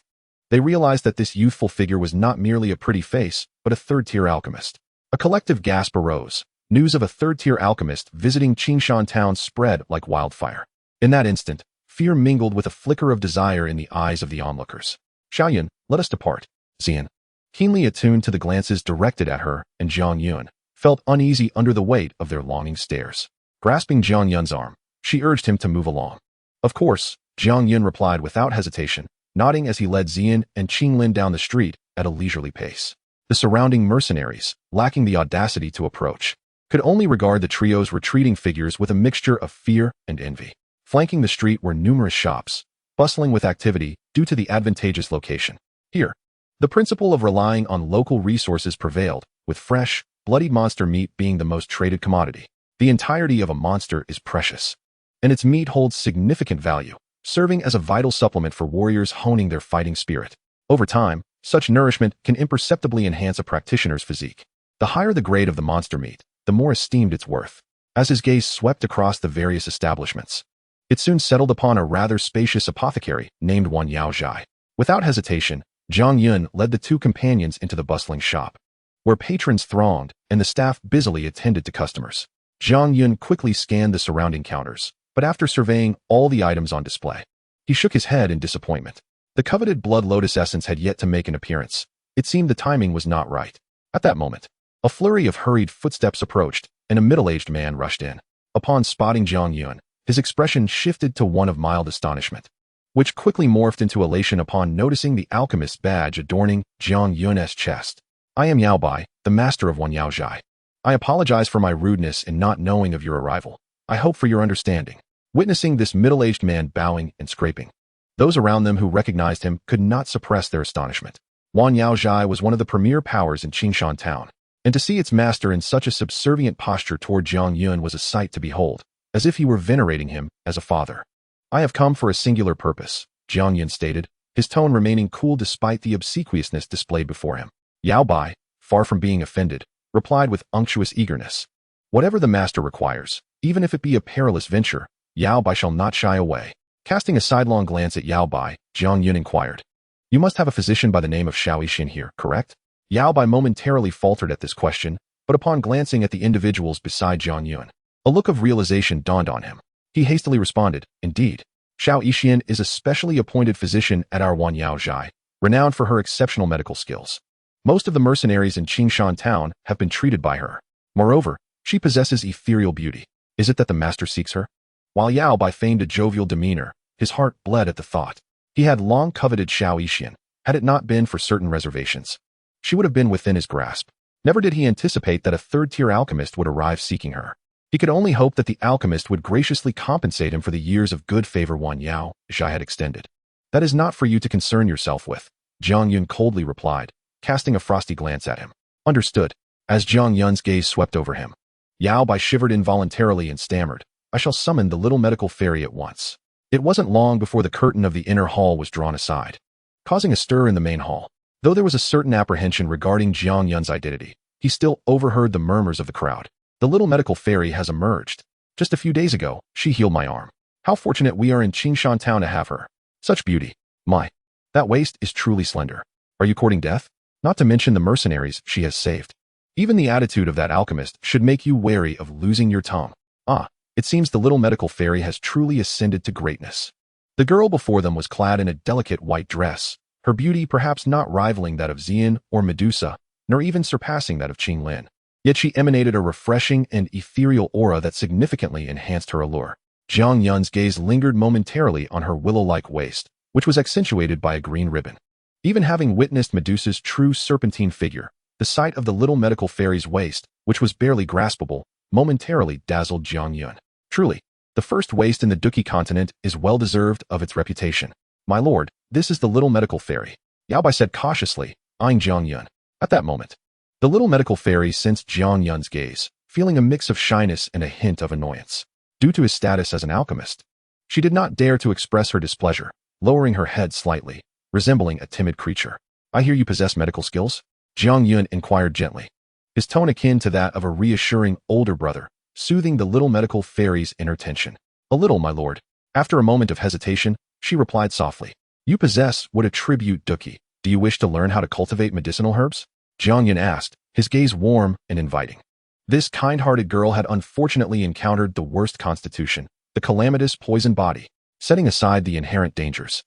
they realized that this youthful figure was not merely a pretty face, but a 3rd-tier alchemist. A collective gasp arose. News of a 3rd-tier alchemist visiting Qingshan Town spread like wildfire. In that instant, fear mingled with a flicker of desire in the eyes of the onlookers. Xiaoyun, let us depart. Ziyan, keenly attuned to the glances directed at her, and Jiang Yun, felt uneasy under the weight of their longing stares. Grasping Jiang Yun's arm, she urged him to move along. Of course, Jiang Yun replied without hesitation, nodding as he led Ziyan and Ching Lin down the street at a leisurely pace. The surrounding mercenaries, lacking the audacity to approach, could only regard the trio's retreating figures with a mixture of fear and envy. Flanking the street were numerous shops, bustling with activity due to the advantageous location. Here, the principle of relying on local resources prevailed, with fresh, bloodied monster meat being the most traded commodity. The entirety of a monster is precious, and its meat holds significant value, serving as a vital supplement for warriors honing their fighting spirit. Over time, such nourishment can imperceptibly enhance a practitioner's physique. The higher the grade of the monster meat, the more esteemed its worth. As his gaze swept across the various establishments, it soon settled upon a rather spacious apothecary named Wan Yao Zhai. Without hesitation, Jiang Yun led the 2 companions into the bustling shop, where patrons thronged and the staff busily attended to customers. Jiang Yun quickly scanned the surrounding counters, but after surveying all the items on display, he shook his head in disappointment. The coveted blood lotus essence had yet to make an appearance. It seemed the timing was not right. At that moment, a flurry of hurried footsteps approached, and a middle-aged man rushed in. Upon spotting Jiang Yun, his expression shifted to one of mild astonishment, which quickly morphed into elation upon noticing the alchemist's badge adorning Jiang Yun's chest. I am Yao Bai, the master of Wan Yaozhai. I apologize for my rudeness in not knowing of your arrival. I hope for your understanding. Witnessing this middle-aged man bowing and scraping, those around them who recognized him could not suppress their astonishment. Wan Yaozhai was one of the premier powers in Qingshan town, and to see its master in such a subservient posture toward Jiang Yun was a sight to behold, as if he were venerating him as a father. I have come for a singular purpose, Jiang Yun stated, his tone remaining cool despite the obsequiousness displayed before him. Yao Bai, far from being offended, replied with unctuous eagerness. Whatever the master requires, even if it be a perilous venture, Yao Bai shall not shy away. Casting a sidelong glance at Yao Bai, Jiang Yun inquired. You must have a physician by the name of Shao Yixin here, correct? Yao Bai momentarily faltered at this question, but upon glancing at the individuals beside Jiang Yun, a look of realization dawned on him. He hastily responded, indeed. Shao Yixin is a specially appointed physician at our Wan Yaozhai, renowned for her exceptional medical skills. Most of the mercenaries in Qingshan town have been treated by her. Moreover, she possesses ethereal beauty. Is it that the master seeks her? While Yao Bai feigned a jovial demeanor, his heart bled at the thought. He had long coveted Shao Yixin, had it not been for certain reservations. She would have been within his grasp. Never did he anticipate that a third-tier alchemist would arrive seeking her. He could only hope that the alchemist would graciously compensate him for the years of good favor Wan Yaozhai had extended. That is not for you to concern yourself with, Jiang Yun coldly replied, casting a frosty glance at him. Understood. As Jiang Yun's gaze swept over him, Yao Bai shivered involuntarily and stammered, I shall summon the little medical fairy at once. It wasn't long before the curtain of the inner hall was drawn aside, causing a stir in the main hall. Though there was a certain apprehension regarding Jiang Yun's identity, he still overheard the murmurs of the crowd. The little medical fairy has emerged. Just a few days ago, she healed my arm. How fortunate we are in Qingshan town to have her. Such beauty. My, that waist is truly slender. Are you courting death? Not to mention the mercenaries she has saved. Even the attitude of that alchemist should make you wary of losing your tongue. Ah, it seems the little medical fairy has truly ascended to greatness. The girl before them was clad in a delicate white dress, her beauty perhaps not rivaling that of Ziyan or Medusa, nor even surpassing that of Ching Lin. Yet she emanated a refreshing and ethereal aura that significantly enhanced her allure. Jiang Yun's gaze lingered momentarily on her willow-like waist, which was accentuated by a green ribbon. Even having witnessed Medusa's true serpentine figure, the sight of the little medical fairy's waist, which was barely graspable, momentarily dazzled Jiang Yun. Truly, the first waist in the Dou Qi Continent is well-deserved of its reputation. My lord, this is the little medical fairy, Yao Bai said cautiously, eyeing Jiang Yun. At that moment, the little medical fairy sensed Jiang Yun's gaze, feeling a mix of shyness and a hint of annoyance. Due to his status as an alchemist, she did not dare to express her displeasure, lowering her head slightly, resembling a timid creature. I hear you possess medical skills? Jiang Yun inquired gently, his tone akin to that of a reassuring older brother, soothing the little medical fairy's inner tension. A little, my lord. After a moment of hesitation, she replied softly. You possess what attribute Dou Qi. Do you wish to learn how to cultivate medicinal herbs? Jiang Yun asked, his gaze warm and inviting. This kind-hearted girl had unfortunately encountered the worst constitution, the calamitous poison body, setting aside the inherent dangers.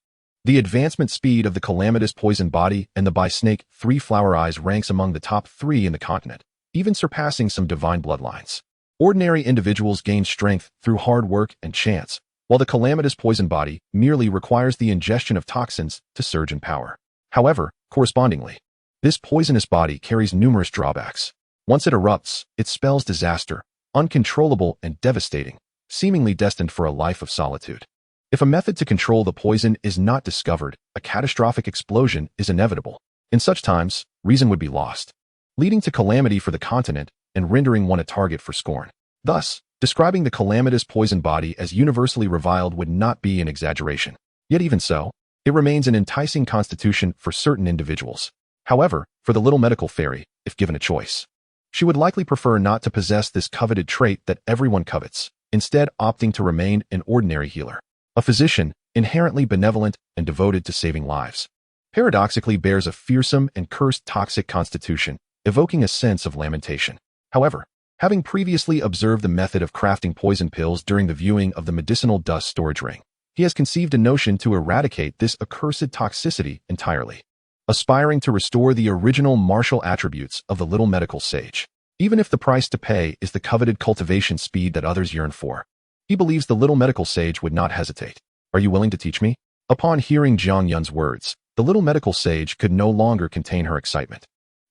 The advancement speed of the calamitous poison body and the by-snake three-flower eyes ranks among the top 3 in the continent, even surpassing some divine bloodlines. Ordinary individuals gain strength through hard work and chance, while the calamitous poison body merely requires the ingestion of toxins to surge in power. However, correspondingly, this poisonous body carries numerous drawbacks. Once it erupts, it spells disaster, uncontrollable and devastating, seemingly destined for a life of solitude. If a method to control the poison is not discovered, a catastrophic explosion is inevitable. In such times, reason would be lost, leading to calamity for the continent and rendering one a target for scorn. Thus, describing the calamitous poison body as universally reviled would not be an exaggeration. Yet even so, it remains an enticing constitution for certain individuals. However, for the little medical fairy, if given a choice, she would likely prefer not to possess this coveted trait that everyone covets, instead opting to remain an ordinary healer. A physician, inherently benevolent and devoted to saving lives, paradoxically bears a fearsome and cursed toxic constitution, evoking a sense of lamentation. However, having previously observed the method of crafting poison pills during the viewing of the medicinal dust storage ring, he has conceived a notion to eradicate this accursed toxicity entirely, aspiring to restore the original martial attributes of the little medical sage. Even if the price to pay is the coveted cultivation speed that others yearn for, he believes the little medical sage would not hesitate. Are you willing to teach me? Upon hearing Jiang Yun's words, the little medical sage could no longer contain her excitement.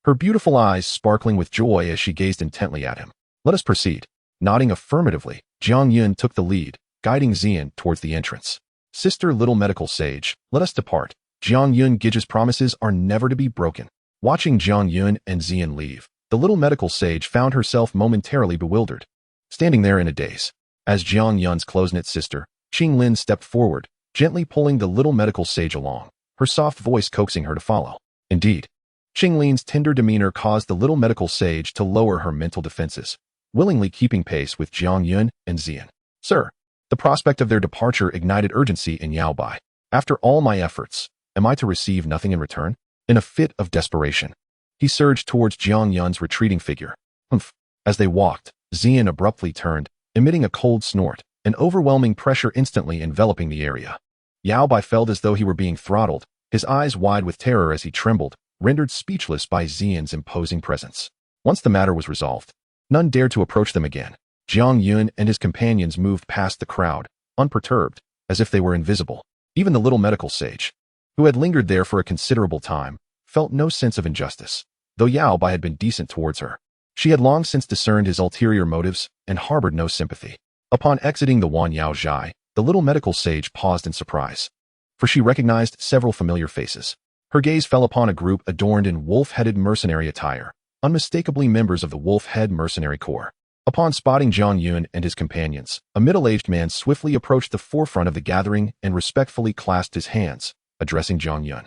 her beautiful eyes sparkling with joy as she gazed intently at him. "Let us proceed." Nodding affirmatively, Jiang Yun took the lead, guiding Ziyan towards the entrance. "Sister Little Medical Sage, let us depart." Jiang Yun Gige's promises are never to be broken. Watching Jiang Yun and Ziyan leave, the Little Medical Sage found herself momentarily bewildered, standing there in a daze. As Jiang Yun's close-knit sister, Ching Lin stepped forward, gently pulling the Little Medical Sage along, her soft voice coaxing her to follow. Indeed, Ching Lin's tender demeanor caused the Little Medical Sage to lower her mental defenses, willingly keeping pace with Jiang Yun and Ziyan. "Sir." The prospect of their departure ignited urgency in Yao Bai. "After all my efforts, am I to receive nothing in return?" In a fit of desperation, he surged towards Jiang Yun's retreating figure. "Humph." As they walked, Ziyan abruptly turned, emitting a cold snort, an overwhelming pressure instantly enveloping the area. Yao Bai felt as though he were being throttled, his eyes wide with terror as he trembled, rendered speechless by Ziyan's imposing presence. Once the matter was resolved, none dared to approach them again. Jiang Yun and his companions moved past the crowd, unperturbed, as if they were invisible. Even the Little Medical Sage, who had lingered there for a considerable time, felt no sense of injustice, though Yao Bai had been decent towards her. She had long since discerned his ulterior motives and harbored no sympathy. Upon exiting the Wan Yao Zhai, the Little Medical Sage paused in surprise, for she recognized several familiar faces. Her gaze fell upon a group adorned in wolf-headed mercenary attire, unmistakably members of the Wolf-Head Mercenary Corps. Upon spotting Jiang Yun and his companions, a middle-aged man swiftly approached the forefront of the gathering and respectfully clasped his hands, addressing Jiang Yun.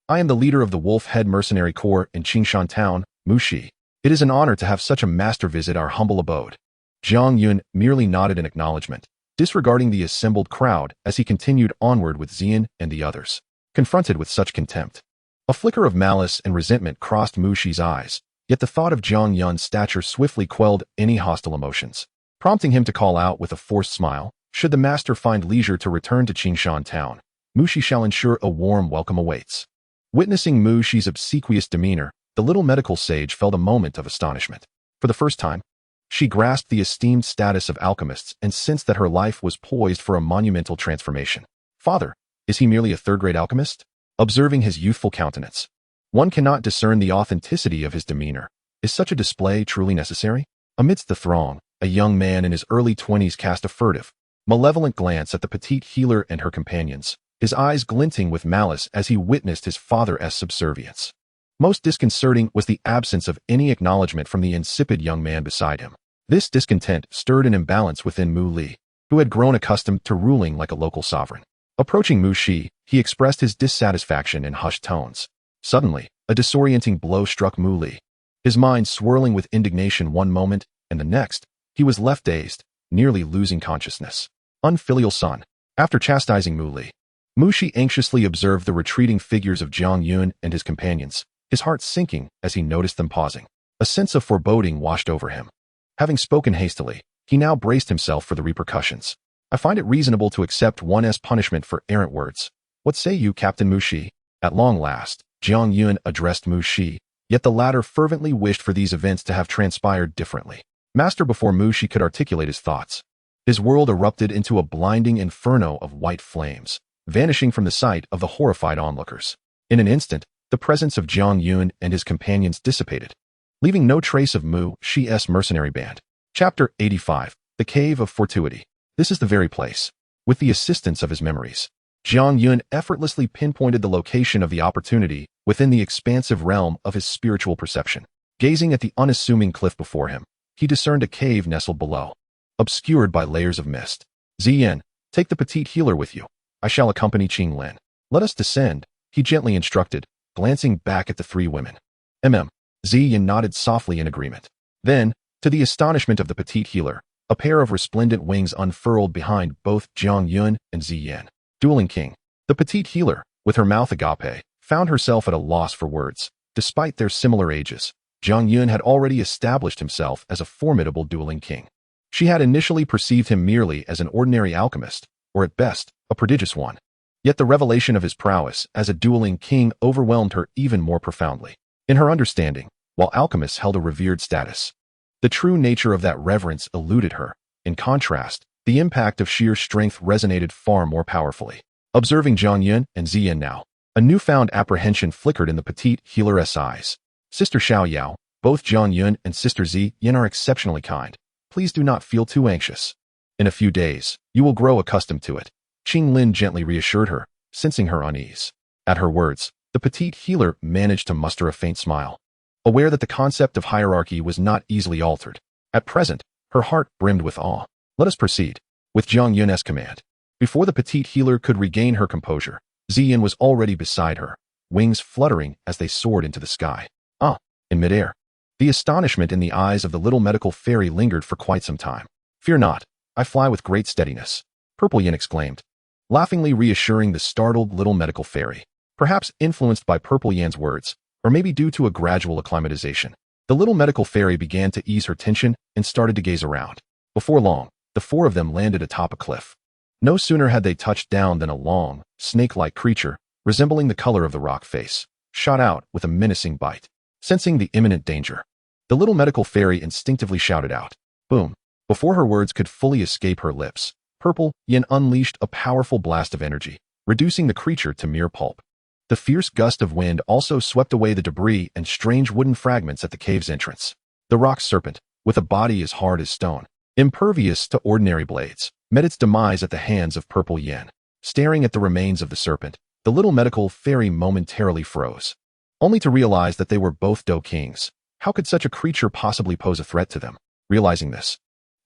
"I am the leader of the Wolf-Head Mercenary Corps in Qingshan Town, Muxi. It is an honor to have such a master visit our humble abode." Jiang Yun merely nodded in acknowledgement, disregarding the assembled crowd as he continued onward with Ziyan and the others. Confronted with such contempt, a flicker of malice and resentment crossed Muxi's eyes, yet the thought of Jiang Yun's stature swiftly quelled any hostile emotions, prompting him to call out with a forced smile, "Should the master find leisure to return to Qingshan Town, Muxi shall ensure a warm welcome awaits." Witnessing Muxi's obsequious demeanor, the Little Medical Sage felt a moment of astonishment. For the first time, she grasped the esteemed status of alchemists and sensed that her life was poised for a monumental transformation. "Father, is he merely a third-grade alchemist?" Observing his youthful countenance, one cannot discern the authenticity of his demeanor. Is such a display truly necessary? Amidst the throng, a young man in his early 20s cast a furtive, malevolent glance at the petite healer and her companions, his eyes glinting with malice as he witnessed his father's subservience. Most disconcerting was the absence of any acknowledgement from the insipid young man beside him. This discontent stirred an imbalance within Mu Li, who had grown accustomed to ruling like a local sovereign. Approaching Mu Shi, he expressed his dissatisfaction in hushed tones. Suddenly, a disorienting blow struck Mu Li. His mind swirling with indignation one moment, and the next, he was left dazed, nearly losing consciousness. Unfilial son. After chastising Mu Li, Mu Shi anxiously observed the retreating figures of Jiang Yun and his companions, his heart sinking as he noticed them pausing. A sense of foreboding washed over him. Having spoken hastily, he now braced himself for the repercussions. "I find it reasonable to accept one's punishment for errant words. What say you, Captain Mu Shi?" At long last, Jiang Yun addressed Mu Shi, yet the latter fervently wished for these events to have transpired differently. Master, before Mu Shi could articulate his thoughts, his world erupted into a blinding inferno of white flames, vanishing from the sight of the horrified onlookers. In an instant, the presence of Jiang Yun and his companions dissipated, leaving no trace of Mu Shi's mercenary band. Chapter 85. The Cave of Fortuity. This is the very place. With the assistance of his memories, Jiang Yun effortlessly pinpointed the location of the opportunity within the expansive realm of his spiritual perception. Gazing at the unassuming cliff before him, he discerned a cave nestled below, obscured by layers of mist. "Ziyan, take the petite healer with you. I shall accompany Ching Lin. Let us descend," he gently instructed, glancing back at the three women. Ziyan nodded softly in agreement. Then, to the astonishment of the petite healer, a pair of resplendent wings unfurled behind both Jiang Yun and Ziyan. Dueling King. The petite healer, with her mouth agape, found herself at a loss for words. Despite their similar ages, Jiang Yun had already established himself as a formidable dueling king. She had initially perceived him merely as an ordinary alchemist, or at best, a prodigious one. Yet the revelation of his prowess as a dueling king overwhelmed her even more profoundly. In her understanding, while alchemists held a revered status, the true nature of that reverence eluded her. In contrast, the impact of sheer strength resonated far more powerfully. Observing Jiang Yun and Ziyan now, a newfound apprehension flickered in the petite healer's eyes. Sister Xiao Yao, both Jiang Yun and Sister Ziyan are exceptionally kind. Please do not feel too anxious. In a few days, you will grow accustomed to it. Ching Lin gently reassured her, sensing her unease. At her words, the petite healer managed to muster a faint smile. Aware that the concept of hierarchy was not easily altered, at present, her heart brimmed with awe. Let us proceed. With Jiang Yun's command. Before the petite healer could regain her composure, Ziyan was already beside her, wings fluttering as they soared into the sky. In midair. The astonishment in the eyes of the little medical fairy lingered for quite some time. Fear not, I fly with great steadiness, Purple Yin exclaimed, laughingly reassuring the startled little medical fairy. Perhaps influenced by Purple Yin's words, or maybe due to a gradual acclimatization, the little medical fairy began to ease her tension and started to gaze around. Before long, the four of them landed atop a cliff. No sooner had they touched down than a long, snake-like creature, resembling the color of the rock face, shot out with a menacing bite. Sensing the imminent danger, the little medical fairy instinctively shouted out. Boom! Before her words could fully escape her lips, Purple Yin unleashed a powerful blast of energy, reducing the creature to mere pulp. The fierce gust of wind also swept away the debris and strange wooden fragments at the cave's entrance. The rock serpent, with a body as hard as stone, impervious to ordinary blades, met its demise at the hands of Purple Yin. Staring at the remains of the serpent, the little medical fairy momentarily froze, only to realize that they were both Dou Kings. How could such a creature possibly pose a threat to them? Realizing this,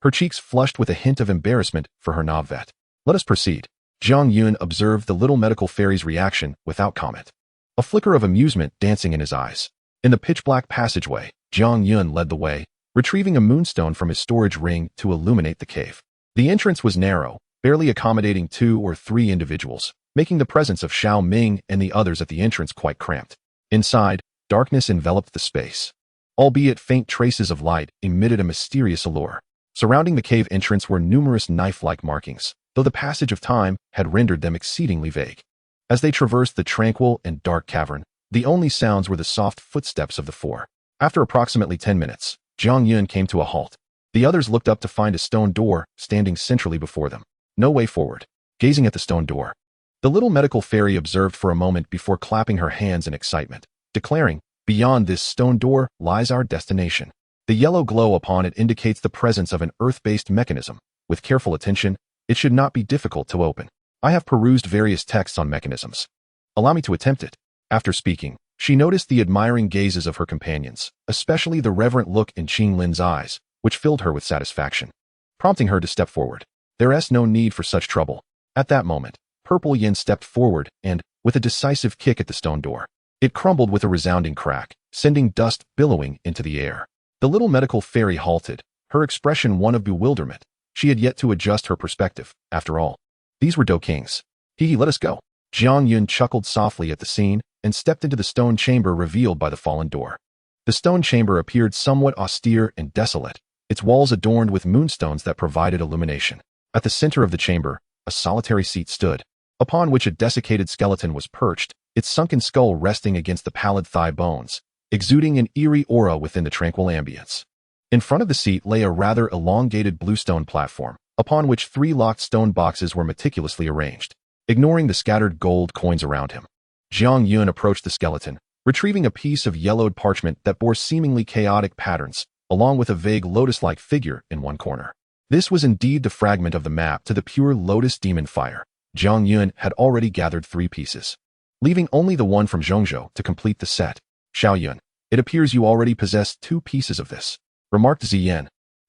her cheeks flushed with a hint of embarrassment for her Navvet. Let us proceed. Jiang Yun observed the little medical fairy's reaction without comment, a flicker of amusement dancing in his eyes. In the pitch-black passageway, Jiang Yun led the way, retrieving a moonstone from his storage ring to illuminate the cave. The entrance was narrow, barely accommodating 2 or 3 individuals, making the presence of Xiao Ming and the others at the entrance quite cramped. Inside, darkness enveloped the space. Albeit faint traces of light emitted a mysterious allure. Surrounding the cave entrance were numerous knife-like markings, though the passage of time had rendered them exceedingly vague. As they traversed the tranquil and dark cavern, the only sounds were the soft footsteps of the four. After approximately 10 minutes, Jiang Yun came to a halt. The others looked up to find a stone door standing centrally before them. No way forward. Gazing at the stone door, the little medical fairy observed for a moment before clapping her hands in excitement, declaring, "Beyond this stone door lies our destination." The yellow glow upon it indicates the presence of an earth-based mechanism. With careful attention, it should not be difficult to open. I have perused various texts on mechanisms. Allow me to attempt it. After speaking, she noticed the admiring gazes of her companions, especially the reverent look in Ching Lin's eyes, which filled her with satisfaction, prompting her to step forward. There's no need for such trouble. At that moment, Purple Yin stepped forward and, with a decisive kick at the stone door, it crumbled with a resounding crack, sending dust billowing into the air. The little medical fairy halted, her expression one of bewilderment. She had yet to adjust her perspective. After all, these were Dou Kings. Let us go. Jiang Yun chuckled softly at the scene and stepped into the stone chamber revealed by the fallen door. The stone chamber appeared somewhat austere and desolate, its walls adorned with moonstones that provided illumination. At the center of the chamber, a solitary seat stood, upon which a desiccated skeleton was perched, its sunken skull resting against the pallid thigh bones, exuding an eerie aura within the tranquil ambience. In front of the seat lay a rather elongated bluestone platform, upon which 3 locked stone boxes were meticulously arranged, ignoring the scattered gold coins around him. Jiang Yun approached the skeleton, retrieving a piece of yellowed parchment that bore seemingly chaotic patterns, along with a vague lotus-like figure in one corner. This was indeed the fragment of the map to the pure lotus demon fire. Jiang Yun had already gathered 3 pieces, leaving only the one from Zhongzhou to complete the set. Xiao Yun, it appears you already possess 2 pieces of this, remarked Ziyan.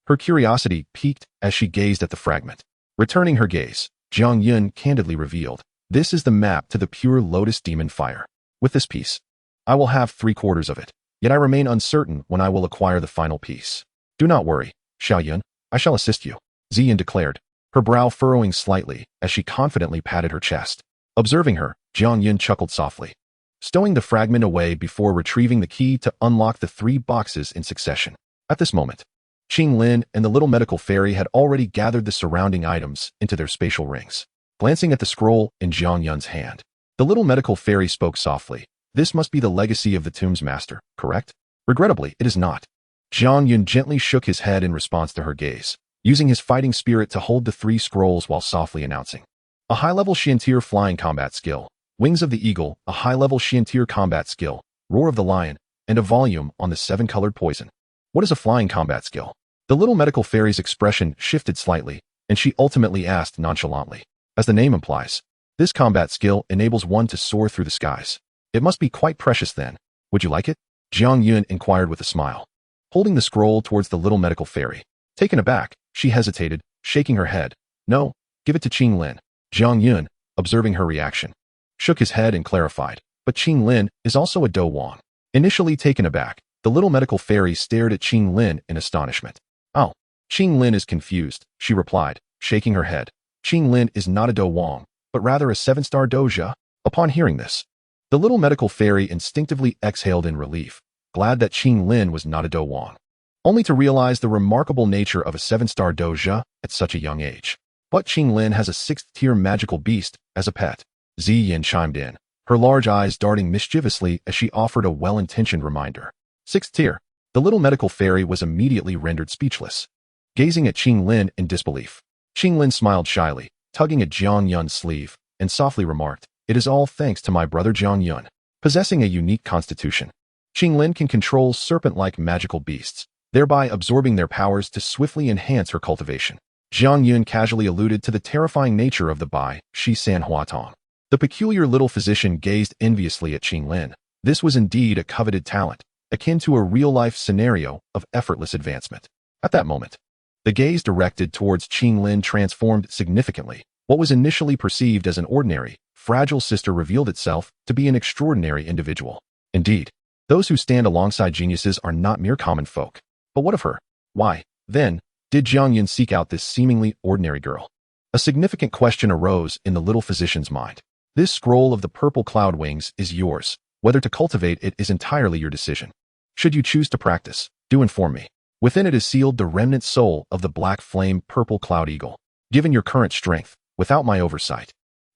Her curiosity piqued as she gazed at the fragment. Returning her gaze, Jiang Yun candidly revealed, "This is the map to the pure lotus demon fire. With this piece, I will have 3/4 of it, yet I remain uncertain when I will acquire the final piece." "Do not worry, Xiao Yun, I shall assist you," Ziyan declared, her brow furrowing slightly as she confidently patted her chest. Observing her, Jiang Yun chuckled softly, stowing the fragment away before retrieving the key to unlock the 3 boxes in succession. At this moment, Ching Lin and the little medical fairy had already gathered the surrounding items into their spatial rings. Glancing at the scroll in Jiang Yun's hand, the little medical fairy spoke softly. "This must be the legacy of the tomb's master, correct?" "Regrettably, it is not." Jiang Yun gently shook his head in response to her gaze, using his fighting spirit to hold the 3 scrolls while softly announcing, "A high-level Xiantir flying combat skill, Wings of the Eagle, a high-level Xiantir combat skill, Roar of the Lion, and a volume on the 7-colored poison. What is a flying combat skill? The little medical fairy's expression shifted slightly, and she ultimately asked nonchalantly. As the name implies, this combat skill enables one to soar through the skies. It must be quite precious then. Would you like it? Jiang Yun inquired with a smile, holding the scroll towards the little medical fairy. Taken aback, she hesitated, shaking her head. No, give it to Ching Lin. Jiang Yun, observing her reaction, shook his head and clarified, but Ching Lin is also a Dou Wang. Initially taken aback, the little medical fairy stared at Ching Lin in astonishment. Oh, Ching Lin is confused, she replied, shaking her head. Ching Lin is not a Dou Wang, but rather a 7-star doja. Upon hearing this, the little medical fairy instinctively exhaled in relief, glad that Ching Lin was not a Dou Wang, only to realize the remarkable nature of a 7-star doja at such a young age. But Ching Lin has a 6th-tier magical beast as a pet. Ziyan chimed in, her large eyes darting mischievously as she offered a well-intentioned reminder. 6th tier. The little medical fairy was immediately rendered speechless, gazing at Ching Lin in disbelief. Ching Lin smiled shyly, tugging at Jiang Yun's sleeve, and softly remarked, "It is all thanks to my brother Jiang Yun, possessing a unique constitution. Ching Lin can control serpent-like magical beasts, thereby absorbing their powers to swiftly enhance her cultivation." Jiang Yun casually alluded to the terrifying nature of the Bai Shi San Hua Tong. The peculiar little physician gazed enviously at Ching Lin. This was indeed a coveted talent, akin to a real-life scenario of effortless advancement. At that moment, the gaze directed towards Ching Lin transformed significantly. What was initially perceived as an ordinary, fragile sister revealed itself to be an extraordinary individual. Indeed, those who stand alongside geniuses are not mere common folk. But what of her? Why, then, did Jiang Yun seek out this seemingly ordinary girl? A significant question arose in the little physician's mind. This scroll of the purple cloud wings is yours. Whether to cultivate it is entirely your decision. Should you choose to practice, do inform me. Within it is sealed the remnant soul of the black flame purple cloud eagle. Given your current strength, without my oversight,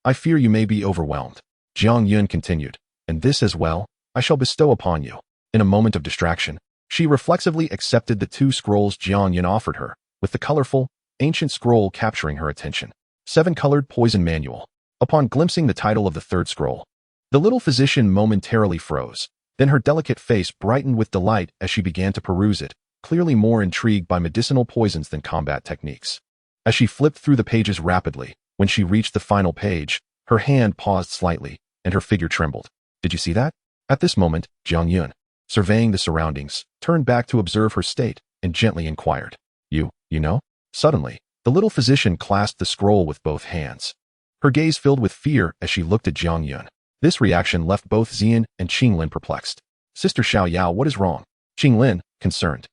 I fear you may be overwhelmed. Jiang Yun continued, and this as well, I shall bestow upon you. In a moment of distraction, she reflexively accepted the 2 scrolls Jiang Yun offered her, with the colorful, ancient scroll capturing her attention. 7-colored poison manual. Upon glimpsing the title of the 3rd scroll, the little physician momentarily froze. Then her delicate face brightened with delight as she began to peruse it, clearly more intrigued by medicinal poisons than combat techniques. As she flipped through the pages rapidly, when she reached the final page, her hand paused slightly, and her figure trembled. Did you see that? At this moment, Jiang Yun, surveying the surroundings, turned back to observe her state, and gently inquired. You know? Suddenly, the little physician clasped the scroll with both hands. Her gaze filled with fear as she looked at Jiang Yun. This reaction left both Ziyan and Ching Lin perplexed. Sister Xiao Yao, what is wrong? Ching Lin, concerned,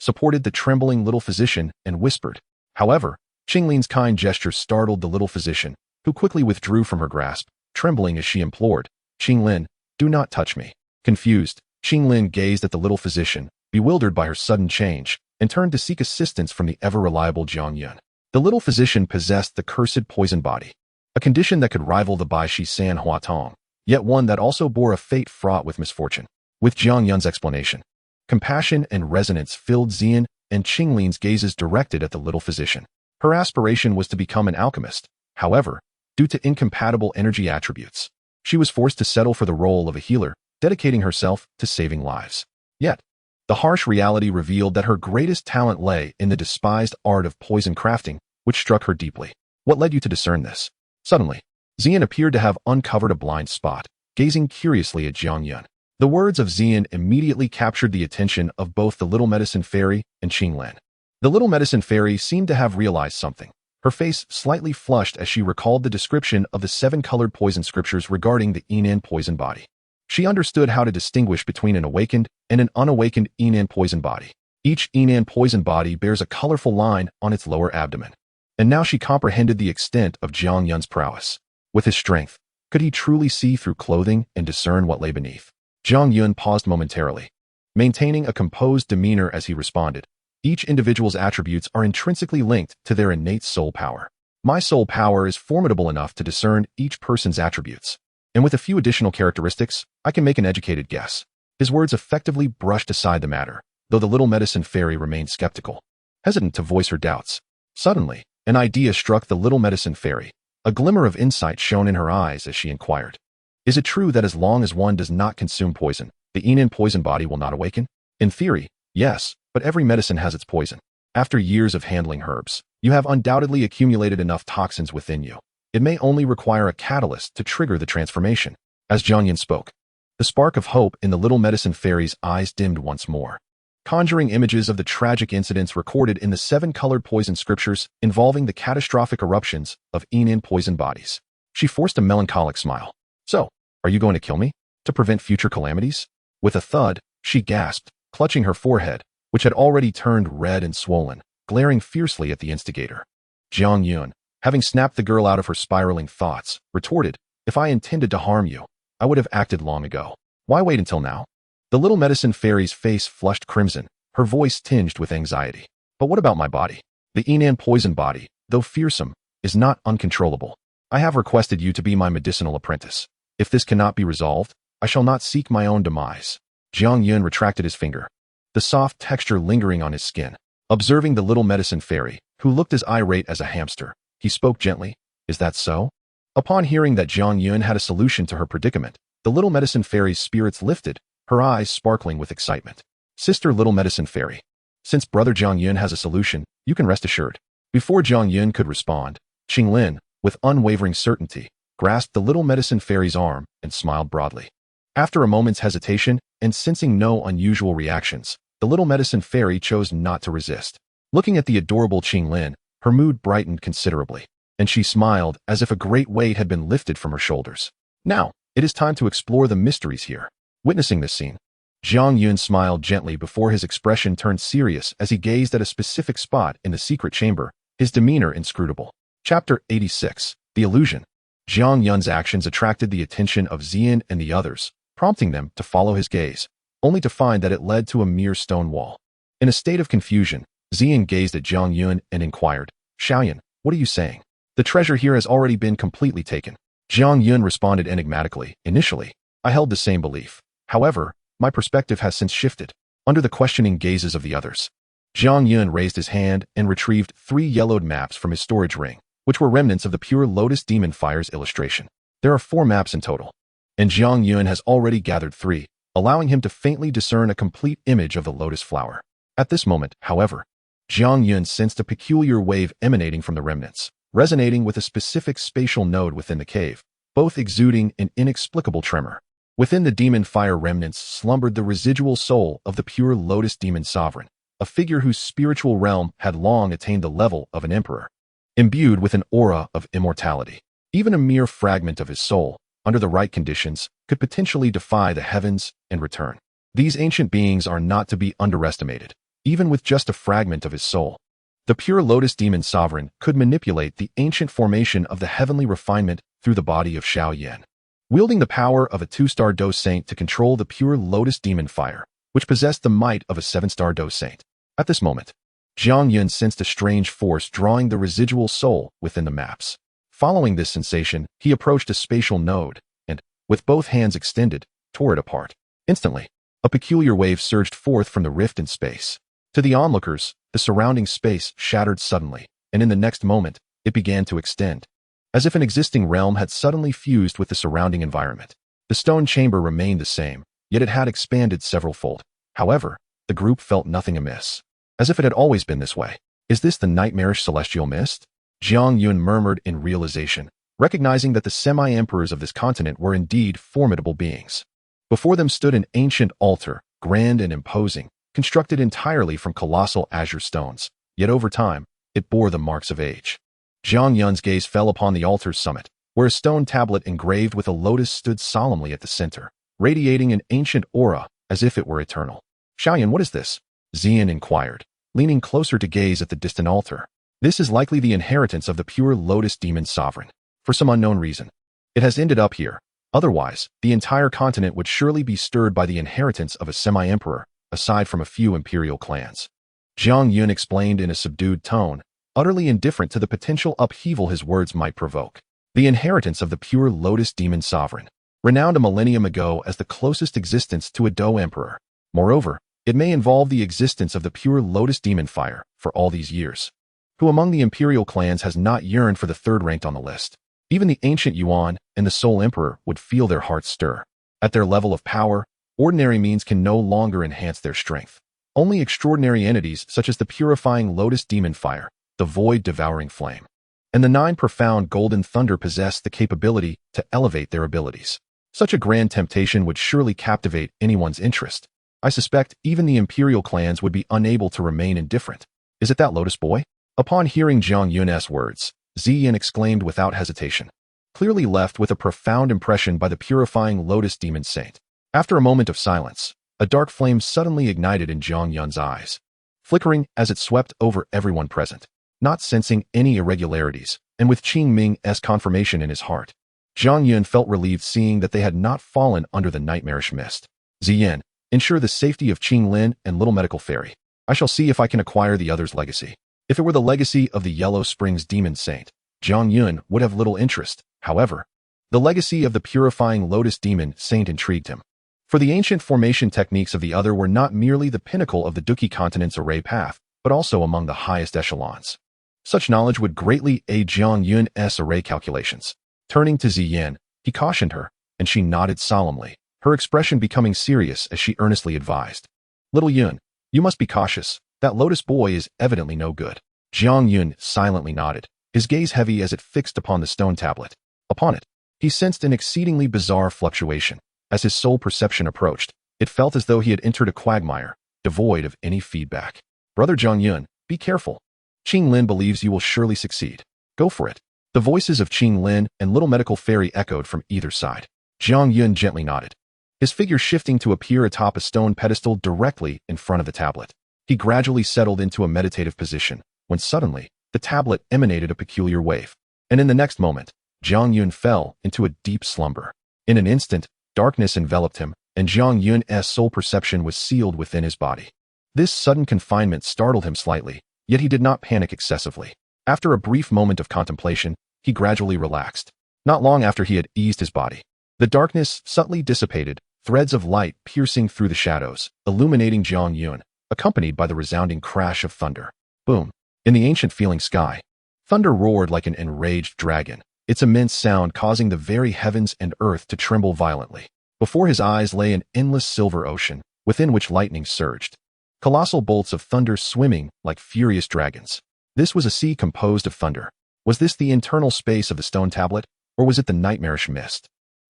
supported the trembling little physician and whispered. However, Ching Lin's kind gesture startled the little physician, who quickly withdrew from her grasp, trembling as she implored, Ching Lin, do not touch me. Confused, Ching Lin gazed at the little physician, bewildered by her sudden change, and turned to seek assistance from the ever-reliable Jiang Yun. The little physician possessed the cursed poison body, a condition that could rival the Bai Shi San Hua Tong, yet one that also bore a fate fraught with misfortune. With Jiang Yun's explanation, compassion and resonance filled Ziyan and Ching Lin's gazes directed at the little physician. Her aspiration was to become an alchemist. However, due to incompatible energy attributes, she was forced to settle for the role of a healer, dedicating herself to saving lives. Yet, the harsh reality revealed that her greatest talent lay in the despised art of poison crafting, which struck her deeply. What led you to discern this? Suddenly, Ziyan appeared to have uncovered a blind spot, gazing curiously at Jiang Yun. The words of Ziyan immediately captured the attention of both the little medicine fairy and Ching Lin. The little medicine fairy seemed to have realized something. Her face slightly flushed as she recalled the description of the 7-colored poison scriptures regarding the Yinan poison body. She understood how to distinguish between an awakened and an unawakened Yinan poison body. Each Yinan poison body bears a colorful line on its lower abdomen. And now she comprehended the extent of Jiang Yun's prowess. With his strength, could he truly see through clothing and discern what lay beneath? Jiang Yun paused momentarily, maintaining a composed demeanor as he responded. Each individual's attributes are intrinsically linked to their innate soul power. My soul power is formidable enough to discern each person's attributes, and with a few additional characteristics, I can make an educated guess. His words effectively brushed aside the matter, though the little medicine fairy remained skeptical, hesitant to voice her doubts. Suddenly, an idea struck the little medicine fairy. A glimmer of insight shone in her eyes as she inquired. Is it true that as long as one does not consume poison, The Enan poison body will not awaken? In theory, yes, but every medicine has its poison. After years of handling herbs, you have undoubtedly accumulated enough toxins within you. It may only require a catalyst to trigger the transformation. As Jiang Yun spoke, the spark of hope in the little medicine fairy's eyes dimmed once more, conjuring images of the tragic incidents recorded in the 7-colored poison scriptures involving the catastrophic eruptions of Enan poison bodies. She forced a melancholic smile. So, are you going to kill me? To prevent future calamities? With a thud, she gasped, clutching her forehead, which had already turned red and swollen, glaring fiercely at the instigator. Jiang Yun, having snapped the girl out of her spiraling thoughts, retorted, "If I intended to harm you, I would have acted long ago. Why wait until now?" The little medicine fairy's face flushed crimson, her voice tinged with anxiety. "But what about my body? The Enan poison body, though fearsome, is not uncontrollable. I have requested you to be my medicinal apprentice. If this cannot be resolved, I shall not seek my own demise." Jiang Yun retracted his finger, the soft texture lingering on his skin. Observing the little medicine fairy, who looked as irate as a hamster, he spoke gently, "Is that so?" Upon hearing that Jiang Yun had a solution to her predicament, the little medicine fairy's spirits lifted, her eyes sparkling with excitement. "Sister Little Medicine Fairy, since Brother Jiang Yun has a solution, you can rest assured." Before Jiang Yun could respond, Ching Lin, with unwavering certainty, grasped the little medicine fairy's arm and smiled broadly. After a moment's hesitation and sensing no unusual reactions, the little medicine fairy chose not to resist. Looking at the adorable Ching Lin, her mood brightened considerably, and she smiled as if a great weight had been lifted from her shoulders. "Now, it is time to explore the mysteries here." Witnessing this scene, Jiang Yun smiled gently before his expression turned serious as he gazed at a specific spot in the secret chamber, his demeanor inscrutable. Chapter 86. The Illusion. Jiang Yun's actions attracted the attention of Ziyan and the others, prompting them to follow his gaze, only to find that it led to a mere stone wall. In a state of confusion, Ziyan gazed at Jiang Yun and inquired, "Xiaoyan, what are you saying? The treasure here has already been completely taken." Jiang Yun responded enigmatically, "Initially, I held the same belief. However, my perspective has since shifted." Under the questioning gazes of the others, Jiang Yun raised his hand and retrieved 3 yellowed maps from his storage ring, which were remnants of the pure lotus demon fire's illustration. There are 4 maps in total, and Jiang Yun has already gathered 3, allowing him to faintly discern a complete image of the lotus flower. At this moment, however, Jiang Yun sensed a peculiar wave emanating from the remnants, resonating with a specific spatial node within the cave, both exuding an inexplicable tremor. Within the demon fire remnants slumbered the residual soul of the pure lotus demon sovereign, a figure whose spiritual realm had long attained the level of an emperor, imbued with an aura of immortality. Even a mere fragment of his soul, under the right conditions, could potentially defy the heavens and return. These ancient beings are not to be underestimated. Even with just a fragment of his soul, the pure lotus demon sovereign could manipulate the ancient formation of the heavenly refinement through the body of Xiaoyan, wielding the power of a 2-star Dou saint to control the pure lotus demon fire, which possessed the might of a 7-star Dou saint. At this moment, Jiang Yun sensed a strange force drawing the residual soul within the maps. Following this sensation, he approached a spatial node and, with both hands extended, tore it apart. Instantly, a peculiar wave surged forth from the rift in space. To the onlookers, the surrounding space shattered suddenly, and in the next moment, it began to extend, as if an existing realm had suddenly fused with the surrounding environment. The stone chamber remained the same, yet it had expanded several-fold. However, the group felt nothing amiss, as if it had always been this way. "Is this the nightmarish celestial mist?" Jiang Yun murmured in realization, recognizing that the semi-emperors of this continent were indeed formidable beings. Before them stood an ancient altar, grand and imposing, constructed entirely from colossal azure stones, yet over time, it bore the marks of age. Jiang Yun's gaze fell upon the altar's summit, where a stone tablet engraved with a lotus stood solemnly at the center, radiating an ancient aura as if it were eternal. "Xiaoyan, what is this?" Ziyan inquired, leaning closer to gaze at the distant altar. "This is likely the inheritance of the pure lotus demon sovereign. For some unknown reason, it has ended up here. Otherwise, the entire continent would surely be stirred by the inheritance of a semi-emperor, aside from a few imperial clans." Jiang Yun explained in a subdued tone, utterly indifferent to the potential upheaval his words might provoke. The inheritance of the pure lotus demon sovereign, renowned a millennium ago as the closest existence to a Dou emperor. Moreover, it may involve the existence of the pure lotus demon fire for all these years. Who among the imperial clans has not yearned for the third ranked on the list? Even the ancient Yuan and the Soul Emperor would feel their hearts stir. At their level of power, Ordinary means can no longer enhance their strength. Only extraordinary entities such as the purifying lotus demon fire, the void devouring flame, and the 9 profound golden thunder possess the capability to elevate their abilities. Such a grand temptation would surely captivate anyone's interest. I suspect even the imperial clans would be unable to remain indifferent. Is it that lotus boy? Upon hearing Jiang Yun's words, Ziyan exclaimed without hesitation, clearly left with a profound impression by the purifying lotus demon saint. After a moment of silence, a dark flame suddenly ignited in Jiang Yun's eyes, flickering as it swept over everyone present. Not sensing any irregularities, and with Qing Ming's confirmation in his heart, Jiang Yun felt relieved seeing that they had not fallen under the nightmarish mist. Ziyan, ensure the safety of Ching Lin and Little Medical Fairy. I shall see if I can acquire the other's legacy. If it were the legacy of the Yellow Springs Demon Saint, Jiang Yun would have little interest. However, the legacy of the purifying Lotus Demon Saint intrigued him. For the ancient formation techniques of the other were not merely the pinnacle of the Dou Qi Continent's array path, but also among the highest echelons. Such knowledge would greatly aid Jiang Yun's array calculations. Turning to Ziyan, he cautioned her, and she nodded solemnly, her expression becoming serious as she earnestly advised. Little Yun, you must be cautious. That lotus boy is evidently no good. Jiang Yun silently nodded, his gaze heavy as it fixed upon the stone tablet. Upon it, he sensed an exceedingly bizarre fluctuation. As his soul perception approached, it felt as though he had entered a quagmire, devoid of any feedback. Brother Jiang Yun, be careful. Qing Lin believes you will surely succeed. Go for it. The voices of Qing Lin and Little Medical Fairy echoed from either side. Jiang Yun gently nodded, his figure shifting to appear atop a stone pedestal directly in front of the tablet. He gradually settled into a meditative position, when suddenly, the tablet emanated a peculiar wave. And in the next moment, Jiang Yun fell into a deep slumber. In an instant, darkness enveloped him, and Jiang Yun's soul perception was sealed within his body. This sudden confinement startled him slightly, yet he did not panic excessively. After a brief moment of contemplation, he gradually relaxed. Not long after he had eased his body, the darkness subtly dissipated, threads of light piercing through the shadows, illuminating Jiang Yun, accompanied by the resounding crash of thunder. Boom! In the ancient feeling sky, thunder roared like an enraged dragon, its immense sound causing the very heavens and earth to tremble violently. Before his eyes lay an endless silver ocean, within which lightning surged. Colossal bolts of thunder swimming like furious dragons. This was a sea composed of thunder. Was this the internal space of the stone tablet, or was it the nightmarish mist?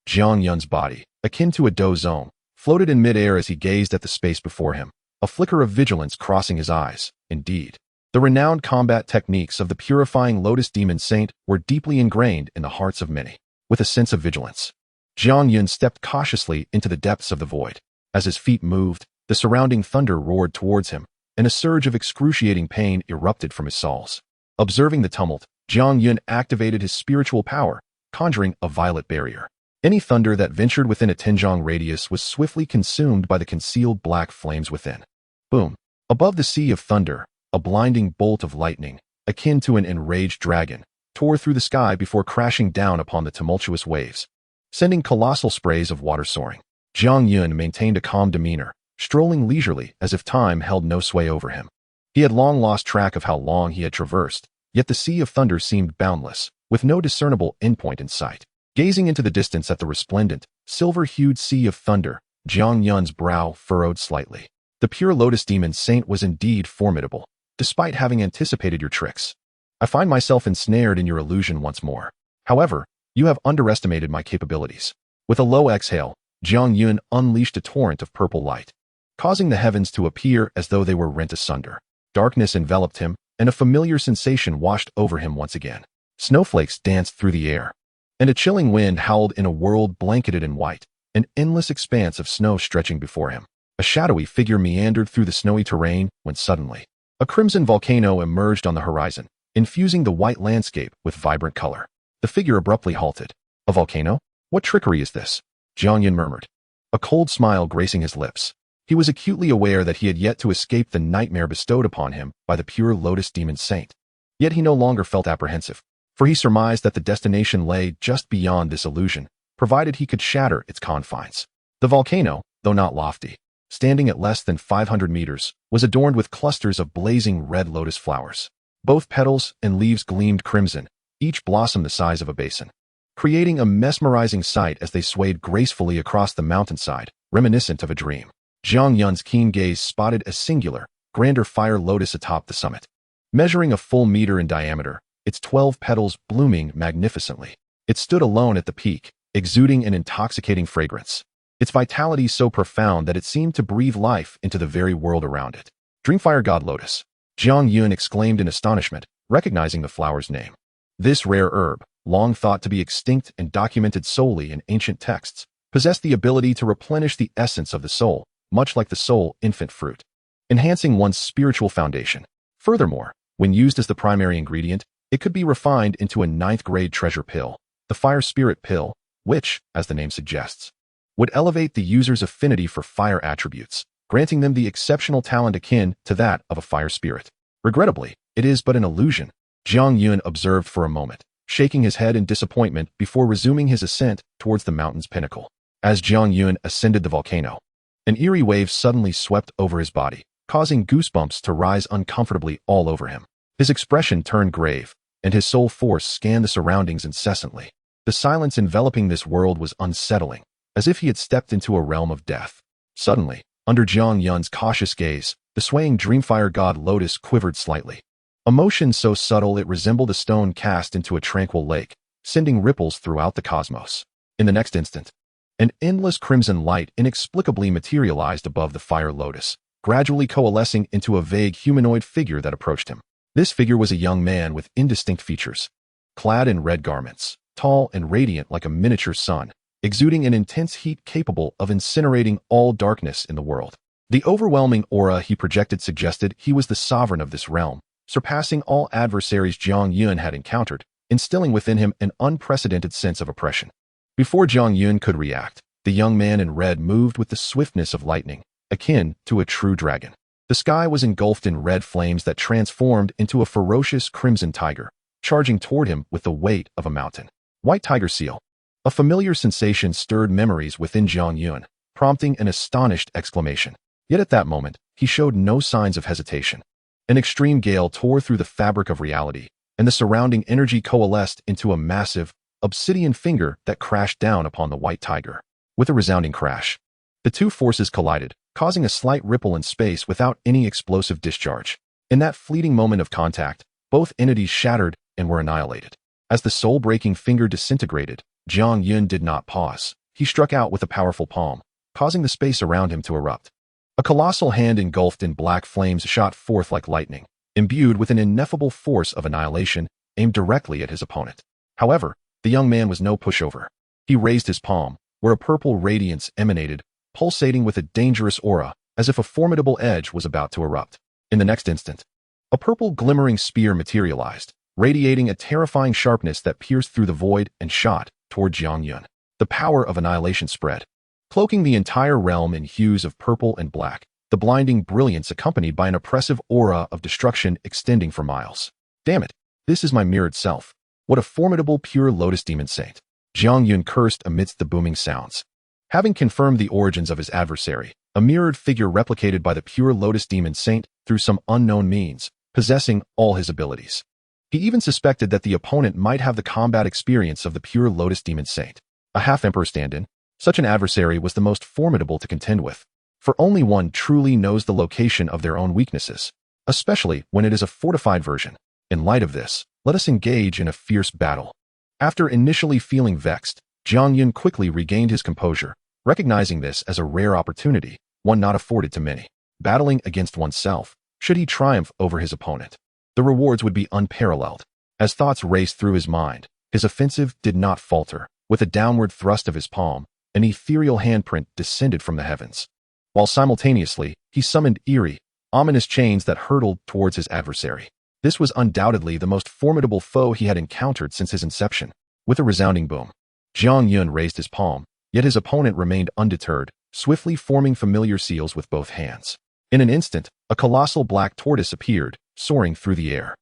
Jiang Yun's body, akin to a dough zone, floated in midair as he gazed at the space before him, a flicker of vigilance crossing his eyes. Indeed, the renowned combat techniques of the purifying Lotus Demon Saint were deeply ingrained in the hearts of many. With a sense of vigilance, Jiang Yun stepped cautiously into the depths of the void. As his feet moved, the surrounding thunder roared towards him, and a surge of excruciating pain erupted from his soles. Observing the tumult, Jiang Yun activated his spiritual power, conjuring a violet barrier. Any thunder that ventured within a Tenjong radius was swiftly consumed by the concealed black flames within. Boom! Above the sea of thunder, a blinding bolt of lightning, akin to an enraged dragon, tore through the sky before crashing down upon the tumultuous waves, sending colossal sprays of water soaring. Jiang Yun maintained a calm demeanor, strolling leisurely as if time held no sway over him. He had long lost track of how long he had traversed, yet the sea of thunder seemed boundless, with no discernible endpoint in sight. Gazing into the distance at the resplendent, silver-hued sea of thunder, Jiang Yun's brow furrowed slightly. The pure Lotus Demon Saint was indeed formidable, despite having anticipated your tricks. I find myself ensnared in your illusion once more. However, you have underestimated my capabilities. With a low exhale, Jiang Yun unleashed a torrent of purple light, causing the heavens to appear as though they were rent asunder. Darkness enveloped him, and a familiar sensation washed over him once again. Snowflakes danced through the air, and a chilling wind howled in a world blanketed in white, an endless expanse of snow stretching before him. A shadowy figure meandered through the snowy terrain when suddenly, a crimson volcano emerged on the horizon, infusing the white landscape with vibrant color. The figure abruptly halted. A volcano? What trickery is this? Jiang Yun murmured, a cold smile gracing his lips. He was acutely aware that he had yet to escape the nightmare bestowed upon him by the pure Lotus Demon Saint. Yet he no longer felt apprehensive, for he surmised that the destination lay just beyond this illusion, provided he could shatter its confines. The volcano, though not lofty, standing at less than 500 meters, was adorned with clusters of blazing red lotus flowers. Both petals and leaves gleamed crimson, each blossom the size of a basin, creating a mesmerizing sight as they swayed gracefully across the mountainside, reminiscent of a dream. Jiang Yun's keen gaze spotted a singular, grander fire lotus atop the summit. Measuring a full meter in diameter, its 12 petals blooming magnificently. It stood alone at the peak, exuding an intoxicating fragrance. Its vitality so profound that it seemed to breathe life into the very world around it. Dreamfire God Lotus. Jiang Yun exclaimed in astonishment, recognizing the flower's name. This rare herb, long thought to be extinct and documented solely in ancient texts, possessed the ability to replenish the essence of the soul, much like the soul infant fruit, enhancing one's spiritual foundation. Furthermore, when used as the primary ingredient, it could be refined into a 9th-grade treasure pill, the Fire Spirit Pill, which, as the name suggests, would elevate the user's affinity for fire attributes, granting them the exceptional talent akin to that of a fire spirit. Regrettably, it is but an illusion, Jiang Yun observed for a moment, shaking his head in disappointment before resuming his ascent towards the mountain's pinnacle. As Jiang Yun ascended the volcano, an eerie wave suddenly swept over his body, causing goosebumps to rise uncomfortably all over him. His expression turned grave, and his soul force scanned the surroundings incessantly. The silence enveloping this world was unsettling, as if he had stepped into a realm of death. Suddenly, under Jiang Yun's cautious gaze, the swaying Dreamfire God Lotus quivered slightly. A motion so subtle it resembled a stone cast into a tranquil lake, sending ripples throughout the cosmos. In the next instant, an endless crimson light inexplicably materialized above the fire lotus, gradually coalescing into a vague humanoid figure that approached him. This figure was a young man with indistinct features, clad in red garments, tall and radiant like a miniature sun, exuding an intense heat capable of incinerating all darkness in the world. The overwhelming aura he projected suggested he was the sovereign of this realm, surpassing all adversaries Jiang Yun had encountered, instilling within him an unprecedented sense of oppression. Before Jiang Yun could react, the young man in red moved with the swiftness of lightning, akin to a true dragon. The sky was engulfed in red flames that transformed into a ferocious crimson tiger, charging toward him with the weight of a mountain. White tiger seal. A familiar sensation stirred memories within Jiang Yun, prompting an astonished exclamation. Yet at that moment, he showed no signs of hesitation. An extreme gale tore through the fabric of reality, and the surrounding energy coalesced into a massive, obsidian finger that crashed down upon the white tiger. With a resounding crash, the two forces collided, causing a slight ripple in space without any explosive discharge. In that fleeting moment of contact, both entities shattered and were annihilated. As the soul-breaking finger disintegrated, Jiang Yun did not pause. He struck out with a powerful palm, causing the space around him to erupt. A colossal hand engulfed in black flames shot forth like lightning, imbued with an ineffable force of annihilation, aimed directly at his opponent. However, the young man was no pushover. He raised his palm, where a purple radiance emanated, pulsating with a dangerous aura, as if a formidable edge was about to erupt. In the next instant, a purple glimmering spear materialized, radiating a terrifying sharpness that pierced through the void and shot toward Jiang Yun. The power of annihilation spread, cloaking the entire realm in hues of purple and black, the blinding brilliance accompanied by an oppressive aura of destruction extending for miles. Damn it, this is my mirrored self. What a formidable pure lotus demon saint. Jiang Yun cursed amidst the booming sounds. Having confirmed the origins of his adversary, a mirrored figure replicated by the pure lotus demon saint through some unknown means, possessing all his abilities. He even suspected that the opponent might have the combat experience of the pure lotus demon saint. A half-emperor stand-in, such an adversary was the most formidable to contend with, for only one truly knows the location of their own weaknesses, especially when it is a fortified version. In light of this, let us engage in a fierce battle. After initially feeling vexed, Jiang Yun quickly regained his composure, recognizing this as a rare opportunity, one not afforded to many. Battling against oneself, should he triumph over his opponent, the rewards would be unparalleled. As thoughts raced through his mind, his offensive did not falter. With a downward thrust of his palm, an ethereal handprint descended from the heavens, while simultaneously, he summoned eerie, ominous chains that hurtled towards his adversary. This was undoubtedly the most formidable foe he had encountered since his inception. With a resounding boom, Jiang Yun raised his palm, yet his opponent remained undeterred, swiftly forming familiar seals with both hands. In an instant, a colossal black tortoise appeared, soaring through the air.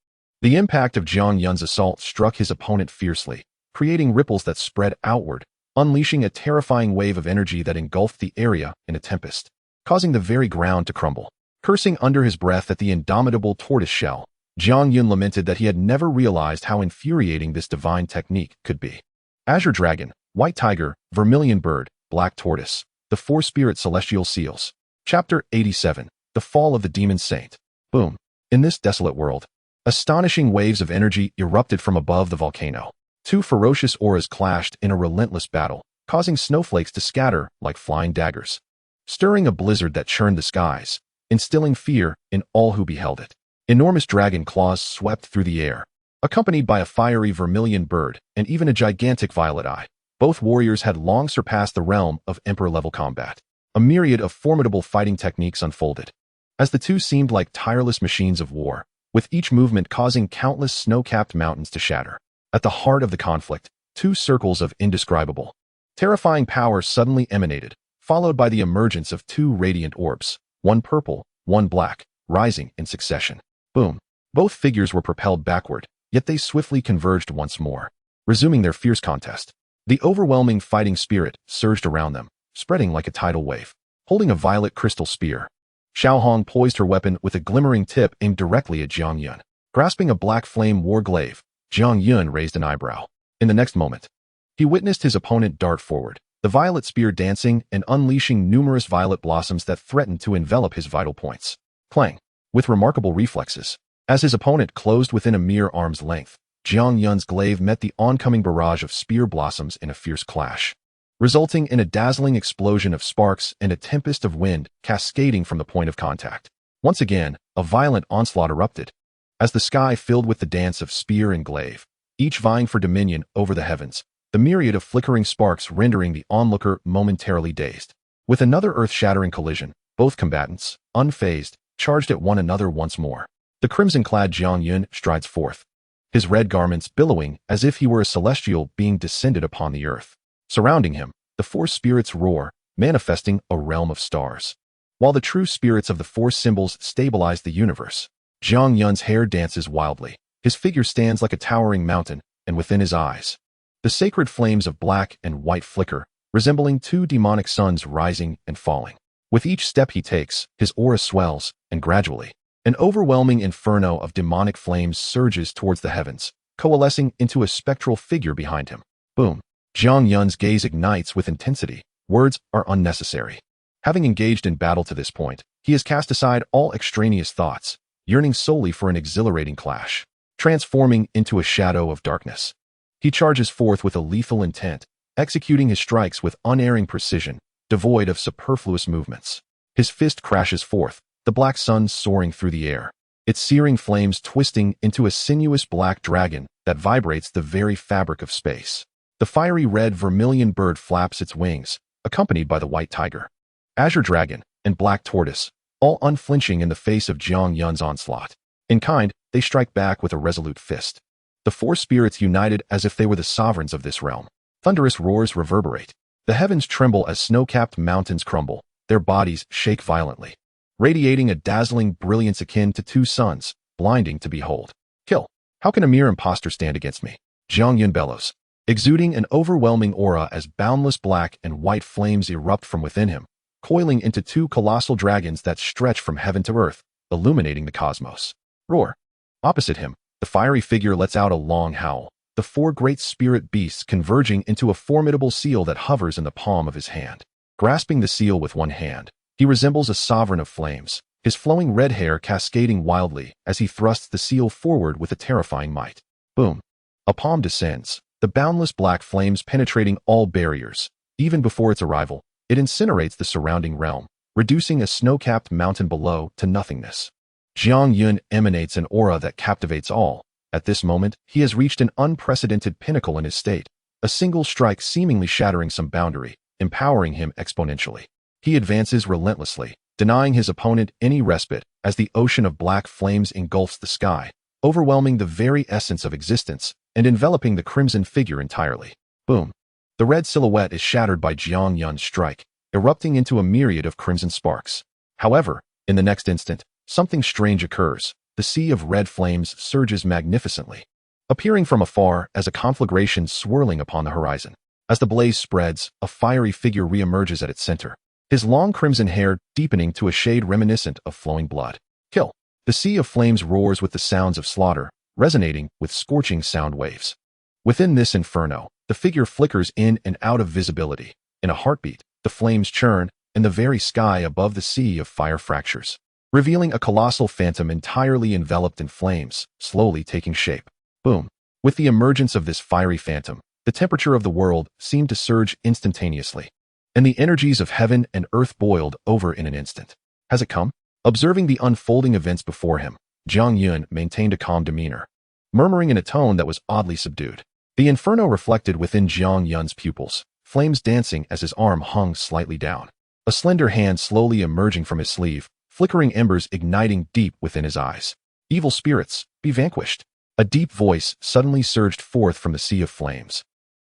The impact of Jiang Yun's assault struck his opponent fiercely, creating ripples that spread outward, unleashing a terrifying wave of energy that engulfed the area in a tempest, causing the very ground to crumble. Cursing under his breath at the indomitable tortoise shell, Jiang Yun lamented that he had never realized how infuriating this divine technique could be. Azure dragon, white tiger, vermilion bird, black tortoise. The Four-Spirit Celestial Seals. Chapter 87. The Fall of the Demon Saint. Boom. In this desolate world, astonishing waves of energy erupted from above the volcano. Two ferocious auras clashed in a relentless battle, causing snowflakes to scatter like flying daggers, stirring a blizzard that churned the skies, instilling fear in all who beheld it. Enormous dragon claws swept through the air, accompanied by a fiery vermilion bird and even a gigantic violet eye. Both warriors had long surpassed the realm of emperor-level combat. A myriad of formidable fighting techniques unfolded, as the two seemed like tireless machines of war, with each movement causing countless snow-capped mountains to shatter. At the heart of the conflict, two circles of indescribable, terrifying power suddenly emanated, followed by the emergence of two radiant orbs, one purple, one black, rising in succession. Boom. Both figures were propelled backward, yet they swiftly converged once more, resuming their fierce contest. The overwhelming fighting spirit surged around them, spreading like a tidal wave. Holding a violet crystal spear, Xiaohong poised her weapon with a glimmering tip aimed directly at Jiang Yun. Grasping a black flame war glaive, Jiang Yun raised an eyebrow. In the next moment, he witnessed his opponent dart forward, the violet spear dancing and unleashing numerous violet blossoms that threatened to envelop his vital points. Clang! With remarkable reflexes, as his opponent closed within a mere arm's length, Jiang Yun's glaive met the oncoming barrage of spear blossoms in a fierce clash, resulting in a dazzling explosion of sparks and a tempest of wind cascading from the point of contact. Once again, a violent onslaught erupted, as the sky filled with the dance of spear and glaive, each vying for dominion over the heavens, the myriad of flickering sparks rendering the onlooker momentarily dazed. With another earth-shattering collision, both combatants, unfazed, charged at one another once more. The crimson-clad Jiang Yun strides forth, his red garments billowing as if he were a celestial being descended upon the earth. Surrounding him, the four spirits roar, manifesting a realm of stars. While the true spirits of the four symbols stabilize the universe, Jiang Yun's hair dances wildly. His figure stands like a towering mountain, and within his eyes, the sacred flames of black and white flicker, resembling two demonic suns rising and falling. With each step he takes, his aura swells, and gradually, an overwhelming inferno of demonic flames surges towards the heavens, coalescing into a spectral figure behind him. Boom. Jiang Yun's gaze ignites with intensity. Words are unnecessary. Having engaged in battle to this point, he has cast aside all extraneous thoughts, yearning solely for an exhilarating clash. Transforming into a shadow of darkness, he charges forth with a lethal intent, executing his strikes with unerring precision, devoid of superfluous movements. His fist crashes forth, the black sun soaring through the air, its searing flames twisting into a sinuous black dragon that vibrates the very fabric of space. The fiery red vermilion bird flaps its wings, accompanied by the white tiger, azure dragon, and black tortoise, all unflinching in the face of Jiang Yun's onslaught. In kind, they strike back with a resolute fist. The four spirits united as if they were the sovereigns of this realm. Thunderous roars reverberate. The heavens tremble as snow-capped mountains crumble, their bodies shake violently, radiating a dazzling brilliance akin to two suns, blinding to behold. Kill. How can a mere impostor stand against me? Jiang Yun bellows, exuding an overwhelming aura as boundless black and white flames erupt from within him, coiling into two colossal dragons that stretch from heaven to earth, illuminating the cosmos. Roar. Opposite him, the fiery figure lets out a long howl, the four great spirit beasts converging into a formidable seal that hovers in the palm of his hand. Grasping the seal with one hand, he resembles a sovereign of flames, his flowing red hair cascading wildly as he thrusts the seal forward with a terrifying might. Boom. A palm descends, the boundless black flames penetrating all barriers. Even before its arrival, it incinerates the surrounding realm, reducing a snow-capped mountain below to nothingness. Jiang Yun emanates an aura that captivates all. At this moment, he has reached an unprecedented pinnacle in his state, a single strike seemingly shattering some boundary, empowering him exponentially. He advances relentlessly, denying his opponent any respite as the ocean of black flames engulfs the sky, overwhelming the very essence of existence and enveloping the crimson figure entirely. Boom. The red silhouette is shattered by Jiang Yun's strike, erupting into a myriad of crimson sparks. However, in the next instant, something strange occurs. The sea of red flames surges magnificently, appearing from afar as a conflagration swirling upon the horizon. As the blaze spreads, a fiery figure reemerges at its center, his long crimson hair deepening to a shade reminiscent of flowing blood. Kill. The sea of flames roars with the sounds of slaughter, resonating with scorching sound waves. Within this inferno, the figure flickers in and out of visibility. In a heartbeat, the the flames churn, and the very sky above the sea of fire fractures, revealing a colossal phantom entirely enveloped in flames, slowly taking shape. Boom. With the emergence of this fiery phantom, the temperature of the world seemed to surge instantaneously, and the energies of heaven and earth boiled over in an instant. Has it come? Observing the unfolding events before him, Jiang Yun maintained a calm demeanor, murmuring in a tone that was oddly subdued. The inferno reflected within Jiang Yun's pupils, flames dancing as his arm hung slightly down, a slender hand slowly emerging from his sleeve, flickering embers igniting deep within his eyes. Evil spirits, be vanquished. A deep voice suddenly surged forth from the sea of flames.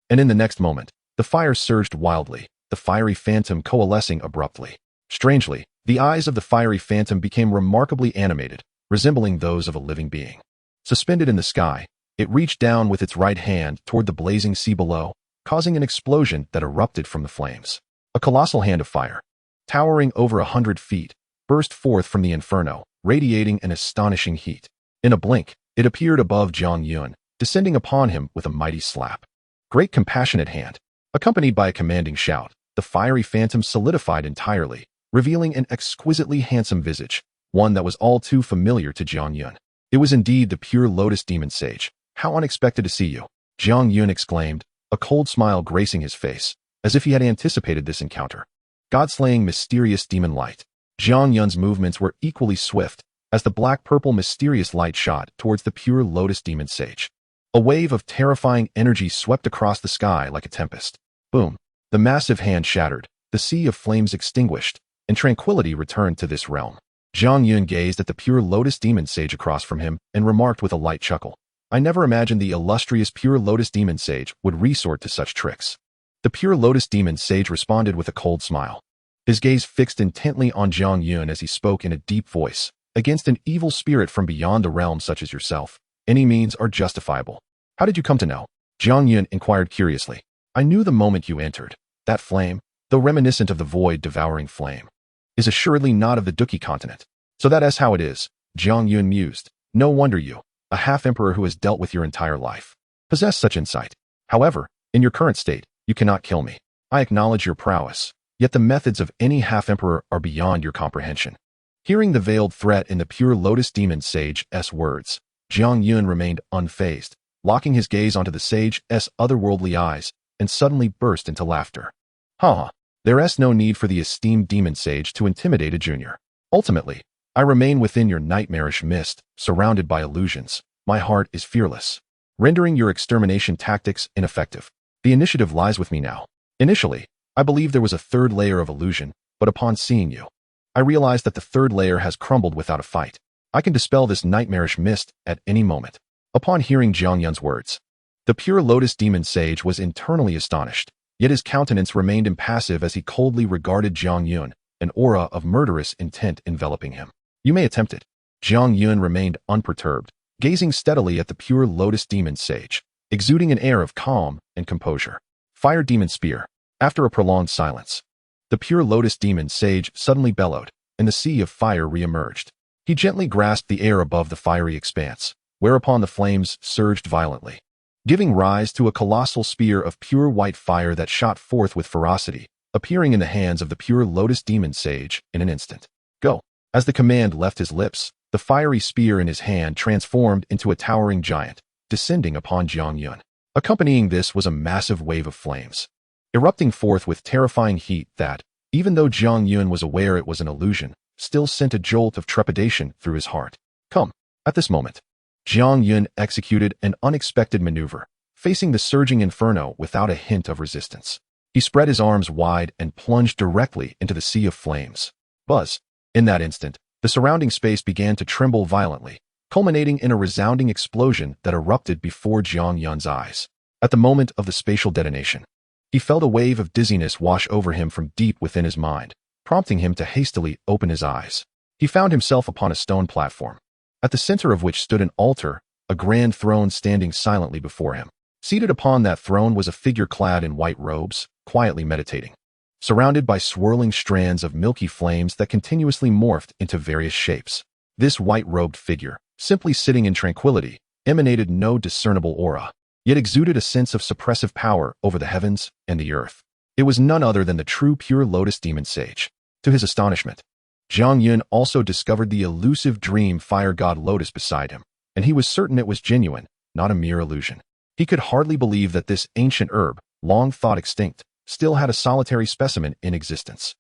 And in the next moment, the fire surged wildly, the fiery phantom coalescing abruptly. Strangely, the eyes of the fiery phantom became remarkably animated, resembling those of a living being. Suspended in the sky, it reached down with its right hand toward the blazing sea below, causing an explosion that erupted from the flames. A colossal hand of fire, towering over 100 feet, burst forth from the inferno, radiating an astonishing heat. In a blink, it appeared above Jiang Yun, descending upon him with a mighty slap. Great compassionate hand. Accompanied by a commanding shout, the fiery phantom solidified entirely, revealing an exquisitely handsome visage, one that was all too familiar to Jiang Yun. It was indeed the pure lotus demon sage. How unexpected to see you, Jiang Yun exclaimed, a cold smile gracing his face, as if he had anticipated this encounter. God-slaying mysterious demon light. Jiang Yun's movements were equally swift, as the black-purple mysterious light shot towards the pure lotus demon sage. A wave of terrifying energy swept across the sky like a tempest. Boom. The massive hand shattered, the sea of flames extinguished, and tranquility returned to this realm. Jiang Yun gazed at the pure lotus demon sage across from him and remarked with a light chuckle, I never imagined the illustrious pure lotus demon sage would resort to such tricks. The pure lotus demon sage responded with a cold smile. His gaze fixed intently on Jiang Yun as he spoke in a deep voice. Against an evil spirit from beyond the realm such as yourself, any means are justifiable. How did you come to know? Jiang Yun inquired curiously. I knew the moment you entered. That flame, though reminiscent of the void-devouring flame, is assuredly not of the Dou Qi Continent. So that is how it is, Jiang Yun mused. No wonder you, a half-emperor who has dealt with your entire life, possess such insight. However, in your current state, you cannot kill me. I acknowledge your prowess, yet the methods of any half-emperor are beyond your comprehension. Hearing the veiled threat in the pure lotus demon sage's words, Jiang Yun remained unfazed, locking his gaze onto the sage's otherworldly eyes, and suddenly burst into laughter. Ha! There's no need for the esteemed demon sage to intimidate a junior. Ultimately, I remain within your nightmarish mist, surrounded by illusions. My heart is fearless, rendering your extermination tactics ineffective. The initiative lies with me now. Initially, I believed there was a third layer of illusion, but upon seeing you, I realized that the third layer has crumbled without a fight. I can dispel this nightmarish mist at any moment. Upon hearing Jiang Yun's words, the pure lotus demon sage was internally astonished, yet his countenance remained impassive as he coldly regarded Jiang Yun, an aura of murderous intent enveloping him. You may attempt it. Jiang Yun remained unperturbed, gazing steadily at the pure lotus demon sage, exuding an air of calm and composure. Fire demon spear. After a prolonged silence, the pure lotus demon sage suddenly bellowed, and the sea of fire re-emerged. He gently grasped the air above the fiery expanse, whereupon the flames surged violently, giving rise to a colossal spear of pure white fire that shot forth with ferocity, appearing in the hands of the pure lotus demon sage in an instant. Go! As the command left his lips, the fiery spear in his hand transformed into a towering giant, descending upon Jiang Yun. Accompanying this was a massive wave of flames, erupting forth with terrifying heat that, even though Jiang Yun was aware it was an illusion, still sent a jolt of trepidation through his heart. Come! At this moment, Jiang Yun executed an unexpected maneuver, facing the surging inferno without a hint of resistance. He spread his arms wide and plunged directly into the sea of flames. Buzz! In that instant, the surrounding space began to tremble violently, culminating in a resounding explosion that erupted before Jiang Yun's eyes. At the moment of the spatial detonation, he felt a wave of dizziness wash over him from deep within his mind, prompting him to hastily open his eyes. He found himself upon a stone platform, at the center of which stood an altar, a grand throne standing silently before him. Seated upon that throne was a figure clad in white robes, quietly meditating, surrounded by swirling strands of milky flames that continuously morphed into various shapes. This white-robed figure, simply sitting in tranquility, emanated no discernible aura, yet exuded a sense of suppressive power over the heavens and the earth. It was none other than the true pure lotus demon sage. To his astonishment, Jiang Yun also discovered the elusive dream fire god lotus beside him, and he was certain it was genuine, not a mere illusion. He could hardly believe that this ancient herb, long thought extinct, still had a solitary specimen in existence.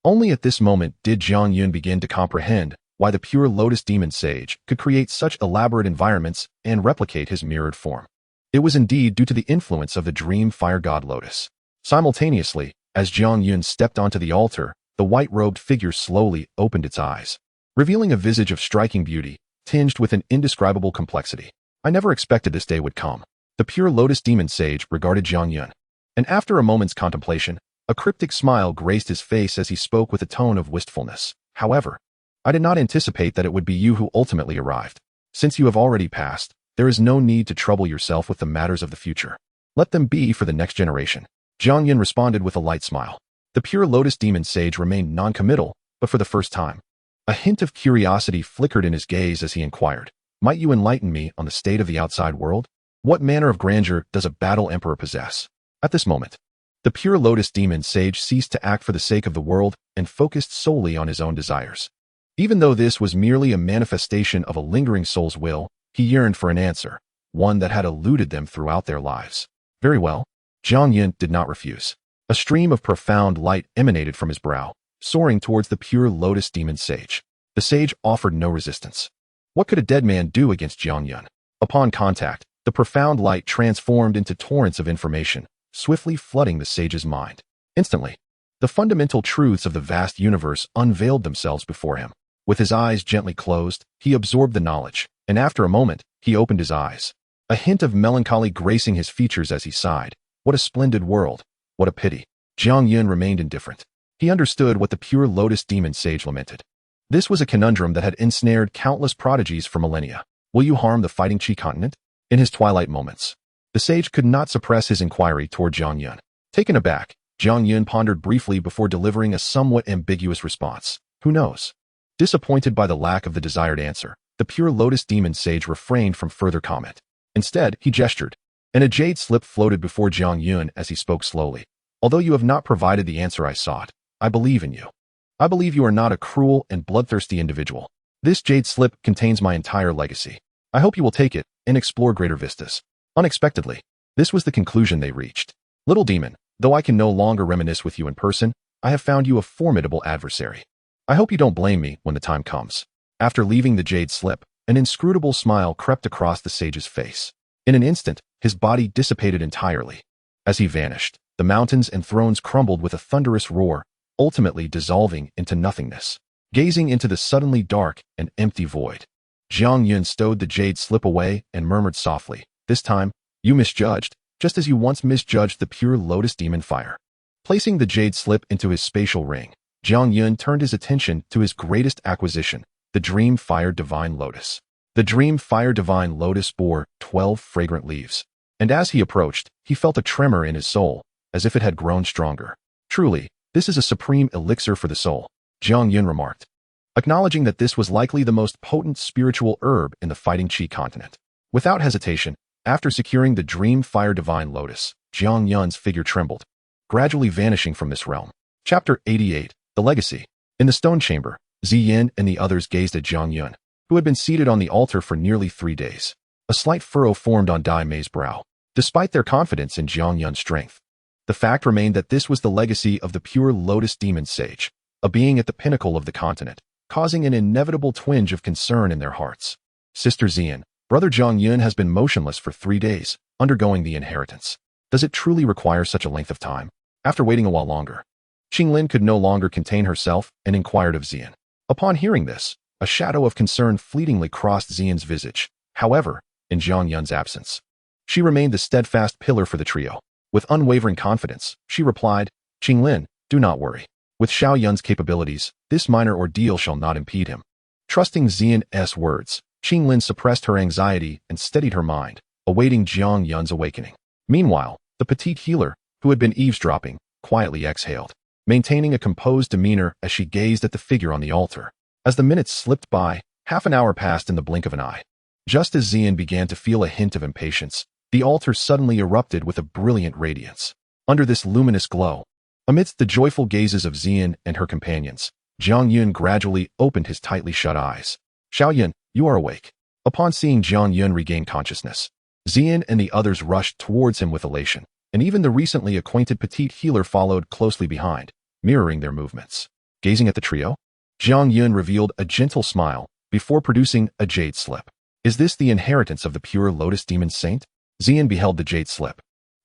Only at this moment did Jiang Yun begin to comprehend why the pure lotus demon sage could create such elaborate environments and replicate his mirrored form. It was indeed due to the influence of the dream fire god lotus. Simultaneously, as Jiang Yun stepped onto the altar, the white-robed figure slowly opened its eyes, revealing a visage of striking beauty, tinged with an indescribable complexity. I never expected this day would come. The pure lotus demon sage regarded Jiang Yun, and after a moment's contemplation, a cryptic smile graced his face as he spoke with a tone of wistfulness. However, I did not anticipate that it would be you who ultimately arrived. Since you have already passed, there is no need to trouble yourself with the matters of the future. Let them be for the next generation. Jiang Yun responded with a light smile. The pure lotus demon sage remained non-committal, but for the first time, a hint of curiosity flickered in his gaze as he inquired, "Might you enlighten me on the state of the outside world? What manner of grandeur does a battle emperor possess?" At this moment, the pure lotus demon sage ceased to act for the sake of the world and focused solely on his own desires. Even though this was merely a manifestation of a lingering soul's will, he yearned for an answer, one that had eluded them throughout their lives. Very well. Jiang Yun did not refuse. A stream of profound light emanated from his brow, soaring towards the pure lotus demon sage. The sage offered no resistance. What could a dead man do against Jiang Yun? Upon contact, the profound light transformed into torrents of information, swiftly flooding the sage's mind. Instantly, the fundamental truths of the vast universe unveiled themselves before him. With his eyes gently closed, he absorbed the knowledge, and after a moment, he opened his eyes. A hint of melancholy gracing his features as he sighed. What a splendid world. What a pity. Jiang Yun remained indifferent. He understood what the pure lotus demon sage lamented. This was a conundrum that had ensnared countless prodigies for millennia. Will you harm the fighting Qi continent? In his twilight moments, the sage could not suppress his inquiry toward Jiang Yun. Taken aback, Jiang Yun pondered briefly before delivering a somewhat ambiguous response. Who knows? Disappointed by the lack of the desired answer, the pure lotus demon sage refrained from further comment. Instead, he gestured, and a jade slip floated before Jiang Yun as he spoke slowly. Although you have not provided the answer I sought, I believe in you. I believe you are not a cruel and bloodthirsty individual. This jade slip contains my entire legacy. I hope you will take it and explore greater vistas. Unexpectedly, this was the conclusion they reached. Little demon, though I can no longer reminisce with you in person, I have found you a formidable adversary. I hope you don't blame me when the time comes. After leaving the jade slip, an inscrutable smile crept across the sage's face. In an instant, his body dissipated entirely. As he vanished, the mountains and thrones crumbled with a thunderous roar, ultimately dissolving into nothingness. Gazing into the suddenly dark and empty void, Jiang Yun stowed the jade slip away and murmured softly, "This time, you misjudged, just as you once misjudged the pure lotus demon fire." Placing the jade slip into his spatial ring, Jiang Yun turned his attention to his greatest acquisition, the dreamfire divine lotus. The dreamfire divine lotus bore 12 fragrant leaves, and as he approached, he felt a tremor in his soul, as if it had grown stronger. Truly, this is a supreme elixir for the soul, Jiang Yun remarked, acknowledging that this was likely the most potent spiritual herb in the fighting Qi continent. Without hesitation, after securing the dreamfire divine lotus, Jiang Yun's figure trembled, gradually vanishing from this realm. Chapter 88, The Legacy. In the stone chamber, Ziyan and the others gazed at Jiang Yun, who had been seated on the altar for nearly 3 days. A slight furrow formed on Dai Mei's brow. Despite their confidence in Jiang Yun's strength, the fact remained that this was the legacy of the pure lotus demon sage, a being at the pinnacle of the continent, causing an inevitable twinge of concern in their hearts. Sister Ziyan, brother Jiang Yun has been motionless for 3 days, undergoing the inheritance. Does it truly require such a length of time? After waiting a while longer, Ching Lin could no longer contain herself and inquired of Ziyan. Upon hearing this, a shadow of concern fleetingly crossed Ziyan's visage. However, in Jiang Yun's absence, she remained the steadfast pillar for the trio. With unwavering confidence, she replied, "Ching Lin, do not worry. With Xiao Yun's capabilities, this minor ordeal shall not impede him." Trusting Ziyan's words, Ching Lin suppressed her anxiety and steadied her mind, awaiting Jiang Yun's awakening. Meanwhile, the petite healer, who had been eavesdropping, quietly exhaled, maintaining a composed demeanor as she gazed at the figure on the altar. As the minutes slipped by, half an hour passed in the blink of an eye. Just as Ziyan began to feel a hint of impatience, the altar suddenly erupted with a brilliant radiance. Under this luminous glow, Amidst the joyful gazes of Ziyan and her companions, Jiang Yun gradually opened his tightly shut eyes. Xiaoyun, you are awake. Upon seeing Jiang Yun regain consciousness, Ziyan and the others rushed towards him with elation, and even the recently acquainted petite healer followed closely behind, mirroring their movements. Gazing at the trio, Jiang Yun revealed a gentle smile before producing a jade slip. Is this the inheritance of the pure lotus demon saint? Ziyan beheld the jade slip,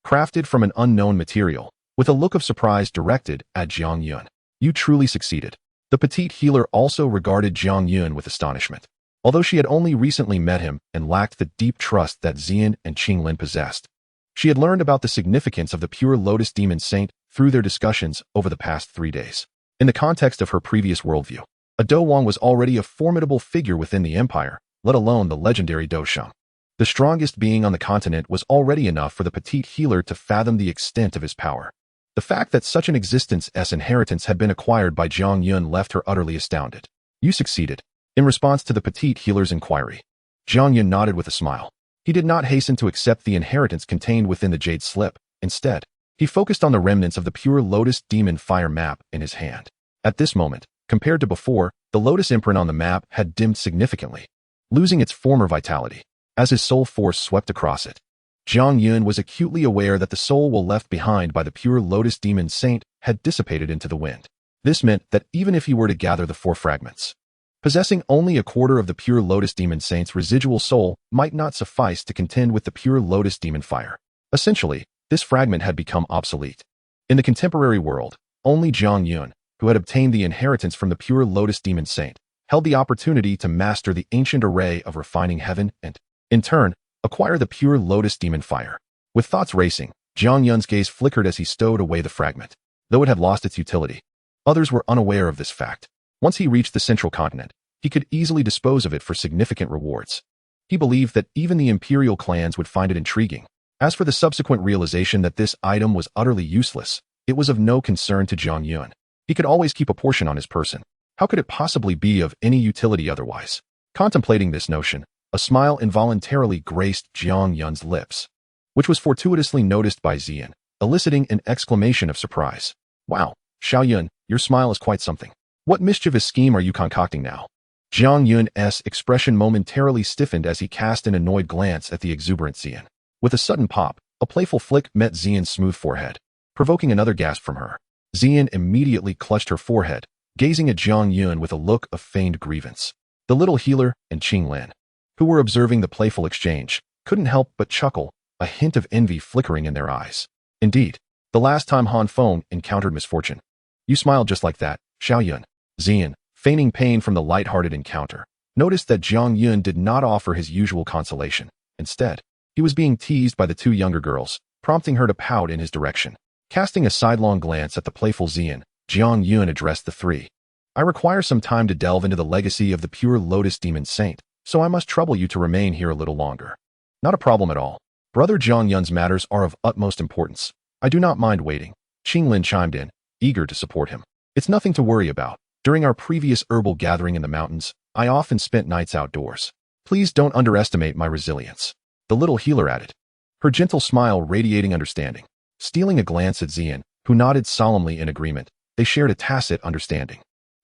crafted from an unknown material, with a look of surprise directed at Jiang Yun. You truly succeeded. The petite healer also regarded Jiang Yun with astonishment. Although she had only recently met him and lacked the deep trust that Ziyan and Ching Lin possessed, she had learned about the significance of the pure lotus demon saint through their discussions over the past 3 days. In the context of her previous worldview, a Dou Wang was already a formidable figure within the empire, let alone the legendary Dou Sheng. The strongest being on the continent was already enough for the petite healer to fathom the extent of his power. The fact that such an existence-s inheritance had been acquired by Jiang Yun left her utterly astounded. You succeeded. In response to the petite healer's inquiry, Jiang Yun nodded with a smile. He did not hasten to accept the inheritance contained within the jade slip. Instead, he focused on the remnants of the pure lotus demon fire map in his hand. At this moment, compared to before, the lotus imprint on the map had dimmed significantly, losing its former vitality. As his soul force swept across it, Jiang Yun was acutely aware that the soul will left behind by the pure lotus demon saint had dissipated into the wind. This meant that even if he were to gather the 4 fragments, possessing only a quarter of the pure lotus demon saint's residual soul might not suffice to contend with the pure lotus demon fire. Essentially, this fragment had become obsolete. In the contemporary world, only Jiang Yun, who had obtained the inheritance from the pure lotus demon saint, held the opportunity to master the ancient array of refining heaven and, in turn, acquire the pure lotus demon fire. With thoughts racing, Jiang Yun's gaze flickered as he stowed away the fragment. Though it had lost its utility, others were unaware of this fact. Once he reached the central continent, he could easily dispose of it for significant rewards. He believed that even the imperial clans would find it intriguing. As for the subsequent realization that this item was utterly useless, it was of no concern to Jiang Yun. He could always keep a portion on his person. How could it possibly be of any utility otherwise? Contemplating this notion, a smile involuntarily graced Jiang Yun's lips, which was fortuitously noticed by Ziyan, eliciting an exclamation of surprise. Wow, Xiaoyun, your smile is quite something. What mischievous scheme are you concocting now? Jiang Yun's expression momentarily stiffened as he cast an annoyed glance at the exuberant Ziyan. With a sudden pop, a playful flick met Ziyan's smooth forehead, provoking another gasp from her. Ziyan immediately clutched her forehead, gazing at Jiang Yun with a look of feigned grievance. The little healer and Ching Lin, who were observing the playful exchange, couldn't help but chuckle, a hint of envy flickering in their eyes. Indeed, the last time Hanfeng encountered misfortune, you smiled just like that, Xiaoyun. Ziyan, feigning pain from the light-hearted encounter, noticed that Jiang Yun did not offer his usual consolation. Instead, he was being teased by the 2 younger girls, prompting her to pout in his direction. Casting a sidelong glance at the playful Ziyan, Jiang Yun addressed the 3. I require some time to delve into the legacy of the pure lotus demon saint, so I must trouble you to remain here a little longer. Not a problem at all. Brother Jiang Yun's matters are of utmost importance. I do not mind waiting. Ching Lin chimed in, eager to support him. It's nothing to worry about. During our previous herbal gathering in the mountains, I often spent nights outdoors. Please don't underestimate my resilience. The little healer added, her gentle smile radiating understanding. Stealing a glance at Ziyan, who nodded solemnly in agreement, they shared a tacit understanding.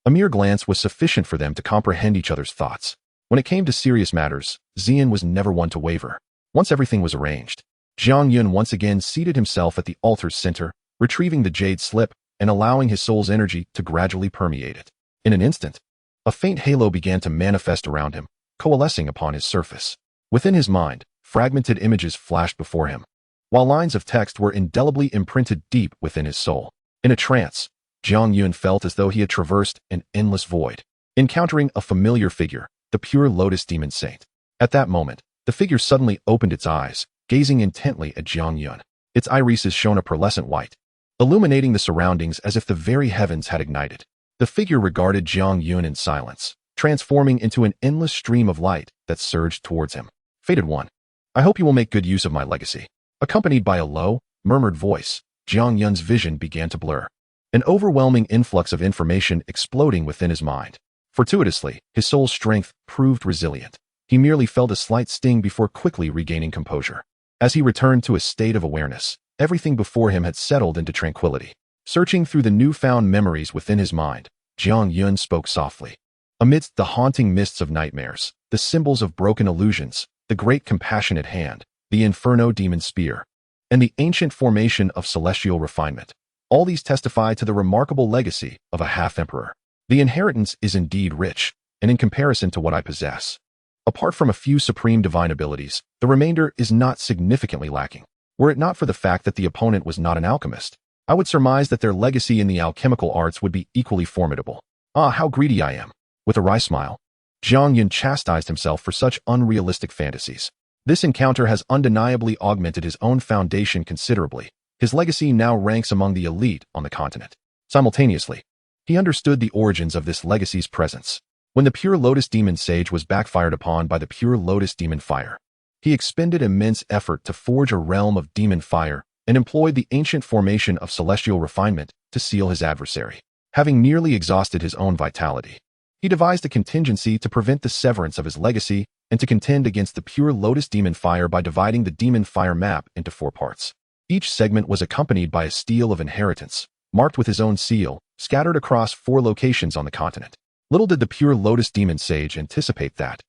A mere glance was sufficient for them to comprehend each other's thoughts. When it came to serious matters, Ziyan was never one to waver. Once everything was arranged, Jiang Yun once again seated himself at the altar's center, retrieving the jade slip and allowing his soul's energy to gradually permeate it. In an instant, a faint halo began to manifest around him, coalescing upon his surface. Within his mind, fragmented images flashed before him, while lines of text were indelibly imprinted deep within his soul. In a trance, Jiang Yun felt as though he had traversed an endless void, encountering a familiar figure, the pure lotus demon saint. At that moment, the figure suddenly opened its eyes, gazing intently at Jiang Yun. Its irises shone a pearlescent white, illuminating the surroundings as if the very heavens had ignited. The figure regarded Jiang Yun in silence, transforming into an endless stream of light that surged towards him. Fated one, I hope you will make good use of my legacy. Accompanied by a low, murmured voice, Jiang Yun's vision began to blur, an overwhelming influx of information exploding within his mind. Fortuitously, his soul's strength proved resilient. He merely felt a slight sting before quickly regaining composure. As he returned to a state of awareness, everything before him had settled into tranquility. Searching through the newfound memories within his mind, Jiang Yun spoke softly. Amidst the haunting mists of nightmares, the symbols of broken illusions, the great compassionate hand, the inferno demon spear, and the ancient formation of celestial refinement, all these testify to the remarkable legacy of a half-emperor. The inheritance is indeed rich, and in comparison to what I possess, apart from a few supreme divine abilities, the remainder is not significantly lacking. Were it not for the fact that the opponent was not an alchemist, I would surmise that their legacy in the alchemical arts would be equally formidable. Ah, how greedy I am. With a wry smile, Jiang Yun chastised himself for such unrealistic fantasies. This encounter has undeniably augmented his own foundation considerably. His legacy now ranks among the elite on the continent. Simultaneously, he understood the origins of this legacy's presence. When the pure lotus demon sage was backfired upon by the pure lotus demon fire, he expended immense effort to forge a realm of demon fire and employed the ancient formation of celestial refinement to seal his adversary. Having nearly exhausted his own vitality, he devised a contingency to prevent the severance of his legacy and to contend against the pure lotus demon fire by dividing the demon fire map into 4 parts. Each segment was accompanied by a stele of inheritance, marked with his own seal, scattered across 4 locations on the continent. Little did the pure lotus demon sage anticipate that,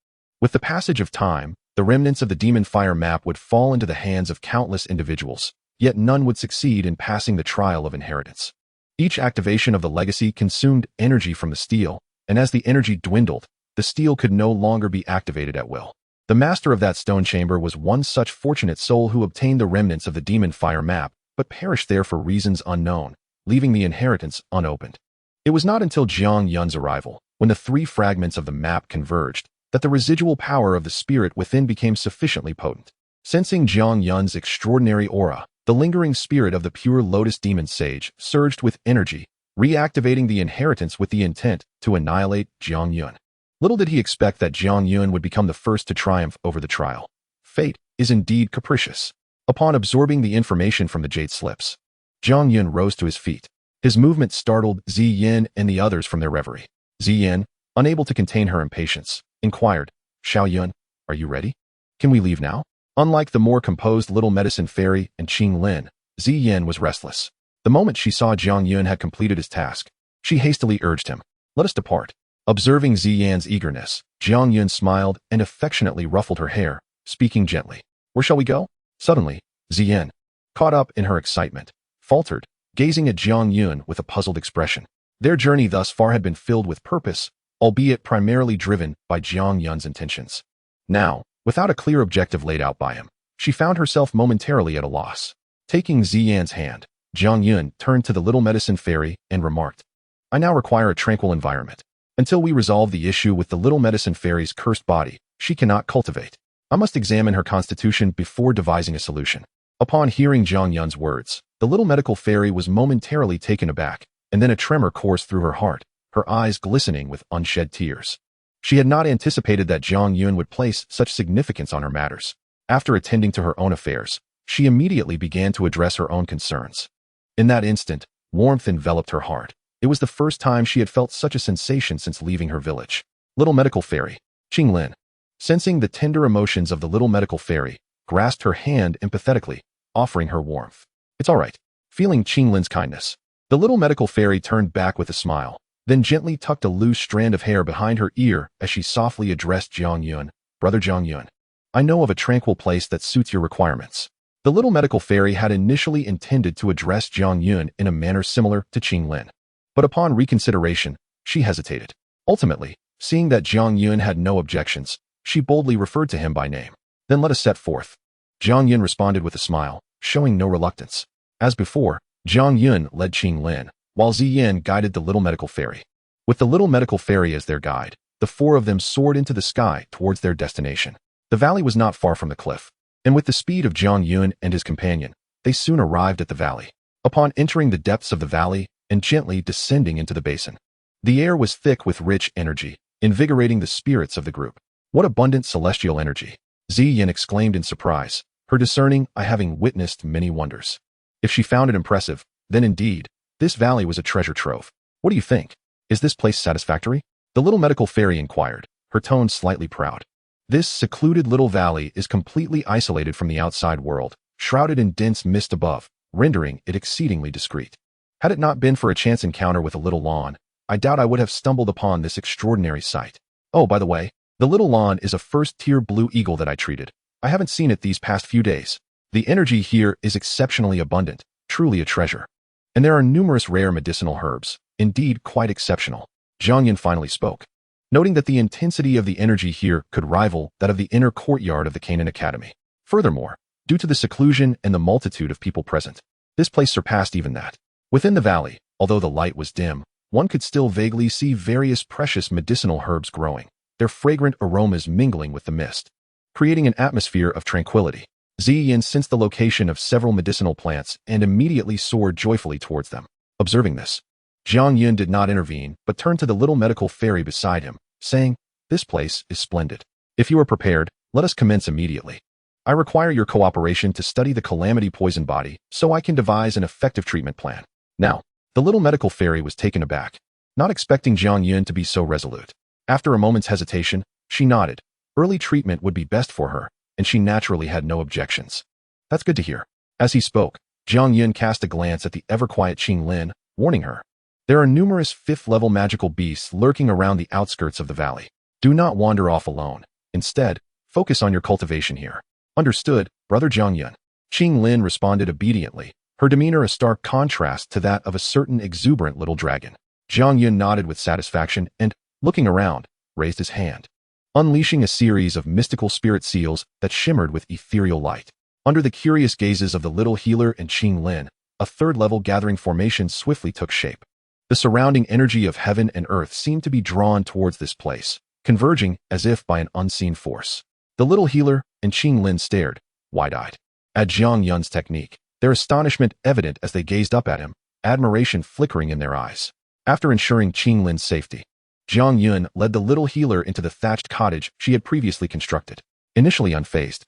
with the passage of time, the remnants of the demon fire map would fall into the hands of countless individuals, yet none would succeed in passing the trial of inheritance. Each activation of the legacy consumed energy from the stele, and as the energy dwindled, the stele could no longer be activated at will. The master of that stone chamber was one such fortunate soul who obtained the remnants of the demon fire map, but perished there for reasons unknown, leaving the inheritance unopened. It was not until Jiang Yun's arrival, when the 3 fragments of the map converged, that the residual power of the spirit within became sufficiently potent. Sensing Jiang Yun's extraordinary aura, the lingering spirit of the pure lotus demon sage surged with energy, reactivating the inheritance with the intent to annihilate Jiang Yun. Little did he expect that Jiang Yun would become the first to triumph over the trial. Fate is indeed capricious. Upon absorbing the information from the jade slips, Jiang Yun rose to his feet. His movement startled Ziyan and the others from their reverie. Ziyan, unable to contain her impatience, inquired, "Xiao Yun, are you ready? Can we leave now?" Unlike the more composed little medicine fairy and Ching Lin, Ziyan was restless. The moment she saw Jiang Yun had completed his task, she hastily urged him, "Let us depart." Observing Ziyan's eagerness, Jiang Yun smiled and affectionately ruffled her hair, speaking gently. "Where shall we go?" Suddenly, Ziyan, caught up in her excitement, faltered, gazing at Jiang Yun with a puzzled expression. Their journey thus far had been filled with purpose, albeit primarily driven by Jiang Yun's intentions. Now, without a clear objective laid out by him, she found herself momentarily at a loss. Taking Ziyan's hand, Jiang Yun turned to the little medicine fairy and remarked, "I now require a tranquil environment. Until we resolve the issue with the little medicine fairy's cursed body, she cannot cultivate. I must examine her constitution before devising a solution." Upon hearing Jiang Yun's words, the little medical fairy was momentarily taken aback, and then a tremor coursed through her heart, her eyes glistening with unshed tears. She had not anticipated that Jiang Yun would place such significance on her matters. After attending to her own affairs, she immediately began to address her own concerns. In that instant, warmth enveloped her heart. It was the first time she had felt such a sensation since leaving her village. Little medical fairy, Ching Lin, sensing the tender emotions of the little medical fairy, grasped her hand empathetically, offering her warmth. "It's all right." Feeling Ching Lin's kindness, the little medical fairy turned back with a smile, then gently tucked a loose strand of hair behind her ear as she softly addressed Jiang Yun. "Brother Jiang Yun, I know of a tranquil place that suits your requirements." The little medical fairy had initially intended to address Jiang Yun in a manner similar to Ching Lin, but upon reconsideration, she hesitated. Ultimately, seeing that Jiang Yun had no objections, she boldly referred to him by name. "Then let us set forth." Jiang Yun responded with a smile, showing no reluctance. As before, Jiang Yun led Ching Lin, while Ziyan guided the little medical fairy. With the little medical fairy as their guide, the 4 of them soared into the sky towards their destination. The valley was not far from the cliff, and with the speed of Jiang Yun and his companion, they soon arrived at the valley. Upon entering the depths of the valley and gently descending into the basin, the air was thick with rich energy, invigorating the spirits of the group. "What abundant celestial energy!" Ziyan exclaimed in surprise, her discerning eye having witnessed many wonders. If she found it impressive, then indeed, this valley was a treasure trove. "What do you think? Is this place satisfactory?" the little medical fairy inquired, her tone slightly proud. This secluded little valley is completely isolated from the outside world, shrouded in dense mist above, rendering it exceedingly discreet. Had it not been for a chance encounter with a little lawn, I doubt I would have stumbled upon this extraordinary sight. Oh, by the way, the little lawn is a first-tier blue eagle that I treated. I haven't seen it these past few days. The energy here is exceptionally abundant, truly a treasure. And there are numerous rare medicinal herbs, indeed quite exceptional. Jiang Yun finally spoke, noting that the intensity of the energy here could rival that of the inner courtyard of the Canaan Academy. Furthermore, due to the seclusion and the multitude of people present, this place surpassed even that. Within the valley, although the light was dim, one could still vaguely see various precious medicinal herbs growing, their fragrant aromas mingling with the mist, creating an atmosphere of tranquility. Ziyan sensed the location of several medicinal plants and immediately soared joyfully towards them. Observing this, Jiang Yun did not intervene but turned to the little medical fairy beside him, saying, "This place is splendid. If you are prepared, let us commence immediately. I require your cooperation to study the calamity poison body so I can devise an effective treatment plan." Now, the little medical fairy was taken aback, not expecting Jiang Yun to be so resolute. After a moment's hesitation, she nodded. Early treatment would be best for her, and she naturally had no objections. "That's good to hear." As he spoke, Jiang Yun cast a glance at the ever-quiet Ching Lin, warning her, "There are numerous fifth-level magical beasts lurking around the outskirts of the valley. Do not wander off alone. Instead, focus on your cultivation here." "Understood, Brother Jiang Yun." Ching Lin responded obediently, her demeanor a stark contrast to that of a certain exuberant little dragon. Jiang Yun nodded with satisfaction and, looking around, raised his hand, unleashing a series of mystical spirit seals that shimmered with ethereal light. Under the curious gazes of the little healer and Ching Lin, a third-level gathering formation swiftly took shape. The surrounding energy of heaven and earth seemed to be drawn towards this place, converging as if by an unseen force. The little healer and Ching Lin stared, wide-eyed, at Jiang Yun's technique, their astonishment evident as they gazed up at him, admiration flickering in their eyes. After ensuring Ching Lin's safety, Jiang Yun led the little healer into the thatched cottage she had previously constructed. Initially unfazed,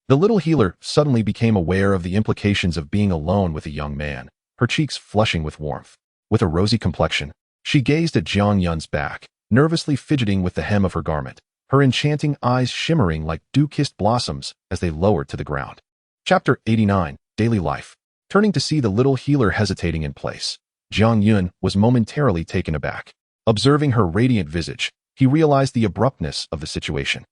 the little healer suddenly became aware of the implications of being alone with a young man, her cheeks flushing with warmth. With a rosy complexion, she gazed at Jiang Yun's back, nervously fidgeting with the hem of her garment, her enchanting eyes shimmering like dew-kissed blossoms as they lowered to the ground. Chapter 89, Daily Life. Turning to see the little healer hesitating in place, Jiang Yun was momentarily taken aback. Observing her radiant visage, he realized the abruptness of the situation.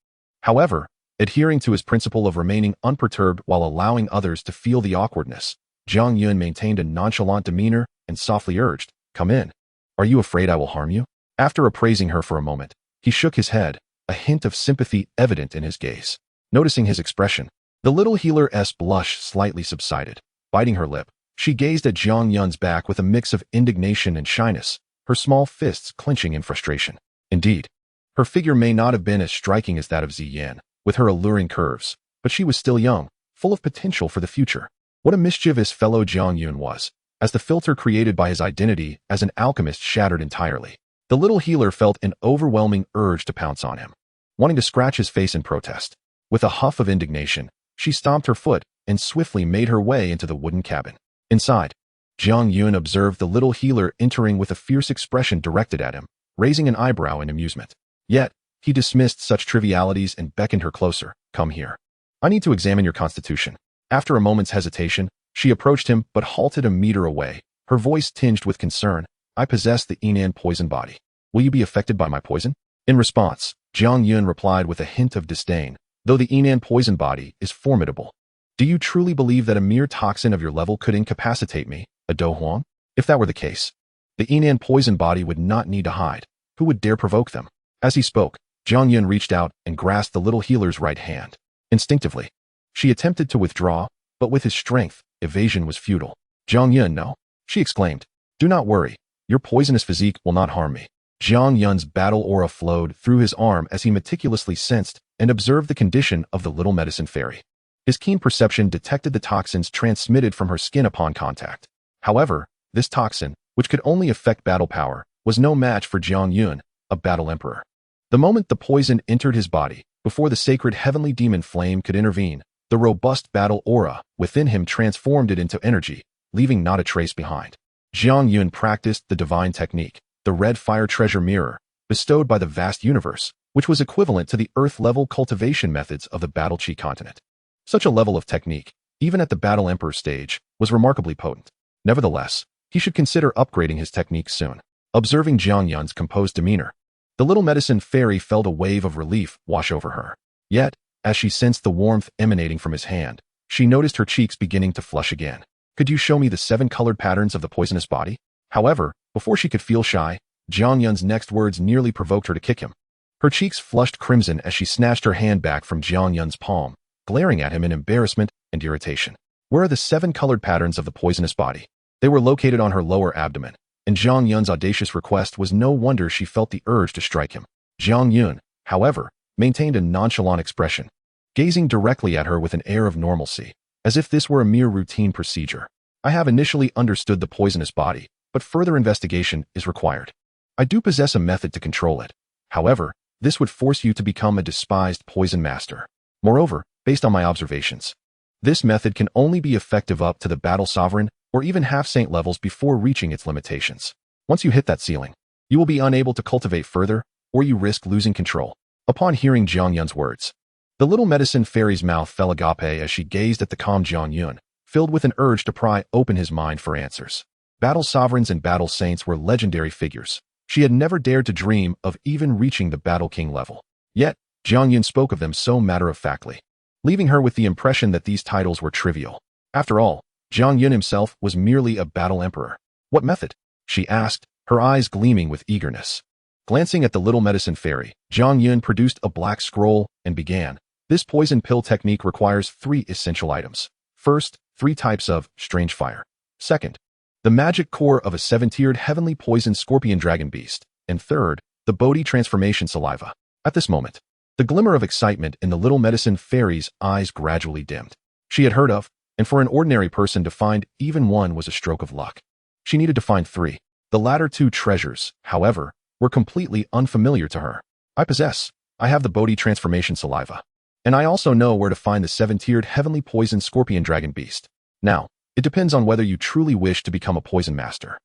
However, adhering to his principle of remaining unperturbed while allowing others to feel the awkwardness, Jiang Yun maintained a nonchalant demeanor and softly urged, "Come in. Are you afraid I will harm you?" After appraising her for a moment, he shook his head, a hint of sympathy evident in his gaze. Noticing his expression, the little healer's blush slightly subsided. Biting her lip, she gazed at Jiang Yun's back with a mix of indignation and shyness, her small fists clenching in frustration. Indeed, her figure may not have been as striking as that of Ziyan, with her alluring curves, but she was still young, full of potential for the future. What a mischievous fellow Jiang Yun was, as the filter created by his identity as an alchemist shattered entirely. The little healer felt an overwhelming urge to pounce on him, wanting to scratch his face in protest. With a huff of indignation, she stomped her foot and swiftly made her way into the wooden cabin. Inside, Jiang Yun observed the little healer entering with a fierce expression directed at him, raising an eyebrow in amusement. Yet, he dismissed such trivialities and beckoned her closer. "Come here. I need to examine your constitution." After a moment's hesitation, she approached him but halted a meter away, her voice tinged with concern. "I possess the Canaan poison body. Will you be affected by my poison?" In response, Jiang Yun replied with a hint of disdain, "Though the Canaan poison body is formidable, do you truly believe that a mere toxin of your level could incapacitate me, a Dou Huang? If that were the case, the Canaan poison body would not need to hide. Who would dare provoke them?" As he spoke, Jiang Yun reached out and grasped the little healer's right hand. Instinctively, she attempted to withdraw, but with his strength, evasion was futile. "Jiang Yun, no," she exclaimed. "Do not worry. Your poisonous physique will not harm me." Jiang Yun's battle aura flowed through his arm as he meticulously sensed and observed the condition of the little medicine fairy. His keen perception detected the toxins transmitted from her skin upon contact. However, this toxin, which could only affect battle power, was no match for Jiang Yun, a battle emperor. The moment the poison entered his body, before the sacred heavenly demon flame could intervene, the robust battle aura within him transformed it into energy, leaving not a trace behind. Jiang Yun practiced the divine technique, the red fire treasure mirror, bestowed by the vast universe, which was equivalent to the earth-level cultivation methods of the Dou Qi Continent. Such a level of technique, even at the battle emperor stage, was remarkably potent. Nevertheless, He should consider upgrading his techniques soon. Observing Jiang Yun's composed demeanor, the little medicine fairy felt a wave of relief wash over her. Yet, as she sensed the warmth emanating from his hand, she noticed her cheeks beginning to flush again. Could you show me the 7 colored patterns of the poisonous body? However, before she could feel shy, Jiang Yun's next words nearly provoked her to kick him. Her cheeks flushed crimson as she snatched her hand back from Jiang Yun's palm, glaring at him in embarrassment and irritation. Where are the 7 colored patterns of the poisonous body? They were located on her lower abdomen, and Jiang Yun's audacious request was no wonder she felt the urge to strike him. Jiang Yun, however, maintained a nonchalant expression, gazing directly at her with an air of normalcy, as if this were a mere routine procedure. I have initially understood the poisonous body, but further investigation is required. I do possess a method to control it. However, this would force you to become a despised poison master. Moreover, based on my observations, this method can only be effective up to the battle sovereign or even half-saint levels before reaching its limitations. Once you hit that ceiling, you will be unable to cultivate further, or you risk losing control. Upon hearing Jiang Yun's words, the little medicine fairy's mouth fell agape as she gazed at the calm Jiang Yun, filled with an urge to pry open his mind for answers. Battle sovereigns and battle saints were legendary figures. She had never dared to dream of even reaching the battle king level. Yet, Jiang Yun spoke of them so matter-of-factly, leaving her with the impression that these titles were trivial. After all, Jiang Yun himself was merely a battle emperor. What method? She asked, her eyes gleaming with eagerness. Glancing at the little medicine fairy, Jiang Yun produced a black scroll and began. This poison pill technique requires 3 essential items. First, 3 types of strange fire. Second, the magic core of a 7-tiered heavenly poison scorpion dragon beast. And third, the Bodhi transformation saliva. At this moment, the glimmer of excitement in the little medicine fairy's eyes gradually dimmed. She had heard of, and for an ordinary person to find even one was a stroke of luck. She needed to find 3. The latter 2 treasures, however, were completely unfamiliar to her. I have the Bodhi transformation saliva. And I also know where to find the 7-tiered heavenly poison scorpion dragon beast. Now, it depends on whether you truly wish to become a poison master.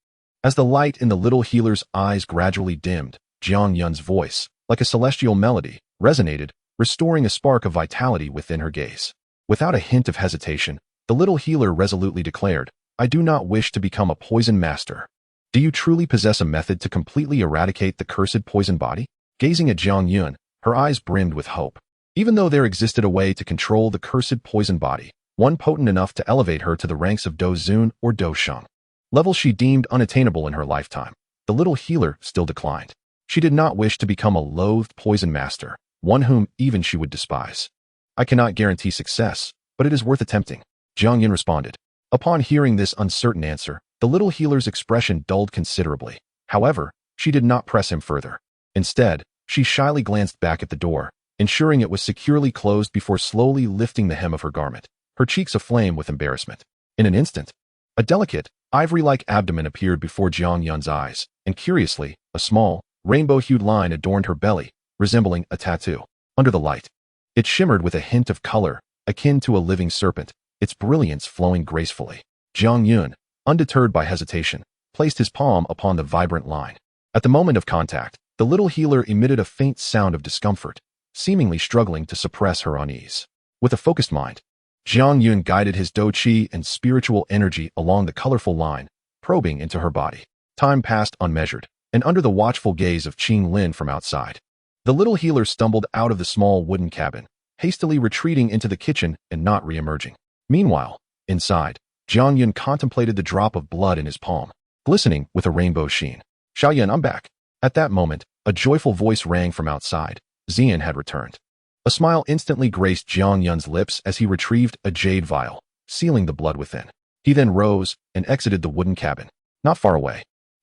As the light in the little healer's eyes gradually dimmed, Jiang Yun's voice, like a celestial melody, resonated, restoring a spark of vitality within her gaze. Without a hint of hesitation, the little healer resolutely declared, I do not wish to become a poison master. Do you truly possess a method to completely eradicate the cursed poison body? Gazing at Jiang Yun, her eyes brimmed with hope. Even though there existed a way to control the cursed poison body, one potent enough to elevate her to the ranks of Dou Zun or Dou Sheng, levels she deemed unattainable in her lifetime, the little healer still declined. She did not wish to become a loathed poison master, one whom even she would despise. I cannot guarantee success, but it is worth attempting, Jiang Yun responded. Upon hearing this uncertain answer, the little healer's expression dulled considerably. However, she did not press him further. Instead, she shyly glanced back at the door, ensuring it was securely closed before slowly lifting the hem of her garment, her cheeks aflame with embarrassment. In an instant, a delicate, ivory-like abdomen appeared before Jiang Yun's eyes, and curiously, a small, rainbow-hued line adorned her belly, resembling a tattoo. Under the light, it shimmered with a hint of color, akin to a living serpent, its brilliance flowing gracefully. Jiang Yun, undeterred by hesitation, placed his palm upon the vibrant line. At the moment of contact, the little healer emitted a faint sound of discomfort, seemingly struggling to suppress her unease. With a focused mind, Jiang Yun guided his Dou Qi and spiritual energy along the colorful line, probing into her body. Time passed unmeasured, and under the watchful gaze of Ching Lin from outside, the little healer stumbled out of the small wooden cabin, hastily retreating into the kitchen and not re-emerging. Meanwhile, inside, Jiang Yun contemplated the drop of blood in his palm, glistening with a rainbow sheen. Xiaoyan, I'm back. At that moment, a joyful voice rang from outside. Ziyan had returned. A smile instantly graced Jiang Yun's lips as he retrieved a jade vial, sealing the blood within. He then rose and exited the wooden cabin. Not far away,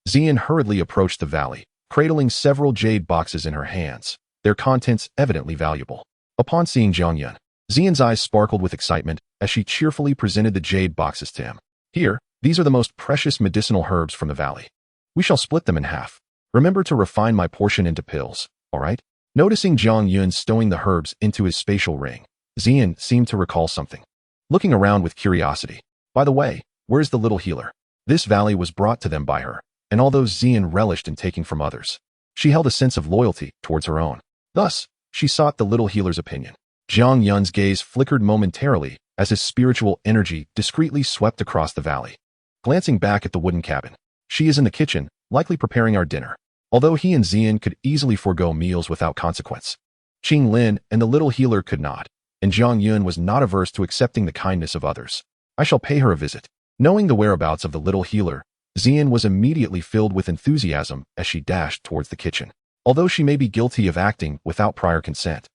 Ziyan hurriedly approached the valley, cradling several jade boxes in her hands, their contents evidently valuable. Upon seeing Jiang Yun, Ziyan's eyes sparkled with excitement as she cheerfully presented the jade boxes to him. Here, these are the most precious medicinal herbs from the valley. We shall split them in half. Remember to refine my portion into pills, all right? Noticing Jiang Yun stowing the herbs into his spatial ring, Ziyan seemed to recall something. Looking around with curiosity. By the way, where's the little healer? This valley was brought to them by her, and although Ziyan relished in taking from others, she held a sense of loyalty towards her own. Thus, she sought the little healer's opinion. Jiang Yun's gaze flickered momentarily as his spiritual energy discreetly swept across the valley. glancing back at the wooden cabin. She is in the kitchen, likely preparing our dinner. Although he and Ziyan could easily forego meals without consequence, Ching Lin and the little healer could not, and Jiang Yun was not averse to accepting the kindness of others. I shall pay her a visit. Knowing the whereabouts of the little healer, Ziyan was immediately filled with enthusiasm as she dashed towards the kitchen. Although she may be guilty of acting without prior consent,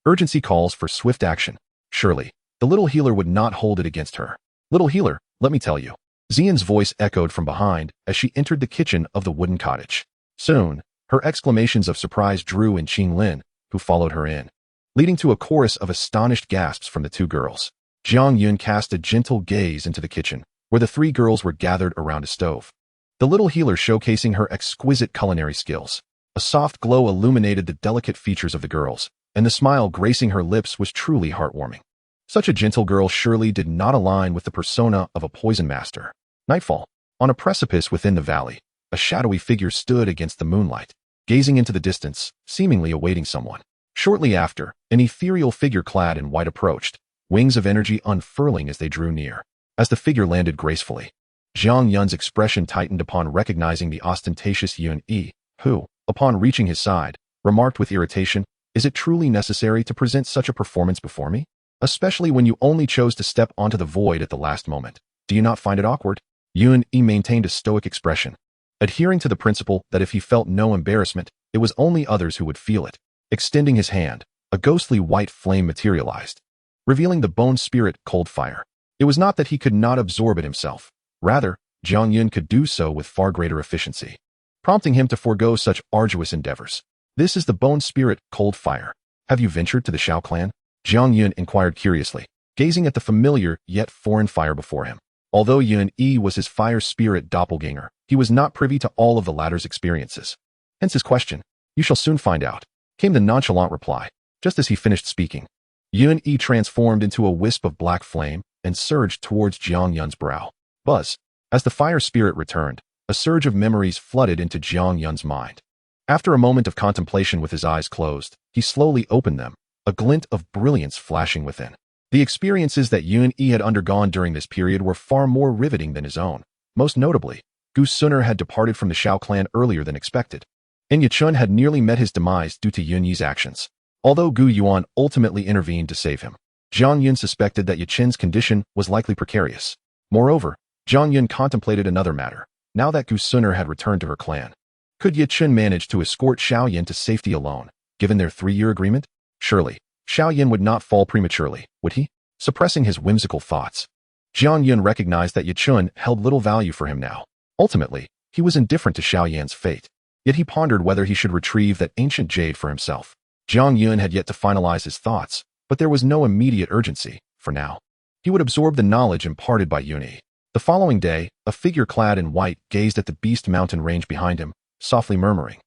urgency calls for swift action. Surely, the little healer would not hold it against her. Little healer, let me tell you. Ziyan's voice echoed from behind as she entered the kitchen of the wooden cottage. Soon, her exclamations of surprise drew in Ching Lin, who followed her in, leading to a chorus of astonished gasps from the two girls. Jiang Yun cast a gentle gaze into the kitchen, where the three girls were gathered around a stove. The little healer showcasing her exquisite culinary skills. A soft glow illuminated the delicate features of the girls, and the smile gracing her lips was truly heartwarming. Such a gentle girl surely did not align with the persona of a poison master. Nightfall. On a precipice within the valley, a shadowy figure stood against the moonlight, gazing into the distance, seemingly awaiting someone. Shortly after, an ethereal figure clad in white approached, wings of energy unfurling as they drew near. As the figure landed gracefully, Jiang Yun's expression tightened upon recognizing the ostentatious Yun Yi, who, upon reaching his side, remarked with irritation, "Is it truly necessary to present such a performance before me? Especially when you only chose to step onto the void at the last moment. Do you not find it awkward?" Yun Yi maintained a stoic expression, adhering to the principle that if he felt no embarrassment, it was only others who would feel it. Extending his hand, a ghostly white flame materialized, revealing the bone spirit cold fire. It was not that he could not absorb it himself. Rather, Jiang Yun could do so with far greater efficiency, prompting him to forego such arduous endeavors. "This is the bone spirit cold fire. Have you ventured to the Shao clan?" Jiang Yun inquired curiously, gazing at the familiar yet foreign fire before him. Although Yun Yi was his fire spirit doppelganger, he was not privy to all of the latter's experiences. Hence his question. "You shall soon find out," came the nonchalant reply. Just as he finished speaking, Yun Yi transformed into a wisp of black flame and surged towards Jiang Yun's brow. Buzz. As the fire spirit returned, a surge of memories flooded into Jiang Yun's mind. After a moment of contemplation with his eyes closed, he slowly opened them, a glint of brilliance flashing within. The experiences that Yun Yi had undergone during this period were far more riveting than his own. Most notably, Gu Suner had departed from the Shao clan earlier than expected, and Yichun had nearly met his demise due to Yun Yi's actions. Although Gu Yuan ultimately intervened to save him, Jiang Yun suspected that Yichun's condition was likely precarious. Moreover, Jiang Yun contemplated another matter. Now that Gu Suner had returned to her clan, could Yichun manage to escort Xiaoyan to safety alone, given their 3-year agreement? Surely, Xiaoyan would not fall prematurely, would he? Suppressing his whimsical thoughts, Jiang Yun recognized that Yichun held little value for him now. Ultimately, he was indifferent to Xiaoyan's fate, yet he pondered whether he should retrieve that ancient jade for himself. Jiang Yun had yet to finalize his thoughts, but there was no immediate urgency, for now. He would absorb the knowledge imparted by Yun Yi. The following day, a figure clad in white gazed at the Beast Mountain range behind him, softly murmuring,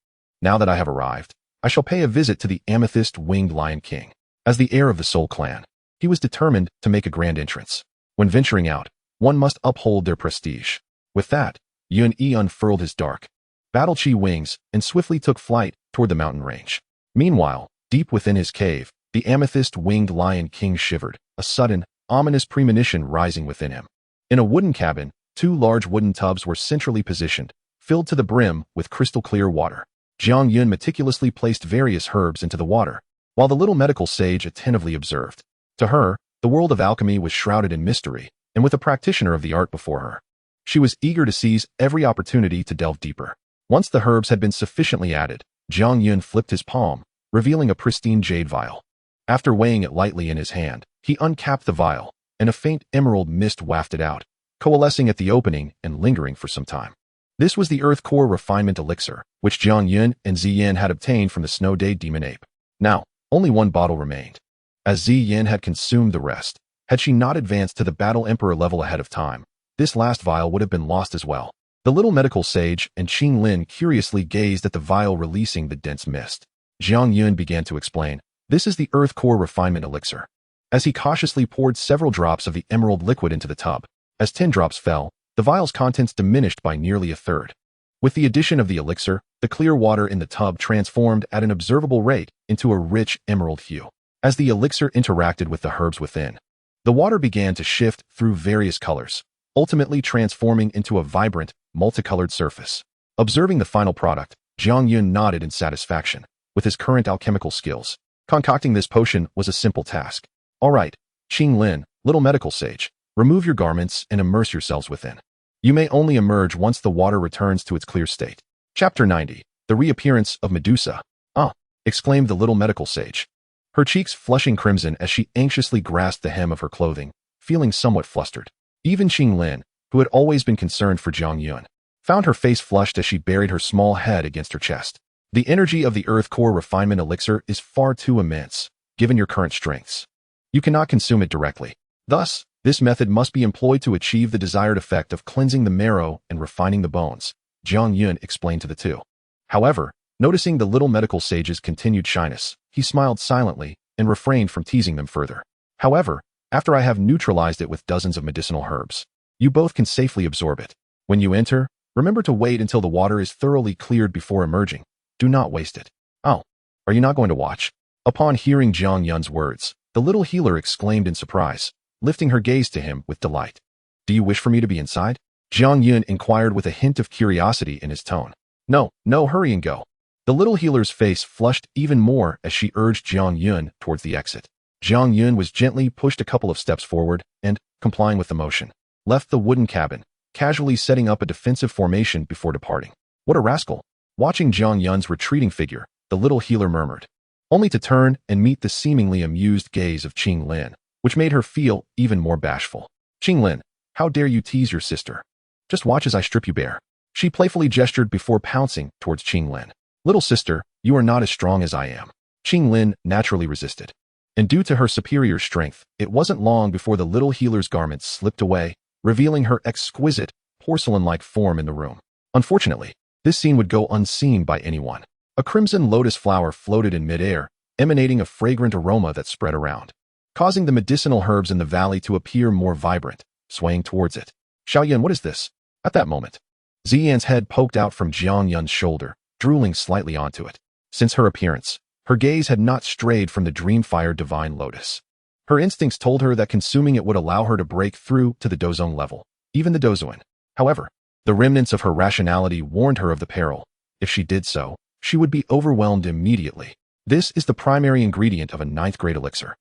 "Now that I have arrived, I shall pay a visit to the Amethyst-Winged Lion King." As the heir of the Soul Clan, he was determined to make a grand entrance. When venturing out, one must uphold their prestige. With that, Yun Yi unfurled his dark, battle-chi wings and swiftly took flight toward the mountain range. Meanwhile, deep within his cave, the Amethyst-Winged Lion King shivered, a sudden, ominous premonition rising within him. In a wooden cabin, 2 large wooden tubs were centrally positioned, filled to the brim with crystal-clear water. Jiang Yun meticulously placed various herbs into the water, while the little medical sage attentively observed. To her, the world of alchemy was shrouded in mystery, and with a practitioner of the art before her, she was eager to seize every opportunity to delve deeper. Once the herbs had been sufficiently added, Jiang Yun flipped his palm, revealing a pristine jade vial. After weighing it lightly in his hand, he uncapped the vial, and a faint emerald mist wafted out, coalescing at the opening and lingering for some time. This was the Earth Core Refinement Elixir, which Jiang Yun and Ziyan had obtained from the Snow Day Demon Ape. Now, only one bottle remained. As Ziyan had consumed the rest, had she not advanced to the Battle Emperor level ahead of time, this last vial would have been lost as well. The little medical sage and Ching Lin curiously gazed at the vial releasing the dense mist. Jiang Yun began to explain, "This is the Earth Core Refinement Elixir." As he cautiously poured several drops of the emerald liquid into the tub, as 10 drops fell, the vial's contents diminished by nearly a third. With the addition of the elixir, the clear water in the tub transformed at an observable rate into a rich emerald hue. As the elixir interacted with the herbs within, the water began to shift through various colors, ultimately transforming into a vibrant, multicolored surface. Observing the final product, Jiang Yun nodded in satisfaction. With his current alchemical skills, concocting this potion was a simple task. All right, Ching Lin, little medical sage, remove your garments and immerse yourselves within. You may only emerge once the water returns to its clear state. Chapter 90. The Reappearance of Medusa. Ah! Exclaimed the little medical sage, her cheeks flushing crimson as she anxiously grasped the hem of her clothing, feeling somewhat flustered. Even Ching Lin, who had always been concerned for Jiang Yun, found her face flushed as she buried her small head against her chest. The energy of the Earth Core Refinement Elixir is far too immense, given your current strengths. You cannot consume it directly. Thus, this method must be employed to achieve the desired effect of cleansing the marrow and refining the bones, Jiang Yun explained to the two. However, noticing the little medical sage's continued shyness, he smiled silently and refrained from teasing them further. However, after I have neutralized it with dozens of medicinal herbs, you both can safely absorb it. When you enter, remember to wait until the water is thoroughly cleared before emerging. Do not waste it. Oh, are you not going to watch? Upon hearing Jiang Yun's words, the little healer exclaimed in surprise, lifting her gaze to him with delight. Do you wish for me to be inside? Jiang Yun inquired with a hint of curiosity in his tone. No, hurry and go. The little healer's face flushed even more as she urged Jiang Yun towards the exit. Jiang Yun was gently pushed a couple of steps forward and, complying with the motion, left the wooden cabin, casually setting up a defensive formation before departing. What a rascal! Watching Jiang Yun's retreating figure, the little healer murmured, only to turn and meet the seemingly amused gaze of Ching Lin, which made her feel even more bashful. Ching Lin, how dare you tease your sister? Just watch as I strip you bare. She playfully gestured before pouncing towards Ching Lin. Little sister, you are not as strong as I am. Ching Lin naturally resisted. And due to her superior strength, it wasn't long before the little healer's garments slipped away, revealing her exquisite, porcelain-like form in the room. Unfortunately, this scene would go unseen by anyone. A crimson lotus flower floated in midair, emanating a fragrant aroma that spread around, causing the medicinal herbs in the valley to appear more vibrant, swaying towards it. Xiaoyan, what is this? At that moment, Ziyan's head poked out from Jiang Yun's shoulder, drooling slightly onto it. Since her appearance, her gaze had not strayed from the dreamfire divine lotus. Her instincts told her that consuming it would allow her to break through to the dozone level, even the dozoin. However, the remnants of her rationality warned her of the peril. If she did so, she would be overwhelmed immediately. This is the primary ingredient of a 9th grade elixir.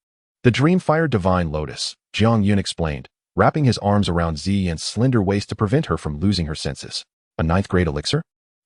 The dreamfire divine lotus, Jiang Yun explained, wrapping his arms around Ziyan's slender waist to prevent her from losing her senses. A 9th grade elixir?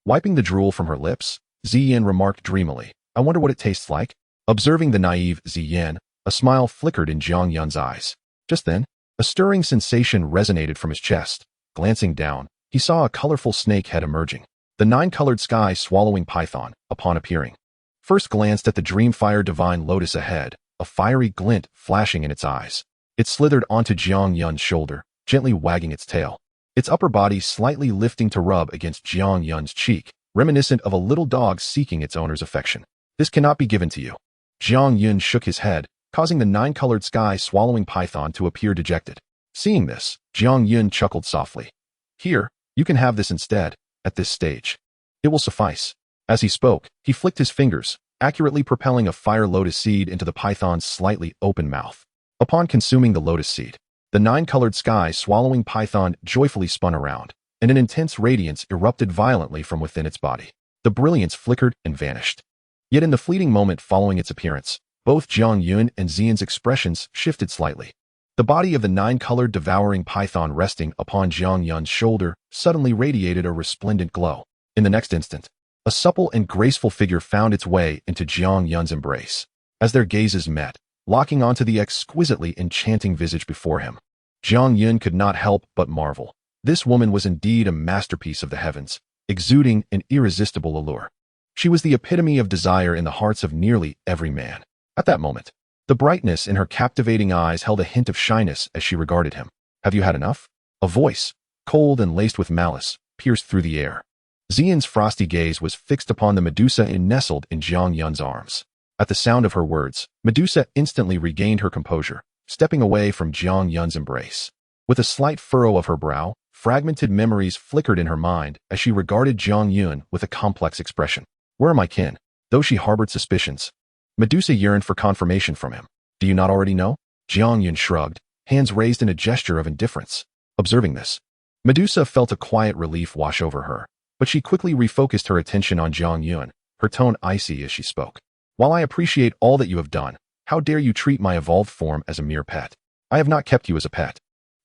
Wiping the drool from her lips, Ziyan remarked dreamily, I wonder what it tastes like. Observing the naive Ziyan, a smile flickered in Jiang Yun's eyes. Just then, a stirring sensation resonated from his chest. Glancing down, he saw a colorful snake head emerging. The 9-colored sky swallowing python, upon appearing, first glanced at the dreamfire divine lotus ahead, a fiery glint flashing in its eyes. It slithered onto Jiang Yun's shoulder, gently wagging its tail, its upper body slightly lifting to rub against Jiang Yun's cheek, reminiscent of a little dog seeking its owner's affection. This cannot be given to you. Jiang Yun shook his head, causing the 9-colored sky swallowing python to appear dejected. Seeing this, Jiang Yun chuckled softly. Here, you can have this instead, at this stage. It will suffice. As he spoke, he flicked his fingers, accurately propelling a fire lotus seed into the python's slightly open mouth. Upon consuming the lotus seed, the 9-colored sky swallowing python joyfully spun around, and an intense radiance erupted violently from within its body. The brilliance flickered and vanished. Yet in the fleeting moment following its appearance, both Jiang Yun and Ziyan's expressions shifted slightly. The body of the 9-colored devouring python resting upon Jiang Yun's shoulder suddenly radiated a resplendent glow. In the next instant, a supple and graceful figure found its way into Jiang Yun's embrace. As their gazes met, locking onto the exquisitely enchanting visage before him, Jiang Yun could not help but marvel. This woman was indeed a masterpiece of the heavens, exuding an irresistible allure. She was the epitome of desire in the hearts of nearly every man. At that moment, the brightness in her captivating eyes held a hint of shyness as she regarded him. Have you had enough? A voice, cold and laced with malice, pierced through the air. Ziyan's frosty gaze was fixed upon the Medusa nestled in Jiang Yun's arms. At the sound of her words, Medusa instantly regained her composure, stepping away from Jiang Yun's embrace. With a slight furrow of her brow, fragmented memories flickered in her mind as she regarded Jiang Yun with a complex expression. Where are my kin? Though she harbored suspicions, Medusa yearned for confirmation from him. Do you not already know? Jiang Yun shrugged, hands raised in a gesture of indifference. Observing this, Medusa felt a quiet relief wash over her, but she quickly refocused her attention on Jiang Yun, her tone icy as she spoke. While I appreciate all that you have done, how dare you treat my evolved form as a mere pet? I have not kept you as a pet.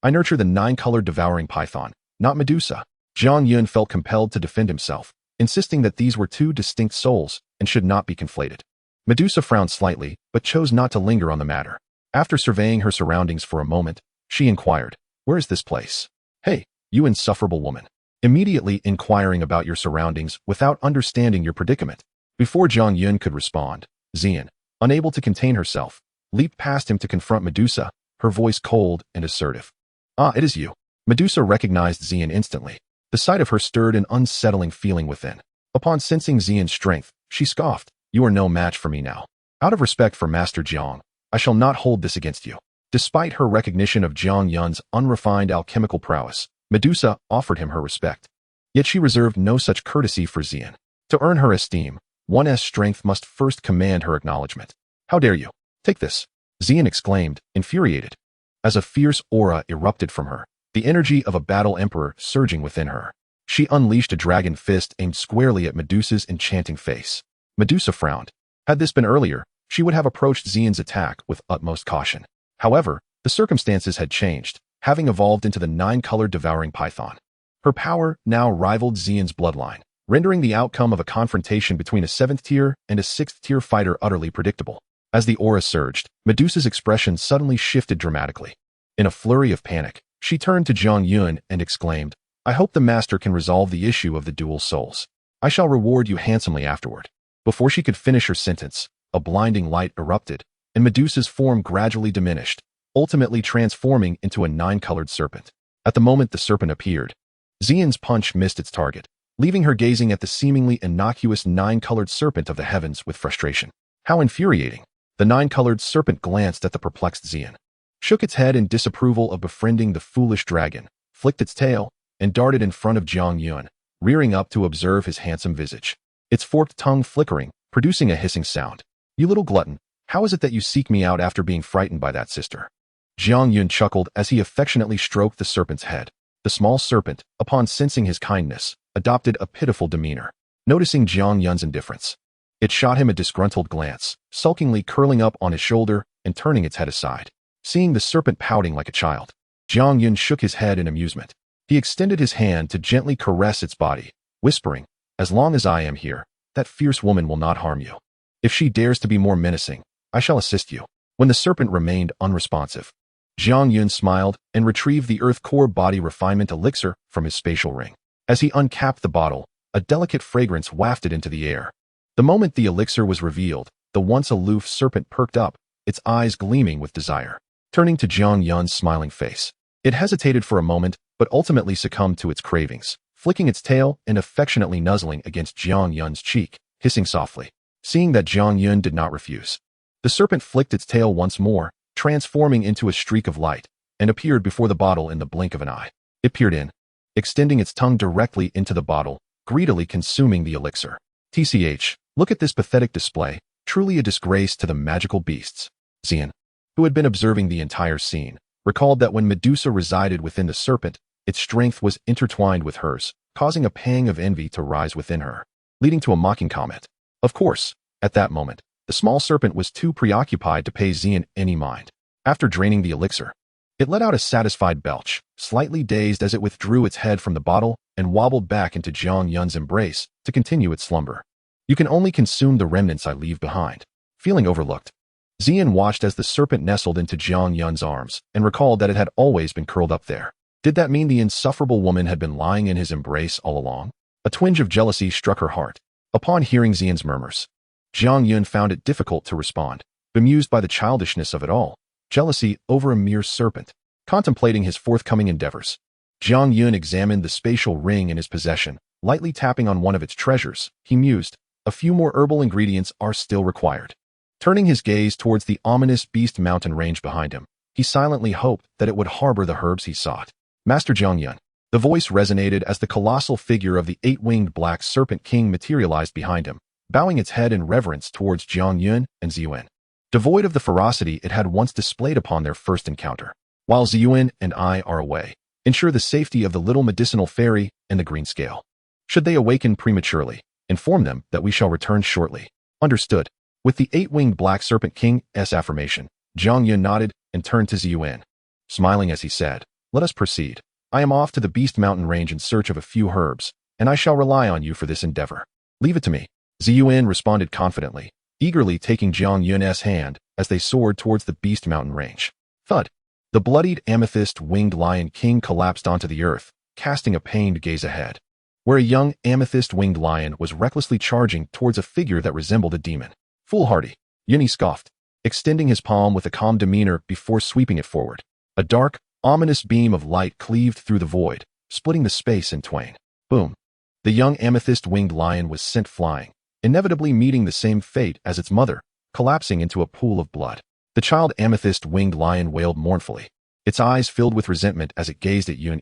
I nurture the 9-colored devouring python, not Medusa. Jiang Yun felt compelled to defend himself, insisting that these were two distinct souls and should not be conflated. Medusa frowned slightly, but chose not to linger on the matter. After surveying her surroundings for a moment, she inquired, "Where is this place?" "Hey, you insufferable woman." Immediately inquiring about your surroundings without understanding your predicament. Before Jiang Yun could respond, Ziyan, unable to contain herself, leaped past him to confront Medusa, her voice cold and assertive. "Ah, it is you." Medusa recognized Ziyan instantly. The sight of her stirred an unsettling feeling within. Upon sensing Ziyan's strength, she scoffed, "You are no match for me now. Out of respect for Master Jiang, I shall not hold this against you." Despite her recognition of Jiang Yun's unrefined alchemical prowess, Medusa offered him her respect. Yet she reserved no such courtesy for Ziyan. To earn her esteem, one's strength must first command her acknowledgement. "How dare you? Take this!" Ziyan exclaimed, infuriated. As a fierce aura erupted from her, the energy of a battle emperor surging within her, she unleashed a dragon fist aimed squarely at Medusa's enchanting face. Medusa frowned. Had this been earlier, she would have approached Ziyan's attack with utmost caution. However, the circumstances had changed, having evolved into the 9-colored devouring python. Her power now rivaled Ziyan's bloodline, rendering the outcome of a confrontation between a 7th-tier and a 6th-tier fighter utterly predictable. As the aura surged, Medusa's expression suddenly shifted dramatically. In a flurry of panic, she turned to Jiang Yun and exclaimed, "I hope the master can resolve the issue of the dual souls. I shall reward you handsomely afterward." Before she could finish her sentence, a blinding light erupted, and Medusa's form gradually diminished, ultimately transforming into a 9-colored serpent. At the moment the serpent appeared, Ziyan's punch missed its target, leaving her gazing at the seemingly innocuous 9-colored serpent of the heavens with frustration. How infuriating! The 9-colored serpent glanced at the perplexed Ziyan, shook its head in disapproval of befriending the foolish dragon, flicked its tail, and darted in front of Jiang Yun, rearing up to observe his handsome visage, its forked tongue flickering, producing a hissing sound. "You little glutton, how is it that you seek me out after being frightened by that sister?" Jiang Yun chuckled as he affectionately stroked the serpent's head. The small serpent, upon sensing his kindness, adopted a pitiful demeanor. Noticing Jiang Yun's indifference, it shot him a disgruntled glance, sulkingly curling up on his shoulder and turning its head aside. Seeing the serpent pouting like a child, Jiang Yun shook his head in amusement. He extended his hand to gently caress its body, whispering, "As long as I am here, that fierce woman will not harm you. If she dares to be more menacing, I shall assist you." When the serpent remained unresponsive, Jiang Yun smiled and retrieved the earth core body refinement elixir from his spatial ring. As he uncapped the bottle, a delicate fragrance wafted into the air. The moment the elixir was revealed, the once aloof serpent perked up, its eyes gleaming with desire. Turning to Jiang Yun's smiling face, it hesitated for a moment, but ultimately succumbed to its cravings, flicking its tail and affectionately nuzzling against Jiang Yun's cheek, hissing softly. Seeing that Jiang Yun did not refuse, the serpent flicked its tail once more, transforming into a streak of light, and appeared before the bottle in the blink of an eye. It peered in, extending its tongue directly into the bottle, greedily consuming the elixir. "TCH, look at this pathetic display, truly a disgrace to the magical beasts." Ziyan, who had been observing the entire scene, recalled that when Medusa resided within the serpent, its strength was intertwined with hers, causing a pang of envy to rise within her, leading to a mocking comment. Of course, at that moment, the small serpent was too preoccupied to pay Ziyan any mind. After draining the elixir, it let out a satisfied belch, slightly dazed as it withdrew its head from the bottle and wobbled back into Jiang Yun's embrace to continue its slumber. "You can only consume the remnants I leave behind." Feeling overlooked, Ziyan watched as the serpent nestled into Jiang Yun's arms and recalled that it had always been curled up there. Did that mean the insufferable woman had been lying in his embrace all along? A twinge of jealousy struck her heart. Upon hearing Ziyan's murmurs, Jiang Yun found it difficult to respond, bemused by the childishness of it all. Jealousy over a mere serpent. Contemplating his forthcoming endeavors, Jiang Yun examined the spatial ring in his possession, lightly tapping on one of its treasures. He mused, "A few more herbal ingredients are still required." Turning his gaze towards the ominous beast mountain range behind him, he silently hoped that it would harbor the herbs he sought. "Master Jiang Yun." The voice resonated as the colossal figure of the 8-winged black serpent king materialized behind him, bowing its head in reverence towards Jiang Yun and Ziyan, devoid of the ferocity it had once displayed upon their first encounter. "While Ziyan and I are away, Ensure the safety of the little medicinal fairy and the green scale. Should they awaken prematurely, inform them that we shall return shortly. Understood. With the 8-winged Black Serpent King's affirmation, Jiang Yun nodded and turned to Ziyan, smiling as he said, "Let us proceed. I am off to the Beast Mountain range in search of a few herbs, and I shall rely on you for this endeavor. Leave it to me." Ziyan responded confidently, eagerly taking Jiang Yun's hand as they soared towards the Beast Mountain range. Thud! The bloodied amethyst-winged Lion King collapsed onto the earth, casting a pained gaze ahead, where a young amethyst-winged lion was recklessly charging towards a figure that resembled a demon. Foolhardy, Yun scoffed, extending his palm with a calm demeanor before sweeping it forward. A dark, ominous beam of light cleaved through the void, splitting the space in twain. Boom! The young amethyst-winged lion was sent flying, inevitably meeting the same fate as its mother, collapsing into a pool of blood. The child amethyst-winged lion wailed mournfully, its eyes filled with resentment as it gazed at Yun,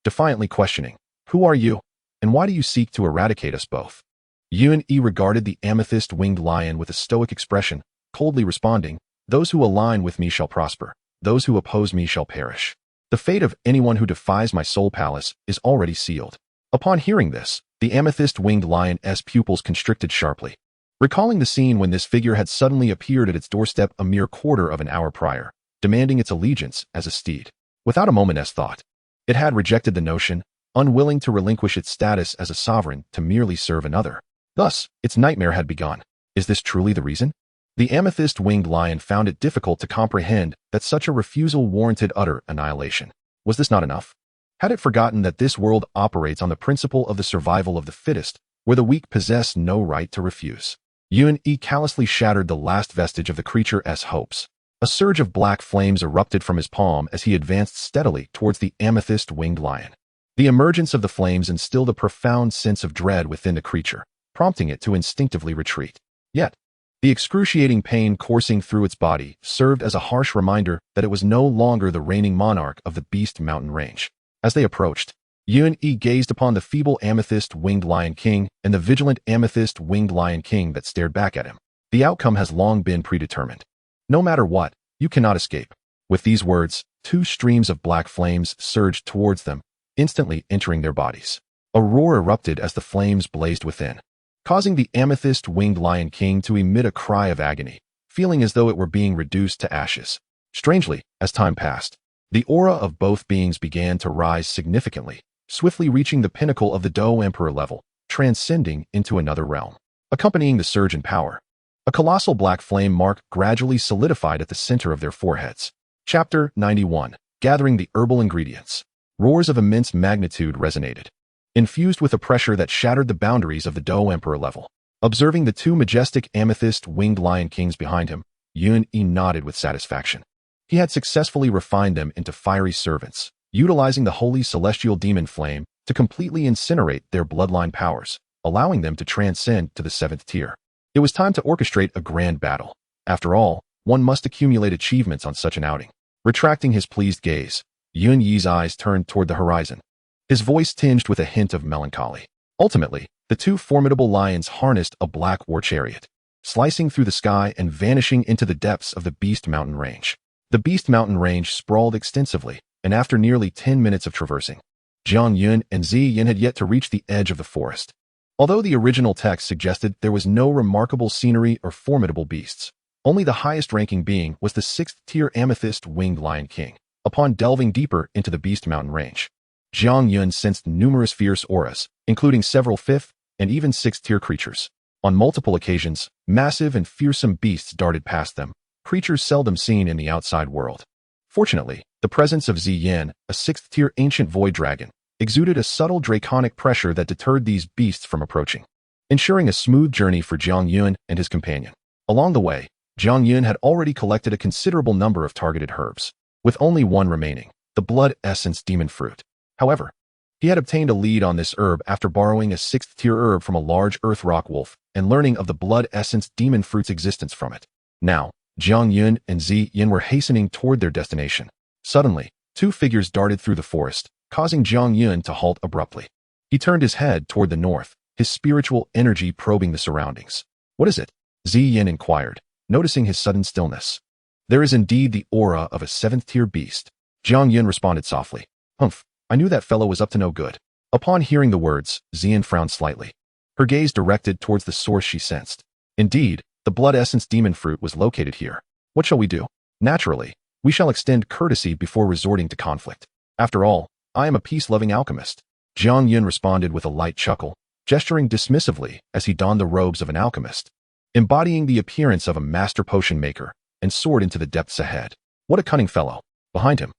defiantly questioning, "Who are you, and why do you seek to eradicate us both?" Yun regarded the amethyst-winged lion with a stoic expression, coldly responding, "Those who align with me shall prosper, those who oppose me shall perish. The fate of anyone who defies my soul palace is already sealed." Upon hearing this, the amethyst-winged lion's pupils constricted sharply, recalling the scene when this figure had suddenly appeared at its doorstep a mere quarter of an hour prior, demanding its allegiance as a steed. Without a moment's thought, it had rejected the notion, unwilling to relinquish its status as a sovereign to merely serve another. Thus, its nightmare had begun. Is this truly the reason? The amethyst-winged lion found it difficult to comprehend that such a refusal warranted utter annihilation. Was this not enough? Had it forgotten that this world operates on the principle of the survival of the fittest, where the weak possess no right to refuse? Yun callously shattered the last vestige of the creature's hopes. A surge of black flames erupted from his palm as he advanced steadily towards the amethyst-winged lion. The emergence of the flames instilled a profound sense of dread within the creature, prompting it to instinctively retreat. Yet, the excruciating pain coursing through its body served as a harsh reminder that it was no longer the reigning monarch of the Beast Mountain range. As they approached, Yun gazed upon the feeble amethyst-winged Lion King and the vigilant amethyst-winged Lion King that stared back at him. The outcome has long been predetermined. No matter what, you cannot escape. With these words, 2 streams of black flames surged towards them, instantly entering their bodies. A roar erupted as the flames blazed within, causing the amethyst-winged Lion King to emit a cry of agony, feeling as though it were being reduced to ashes. Strangely, as time passed, the aura of both beings began to rise significantly, swiftly reaching the pinnacle of the Dou Emperor level, transcending into another realm. Accompanying the surge in power, a colossal black flame mark gradually solidified at the center of their foreheads. Chapter 91. Gathering the Herbal Ingredients. Roars of immense magnitude resonated, infused with a pressure that shattered the boundaries of the Dou Emperor level. Observing the 2 majestic amethyst-winged Lion Kings behind him, Yun nodded with satisfaction. He had successfully refined them into fiery servants, utilizing the holy celestial demon flame to completely incinerate their bloodline powers, allowing them to transcend to the 7th tier. It was time to orchestrate a grand battle. After all, one must accumulate achievements on such an outing. Retracting his pleased gaze, Yun Yi's eyes turned toward the horizon, his voice tinged with a hint of melancholy. Ultimately, the 2 formidable lions harnessed a black war chariot, slicing through the sky and vanishing into the depths of the Beast Mountain range. The Beast Mountain range sprawled extensively, and after nearly 10 minutes of traversing, Jiang Yun and Ziyan had yet to reach the edge of the forest. Although the original text suggested there was no remarkable scenery or formidable beasts, only the highest-ranking being was the 6th-tier amethyst-winged Lion King. Upon delving deeper into the Beast Mountain range, Jiang Yun sensed numerous fierce auras, including several 5th and even 6th-tier creatures. On multiple occasions, massive and fearsome beasts darted past them, creatures seldom seen in the outside world. Fortunately, the presence of Ziyan, a 6th-tier ancient void dragon, exuded a subtle draconic pressure that deterred these beasts from approaching, ensuring a smooth journey for Jiang Yun and his companion. Along the way, Jiang Yun had already collected a considerable number of targeted herbs, with only one remaining, the blood essence demon fruit. However, he had obtained a lead on this herb after borrowing a 6th-tier herb from a large earth rock wolf and learning of the blood essence demon fruit's existence from it. Now, Jiang Yun and Ziyan were hastening toward their destination. Suddenly, 2 figures darted through the forest, causing Jiang Yun to halt abruptly. He turned his head toward the north, his spiritual energy probing the surroundings. "What is it?" Ziyan inquired, noticing his sudden stillness. "There is indeed the aura of a 7th-tier beast," Jiang Yun responded softly. "Humph, I knew that fellow was up to no good. Upon hearing the words, Ziyan frowned slightly. Her gaze directed towards the source she sensed. Indeed, the blood essence demon fruit was located here. What shall we do? Naturally, we shall extend courtesy before resorting to conflict. After all, I am a peace-loving alchemist. Jiang Yun responded with a light chuckle, gesturing dismissively as he donned the robes of an alchemist, embodying the appearance of a master potion maker, and soared into the depths ahead. What a cunning fellow. Behind him,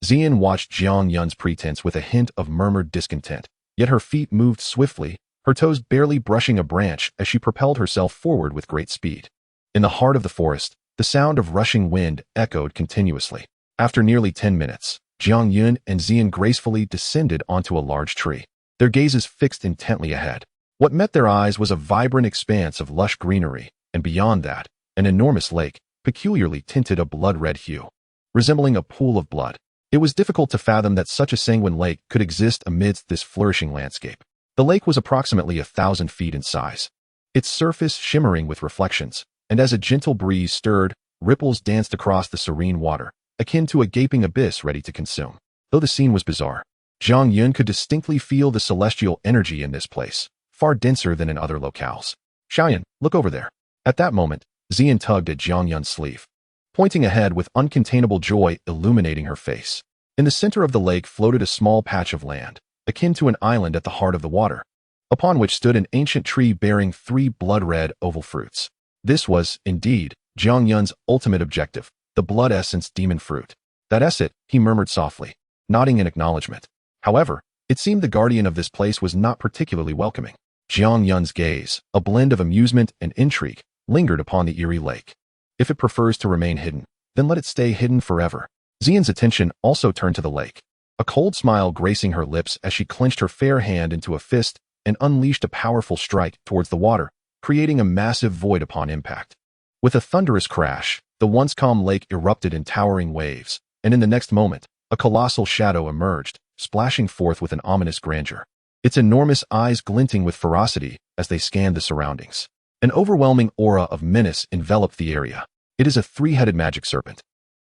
Ziyan watched Jiang Yun's pretense with a hint of murmured discontent, yet her feet moved swiftly, her toes barely brushing a branch as she propelled herself forward with great speed. In the heart of the forest, the sound of rushing wind echoed continuously. After nearly 10 minutes, Jiang Yun and Ziyan gracefully descended onto a large tree, their gazes fixed intently ahead. What met their eyes was a vibrant expanse of lush greenery, and beyond that, an enormous lake, peculiarly tinted a blood-red hue, resembling a pool of blood. It was difficult to fathom that such a sanguine lake could exist amidst this flourishing landscape. The lake was approximately 1,000 feet in size, its surface shimmering with reflections, and as a gentle breeze stirred, ripples danced across the serene water, akin to a gaping abyss ready to consume. Though the scene was bizarre, Jiang Yun could distinctly feel the celestial energy in this place, far denser than in other locales. Xuan, look over there. At that moment, Ziyan tugged at Jiang Yun's sleeve, pointing ahead with uncontainable joy illuminating her face. In the center of the lake floated a small patch of land, akin to an island at the heart of the water, upon which stood an ancient tree bearing 3 blood-red oval fruits. This was, indeed, Jiang Yun's ultimate objective, the blood essence demon fruit. That's it, he murmured softly, nodding in acknowledgement. However, it seemed the guardian of this place was not particularly welcoming. Jiang Yun's gaze, a blend of amusement and intrigue, lingered upon the eerie lake. If it prefers to remain hidden, then let it stay hidden forever. Ziyan's attention also turned to the lake, a cold smile gracing her lips as she clenched her fair hand into a fist and unleashed a powerful strike towards the water, creating a massive void upon impact. With a thunderous crash, the once calm lake erupted in towering waves, and in the next moment, a colossal shadow emerged, splashing forth with an ominous grandeur, its enormous eyes glinting with ferocity as they scanned the surroundings. An overwhelming aura of menace enveloped the area. It is a 3-headed magic serpent,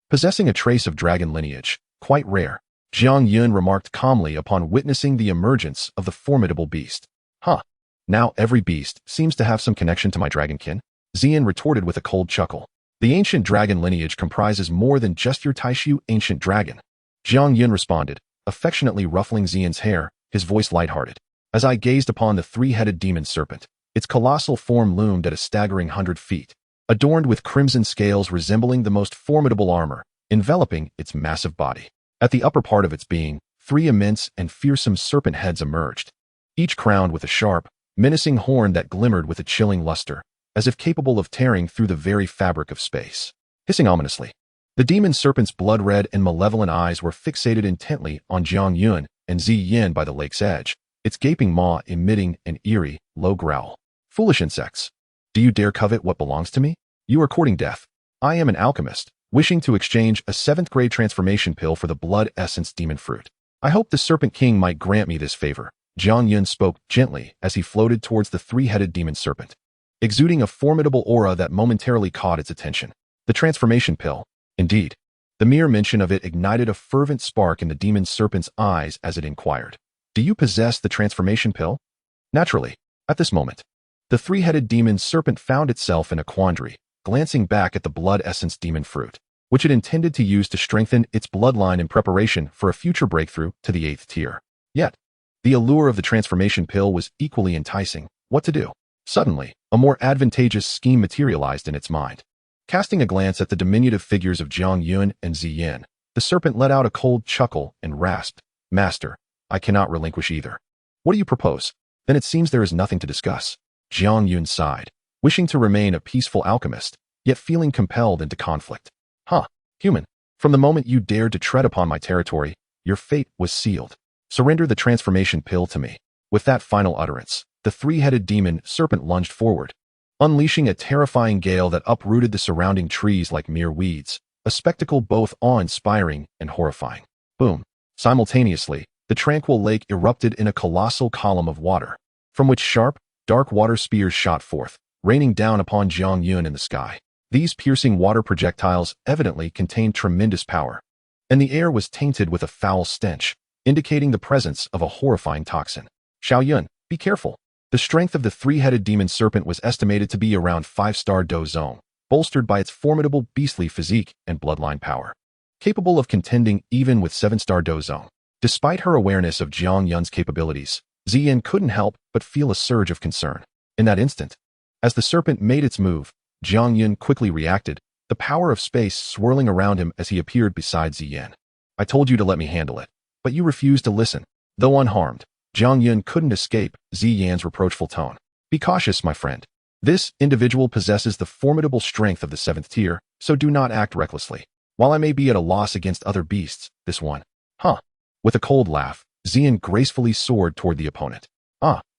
possessing a trace of dragon lineage, quite rare, Jiang Yun remarked calmly upon witnessing the emergence of the formidable beast. Huh. Now every beast seems to have some connection to my dragonkin, Ziyan retorted with a cold chuckle. The ancient dragon lineage comprises more than just your Taishu ancient dragon. Jiang Yun responded, affectionately ruffling Ziyan's hair, his voice lighthearted. As I gazed upon the 3-headed demon serpent, its colossal form loomed at a staggering 100 feet, adorned with crimson scales resembling the most formidable armor, enveloping its massive body. At the upper part of its being, 3 immense and fearsome serpent heads emerged, each crowned with a sharp, menacing horn that glimmered with a chilling luster, as if capable of tearing through the very fabric of space. Hissing ominously, the demon serpent's blood-red and malevolent eyes were fixated intently on Jiang Yun and Ziyan by the lake's edge, its gaping maw emitting an eerie, low growl. Foolish insects! Do you dare covet what belongs to me? You are courting death. I am an alchemist, wishing to exchange a 7th-grade transformation pill for the blood essence demon fruit. I hope the Serpent King might grant me this favor. Jiang Yun spoke gently as he floated towards the 3-headed demon serpent, exuding a formidable aura that momentarily caught its attention. The transformation pill. Indeed, the mere mention of it ignited a fervent spark in the demon serpent's eyes as it inquired, do you possess the transformation pill? Naturally, at this moment, the 3-headed demon serpent found itself in a quandary, glancing back at the blood essence demon fruit, which it intended to use to strengthen its bloodline in preparation for a future breakthrough to the 8th tier. Yet, the allure of the transformation pill was equally enticing. What to do? Suddenly, a more advantageous scheme materialized in its mind. Casting a glance at the diminutive figures of Jiang Yun and Ziyan, the serpent let out a cold chuckle and rasped, Master, I cannot relinquish either. What do you propose? Then it seems there is nothing to discuss. Jiang Yun sighed, wishing to remain a peaceful alchemist, yet feeling compelled into conflict. Human, from the moment you dared to tread upon my territory, your fate was sealed. Surrender the transformation pill to me. With that final utterance, the 3-headed demon serpent lunged forward, unleashing a terrifying gale that uprooted the surrounding trees like mere weeds, a spectacle both awe-inspiring and horrifying. Boom! Simultaneously, the tranquil lake erupted in a colossal column of water, from which sharp, dark water spears shot forth, raining down upon Jiang Yun in the sky. These piercing water projectiles evidently contained tremendous power, and the air was tainted with a foul stench, indicating the presence of a horrifying toxin. Yun, be careful. The strength of the three-headed demon serpent was estimated to be around 5-star Dou Zong, bolstered by its formidable beastly physique and bloodline power. Capable of contending even with 7-star Dou Zong. Despite her awareness of Jiang Yun's capabilities, Ziyan couldn't help but feel a surge of concern. In that instant, as the serpent made its move, Jiang Yun quickly reacted, the power of space swirling around him as he appeared beside Ziyan. I told you to let me handle it, but you refused to listen. Though unharmed, Jiang Yun couldn't escape Ziyan's reproachful tone. Be cautious, my friend. This individual possesses the formidable strength of the 7th tier, so do not act recklessly. While I may be at a loss against other beasts, this one. Huh. With a cold laugh, Ziyan gracefully soared toward the opponent.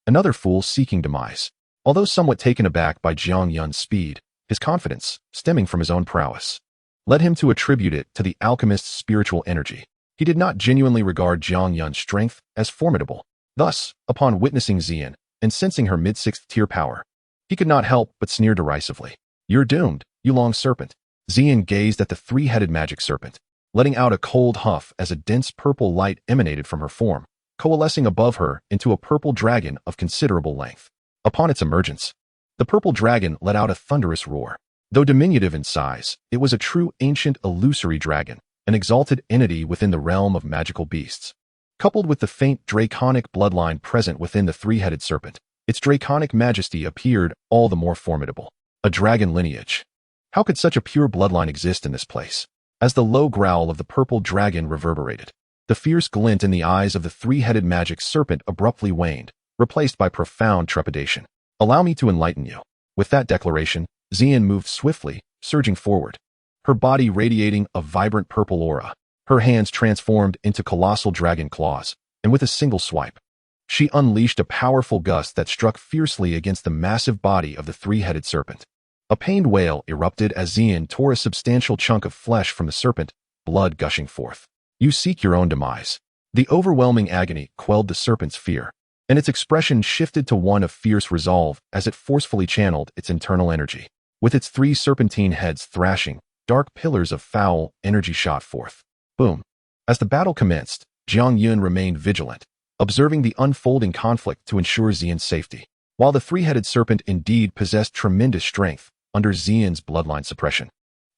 Another fool seeking demise. Although somewhat taken aback by Jiang Yun's speed, his confidence, stemming from his own prowess, led him to attribute it to the alchemist's spiritual energy. He did not genuinely regard Jiang Yun's strength as formidable. Thus, upon witnessing Ziyan and sensing her mid-6th tier power, he could not help but sneer derisively. You're doomed, you long serpent. Ziyan gazed at the three-headed magic serpent, letting out a cold huff as a dense purple light emanated from her form, coalescing above her into a purple dragon of considerable length. Upon its emergence, the purple dragon let out a thunderous roar. Though diminutive in size, it was a true ancient illusory dragon, an exalted entity within the realm of magical beasts. Coupled with the faint draconic bloodline present within the three-headed serpent, its draconic majesty appeared all the more formidable. A dragon lineage. How could such a pure bloodline exist in this place? As the low growl of the purple dragon reverberated, the fierce glint in the eyes of the three-headed magic serpent abruptly waned, replaced by profound trepidation. Allow me to enlighten you. With that declaration, Ziyan moved swiftly, surging forward, her body radiating a vibrant purple aura. Her hands transformed into colossal dragon claws, and with a single swipe, she unleashed a powerful gust that struck fiercely against the massive body of the three-headed serpent. A pained wail erupted as Ziyan tore a substantial chunk of flesh from the serpent, blood gushing forth. You seek your own demise. The overwhelming agony quelled the serpent's fear, and its expression shifted to one of fierce resolve as it forcefully channeled its internal energy. With its 3 serpentine heads thrashing, dark pillars of foul energy shot forth. Boom. As the battle commenced, Jiang Yun remained vigilant, observing the unfolding conflict to ensure Ziyan's safety. While the three-headed serpent indeed possessed tremendous strength under Ziyan's bloodline suppression,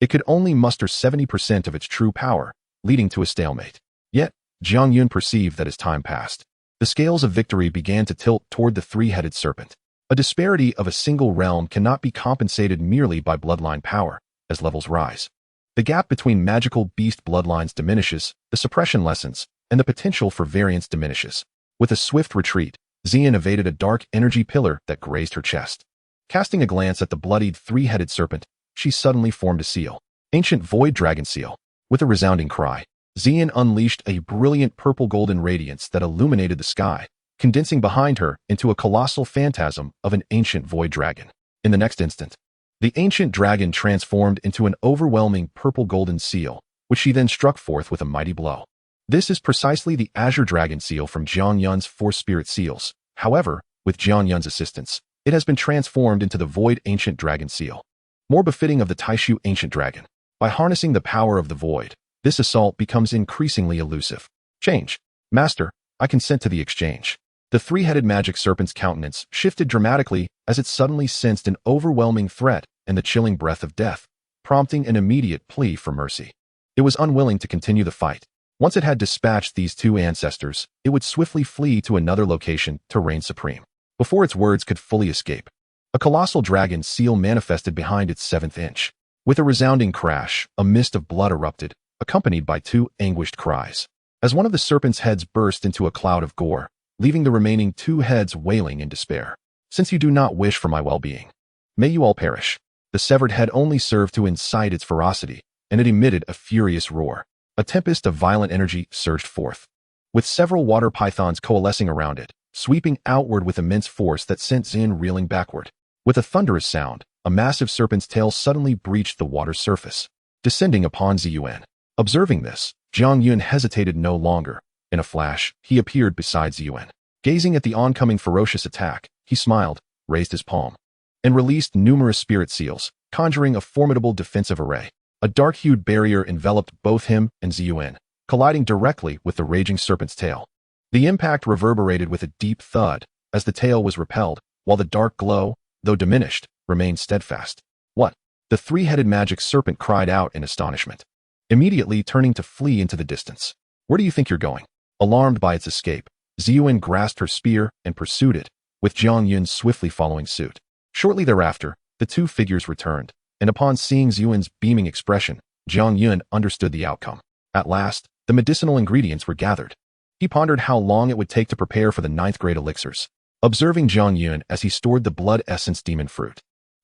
it could only muster 70% of its true power, leading to a stalemate. Yet, Jiang Yun perceived that as time passed, the scales of victory began to tilt toward the three-headed serpent. A disparity of a single realm cannot be compensated merely by bloodline power. As levels rise, the gap between magical beast bloodlines diminishes, the suppression lessens, and the potential for variance diminishes. With a swift retreat, Ziyan evaded a dark energy pillar that grazed her chest. Casting a glance at the bloodied three-headed serpent, she suddenly formed a seal. Ancient void dragon seal. With a resounding cry, Ziyan unleashed a brilliant purple-golden radiance that illuminated the sky, condensing behind her into a colossal phantasm of an ancient void dragon. In the next instant, the ancient dragon transformed into an overwhelming purple-golden seal, which she then struck forth with a mighty blow. This is precisely the Azure Dragon seal from Jiang Yun's 4 spirit seals. However, with Jiang Yun's assistance, it has been transformed into the Void Ancient Dragon seal, more befitting of the Taishu Ancient Dragon. By harnessing the power of the Void, this assault becomes increasingly elusive. Change. Master, I consent to the exchange. The three-headed magic serpent's countenance shifted dramatically as it suddenly sensed an overwhelming threat and the chilling breath of death, prompting an immediate plea for mercy. It was unwilling to continue the fight. Once it had dispatched these 2 ancestors, it would swiftly flee to another location to reign supreme. Before its words could fully escape, a colossal dragon seal manifested behind its 7th inch. With a resounding crash, a mist of blood erupted, accompanied by 2 anguished cries. As one of the serpent's heads burst into a cloud of gore, leaving the remaining 2 heads wailing in despair. Since you do not wish for my well-being, may you all perish. The severed head only served to incite its ferocity, and it emitted a furious roar. A tempest of violent energy surged forth, with several water pythons coalescing around it, sweeping outward with immense force that sent Ziyan reeling backward. With a thunderous sound, a massive serpent's tail suddenly breached the water's surface, descending upon Ziyan. Observing this, Jiang Yun hesitated no longer. In a flash, he appeared beside Ziyan. Gazing at the oncoming ferocious attack, he smiled, raised his palm, and released numerous spirit seals, conjuring a formidable defensive array. A dark-hued barrier enveloped both him and Ziyan, colliding directly with the raging serpent's tail. The impact reverberated with a deep thud as the tail was repelled, while the dark glow, though diminished, remained steadfast. What? The three-headed magic serpent cried out in astonishment, immediately turning to flee into the distance. Where do you think you're going? Alarmed by its escape, Ziyan grasped her spear and pursued it, with Jiang Yun swiftly following suit. Shortly thereafter, the two figures returned, and upon seeing Ziyan's beaming expression, Jiang Yun understood the outcome. At last, the medicinal ingredients were gathered. He pondered how long it would take to prepare for the 9th grade elixirs, observing Jiang Yun as he stored the blood essence demon fruit.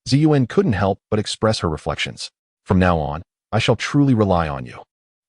Ziyan couldn't help but express her reflections. From now on, I shall truly rely on you.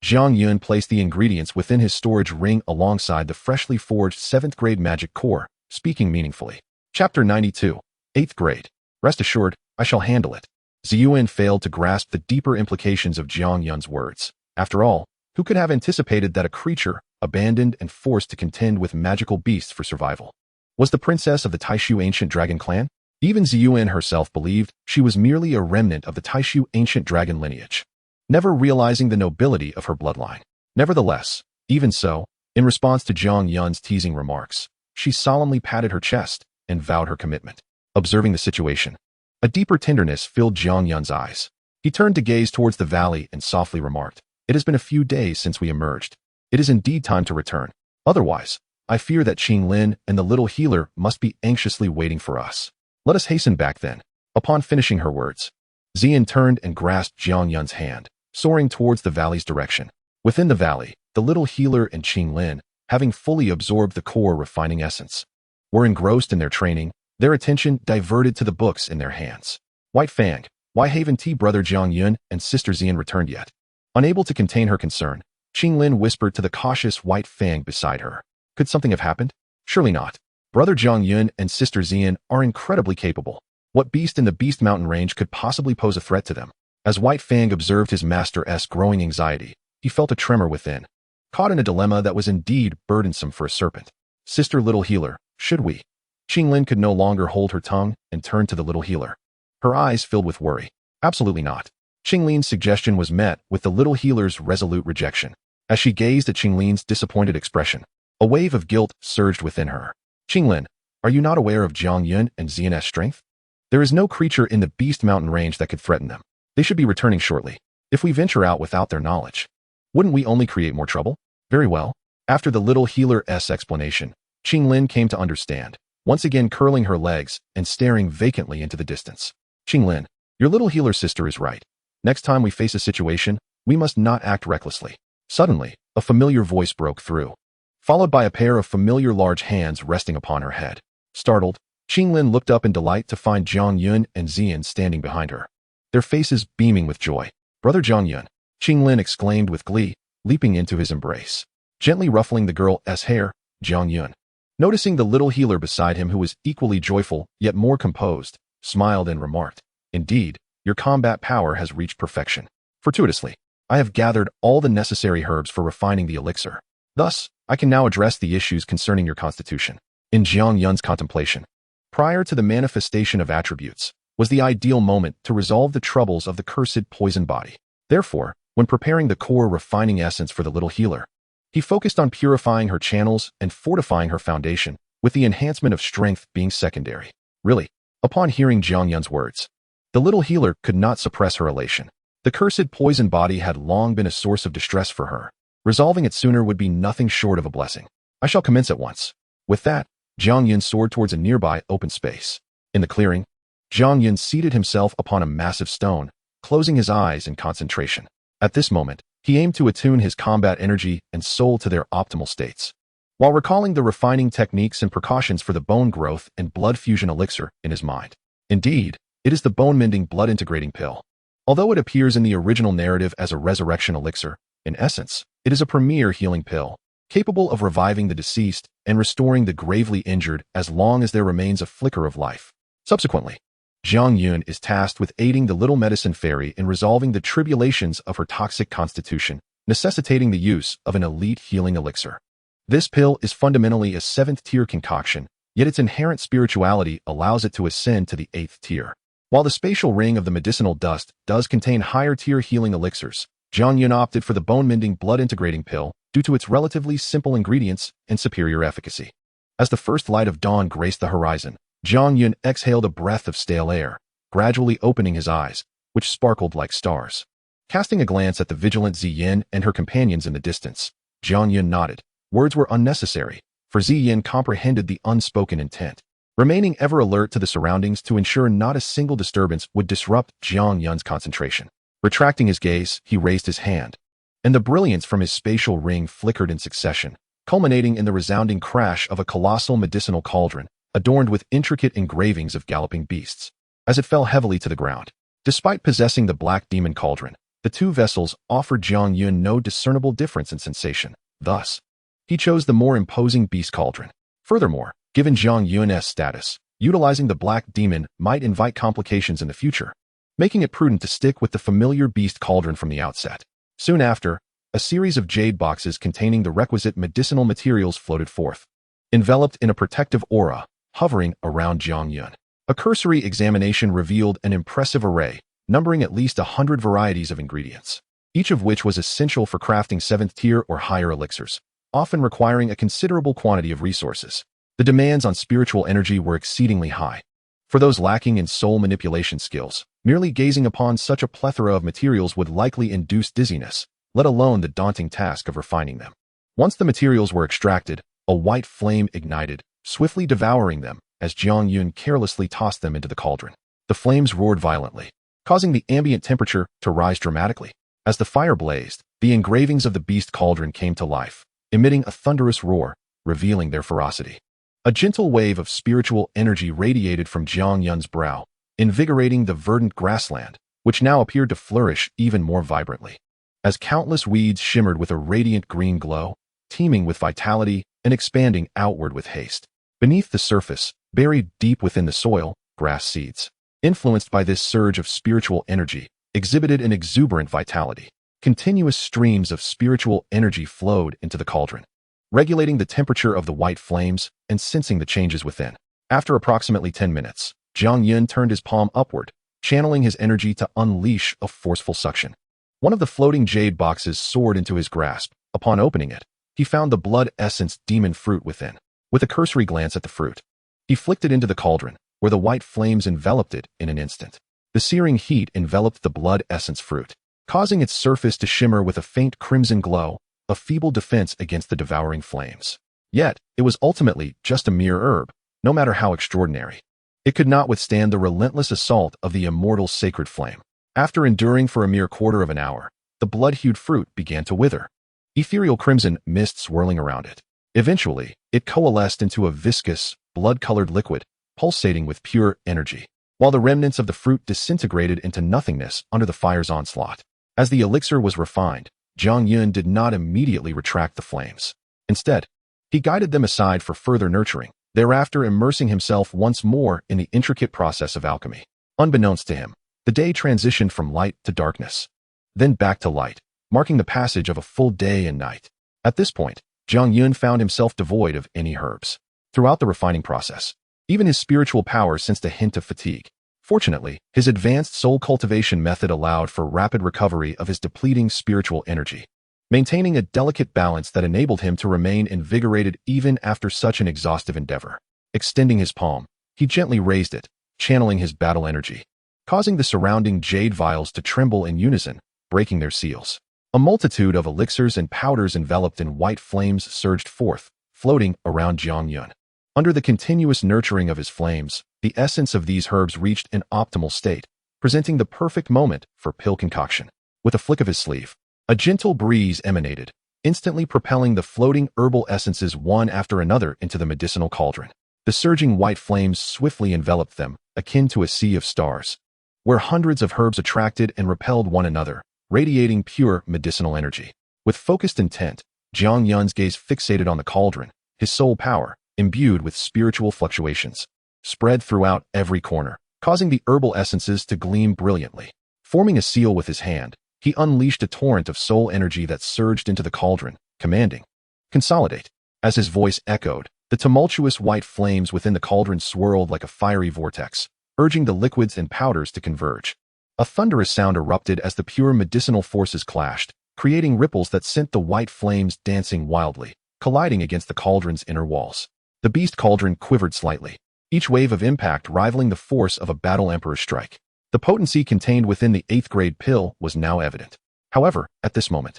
Jiang Yun placed the ingredients within his storage ring alongside the freshly forged 7th grade magic core, speaking meaningfully. Chapter 92, 8th grade. Rest assured, I shall handle it. Ziyan failed to grasp the deeper implications of Jiang Yun's words. After all, who could have anticipated that a creature, abandoned and forced to contend with magical beasts for survival, was the princess of the Taishu ancient dragon clan? Even Ziyan herself believed she was merely a remnant of the Taishu ancient dragon lineage, never realizing the nobility of her bloodline. Nevertheless, even so, in response to Jiang Yun's teasing remarks, she solemnly patted her chest and vowed her commitment. Observing the situation, a deeper tenderness filled Jiang Yun's eyes. He turned to gaze towards the valley and softly remarked, "It has been a few days since we emerged. It is indeed time to return. Otherwise, I fear that Ching Lin and the little healer must be anxiously waiting for us. Let us hasten back then." Upon finishing her words, Ziyan turned and grasped Jiang Yun's hand, soaring towards the valley's direction. Within the valley, the little healer and Ching Lin, having fully absorbed the core refining essence, were engrossed in their training, their attention diverted to the books in their hands. White Fang, why haven't brother Jiang Yun and sister Ziyan returned yet? Unable to contain her concern, Ching Lin whispered to the cautious White Fang beside her. Could something have happened? Surely not. Brother Jiang Yun and sister Ziyan are incredibly capable. What beast in the Beast Mountain range could possibly pose a threat to them? As White Fang observed his master's growing anxiety, he felt a tremor within, caught in a dilemma that was indeed burdensome for a serpent. Sister little healer, should we? Ching Lin could no longer hold her tongue and turned to the little healer. Her eyes filled with worry. Absolutely not. Ching Lin's suggestion was met with the little healer's resolute rejection. As she gazed at Ching Lin's disappointed expression, a wave of guilt surged within her. Ching Lin, are you not aware of Jiang Yun and Ziyan's strength? There is no creature in the Beast Mountain range that could threaten them. They should be returning shortly. If we venture out without their knowledge, wouldn't we only create more trouble? Very well. After the little healer's explanation, Ching Lin came to understand, once again curling her legs and staring vacantly into the distance. Ching Lin, your little healer sister is right. Next time we face a situation, we must not act recklessly. Suddenly, a familiar voice broke through, followed by a pair of familiar large hands resting upon her head. Startled, Ching Lin looked up in delight to find Jiang Yun and Ziyan standing behind her, their faces beaming with joy. Brother Jiang Yun, Ching Lin exclaimed with glee, leaping into his embrace. Gently ruffling the girl's hair, Jiang Yun, noticing the little healer beside him who was equally joyful yet more composed, smiled and remarked, "Indeed, your combat power has reached perfection. Fortuitously, I have gathered all the necessary herbs for refining the elixir. Thus, I can now address the issues concerning your constitution." In Jiang Yun's contemplation, prior to the manifestation of attributes, was the ideal moment to resolve the troubles of the cursed poison body. Therefore, when preparing the core refining essence for the little healer, he focused on purifying her channels and fortifying her foundation, with the enhancement of strength being secondary. Really, upon hearing Jiang Yun's words, the little healer could not suppress her elation. The cursed poison body had long been a source of distress for her. Resolving it sooner would be nothing short of a blessing. I shall commence at once. With that, Jiang Yun soared towards a nearby open space. In the clearing, Jiang Yun seated himself upon a massive stone, closing his eyes in concentration. At this moment, he aimed to attune his combat energy and soul to their optimal states, while recalling the refining techniques and precautions for the bone growth and blood fusion elixir in his mind. Indeed, it is the bone-mending blood-integrating pill. Although it appears in the original narrative as a resurrection elixir, in essence, it is a premier healing pill, capable of reviving the deceased and restoring the gravely injured as long as there remains a flicker of life. Subsequently, Jiang Yun is tasked with aiding the little medicine fairy in resolving the tribulations of her toxic constitution, necessitating the use of an elite healing elixir. This pill is fundamentally a 7th-tier concoction, yet its inherent spirituality allows it to ascend to the 8th tier. While the spatial ring of the medicinal dust does contain higher-tier healing elixirs, Jiang Yun opted for the bone-mending blood-integrating pill due to its relatively simple ingredients and superior efficacy. As the first light of dawn graced the horizon, Jiang Yun exhaled a breath of stale air, gradually opening his eyes, which sparkled like stars. Casting a glance at the vigilant Ziyan and her companions in the distance, Jiang Yun nodded. Words were unnecessary, for Ziyan comprehended the unspoken intent, remaining ever alert to the surroundings to ensure not a single disturbance would disrupt Jiang Yun's concentration. Retracting his gaze, he raised his hand, and the brilliance from his spatial ring flickered in succession, culminating in the resounding crash of a colossal medicinal cauldron, adorned with intricate engravings of galloping beasts. As it fell heavily to the ground, despite possessing the black demon cauldron, the two vessels offered Jiang Yun no discernible difference in sensation. Thus, he chose the more imposing beast cauldron. Furthermore, given Jiang Yun's status, utilizing the black demon might invite complications in the future, making it prudent to stick with the familiar beast cauldron from the outset. Soon after, a series of jade boxes containing the requisite medicinal materials floated forth, enveloped in a protective aura, hovering around Jiang Yun. A cursory examination revealed an impressive array, numbering at least 100 varieties of ingredients, each of which was essential for crafting 7th-tier or higher elixirs, often requiring a considerable quantity of resources. The demands on spiritual energy were exceedingly high. For those lacking in soul manipulation skills, merely gazing upon such a plethora of materials would likely induce dizziness, let alone the daunting task of refining them. Once the materials were extracted, a white flame ignited, swiftly devouring them as Jiang Yun carelessly tossed them into the cauldron. The flames roared violently, causing the ambient temperature to rise dramatically. As the fire blazed, the engravings of the beast cauldron came to life, emitting a thunderous roar, revealing their ferocity. A gentle wave of spiritual energy radiated from Jiang Yun's brow, invigorating the verdant grassland, which now appeared to flourish even more vibrantly. As countless weeds shimmered with a radiant green glow, teeming with vitality and expanding outward with haste. Beneath the surface, buried deep within the soil, grass seeds, influenced by this surge of spiritual energy, exhibited an exuberant vitality. Continuous streams of spiritual energy flowed into the cauldron, regulating the temperature of the white flames and sensing the changes within. After approximately 10 minutes, Jiang Yun turned his palm upward, channeling his energy to unleash a forceful suction. One of the floating jade boxes soared into his grasp. Upon opening it, he found the blood essence demon fruit within. With a cursory glance at the fruit, he flicked it into the cauldron, where the white flames enveloped it in an instant. The searing heat enveloped the blood essence fruit, causing its surface to shimmer with a faint crimson glow, a feeble defense against the devouring flames. Yet, it was ultimately just a mere herb, no matter how extraordinary. It could not withstand the relentless assault of the immortal sacred flame. After enduring for a mere quarter of an hour, the blood-hued fruit began to wither, ethereal crimson mist swirling around it. Eventually, it coalesced into a viscous, blood-colored liquid, pulsating with pure energy, while the remnants of the fruit disintegrated into nothingness under the fire's onslaught. As the elixir was refined, Jiang Yun did not immediately retract the flames. Instead, he guided them aside for further nurturing, thereafter immersing himself once more in the intricate process of alchemy. Unbeknownst to him, the day transitioned from light to darkness, then back to light, marking the passage of a full day and night. At this point, Jiang Yun found himself devoid of any herbs. Throughout the refining process, even his spiritual power sensed a hint of fatigue. Fortunately, his advanced soul cultivation method allowed for rapid recovery of his depleting spiritual energy, maintaining a delicate balance that enabled him to remain invigorated even after such an exhaustive endeavor. Extending his palm, he gently raised it, channeling his battle energy, causing the surrounding jade vials to tremble in unison, breaking their seals. A multitude of elixirs and powders enveloped in white flames surged forth, floating around Jiang Yun. Under the continuous nurturing of his flames, the essence of these herbs reached an optimal state, presenting the perfect moment for pill concoction. With a flick of his sleeve, a gentle breeze emanated, instantly propelling the floating herbal essences one after another into the medicinal cauldron. The surging white flames swiftly enveloped them, akin to a sea of stars, where hundreds of herbs attracted and repelled one another, radiating pure medicinal energy. With focused intent, Jiang Yun's gaze fixated on the cauldron, his soul power, imbued with spiritual fluctuations, spread throughout every corner, causing the herbal essences to gleam brilliantly. Forming a seal with his hand, he unleashed a torrent of soul energy that surged into the cauldron, commanding, "Consolidate." As his voice echoed, the tumultuous white flames within the cauldron swirled like a fiery vortex, urging the liquids and powders to converge. A thunderous sound erupted as the pure medicinal forces clashed, creating ripples that sent the white flames dancing wildly, colliding against the cauldron's inner walls. The beast cauldron quivered slightly, each wave of impact rivaling the force of a battle emperor's strike. The potency contained within the 8th grade pill was now evident. However, at this moment,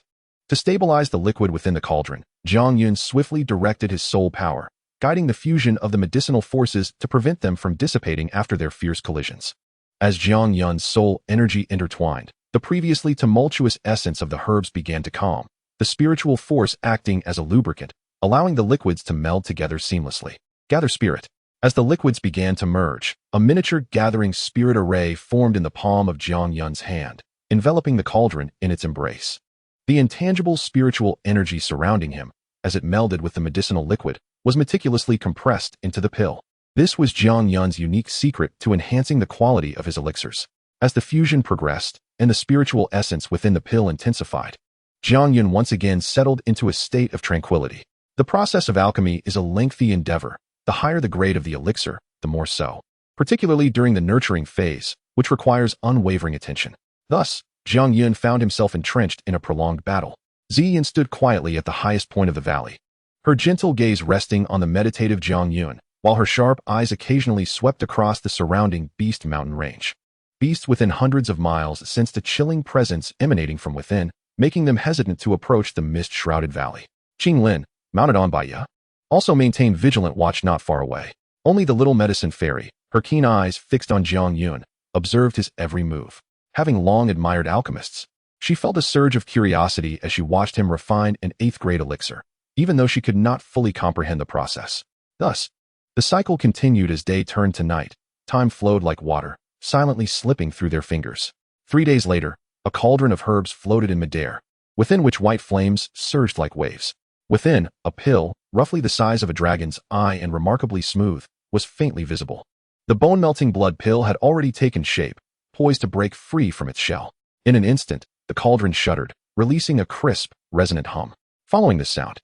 to stabilize the liquid within the cauldron, Jiang Yun swiftly directed his soul power, guiding the fusion of the medicinal forces to prevent them from dissipating after their fierce collisions. As Jiang Yun's soul energy intertwined, the previously tumultuous essence of the herbs began to calm, the spiritual force acting as a lubricant, allowing the liquids to meld together seamlessly. Gather spirit. As the liquids began to merge, a miniature gathering spirit array formed in the palm of Jiang Yun's hand, enveloping the cauldron in its embrace. The intangible spiritual energy surrounding him, as it melded with the medicinal liquid, was meticulously compressed into the pill. This was Jiang Yun's unique secret to enhancing the quality of his elixirs. As the fusion progressed, and the spiritual essence within the pill intensified, Jiang Yun once again settled into a state of tranquility. The process of alchemy is a lengthy endeavor. The higher the grade of the elixir, the more so, particularly during the nurturing phase, which requires unwavering attention. Thus, Jiang Yun found himself entrenched in a prolonged battle. Ziyan stood quietly at the highest point of the valley, her gentle gaze resting on the meditative Jiang Yun, while her sharp eyes occasionally swept across the surrounding beast mountain range. Beasts within hundreds of miles sensed a chilling presence emanating from within, making them hesitant to approach the mist-shrouded valley. Ching Lin, mounted on by Ya, also maintained vigilant watch not far away. Only the little medicine fairy, her keen eyes fixed on Jiang Yun, observed his every move. Having long admired alchemists, she felt a surge of curiosity as she watched him refine an 8th grade elixir, even though she could not fully comprehend the process. Thus, the cycle continued as day turned to night. Time flowed like water, silently slipping through their fingers. 3 days later, a cauldron of herbs floated in midair, within which white flames surged like waves. Within, a pill, roughly the size of a dragon's eye and remarkably smooth, was faintly visible. The bone-melting blood pill had already taken shape, poised to break free from its shell. In an instant, the cauldron shuddered, releasing a crisp, resonant hum. Following this sound,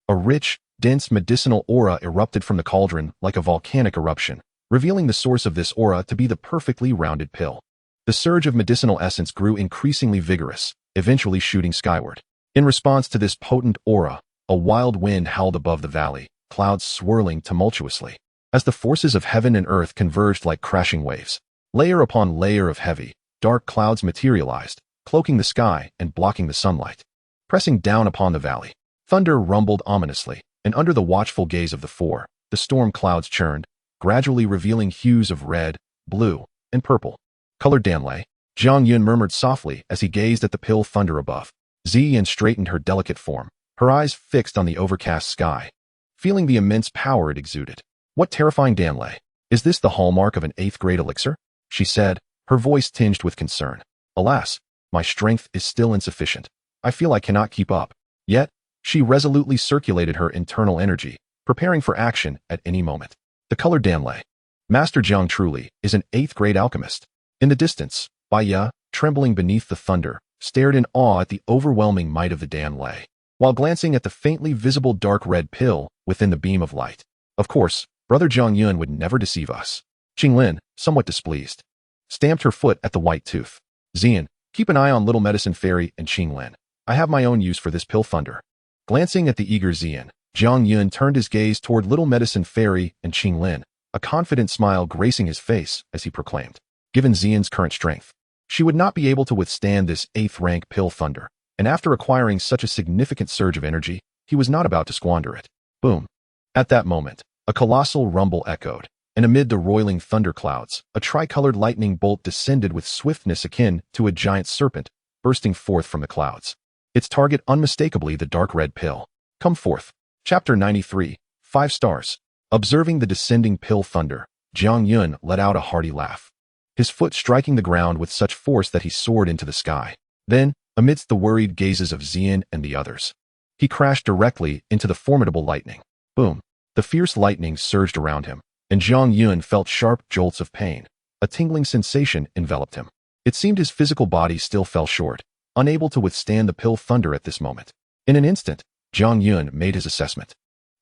a rich, dense medicinal aura erupted from the cauldron like a volcanic eruption, revealing the source of this aura to be the perfectly rounded pill. The surge of medicinal essence grew increasingly vigorous, eventually shooting skyward. In response to this potent aura, a wild wind howled above the valley, clouds swirling tumultuously. As the forces of heaven and earth converged like crashing waves, layer upon layer of heavy, dark clouds materialized, cloaking the sky and blocking the sunlight. Pressing down upon the valley, thunder rumbled ominously, and under the watchful gaze of the four, the storm clouds churned, gradually revealing hues of red, blue, and purple. Colored Danlei, Jiang Yun murmured softly as he gazed at the pill thunder above. Ziyan straightened her delicate form, her eyes fixed on the overcast sky, feeling the immense power it exuded. What terrifying Danlei! Is this the hallmark of an 8th grade elixir? She said, her voice tinged with concern. Alas, my strength is still insufficient. I feel I cannot keep up. Yet, she resolutely circulated her internal energy, preparing for action at any moment. The colored Danlei. Master Jiang truly is an 8th grade alchemist. In the distance, Baiya, trembling beneath the thunder, stared in awe at the overwhelming might of the Danlei, while glancing at the faintly visible dark red pill within the beam of light. Of course, Brother Jiang Yun would never deceive us. Ching Lin, somewhat displeased, stamped her foot at the white tooth. Ziyan, keep an eye on little medicine fairy and Ching Lin. I have my own use for this pill thunder. Glancing at the eager Ziyan, Jiang Yun turned his gaze toward little medicine fairy and Ching Lin, a confident smile gracing his face as he proclaimed. Given Ziyan's current strength, she would not be able to withstand this 8th rank pill thunder, and after acquiring such a significant surge of energy, he was not about to squander it. Boom. At that moment, a colossal rumble echoed, and amid the roiling thunderclouds, a tricolored lightning bolt descended with swiftness akin to a giant serpent, bursting forth from the clouds. Its target unmistakably the dark red pill. Come forth. Chapter 93, 5 stars. Observing the descending pill thunder, Jiang Yun let out a hearty laugh, his foot striking the ground with such force that he soared into the sky. Then, amidst the worried gazes of Ziyan and the others, he crashed directly into the formidable lightning. Boom. The fierce lightning surged around him, and Jiang Yun felt sharp jolts of pain. A tingling sensation enveloped him. It seemed his physical body still fell short, unable to withstand the pill thunder at this moment. In an instant, Jiang Yun made his assessment.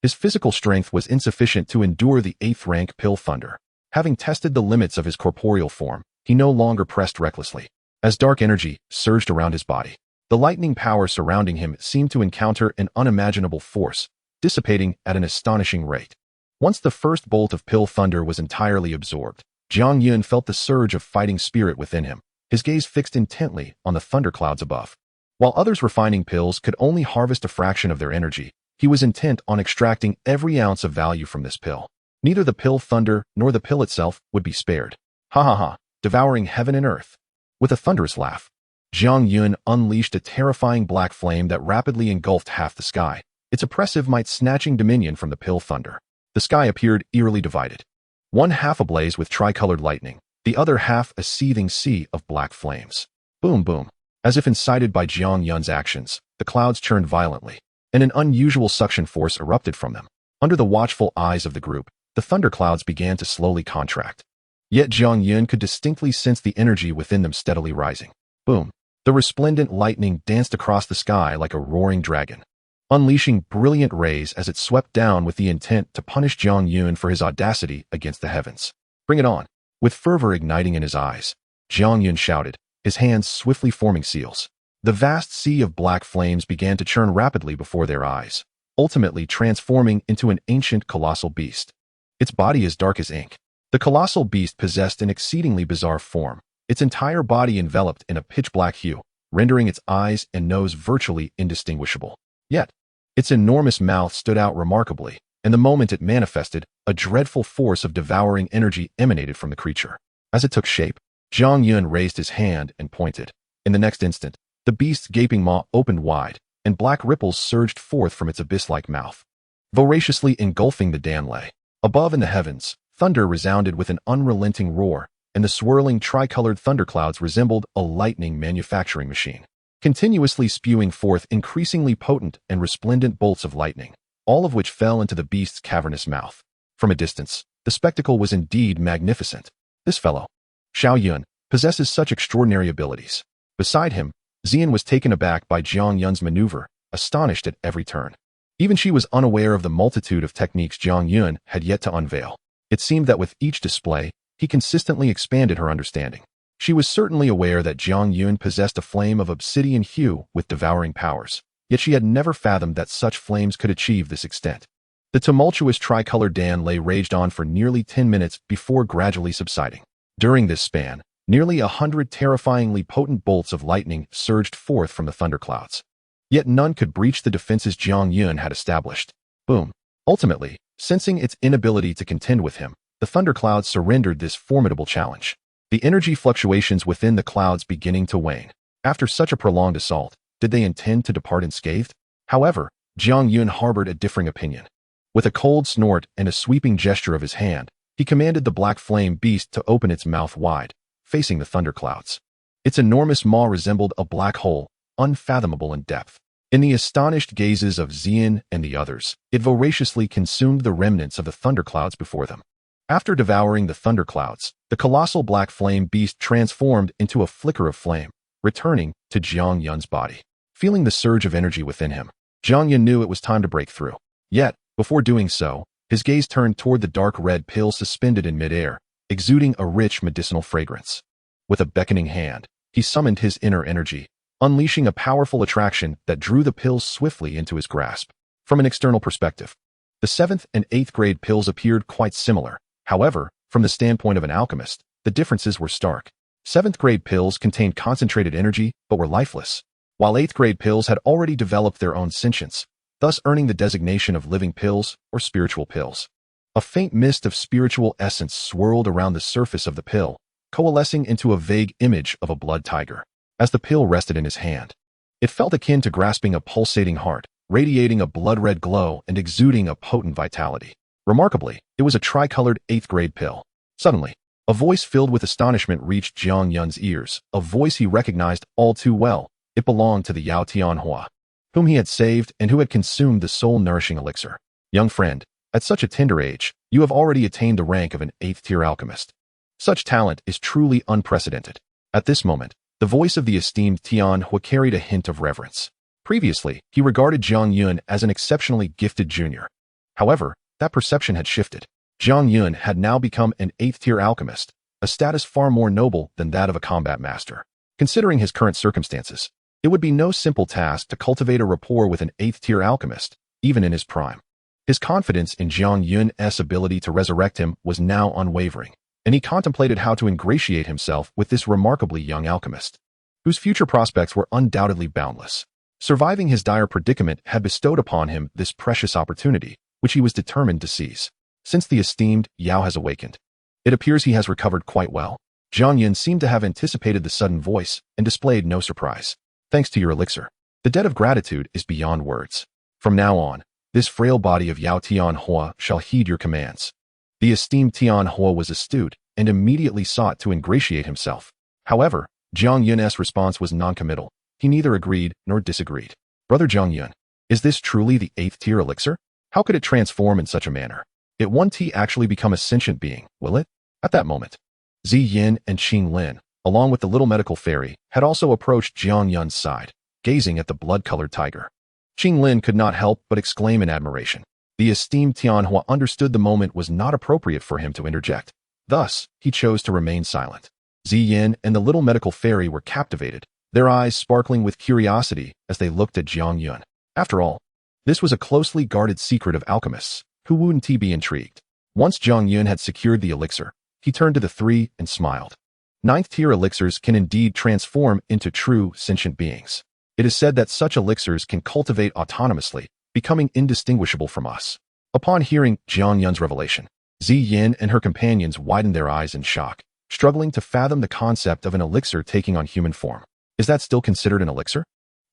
His physical strength was insufficient to endure the 8th rank pill thunder. Having tested the limits of his corporeal form, he no longer pressed recklessly. As dark energy surged around his body, the lightning power surrounding him seemed to encounter an unimaginable force, dissipating at an astonishing rate. Once the first bolt of pill thunder was entirely absorbed, Jiang Yun felt the surge of fighting spirit within him, his gaze fixed intently on the thunderclouds above. While others refining pills could only harvest a fraction of their energy, he was intent on extracting every ounce of value from this pill. Neither the pill thunder nor the pill itself would be spared. Ha ha ha, devouring heaven and earth. With a thunderous laugh, Jiang Yun unleashed a terrifying black flame that rapidly engulfed half the sky, its oppressive might snatching dominion from the pill thunder. The sky appeared eerily divided. One half ablaze with tricolored lightning, the other half a seething sea of black flames. Boom boom. As if incited by Jiang Yun's actions, the clouds churned violently, and an unusual suction force erupted from them. Under the watchful eyes of the group, the thunderclouds began to slowly contract. Yet Jiang Yun could distinctly sense the energy within them steadily rising. Boom. The resplendent lightning danced across the sky like a roaring dragon, unleashing brilliant rays as it swept down with the intent to punish Jiang Yun for his audacity against the heavens. Bring it on. With fervor igniting in his eyes, Jiang Yun shouted, his hands swiftly forming seals. The vast sea of black flames began to churn rapidly before their eyes, ultimately transforming into an ancient colossal beast. Its body as dark as ink. The colossal beast possessed an exceedingly bizarre form, its entire body enveloped in a pitch-black hue, rendering its eyes and nose virtually indistinguishable. Yet, its enormous mouth stood out remarkably, and the moment it manifested, a dreadful force of devouring energy emanated from the creature. As it took shape, Jiang Yun raised his hand and pointed. In the next instant, the beast's gaping maw opened wide, and black ripples surged forth from its abyss-like mouth, voraciously engulfing the Danlei. Above in the heavens, thunder resounded with an unrelenting roar, and the swirling tricolored thunderclouds resembled a lightning manufacturing machine, continuously spewing forth increasingly potent and resplendent bolts of lightning, all of which fell into the beast's cavernous mouth. From a distance, the spectacle was indeed magnificent. This fellow, Xiao Yun, possesses such extraordinary abilities. Beside him, Ziyan was taken aback by Jiang Yun's maneuver, astonished at every turn. Even she was unaware of the multitude of techniques Jiang Yun had yet to unveil. It seemed that with each display, he consistently expanded her understanding. She was certainly aware that Jiang Yun possessed a flame of obsidian hue with devouring powers, yet she had never fathomed that such flames could achieve this extent. The tumultuous tricolored Danlei raged on for nearly 10 minutes before gradually subsiding. During this span, nearly 100 terrifyingly potent bolts of lightning surged forth from the thunderclouds. Yet none could breach the defenses Jiang Yun had established. Boom. Ultimately, sensing its inability to contend with him, the thunderclouds surrendered this formidable challenge. The energy fluctuations within the clouds beginning to wane. After such a prolonged assault, did they intend to depart unscathed? However, Jiang Yun harbored a differing opinion. With a cold snort and a sweeping gesture of his hand, he commanded the black flame beast to open its mouth wide, facing the thunderclouds. Its enormous maw resembled a black hole, unfathomable in depth. In the astonished gazes of Ziyan and the others, it voraciously consumed the remnants of the thunderclouds before them. After devouring the thunderclouds, the colossal black flame beast transformed into a flicker of flame, returning to Jiang Yun's body. Feeling the surge of energy within him, Jiang Yun knew it was time to break through. Yet, before doing so, his gaze turned toward the dark red pill suspended in midair, exuding a rich medicinal fragrance. With a beckoning hand, he summoned his inner energy, unleashing a powerful attraction that drew the pills swiftly into his grasp. From an external perspective, the 7th and 8th grade pills appeared quite similar. However, from the standpoint of an alchemist, the differences were stark. 7th grade pills contained concentrated energy but were lifeless, while 8th grade pills had already developed their own sentience, thus earning the designation of living pills or spiritual pills. A faint mist of spiritual essence swirled around the surface of the pill, coalescing into a vague image of a blood tiger. As the pill rested in his hand, it felt akin to grasping a pulsating heart, radiating a blood-red glow and exuding a potent vitality. Remarkably, it was a tricolored 8th grade pill. Suddenly, a voice filled with astonishment reached Jiang Yun's ears, a voice he recognized all too well. It belonged to the Yao Tianhua, whom he had saved and who had consumed the soul-nourishing elixir. Young friend, at such a tender age, you have already attained the rank of an 8th-tier alchemist. Such talent is truly unprecedented. At this moment, the voice of the esteemed Tianhua carried a hint of reverence. Previously, he regarded Jiang Yun as an exceptionally gifted junior. However, that perception had shifted. Jiang Yun had now become an 8th-tier alchemist, a status far more noble than that of a combat master. Considering his current circumstances, it would be no simple task to cultivate a rapport with an 8th-tier alchemist, even in his prime. His confidence in Jiang Yun's ability to resurrect him was now unwavering, and he contemplated how to ingratiate himself with this remarkably young alchemist, whose future prospects were undoubtedly boundless. Surviving his dire predicament had bestowed upon him this precious opportunity, which he was determined to seize. Since the esteemed Yao has awakened, it appears he has recovered quite well. Jiang Yun seemed to have anticipated the sudden voice and displayed no surprise. Thanks to your elixir, the debt of gratitude is beyond words. From now on, this frail body of Yao Tianhua shall heed your commands. The esteemed Tianhua was astute and immediately sought to ingratiate himself. However, Jiang Yun's response was noncommittal. He neither agreed nor disagreed. Brother Jiang Yun, is this truly the 8th-tier elixir? How could it transform in such a manner? It won't actually become a sentient being, will it? At that moment, Ziyan and Ching Lin, along with the little medical fairy, had also approached Jiang Yun's side, gazing at the blood-colored tiger. Ching Lin could not help but exclaim in admiration. The esteemed Tianhua understood the moment was not appropriate for him to interject. Thus, he chose to remain silent. Ziyan and the little medical fairy were captivated, their eyes sparkling with curiosity as they looked at Jiang Yun. After all, this was a closely guarded secret of alchemists, who wouldn't be intrigued. Once Jiang Yun had secured the elixir, he turned to the three and smiled. 9th-tier elixirs can indeed transform into true sentient beings. It is said that such elixirs can cultivate autonomously, becoming indistinguishable from us. Upon hearing Jiang Yun's revelation, Ziyan and her companions widened their eyes in shock, struggling to fathom the concept of an elixir taking on human form. Is that still considered an elixir?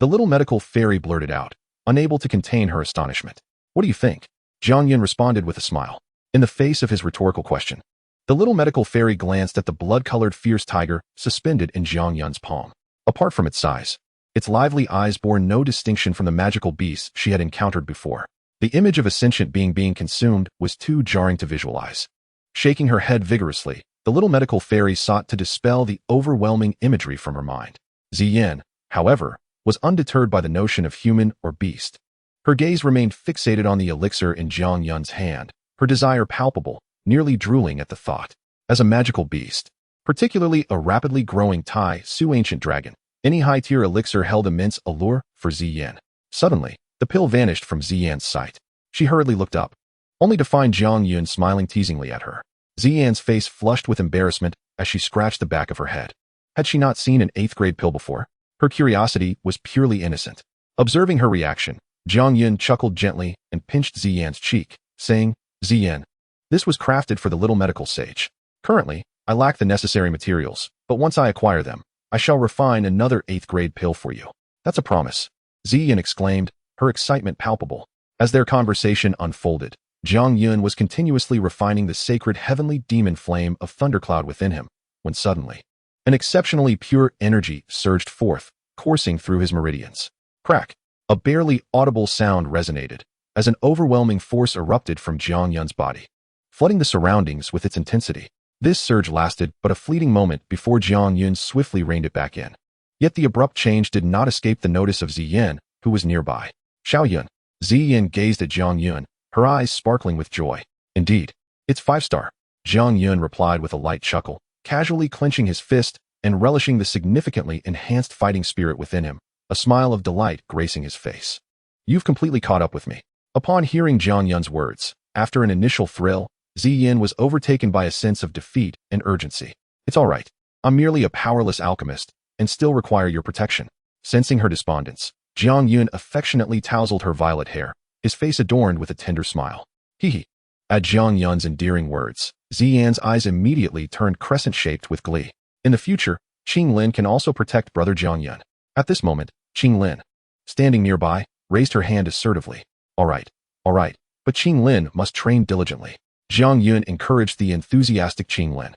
The little medical fairy blurted out, unable to contain her astonishment. What do you think? Jiang Yun responded with a smile. In the face of his rhetorical question, the little medical fairy glanced at the blood-colored fierce tiger suspended in Jiang Yun's palm. Apart from its size, its lively eyes bore no distinction from the magical beasts she had encountered before. The image of a sentient being consumed was too jarring to visualize. Shaking her head vigorously, the little medical fairy sought to dispel the overwhelming imagery from her mind. Ziyan, however, was undeterred by the notion of human or beast. Her gaze remained fixated on the elixir in Jiang Yun's hand, her desire palpable, nearly drooling at the thought. As a magical beast, particularly a rapidly growing Tai Su ancient dragon, any high-tier elixir held immense allure for Ziyan. Suddenly, the pill vanished from Ziyan's sight. She hurriedly looked up, only to find Jiang Yun smiling teasingly at her. Ziyan's face flushed with embarrassment as she scratched the back of her head. Had she not seen an 8th-grade pill before? Her curiosity was purely innocent. Observing her reaction, Jiang Yun chuckled gently and pinched Ziyan's cheek, saying, Ziyan, this was crafted for the little medical sage. Currently, I lack the necessary materials, but once I acquire them, I shall refine another 8th-grade pill for you. That's a promise. Ziyan exclaimed, her excitement palpable. As their conversation unfolded, Jiang Yun was continuously refining the sacred heavenly demon flame of thundercloud within him, when suddenly, an exceptionally pure energy surged forth, coursing through his meridians. Crack! A barely audible sound resonated, as an overwhelming force erupted from Jiang Yun's body, flooding the surroundings with its intensity. This surge lasted but a fleeting moment before Jiang Yun swiftly reined it back in. Yet the abrupt change did not escape the notice of Ziyan, who was nearby. Xiaoyun. Ziyan gazed at Jiang Yun, her eyes sparkling with joy. Indeed, it's 5-star. Jiang Yun replied with a light chuckle, casually clenching his fist and relishing the significantly enhanced fighting spirit within him, a smile of delight gracing his face. You've completely caught up with me. Upon hearing Jiang Yun's words, after an initial thrill, Ziyan was overtaken by a sense of defeat and urgency. It's all right. I'm merely a powerless alchemist and still require your protection. Sensing her despondence, Jiang Yun affectionately tousled her violet hair, his face adorned with a tender smile. Hee. At Jiang Yun's endearing words, Ziyan's eyes immediately turned crescent-shaped with glee. In the future, Ching Lin can also protect brother Jiang Yun. At this moment, Ching Lin, standing nearby, raised her hand assertively. All right, but Ching Lin must train diligently. Jiang Yun encouraged the enthusiastic Ching Lin.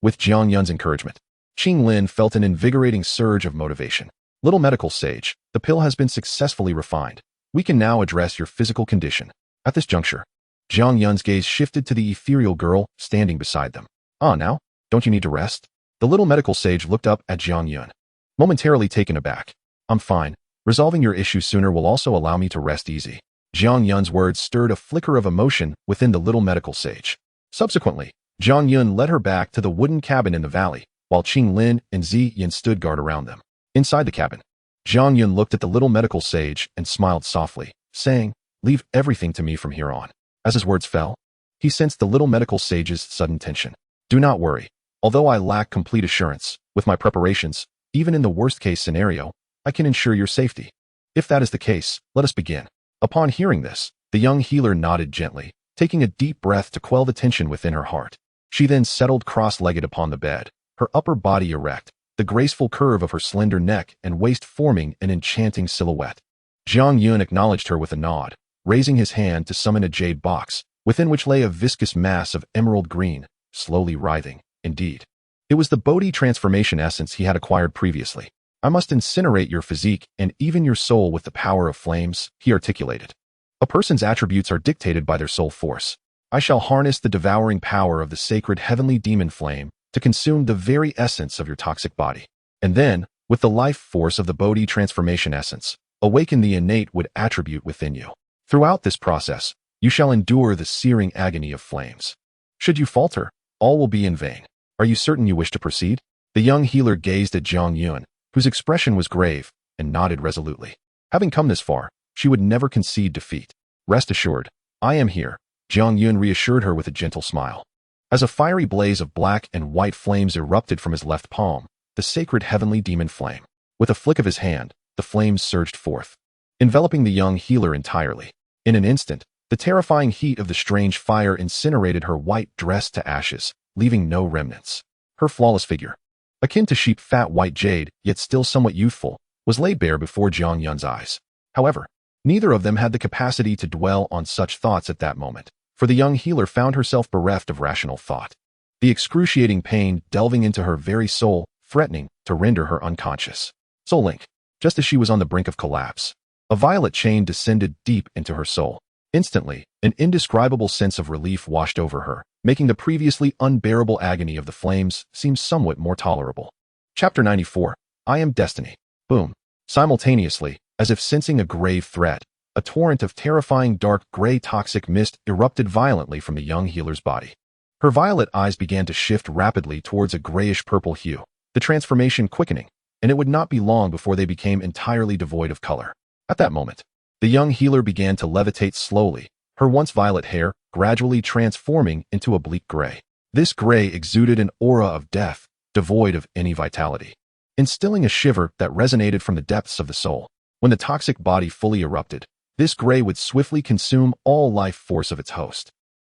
With Jiang Yun's encouragement, Ching Lin felt an invigorating surge of motivation. Little medical sage, the pill has been successfully refined. We can now address your physical condition. At this juncture, Jiang Yun's gaze shifted to the ethereal girl standing beside them. Now, don't you need to rest? The little medical sage looked up at Jiang Yun, momentarily taken aback. I'm fine. Resolving your issue sooner will also allow me to rest easy. Jiang Yun's words stirred a flicker of emotion within the little medical sage. Subsequently, Jiang Yun led her back to the wooden cabin in the valley, while Ching Lin and Ziyan stood guard around them. Inside the cabin, Jiang Yun looked at the little medical sage and smiled softly, saying, "Leave everything to me from here on." As his words fell, he sensed the little medical sage's sudden tension. "Do not worry. Although I lack complete assurance, with my preparations, even in the worst-case scenario, I can ensure your safety. If that is the case, let us begin." Upon hearing this, the young healer nodded gently, taking a deep breath to quell the tension within her heart. She then settled cross-legged upon the bed, her upper body erect, the graceful curve of her slender neck and waist forming an enchanting silhouette. Jiang Yun acknowledged her with a nod, raising his hand to summon a jade box, within which lay a viscous mass of emerald green, slowly writhing. Indeed, it was the Bodhi transformation essence he had acquired previously. "I must incinerate your physique and even your soul with the power of flames," he articulated. "A person's attributes are dictated by their soul force. I shall harness the devouring power of the sacred heavenly demon flame to consume the very essence of your toxic body. And then, with the life force of the Bodhi transformation essence, awaken the innate wood attribute within you. Throughout this process, you shall endure the searing agony of flames. Should you falter, all will be in vain. Are you certain you wish to proceed?" The young healer gazed at Jiang Yun, whose expression was grave, and nodded resolutely. Having come this far, she would never concede defeat. "Rest assured, I am here," Jiang Yun reassured her with a gentle smile. As a fiery blaze of black and white flames erupted from his left palm, the sacred heavenly demon flame. With a flick of his hand, the flames surged forth, enveloping the young healer entirely. In an instant, the terrifying heat of the strange fire incinerated her white dress to ashes, leaving no remnants. Her flawless figure, akin to sheep fat white jade, yet still somewhat youthful, was laid bare before Jiang Yun's eyes. However, neither of them had the capacity to dwell on such thoughts at that moment, for the young healer found herself bereft of rational thought. The excruciating pain delving into her very soul, threatening to render her unconscious. Soul Link, just as she was on the brink of collapse, a violet chain descended deep into her soul. Instantly, an indescribable sense of relief washed over her, making the previously unbearable agony of the flames seem somewhat more tolerable. Chapter 94. I Am Destiny. Boom. Simultaneously, as if sensing a grave threat, a torrent of terrifying dark gray toxic mist erupted violently from the young healer's body. Her violet eyes began to shift rapidly towards a grayish-purple hue, the transformation quickening, and it would not be long before they became entirely devoid of color. At that moment, the young healer began to levitate slowly, her once violet hair gradually transforming into a bleak gray. This gray exuded an aura of death, devoid of any vitality, instilling a shiver that resonated from the depths of the soul. When the toxic body fully erupted, this gray would swiftly consume all life force of its host.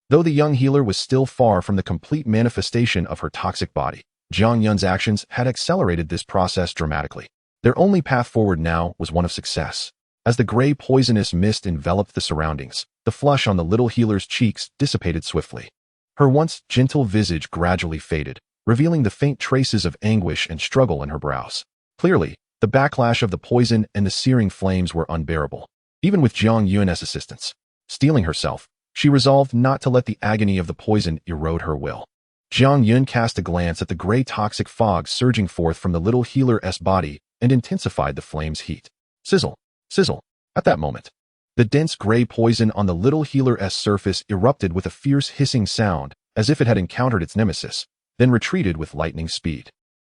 Though the young healer was still far from the complete manifestation of her toxic body, Jiang Yun's actions had accelerated this process dramatically. Their only path forward now was one of success. As the gray poisonous mist enveloped the surroundings, the flush on the little healer's cheeks dissipated swiftly. Her once gentle visage gradually faded, revealing the faint traces of anguish and struggle in her brows. Clearly, the backlash of the poison and the searing flames were unbearable. Even with Jiang Yun's assistance, steeling herself, she resolved not to let the agony of the poison erode her will. Jiang Yun cast a glance at the gray toxic fog surging forth from the little healer's body and intensified the flame's heat. Sizzle, sizzle. At that moment, the dense gray poison on the little healer's surface erupted with a fierce hissing sound, as if it had encountered its nemesis, then retreated with lightning speed.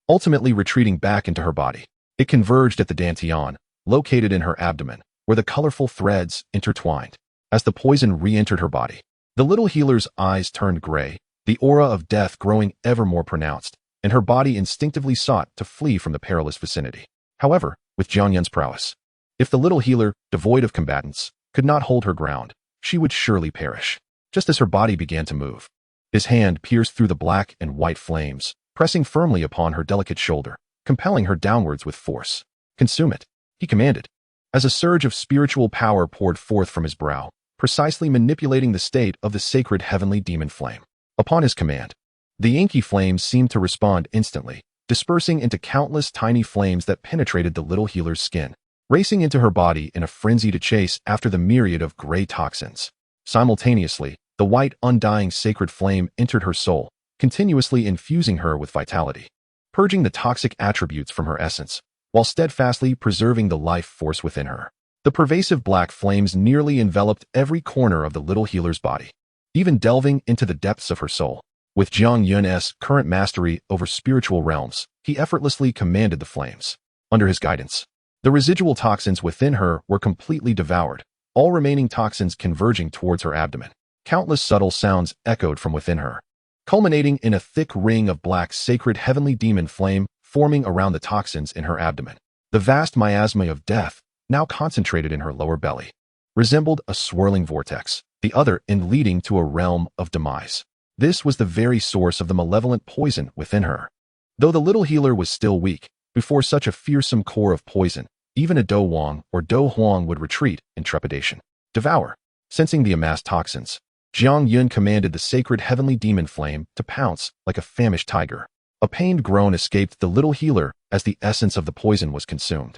Ultimately retreating back into her body, it converged at the dantian, located in her abdomen, where the colorful threads intertwined. As the poison re-entered her body, the little healer's eyes turned gray, the aura of death growing ever more pronounced, and her body instinctively sought to flee from the perilous vicinity. However, with Jiang Yun's prowess, if the little healer, devoid of combatants, could not hold her ground, she would surely perish. Just as her body began to move, his hand pierced through the black and white flames, pressing firmly upon her delicate shoulder, compelling her downwards with force. "Consume it," he commanded, as a surge of spiritual power poured forth from his brow, precisely manipulating the state of the sacred heavenly demon flame. Upon his command, the inky flames seemed to respond instantly, dispersing into countless tiny flames that penetrated the little healer's skin, racing into her body in a frenzy to chase after the myriad of gray toxins. Simultaneously, the white, undying sacred flame entered her soul, continuously infusing her with vitality, purging the toxic attributes from her essence, while steadfastly preserving the life force within her. The pervasive black flames nearly enveloped every corner of the little healer's body, even delving into the depths of her soul. With Jiang Yun's current mastery over spiritual realms, he effortlessly commanded the flames. Under his guidance, the residual toxins within her were completely devoured, all remaining toxins converging towards her abdomen. Countless subtle sounds echoed from within her, culminating in a thick ring of black sacred heavenly demon flame forming around the toxins in her abdomen. The vast miasma of death, now concentrated in her lower belly, resembled a swirling vortex, the other end leading to a realm of demise. This was the very source of the malevolent poison within her. Though the little healer was still weak, before such a fearsome core of poison, even a Dou Wang or Dou Huang would retreat in trepidation. Devour. Sensing the amassed toxins, Jiang Yun commanded the sacred heavenly demon flame to pounce like a famished tiger. A pained groan escaped the little healer as the essence of the poison was consumed.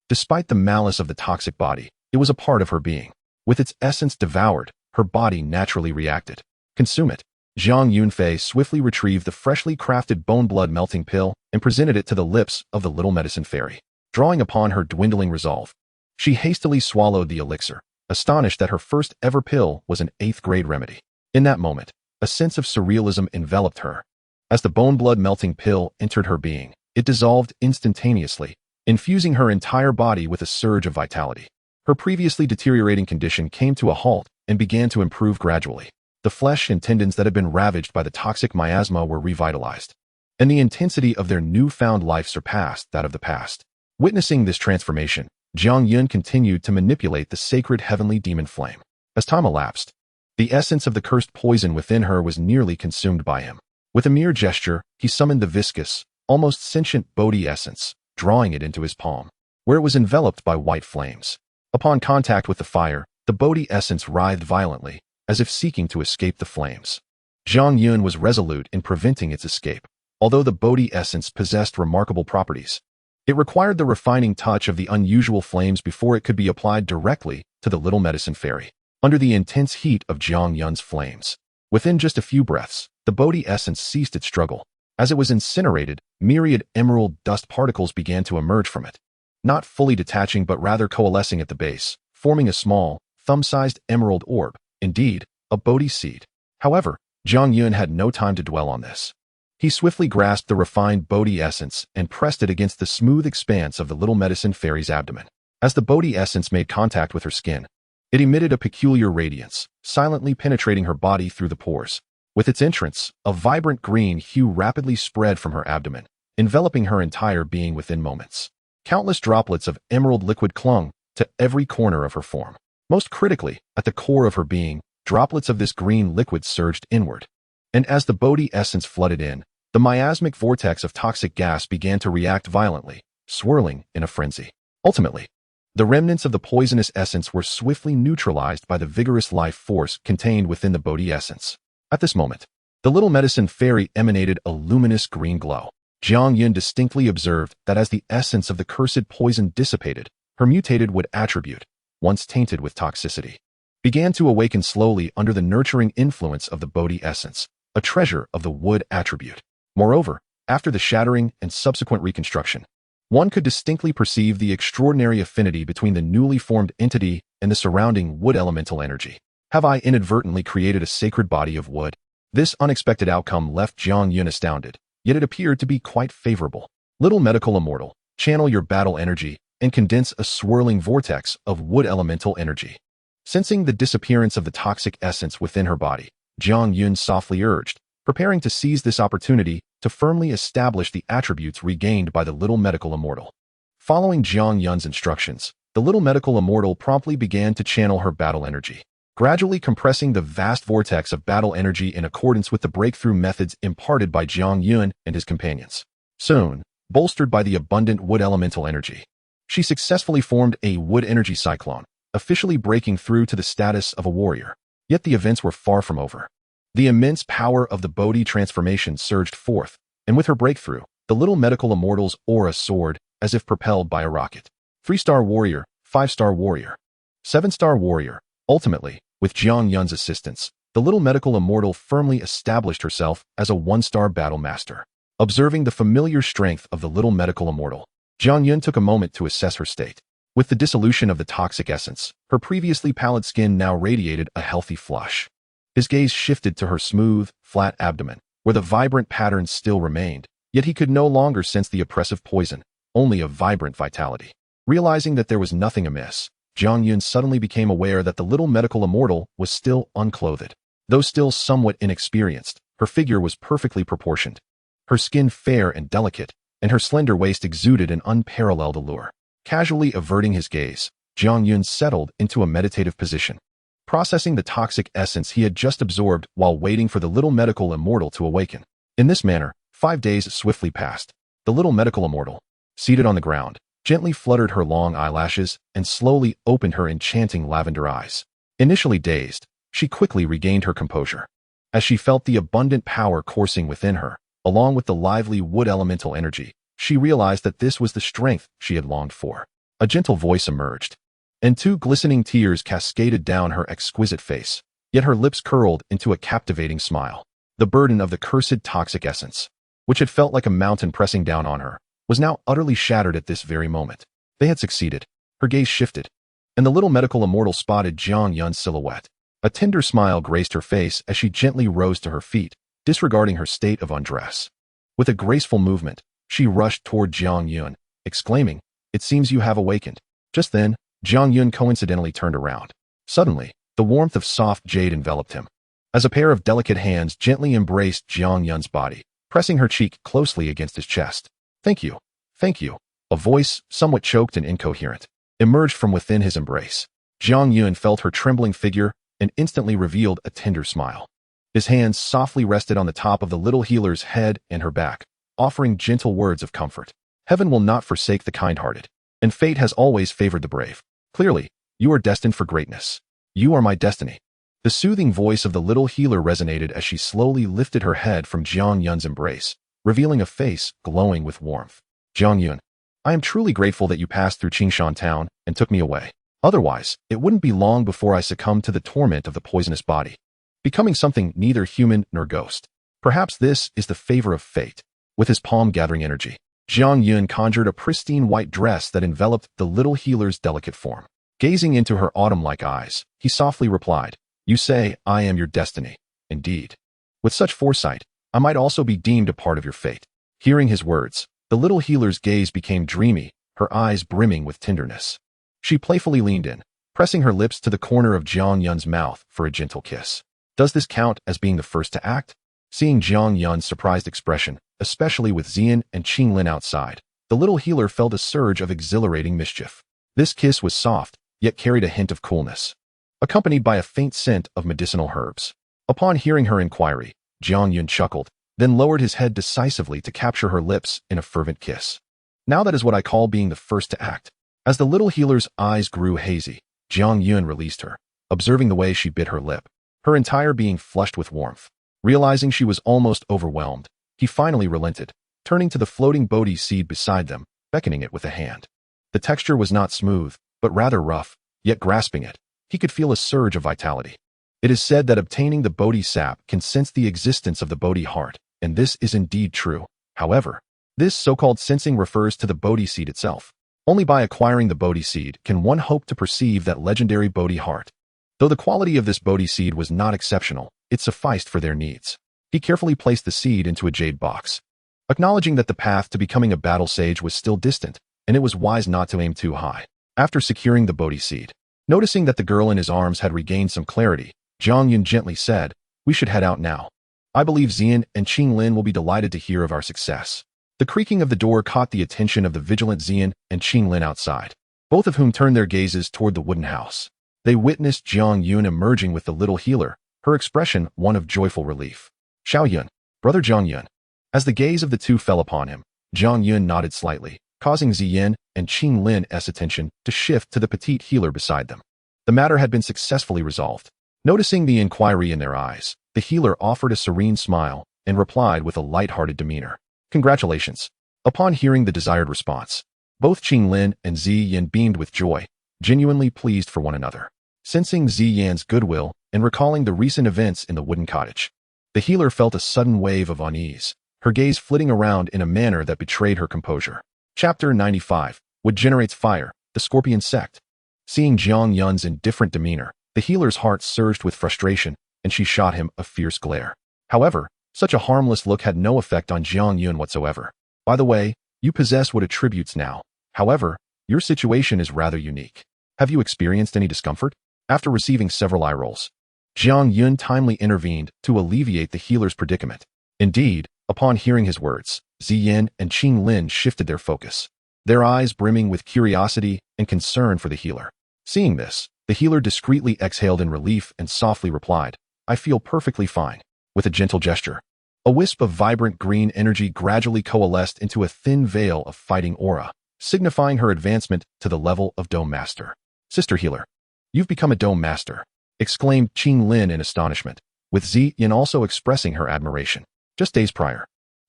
Despite the malice of the toxic body, it was a part of her being. With its essence devoured, her body naturally reacted. Consume it. Jiang Yunfei swiftly retrieved the freshly crafted bone-blood melting pill and presented it to the lips of the little medicine fairy. Drawing upon her dwindling resolve, she hastily swallowed the elixir, astonished that her first ever pill was an 8th-grade remedy. In that moment, a sense of surrealism enveloped her. As the bone-blood melting pill entered her being, it dissolved instantaneously, infusing her entire body with a surge of vitality. Her previously deteriorating condition came to a halt and began to improve gradually. The flesh and tendons that had been ravaged by the toxic miasma were revitalized, and the intensity of their newfound life surpassed that of the past. Witnessing this transformation, Jiang Yun continued to manipulate the sacred heavenly demon flame. As time elapsed, the essence of the cursed poison within her was nearly consumed by him. With a mere gesture, he summoned the viscous, almost sentient Bodhi essence, drawing it into his palm, where it was enveloped by white flames. Upon contact with the fire, the Bodhi essence writhed violently, as if seeking to escape the flames. Jiang Yun was resolute in preventing its escape. Although the Bodhi essence possessed remarkable properties, it required the refining touch of the unusual flames before it could be applied directly to the little medicine fairy. Under the intense heat of Jiang Yun's flames, within just a few breaths, the Bodhi essence ceased its struggle. As it was incinerated, myriad emerald dust particles began to emerge from it, not fully detaching but rather coalescing at the base, forming a small, thumb-sized emerald orb, indeed, a Bodhi seed. However, Jiang Yun had no time to dwell on this. He swiftly grasped the refined Bodhi essence and pressed it against the smooth expanse of the little medicine fairy's abdomen. As the Bodhi essence made contact with her skin, it emitted a peculiar radiance, silently penetrating her body through the pores. With its entrance, a vibrant green hue rapidly spread from her abdomen, enveloping her entire being within moments. Countless droplets of emerald liquid clung to every corner of her form. Most critically, at the core of her being, droplets of this green liquid surged inward. And as the Bodhi essence flooded in, the miasmic vortex of toxic gas began to react violently, swirling in a frenzy. Ultimately, the remnants of the poisonous essence were swiftly neutralized by the vigorous life force contained within the Bodhi essence. At this moment, the little medicine fairy emanated a luminous green glow. Jiang Yun distinctly observed that as the essence of the cursed poison dissipated, her mutated wood attribute, once tainted with toxicity, began to awaken slowly under the nurturing influence of the Bodhi essence, a treasure of the wood attribute. Moreover, after the shattering and subsequent reconstruction, one could distinctly perceive the extraordinary affinity between the newly formed entity and the surrounding wood elemental energy. Have I inadvertently created a sacred body of wood? This unexpected outcome left Jiang Yun astounded, yet it appeared to be quite favorable. Little medical immortal, channel your battle energy and condense a swirling vortex of wood elemental energy. Sensing the disappearance of the toxic essence within her body, Jiang Yun softly urged, preparing to seize this opportunity to firmly establish the attributes regained by the little medical immortal. Following Jiang Yun's instructions, the little medical immortal promptly began to channel her battle energy, gradually compressing the vast vortex of battle energy in accordance with the breakthrough methods imparted by Jiang Yun and his companions. Soon, bolstered by the abundant wood elemental energy, she successfully formed a wood energy cyclone, officially breaking through to the status of a warrior. Yet the events were far from over. The immense power of the Bodhi transformation surged forth, and with her breakthrough, the little medical immortal's aura soared as if propelled by a rocket. 3-star warrior, 5-star warrior, 7-star warrior. Ultimately, with Jiang Yun's assistance, the little medical immortal firmly established herself as a 1-star battle master. Observing the familiar strength of the little medical immortal, Jiang Yun took a moment to assess her state. With the dissolution of the toxic essence, her previously pallid skin now radiated a healthy flush. His gaze shifted to her smooth, flat abdomen, where the vibrant patterns still remained, yet he could no longer sense the oppressive poison, only a vibrant vitality. Realizing that there was nothing amiss, Jiang Yun suddenly became aware that the little medical immortal was still unclothed. Though still somewhat inexperienced, her figure was perfectly proportioned. Her skin fair and delicate, and her slender waist exuded an unparalleled allure. Casually averting his gaze, Jiang Yun settled into a meditative position, processing the toxic essence he had just absorbed while waiting for the little medical immortal to awaken. In this manner, 5 days swiftly passed. The little medical immortal, seated on the ground, gently fluttered her long eyelashes and slowly opened her enchanting lavender eyes. Initially dazed, she quickly regained her composure. As she felt the abundant power coursing within her, along with the lively wood elemental energy, she realized that this was the strength she had longed for. A gentle voice emerged, and 2 glistening tears cascaded down her exquisite face, yet her lips curled into a captivating smile. The burden of the cursed toxic essence, which had felt like a mountain pressing down on her, was now utterly shattered at this very moment. They had succeeded. Her gaze shifted, and the little medical immortal spotted Jiang Yun's silhouette. A tender smile graced her face as she gently rose to her feet, disregarding her state of undress. With a graceful movement, she rushed toward Jiang Yun, exclaiming, "It seems you have awakened." Just then, Jiang Yun coincidentally turned around. Suddenly, the warmth of soft jade enveloped him, as a pair of delicate hands gently embraced Jiang Yun's body, pressing her cheek closely against his chest. "Thank you. Thank you." A voice, somewhat choked and incoherent, emerged from within his embrace. Jiang Yun felt her trembling figure and instantly revealed a tender smile. His hands softly rested on the top of the little healer's head and her back, offering gentle words of comfort. Heaven will not forsake the kind-hearted, and fate has always favored the brave. Clearly, you are destined for greatness. You are my destiny. The soothing voice of the little healer resonated as she slowly lifted her head from Jiang Yun's embrace, revealing a face glowing with warmth. "Jiang Yun, I am truly grateful that you passed through Qingshan town and took me away. Otherwise, it wouldn't be long before I succumbed to the torment of the poisonous body, becoming something neither human nor ghost. Perhaps this is the favor of fate." With his palm gathering energy, Jiang Yun conjured a pristine white dress that enveloped the little healer's delicate form. Gazing into her autumn-like eyes, he softly replied, "You say I am your destiny. Indeed. With such foresight, I might also be deemed a part of your fate." Hearing his words, the little healer's gaze became dreamy, her eyes brimming with tenderness. She playfully leaned in, pressing her lips to the corner of Jiang Yun's mouth for a gentle kiss. Does this count as being the first to act? Seeing Jiang Yun's surprised expression, especially with Ziyan and Ching Lin outside, the little healer felt a surge of exhilarating mischief. This kiss was soft, yet carried a hint of coolness, accompanied by a faint scent of medicinal herbs. Upon hearing her inquiry, Jiang Yun chuckled, then lowered his head decisively to capture her lips in a fervent kiss. "Now that is what I call being the first to act." As the little healer's eyes grew hazy, Jiang Yun released her, observing the way she bit her lip, her entire being flushed with warmth. Realizing she was almost overwhelmed, he finally relented, turning to the floating Bodhi seed beside them, beckoning it with a hand. The texture was not smooth, but rather rough, yet grasping it, he could feel a surge of vitality. It is said that obtaining the Bodhi sap can sense the existence of the Bodhi heart, and this is indeed true. However, this so-called sensing refers to the Bodhi seed itself. Only by acquiring the Bodhi seed can one hope to perceive that legendary Bodhi heart. Though the quality of this Bodhi seed was not exceptional, it sufficed for their needs. He carefully placed the seed into a jade box, acknowledging that the path to becoming a battle sage was still distant, and it was wise not to aim too high. After securing the Bodhi seed, noticing that the girl in his arms had regained some clarity, Jiang Yun gently said, "We should head out now. I believe Ziyan and Ching Lin will be delighted to hear of our success." The creaking of the door caught the attention of the vigilant Ziyan and Ching Lin outside, both of whom turned their gazes toward the wooden house. They witnessed Jiang Yun emerging with the little healer, her expression one of joyful relief. "Xiao Yun, brother Jiang Yun." As the gaze of the two fell upon him, Jiang Yun nodded slightly, causing Ziyan and Ching Lin's attention to shift to the petite healer beside them. The matter had been successfully resolved. Noticing the inquiry in their eyes, the healer offered a serene smile and replied with a light-hearted demeanor, "Congratulations." Upon hearing the desired response, both Ching Lin and Ziyan beamed with joy, genuinely pleased for one another. Sensing Ziyan's goodwill and recalling the recent events in the wooden cottage, the healer felt a sudden wave of unease, her gaze flitting around in a manner that betrayed her composure. Chapter 95, What Generates Fire, the Scorpion Sect. Seeing Jiang Yun's indifferent demeanor, the healer's heart surged with frustration, and she shot him a fierce glare. However, Such a harmless look had no effect on Jiang Yun whatsoever. By the way, you possess what attributes now. However, your situation is rather unique. Have you experienced any discomfort? After receiving several eye rolls, Jiang Yun timely intervened to alleviate the healer's predicament. Indeed, upon hearing his words, Ziyan and Ching Lin shifted their focus, their eyes brimming with curiosity and concern for the healer. Seeing this, the healer discreetly exhaled in relief and softly replied, "I feel perfectly fine." With a gentle gesture, a wisp of vibrant green energy gradually coalesced into a thin veil of fighting aura, signifying her advancement to the level of Dome Master. "Sister Healer, you've become a Dome Master," exclaimed Ching Lin in astonishment, with Ziyan also expressing her admiration. Just days prior,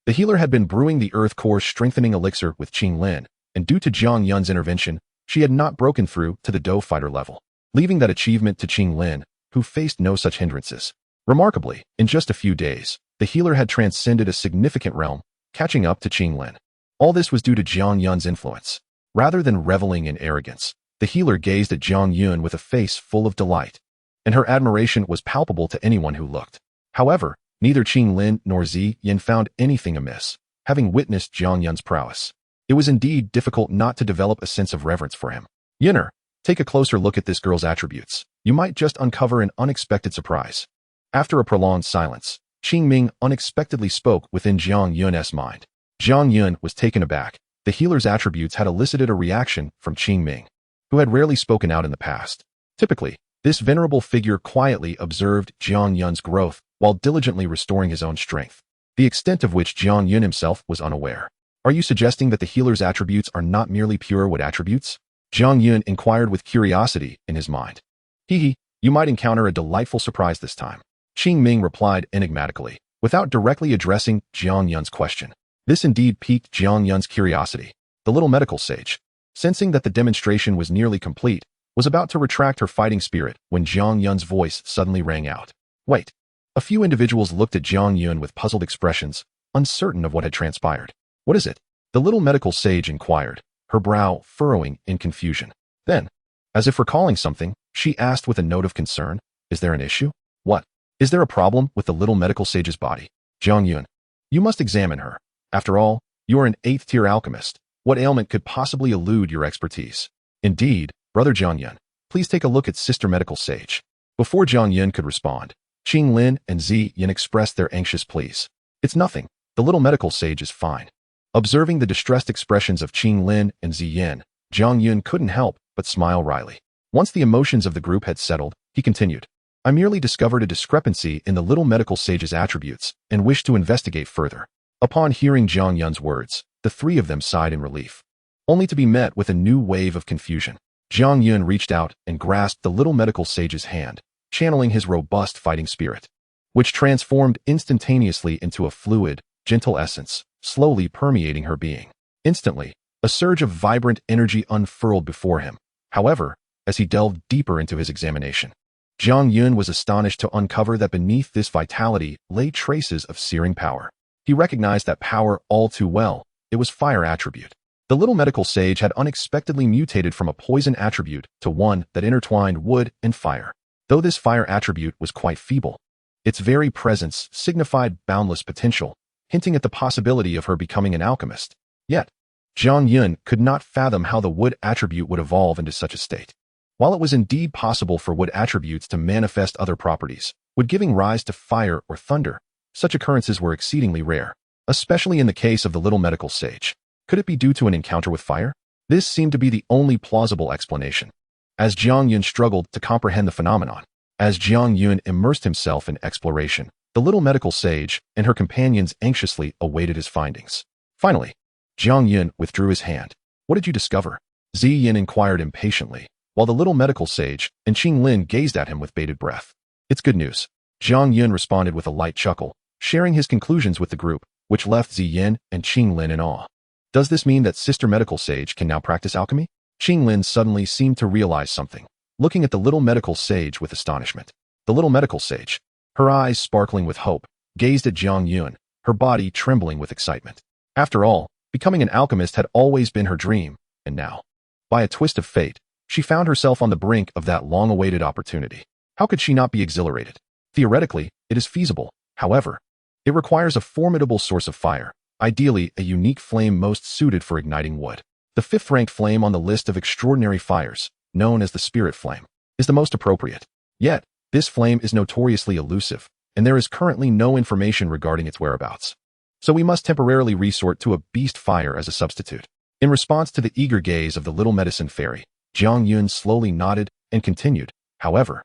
the healer had been brewing the Earth Core strengthening elixir with Ching Lin, and due to Jiang Yun's intervention, she had not broken through to the Dou fighter level, leaving that achievement to Ching Lin, who faced no such hindrances. Remarkably, in just a few days, the healer had transcended a significant realm, catching up to Ching Lin. All this was due to Jiang Yun's influence. Rather than reveling in arrogance, the healer gazed at Jiang Yun with a face full of delight, and her admiration was palpable to anyone who looked. However, neither Ching Lin nor Ziyan found anything amiss, having witnessed Jiang Yun's prowess. It was indeed difficult not to develop a sense of reverence for him. "Yunner, take a closer look at this girl's attributes. You might just uncover an unexpected surprise." After a prolonged silence, Qing Ming unexpectedly spoke within Jiang Yun's mind. Jiang Yun was taken aback. The healer's attributes had elicited a reaction from Qing Ming, who had rarely spoken out in the past. Typically, this venerable figure quietly observed Jiang Yun's growth while diligently restoring his own strength, the extent of which Jiang Yun himself was unaware. "Are you suggesting that the healer's attributes are not merely pure wood attributes?" Jiang Yun inquired with curiosity in his mind. "Hee, you might encounter a delightful surprise this time," Qing Ming replied enigmatically, without directly addressing Jiang Yun's question. This indeed piqued Jiang Yun's curiosity. The little medical sage, sensing that the demonstration was nearly complete, was about to retract her fighting spirit when Jiang Yun's voice suddenly rang out. "Wait." A few individuals looked at Jiang Yun with puzzled expressions, uncertain of what had transpired. "What is it?" the little medical sage inquired, her brow furrowing in confusion. Then, as if recalling something, she asked with a note of concern, "Is there an issue? What? Is there a problem with the little medical sage's body?" "Jiang Yun, you must examine her. After all, you are an 8th-tier alchemist. What ailment could possibly elude your expertise?" "Indeed, Brother Jiang Yun, please take a look at Sister Medical Sage." Before Jiang Yun could respond, Ching Lin and Ziyan expressed their anxious pleas. "It's nothing. The little medical sage is fine." Observing the distressed expressions of Ching Lin and Ziyan, Jiang Yun couldn't help but smile wryly. Once the emotions of the group had settled, he continued, "I merely discovered a discrepancy in the little medical sage's attributes and wished to investigate further." Upon hearing Jiang Yun's words, the three of them sighed in relief, only to be met with a new wave of confusion. Jiang Yun reached out and grasped the little medical sage's hand, channeling his robust fighting spirit, which transformed instantaneously into a fluid, gentle essence, slowly permeating her being. Instantly, a surge of vibrant energy unfurled before him. However, as he delved deeper into his examination, Jiang Yun was astonished to uncover that beneath this vitality lay traces of searing power. He recognized that power all too well. It was fire attribute. The little medical sage had unexpectedly mutated from a poison attribute to one that intertwined wood and fire. Though this fire attribute was quite feeble, its very presence signified boundless potential, hinting at the possibility of her becoming an alchemist. Yet, Jiang Yun could not fathom how the wood attribute would evolve into such a state. While it was indeed possible for wood attributes to manifest other properties, would giving rise to fire or thunder, such occurrences were exceedingly rare, especially in the case of the little medical sage. Could it be due to an encounter with fire? This seemed to be the only plausible explanation. As Jiang Yun struggled to comprehend the phenomenon, as Jiang Yun immersed himself in exploration, the little medical sage and her companions anxiously awaited his findings. Finally, Jiang Yun withdrew his hand. "What did you discover?" Ziyan inquired impatiently, while the little medical sage and Ching Lin gazed at him with bated breath. "It's good news," Jiang Yun responded with a light chuckle, sharing his conclusions with the group, which left Ziyan and Ching Lin in awe. "Does this mean that Sister Medical Sage can now practice alchemy?" Ching Lin suddenly seemed to realize something, looking at the little medical sage with astonishment. The little medical sage, her eyes sparkling with hope, gazed at Jiang Yun, her body trembling with excitement. After all, becoming an alchemist had always been her dream, and now, by a twist of fate, she found herself on the brink of that long-awaited opportunity. How could she not be exhilarated? Theoretically, it is feasible. However, It requires a formidable source of fire, ideally a unique flame most suited for igniting wood. The fifth-ranked flame on the list of extraordinary fires, known as the spirit flame, is the most appropriate. Yet, this flame is notoriously elusive, and there is currently no information regarding its whereabouts. So we must temporarily resort to a beast fire as a substitute. In response to the eager gaze of the little medicine fairy, Jiang Yun slowly nodded and continued, however,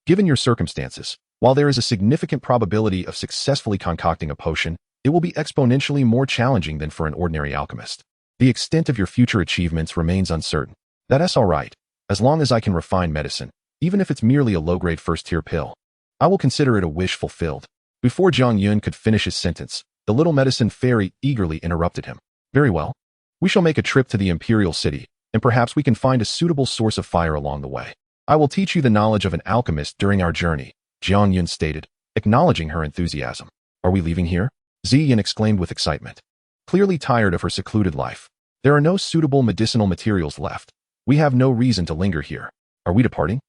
given your circumstances, while there is a significant probability of successfully concocting a potion, it will be exponentially more challenging than for an ordinary alchemist. The extent of your future achievements remains uncertain. That's all right, as long as I can refine medicine, even if it's merely a low-grade first-tier pill. I will consider it a wish fulfilled. Before Jiang Yun could finish his sentence, the little medicine fairy eagerly interrupted him. Very well. We shall make a trip to the imperial city, and perhaps we can find a suitable source of fire along the way. I will teach you the knowledge of an alchemist during our journey, Jiang Yun stated, acknowledging her enthusiasm. Are we leaving here? Ziyan exclaimed with excitement. Clearly tired of her secluded life. There are no suitable medicinal materials left. We have no reason to linger here. Are we departing?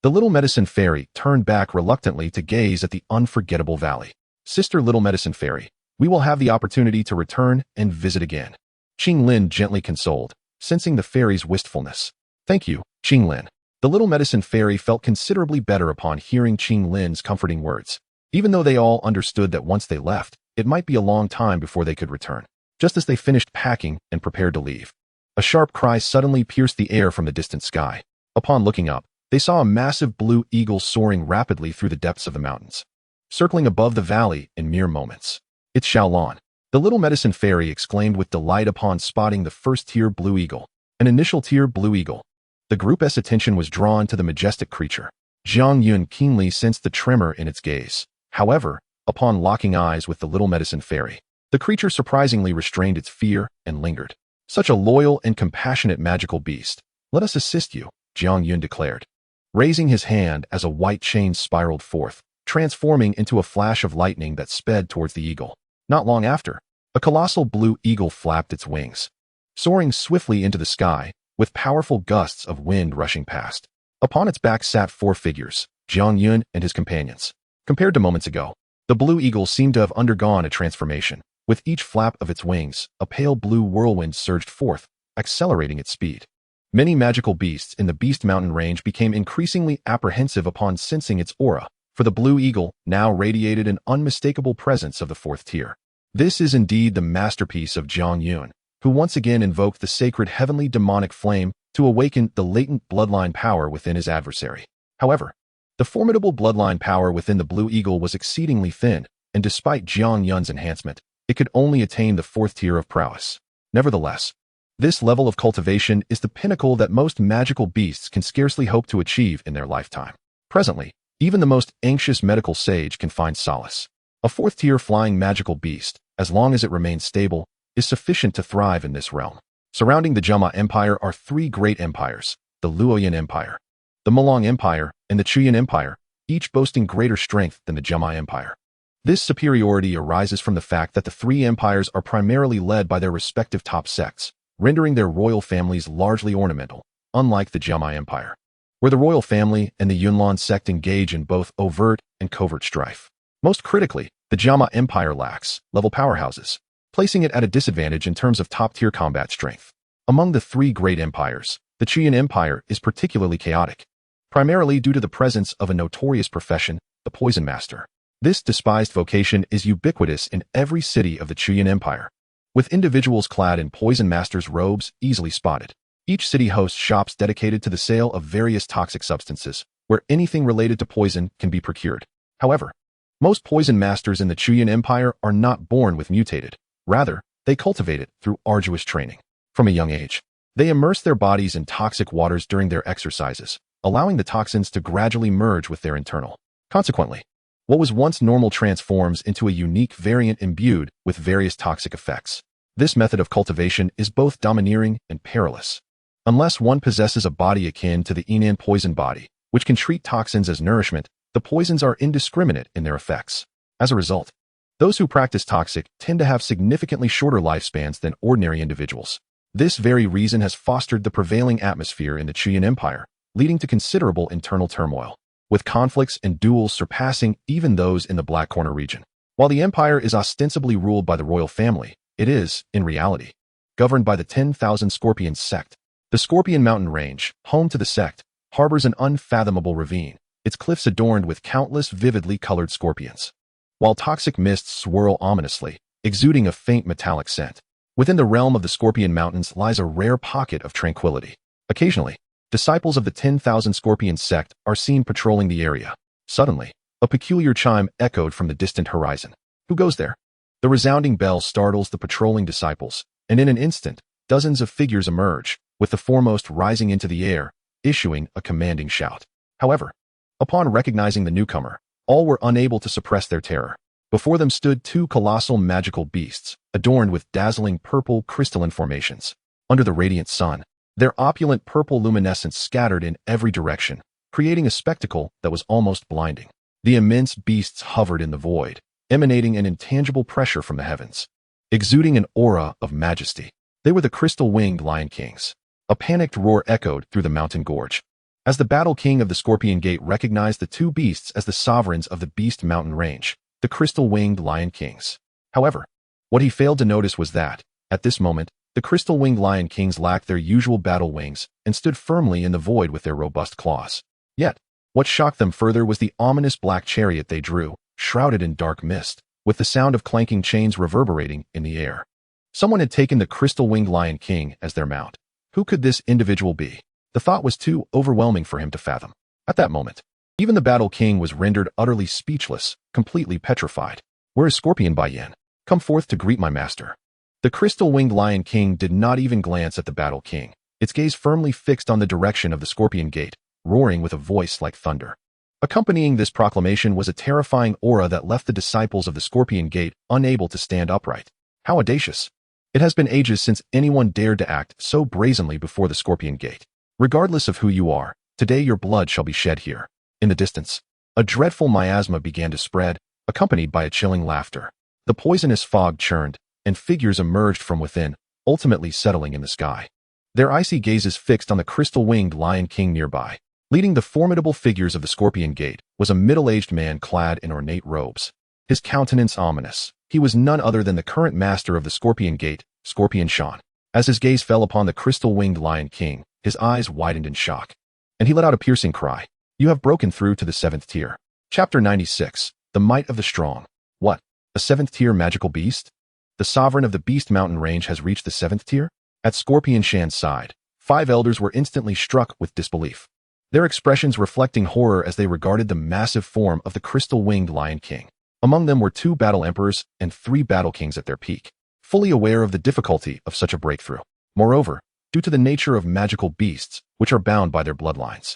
The little medicine fairy turned back reluctantly to gaze at the unforgettable valley. Sister little medicine fairy, we will have the opportunity to return and visit again. Ching Lin gently consoled, sensing the fairy's wistfulness. Thank you, Ching Lin. The little medicine fairy felt considerably better upon hearing Ching Lin's comforting words, even though they all understood that once they left, it might be a long time before they could return. Just as they finished packing and prepared to leave, a sharp cry suddenly pierced the air from the distant sky. Upon looking up, they saw a massive blue eagle soaring rapidly through the depths of the mountains, circling above the valley in mere moments. It's Xuan. The little medicine fairy exclaimed with delight upon spotting the first-tier blue eagle, an initial-tier blue eagle. The group's attention was drawn to the majestic creature. Jiang Yun keenly sensed the tremor in its gaze. However, upon locking eyes with the little medicine fairy, the creature surprisingly restrained its fear and lingered. Such a loyal and compassionate magical beast. Let us assist you, Jiang Yun declared, raising his hand as a white chain spiraled forth, transforming into a flash of lightning that sped towards the eagle. Not long after, a colossal blue eagle flapped its wings, soaring swiftly into the sky, with powerful gusts of wind rushing past. Upon its back sat 4 figures, Jiang Yun and his companions. Compared to moments ago, the blue eagle seemed to have undergone a transformation. With each flap of its wings, a pale blue whirlwind surged forth, accelerating its speed. Many magical beasts in the Beast Mountain range became increasingly apprehensive upon sensing its aura, for the blue eagle now radiated an unmistakable presence of the 4th tier. This is indeed the masterpiece of Jiang Yun, who once again invoked the sacred heavenly demonic flame to awaken the latent bloodline power within his adversary. However, the formidable bloodline power within the blue eagle was exceedingly thin, and despite Jiang Yun's enhancement, it could only attain the 4th tier of prowess. Nevertheless, this level of cultivation is the pinnacle that most magical beasts can scarcely hope to achieve in their lifetime. Presently, even the most anxious medical sage can find solace. A 4th tier flying magical beast, as long as it remains stable, is sufficient to thrive in this realm. Surrounding the Jama Empire are 3 great empires, the Luoyan Empire, the Molong Empire, and the Chuyan Empire, each boasting greater strength than the Jama Empire. This superiority arises from the fact that the 3 empires are primarily led by their respective top sects, rendering their royal families largely ornamental, unlike the Jama Empire, where the royal family and the Yunlan sect engage in both overt and covert strife. Most critically, the Jama Empire lacks level powerhouses, placing it at a disadvantage in terms of top-tier combat strength. Among the 3 great empires, the Chuyan Empire is particularly chaotic, primarily due to the presence of a notorious profession, the Poison Master. This despised vocation is ubiquitous in every city of the Chuyan Empire, with individuals clad in Poison Master's robes easily spotted. Each city hosts shops dedicated to the sale of various toxic substances, where anything related to poison can be procured. However, most Poison Masters in the Chuyan Empire are not born with mutated. Rather, they cultivate it through arduous training. From a young age, they immerse their bodies in toxic waters during their exercises, allowing the toxins to gradually merge with their internal. Consequently, what was once normal transforms into a unique variant imbued with various toxic effects. This method of cultivation is both domineering and perilous. Unless one possesses a body akin to the Enan poison body, which can treat toxins as nourishment, the poisons are indiscriminate in their effects. As a result, those who practice toxic tend to have significantly shorter lifespans than ordinary individuals. This very reason has fostered the prevailing atmosphere in the Chuyan Empire, leading to considerable internal turmoil, with conflicts and duels surpassing even those in the Black Corner region. While the empire is ostensibly ruled by the royal family, it is, in reality, governed by the 10,000 Scorpions sect. The Scorpion Mountain Range, home to the sect, harbors an unfathomable ravine, its cliffs adorned with countless vividly colored scorpions. While toxic mists swirl ominously, exuding a faint metallic scent, within the realm of the Scorpion Mountains lies a rare pocket of tranquility. Occasionally, disciples of the 10,000 Scorpion sect are seen patrolling the area. Suddenly, a peculiar chime echoed from the distant horizon. Who goes there? The resounding bell startles the patrolling disciples, and in an instant, dozens of figures emerge, with the foremost rising into the air, issuing a commanding shout. However, upon recognizing the newcomer, all were unable to suppress their terror. Before them stood two colossal magical beasts, adorned with dazzling purple crystalline formations. Under the radiant sun, their opulent purple luminescence scattered in every direction, creating a spectacle that was almost blinding. The immense beasts hovered in the void, emanating an intangible pressure from the heavens, exuding an aura of majesty. They were the crystal-winged Lion Kings. A panicked roar echoed through the mountain gorge, as the Battle King of the Scorpion Gate recognized the two beasts as the sovereigns of the Beast Mountain Range, the crystal-winged Lion Kings. However, what he failed to notice was that, at this moment, the crystal-winged Lion Kings lacked their usual battle wings and stood firmly in the void with their robust claws. Yet, what shocked them further was the ominous black chariot they drew, shrouded in dark mist, with the sound of clanking chains reverberating in the air. Someone had taken the crystal-winged Lion King as their mount. Who could this individual be? The thought was too overwhelming for him to fathom. At that moment, even the Battle King was rendered utterly speechless, completely petrified. Where is Scorpion Ziyan? Come forth to greet my master. The crystal-winged Lion King did not even glance at the Battle King, its gaze firmly fixed on the direction of the Scorpion Gate, roaring with a voice like thunder. Accompanying this proclamation was a terrifying aura that left the disciples of the Scorpion Gate unable to stand upright. How audacious! It has been ages since anyone dared to act so brazenly before the Scorpion Gate. Regardless of who you are, today your blood shall be shed here. In the distance, a dreadful miasma began to spread, accompanied by a chilling laughter. The poisonous fog churned, and figures emerged from within, ultimately settling in the sky. Their icy gazes fixed on the crystal-winged Lion King nearby. Leading the formidable figures of the Scorpion Gate was a middle-aged man clad in ornate robes. His countenance ominous. He was none other than the current master of the Scorpion Gate, Scorpion Xuan. As his gaze fell upon the crystal-winged Lion King, his eyes widened in shock, and he let out a piercing cry. You have broken through to the 7th tier. Chapter 96. The Might of the Strong. What? A 7th tier magical beast? The sovereign of the Beast Mountain Range has reached the 7th tier? At Scorpion Shan's side, 5 elders were instantly struck with disbelief, their expressions reflecting horror as they regarded the massive form of the crystal-winged Lion King. Among them were 2 battle emperors and 3 battle kings at their peak, fully aware of the difficulty of such a breakthrough. Moreover, due to the nature of magical beasts, which are bound by their bloodlines,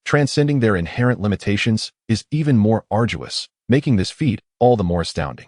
transcending their inherent limitations is even more arduous, making this feat all the more astounding.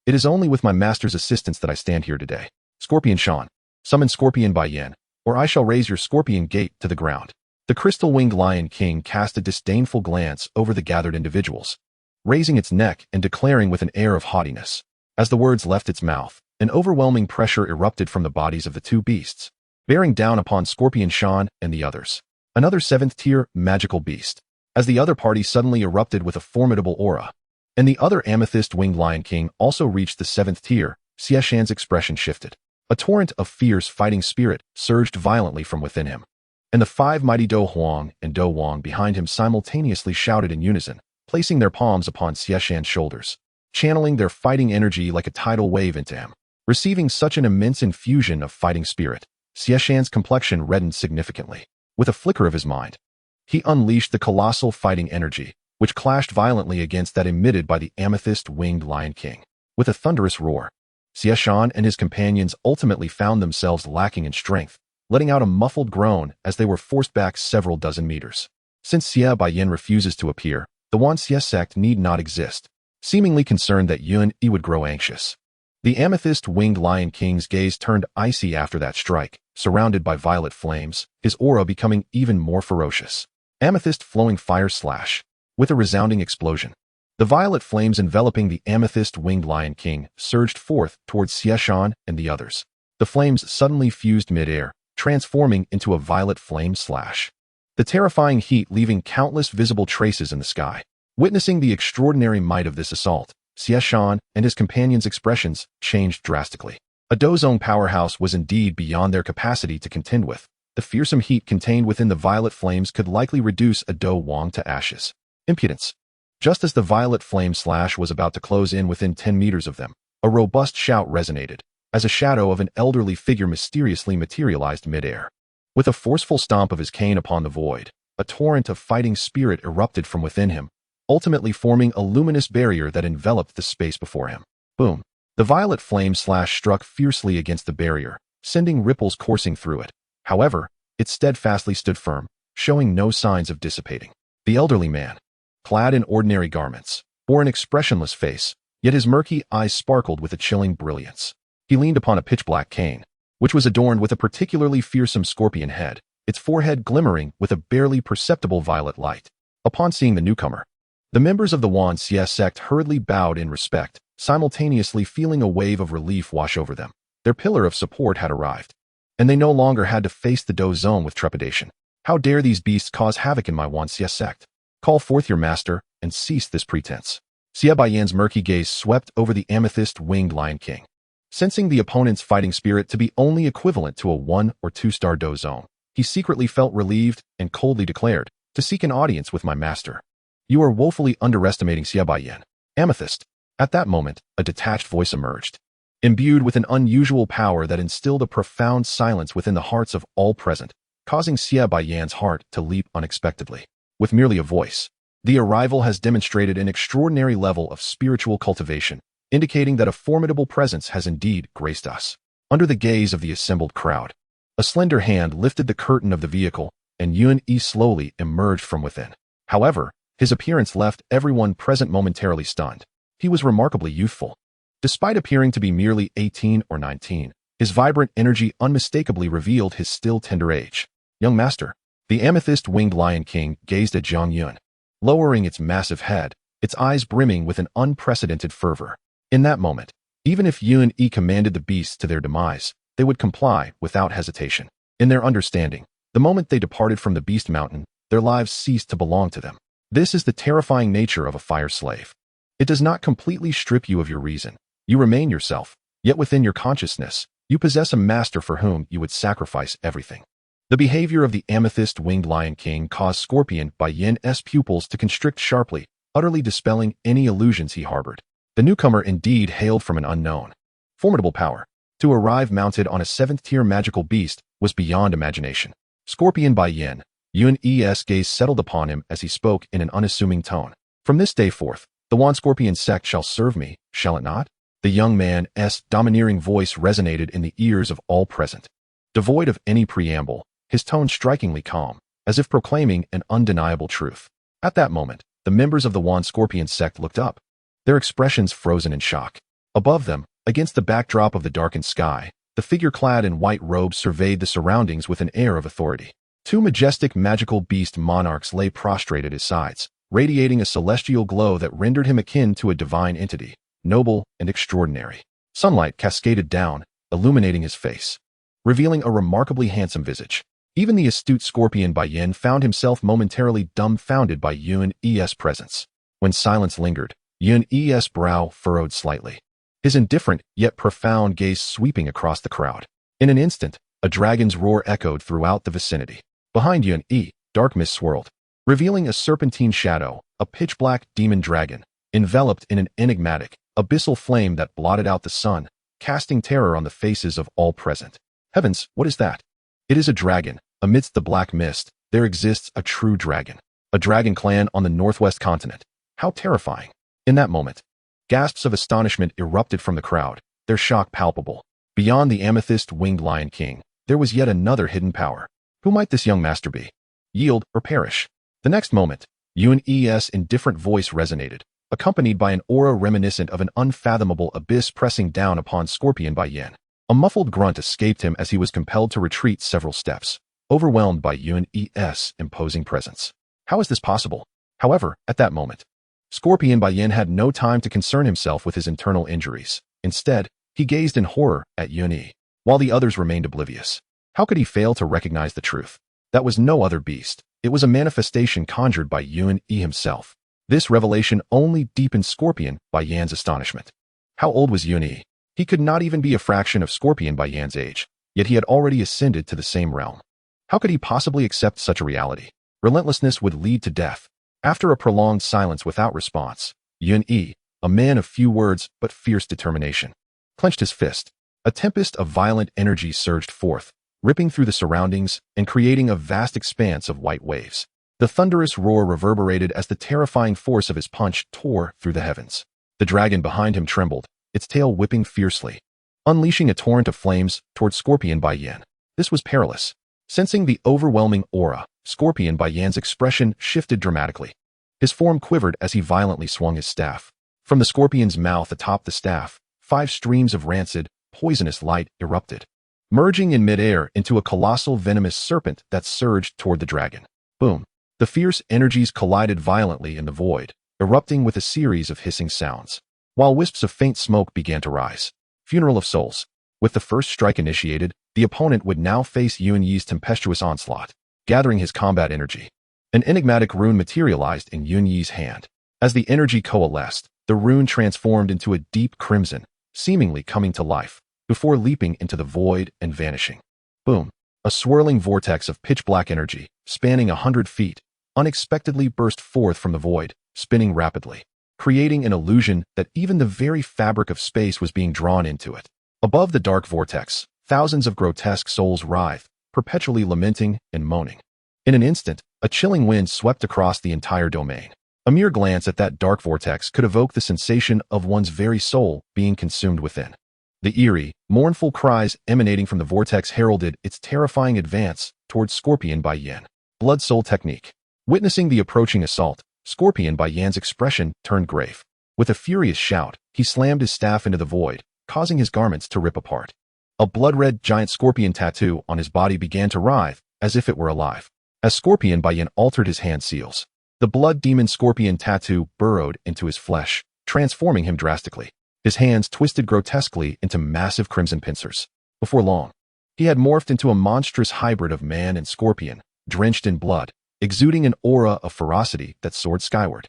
It is only with my master's assistance that I stand here today. Scorpion Xuan, summon Scorpion Ziyan, or I shall raise your Scorpion Gate to the ground. The crystal-winged Lion King cast a disdainful glance over the gathered individuals, raising its neck and declaring with an air of haughtiness. As the words left its mouth, an overwhelming pressure erupted from the bodies of the 2 beasts, bearing down upon Scorpion Xuan and the others. Another 7th-tier magical beast, as the other party suddenly erupted with a formidable aura, and the other amethyst-winged Lion King also reached the 7th tier. Xie Shan's expression shifted. A torrent of fierce fighting spirit surged violently from within him, and the 5 mighty Dou Huang and Dou Wang behind him simultaneously shouted in unison, placing their palms upon Xie Shan's shoulders, channeling their fighting energy like a tidal wave into him. Receiving such an immense infusion of fighting spirit, Xie Shan's complexion reddened significantly. With a flicker of his mind, he unleashed the colossal fighting energy, which clashed violently against that emitted by the amethyst-winged Lion King. With a thunderous roar, Xie Shan and his companions ultimately found themselves lacking in strength, letting out a muffled groan as they were forced back several dozen meters. Since Xie Baiyin refuses to appear, the Wan Xie sect need not exist. Seemingly concerned that Yun Yi would grow anxious, the amethyst-winged Lion King's gaze turned icy after that strike, surrounded by violet flames, his aura becoming even more ferocious. Amethyst flowing fire slash. With a resounding explosion, the violet flames enveloping the amethyst-winged Lion King surged forth towards Xie Shan and the others. The flames suddenly fused mid-air, transforming into a violet flame slash, the terrifying heat leaving countless visible traces in the sky. Witnessing the extraordinary might of this assault, Xuan and his companions' expressions changed drastically. A Dou Zone powerhouse was indeed beyond their capacity to contend with. The fearsome heat contained within the violet flames could likely reduce a Dou Wang to ashes. Impudence. Just as the violet flame slash was about to close in within 10 meters of them, a robust shout resonated, as a shadow of an elderly figure mysteriously materialized midair. With a forceful stomp of his cane upon the void, a torrent of fighting spirit erupted from within him, ultimately forming a luminous barrier that enveloped the space before him. Boom! The violet flame slash struck fiercely against the barrier, sending ripples coursing through it. However, it steadfastly stood firm, showing no signs of dissipating. The elderly man, clad in ordinary garments, bore an expressionless face, yet his murky eyes sparkled with a chilling brilliance. He leaned upon a pitch-black cane, which was adorned with a particularly fearsome scorpion head, its forehead glimmering with a barely perceptible violet light. Upon seeing the newcomer, the members of the Wan Xie sect hurriedly bowed in respect, simultaneously feeling a wave of relief wash over them. Their pillar of support had arrived, and they no longer had to face the Dou Zone with trepidation. How dare these beasts cause havoc in my Wan Xie sect? Call forth your master and cease this pretense. Xie Baiyan's murky gaze swept over the amethyst-winged Lion King. Sensing the opponent's fighting spirit to be only equivalent to a 1- or 2-star Dou Zone, he secretly felt relieved and coldly declared, to seek an audience with my master. You are woefully underestimating Xie Baiyan. Amethyst. At that moment, a detached voice emerged, imbued with an unusual power that instilled a profound silence within the hearts of all present, causing Xie Baiyan's heart to leap unexpectedly. With merely a voice, the arrival has demonstrated an extraordinary level of spiritual cultivation, indicating that a formidable presence has indeed graced us. Under the gaze of the assembled crowd, a slender hand lifted the curtain of the vehicle, and Yun slowly emerged from within. However, his appearance left everyone present momentarily stunned. He was remarkably youthful. Despite appearing to be merely 18 or 19, his vibrant energy unmistakably revealed his still tender age. Young master, the amethyst-winged Lion King gazed at Jiang Yun, lowering its massive head, its eyes brimming with an unprecedented fervor. In that moment, even if Yun commanded the beasts to their demise, they would comply without hesitation. In their understanding, the moment they departed from the Beast Mountain, their lives ceased to belong to them. This is the terrifying nature of a fire slave. It does not completely strip you of your reason. You remain yourself, yet within your consciousness, you possess a master for whom you would sacrifice everything. The behavior of the amethyst-winged Lion King caused Scorpion Baiyan's pupils to constrict sharply, utterly dispelling any illusions he harbored. The newcomer indeed hailed from an unknown, formidable power. To arrive mounted on a 7th-tier magical beast was beyond imagination. Scorpion Baiyan, Yun's gaze settled upon him as he spoke in an unassuming tone. From this day forth, the Wan Scorpion sect shall serve me, shall it not? The young man's domineering voice resonated in the ears of all present. Devoid of any preamble, his tone strikingly calm, as if proclaiming an undeniable truth. At that moment, the members of the Wan Scorpion sect looked up, their expressions frozen in shock. Above them, against the backdrop of the darkened sky, the figure clad in white robes surveyed the surroundings with an air of authority. 2 majestic magical beast monarchs lay prostrate at his sides, radiating a celestial glow that rendered him akin to a divine entity, noble and extraordinary. Sunlight cascaded down, illuminating his face, revealing a remarkably handsome visage. Even the astute Scorpion Baiyan found himself momentarily dumbfounded by Yun's presence. When silence lingered, Yun's brow furrowed slightly, his indifferent yet profound gaze sweeping across the crowd. In an instant, a dragon's roar echoed throughout the vicinity. Behind Yun, dark mist swirled, revealing a serpentine shadow, a pitch-black demon dragon, enveloped in an enigmatic, abyssal flame that blotted out the sun, casting terror on the faces of all present. Heavens, what is that? It is a dragon. Amidst the black mist, there exists a true dragon. A dragon clan on the northwest continent. How terrifying. In that moment, gasps of astonishment erupted from the crowd, their shock palpable. Beyond the amethyst-winged Lion King, there was yet another hidden power. Who might this young master be? Yield or perish. The next moment, Yun's indifferent voice resonated, accompanied by an aura reminiscent of an unfathomable abyss pressing down upon Scorpion Baiyan. A muffled grunt escaped him as he was compelled to retreat several steps, overwhelmed by Yun's imposing presence. How is this possible? However, at that moment, Scorpion Baiyan had no time to concern himself with his internal injuries. Instead, he gazed in horror at Yun, while the others remained oblivious. How could he fail to recognize the truth? That was no other beast. It was a manifestation conjured by Yun himself. This revelation only deepened Scorpion by Yan's astonishment. How old was Yun? He could not even be a fraction of Scorpion by Yan's age, yet he had already ascended to the same realm. How could he possibly accept such a reality? Relentlessness would lead to death. After a prolonged silence without response, Yun, a man of few words but fierce determination, clenched his fist. A tempest of violent energy surged forth, ripping through the surroundings and creating a vast expanse of white waves. The thunderous roar reverberated as the terrifying force of his punch tore through the heavens. The dragon behind him trembled, its tail whipping fiercely, unleashing a torrent of flames toward Scorpion by Yan. This was perilous. Sensing the overwhelming aura, Scorpion by Yan's expression shifted dramatically. His form quivered as he violently swung his staff. From the scorpion's mouth atop the staff, 5 streams of rancid, poisonous light erupted, merging in midair into a colossal venomous serpent that surged toward the dragon. Boom! The fierce energies collided violently in the void, erupting with a series of hissing sounds, while wisps of faint smoke began to rise. Funeral of Souls. With the first strike initiated, the opponent would now face Yun Yi's tempestuous onslaught, gathering his combat energy. An enigmatic rune materialized in Yun Yi's hand. As the energy coalesced, the rune transformed into a deep crimson, seemingly coming to life, before leaping into the void and vanishing. Boom! A swirling vortex of pitch-black energy, spanning 100 feet, unexpectedly burst forth from the void, spinning rapidly, creating an illusion that even the very fabric of space was being drawn into it. Above the dark vortex, thousands of grotesque souls writhed, perpetually lamenting and moaning. In an instant, a chilling wind swept across the entire domain. A mere glance at that dark vortex could evoke the sensation of one's very soul being consumed within. The eerie, mournful cries emanating from the vortex heralded its terrifying advance towards Scorpion by Yan. Blood Soul Technique. Witnessing the approaching assault, Scorpion by Yan's expression turned grave. With a furious shout, he slammed his staff into the void, causing his garments to rip apart. A blood-red giant scorpion tattoo on his body began to writhe, as if it were alive. As Scorpion by Yan altered his hand seals, the blood demon scorpion tattoo burrowed into his flesh, transforming him drastically. His hands twisted grotesquely into massive crimson pincers. Before long, he had morphed into a monstrous hybrid of man and scorpion, drenched in blood, exuding an aura of ferocity that soared skyward.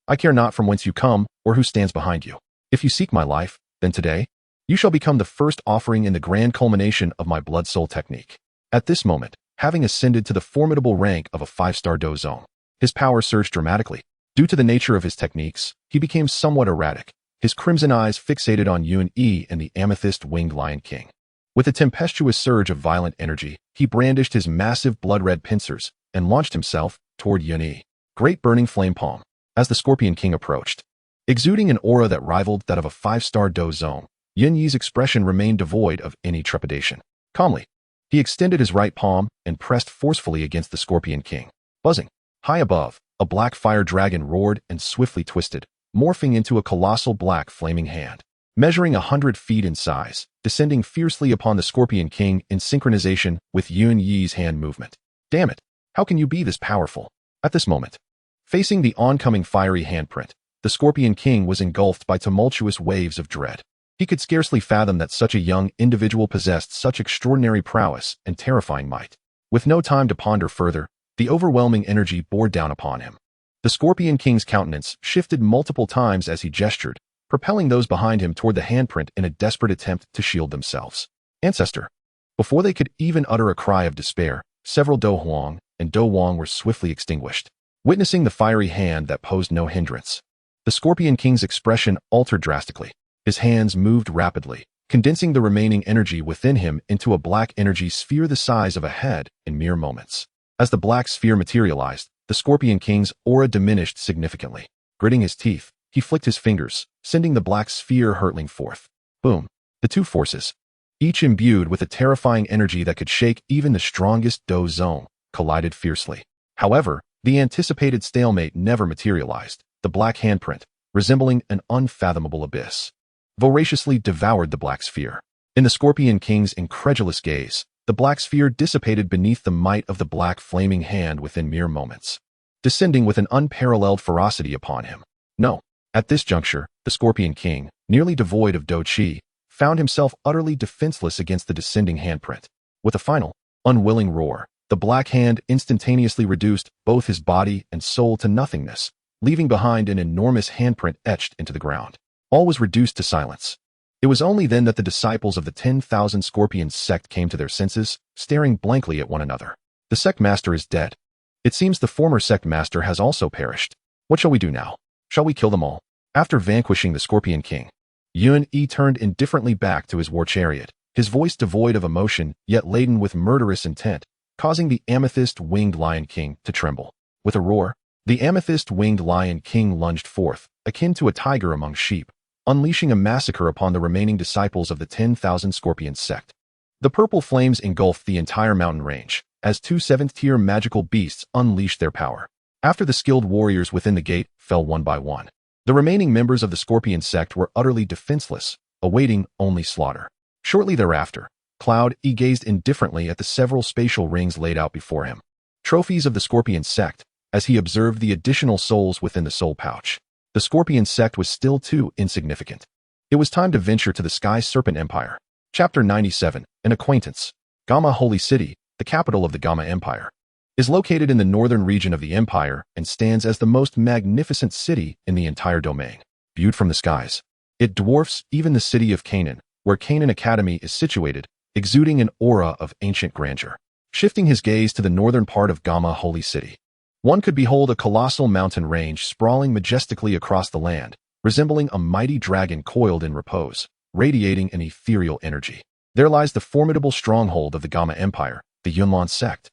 I care not from whence you come or who stands behind you. If you seek my life, then today, you shall become the first offering in the grand culmination of my blood soul technique. At this moment, having ascended to the formidable rank of a 5-star Dou Zone, his power surged dramatically. Due to the nature of his techniques, he became somewhat erratic, his crimson eyes fixated on Yun and the amethyst-winged Lion King. With a tempestuous surge of violent energy, he brandished his massive blood-red pincers and launched himself toward Yun. Great burning flame palm. As the Scorpion King approached, exuding an aura that rivaled that of a 5-star Dou Zone, Yun Yi's expression remained devoid of any trepidation. Calmly, he extended his right palm and pressed forcefully against the Scorpion King. Buzzing. High above, a black fire dragon roared and swiftly twisted, morphing into a colossal black flaming hand, measuring 100 feet in size, descending fiercely upon the Scorpion King in synchronization with Yun Yi's hand movement. Damn it! How can you be this powerful? At this moment, facing the oncoming fiery handprint, the Scorpion King was engulfed by tumultuous waves of dread. He could scarcely fathom that such a young individual possessed such extraordinary prowess and terrifying might. With no time to ponder further, the overwhelming energy bore down upon him. The Scorpion King's countenance shifted multiple times as he gestured, propelling those behind him toward the handprint in a desperate attempt to shield themselves. Ancestor! Before they could even utter a cry of despair, several Dou Huang and Dou Wang were swiftly extinguished. Witnessing the fiery hand that posed no hindrance, the Scorpion King's expression altered drastically. His hands moved rapidly, condensing the remaining energy within him into a black energy sphere the size of a head in mere moments. As the black sphere materialized, the Scorpion King's aura diminished significantly. Gritting his teeth, he flicked his fingers, sending the black sphere hurtling forth. Boom! The two forces, each imbued with a terrifying energy that could shake even the strongest Dou Zone, collided fiercely. However, the anticipated stalemate never materialized. The black handprint, resembling an unfathomable abyss, voraciously devoured the black sphere. In the Scorpion King's incredulous gaze, the black sphere dissipated beneath the might of the black flaming hand within mere moments, descending with an unparalleled ferocity upon him. No. At this juncture, the Scorpion King, nearly devoid of Dou Qi, found himself utterly defenseless against the descending handprint. With a final, unwilling roar, the black hand instantaneously reduced both his body and soul to nothingness, leaving behind an enormous handprint etched into the ground. All was reduced to silence. It was only then that the disciples of the 10,000 Scorpions sect came to their senses, staring blankly at one another. The sect master is dead. It seems the former sect master has also perished. What shall we do now? Shall we kill them all? After vanquishing the Scorpion King, Yun turned indifferently back to his war chariot, his voice devoid of emotion yet laden with murderous intent, causing the amethyst-winged Lion King to tremble. With a roar, the amethyst-winged Lion King lunged forth, akin to a tiger among sheep, unleashing a massacre upon the remaining disciples of the 10,000 Scorpion sect. The purple flames engulfed the entire mountain range, as two 7th-tier magical beasts unleashed their power. After the skilled warriors within the gate fell one by one, the remaining members of the Scorpion sect were utterly defenseless, awaiting only slaughter. Shortly thereafter, Cloud gazed indifferently at the several spatial rings laid out before him, trophies of the Scorpion sect, as he observed the additional souls within the soul pouch. The Scorpion sect was still too insignificant. It was time to venture to the Sky Serpent Empire. Chapter 97, An Acquaintance. Gamma Holy City, the capital of the Gamma Empire, is located in the northern region of the empire and stands as the most magnificent city in the entire domain. Viewed from the skies, it dwarfs even the city of Canaan, where Canaan Academy is situated, exuding an aura of ancient grandeur. Shifting his gaze to the northern part of Gamma Holy City, one could behold a colossal mountain range sprawling majestically across the land, resembling a mighty dragon coiled in repose, radiating an ethereal energy. There lies the formidable stronghold of the Gamma Empire, the Yunlan sect.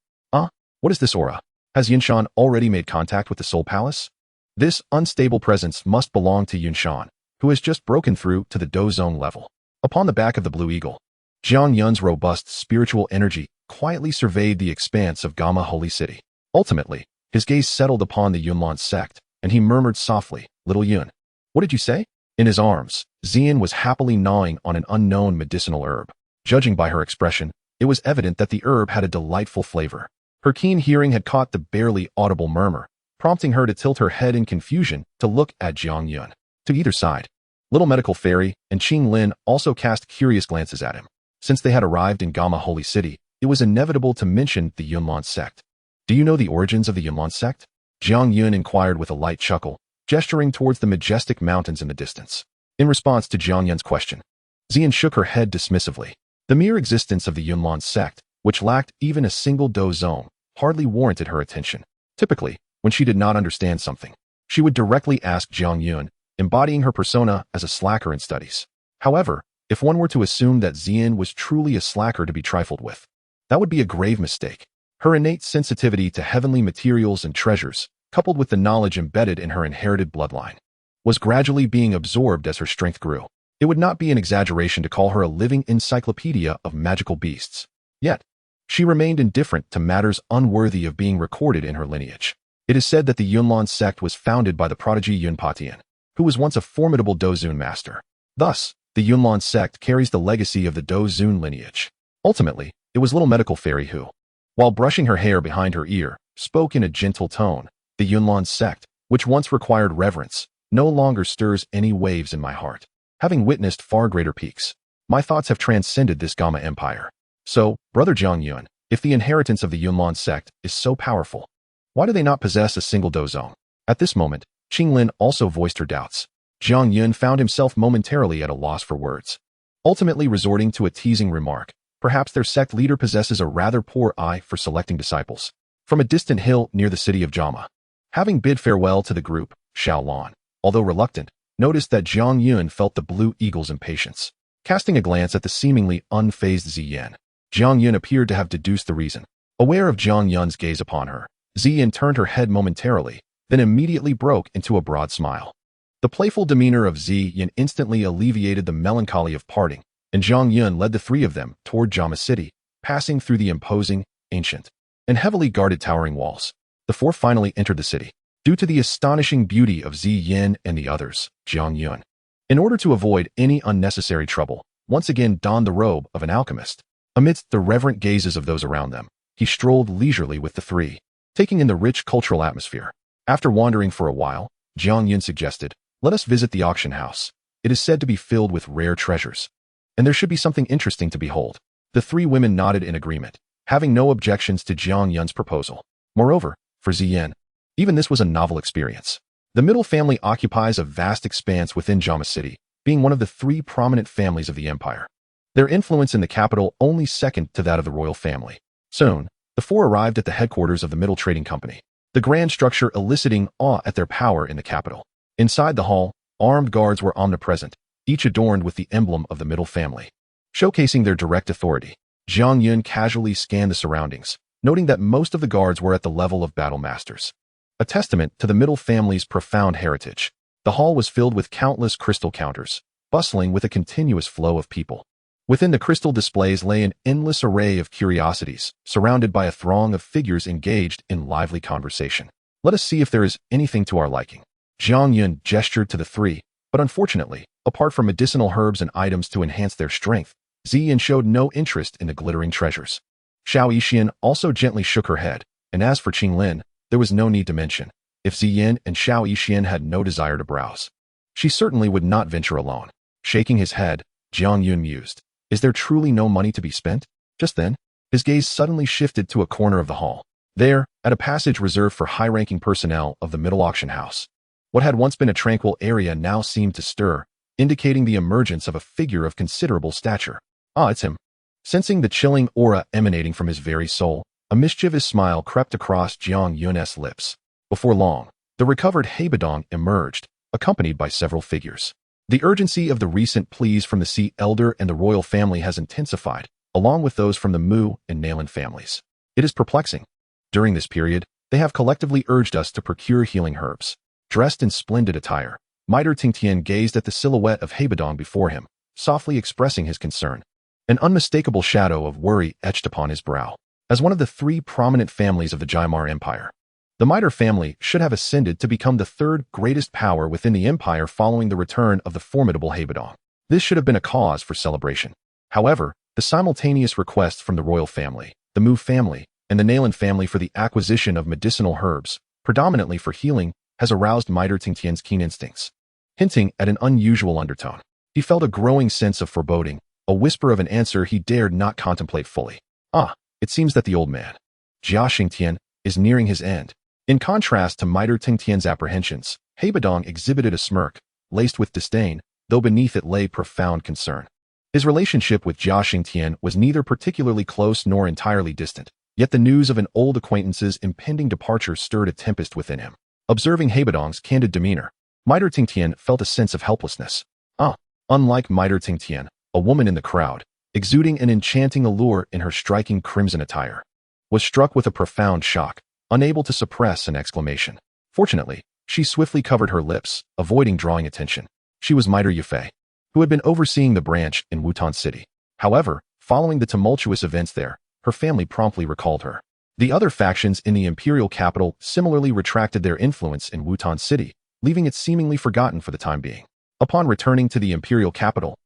What is this aura? Has Yunshan already made contact with the Soul Palace? This unstable presence must belong to Yunshan, who has just broken through to the Dou Zone level. Upon the back of the Blue Eagle, Jiang Yun's robust spiritual energy quietly surveyed the expanse of Gamma Holy City. Ultimately, his gaze settled upon the Yunlan sect, and he murmured softly, "Little Yun, what did you say?" In his arms, Ziyan was happily gnawing on an unknown medicinal herb. Judging by her expression, it was evident that the herb had a delightful flavor. Her keen hearing had caught the barely audible murmur, prompting her to tilt her head in confusion to look at Jiang Yun. To either side, Little Medical Fairy and Ching Lin also cast curious glances at him. Since they had arrived in Gamma Holy City, it was inevitable to mention the Yunlan sect. "Do you know the origins of the Yunlan sect?" Jiang Yun inquired with a light chuckle, gesturing towards the majestic mountains in the distance. In response to Jiang Yun's question, Ziyan shook her head dismissively. The mere existence of the Yunlan sect, which lacked even a single Dou zone, hardly warranted her attention. Typically, when she did not understand something, she would directly ask Jiang Yun, embodying her persona as a slacker in studies. However, if one were to assume that Ziyan was truly a slacker to be trifled with, that would be a grave mistake. Her innate sensitivity to heavenly materials and treasures, coupled with the knowledge embedded in her inherited bloodline, was gradually being absorbed as her strength grew. It would not be an exaggeration to call her a living encyclopedia of magical beasts. Yet, she remained indifferent to matters unworthy of being recorded in her lineage. It is said that the Yunlan sect was founded by the prodigy Yun Patian, who was once a formidable Dou Zun master. Thus, the Yunlan sect carries the legacy of the Dou Zun lineage. Ultimately, it was Little Medical Fairy who, while brushing her hair behind her ear, spoke in a gentle tone. "The Yunlan sect, which once required reverence, no longer stirs any waves in my heart. Having witnessed far greater peaks, my thoughts have transcended this Gamma Empire. So, Brother Jiang Yun, if the inheritance of the Yunlan sect is so powerful, why do they not possess a single Dou zone?" At this moment, Ching Lin also voiced her doubts. Jiang Yun found himself momentarily at a loss for words, ultimately resorting to a teasing remark. Perhaps their sect leader possesses a rather poor eye for selecting disciples. From a distant hill near the city of Jama, having bid farewell to the group, Xiaolan, although reluctant, noticed that Jiang Yun felt the Blue Eagle's impatience. Casting a glance at the seemingly unfazed Ziyan, Jiang Yun appeared to have deduced the reason. Aware of Jiang Yun's gaze upon her, Ziyan turned her head momentarily, then immediately broke into a broad smile. The playful demeanor of Ziyan instantly alleviated the melancholy of parting, and Jiang Yun led the three of them toward Jama City, passing through the imposing, ancient, and heavily guarded towering walls. The four finally entered the city. Due to the astonishing beauty of Ziyan and the others, Jiang Yun, in order to avoid any unnecessary trouble, once again donned the robe of an alchemist. Amidst the reverent gazes of those around them, he strolled leisurely with the three, taking in the rich cultural atmosphere. After wandering for a while, Jiang Yun suggested, "Let us visit the auction house. It is said to be filled with rare treasures, and there should be something interesting to behold." The three women nodded in agreement, having no objections to Jiang Yun's proposal. Moreover, for Ziyan, even this was a novel experience. The middle family occupies a vast expanse within Jama City, being one of the three prominent families of the empire. Their influence in the capital only second to that of the royal family. Soon, the four arrived at the headquarters of the Middle Trading Company, the grand structure eliciting awe at their power in the capital. Inside the hall, armed guards were omnipresent, each adorned with the emblem of the Middle family, showcasing their direct authority. Jiang Yun casually scanned the surroundings, noting that most of the guards were at the level of battle masters. A testament to the Middle family's profound heritage, the hall was filled with countless crystal counters, bustling with a continuous flow of people. Within the crystal displays lay an endless array of curiosities, surrounded by a throng of figures engaged in lively conversation. Let us see if there is anything to our liking. Jiang Yun gestured to the three, but unfortunately, apart from medicinal herbs and items to enhance their strength, Ziyan showed no interest in the glittering treasures. Xiao Yixian also gently shook her head, and as for Ching Lin, there was no need to mention. If Ziyan and Xiao Yixian had no desire to browse, she certainly would not venture alone. Shaking his head, Jiang Yun mused, is there truly no money to be spent? Just then, his gaze suddenly shifted to a corner of the hall. There, at a passage reserved for high-ranking personnel of the middle auction house, what had once been a tranquil area now seemed to stir, indicating the emergence of a figure of considerable stature. Ah, it's him. Sensing the chilling aura emanating from his very soul, a mischievous smile crept across Jiang Yun's lips. Before long, the recovered Haibadong emerged, accompanied by several figures. The urgency of the recent pleas from the Sea Elder and the royal family has intensified, along with those from the Mu and Nalan families. It is perplexing. During this period, they have collectively urged us to procure healing herbs. Dressed in splendid attire, Mitre Tingtian gazed at the silhouette of Haibadong before him, softly expressing his concern. An unmistakable shadow of worry etched upon his brow. As one of the three prominent families of the Jaimar Empire, the Mitre family should have ascended to become the third greatest power within the empire following the return of the formidable Haibadong. This should have been a cause for celebration. However, the simultaneous requests from the royal family, the Mu family, and the Nalan family for the acquisition of medicinal herbs, predominantly for healing, has aroused Mitre Tingtian's keen instincts, hinting at an unusual undertone. He felt a growing sense of foreboding, a whisper of an answer he dared not contemplate fully. Ah, it seems that the old man, Jia Xingtian, is nearing his end. In contrast to Mitre Tingtian's apprehensions, Haibadong exhibited a smirk, laced with disdain, though beneath it lay profound concern. His relationship with Jia Xingtian was neither particularly close nor entirely distant, yet the news of an old acquaintance's impending departure stirred a tempest within him. Observing Haibadong's candid demeanor, Mitre Tingtian felt a sense of helplessness. Unlike Mitre Tingtian, a woman in the crowd, exuding an enchanting allure in her striking crimson attire, was struck with a profound shock, unable to suppress an exclamation. Fortunately, she swiftly covered her lips, avoiding drawing attention. She was Mitre Yufei, who had been overseeing the branch in Wutan City. However, following the tumultuous events there, her family promptly recalled her. The other factions in the imperial capital similarly retracted their influence in Wutan City, leaving it seemingly forgotten for the time being. Upon returning to the imperial capital,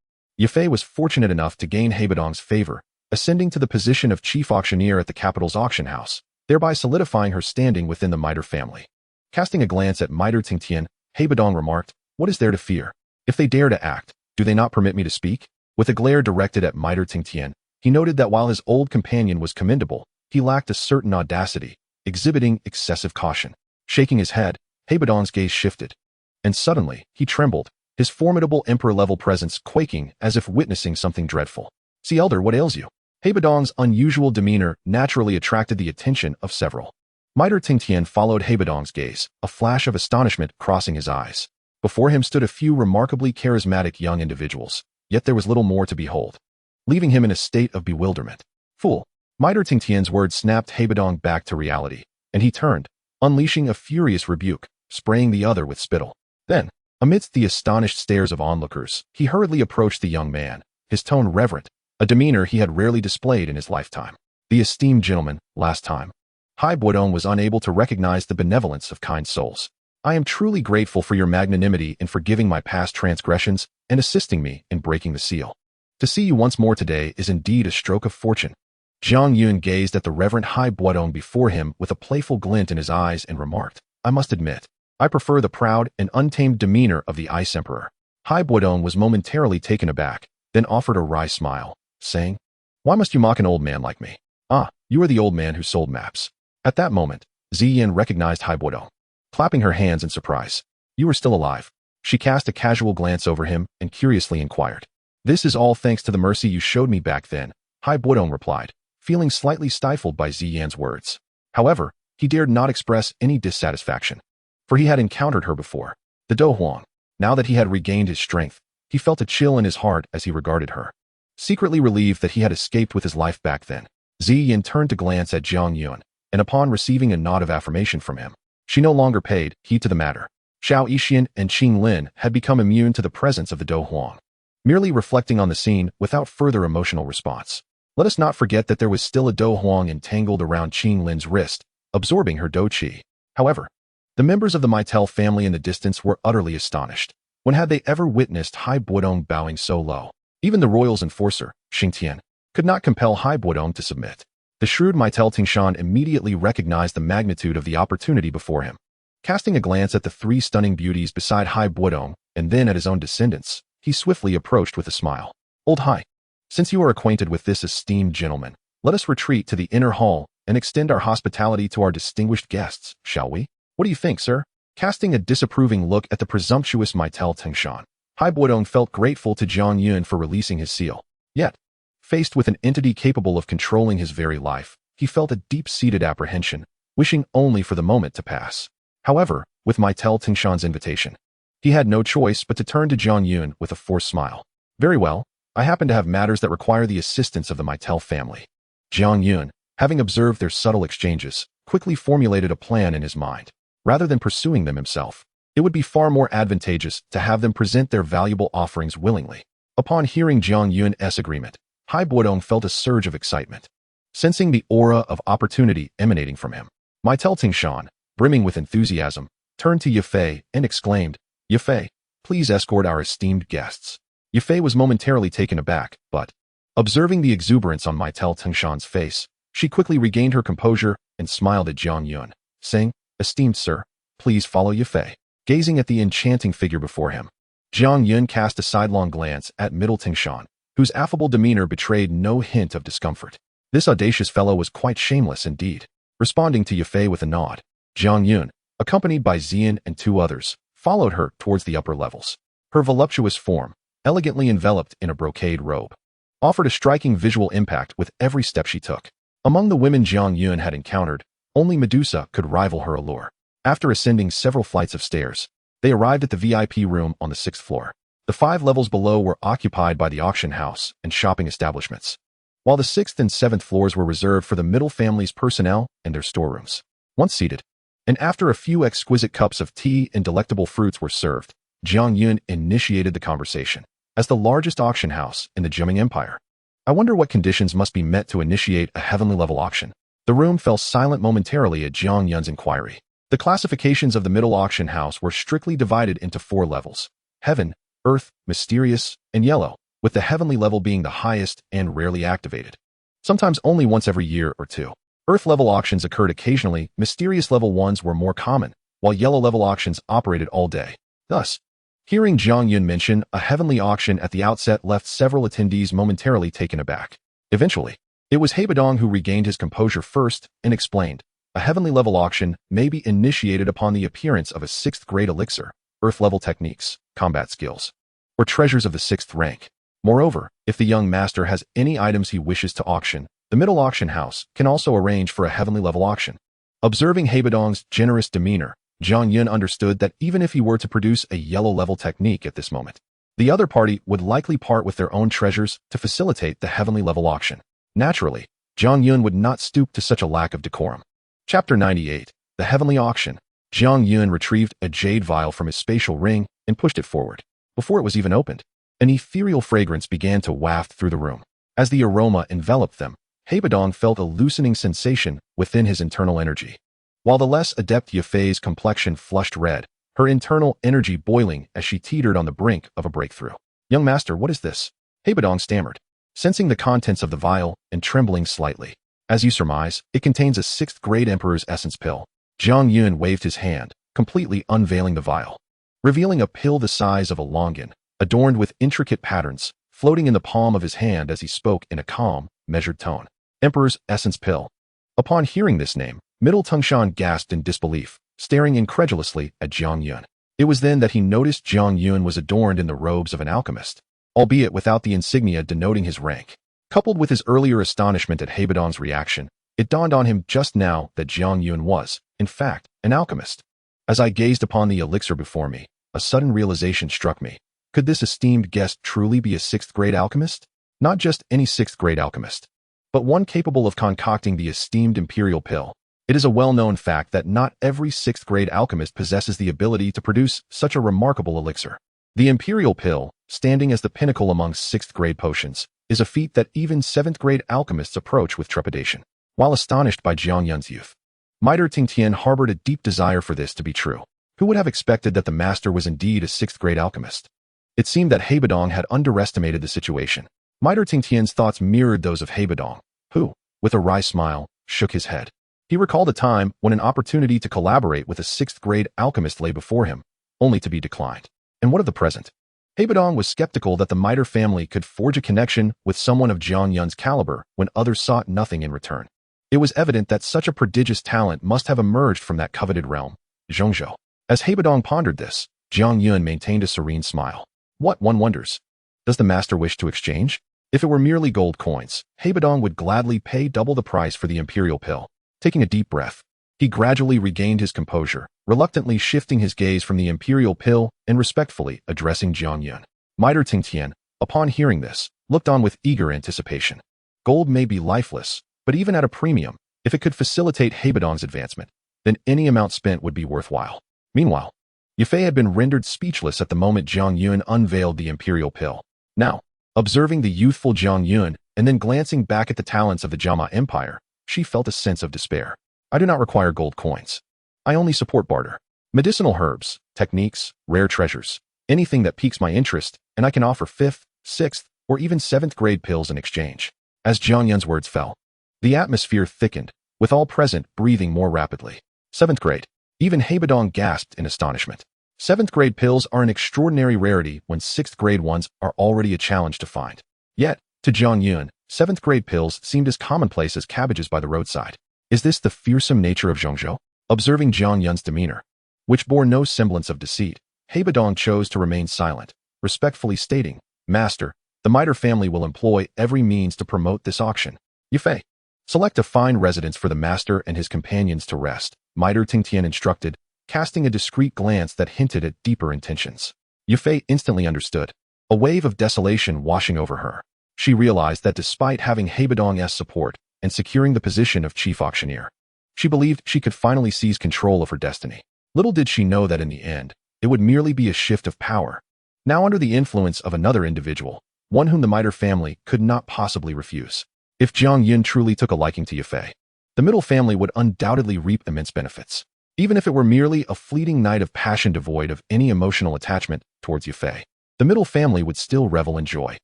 Yufei was fortunate enough to gain Haibadong's favor, ascending to the position of chief auctioneer at the capital's auction house, thereby solidifying her standing within the Mitre family. Casting a glance at Mitre Tingtian, Haibadong remarked, "What is there to fear? If they dare to act, do they not permit me to speak?" With a glare directed at Mitre Tingtian, he noted that while his old companion was commendable, he lacked a certain audacity, exhibiting excessive caution. Shaking his head, Haibadong's gaze shifted, and suddenly, he trembled, his formidable emperor-level presence quaking as if witnessing something dreadful. "See, Elder, what ails you?" Haibadong's unusual demeanor naturally attracted the attention of several. Mitre Tingtian followed Haibadong's gaze, a flash of astonishment crossing his eyes. Before him stood a few remarkably charismatic young individuals, yet there was little more to behold, leaving him in a state of bewilderment. "Fool!" Mitre Tingtian's words snapped Haibadong back to reality, and he turned, unleashing a furious rebuke, spraying the other with spittle. Then, amidst the astonished stares of onlookers, he hurriedly approached the young man, his tone reverent, a demeanor he had rarely displayed in his lifetime. "The esteemed gentleman, last time." Haibadong was unable to recognize the benevolence of kind souls. "I am truly grateful for your magnanimity in forgiving my past transgressions and assisting me in breaking the seal. To see you once more today is indeed a stroke of fortune." Jiang Yun gazed at the reverent Haibadong before him with a playful glint in his eyes and remarked, "I must admit, I prefer the proud and untamed demeanor of the Ice Emperor." Haibadong was momentarily taken aback, then offered a wry smile, saying, "Why must you mock an old man like me? Ah, you are the old man who sold maps." At that moment, Ziyan recognized Haibadong. Clapping her hands in surprise, You are still alive. She cast a casual glance over him and curiously inquired. This is all thanks to the mercy you showed me back then, Hai Buodong replied, feeling slightly stifled by Ziyan's words. However, he dared not express any dissatisfaction, for he had encountered her before. The Dou Huang. Now that he had regained his strength, he felt a chill in his heart as he regarded her. Secretly relieved that he had escaped with his life back then, Ziyan turned to glance at Jiang Yun, and upon receiving a nod of affirmation from him, she no longer paid heed to the matter. Xiao Yixian and Ching Lin had become immune to the presence of the Dou Huang, merely reflecting on the scene without further emotional response. Let us not forget that there was still a Dou Huang entangled around Ching Lin's wrist, absorbing her Dou Qi. However, the members of the Meitel family in the distance were utterly astonished. When had they ever witnessed Hai Buodong bowing so low? Even the royal's enforcer, Xingtian, could not compel Hai Buodong to submit. The shrewd Meitel Tingshan immediately recognized the magnitude of the opportunity before him. Casting a glance at the three stunning beauties beside Hai Buodong, and then at his own descendants, he swiftly approached with a smile. Old Hai, since you are acquainted with this esteemed gentleman, let us retreat to the inner hall and extend our hospitality to our distinguished guests, shall we? What do you think, sir? Casting a disapproving look at the presumptuous Meitel Tingshan, Hai Buodong felt grateful to Jang Yun for releasing his seal. Yet, faced with an entity capable of controlling his very life, he felt a deep-seated apprehension, wishing only for the moment to pass. However, with Meitel Tingshan's invitation, he had no choice but to turn to Jang Yun with a forced smile. Very well, I happen to have matters that require the assistance of the Meitel family. Jiang Yun, having observed their subtle exchanges, quickly formulated a plan in his mind. Rather than pursuing them himself, it would be far more advantageous to have them present their valuable offerings willingly. Upon hearing Jiang Yun's agreement, Hai Buodong felt a surge of excitement. Sensing the aura of opportunity emanating from him, Meitel Tingshan, brimming with enthusiasm, turned to Yifei and exclaimed, Yifei, please escort our esteemed guests. Yifei was momentarily taken aback, but, observing the exuberance on Meitel Tingshan's face, she quickly regained her composure and smiled at Jiang Yun, saying, Esteemed sir, please follow Yifei. Gazing at the enchanting figure before him, Jiang Yun cast a sidelong glance at Middle Tingshan, whose affable demeanor betrayed no hint of discomfort. This audacious fellow was quite shameless indeed. Responding to Yifei with a nod, Jiang Yun, accompanied by Ziyan and two others, followed her towards the upper levels. Her voluptuous form, elegantly enveloped in a brocade robe, offered a striking visual impact with every step she took. Among the women Jiang Yun had encountered, only Medusa could rival her allure. After ascending several flights of stairs, they arrived at the VIP room on the 6th floor. The 5 levels below were occupied by the auction house and shopping establishments, while the 6th and 7th floors were reserved for the middle family's personnel and their storerooms. Once seated, and after a few exquisite cups of tea and delectable fruits were served, Jiang Yun initiated the conversation. As the largest auction house in the Jiaming Empire, I wonder what conditions must be met to initiate a heavenly level auction. The room fell silent momentarily at Jiang Yun's inquiry. The classifications of the middle auction house were strictly divided into 4 levels: heaven, earth, mysterious, and yellow, with the heavenly level being the highest and rarely activated, sometimes only once every year or two. Earth level auctions occurred occasionally, mysterious level ones were more common, while yellow level auctions operated all day. Thus, hearing Jiang Yun mention a heavenly auction at the outset left several attendees momentarily taken aback. Eventually, it was Hai Buodong who regained his composure first and explained, a heavenly level auction may be initiated upon the appearance of a 6th grade elixir, earth level techniques, combat skills, or treasures of the 6th rank. Moreover, if the young master has any items he wishes to auction, the middle auction house can also arrange for a heavenly level auction. Observing Hai Buodong's generous demeanor, Jiang Yun understood that even if he were to produce a yellow level technique at this moment, the other party would likely part with their own treasures to facilitate the heavenly level auction. Naturally, Jiang Yun would not stoop to such a lack of decorum. Chapter 98, The Heavenly Auction. Jiang Yun retrieved a jade vial from his spatial ring and pushed it forward. Before it was even opened, an ethereal fragrance began to waft through the room. As the aroma enveloped them, Hai Buodong felt a loosening sensation within his internal energy. While the less adept Yifei's complexion flushed red, her internal energy boiling as she teetered on the brink of a breakthrough. Young master, what is this? Hai Buodong stammered, sensing the contents of the vial and trembling slightly. As you surmise, it contains a 6th grade Emperor's Essence pill. Jiang Yun waved his hand, completely unveiling the vial, revealing a pill the size of a longan, adorned with intricate patterns, floating in the palm of his hand as he spoke in a calm, measured tone. Emperor's Essence pill. Upon hearing this name, Middle Tingshan gasped in disbelief, staring incredulously at Jiang Yun. It was then that he noticed Jiang Yun was adorned in the robes of an alchemist, albeit without the insignia denoting his rank. Coupled with his earlier astonishment at Hebadong's reaction, it dawned on him just now that Jiang Yun was, in fact, an alchemist. As I gazed upon the elixir before me, a sudden realization struck me. Could this esteemed guest truly be a 6th-grade alchemist? Not just any 6th-grade alchemist, but one capable of concocting the esteemed imperial pill. It is a well-known fact that not every 6th-grade alchemist possesses the ability to produce such a remarkable elixir. The imperial pill, standing as the pinnacle amongst 6th-grade potions, is a feat that even 7th-grade alchemists approach with trepidation. While astonished by Jiang Yun's youth, Meister Tingtian harbored a deep desire for this to be true. Who would have expected that the master was indeed a 6th-grade alchemist? It seemed that Hebadong had underestimated the situation. Meister Tingtian's thoughts mirrored those of Hebadong, who, with a wry smile, shook his head. He recalled a time when an opportunity to collaborate with a 6th-grade alchemist lay before him, only to be declined. And what of the present? Hebadong was skeptical that the Meister family could forge a connection with someone of Jiang Yun's caliber when others sought nothing in return. It was evident that such a prodigious talent must have emerged from that coveted realm, Zhongzhou. As Hebadong pondered this, Jiang Yun maintained a serene smile. What, one wonders? Does the master wish to exchange? If it were merely gold coins, Hebadong would gladly pay double the price for the imperial pill. Taking a deep breath, he gradually regained his composure, reluctantly shifting his gaze from the imperial pill and respectfully addressing Jiang Yun. Meister Tingtian, upon hearing this, looked on with eager anticipation. Gold may be lifeless, but even at a premium, if it could facilitate Hebadong's advancement, then any amount spent would be worthwhile. Meanwhile, Yufei had been rendered speechless at the moment Jiang Yun unveiled the imperial pill. Now, observing the youthful Jiang Yun and then glancing back at the talents of the Jama Empire, she felt a sense of despair. I do not require gold coins. I only support barter. Medicinal herbs, techniques, rare treasures, anything that piques my interest, and I can offer 5th, 6th, or even 7th-grade pills in exchange. As Jiang Yun's words fell, the atmosphere thickened, with all present breathing more rapidly. 7th grade. Even Hebadong gasped in astonishment. 7th-grade pills are an extraordinary rarity when 6th-grade ones are already a challenge to find. Yet, to Jiang Yun, 7th-grade pills seemed as commonplace as cabbages by the roadside. Is this the fearsome nature of Zhongzhou? Observing Jiang Yun's demeanor, which bore no semblance of deceit, Hebadong chose to remain silent, respectfully stating, Master, the Meister family will employ every means to promote this auction. Yufei, select a fine residence for the master and his companions to rest, Meister Tingtian instructed, casting a discreet glance that hinted at deeper intentions. Yufei instantly understood, a wave of desolation washing over her. She realized that despite having Hebadong's support and securing the position of chief auctioneer, she believed she could finally seize control of her destiny. Little did she know that in the end, it would merely be a shift of power. Now under the influence of another individual, one whom the Meister family could not possibly refuse. If Jiang Yun truly took a liking to Yufei, the middle family would undoubtedly reap immense benefits. Even if it were merely a fleeting night of passion devoid of any emotional attachment towards Yufei, the middle family would still revel in joy.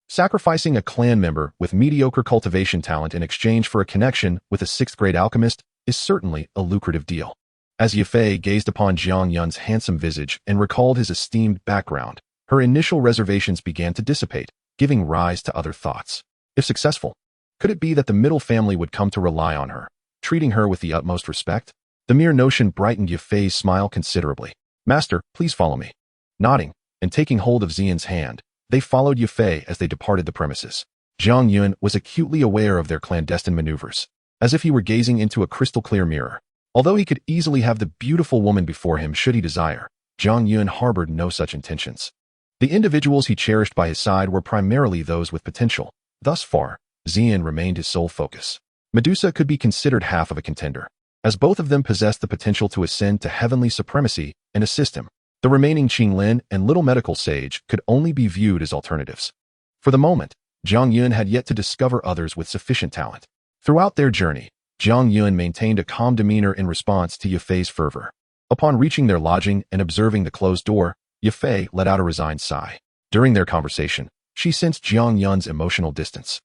Sacrificing a clan member with mediocre cultivation talent in exchange for a connection with a 6th-grade alchemist is certainly a lucrative deal. As Yufei gazed upon Jiang Yun's handsome visage and recalled his esteemed background, her initial reservations began to dissipate, giving rise to other thoughts. If successful, could it be that the middle family would come to rely on her, treating her with the utmost respect? The mere notion brightened Yufei's smile considerably. Master, please follow me. Nodding, and taking hold of Ziyan's hand, they followed Yufei as they departed the premises. Jiang Yun was acutely aware of their clandestine maneuvers, as if he were gazing into a crystal-clear mirror. Although he could easily have the beautiful woman before him should he desire, Jiang Yun harbored no such intentions. The individuals he cherished by his side were primarily those with potential. Thus far, Ziyan remained his sole focus. Medusa could be considered half of a contender, as both of them possessed the potential to ascend to heavenly supremacy and assist him. The remaining Ching Lin and Little Medical Sage could only be viewed as alternatives. For the moment, Jiang Yun had yet to discover others with sufficient talent. Throughout their journey, Jiang Yun maintained a calm demeanor in response to Yufei's fervor. Upon reaching their lodging and observing the closed door, Yufei let out a resigned sigh. During their conversation, she sensed Jiang Yun's emotional distance.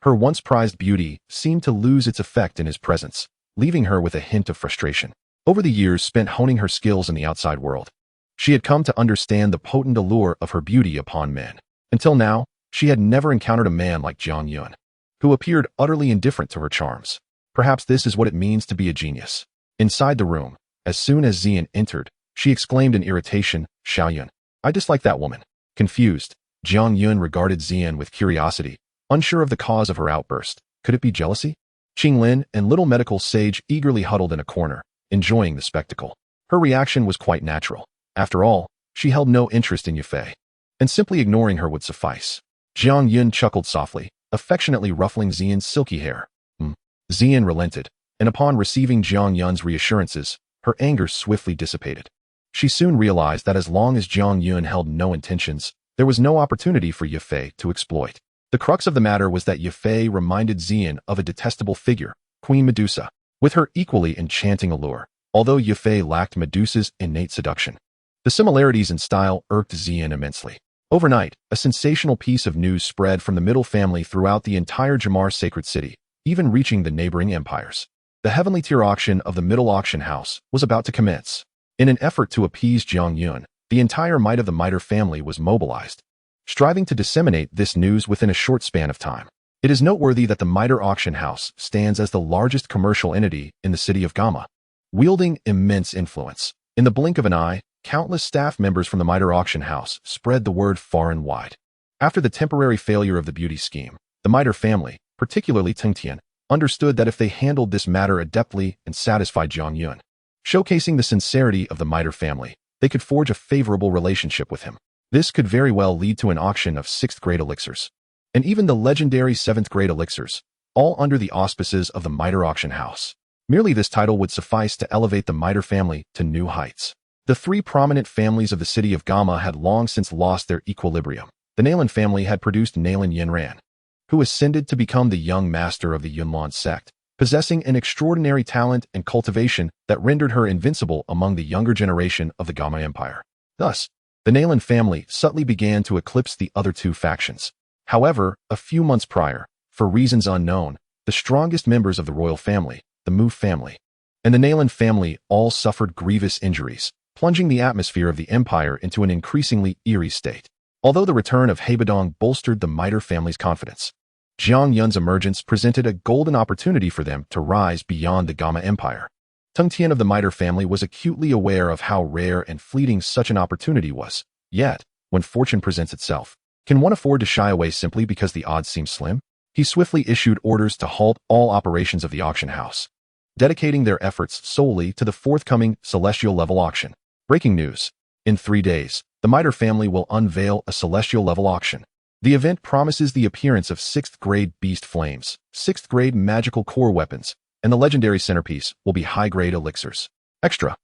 Her once prized beauty seemed to lose its effect in his presence, leaving her with a hint of frustration. Over the years spent honing her skills in the outside world, she had come to understand the potent allure of her beauty upon men. Until now, she had never encountered a man like Jiang Yun, who appeared utterly indifferent to her charms. Perhaps this is what it means to be a genius. Inside the room, as soon as Ziyan entered, She exclaimed in irritation, Xiao Yun. I dislike that woman. Confused, Jiang Yun regarded Ziyan with curiosity, unsure of the cause of her outburst. Could it be jealousy? Ching Lin and little medical sage eagerly huddled in a corner, enjoying the spectacle. Her reaction was quite natural. After all, she held no interest in Yufei, and simply ignoring her would suffice. Jiang Yun chuckled softly, affectionately ruffling Ziyan's silky hair. Ziyan relented, and upon receiving Jiang Yun's reassurances, her anger swiftly dissipated. She soon realized that as long as Jiang Yun held no intentions, there was no opportunity for Yufei to exploit. The crux of the matter was that Yufei reminded Ziyan of a detestable figure, Queen Medusa, with her equally enchanting allure, although Yufei lacked Medusa's innate seduction. The similarities in style irked Ziyan immensely. Overnight, a sensational piece of news spread from the middle family throughout the entire Jamar sacred city, even reaching the neighboring empires. The heavenly tier auction of the middle auction house was about to commence. In an effort to appease Jiang Yun, the entire might of the Miter family was mobilized, striving to disseminate this news within a short span of time. It is noteworthy that the Miter auction house stands as the largest commercial entity in the city of Gamma, wielding immense influence. In the blink of an eye, countless staff members from the Miter auction house spread the word far and wide. After the temporary failure of the beauty scheme, the Miter family, particularly Tian, understood that if they handled this matter adeptly and satisfied Jiang Yun, showcasing the sincerity of the Miter family, they could forge a favorable relationship with him. This could very well lead to an auction of 6th-grade elixirs, and even the legendary 7th-grade elixirs, all under the auspices of the Miter auction house. Merely this title would suffice to elevate the Miter family to new heights. The three prominent families of the city of Gamma had long since lost their equilibrium. The Nailan family had produced Nailan Yinran, who ascended to become the young master of the Yunlan sect, possessing an extraordinary talent and cultivation that rendered her invincible among the younger generation of the Gamma Empire. Thus, the Nailan family subtly began to eclipse the other two factions. However, a few months prior, for reasons unknown, the strongest members of the royal family, the Mu family, and the Nailan family all suffered grievous injuries, plunging the atmosphere of the empire into an increasingly eerie state. Although the return of Heibadong bolstered the Miter family's confidence, Jiang Yun's emergence presented a golden opportunity for them to rise beyond the Gamma Empire. Tung Tian of the Miter family was acutely aware of how rare and fleeting such an opportunity was. Yet, when fortune presents itself, can one afford to shy away simply because the odds seem slim? He swiftly issued orders to halt all operations of the auction house, dedicating their efforts solely to the forthcoming celestial level auction. Breaking news. In 3 days, the Miter family will unveil a celestial level auction. The event promises the appearance of 6th-grade beast flames, 6th-grade magical core weapons, and the legendary centerpiece will be high-grade elixirs. Extra.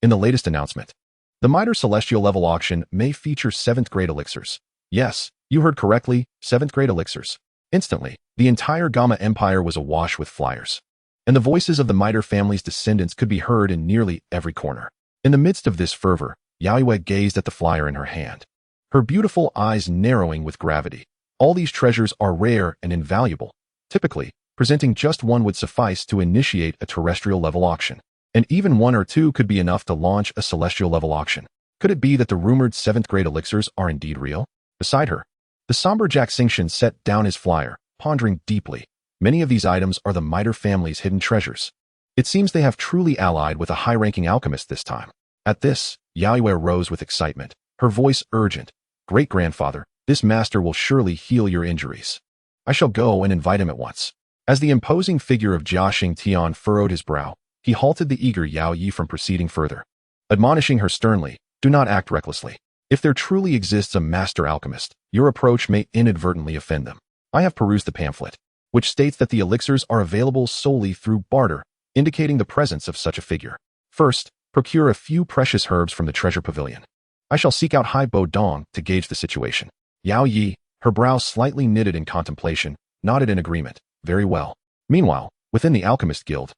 In the latest announcement, the Miter celestial level auction may feature 7th-grade elixirs. Yes, you heard correctly, 7th-grade elixirs. Instantly, the entire Gamma Empire was awash with flyers, and the voices of the Miter family's descendants could be heard in nearly every corner. In the midst of this fervor, Yaoyue gazed at the flyer in her hand, her beautiful eyes narrowing with gravity. All these treasures are rare and invaluable. Typically, presenting just one would suffice to initiate a terrestrial level auction, and even 1 or 2 could be enough to launch a celestial level auction. Could it be that the rumored 7th-grade elixirs are indeed real? Beside her, the somber Jack Xingxian set down his flyer, pondering deeply. Many of these items are the Miter family's hidden treasures. It seems they have truly allied with a high-ranking alchemist this time. At this, Yaoyue rose with excitement, her voice urgent. Great-grandfather, this master will surely heal your injuries. I shall go and invite him at once. As the imposing figure of Jia Xingtian furrowed his brow, he halted the eager Yao Yi from proceeding further, admonishing her sternly, do not act recklessly. If there truly exists a master alchemist, your approach may inadvertently offend them. I have perused the pamphlet, which states that the elixirs are available solely through barter, indicating the presence of such a figure. First, procure a few precious herbs from the treasure pavilion. I shall seek out Hai Bo Dong to gauge the situation. Yao Yi, her brows slightly knitted in contemplation, nodded in agreement. Very well. Meanwhile, within the Alchemist Guild,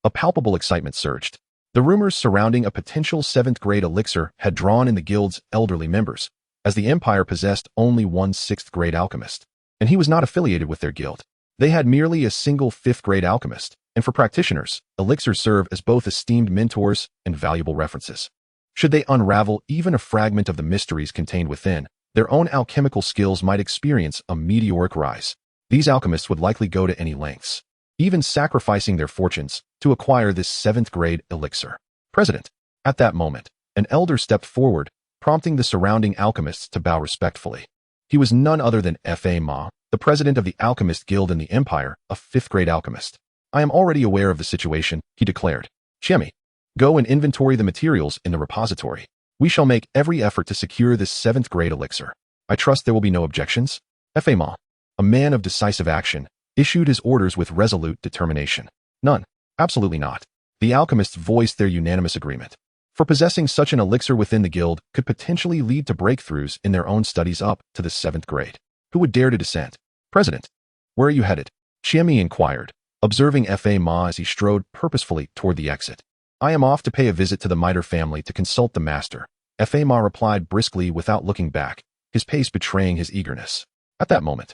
a palpable excitement surged. The rumors surrounding a potential 7th-grade elixir had drawn in the guild's elderly members, as the Empire possessed only one 6th-grade alchemist, and he was not affiliated with their guild. They had merely a single 5th-grade alchemist, and for practitioners, elixirs serve as both esteemed mentors and valuable references. Should they unravel even a fragment of the mysteries contained within, their own alchemical skills might experience a meteoric rise. These alchemists would likely go to any lengths, even sacrificing their fortunes, to acquire this 7th-grade elixir. President, At that moment, an elder stepped forward, prompting the surrounding alchemists to bow respectfully. He was none other than Fa Ma, the president of the Alchemist Guild in the Empire, a fifth-grade alchemist. I am already aware of the situation, he declared. Chemi, go and inventory the materials in the repository. We shall make every effort to secure this 7th-grade elixir. I trust there will be no objections. Fa Ma, a man of decisive action, issued his orders with resolute determination. None. Absolutely not. The alchemists voiced their unanimous agreement. For possessing such an elixir within the guild could potentially lead to breakthroughs in their own studies up to the 7th grade. Who would dare to dissent? President, where are you headed? Chemi inquired, observing Fa Ma as he strode purposefully toward the exit. I am off to pay a visit to the Miter family to consult the master. Fa Ma replied briskly without looking back, his pace betraying his eagerness. At that moment,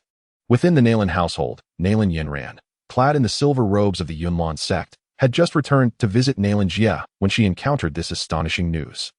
within the Nalan household, Nalan Yinran, clad in the silver robes of the Yunlan sect, had just returned to visit Nalan Jia when she encountered this astonishing news.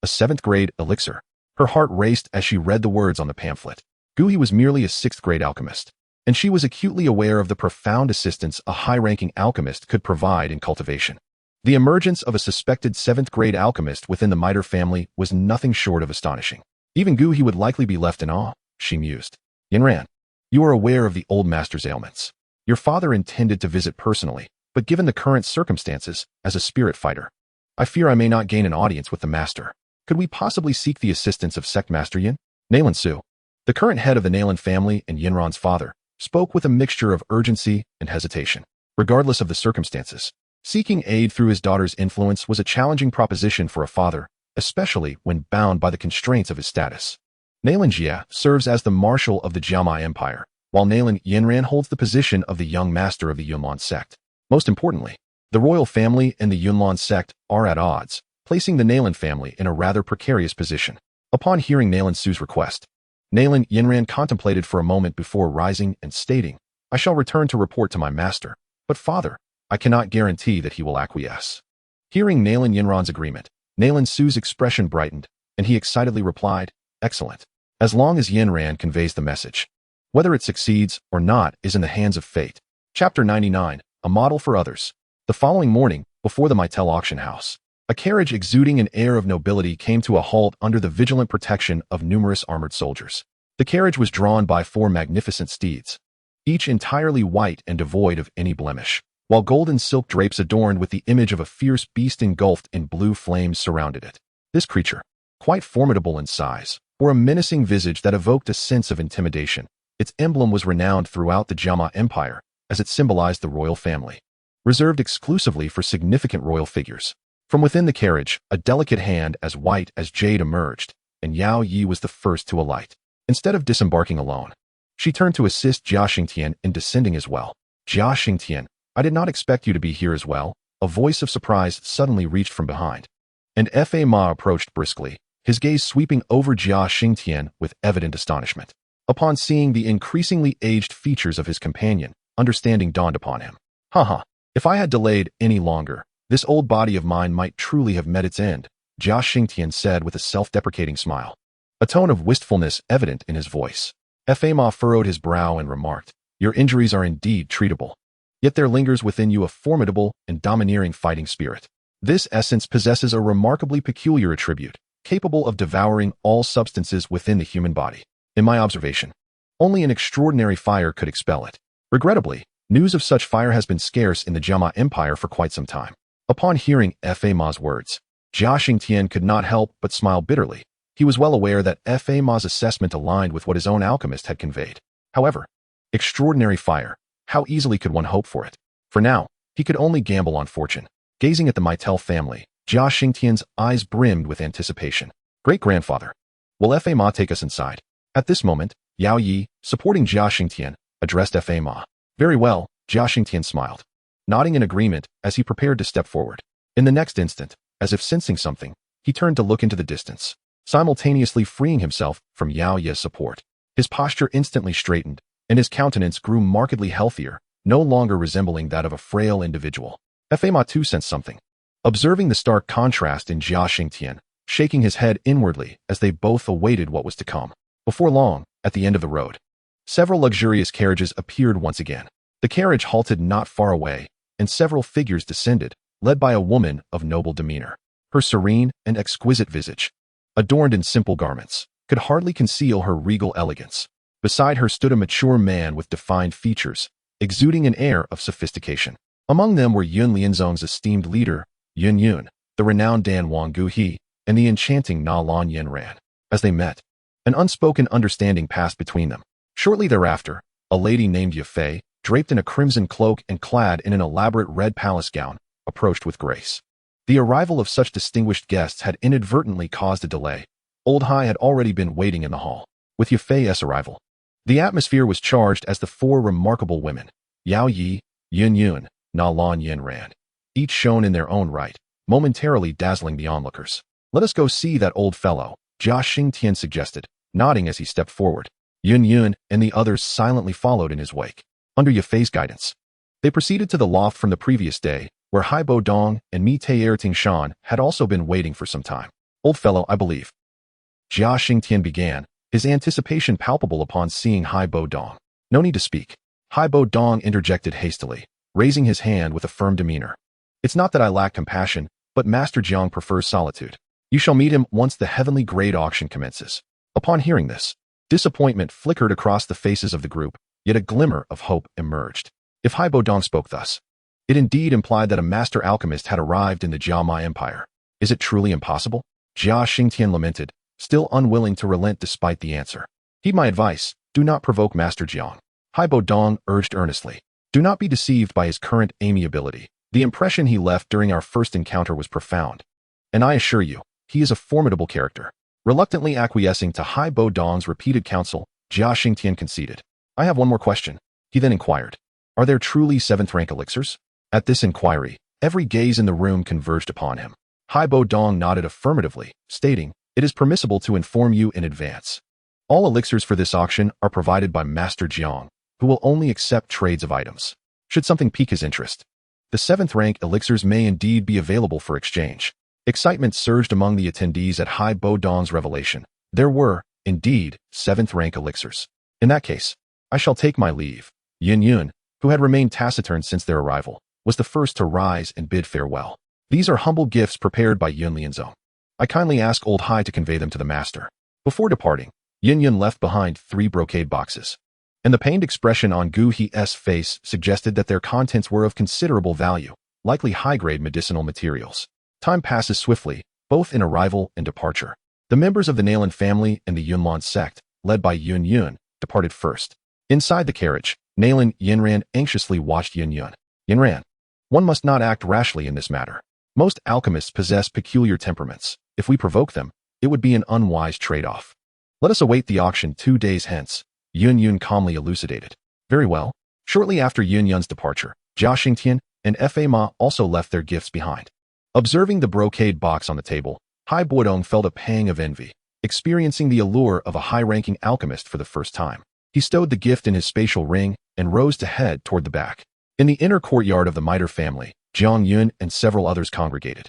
A 7th-grade elixir. Her heart raced as she read the words on the pamphlet. Gui was merely a 6th-grade alchemist, and she was acutely aware of the profound assistance a high-ranking alchemist could provide in cultivation. The emergence of a suspected 7th-grade alchemist within the Miter family was nothing short of astonishing. Even Gui would likely be left in awe, she mused. Yinran, you are aware of the old master's ailments. Your father intended to visit personally, but given the current circumstances, as a spirit fighter, I fear I may not gain an audience with the master. Could we possibly seek the assistance of Sect Master Yin? Nalan Su, the current head of the Nalan family and Yinran's father, spoke with a mixture of urgency and hesitation. Regardless of the circumstances, seeking aid through his daughter's influence was a challenging proposition for a father, especially when bound by the constraints of his status. Nalan Jia serves as the marshal of the Jiama Empire, while Nalan Yinran holds the position of the young master of the Yunlan sect. Most importantly, the royal family and the Yunlan sect are at odds, placing the Nalan family in a rather precarious position. Upon hearing Nalan Su's request, Nalan Yinran contemplated for a moment before rising and stating, I shall return to report to my master, but father, I cannot guarantee that he will acquiesce. Hearing Nalan Yinran's agreement, Nalan Su's expression brightened, and he excitedly replied, excellent. As long as Yinran conveys the message. Whether it succeeds or not is in the hands of fate. Chapter 99. A model for others. The following morning, before the Mitel auction house, a carriage exuding an air of nobility came to a halt under the vigilant protection of numerous armored soldiers. The carriage was drawn by 4 magnificent steeds, each entirely white and devoid of any blemish, while golden silk drapes adorned with the image of a fierce beast engulfed in blue flames surrounded it. This creature, quite formidable in size, bore a menacing visage that evoked a sense of intimidation. Its emblem was renowned throughout the Jama Empire, as it symbolized the royal family, reserved exclusively for significant royal figures. From within the carriage, a delicate hand as white as jade emerged, and Yao Yi was the first to alight. Instead of disembarking alone, she turned to assist Jia Xingtian in descending as well. Jia Xingtian, I did not expect you to be here as well. A voice of surprise suddenly reached from behind, and Fa Ma approached briskly, his gaze sweeping over Jia Xingtian with evident astonishment. Upon seeing the increasingly aged features of his companion, understanding dawned upon him. Haha, if I had delayed any longer, this old body of mine might truly have met its end, Jia Xingtian said with a self-deprecating smile, a tone of wistfulness evident in his voice. Fa Ma furrowed his brow and remarked, your injuries are indeed treatable, yet there lingers within you a formidable and domineering fighting spirit. This essence possesses a remarkably peculiar attribute, capable of devouring all substances within the human body. In my observation, only an extraordinary fire could expel it. Regrettably, news of such fire has been scarce in the Jama Empire for quite some time. Upon hearing Fa Ma's words, Jia Xingtian could not help but smile bitterly. He was well aware that Fa Ma's assessment aligned with what his own alchemist had conveyed. However, extraordinary fire, how easily could one hope for it? For now, he could only gamble on fortune. Gazing at the Mitel family, Jia Xingtian's eyes brimmed with anticipation. Great-grandfather, will Fa Ma take us inside? At this moment, Yao Yi, supporting Jia Xingtian, addressed Fa Ma. Very well, Jia Xingtian smiled, nodding in agreement as he prepared to step forward. In the next instant, as if sensing something, he turned to look into the distance, simultaneously freeing himself from Yao Yi's support. His posture instantly straightened, and his countenance grew markedly healthier, no longer resembling that of a frail individual. Fa Ma too sensed something, observing the stark contrast in Jia Xingtian, shaking his head inwardly as they both awaited what was to come. Before long, at the end of the road, several luxurious carriages appeared once again. The carriage halted not far away, and several figures descended, led by a woman of noble demeanor. Her serene and exquisite visage, adorned in simple garments, could hardly conceal her regal elegance. Beside her stood a mature man with defined features, exuding an air of sophistication. Among them were Yun Lianzong's esteemed leader, Jang Yun, the renowned Dan Wang Guhi, and the enchanting Na Lan Yanran. As they met, an unspoken understanding passed between them. Shortly thereafter, a lady named Yafei, draped in a crimson cloak and clad in an elaborate red palace gown, approached with grace. The arrival of such distinguished guests had inadvertently caused a delay. Old Hai had already been waiting in the hall. With Yafei's arrival, the atmosphere was charged as the four remarkable women, Yao Yi, Yun Yun, Na Lan Yanran, each shone in their own right, momentarily dazzling the onlookers. "Let us go see that old fellow," Jia Xingtian suggested, nodding as he stepped forward. Yun Yun and the others silently followed in his wake. Under Yafei's guidance, they proceeded to the loft from the previous day, where Hai Bo Dong and Mi Taer Ting Shan had also been waiting for some time. "Old fellow, I believe," Jia Xingtian began, his anticipation palpable upon seeing Hai Bo Dong. "No need to speak," Hai Bo Dong interjected hastily, raising his hand with a firm demeanor. "It's not that I lack compassion, but Master Jiang prefers solitude. You shall meet him once the heavenly grade auction commences." Upon hearing this, disappointment flickered across the faces of the group, yet a glimmer of hope emerged. If Hai Bo Dong spoke thus, it indeed implied that a master alchemist had arrived in the Jiama Empire. Is it truly impossible? Jia Xingtian lamented, still unwilling to relent despite the answer. "Heed my advice, do not provoke Master Jiang," Hai Bo Dong urged earnestly. "Do not be deceived by his current amiability. The impression he left during our first encounter was profound, and I assure you, he is a formidable character." Reluctantly acquiescing to Hai Bo Dong's repeated counsel, Jia Xingtian conceded. "I have one more question," he then inquired. "Are there truly 7th rank elixirs?" At this inquiry, every gaze in the room converged upon him. Hai Bo Dong nodded affirmatively, stating, "It is permissible to inform you in advance. All elixirs for this auction are provided by Master Jiang, who will only accept trades of items. Should something pique his interest, the 7th rank elixirs may indeed be available for exchange." Excitement surged among the attendees at Hai Bo Dong's revelation. There were, indeed, 7th rank elixirs. "In that case, I shall take my leave." Yun Yun, who had remained taciturn since their arrival, was the first to rise and bid farewell. "These are humble gifts prepared by Yun Lianzong. I kindly ask Old Hai to convey them to the master." Before departing, Yun Yun left behind 3 brocade boxes, and the pained expression on Gu He's face suggested that their contents were of considerable value, likely high-grade medicinal materials. Time passes swiftly, both in arrival and departure. The members of the Nailan family and the Yunlan sect, led by Yun Yun, departed first. Inside the carriage, Nailan Yanran anxiously watched Yun Yun. "Yanran, one must not act rashly in this matter. Most alchemists possess peculiar temperaments. If we provoke them, it would be an unwise trade-off. Let us await the auction 2 days hence," Yun Yun calmly elucidated. "Very well." Shortly after Yun Yun's departure, Jia Xingtian and Fa Ma also left their gifts behind. Observing the brocade box on the table, Hai Bo Dong felt a pang of envy, experiencing the allure of a high-ranking alchemist for the first time. He stowed the gift in his spatial ring and rose to head toward the back. In the inner courtyard of the Miter family, Jiang Yun and several others congregated.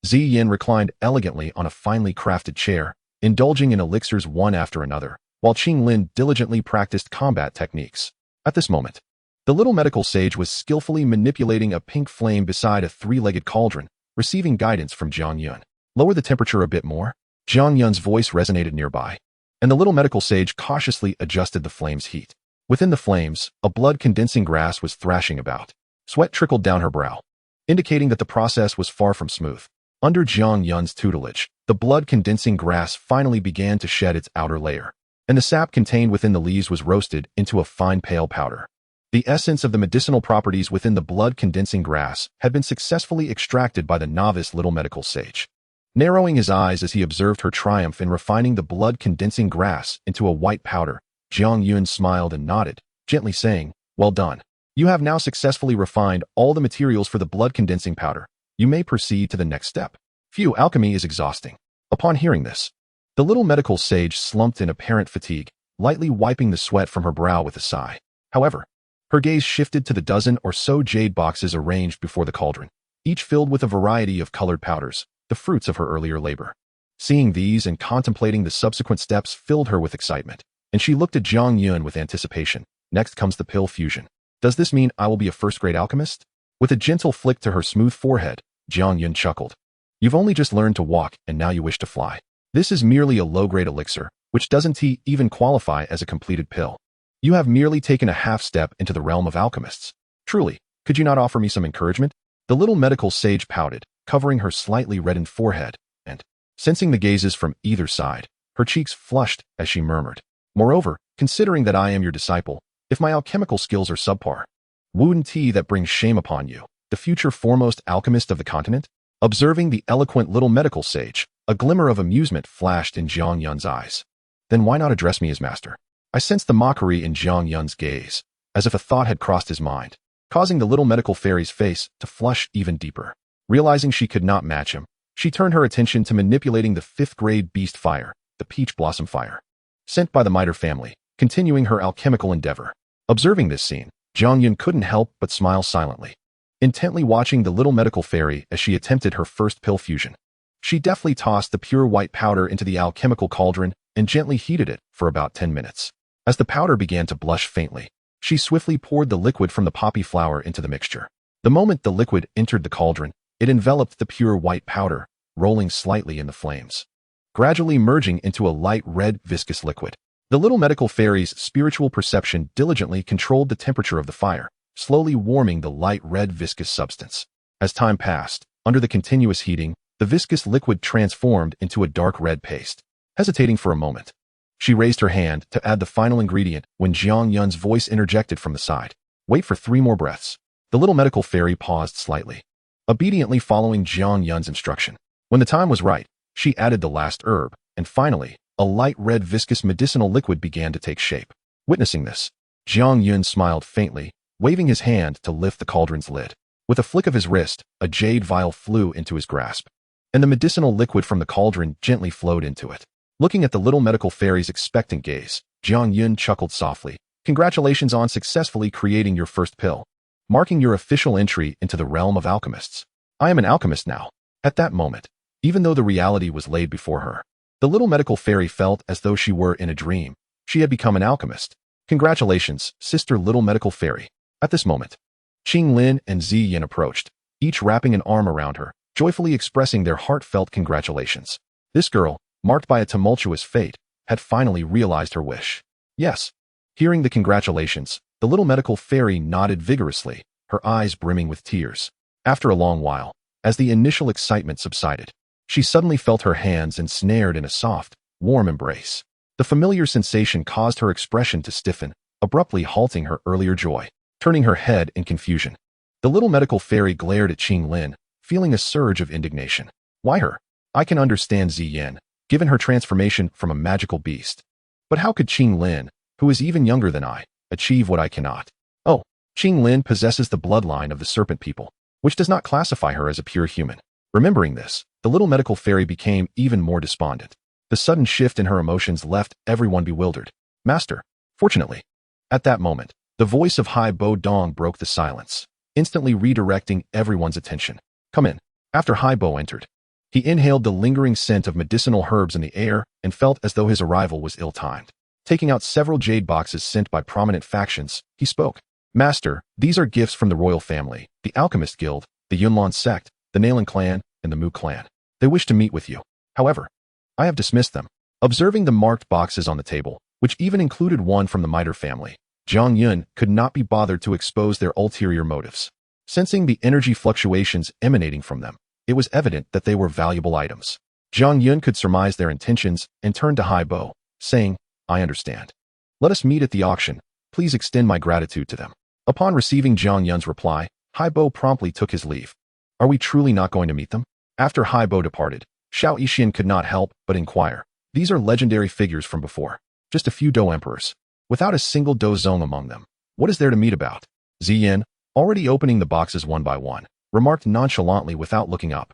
Ziyan reclined elegantly on a finely crafted chair, indulging in elixirs one after another, while Ching Lin diligently practiced combat techniques. At this moment, the little medical sage was skillfully manipulating a pink flame beside a 3-legged cauldron, receiving guidance from Jiang Yun. "Lower the temperature a bit more." Jiang Yun's voice resonated nearby, and the little medical sage cautiously adjusted the flame's heat. Within the flames, a blood-condensing grass was thrashing about. Sweat trickled down her brow, indicating that the process was far from smooth. Under Jiang Yun's tutelage, the blood-condensing grass finally began to shed its outer layer, and the sap contained within the leaves was roasted into a fine pale powder. The essence of the medicinal properties within the blood-condensing grass had been successfully extracted by the novice little medical sage. Narrowing his eyes as he observed her triumph in refining the blood-condensing grass into a white powder, Jiang Yun smiled and nodded, gently saying, "Well done. You have now successfully refined all the materials for the blood-condensing powder. You may proceed to the next step." Phew, alchemy is exhausting. Upon hearing this, the little medical sage slumped in apparent fatigue, lightly wiping the sweat from her brow with a sigh. However, her gaze shifted to the dozen or so jade boxes arranged before the cauldron, each filled with a variety of colored powders, the fruits of her earlier labor. Seeing these and contemplating the subsequent steps filled her with excitement, and she looked at Jiang Yun with anticipation. Next comes the pill fusion. Does this mean I will be a first-grade alchemist? With a gentle flick to her smooth forehead, Jiang Yun chuckled. You've only just learned to walk and now you wish to fly. This is merely a low-grade elixir, which doesn't even qualify as a completed pill. You have merely taken a half step into the realm of alchemists. Truly, could you not offer me some encouragement? The little medical sage pouted, covering her slightly reddened forehead, and, sensing the gazes from either side, her cheeks flushed as she murmured, "Moreover, considering that I am your disciple, if my alchemical skills are subpar, wouldn't that brings shame upon you, the future foremost alchemist of the continent?" Observing the eloquent little medical sage, a glimmer of amusement flashed in Jiang Yun's eyes. "Then why not address me as master?" I sensed the mockery in Jiang Yun's gaze, as if a thought had crossed his mind, causing the little medical fairy's face to flush even deeper. Realizing she could not match him, she turned her attention to manipulating the 5th-grade beast fire, the peach blossom fire, sent by the Miter family, continuing her alchemical endeavor. Observing this scene, Jiang Yun couldn't help but smile silently, intently watching the little medical fairy as she attempted her first pill fusion. She deftly tossed the pure white powder into the alchemical cauldron and gently heated it for about 10 minutes. As the powder began to blush faintly, she swiftly poured the liquid from the poppy flower into the mixture. The moment the liquid entered the cauldron, it enveloped the pure white powder, rolling slightly in the flames, gradually merging into a light red viscous liquid. The little medical fairy's spiritual perception diligently controlled the temperature of the fire, slowly warming the light red viscous substance. As time passed, under the continuous heating, the viscous liquid transformed into a dark red paste. Hesitating for a moment, she raised her hand to add the final ingredient when Jiang Yun's voice interjected from the side. "Wait for 3 more breaths." The little medical fairy paused slightly, obediently following Jiang Yun's instruction. When the time was right, she added the last herb, and finally, a light red viscous medicinal liquid began to take shape. Witnessing this, Jiang Yun smiled faintly, waving his hand to lift the cauldron's lid. With a flick of his wrist, a jade vial flew into his grasp, and the medicinal liquid from the cauldron gently flowed into it. Looking at the little medical fairy's expectant gaze, Jiang Yun chuckled softly. "Congratulations on successfully creating your first pill, marking your official entry into the realm of alchemists. I am an alchemist now." At that moment, even though the reality was laid before her, the little medical fairy felt as though she were in a dream. She had become an alchemist. "Congratulations, sister little medical fairy." At this moment, Ching Lin and Ziyan approached, each wrapping an arm around her, joyfully expressing their heartfelt congratulations. This girl, marked by a tumultuous fate, had finally realized her wish. Yes. Hearing the congratulations, the little medical fairy nodded vigorously, her eyes brimming with tears. After a long while, as the initial excitement subsided, she suddenly felt her hands ensnared in a soft, warm embrace. The familiar sensation caused her expression to stiffen, abruptly halting her earlier joy. Turning her head in confusion, the little medical fairy glared at Ching Lin, feeling a surge of indignation. "Why her? I can understand Ziyan, given her transformation from a magical beast. But how could Ching Lin, who is even younger than I, achieve what I cannot? Oh, Ching Lin possesses the bloodline of the Serpent people, which does not classify her as a pure human." Remembering this, the little medical fairy became even more despondent. The sudden shift in her emotions left everyone bewildered. "Master." Fortunately, at that moment, the voice of Hai Bo Dong broke the silence, instantly redirecting everyone's attention. "Come in." After Hai Bo entered, he inhaled the lingering scent of medicinal herbs in the air and felt as though his arrival was ill-timed. Taking out several jade boxes sent by prominent factions, he spoke. "Master, these are gifts from the royal family, the Alchemist Guild, the Yunlan sect, the Nalan clan, and the Mu clan. They wish to meet with you. However, I have dismissed them." Observing the marked boxes on the table, which even included one from the Miter family, Jiang Yun could not be bothered to expose their ulterior motives. Sensing the energy fluctuations emanating from them, it was evident that they were valuable items. Jiang Yun could surmise their intentions and turned to Hai Bo, saying, "I understand. Let us meet at the auction. Please extend my gratitude to them." Upon receiving Jiang Yun's reply, Hai Bo promptly took his leave. "Are we truly not going to meet them?" After Hai Bo departed, Xiao Yixian could not help but inquire. "These are legendary figures from before. Just a few Dou emperors, without a single Dou Zong among them. What is there to meet about?" Ziyan, already opening the boxes one by one, remarked nonchalantly without looking up.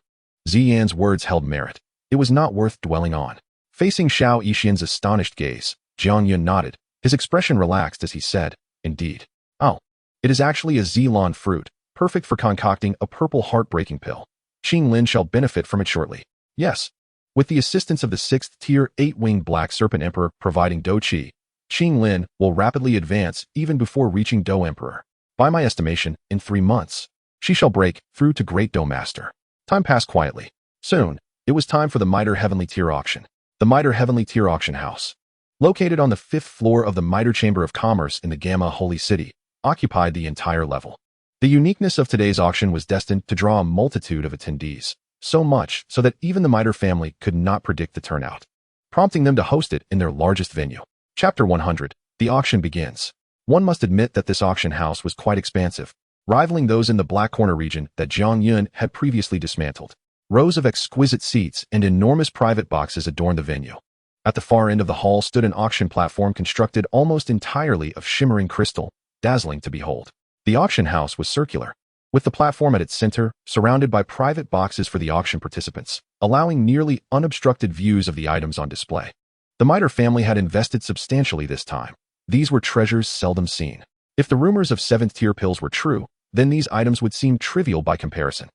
Ziyan's words held merit. It was not worth dwelling on. Facing Xiao Yixian's astonished gaze, Jiang Yun nodded. His expression relaxed as he said, "Indeed. Oh, it is actually a Zilan fruit, perfect for concocting a purple heartbreaking pill. Ching Lin shall benefit from it shortly." "Yes." With the assistance of the 6th-tier 8-winged black serpent emperor providing Dou Qi, Ching Lin will rapidly advance even before reaching Dou Emperor. By my estimation, in 3 months, she shall break through to Great Dou Master. Time passed quietly. Soon, it was time for the Mitre Heavenly Tier auction. The Mitre Heavenly Tier auction house, located on the 5th floor of the Mitre Chamber of Commerce in the Gamma Holy City, occupied the entire level. The uniqueness of today's auction was destined to draw a multitude of attendees, so much so that even the Mitre family could not predict the turnout, prompting them to host it in their largest venue. Chapter 100. The auction begins. One must admit that this auction house was quite expansive, rivaling those in the Black Corner region that Jiang Yun had previously dismantled. Rows of exquisite seats and enormous private boxes adorned the venue. At the far end of the hall stood an auction platform constructed almost entirely of shimmering crystal, dazzling to behold. The auction house was circular, with the platform at its center, surrounded by private boxes for the auction participants, allowing nearly unobstructed views of the items on display. The Mitre family had invested substantially this time. These were treasures seldom seen. If the rumors of 7th-tier pills were true, then these items would seem trivial by comparison.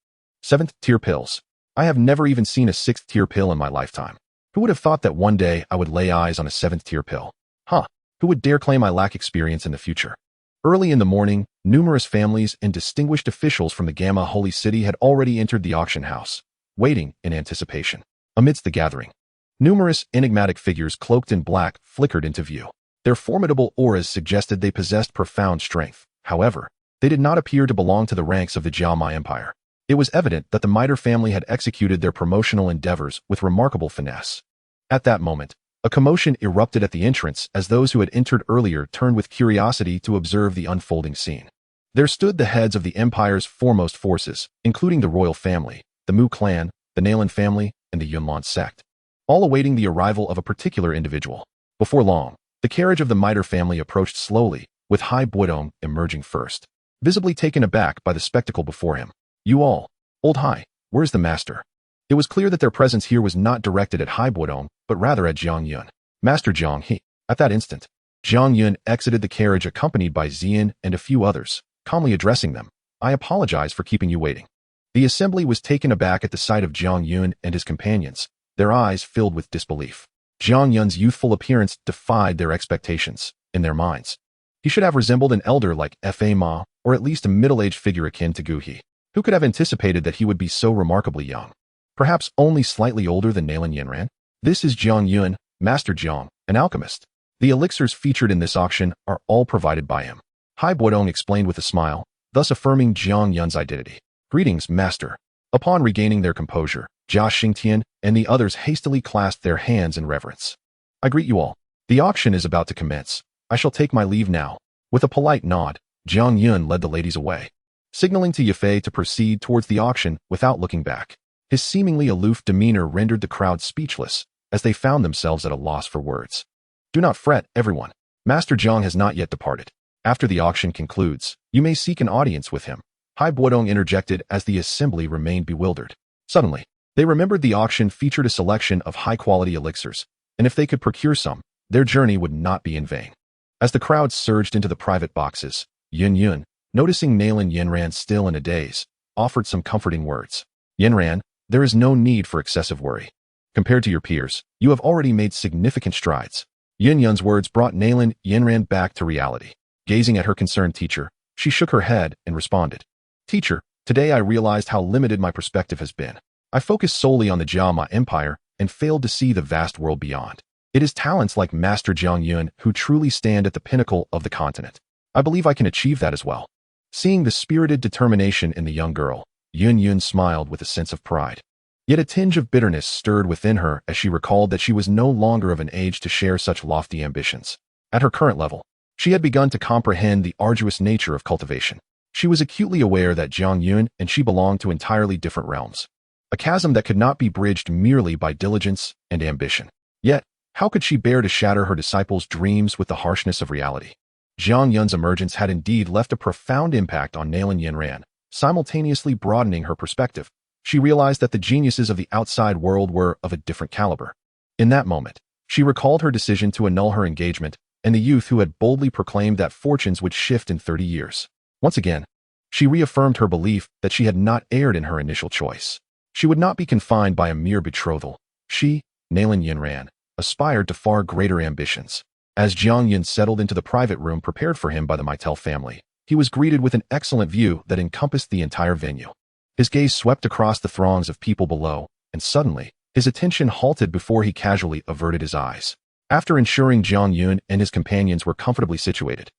7th-tier pills. I have never even seen a 6th-tier pill in my lifetime. Who would have thought that one day I would lay eyes on a 7th-tier pill? Who would dare claim I lack experience in the future? Early in the morning, numerous families and distinguished officials from the Gamma Holy City had already entered the auction house, waiting in anticipation. Amidst the gathering, numerous enigmatic figures cloaked in black flickered into view. Their formidable auras suggested they possessed profound strength. However, they did not appear to belong to the ranks of the Jiao Empire. It was evident that the Mitre family had executed their promotional endeavors with remarkable finesse. At that moment, a commotion erupted at the entrance as those who had entered earlier turned with curiosity to observe the unfolding scene. There stood the heads of the empire's foremost forces, including the royal family, the Mu clan, the Nailan family, and the Yunlan sect, all awaiting the arrival of a particular individual. Before long, the carriage of the Mitre family approached slowly, with Hai Buodong emerging first, visibly taken aback by the spectacle before him. You all, old Hai, where's the master? It was clear that their presence here was not directed at Hai Buodong, but rather at Jiang Yun. Master Jiang He. At that instant, Jiang Yun exited the carriage accompanied by Ziyan and a few others, calmly addressing them. I apologize for keeping you waiting. The assembly was taken aback at the sight of Jiang Yun and his companions, their eyes filled with disbelief. Jiang Yun's youthful appearance defied their expectations. In their minds, he should have resembled an elder like Fa Ma, or at least a middle-aged figure akin to Gu He. Who could have anticipated that he would be so remarkably young? Perhaps only slightly older than Nailan Yanran? This is Jiang Yun, Master Jiang, an alchemist. The elixirs featured in this auction are all provided by him. Hai Buodong explained with a smile, thus affirming Jiang Yun's identity. Greetings, Master. Upon regaining their composure, Jia Xingtian and the others hastily clasped their hands in reverence. I greet you all. The auction is about to commence. I shall take my leave now. With a polite nod, Jiang Yun led the ladies away, signaling to Yafei to proceed towards the auction without looking back. His seemingly aloof demeanor rendered the crowd speechless, as they found themselves at a loss for words. Do not fret, everyone. Master Jiang has not yet departed. After the auction concludes, you may seek an audience with him. Hai Buodong interjected as the assembly remained bewildered. Suddenly, they remembered the auction featured a selection of high-quality elixirs, and if they could procure some, their journey would not be in vain. As the crowd surged into the private boxes, Yun, noticing Nailan Yanran still in a daze, offered some comforting words. Yanran, there is no need for excessive worry. Compared to your peers, you have already made significant strides. Yun's words brought Nailan Yanran back to reality. Gazing at her concerned teacher, she shook her head and responded. Teacher, today I realized how limited my perspective has been. I focused solely on the Jiao Empire and failed to see the vast world beyond. It is talents like Master Jiang Yun who truly stand at the pinnacle of the continent. I believe I can achieve that as well. Seeing the spirited determination in the young girl, Yun smiled with a sense of pride. Yet a tinge of bitterness stirred within her as she recalled that she was no longer of an age to share such lofty ambitions. At her current level, she had begun to comprehend the arduous nature of cultivation. She was acutely aware that Jiang Yun and she belonged to entirely different realms, a chasm that could not be bridged merely by diligence and ambition. Yet, how could she bear to shatter her disciples' dreams with the harshness of reality? Jiang Yun's emergence had indeed left a profound impact on Nailan Yanran, simultaneously broadening her perspective. She realized that the geniuses of the outside world were of a different caliber. In that moment, she recalled her decision to annul her engagement and the youth who had boldly proclaimed that fortunes would shift in 30 years. Once again, she reaffirmed her belief that she had not erred in her initial choice. She would not be confined by a mere betrothal. She, Nailan Yanran, aspired to far greater ambitions. As Jiang Yun settled into the private room prepared for him by the Mitel family, he was greeted with an excellent view that encompassed the entire venue. His gaze swept across the throngs of people below, and suddenly, his attention halted before he casually averted his eyes. After ensuring Jiang Yun and his companions were comfortably situated,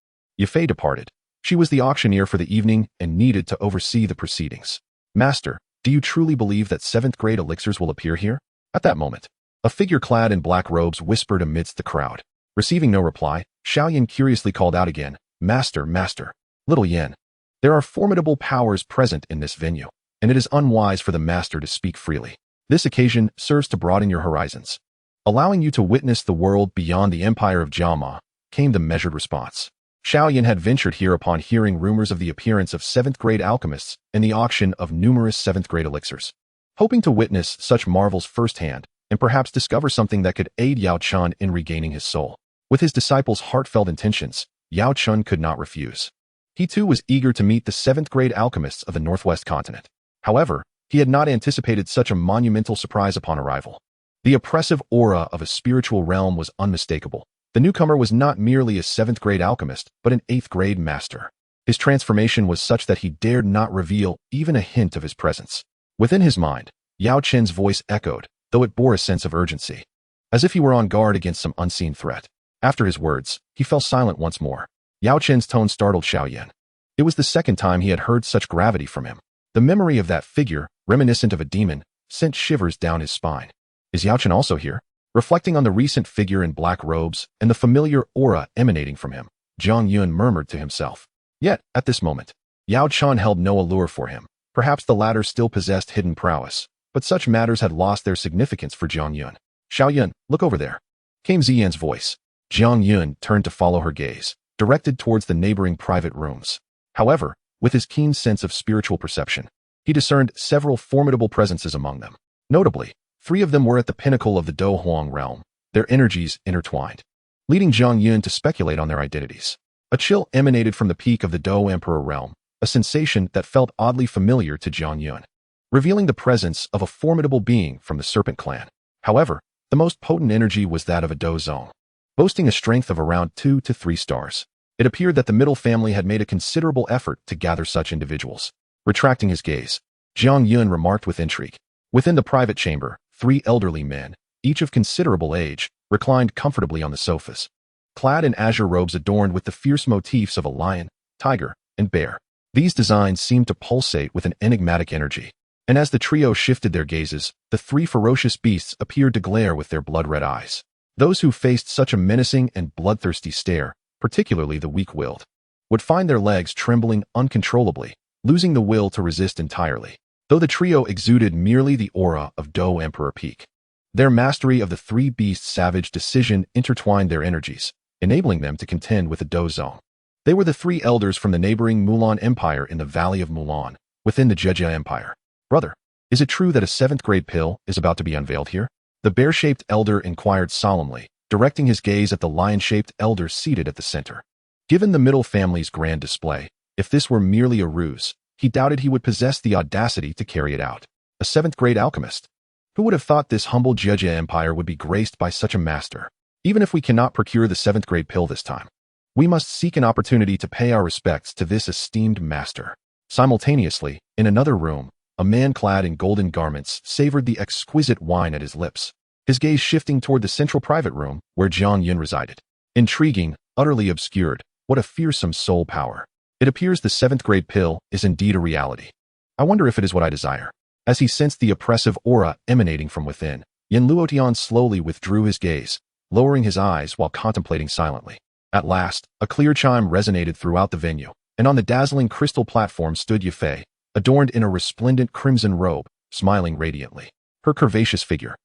Yafei departed. She was the auctioneer for the evening and needed to oversee the proceedings. Master, do you truly believe that 7th grade elixirs will appear here? At that moment, a figure clad in black robes whispered amidst the crowd. Receiving no reply, Xiaoyan curiously called out again, Master, Master, little Yin. There are formidable powers present in this venue, and it is unwise for the Master to speak freely. This occasion serves to broaden your horizons, allowing you to witness the world beyond the empire of Jiama, came the measured response. Xiaoyan had ventured here upon hearing rumors of the appearance of 7th grade alchemists and the auction of numerous 7th grade elixirs. Hoping to witness such marvels firsthand and perhaps discover something that could aid Yao Chun in regaining his soul. With his disciples' heartfelt intentions, Yao Chun could not refuse. He too was eager to meet the 7th grade alchemists of the Northwest continent. However, he had not anticipated such a monumental surprise upon arrival. The oppressive aura of a spiritual realm was unmistakable. The newcomer was not merely a 7th grade alchemist, but an 8th grade master. His transformation was such that he dared not reveal even a hint of his presence. Within his mind, Yao Chen's voice echoed, though it bore a sense of urgency, as if he were on guard against some unseen threat. After his words, he fell silent once more. Yao Chen's tone startled Xiaoyan. It was the second time he had heard such gravity from him. The memory of that figure, reminiscent of a demon, sent shivers down his spine. Is Yao Chen also here? Reflecting on the recent figure in black robes and the familiar aura emanating from him, Jiang Yun murmured to himself. Yet, at this moment, Yao Chen held no allure for him. Perhaps the latter still possessed hidden prowess, but such matters had lost their significance for Jiang Yun. Xiaoyan, look over there, came Ziyan's voice. Jiang Yun turned to follow her gaze, directed towards the neighboring private rooms. However, with his keen sense of spiritual perception, he discerned several formidable presences among them. Notably, 3 of them were at the pinnacle of the Dou Huang realm, their energies intertwined, leading Jiang Yun to speculate on their identities. A chill emanated from the peak of the Dou Emperor realm, a sensation that felt oddly familiar to Jiang Yun, revealing the presence of a formidable being from the Serpent clan. However, the most potent energy was that of a Dou Zong, boasting a strength of around 2 to 3 stars. It appeared that the middle family had made a considerable effort to gather such individuals. Retracting his gaze, Jiang Yun remarked with intrigue. Within the private chamber, 3 elderly men, each of considerable age, reclined comfortably on the sofas, clad in azure robes adorned with the fierce motifs of a lion, tiger, and bear. These designs seemed to pulsate with an enigmatic energy, and as the trio shifted their gazes, the 3 ferocious beasts appeared to glare with their blood-red eyes. Those who faced such a menacing and bloodthirsty stare, particularly the weak-willed, would find their legs trembling uncontrollably, losing the will to resist entirely. Though the trio exuded merely the aura of Dou Emperor Peak, their mastery of the 3 beasts' savage decision intertwined their energies, enabling them to contend with the Dou Zong. They were the 3 elders from the neighboring Mulan Empire in the Valley of Mulan, within the Jejia Empire. Brother, is it true that a 7th grade pill is about to be unveiled here? The bear-shaped elder inquired solemnly, directing his gaze at the lion-shaped elder seated at the center. Given the middle family's grand display, if this were merely a ruse, he doubted he would possess the audacity to carry it out. A 7th grade alchemist? Who would have thought this humble Jejia Empire would be graced by such a master? Even if we cannot procure the 7th grade pill this time, we must seek an opportunity to pay our respects to this esteemed master. Simultaneously, in another room, a man clad in golden garments savored the exquisite wine at his lips, his gaze shifting toward the central private room where Jiang Yun resided. Intriguing, utterly obscured, what a fearsome soul power. It appears the 7th grade pill is indeed a reality. I wonder if it is what I desire. As he sensed the oppressive aura emanating from within, Yin Luotian slowly withdrew his gaze, lowering his eyes while contemplating silently. At last, a clear chime resonated throughout the venue, and on the dazzling crystal platform stood Yafei, adorned in a resplendent crimson robe, smiling radiantly. Her curvaceous figure,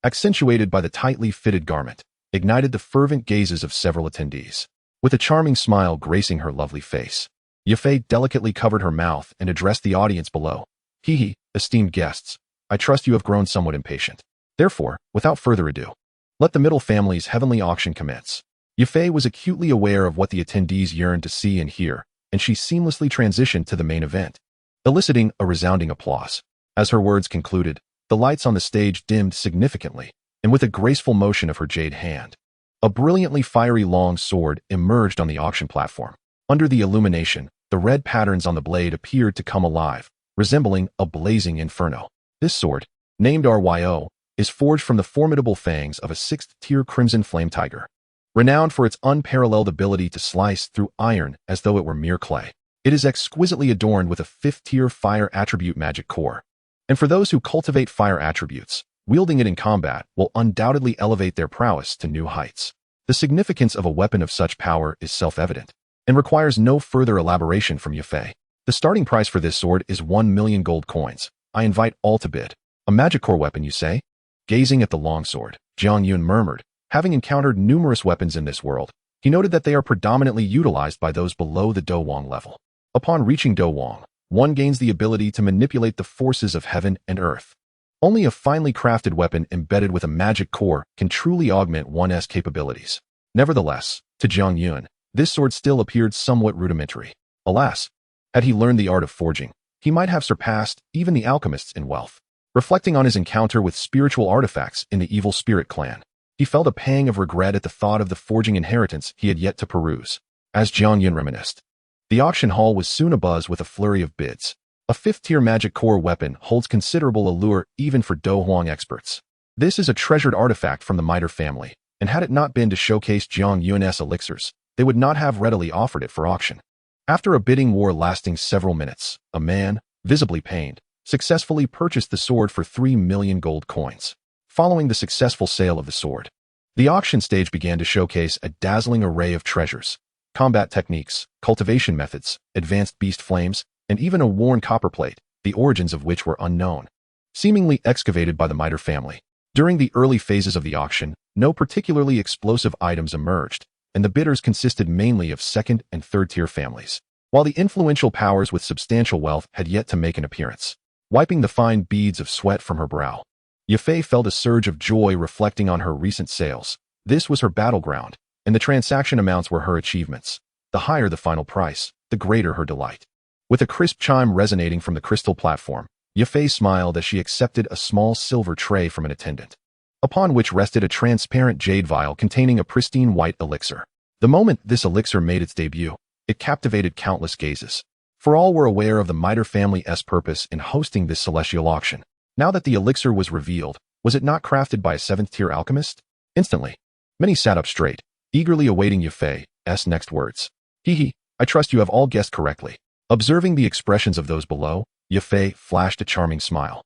accentuated by the tightly fitted garment, ignited the fervent gazes of several attendees. With a charming smile gracing her lovely face, Yafei delicately covered her mouth and addressed the audience below. Hee, esteemed guests, I trust you have grown somewhat impatient. Therefore, without further ado, let the middle family's heavenly auction commence. Yafei was acutely aware of what the attendees yearned to see and hear, and she seamlessly transitioned to the main event, eliciting a resounding applause. As her words concluded, the lights on the stage dimmed significantly, and with a graceful motion of her jade hand, a brilliantly fiery long sword emerged on the auction platform. Under the illumination, the red patterns on the blade appeared to come alive, resembling a blazing inferno. This sword, named RYO, is forged from the formidable fangs of a 6th-tier crimson flame tiger. Renowned for its unparalleled ability to slice through iron as though it were mere clay, it is exquisitely adorned with a 5th-tier fire attribute magic core. And for those who cultivate fire attributes, wielding it in combat will undoubtedly elevate their prowess to new heights. The significance of a weapon of such power is self-evident, and requires no further elaboration from Yafei. The starting price for this sword is 1 million gold coins. I invite all to bid. A magic core weapon, you say? Gazing at the longsword, Jiang Yun murmured. Having encountered numerous weapons in this world, he noted that they are predominantly utilized by those below the Dou Wang level. Upon reaching Dou Wang, one gains the ability to manipulate the forces of heaven and earth. Only a finely crafted weapon embedded with a magic core can truly augment one's capabilities. Nevertheless, to Jiang Yun, this sword still appeared somewhat rudimentary. Alas, had he learned the art of forging, he might have surpassed even the alchemists in wealth. Reflecting on his encounter with spiritual artifacts in the evil spirit clan, he felt a pang of regret at the thought of the forging inheritance he had yet to peruse. As Jiang Yun reminisced, the auction hall was soon abuzz with a flurry of bids. A 5th-tier magic core weapon holds considerable allure even for Dou Huang experts. This is a treasured artifact from the Miter family, and had it not been to showcase Jiang Yun's elixirs, they would not have readily offered it for auction. After a bidding war lasting several minutes, a man, visibly pained, successfully purchased the sword for 3 million gold coins. Following the successful sale of the sword, the auction stage began to showcase a dazzling array of treasures, combat techniques, cultivation methods, advanced beast flames, and even a worn copper plate, the origins of which were unknown, seemingly excavated by the Miter family. During the early phases of the auction, no particularly explosive items emerged, and the bidders consisted mainly of 2nd and 3rd-tier families, while the influential powers with substantial wealth had yet to make an appearance. Wiping the fine beads of sweat from her brow, Yafei felt a surge of joy reflecting on her recent sales. This was her battleground, and the transaction amounts were her achievements. The higher the final price, the greater her delight. With a crisp chime resonating from the crystal platform, Yafei smiled as she accepted a small silver tray from an attendant, upon which rested a transparent jade vial containing a pristine white elixir. The moment this elixir made its debut, it captivated countless gazes, for all were aware of the Miter family's purpose in hosting this celestial auction. Now that the elixir was revealed, was it not crafted by a 7th-tier alchemist? Instantly, many sat up straight, eagerly awaiting Yafei's next words. Hee, I trust you have all guessed correctly. Observing the expressions of those below, Yafei flashed a charming smile,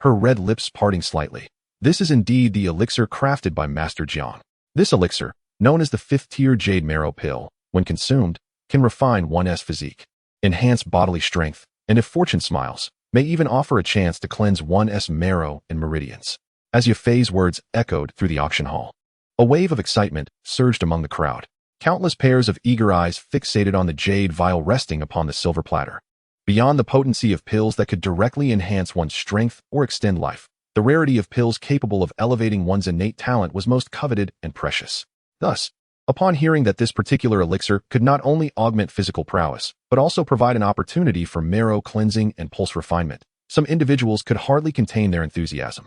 her red lips parting slightly. This is indeed the elixir crafted by Master Jiang. This elixir, known as the 5th-tier Jade Marrow Pill, when consumed, can refine one's physique, enhance bodily strength, and if fortune smiles, may even offer a chance to cleanse one's marrow and meridians. As Yafei's words echoed through the auction hall, a wave of excitement surged among the crowd. Countless pairs of eager eyes fixated on the jade vial resting upon the silver platter. Beyond the potency of pills that could directly enhance one's strength or extend life, the rarity of pills capable of elevating one's innate talent was most coveted and precious. Thus, upon hearing that this particular elixir could not only augment physical prowess, but also provide an opportunity for marrow cleansing and pulse refinement, some individuals could hardly contain their enthusiasm.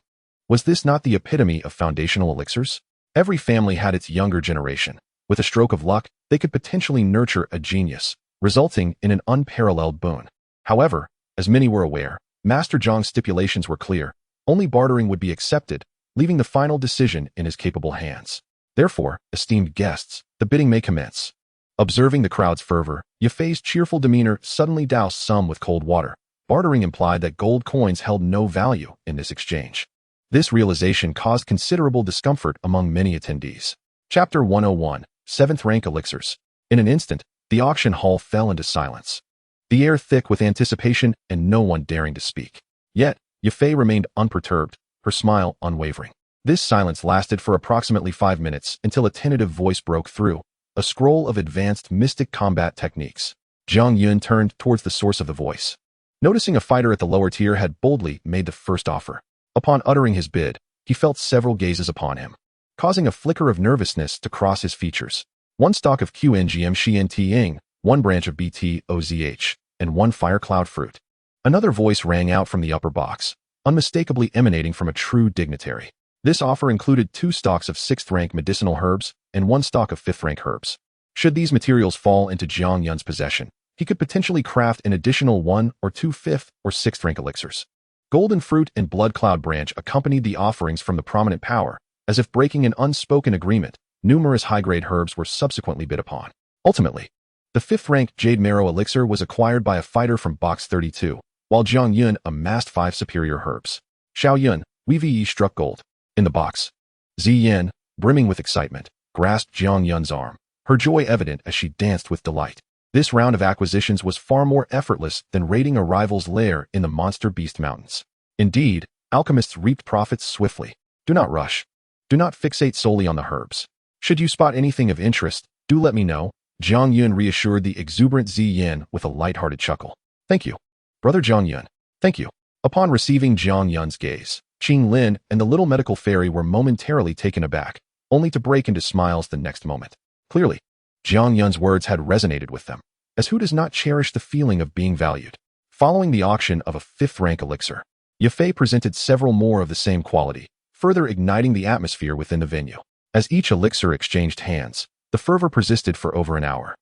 Was this not the epitome of foundational elixirs? Every family had its younger generation. With a stroke of luck, they could potentially nurture a genius, resulting in an unparalleled boon. However, as many were aware, Master Zhang's stipulations were clear. Only bartering would be accepted, leaving the final decision in his capable hands. Therefore, esteemed guests, the bidding may commence. Observing the crowd's fervor, Yafei's cheerful demeanor suddenly doused some with cold water. Bartering implied that gold coins held no value in this exchange. This realization caused considerable discomfort among many attendees. Chapter 101, 7th Rank Elixirs. In an instant, the auction hall fell into silence, the air thick with anticipation and no one daring to speak. Yet, Yafei remained unperturbed, her smile unwavering. This silence lasted for approximately 5 minutes until a tentative voice broke through, a scroll of advanced mystic combat techniques. Jiang Yun turned towards the source of the voice. Noticing a fighter at the lower tier had boldly made the first offer. Upon uttering his bid, he felt several gazes upon him, causing a flicker of nervousness to cross his features. 1 stalk of QNGM Xian Tiing, 1 branch of BTOZH, and 1 fire cloud fruit. Another voice rang out from the upper box, unmistakably emanating from a true dignitary. This offer included 2 stalks of 6th rank medicinal herbs and 1 stalk of 5th rank herbs. Should these materials fall into Jiang Yun's possession, he could potentially craft an additional 1 or 2 5th or 6th rank elixirs. Golden fruit and blood cloud branch accompanied the offerings from the prominent power, as if breaking an unspoken agreement. Numerous high-grade herbs were subsequently bid upon. Ultimately, the 5th-ranked Jade Marrow elixir was acquired by a fighter from Box 32, while Jiang Yun amassed 5 superior herbs. Xiao Yun, Wei struck gold. In the box, Ziyan, brimming with excitement, grasped Jiang Yun's arm, her joy evident as she danced with delight. This round of acquisitions was far more effortless than raiding a rival's lair in the Monster Beast Mountains. Indeed, alchemists reaped profits swiftly. Do not rush. Do not fixate solely on the herbs. Should you spot anything of interest, do let me know. Jiang Yun reassured the exuberant Ziyan with a light-hearted chuckle. Thank you, Brother Jiang Yun. Thank you. Upon receiving Jiang Yun's gaze, Ching Lin and the little medical fairy were momentarily taken aback, only to break into smiles the next moment. Clearly, Jiang Yun's words had resonated with them, as who does not cherish the feeling of being valued? Following the auction of a 5th-rank elixir, Yafei presented several more of the same quality, further igniting the atmosphere within the venue. As each elixir exchanged hands, the fervor persisted for over an hour.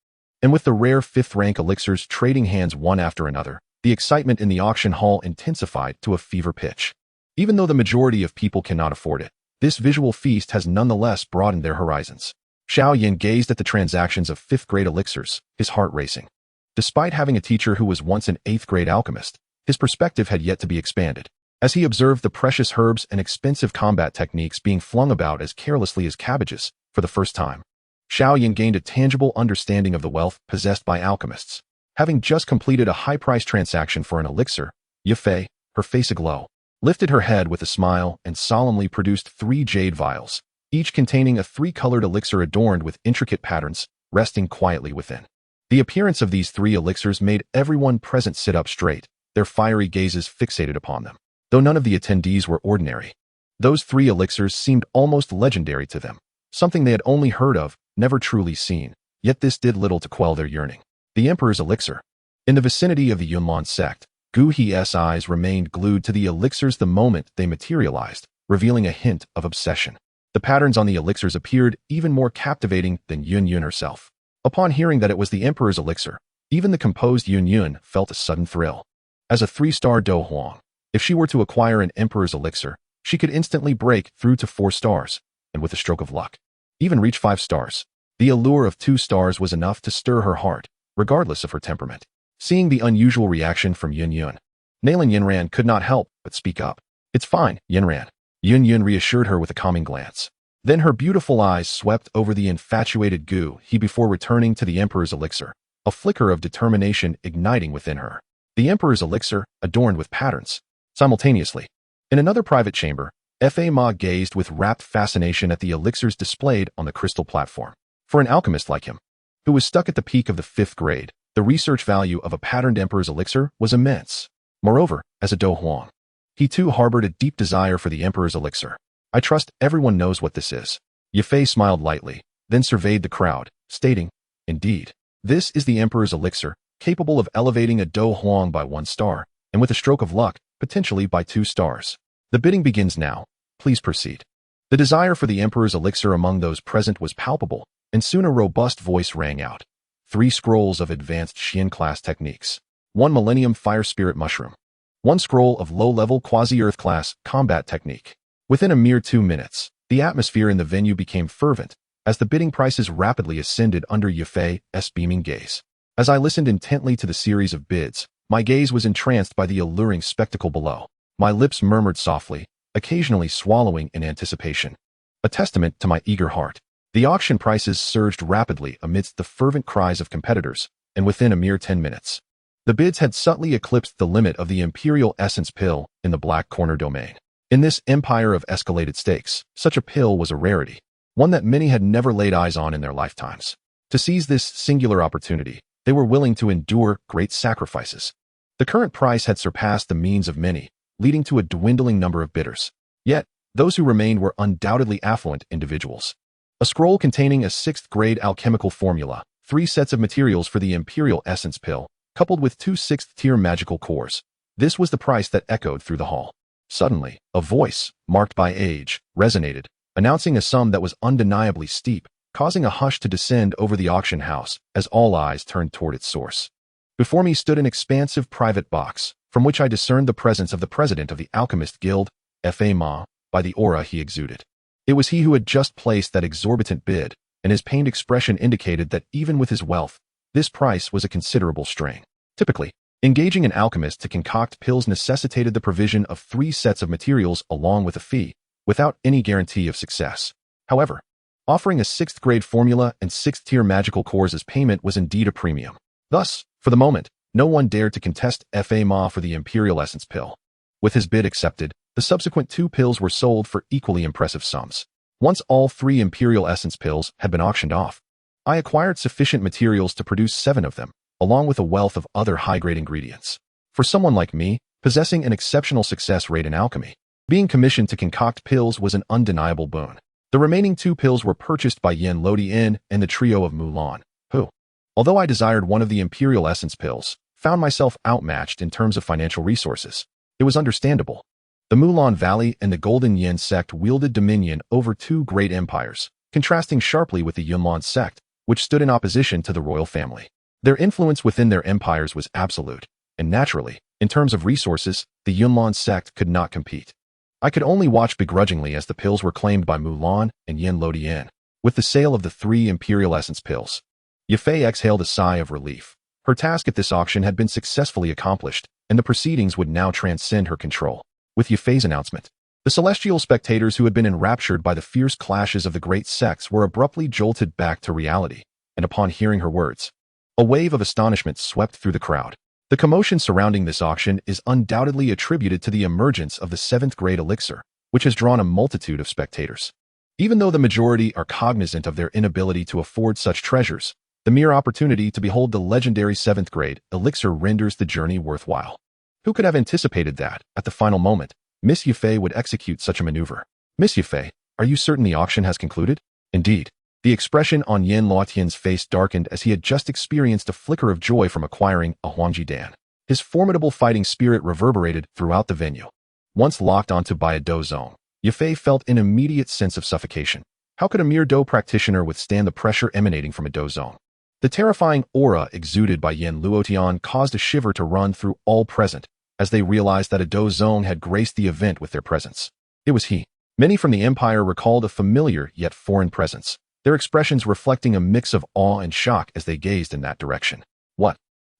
And with the rare 5th-rank elixirs trading hands one after another, the excitement in the auction hall intensified to a fever pitch. Even though the majority of people cannot afford it, this visual feast has nonetheless broadened their horizons. Xiao Yin gazed at the transactions of 5th-grade elixirs, his heart racing. Despite having a teacher who was once an 8th-grade alchemist, his perspective had yet to be expanded. As he observed the precious herbs and expensive combat techniques being flung about as carelessly as cabbages, for the first time, Xiao Yin gained a tangible understanding of the wealth possessed by alchemists. Having just completed a high-priced transaction for an elixir, Yafei, her face aglow, lifted her head with a smile and solemnly produced 3 jade vials, each containing a 3-colored elixir adorned with intricate patterns, resting quietly within. The appearance of these 3 elixirs made everyone present sit up straight, their fiery gazes fixated upon them. Though none of the attendees were ordinary, those 3 elixirs seemed almost legendary to them, something they had only heard of, never truly seen, yet this did little to quell their yearning. The Emperor's elixir. In the vicinity of the Yunlan sect, Gu He's eyes remained glued to the elixirs the moment they materialized, revealing a hint of obsession. The patterns on the elixirs appeared even more captivating than Yun Yun herself. Upon hearing that it was the Emperor's elixir, even the composed Yun Yun felt a sudden thrill. As a 3-star Dou Huang, if she were to acquire an Emperor's elixir, she could instantly break through to 4 stars, and with a stroke of luck, even reach 5 stars. The allure of 2 stars was enough to stir her heart, regardless of her temperament. Seeing the unusual reaction from Yun Yun, Nailin Yinran could not help but speak up. It's fine, Yinran. Yun Yun reassured her with a calming glance. Then her beautiful eyes swept over the infatuated Gu He before returning to the Emperor's elixir, a flicker of determination igniting within her. The Emperor's elixir, adorned with patterns. Simultaneously, in another private chamber, Fa Ma gazed with rapt fascination at the elixirs displayed on the crystal platform. For an alchemist like him, who was stuck at the peak of the 5th grade, the research value of a patterned Emperor's elixir was immense. Moreover, as a Dou Huang, he too harbored a deep desire for the Emperor's elixir. I trust everyone knows what this is. Yafei smiled lightly, then surveyed the crowd, stating, Indeed, this is the Emperor's elixir, capable of elevating a Dou Huang by 1 star, and with a stroke of luck, potentially by 2 stars. The bidding begins now. Please proceed. The desire for the Emperor's elixir among those present was palpable, and soon a robust voice rang out. 3 scrolls of advanced Xian-class techniques. 1 Millennium Fire Spirit Mushroom. 1 scroll of low-level Quasi-Earth class combat technique. Within a mere 2 minutes, the atmosphere in the venue became fervent, as the bidding prices rapidly ascended under Yafei's beaming gaze. As I listened intently to the series of bids, my gaze was entranced by the alluring spectacle below. My lips murmured softly, occasionally swallowing in anticipation. A testament to my eager heart. The auction prices surged rapidly amidst the fervent cries of competitors, and within a mere 10 minutes, the bids had subtly eclipsed the limit of the Imperial Essence pill in the Black Corner domain. In this empire of escalated stakes, such a pill was a rarity, one that many had never laid eyes on in their lifetimes. To seize this singular opportunity, they were willing to endure great sacrifices. The current price had surpassed the means of many, leading to a dwindling number of bidders. Yet, those who remained were undoubtedly affluent individuals. A scroll containing a 6th-grade alchemical formula, 3 sets of materials for the Imperial Essence pill, coupled with 2 6th-tier magical cores. This was the price that echoed through the hall. Suddenly, a voice, marked by age, resonated, announcing a sum that was undeniably steep, causing a hush to descend over the auction house as all eyes turned toward its source. Before me stood an expansive private box, from which I discerned the presence of the president of the Alchemist Guild, Fa Ma, by the aura he exuded. It was he who had just placed that exorbitant bid, and his pained expression indicated that even with his wealth, this price was a considerable strain. Typically, engaging an alchemist to concoct pills necessitated the provision of 3 sets of materials along with a fee, without any guarantee of success. However, offering a 6th-grade formula and 6th-tier magical cores as payment was indeed a premium. Thus, for the moment, no one dared to contest Fa Ma for the Imperial Essence pill. With his bid accepted, the subsequent 2 pills were sold for equally impressive sums. Once all 3 Imperial Essence pills had been auctioned off, I acquired sufficient materials to produce 7 of them, along with a wealth of other high-grade ingredients. For someone like me, possessing an exceptional success rate in alchemy, being commissioned to concoct pills was an undeniable boon. The remaining 2 pills were purchased by Yen Lodi-in and the trio of Mulan, who, although I desired one of the Imperial Essence pills, found myself outmatched in terms of financial resources. It was understandable. The Mulan Valley and the Golden Yin sect wielded dominion over 2 great empires, contrasting sharply with the Yunlan sect, which stood in opposition to the royal family. Their influence within their empires was absolute, and naturally, in terms of resources, the Yunlan sect could not compete. I could only watch begrudgingly as the pills were claimed by Mulan and Yen Lodi-in. With the sale of the 3 Imperial Essence pills, Yafei exhaled a sigh of relief. Her task at this auction had been successfully accomplished, and the proceedings would now transcend her control. With Yafei's announcement, the celestial spectators who had been enraptured by the fierce clashes of the great sects were abruptly jolted back to reality, and upon hearing her words, a wave of astonishment swept through the crowd. The commotion surrounding this auction is undoubtedly attributed to the emergence of the 7th-grade elixir, which has drawn a multitude of spectators. Even though the majority are cognizant of their inability to afford such treasures, the mere opportunity to behold the legendary 7th-grade elixir renders the journey worthwhile. Who could have anticipated that, at the final moment, Miss Yafei would execute such a maneuver? Miss Yafei, are you certain the auction has concluded? Indeed. The expression on Yen Luotian's face darkened as he had just experienced a flicker of joy from acquiring a Huangji Dan. His formidable fighting spirit reverberated throughout the venue. Once locked onto by a Dou zone, Yafei felt an immediate sense of suffocation. How could a mere Dou practitioner withstand the pressure emanating from a Dou zone? The terrifying aura exuded by Yen Luotian caused a shiver to run through all present as they realized that a Dou zone had graced the event with their presence. It was he. Many from the Empire recalled a familiar yet foreign presence, their expressions reflecting a mix of awe and shock as they gazed in that direction. What?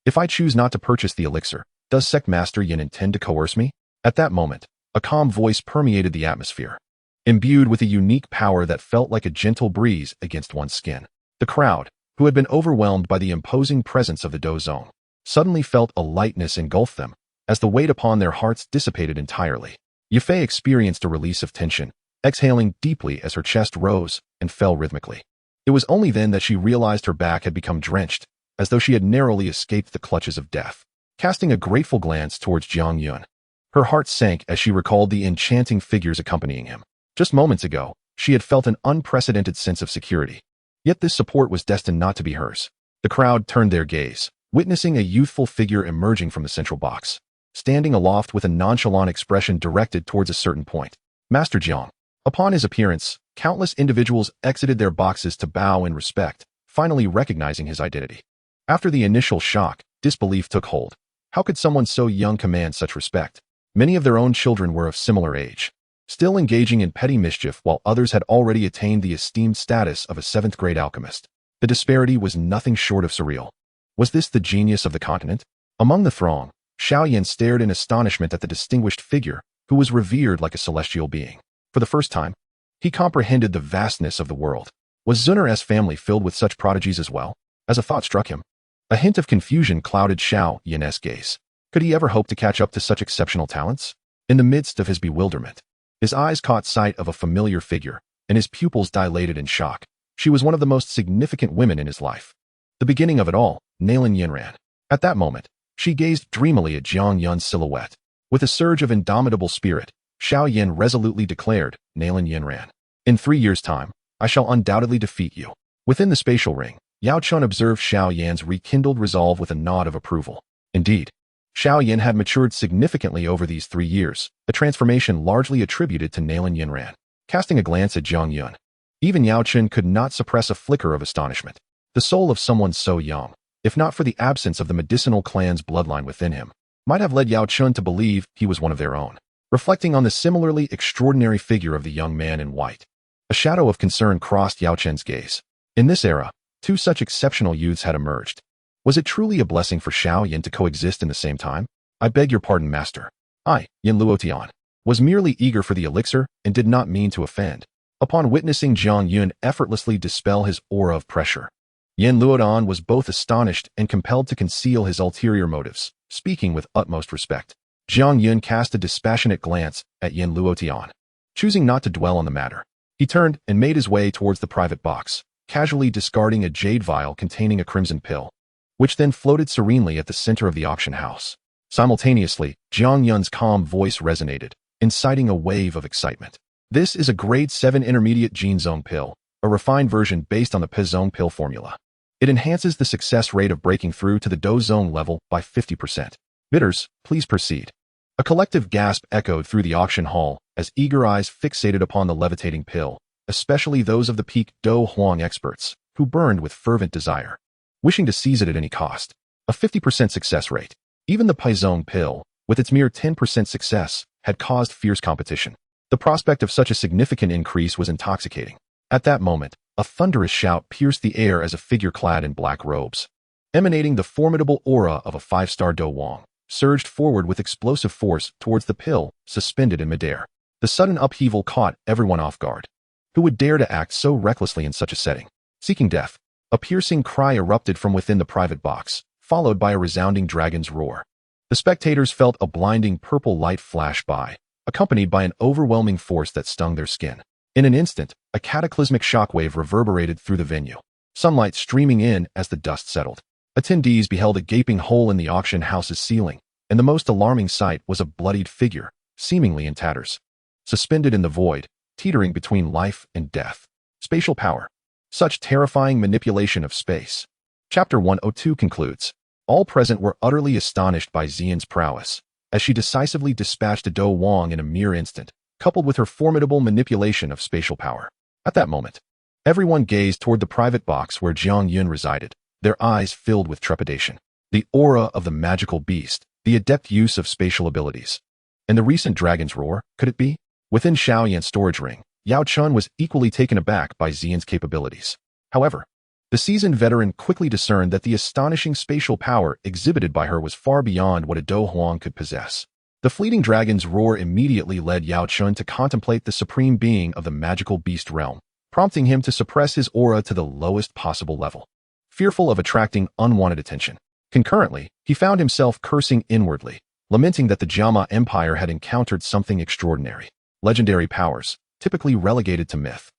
If I choose not to purchase the elixir, does Sect Master Yin intend to coerce me? At that moment, a calm voice permeated the atmosphere, imbued with a unique power that felt like a gentle breeze against one's skin. The crowd, who had been overwhelmed by the imposing presence of the Dou zone, suddenly felt a lightness engulf them, as the weight upon their hearts dissipated entirely. Yafei experienced a release of tension, exhaling deeply as her chest rose and fell rhythmically. It was only then that she realized her back had become drenched, as though she had narrowly escaped the clutches of death. Casting a grateful glance towards Jiang Yun, her heart sank as she recalled the enchanting figures accompanying him. Just moments ago, she had felt an unprecedented sense of security. Yet this support was destined not to be hers. The crowd turned their gaze, witnessing a youthful figure emerging from the central box, standing aloft with a nonchalant expression directed towards a certain point. Master Jiang. Upon his appearance, countless individuals exited their boxes to bow in respect, finally recognizing his identity. After the initial shock, disbelief took hold. How could someone so young command such respect? Many of their own children were of similar age, still engaging in petty mischief while others had already attained the esteemed status of a 7th-grade alchemist. The disparity was nothing short of surreal. Was this the genius of the continent? Among the throng, Xiaoyan stared in astonishment at the distinguished figure, who was revered like a celestial being. For the first time, he comprehended the vastness of the world. Was Zunar's family filled with such prodigies as well? As a thought struck him, a hint of confusion clouded Xiaoyan's gaze. Could he ever hope to catch up to such exceptional talents? In the midst of his bewilderment, his eyes caught sight of a familiar figure, and his pupils dilated in shock. She was one of the most significant women in his life. The beginning of it all, Nailin Yinran. At that moment, she gazed dreamily at Jiang Yun's silhouette. With a surge of indomitable spirit, Xiaoyan resolutely declared, Nailin Yinran. In 3 years' time, I shall undoubtedly defeat you. Within the spatial ring, Yao Chun observed Xiaoyan's rekindled resolve with a nod of approval. Indeed, Xiaoyan had matured significantly over these 3 years, a transformation largely attributed to Nailin Yinran. Casting a glance at Jiang Yun, even Yao Chun could not suppress a flicker of astonishment. The soul of someone so young, if not for the absence of the medicinal clan's bloodline within him, might have led Yao Chun to believe he was one of their own. Reflecting on the similarly extraordinary figure of the young man in white, a shadow of concern crossed Yao Chen's gaze. In this era, two such exceptional youths had emerged. Was it truly a blessing for Yin to coexist in the same time? I beg your pardon, master. I, Yin Luotian, was merely eager for the elixir and did not mean to offend. Upon witnessing Jiang Yun effortlessly dispel his aura of pressure, Yin Luotian was both astonished and compelled to conceal his ulterior motives, speaking with utmost respect. Jiang Yun cast a dispassionate glance at Yin Luotian. Choosing not to dwell on the matter, he turned and made his way towards the private box, casually discarding a jade vial containing a crimson pill, which then floated serenely at the center of the auction house. Simultaneously, Jiang Yun's calm voice resonated, inciting a wave of excitement. This is a grade 7 intermediate gene zone pill, a refined version based on the Pe zone pill formula. It enhances the success rate of breaking through to the Dou zone level by 50%. Bidders, please proceed. A collective gasp echoed through the auction hall as eager eyes fixated upon the levitating pill, especially those of the peak Dou Huang experts, who burned with fervent desire, wishing to seize it at any cost. A 50% success rate. Even the Pe zone pill, with its mere 10% success, had caused fierce competition. The prospect of such a significant increase was intoxicating. At that moment, a thunderous shout pierced the air as a figure clad in black robes, emanating the formidable aura of a 5-star Dou Wang, surged forward with explosive force towards the pill, suspended in midair. The sudden upheaval caught everyone off guard. Who would dare to act so recklessly in such a setting? Seeking death. A piercing cry erupted from within the private box, followed by a resounding dragon's roar. The spectators felt a blinding purple light flash by, accompanied by an overwhelming force that stung their skin. In an instant, a cataclysmic shockwave reverberated through the venue, sunlight streaming in as the dust settled. Attendees beheld a gaping hole in the auction house's ceiling, and the most alarming sight was a bloodied figure, seemingly in tatters, suspended in the void, teetering between life and death. Spatial power. Such terrifying manipulation of space. Chapter 102 concludes. All present were utterly astonished by Ziyan's prowess, as she decisively dispatched a Dou Wang in a mere instant, coupled with her formidable manipulation of spatial power. At that moment, everyone gazed toward the private box where Jiang Yun resided, their eyes filled with trepidation. The aura of the magical beast, the adept use of spatial abilities. And the recent dragon's roar, could it be? Within Xiaoyan's storage ring, Yao Chun was equally taken aback by Ziyan's capabilities. However, the seasoned veteran quickly discerned that the astonishing spatial power exhibited by her was far beyond what a Dou Huang could possess. The fleeting dragon's roar immediately led Yao Chun to contemplate the supreme being of the magical beast realm, prompting him to suppress his aura to the lowest possible level, fearful of attracting unwanted attention. Concurrently, he found himself cursing inwardly, lamenting that the Jiama Empire had encountered something extraordinary. Legendary powers, typically relegated to myth,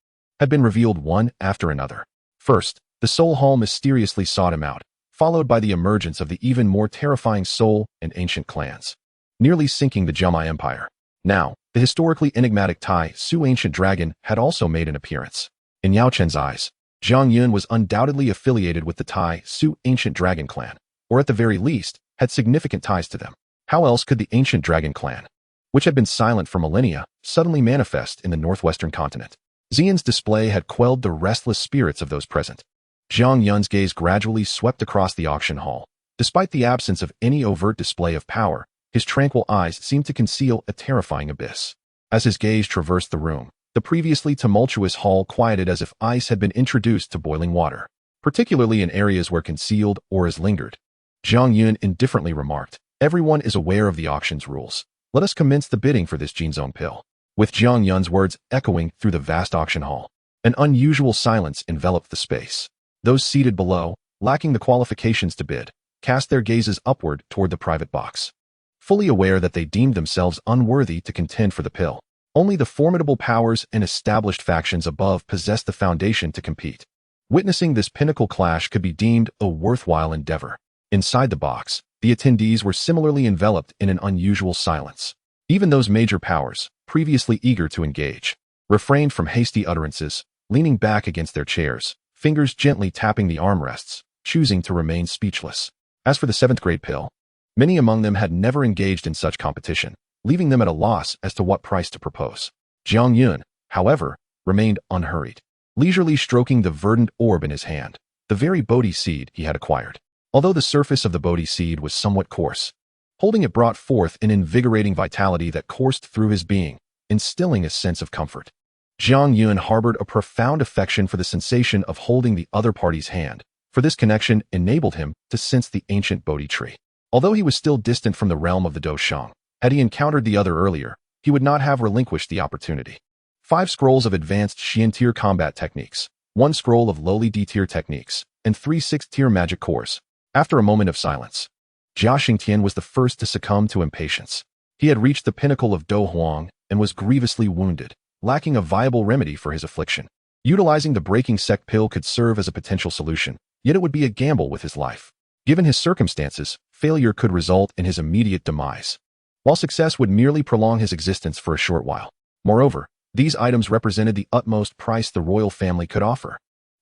had been revealed one after another. First, the Soul Hall mysteriously sought him out, followed by the emergence of the even more terrifying Soul and Ancient clans, nearly sinking the Jiama Empire. Now, the historically enigmatic Tai Su Ancient Dragon had also made an appearance. In Yao Chen's eyes, Jiang Yun was undoubtedly affiliated with the Tai Su Ancient Dragon clan, or at the very least, had significant ties to them. How else could the Ancient Dragon clan, which had been silent for millennia, suddenly manifest in the northwestern continent? Ziyan's display had quelled the restless spirits of those present. Jiang Yun's gaze gradually swept across the auction hall. Despite the absence of any overt display of power, his tranquil eyes seemed to conceal a terrifying abyss. As his gaze traversed the room, the previously tumultuous hall quieted as if ice had been introduced to boiling water, particularly in areas where concealed auras lingered. Jiang Yun indifferently remarked, "Everyone is aware of the auction's rules. Let us commence the bidding for this gene zone pill." With Jiang Yun's words echoing through the vast auction hall, an unusual silence enveloped the space. Those seated below, lacking the qualifications to bid, cast their gazes upward toward the private box, fully aware that they deemed themselves unworthy to contend for the pill. Only the formidable powers and established factions above possessed the foundation to compete. Witnessing this pinnacle clash could be deemed a worthwhile endeavor. Inside the box, the attendees were similarly enveloped in an unusual silence. Even those major powers, previously eager to engage, refrained from hasty utterances, leaning back against their chairs, fingers gently tapping the armrests, choosing to remain speechless. As for the 7th grade pill, many among them had never engaged in such competition, leaving them at a loss as to what price to propose. Jiang Yun, however, remained unhurried, leisurely stroking the verdant orb in his hand, the very Bodhi seed he had acquired. Although the surface of the Bodhi seed was somewhat coarse, Holding it brought forth an invigorating vitality that coursed through his being, instilling a sense of comfort. Jiang Yun harbored a profound affection for the sensation of holding the other party's hand, for this connection enabled him to sense the ancient Bodhi tree. Although he was still distant from the realm of the Dou Shang, had he encountered the other earlier, he would not have relinquished the opportunity. 5 scrolls of advanced Xian-tier combat techniques, 1 scroll of lowly D-tier techniques, and 3 6th-tier magic cores. After a moment of silence, Jia Xingtian was the first to succumb to impatience. He had reached the pinnacle of Dou Huang and was grievously wounded, lacking a viable remedy for his affliction. Utilizing the breaking sect pill could serve as a potential solution, yet it would be a gamble with his life. Given his circumstances, failure could result in his immediate demise, while success would merely prolong his existence for a short while. Moreover, these items represented the utmost price the royal family could offer.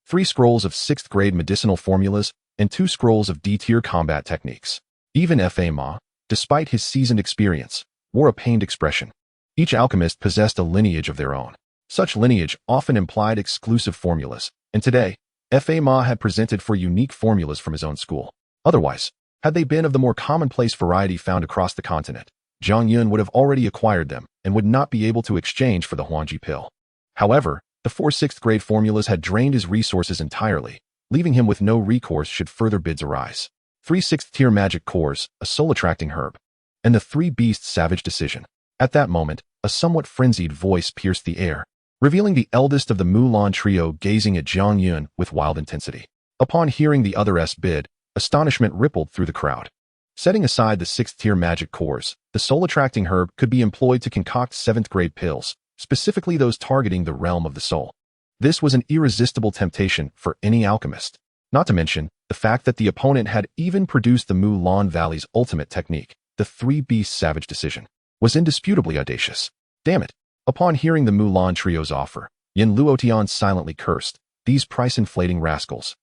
3 scrolls of 6th-grade medicinal formulas and 2 scrolls of D-tier combat techniques. Even Fa Ma, despite his seasoned experience, wore a pained expression. Each alchemist possessed a lineage of their own. Such lineage often implied exclusive formulas, and today, Fa Ma had presented for unique formulas from his own school. Otherwise, had they been of the more commonplace variety found across the continent, Jiang Yun would have already acquired them and would not be able to exchange for the Huangji pill. However, the 4 6th-grade formulas had drained his resources entirely, leaving him with no recourse should further bids arise. 3 6th-tier magic cores, a soul-attracting herb, and the 3 beasts savage decision. At that moment, a somewhat frenzied voice pierced the air, revealing the eldest of the Mulan trio gazing at Jiang Yun with wild intensity. Upon hearing the other's bid, astonishment rippled through the crowd. Setting aside the 6th-tier magic cores, the soul-attracting herb could be employed to concoct 7th-grade pills, specifically those targeting the realm of the soul. This was an irresistible temptation for any alchemist. Not to mention, the fact that the opponent had even produced the Mulan Valley's ultimate technique, the 3 beasts savage decision, was indisputably audacious. Damn it! Upon hearing the Mulan trio's offer, Yin Luotian silently cursed, these price-inflating rascals.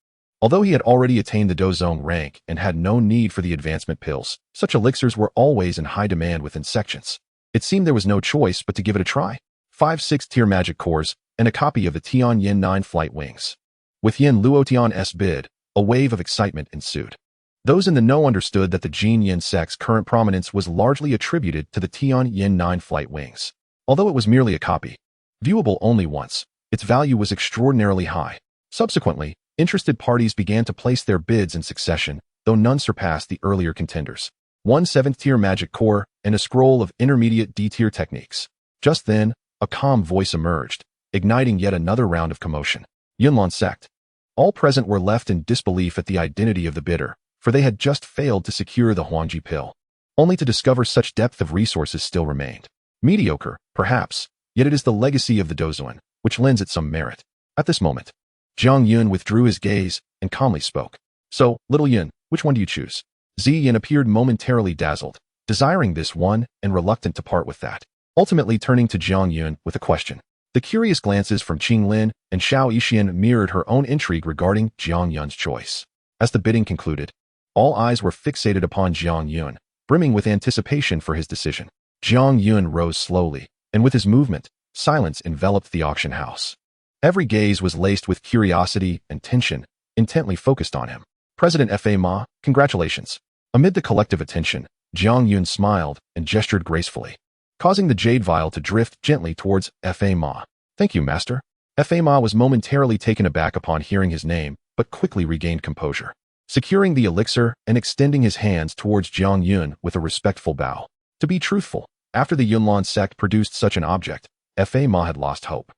Although he had already attained the Dozong rank and had no need for the advancement pills, such elixirs were always in high demand within sections. It seemed there was no choice but to give it a try. 5 6th-tier magic cores, and a copy of the Tian Yin 9 flight wings. With Yin Luotian's bid, a wave of excitement ensued. Those in the know understood that the Jin Yin sect's current prominence was largely attributed to the Tian Yin 9 flight wings. Although it was merely a copy, viewable only once, its value was extraordinarily high. Subsequently, interested parties began to place their bids in succession, though none surpassed the earlier contenders. 1 7th-tier magic core and a scroll of intermediate D-tier techniques. Just then, a calm voice emerged, igniting yet another round of commotion. Yunlan sect. All present were left in disbelief at the identity of the bidder, for they had just failed to secure the Huangji pill, only to discover such depth of resources still remained. Mediocre, perhaps, yet it is the legacy of the Dozuan, which lends it some merit. At this moment, Jiang Yun withdrew his gaze and calmly spoke. So, little Yun, which one do you choose? Ziyan appeared momentarily dazzled, desiring this one and reluctant to part with that, ultimately turning to Jiang Yun with a question. The curious glances from Ching Lin and Xiao Yixian mirrored her own intrigue regarding Jiang Yun's choice. As the bidding concluded, all eyes were fixated upon Jiang Yun, brimming with anticipation for his decision. Jiang Yun rose slowly, and with his movement, silence enveloped the auction house. Every gaze was laced with curiosity and tension, intently focused on him. President Fa Ma, congratulations. Amid the collective attention, Jiang Yun smiled and gestured gracefully, causing the jade vial to drift gently towards Fa Ma. Thank you, master. Fa Ma was momentarily taken aback upon hearing his name, but quickly regained composure, securing the elixir and extending his hands towards Jiang Yun with a respectful bow. To be truthful, after the Yunlan sect produced such an object, Fa Ma had lost hope.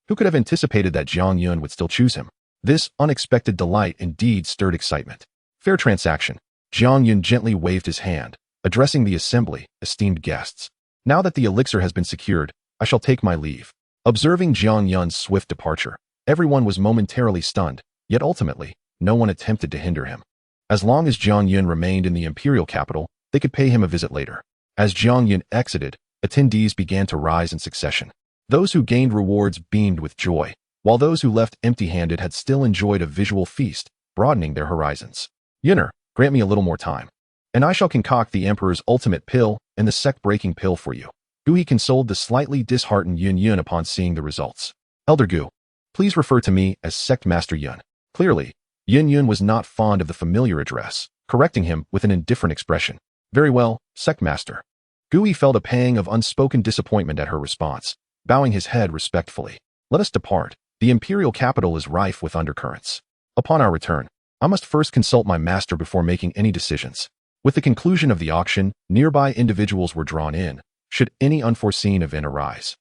Who could have anticipated that Jiang Yun would still choose him? This unexpected delight indeed stirred excitement. Fair transaction. Jiang Yun gently waved his hand, addressing the assembly, esteemed guests. Now that the elixir has been secured, I shall take my leave. Observing Jiang Yun's swift departure, everyone was momentarily stunned, yet ultimately, no one attempted to hinder him. As long as Jiang Yun remained in the imperial capital, they could pay him a visit later. As Jiang Yun exited, attendees began to rise in succession. Those who gained rewards beamed with joy, while those who left empty-handed had still enjoyed a visual feast, broadening their horizons. Yunner, grant me a little more time, and I shall concoct the Emperor's ultimate pill and the sect-breaking pill for you. Gu He consoled the slightly disheartened Yun upon seeing the results. Elder Gu, please refer to me as Sect Master Yun. Clearly, Yun was not fond of the familiar address, correcting him with an indifferent expression. Very well, Sectmaster. Gui felt a pang of unspoken disappointment at her response, bowing his head respectfully. Let us depart. The imperial capital is rife with undercurrents. Upon our return, I must first consult my master before making any decisions. With the conclusion of the auction, nearby individuals were drawn in, should any unforeseen event arise.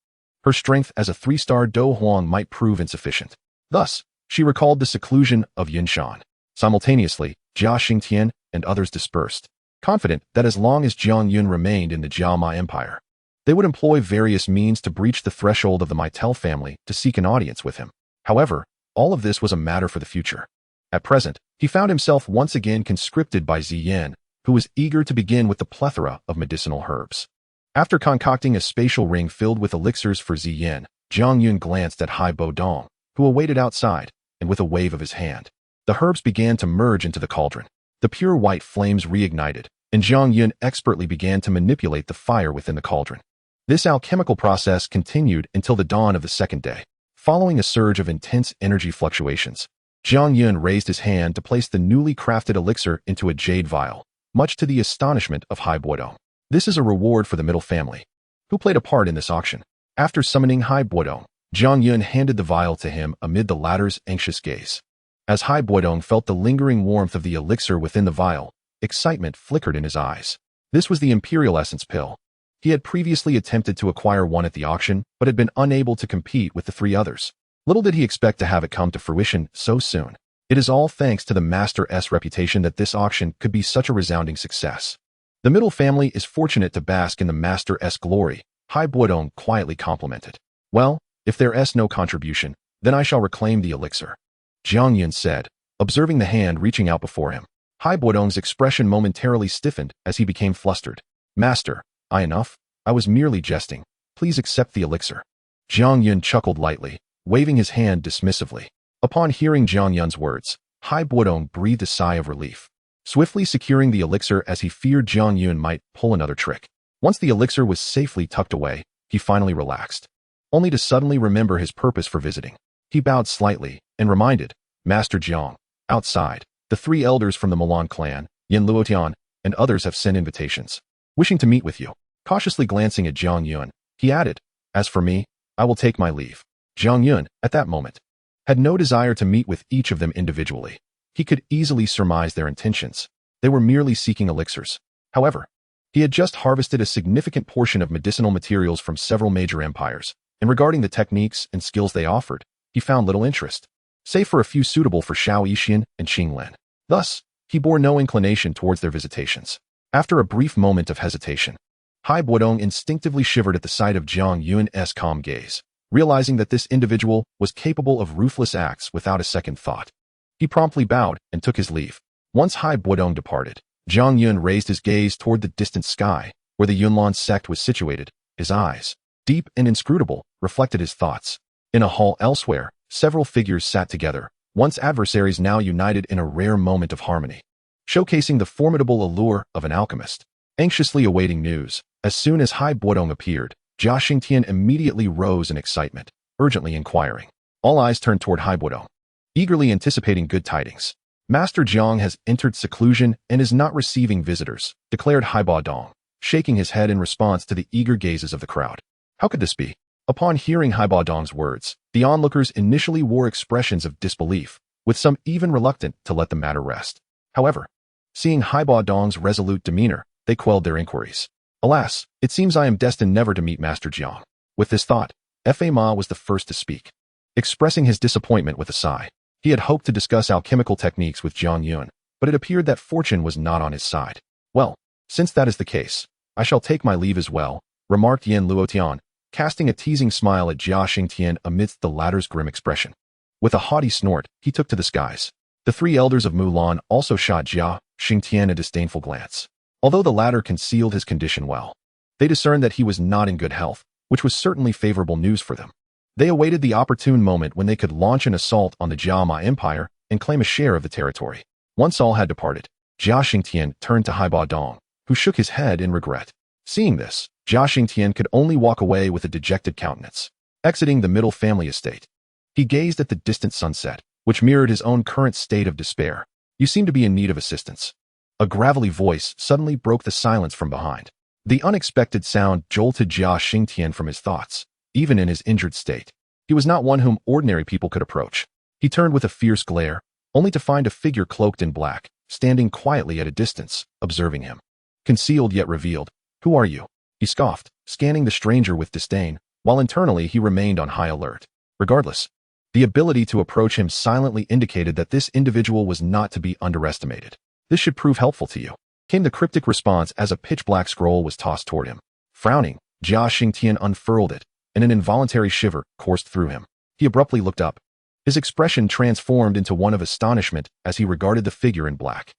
Her strength as a 3-star Do Huang might prove insufficient. Thus, she recalled the seclusion of Yunshan. Simultaneously, Jia Xingtian and others dispersed, confident that as long as Jiang Yun remained in the Jiama Empire, they would employ various means to breach the threshold of the Meitel family to seek an audience with him. However, all of this was a matter for the future. At present, he found himself once again conscripted by Ziyan, who was eager to begin with the plethora of medicinal herbs. After concocting a spatial ring filled with elixirs for Ziyan, Jiang Yun glanced at Hai Bodong, who awaited outside, and with a wave of his hand, the herbs began to merge into the cauldron. The pure white flames reignited, and Jiang Yun expertly began to manipulate the fire within the cauldron. This alchemical process continued until the dawn of the second day. Following a surge of intense energy fluctuations, Jiang Yun raised his hand to place the newly crafted elixir into a jade vial, much to the astonishment of Hai Bodong. This is a reward for the middle family, who played a part in this auction. After summoning Hai Bodong, Jiang Yun handed the vial to him amid the latter's anxious gaze. As Hai Bodong felt the lingering warmth of the elixir within the vial, excitement flickered in his eyes. This was the Imperial Essence Pill. He had previously attempted to acquire one at the auction, but had been unable to compete with the 3 others. Little did he expect to have it come to fruition so soon. It is all thanks to the Master's reputation that this auction could be such a resounding success. The middle family is fortunate to bask in the Master's glory, Hai Bodong quietly complimented. Well, if there is no contribution, then I shall reclaim the elixir, Jiang Yun said, observing the hand reaching out before him. Hai Bodong's expression momentarily stiffened as he became flustered. Master, enough. I was merely jesting. Please accept the elixir. Jiang Yun chuckled lightly, waving his hand dismissively. Upon hearing Jiang Yun's words, Hai Bodong breathed a sigh of relief, swiftly securing the elixir as he feared Jiang Yun might pull another trick. Once the elixir was safely tucked away, he finally relaxed, only to suddenly remember his purpose for visiting. He bowed slightly and reminded Master Jiang, outside, the 3 elders from the Milan clan, Yin Luotian, and others have sent invitations, wishing to meet with you. Cautiously glancing at Jiang Yun, he added, as for me, I will take my leave. Jiang Yun, at that moment, had no desire to meet with each of them individually. He could easily surmise their intentions. They were merely seeking elixirs. However, he had just harvested a significant portion of medicinal materials from several major empires, and regarding the techniques and skills they offered, he found little interest, save for a few suitable for Shao Yixian and Ching Lin. Thus, he bore no inclination towards their visitations. After a brief moment of hesitation, Hai Bodong instinctively shivered at the sight of Jiang Yun's calm gaze, realizing that this individual was capable of ruthless acts without a second thought. He promptly bowed and took his leave. Once Hai Bodong departed, Jiang Yun raised his gaze toward the distant sky, where the Yunlan sect was situated. His eyes, deep and inscrutable, reflected his thoughts. In a hall elsewhere, several figures sat together, once adversaries now united in a rare moment of harmony, showcasing the formidable allure of an alchemist. Anxiously awaiting news, as soon as Hai Bodong appeared, Jia Xingtian immediately rose in excitement, urgently inquiring. All eyes turned toward Hai Bodong, eagerly anticipating good tidings. Master Jiang has entered seclusion and is not receiving visitors, declared Hai Bodong, shaking his head in response to the eager gazes of the crowd. How could this be? Upon hearing Hai Bodong's words, the onlookers initially wore expressions of disbelief, with some even reluctant to let the matter rest. However, seeing Hai Bodong's resolute demeanor, they quelled their inquiries. Alas, it seems I am destined never to meet Master Jiang. With this thought, Fa Ma was the first to speak, expressing his disappointment with a sigh. He had hoped to discuss alchemical techniques with Jiang Yun, but it appeared that fortune was not on his side. Well, since that is the case, I shall take my leave as well, remarked Yin Luotian, casting a teasing smile at Jia Xingtian amidst the latter's grim expression. With a haughty snort, he took to the skies. The 3 elders of Mulan also shot Jia Xingtian a disdainful glance. Although the latter concealed his condition well, they discerned that he was not in good health, which was certainly favorable news for them. They awaited the opportune moment when they could launch an assault on the Jiama Empire and claim a share of the territory. Once all had departed, Jia Xingtian turned to Hai Bodong, who shook his head in regret. Seeing this, Jia Xingtian could only walk away with a dejected countenance. Exiting the middle family estate, he gazed at the distant sunset, which mirrored his own current state of despair. You seem to be in need of assistance. A gravelly voice suddenly broke the silence from behind. The unexpected sound jolted Jia Xingtian from his thoughts, even in his injured state. He was not one whom ordinary people could approach. He turned with a fierce glare, only to find a figure cloaked in black, standing quietly at a distance, observing him. Concealed yet revealed. "Who are you?" he scoffed, scanning the stranger with disdain, while internally he remained on high alert. Regardless, the ability to approach him silently indicated that this individual was not to be underestimated. "This should prove helpful to you," came the cryptic response as a pitch-black scroll was tossed toward him. Frowning, Jia Xingtian unfurled it, and an involuntary shiver coursed through him. He abruptly looked up. His expression transformed into one of astonishment as he regarded the figure in black.